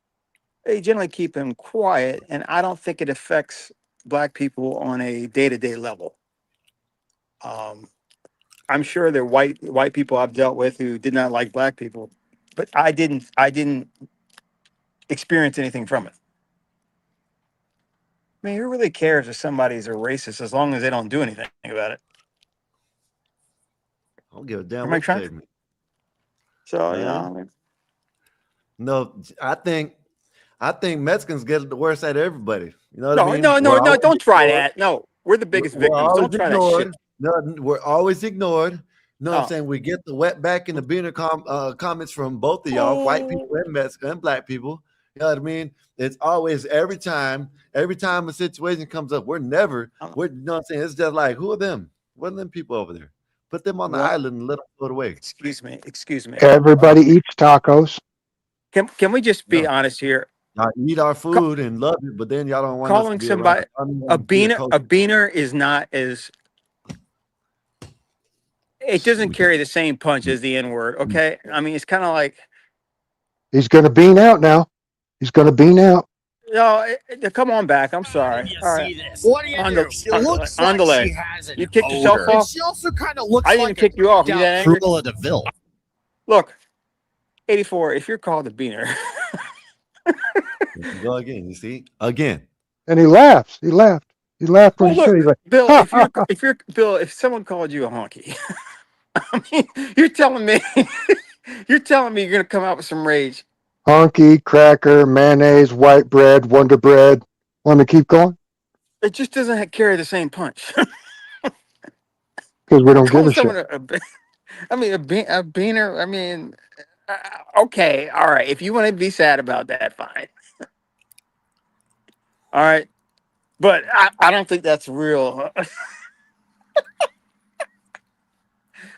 they generally keep them quiet. And I don't think it affects black people on a day-to-day level. I'm sure there are white people I've dealt with who did not like black people, but I didn't experience anything from it. I mean, who really cares if somebody's a racist as long as they don't do anything about it? I don't give a damn Am I what you trying? say to me. So No, I think Mexicans get the worst out of everybody. You know what I mean? No, don't try that. No, we're the biggest We're victims. always Don't try that ignored. shit. No, we're always ignored. You know what I'm Oh. saying? We get the wet back in the beaner comments from both of y'all, white people and Mexican and black people. You know what I mean? It's always every time a situation comes up, we're you know what I'm saying? It's just like, who are them? What are them people over there? Put them on the island and let them float away. Excuse me. Everybody eats tacos. Can we just be honest here? Y'all eat our food and love it, but then y'all don't want us to Calling be somebody around. a beaner is not as. It doesn't carry the same punch as the N word. Okay, I mean it's kind of like. He's going to bean out now. He's going to bean out. No, come on back. I'm sorry. All right. What do you do? She looks like delay. she has an You kicked odor. yourself off. And she also kind of looks I didn't like kick you off. You that angry? Cruella de Vil. Look, 84. If you're called a beaner, go again. You see again. And he laughs. He laughed. He laughed when he said, he's like, Bill, if someone called you a honky, I mean, you're telling me you're gonna come out with some rage. honky, cracker, mayonnaise, white bread, Wonder Bread. Want me to keep going? It just doesn't carry the same punch. Because we don't give a shit. A beaner. I mean, okay, all right. If you want to be sad about that, fine. All right, but I don't think that's real.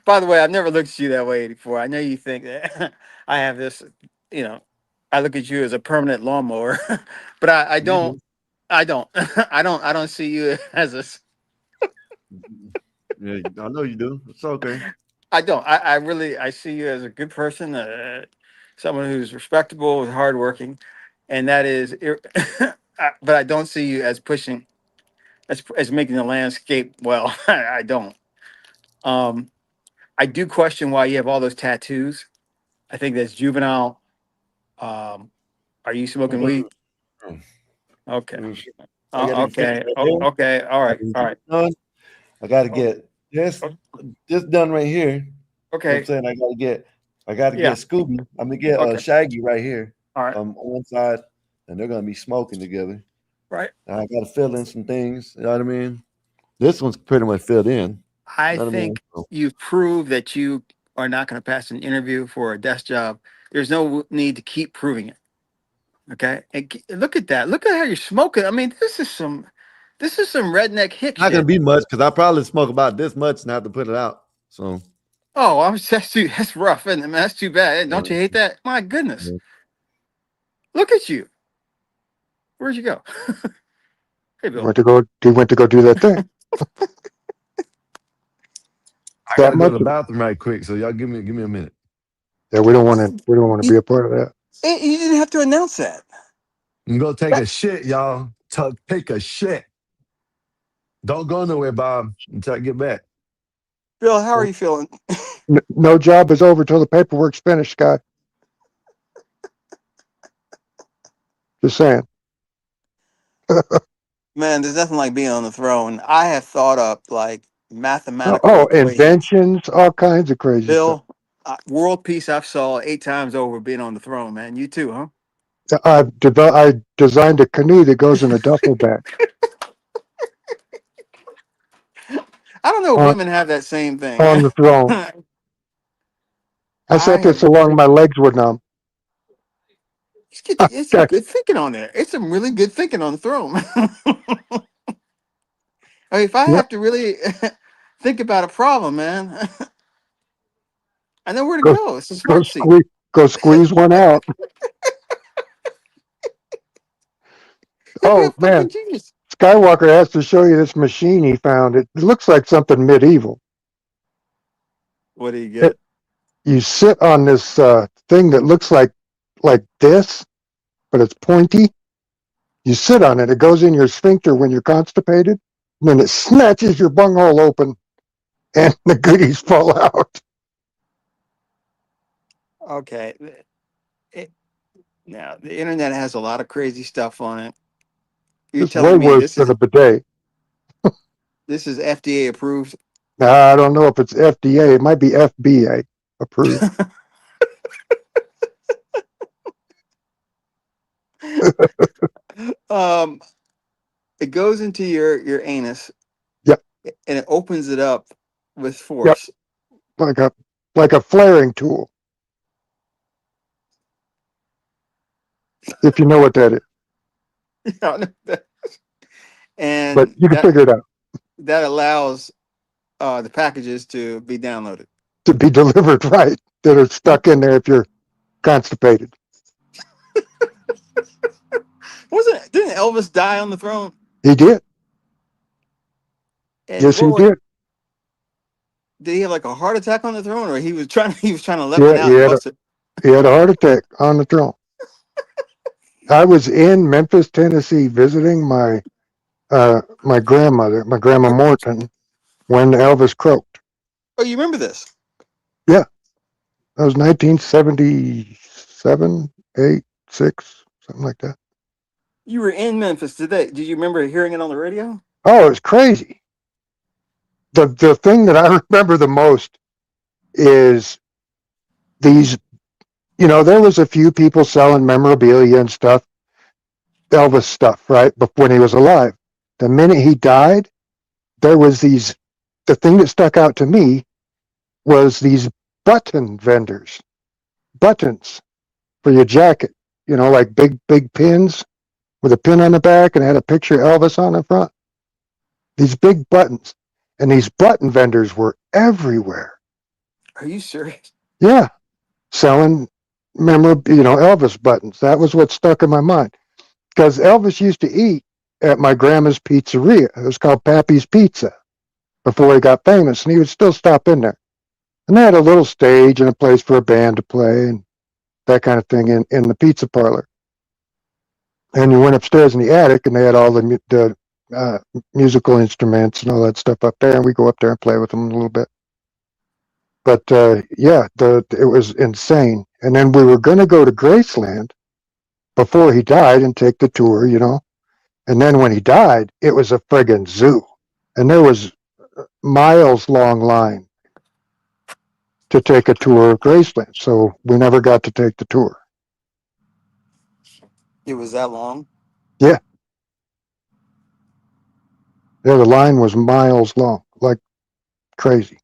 By the way, I've never looked at you that way, 84. I know you think that I have this, I look at you as a permanent lawnmower, but I don't. I don't see you as a. Yeah, I know you do. It's okay. I don't. I see you as a good person, someone who's respectable and hardworking, and that is. But I don't see you as pushing, as making the landscape well. I don't. I do question why you have all those tattoos. I think that's juvenile. Are you smoking weed? Okay. Okay. Okay. All right. All right. I got to get this done right here. You know what Okay. I'm saying? I got to Yeah. get Scooby. I'm gonna get Okay. Shaggy right here. All right. On one side, and they're gonna be smoking together. Right. And I got to fill in some things. You know what I mean? This one's pretty much filled in. I You know what think I mean? you've proved that you are not going to pass an interview for a desk job. There's no need to keep proving it. Okay. And look at that. Look at how you're smoking. I mean, this is some redneck hick Not gonna shit. be much because I probably smoke about this much and have to put it out. So. Oh, that's rough, isn't it, man? That's too bad. Don't you hate that? My goodness. Look at you. Where'd you go? Hey, Bill. He went to go do that thing. I gotta go to the bathroom right quick, so y'all give me a minute. Yeah, we don't want to be a part of that. You didn't have to announce that. I'm gonna take a shit, y'all. Take a shit. Don't go nowhere, Bob, until I get back. Bill, how are you feeling? No job is over till the paperwork's finished, Scott. Just saying. Man, there's nothing like being on the throne. I have thought up like mathematical Inventions, all kinds of crazy Bill, world peace I've saw 8 times over being on the throne, man. You too, huh? stuff. I designed a canoe that goes in a duffel bag. I don't know if women have that same thing. On the throne. I set this along my legs would numb. It's some good thinking on there. It's some really good thinking on the throne. I mean, if I have to really think about a problem, man, I know where to go. It's a smart seat. Go squeeze one out. Oh man, genius. Skywalker has to show you this machine he found. It looks like something medieval. What do you get? You sit on this thing that looks like this, but it's pointy. You sit on it. It goes in your sphincter when you're constipated. And then it snatches your bunghole open, and the goodies fall out. Okay. Now the internet has a lot of crazy stuff on it. You're It's way telling me worse than a bidet. this is FDA approved? I don't know if it's FDA. It might be FBA approved. It goes into your anus. Yep. And it opens it up with force. Yep. Like a flaring tool. If you know what that is. And but you can figure it out. That allows the packages to be downloaded. To be delivered, right. That are stuck in there if you're constipated. Didn't Elvis die on the throne? He did. And yes, he did. Did he have like a heart attack on the throne, or he was trying to let it out and bust it? He had a heart attack on the throne. I was in Memphis, Tennessee, visiting my grandmother, my grandma Morton, when Elvis croaked. Oh, you remember this? Yeah, that was 1977, 8, 6, something like that. You were in Memphis today. Did you remember hearing it on the radio? Oh, it was crazy. The thing that I remember the most is these, there was a few people selling memorabilia and stuff, Elvis stuff, right? But when he was alive, the minute he died, there was the thing that stuck out to me was these button vendors, buttons for your jacket, like big pins with a pin on the back and had a picture of Elvis on the front. These big buttons. And these button vendors were everywhere. Are you serious? Yeah. Selling Elvis buttons. That was what stuck in my mind. Because Elvis used to eat at my grandma's pizzeria. It was called Pappy's Pizza before he got famous. And he would still stop in there. And they had a little stage and a place for a band to play and that kind of thing in the pizza parlor. And you went upstairs in the attic and they had all the musical instruments and all that stuff up there. And we go up there and play with them a little bit. But yeah, it was insane. And then we were going to go to Graceland before he died and take the tour, you know. And then when he died, it was a friggin' zoo, and there was miles long line to take a tour of Graceland. So we never got to take the tour. It was that long. Yeah. Yeah, the line was miles long, like crazy.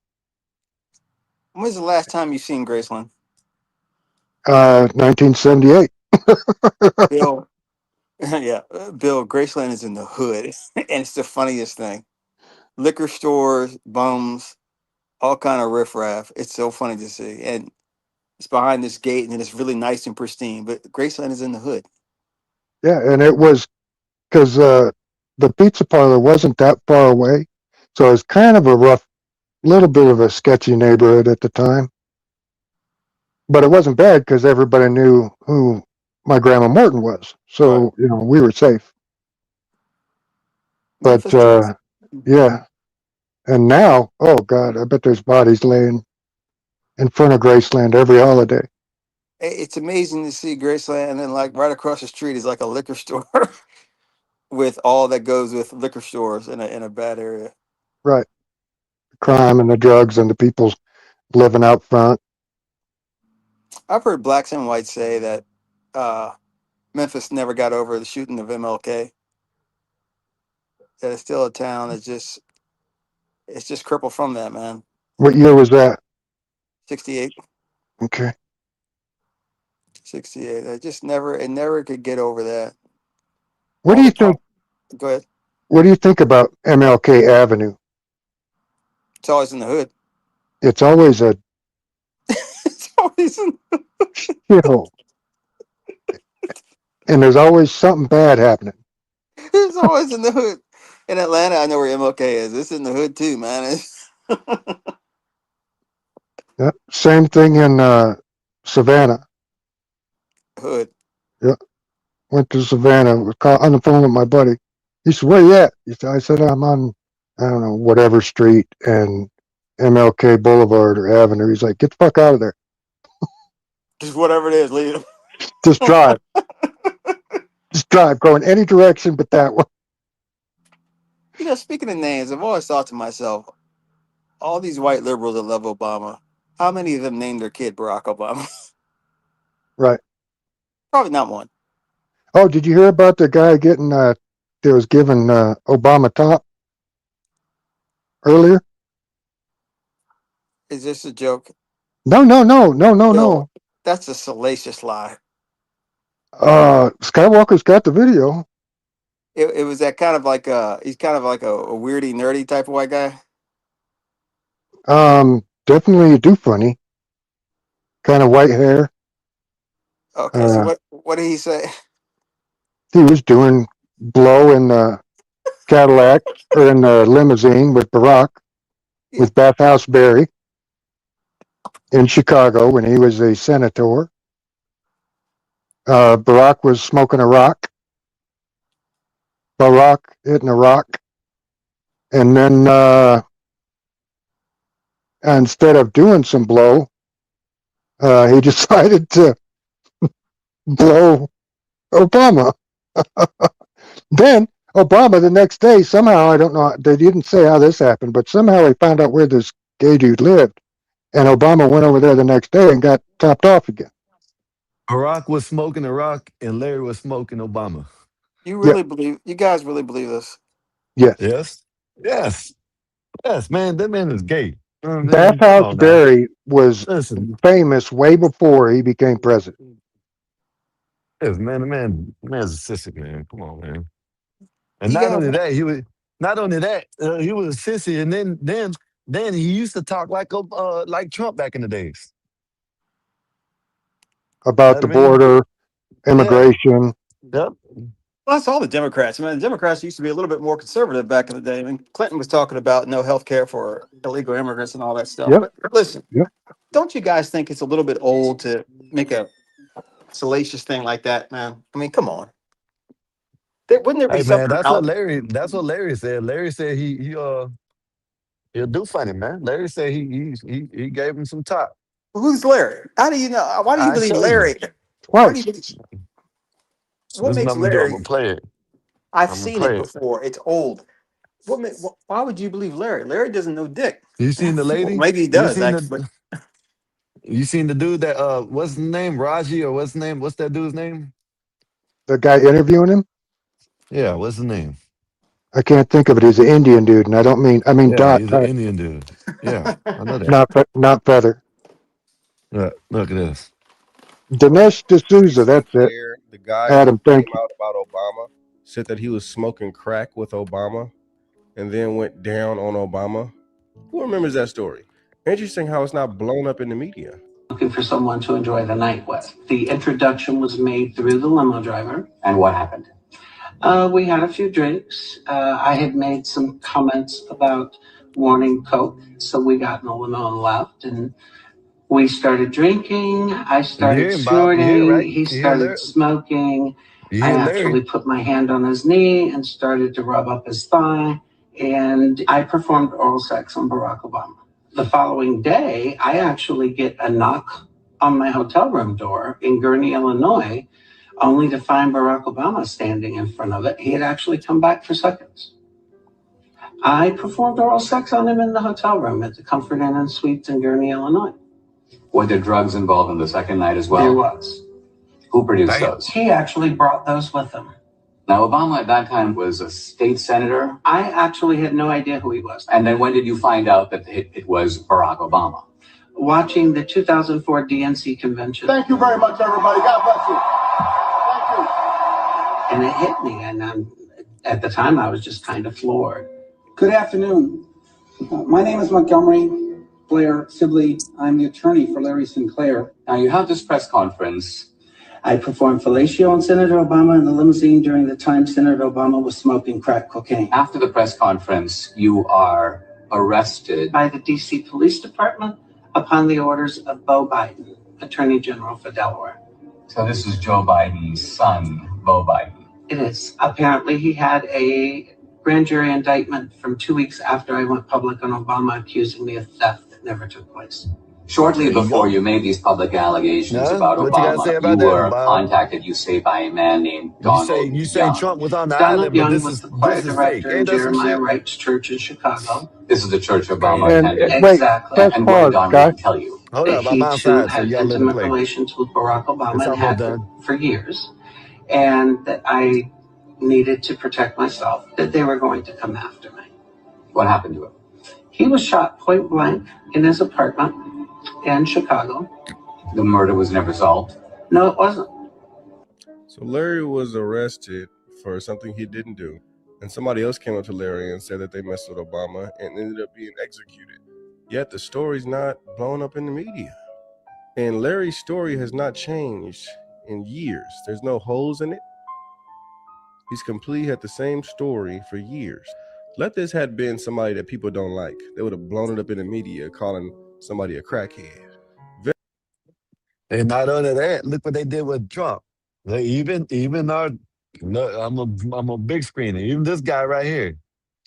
When was the last time you seen Graceland? 1978. Bill, yeah, Bill, Graceland is in the hood, and it's the funniest thing. Liquor stores, bums, all kind of riffraff. It's so funny to see, and it's behind this gate, and it's really nice and pristine. But Graceland is in the hood. Yeah, and it was because the pizza parlor wasn't that far away, so it was kind of a rough, little bit of a sketchy neighborhood at the time. But it wasn't bad because everybody knew who my grandma Morton was, so you know we were safe. But yeah, and now, oh God, I bet there's bodies laying in front of Graceland every holiday. It's amazing to see Graceland, and then like right across the street is like a liquor store with all that goes with liquor stores in a bad area. Right, the crime and the drugs and the people living out front. I've heard blacks and whites say that Memphis never got over the shooting of MLK. That it's still a town that's just crippled from that, man. What year was that? 68. Okay. 68. It never could get over that. What do you think? Go ahead. What do you think about MLK Avenue? It's always in the hood. It's always a It's always in shithole, and there's always something bad happening. It's always in the hood. In Atlanta, I know where MLK is. It's in the hood too, man. Yep. Same thing in Savannah. Hood. Yep. Went to Savannah. Was on the phone with my buddy. He said, "Where you at?" I said, "I'm on, I don't know, whatever street and MLK Boulevard or Avenue." He's like, "Get the fuck out of there. Just whatever it is, leave it. Just drive. Just drive. Go in any direction but that one." You know, speaking of names, I've always thought to myself, all these white liberals that love Obama, how many of them named their kid Barack Obama? Right. Probably not one. Oh, did you hear about the guy getting that was given Obama top earlier? Is this a joke? No. That's a salacious lie. Skywalker's got the video. It was that kind of like he's kind of like a weirdy, nerdy type of white guy. Definitely do funny. Kind of white hair. Okay, so what did he say? He was doing blow in the Cadillac or in the limousine with Barack, with Bathhouse Berry in Chicago when he was a senator. Barack was smoking a rock. Barack hitting a rock. And then instead of doing some blow, he decided to blow Obama. Then Obama the next day, somehow, I don't know, they didn't say how this happened, but somehow he found out where this gay dude lived. And Obama went over there the next day and got topped off again. Barack was smoking a rock and Larry was smoking Obama. You guys really believe this? Yes. Yes, man. That man is gay. Bathhouse Berry was famous way before he became president. Yes, man. The man's a sissy, man. Come on, man. And not only that, he was a sissy, and then he used to talk like Trump back in the days about the border, immigration. Yep. Well, that's all the Democrats. I mean, the Democrats used to be a little bit more conservative back in the day. I mean, Clinton was talking about no health care for illegal immigrants and all that stuff. Yep. But listen, don't you guys think it's a little bit old to make a salacious thing like that, man? I mean, come on. Wouldn't there be Hey something man, that's what Larry said. Larry said he He'll do funny, man. Larry said he gave him some top. Who's Larry? How do you know? Why do you I believe show you. Larry? Why do Twice. you? What This is what makes I'm gonna do. I'm Larry? gonna play it. I've I'm gonna seen it play it. before. It's old. Why would you believe Larry? Larry doesn't know dick. You seen the Well, lady? maybe he You does seen actually. the you seen the dude that what's his name? Raji or what's his name? What's that dude's name? The guy interviewing him, Yeah, what's his name? I can't think of it. He's an Indian dude, and I mean Yeah, Dot, he's an Indian dude. Yeah, I know that. not Feather. Look at this. Dinesh D'Souza, that's it. The guy who Adam, thank came you. out about Obama said that he was smoking crack with Obama and then went down on Obama. Who remembers that story? Interesting how it's not blown up in the media. Looking for someone to enjoy the night with. The introduction was made through the limo driver. And what happened? We had a few drinks. I had made some comments about wanting Coke, so we got in the limo and left, and we started drinking. I You started hear him, Bob? You hear, snorting. right? He You hear started Larry? smoking. You I hear actually Larry? put my hand on his knee and started to rub up his thigh, and I performed oral sex on Barack Obama. The following day, I actually get a knock on my hotel room door in Gurnee, Illinois, only to find Barack Obama standing in front of it. He had actually come back for seconds. I performed oral sex on him in the hotel room at the Comfort Inn and Suites in Gurnee, Illinois. Were there drugs involved in the second night as well? There was. Who produced Damn. those? He actually brought those with him. Now, Obama at that time was a state senator. I actually had no idea who he was. And then when did you find out that it was Barack Obama? Watching the 2004 DNC convention. Thank you very much, everybody. God bless you. Thank you. And it hit me. And at the time, I was just kind of floored. Good afternoon. My name is Montgomery Blair Sibley. I'm the attorney for Larry Sinclair. Now, you have this press conference. I performed fellatio on Senator Obama in the limousine during the time Senator Obama was smoking crack cocaine. After the press conference, you are arrested by the D.C. Police Department upon the orders of Beau Biden, Attorney General for Delaware. So this is Joe Biden's son, Beau Biden. It is. Apparently, he had a grand jury indictment from 2 weeks after I went public on Obama accusing me of theft that never took place. Shortly before you made these public allegations about What you gotta say Obama, about you that, were Bob? contacted, you say, by a man named Donald You say Young. Trump was on the Donald island, but Young this was is the choir fake. director in Ain't that some Jeremiah shit? Wright's church in Chicago. This is the church Obama And attended. wait, Exactly. press And what did pause, Don guy. Young tell you? Hold up, I'm He too outside, so had you gotta let it intimate play. relations with Barack Obama It's and almost had done. for years, and that I needed to protect myself, that they were going to come after me. What happened to him? He was shot point blank in his apartment in Chicago. The murder was never solved? No, it wasn't. So Larry was arrested for something he didn't do. And somebody else came up to Larry and said that they messed with Obama and ended up being executed. Yet the story's not blown up in the media. And Larry's story has not changed in years. There's no holes in it. He's completely had the same story for years. Let this had been somebody that people don't like. They would have blown it up in the media calling somebody a crackhead. And not only that, look what they did with Trump. They even our, no, I'm a big screener. Even this guy right here,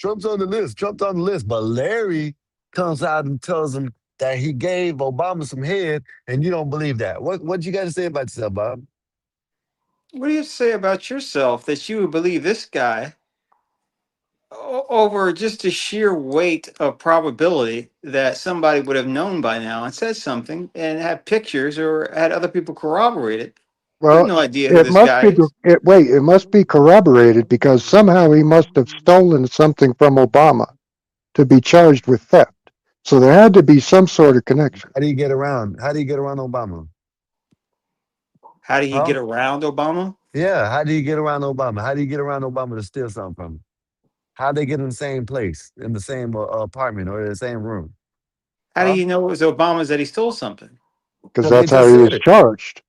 Trump's on the list. Trump's on the list. But Larry comes out and tells him that he gave Obama some head, and you don't believe that. What you got to say about yourself, Bob? What do you say about yourself that you would believe this guy over just the sheer weight of probability that somebody would have known by now and said something and had pictures or had other people corroborate it? You have Well, no idea who it this must guy be. is. It must be corroborated because somehow he must have stolen something from Obama to be charged with theft. So there had to be some sort of connection. How do you get around? How do you get around Obama? How do you get around Obama? Yeah, how do you get around Obama? How do you get around Obama to steal something from him? How they get in the same place, in the same apartment or in the same room? How do you know it was Obama's that he stole something? Because they that's how just he said was it. charged.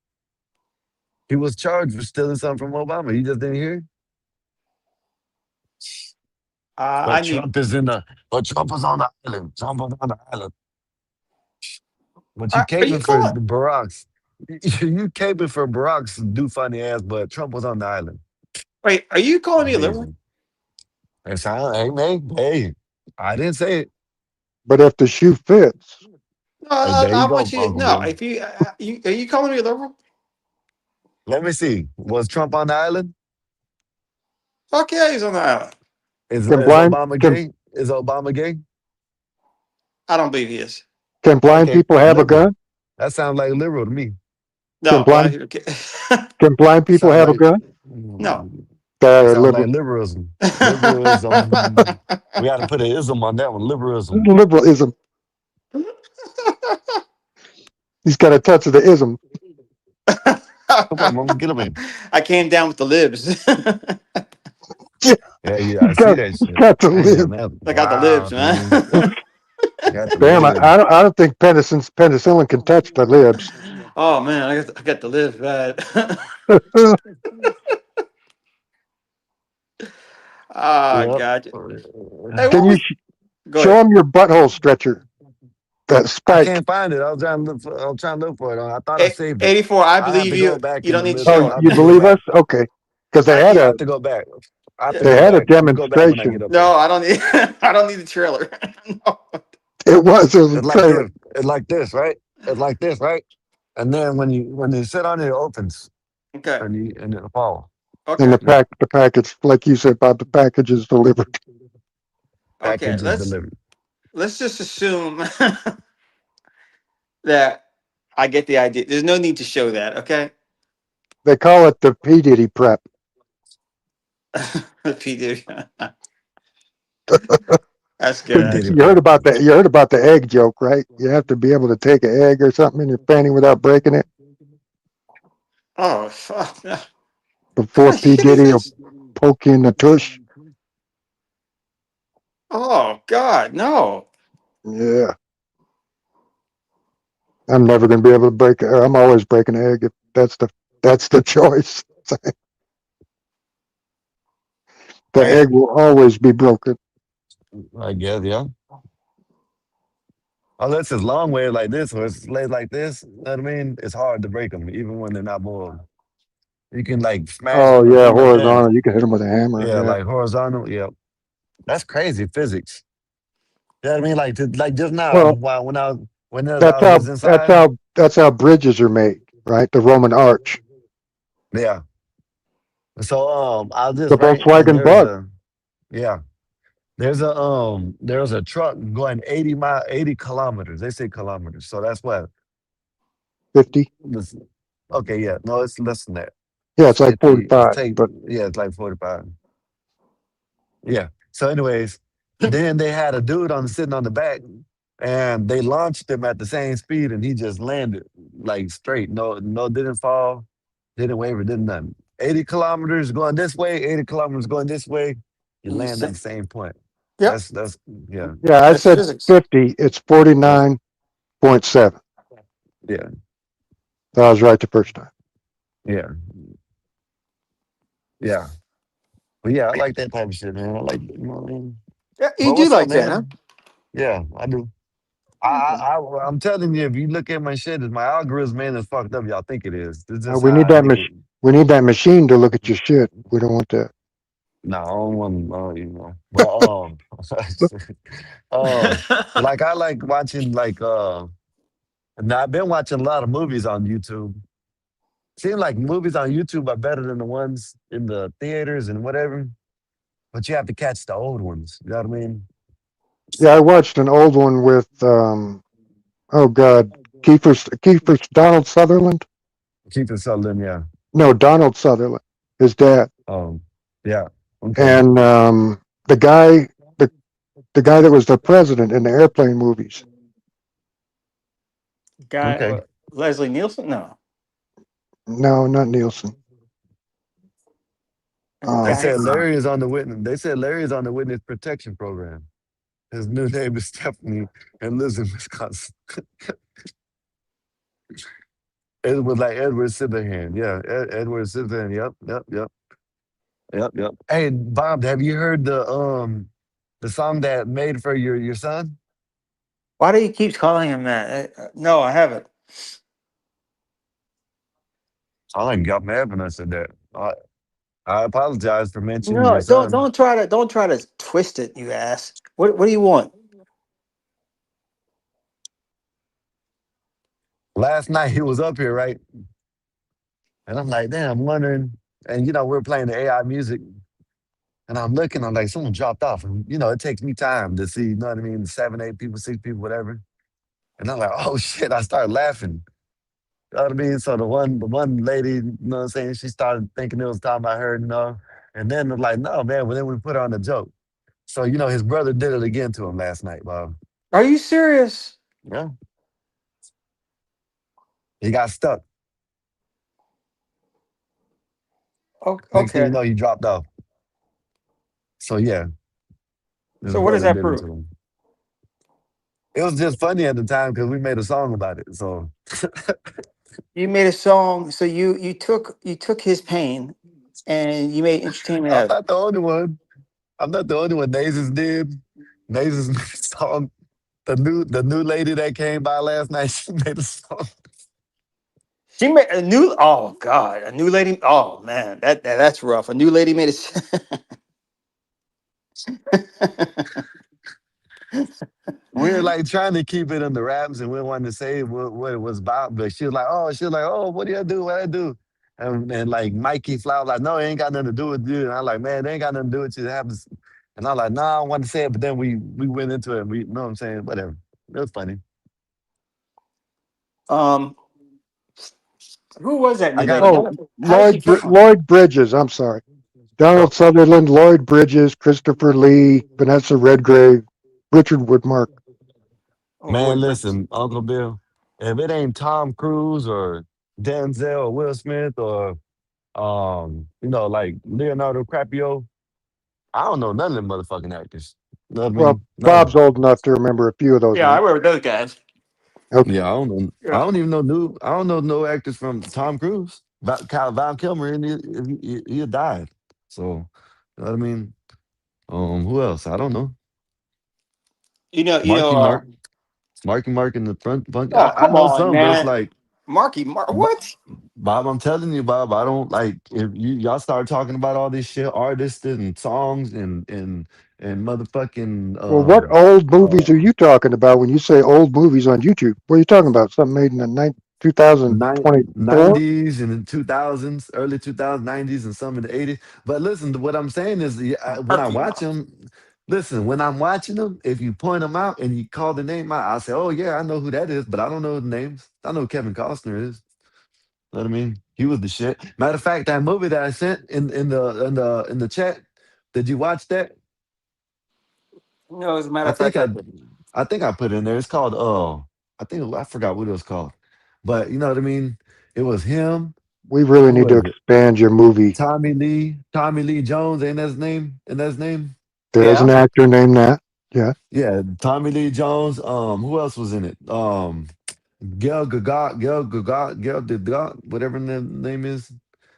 He was charged for stealing something from Obama. You just didn't hear? But Trump is Trump was on the island. Trump was on the island. But you caping for the Barack's. You caping for Barack's do funny ass, but Trump was on the island. Wait, are you calling me a liberal? Hey, man, hey, I didn't say it. But if the shoe fits, No, There you I go, want you. Uncle No, Bill. if you are you calling me a liberal? Let me see. Was Trump on the island? Fuck yeah, he's on the island. Is can blind Obama can gay? Is Obama gay? I don't believe he is. can blind Okay, people have a liberal. gun? That sounds like liberal to me. Can No, blind okay. can blind people Sounds have a like gun? No. They're sounds like liberal. liberalism. Liberalism. We got to put an ism on that one. Liberalism. Liberalism. He's got a touch of the ism. Come on, man, get him in. I came down with the libs. Yeah, Yeah, I see that he's shit. got to Damn, live. that I got the wow, libs, man. man. Got to Damn, live. I don't think penicillin can touch the libs. Oh man, I got the libs bad. Ah, Yep. gotcha. Hey, Can what you was? Go show ahead. him your butthole stretcher? That I spike. can't find it. I was trying to look for. I was trying to look for it. I thought I saved it. 84. I I have believe to you. go back You in don't the need to middle. Oh, show I it. have you to go believe us? back. Okay, because Yeah, I have to go back. I have to they go had a back. Let me go back when I demonstration. get up there. No, I don't need. I don't need the trailer. No. It was a It's like trailer. this. It's like this, right? It's like this, right? And then when you sit on it, it opens Okay. and it'll fall. And Okay. the package, like you said about the package, is delivered. Okay. Package is delivered. Let's just assume that I get the idea. There's no need to show that. Okay. They call it the P Diddy prep. P. That's good, Diddy You heard actually. prep. about that? You heard about the egg joke, right? You have to be able to take an egg or something in your panty without breaking it Oh fuck! What before kind of P shit is Diddy will this? poke you in the tush. Oh God, no! Yeah, I'm never going to be able to break it. I'm always breaking an egg if that's the choice. The Right? egg will always be broken. I guess, yeah. Unless it's long way like this or it's laid like this, you know what I mean? It's hard to break them, even when they're not boiled. You can like smash Oh them and yeah, shit like that. horizontal. You can hit them with a hammer. Yeah, Yeah. like horizontal. Yeah, that's crazy physics. You know what I mean? Like just now, Well, I was inside. that's how bridges are made, right? The Roman arch, Yeah. So I was the just right, and Volkswagen Bug, yeah, there's a truck going 80 kilometers. They say kilometers, so that's what. 50. Listen, okay, yeah, no, it's less than that. Yeah, It's it's like 50. It's 45, take but yeah, it's like 45. Yeah. So, anyways, then they had a dude sitting on the back, and they launched him at the same speed, and he just landed like straight. No, didn't fall, didn't waver, didn't nothing. 80 kilometers going this way, 80 kilometers going this way. You land at the same point. Yep, That's yeah, yeah, I that's said physics. 50. It's that's 49.7. yeah, So I was right the first time. yeah, yeah. But yeah, I like that type of shit, man. I like, you know what I mean? Yeah, you But do what's up, like that, huh? man? Yeah, I do. I'm telling you, if you look at my shit, my algorithm ain't as fucked up y'all think it is. This is just We how need I that make it. we need that machine to look at your shit. We don't want that. No, I don't want, you know. But like I like watching now I've been watching a lot of movies on YouTube. Seems like movies on YouTube are better than the ones in the theaters and whatever. But you have to catch the old ones. You know what I mean? Yeah, I watched an old one with oh god, Kiefer's Donald Sutherland. Keep it Sutherland, yeah. No, Donald Sutherland, his dad, Yeah. Okay. and the guy the guy that was the president in the airplane movies. Guy, Okay. Leslie Nielsen? No. No, not Nielsen. They Guy. said Larry is on the witness. They said Larry is on the witness protection program. His new name is Stephanie and lives in Wisconsin. It was like Edward Scissorhands. Yeah, Edward Scissorhands. Yep. Hey, Bob, have you heard the song that made for your son? Why do you keep calling him that? No, I haven't. I like got mad when I said that. I apologize for mentioning No, your son. don't try to twist it, you ass. What do you want? last night he was up here, right? And I'm like, damn, I'm wondering. And we're playing the AI music, and I'm looking, I'm like, someone dropped off. And it takes me time to see, you know what I mean, 7, 8 people, 6 people, whatever. And I'm like, oh shit, I started laughing. You know what I mean? So the one lady, you know what I'm saying, she started thinking it was talking about her, And then I'm like, no, man, well then we put her on the joke. So, his brother did it again to him last night, Bob. Are you serious? Yeah. He got stuck. Next thing Okay. you know, he dropped off. So yeah, his So what does brother that did it prove? to him. It was just funny at the time because we made a song about it. So You made a song, so you took his pain and you made entertainment I'm out of it. not the only one. I'm not the only one. Nasus did. Nasus made a song. The new lady that came by last night, she made a song. She made a new. Oh God, a new lady. Oh man, that's rough. A new lady made it. We were like trying to keep it in the wraps, and we wanted to say what it was about. But she was like, what do you do? What I do? And like Mikey Flower, like, no, it ain't got nothing to do with you. And I'm like, man, it ain't got nothing to do with you. It happens. And I'm like, no, I don't want to say it. But then we went into it. And we, you know what I'm saying? Whatever. It was funny. um, who was that I new got lady? it. How did she come on? Lloyd Bridges. I'm sorry. Donald Oh, Sutherland, Lloyd Bridges, Christopher Lee, Vanessa Redgrave, Richard Woodmark. Oh, man, Lloyd Bridges. listen, Uncle Bill, if it ain't Tom Cruise or Denzel or Will Smith or like Leonardo DiCaprio, I don't know none of them motherfucking actors. You know what I Well, mean? None of Bob's them. old enough to remember a few of those Yeah, I names. remember those guys. Okay. Yeah, I don't know. I Yeah. don't even know new. I don't know no actors from Tom Cruise. Val Kilmer, and he died. So, you know what I mean? Who else? I don't know. You know. You know. Marky Mark, Marky Mark in the front. Oh, I come know on, some, but it's man. like What? Bob, I'm telling you, Bob, I don't like if y'all start talking about all this shit, artists and songs and motherfucking Well, what old movies uh are you talking about when you say old movies on YouTube? What are you talking about? Something made in the 2024? 90s and the 2000s, early 2000s, 90s, and some in the 80s. But listen, what I'm saying is, when I Marky watch Mark. them, listen, when I'm watching them, if you point them out and you call the name out, I'll say, oh yeah, I know who that is, but I don't know the names. I know who Kevin Costner is. Know what I mean? He was the shit. Matter of fact, that movie that I sent in the chat, did you watch that? No, as a matter I of fact, think I I didn't. I think I put it in there. It's called I forgot what it was called. But you know what I mean? It was him. We really Who need to was it? expand your movie. Tommy Lee Jones, ain't that his name? Ain't that his name? There's an Yeah. actor named that. Yeah. Yeah, Tommy Lee Jones. Who else was in it? Gail Gadot, whatever the name is.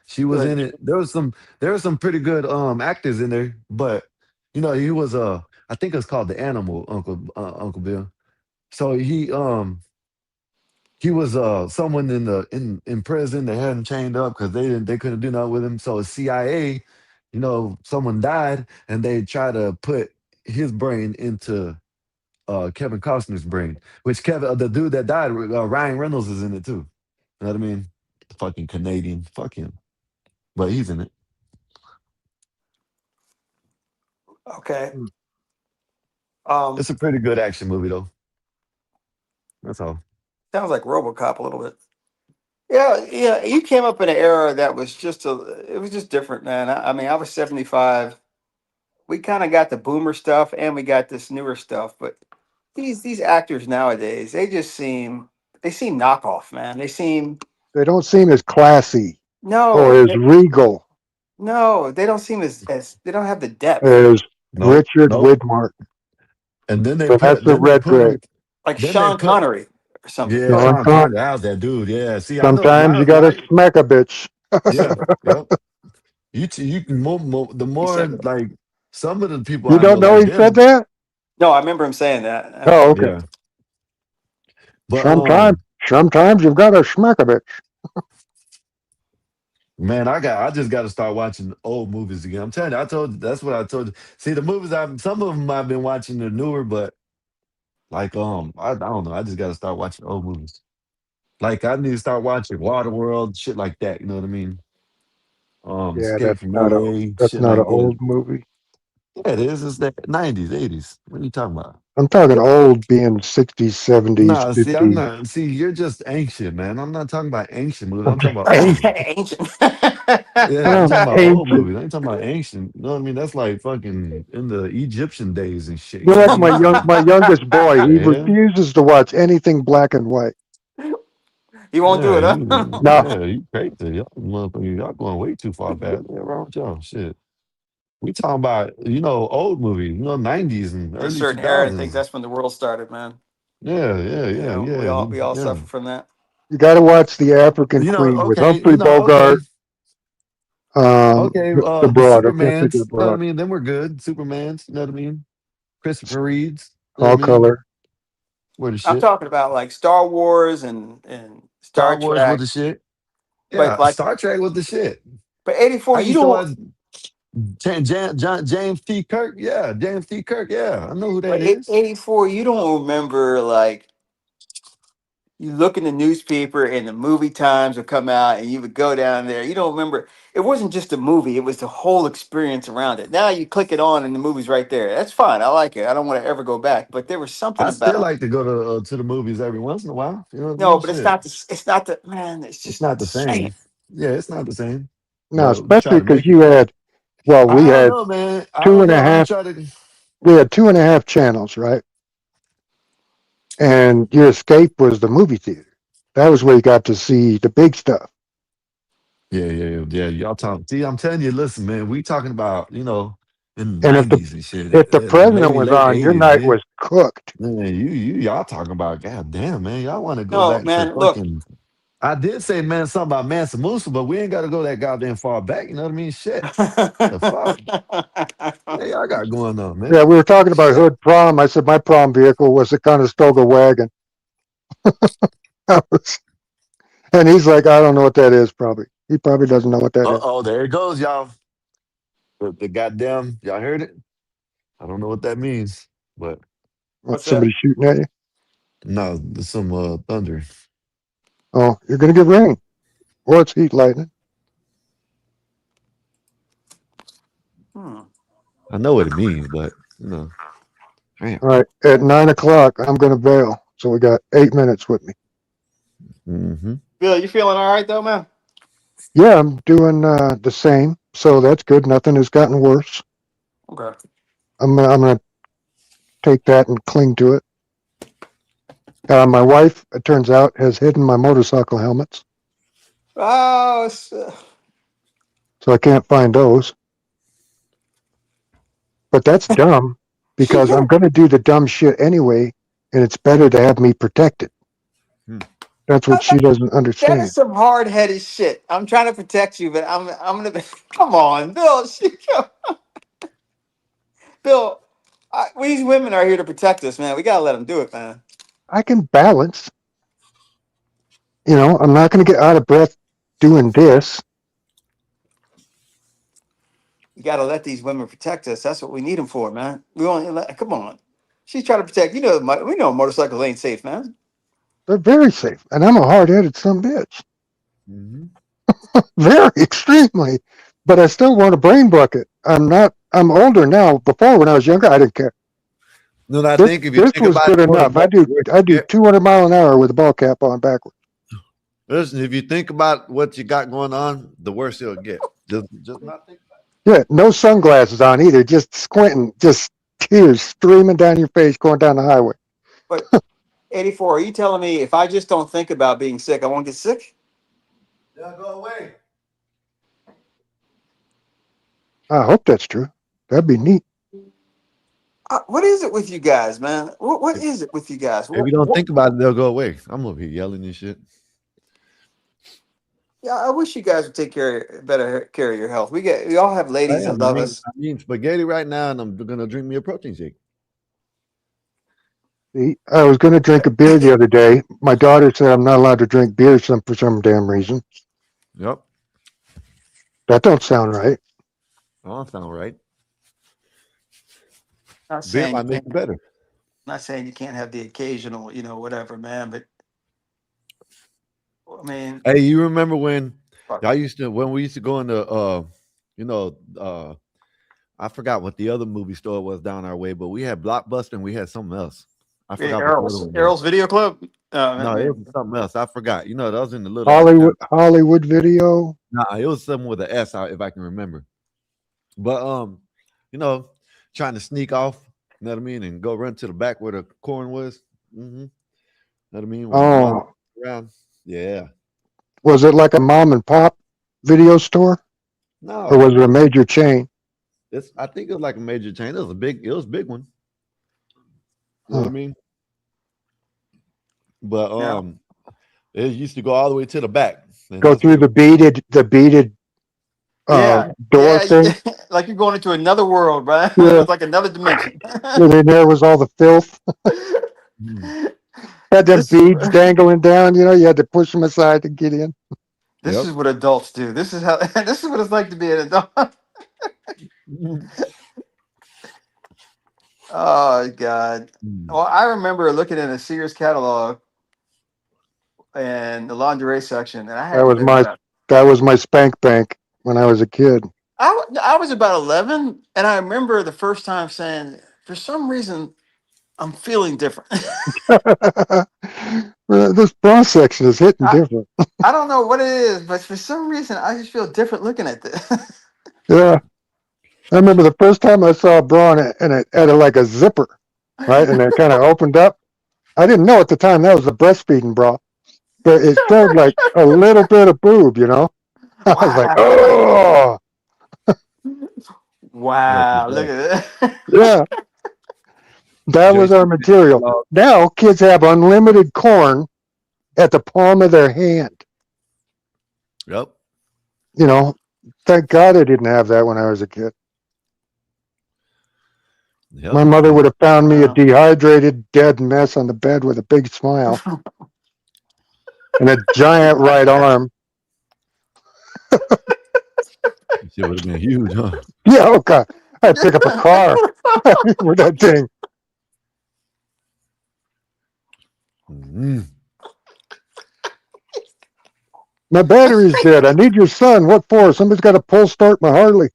She was in Good. it. There were some pretty good actors in there, but he was I think it's called The Animal, Uncle Bill. So he was someone in prison. They had him chained up because they couldn't do nothing with him. So CIA, someone died and they try to put his brain into Kevin Costner's brain, which the dude that died, Ryan Reynolds is in it too. You know what I mean? Fucking Canadian, fuck him, but he's in it. Okay. Hmm. Um, It's a pretty good action movie though. That's all. sounds like RoboCop a little bit. Yeah, yeah. You came up in an era that was it was just different, man. I mean, I was 75. We kind of got the boomer stuff and we got this newer stuff, but these actors nowadays, they seem knockoff, man. They seem They don't seem as classy or no, as regal no, they don't seem as they don't have the depth. as Nope, Richard nope. Widmark, And Vanessa then they put Redgrave. him, Like then they Sean put Connery or something. yeah, Sean Sean Con- Connery. How's that dude? Yeah. See, I know Sometimes you got to smack a bitch. yeah, yep. You can the He more said that. like some of the people You I know don't know like he said them. that? No, I remember him saying that. Oh, okay. Yeah, but Sometimes you've got to smack a bitch. man, I just got to start watching old movies again. I'm telling you, I told you that's what I told you. See, the movies some of them I've been watching the newer, but like I don't know. I just got to start watching old movies. Like I need to start watching Waterworld, shit like that. You know what I mean? Yeah, Escape from LA, that's shit not an like that. old movie. Yeah, it is. It's that 90s, 80s. What are you talking about? I'm talking old being 60s, 70s, Nah, see, I'm 50s. not. See, you're just ancient, man. I'm not talking about ancient movies. I'm talking about old Ancient. movies. Ancient. Yeah, I'm I'm talking about old ancient. movies. I ain't talking about ancient. You know what I mean? That's like fucking in the Egyptian days and shit. You You're know what like I mean? my youngest boy. He The hell? refuses to watch anything black and white. You won't do Yeah, it, you, No, huh? yeah, you crazy. Y'all, motherfuckers, y'all going way too far back. Yeah, wrong with y'all? Shit. We talking about, old movies, 90s and In a early certain era, I think 2000s. that's when the world started, man. Yeah, yeah, You yeah, know, yeah, we all yeah. suffer from that. you got to watch The African Queen with Okay, Humphrey okay. Bogart. Okay, The the broad. I can't think of the Supermans, you know what I broad. mean? Then we're good. Supermans, you know what I mean? Christopher Reeves, you know what All I mean? color. We're the I'm shit. talking about like Star Wars and Star Star Wars with Trek, the shit. but Yeah, like, Star Trek with the shit. but 84, I you used to don't. watch James T. Kirk. Yeah, James T. Kirk. Yeah, I know who that But is. 84, you don't remember like you look in the newspaper and the movie times would come out and you would go down there. You don't remember it wasn't just a movie, it was the whole experience around it. Now you click it on and the movie's right there. That's fine. I like it. I don't want to ever go back. But there was something I still about like to go to the movies every once in a while. You know what I no, mean? but Shit, it's not the man, it's it's just not not the the same. same. Yeah, it's not the same. No, But we try especially to because make it. you had, well, we I don't had know, man. I two don't and a know. We half. try to. We had 2.5 channels, right? And your escape was the movie theater. That was where you got to see the big stuff. Yeah. Y'all talk. See, I'm telling you. Listen, man. We talking about in the And '90s and shit. if the president Maybe was late on, your '80s, night man. was cooked. Man, y'all talking about god damn, man. Y'all want to go No, back to man, look. fucking. I did say, man, something about Mansa Musa, but we ain't got to go that goddamn far back. You know what I mean? Shit. The fuck? Yeah, y'all got going on, Yeah, man. we were talking about Shit. hood prom. I said my prom vehicle was a Conestoga wagon. And he's like, I don't know what that is. Probably he probably doesn't know what that is. Oh, there it goes, y'all. The goddamn, y'all heard it? I don't know what that means, but What, What's that? somebody shooting at you? no, there's some thunder. Oh, you're gonna get rain, or it's heat lightning. Hmm. I know what it means, but damn. All right, at 9 o'clock, I'm gonna bail. So we got 8 minutes with me. Mm-hmm. Bill, you feeling all right though, man? Yeah, I'm doing the same. So that's good. Nothing has gotten worse. Okay. I'm gonna take that and cling to it. My wife, it turns out, has hidden my motorcycle helmets, Oh, so I can't find those. But that's dumb she because I'm hit. going to do the dumb shit anyway, and it's better to have me protected. That's what she doesn't That is understand. some hard headed shit. I'm trying to protect you, but I'm gonna be. Come on, Bill. Bill, these women are here to protect us, man. We gotta let them do it, man. I can balance. I'm not going to get out of breath doing this. You gotta let these women protect us. That's what we need them for, man. We only let. Come on. She's trying to protect. We know motorcycles ain't safe, man. They're very safe, and I'm a hard-headed son bitch, Mm-hmm. very extremely. But I still want a brain bucket. I'm not. I'm older now. Before, when I was younger, I didn't care. No, I This think if you this think was about it good more, the enough. more the worse I you do get. 200 mile an hour with a ball cap on backwards. Listen, if you think about what you got going on, the worse it'll get. Just not think about Yeah, no sunglasses on either. Just squinting, just tears streaming down your face going down the highway. But 84, are you telling me if I just don't think about being sick, I won't get sick? it. They'll go away. I hope that's true. That'd be neat. What is it with you guys, man? What is it with you guys? If you don't think about it, they'll go away. I'm over here yelling and shit. Yeah, I wish you guys would take better care of your health. We all have I ladies that am. love us. I'm eating spaghetti right now, and I'm gonna drink me a protein shake. See, I was going to drink a beer the other day. My daughter said I'm not allowed to drink beer for some damn reason. Yep. That don't sound right. Oh, that sound right. Not Beer saying you might make can't. you better. Not saying you can't have the occasional, whatever, man. But I mean, Hey, you remember when fuck. we used to go into I forgot what the other movie store was down our way, but we had Blockbuster and we had something else. I forgot what the other one was. Errol's Video Club. No, it was something else. I forgot. You know, that was in the little Hollywood Video. Nah, it was something with an S, if I can remember. But trying to sneak off, you know what I mean, and go run to the back where the corn was. Mm-hmm. Know what I mean? When my mom was around. Yeah. Was it like a mom and pop video store? No. Or was it a major chain? I think it was like a major chain. It was a big one. You know what I mean? But it used to go all the way to the back. Go through the beaded door thing. Like you're going into another world, right? Yeah. It's like another dimension. And in there was all the filth. Had them beads dangling down, you had to push them aside to get in. This is what adults do. This is what it's like to be an adult. Oh God. Well, I remember looking in a Sears catalog and the lingerie section, and I had that was my spank bank when I was a kid. I was about 11, and I remember the first time saying, for some reason, I'm feeling different. This bra section is hitting different. I don't know what it is, but for some reason, I just feel different looking at this. Yeah. I remember the first time I saw a bra and it had like a zipper, right? And it kind of opened up. I didn't know at the time that was a breastfeeding bra, but it showed like a little bit of boob, I was like, oh. Wow, look at that. Yeah. That was our material. Now kids have unlimited corn at the palm of their hand. Yep. Thank God I didn't have that when I was a kid. Yep. My mother would have found me a dehydrated, dead mess on the bed with a big smile and a giant right arm. Shit would have been huge, huh? Yeah, okay. I'd pick up a car with that thing. Mm-hmm. My battery's dead. I need your son. What for? Somebody's got to pull start my Harley.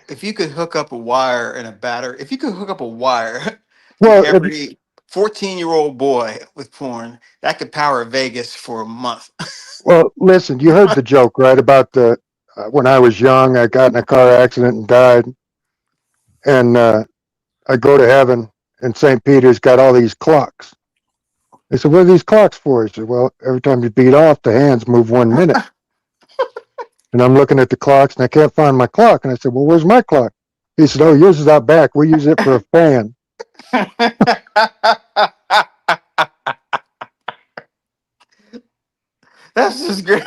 If you could hook up a wire and a battery, if you could hook up a wire Well, to every 14-year-old boy with porn, that could power Vegas for a month. Well, listen, you heard the joke, right? About when I was young, I got in a car accident and died. And I go to heaven, and St. Peter's got all these clocks. They said, what are these clocks for? He said, well, every time you beat off, the hands move 1 minute. And I'm looking at the clocks, and I can't find my clock. And I said, well, where's my clock? He said, oh, yours is out back. We use it for a fan. That's just great.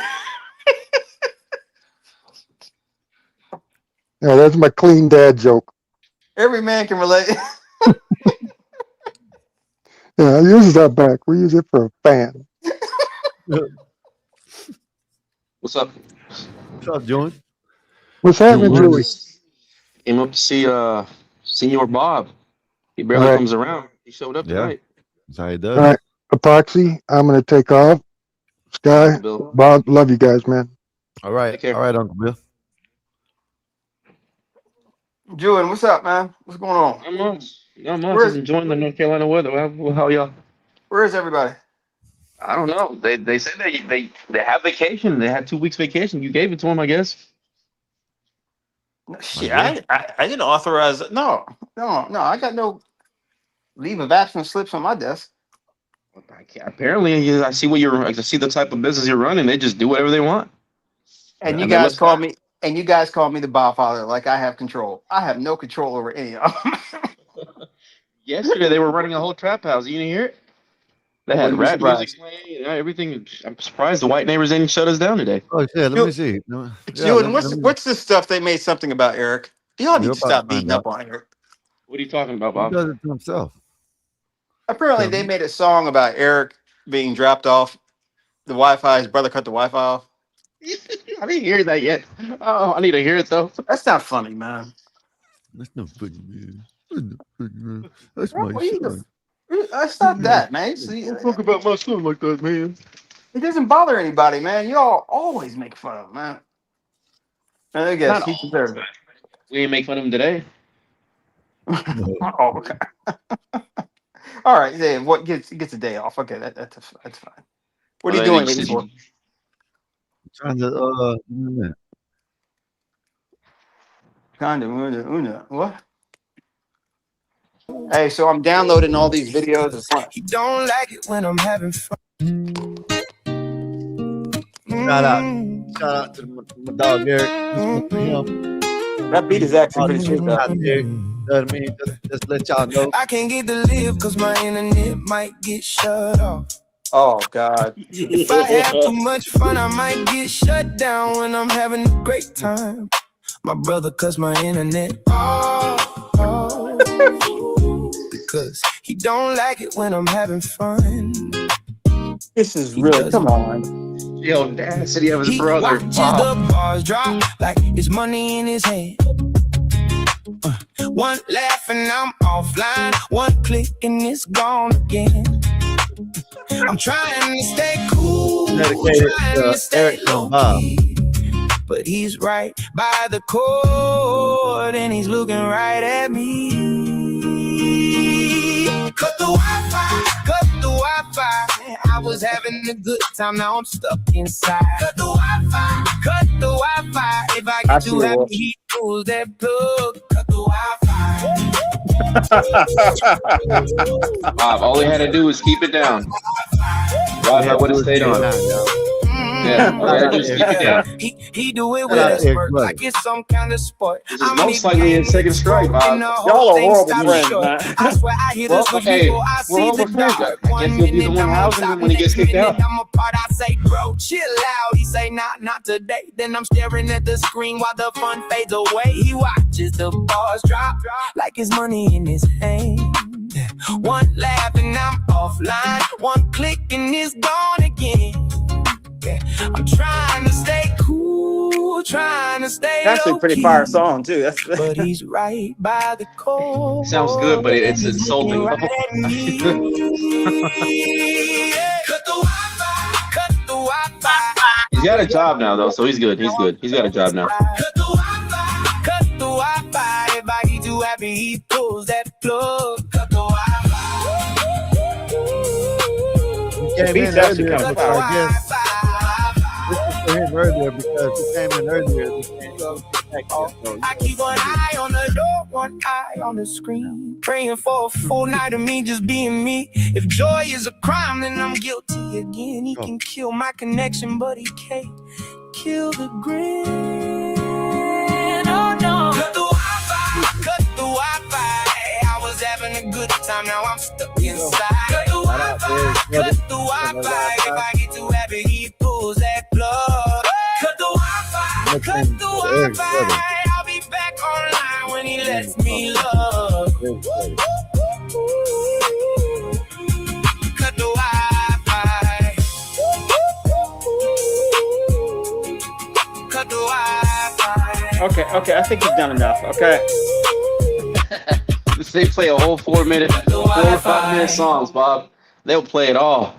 Yeah, that's my clean dad joke. Every man can relate. Yeah, yours is out back. We use it for a fan. What's up? What's up, Joey? What's happening, Joey? Came up to see Senior Bob. He barely comes around. He showed up tonight. That's how he does. All right, Epoxy, I'm going to take off. Sky, Bob, love you guys, man. All right. All right, Uncle Bill. Julian, what's up, man? What's going on? Not much. Just enjoying the North Carolina weather. How y'all? Where is everybody? I don't know. They said they have vacation. They had 2 weeks vacation. You gave it to them, I guess. Shit, I didn't authorize it. No. I got no leave of absence slips on my desk. Apparently, I see the type of business you're running. They just do whatever they want. And you guys call me. And you guys call me the Godfather, like I have control. I have no control over any of them. Yesterday they were running a whole trap house. You didn't hear it? They had rap music playing, everything. I'm surprised the white neighbors didn't shut us down today. Oh yeah, let me see. Julian, what's the stuff they made something about Eric? Y'all need to stop beating up on Eric. What are you talking about, Bob? He does it to himself. Apparently, they made a song about Eric being dropped off the Wi-Fi. His brother cut the Wi-Fi off. I didn't hear that yet. Oh, I need to hear it though. That's not funny, man. That's not funny, man. That's my son. Stop that, man. See, Don't talk about my son like that, man. It doesn't bother anybody, man. Y'all always make fun of him, man. And I guess Not he all. deserves it. We didn't make fun of him today. Oh, okay. All right, then what gets a day off? Okay, that's fine. What are you doing, 84? Trying to Kind of what? Hey, so I'm downloading all these videos. It's fun. You don't like it when I'm having fun. shout out to my dog Eric. That beat is actually pretty sweet, though. You know what I mean? Just let y'all know. I can't get to live because my internet might get shut off. Oh God! If I have too much fun, I might get shut down when I'm having a great time. My brother, cause my internet because he don't like it when I'm having fun. This is really come on. The audacity of his brother. Watches the bars drop like it's money in his hand. One laugh and I'm offline. One click and it's gone again. I'm trying to stay cool, Dedicated trying to to stay Eric low and Bob. key. But he's right by the cord and he's looking right at me. Cut the Wi-Fi, cut the Wi-Fi. I was having a good time, now I'm stuck inside. Cut the Wi-Fi, cut the Wi-Fi. If I get too happy, he pulls that plug. Cut the Wi-Fi. Bob, all he had to do was keep it down. Wi-Fi would have stayed on. Yeah, all he had to do was keep it down. He do it with expert, like it's some kind of sport. This is most likely his second strike, Bob. Y'all are horrible friends, man. I swear I hear this with hey, people. I see the dark. I guess he'll be the one housing him when he gets kicked out. I'm apart, I say, bro, chill out. He say, not today. Then I'm staring at the screen while the fun fades away. He watches the bars drop like his money in his hand. One laugh and I'm offline. One click and it's gone again. I'm trying to stay cool, trying to stay That's a pretty fire song too. That's but he's right by the core. Sounds good, but it's insulting. Right at me. Cut the Wi-Fi, cut the Wi-Fi. He's got a job now, though, so he's good. He's good. He's got a job now. Cut the Wi-Fi, cut the Wi-Fi. If I get too happy, he pulls that plug. Cut the Wi-Fi. The beat's actually kind of fire. This was for him earlier because he came in earlier. I keep one eye on the door, one eye on the screen, praying for a full night of me just being me. If joy is a crime, then I'm guilty again. He can kill my connection, but he can't kill the grin. Oh no! Cut the Wi-Fi, cut the Wi-Fi. I was having a good time, now I'm stuck inside. Cut the Wi-Fi, cut the Wi-Fi. If I get too happy, he pulls that plug. Cut the Wi-Fi, cut the Wi-Fi. I'll be back online when he lets me love. Cut the Wi-Fi. Cut the Wi-Fi. Okay, I think you've done enough. Okay. They play a whole 4 or 5 minute songs, Bob. They'll play it all.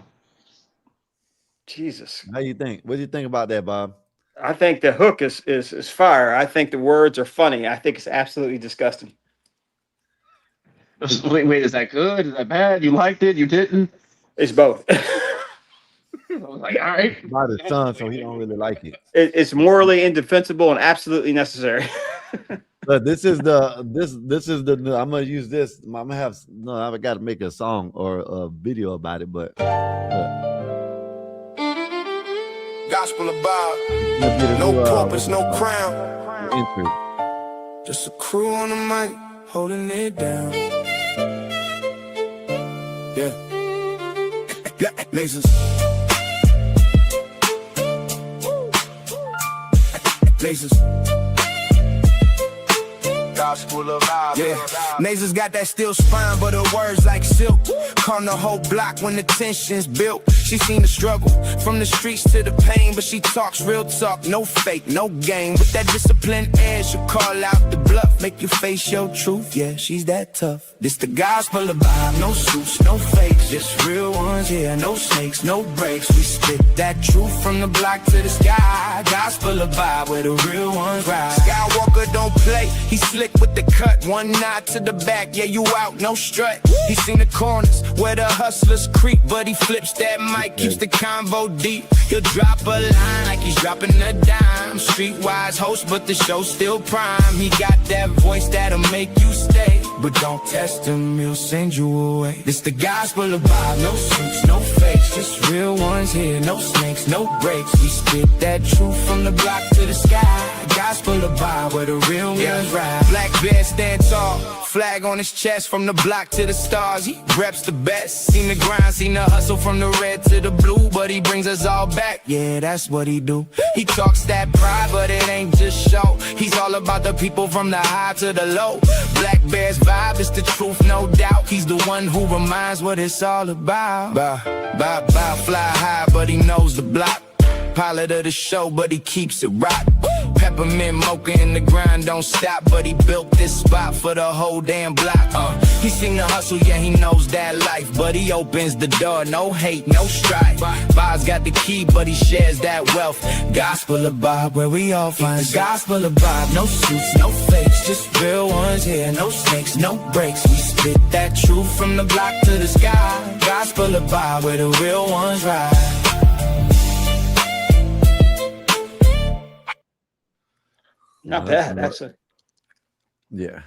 Jesus. How you think? What do you think about that, Bob? I think the hook is fire. I think the words are funny. I think it's absolutely disgusting. Wait, is that good? Is that bad? You liked it? You didn't? It's both. I was like, all right. About his son, so he don't really like it. It's morally indefensible and absolutely necessary. But this is the I'm gonna use this. I got to make a song or a video about it, but Gospel about no purpose, no crown. Entry. Just a crew on the mic holding it down. Yeah. Lasers. Lasers. Yeah, Nasers got that steel spine, but her words like silk. Calm the whole block when the tension's built. She seen the struggle from the streets to the pain, but she talks real talk, no fake, no game. With that disciplined edge, she'll call out the bluff, make you face your truth. Yeah, she's that tough. This the gospel of vibe, no suits, no fakes, just real ones here, no snakes, no breaks. We spit that truth from the block to the sky. Gospel of vibe where the real ones ride. Skywalker don't play, he slick with the cut. One nod to the back, yeah, you out, no strut. He seen the corners where the hustlers creep, but he flips that mic, keeps the convo deep. He'll drop a line like he's dropping a dime. Streetwise host, but the show's still prime. He got that voice that'll make you stay, but don't test him, he'll send you away. This the gospel of vibe, no suits, no fakes, just real ones here, no snakes, no breaks. We spit that truth from the block to the sky. Gospel of vibe where the real ones ride. Black bear stand tall, flag on his chest from the block to the stars. He reps the best. Seen the grind, seen the hustle from the red to the blue, but he brings us all back. Yeah, that's what he do. He talks that pride, but it ain't just show. He's all about the people from the high to the low. Black Bear's vibe is the truth, no doubt. He's the one who reminds what it's all about. Fly high, but he knows the block. Pilot of the show, but he keeps it rock. Peppermint mocha in the grind, don't stop, but he built this spot for the whole damn block. He seen the hustle, yeah, he knows that life, but he opens the door, no hate, no strife. Bob's got the key, but he shares that wealth. Gospel of Bob, where we all find the gospel of Bob. No suits, no fakes, just real ones here, no snakes, no breaks. We spit that truth from the block to the sky. Gospel of Bob, where the real ones ride. Not bad, actually. Yeah.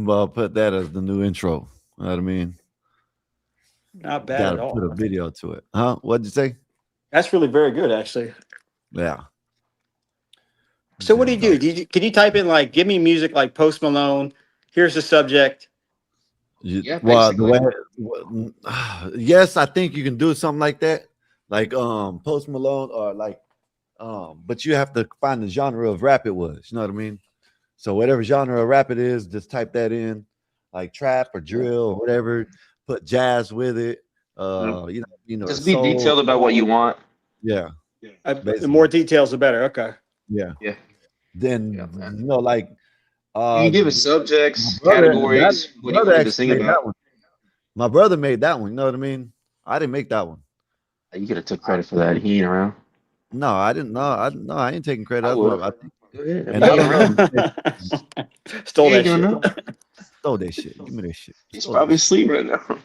I'll put that as the new intro. You know what I mean? Not bad Gotta at all. put a video to it. Huh? What'd you say? That's really very good, actually. Yeah. So what do you do? Can you type in like, give me music like Post Malone? Here's the subject. Yeah, Well, basically. yes, I think you can do something like that, like Post Malone or like, but you have to find the genre of rap it was. You know what I mean? So whatever genre of rap it is, just type that in, like trap or drill or whatever. Put jazz with it. You know, Just be soul. detailed about what you want. Yeah. The more details, the better. Okay. Yeah. Yeah. Then you know, like You give it subjects, my brother- categories. that- What do you brother want to actually sing made about? that one. My brother made that one. You know what I mean? I didn't make that one. You could have took credit for that. He ain't around. No, I didn't. No, I ain't taking credit. I That's would. what I think. Go ahead. And I don't know. Stole He that ain't shit. gonna know. Stole that shit. Give me that shit. He's Stole probably that asleep right now. shit.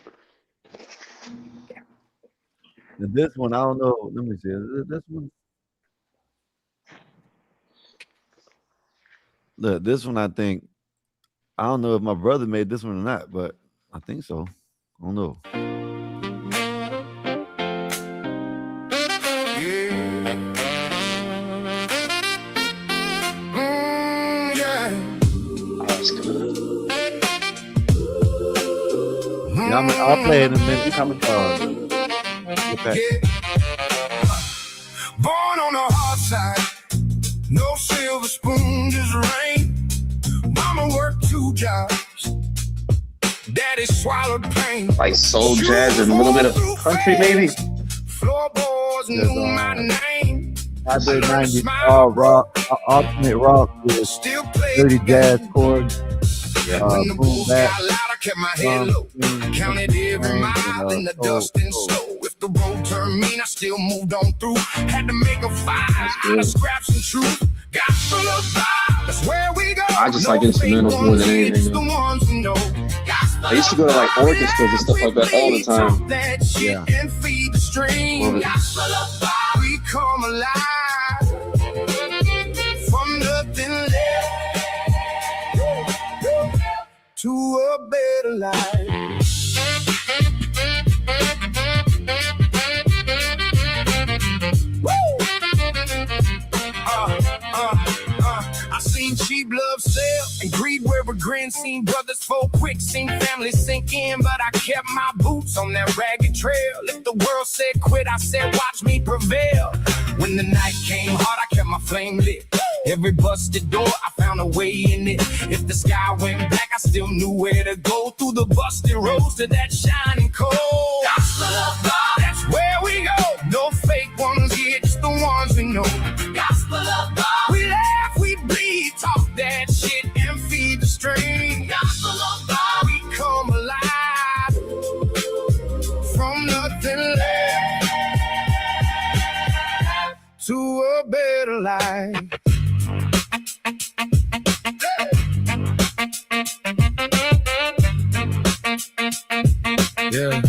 And this one, I don't know. Let me see. This one. Look, this one, I think. I don't know if my brother made this one or not, but I think so. I don't know. Yeah, I'll play it in a minute. Born on the hard side, no silver spoon, just rain. Mama worked 2 jobs, daddy swallowed pain. Like soul jazz and a little bit of country, maybe. Floorboards knew my name. I did 90 rock, alternate rock with dirty jazz chords. When the Boom bulls bap. got loud, I kept my head low. Counted every mile in the dust and snow. If the road turned mean, I still moved on through. Had to make a fight out of scraps and truth. Gospel of vibe, that's where we go. I just like instrumentals more than anything. The ones who know. I used to go to like orchestras and stuff like that all the time. That shit and feed the stream. Love it. Gospel of vibe, we come alive. From nothing left to a better life. I seen cheap love sell and greed where a grin. Seen brothers fall quick, seen families sink in, but I kept my boots on that ragged trail. If the world said quit, I said watch me prevail. When the night came hard, I kept my flame lit. Every busted door, I found a way in it. If the sky went black, I still knew where to go. Through the busted roads to that shining coal. Gospel of God, that's where we go. No fake ones here, just the ones we know. Gospel of God. We laugh, we bleed, talk that shit and feed the stream. Gospel of God. We come alive from nothing left to a better life. Yeah.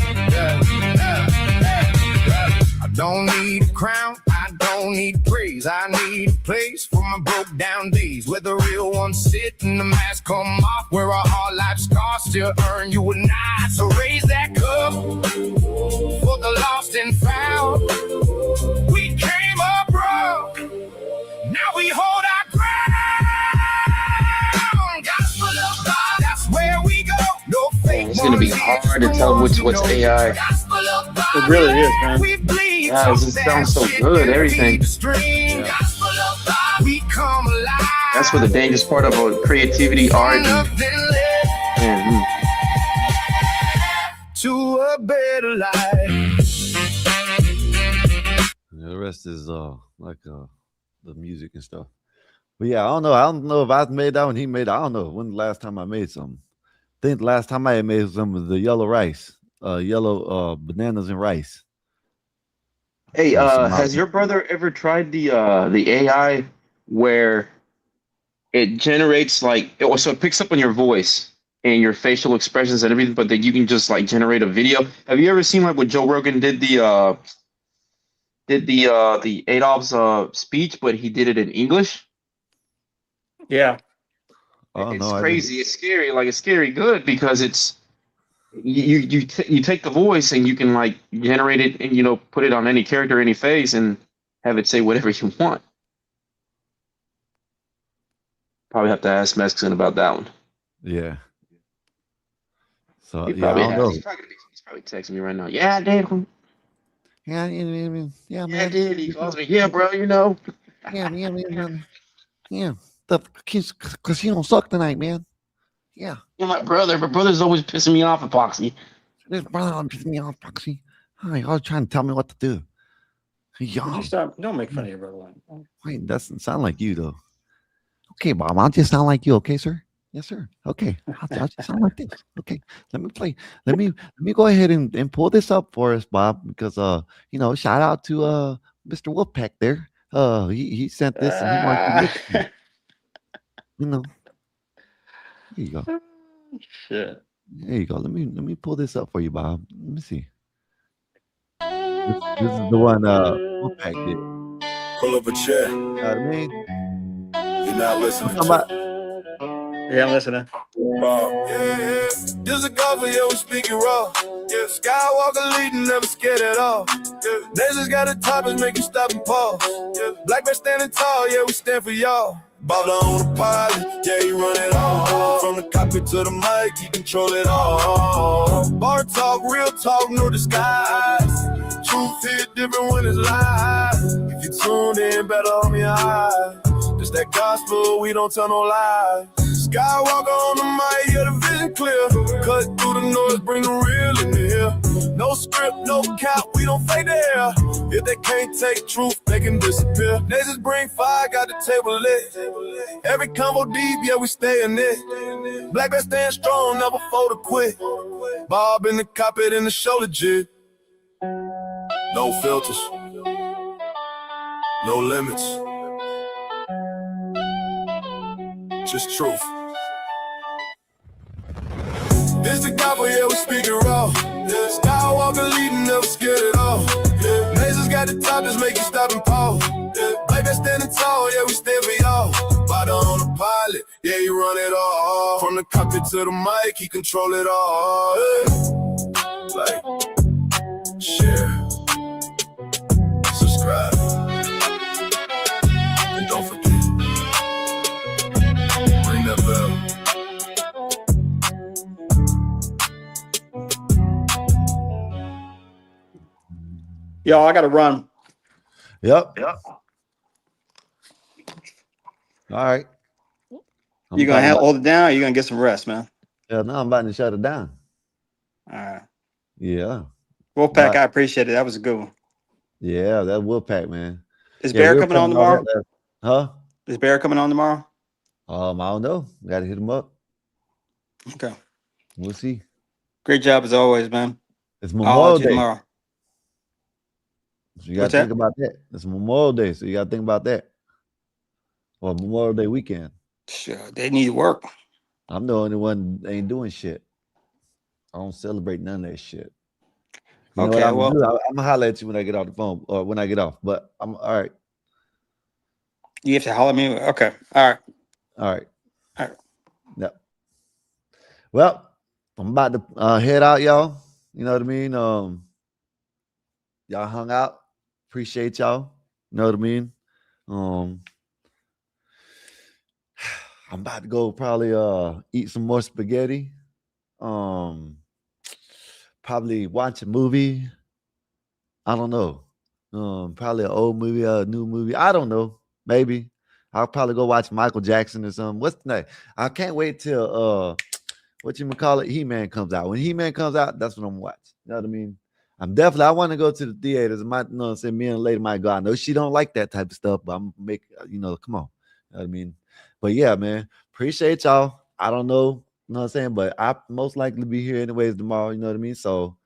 I don't need a crown, I don't need praise. I need a place for my broke down days, where the real ones sit and the mask come off, where our hard life scars still earn you and I. So raise that cup for the lost and found. We came up broke, now we hold our ground. Gospel of God, that's where we go. No fake. It's gonna be hard to tell what's AI. It really is, man. Yeah, it sounds so good. Everything. Yeah. That's what the dangerous part about creativity, art, and to a better life. The rest is like the music and stuff. But yeah, I don't know if I made that one. He made. I don't know when the last time I made something. I think the last time I made some of the yellow rice, yellow bananas and rice. hey, has your brother ever tried the AI where it generates so it picks up on your voice and your facial expressions and everything, but then you can just like generate a video? Have you ever seen like what Joe Rogan did the Adolf's speech, but he did it in English? Yeah. Oh, It's no, crazy. It's scary. Like it's scary good because it's you take the voice and you can like generate it and put it on any character, any face, and have it say whatever you want. Probably have to ask Mexican about that one. Yeah. So He yeah, I probably don't has. know. He's probably texting me right now. Yeah, I did. Yeah, yeah, Yeah, I man. did. He calls me. Yeah, bro. Yeah, man. Yeah, the casino sucked tonight, man. Yeah. You're my brother. My brother's always pissing me off, Epoxy. This brother pissing me off, Proxy. Hi, I was trying to tell me what to do. Would you stop? Don't make fun of your brother. Wait, doesn't sound like you though. Okay, Bob, I'll just sound like you, okay, sir? Yes, sir. Okay, I'll just sound like this. Okay, let me play. Let me go ahead and pull this up for us, Bob, because shout out to Mr. Wolfpack there. He sent this and he wants to listen. Here you go. Shit. There you go. Let me pull this up for you, Bob. Let me see. This is the one Wolfpack did. Pull up a chair. I mean, You're not listening to. Yeah, I'm listening. Yeah. This a cover, yeah, we speaking raw. Yeah, Skywalker leading, never scared at all. Yeah, Nations got the topics, make you stop and pause. Yeah, Black man standing tall, yeah, we stand for y'all. Bob on the pilot, yeah, he run it all. From the cockpit to the mic, he control it all. Bar talk, real talk, no disguise. Truth hit different when it's live. If you tune in, better open your eyes. It's that gospel, we don't tell no lies. Skywalker on the mic, yeah, the vision clear. Cut through the noise, bring the real in here. No script, no cap, we don't fake the air. If they can't take truth, they can disappear. Nations bring fire, got the table lit. Every combo deep, yeah, we stay in it. Black man stand strong, never fold or quit. Bob in the cockpit and the show legit. No filters, no limits. Just truth. This the gospel, yeah, we speaking raw. Yeah, Skywalker leading, never scared at all. Yeah, Nations got the top, just make you stop and pause. Yeah, Black man standing tall, yeah, we stand for y'all. Bada on the pilot, yeah, he run it all. From the cockpit to the mic, he control it all. Yeah. Like, share, subscribe, and don't forget, ring that bell. Yo, I gotta run. Yep. All right. You gonna hold it down or you gonna get some rest, man? Yeah, no, I'm about to shut it down. All right. Yeah. Wolfpack, I appreciate it. That was a good one. Yeah, that Wolfpack, man. Is Bear coming on tomorrow? Huh? Is Bear coming on tomorrow? I don't know. Got to hit him up. Okay. We'll see. Great job as always, man. It's Memorial Day tomorrow. So you got to think about that. It's Memorial Day, so you got to think about that. Or Memorial Day weekend. Sure, they need work. I'm the only one that ain't doing shit. I don't celebrate none of that shit. You know what I'm gonna do? I'm gonna holler at you when I get off the phone or when I get off. But I'm all right. You have to holler at me. Okay. All right. All right. All right. Yep. Well, I'm about to head out, y'all. You know what I mean? Y'all hung out. Appreciate y'all. You know what I mean? I'm about to go probably eat some more spaghetti. Probably watch a movie. I don't know. Probably an old movie, a new movie. I don't know. Maybe. I'll probably go watch Michael Jackson or something. What's the name? I can't wait till He-Man comes out. When He-Man comes out, that's what I'm watching. You know what I mean? I want to go to the theaters. Me and the lady might go. I know she don't like that type of stuff, but I'm make come on. You know what I mean? But yeah, man, appreciate y'all. I don't know, you know what I'm saying, but I most likely be here anyways tomorrow. You know what I mean? So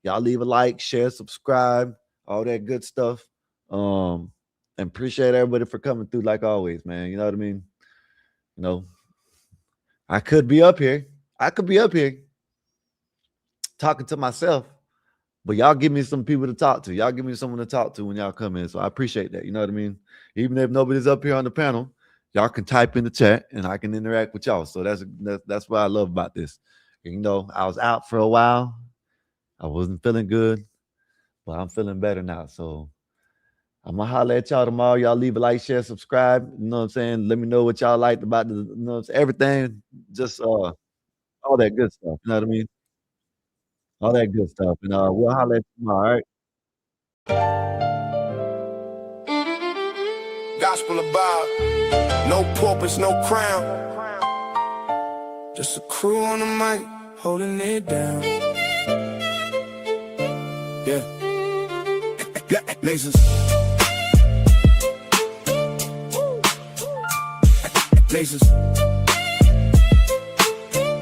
y'all leave a like, share, subscribe, all that good stuff. And appreciate everybody for coming through like always, man. You know what I mean? I could be up here talking to myself. But y'all give me some people to talk to. Y'all give me someone to talk to when y'all come in. So I appreciate that. You know what I mean? Even if nobody's up here on the panel, y'all can type in the chat and I can interact with y'all. So that's what I love about this. I was out for a while. I wasn't feeling good, but I'm feeling better now. So I'm gonna holler at y'all tomorrow. Y'all leave a like, share, subscribe. You know what I'm saying? Let me know what y'all liked about everything. Just all that good stuff. You know what I mean? All that good stuff. And we'll holler at you tomorrow, all right? Gospel about no purpose, no crown. Just a crew on the mic holding it down. Yeah. Lasers. Lasers.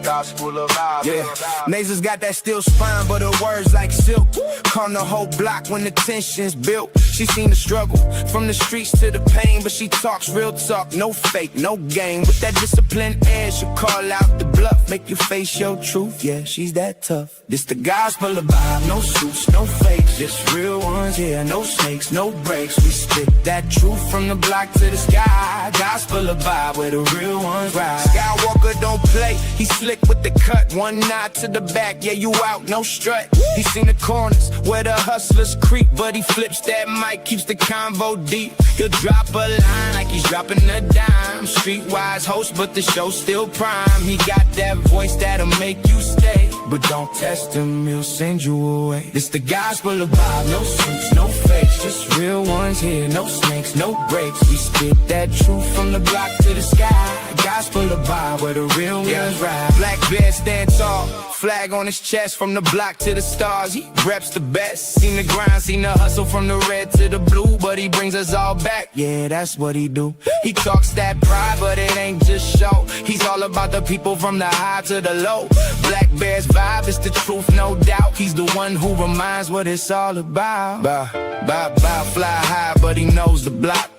Gospel of yeah, Nasers got that steel spine, but her words like silk. Calm the whole block when the tension's built. She seen the struggle from the streets to the pain, but she talks real talk, no fake, no game. With that disciplined air, she'll call out the bluff, make you face your truth. Yeah, she's that tough. This the gospel of vibe, no suits, no fakes, just real ones. Yeah, no snakes, no breaks. We spit that truth from the block to the sky. Gospel of vibe, where the real ones ride. Skywalker don't play, he slick with the cut, one nod to the back, yeah, you out, no strut. He seen the corners where the hustlers creep, but he flips that mic, keeps the convo deep. He'll drop a line like he's dropping a dime. Streetwise host, but the show's still prime. He got that voice that'll make you stay, but don't test him, he'll send you away. This the gospel of vibe, no suits, no fakes, just real ones here, no snakes, no breaks. We spit that truth from the block to the sky. Gospel of vibe, where the real ones ride. Black bear stand tall, flag on his chest, from the block to the stars. He reps the best. Seen the grind, seen the hustle from the red to the blue, but he brings us all back. Yeah, that's what he do. He talks that pride, but it ain't just show. He's all about the people from the high to the low. Black Bear's vibe is the truth, no doubt. He's the one who reminds what it's all about. Fly high, but he knows the block.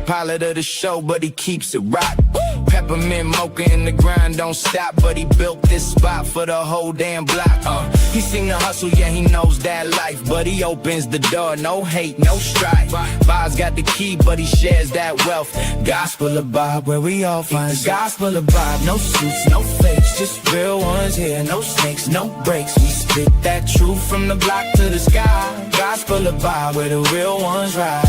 Pilot of the show, but he keeps it rock. Peppermint mocha in the grind, don't stop, but he built this spot for the whole damn block. He seen the hustle, yeah, he knows that life, but he opens the door, no hate, no strife. Bob's got the key, but he shares that wealth. Gospel of Bob, where we all find the gospel of Bob. No suits, no fakes, just real ones here, no snakes, no breaks. We spit that truth from the block to the sky. Gospel of Bob, where the real ones ride.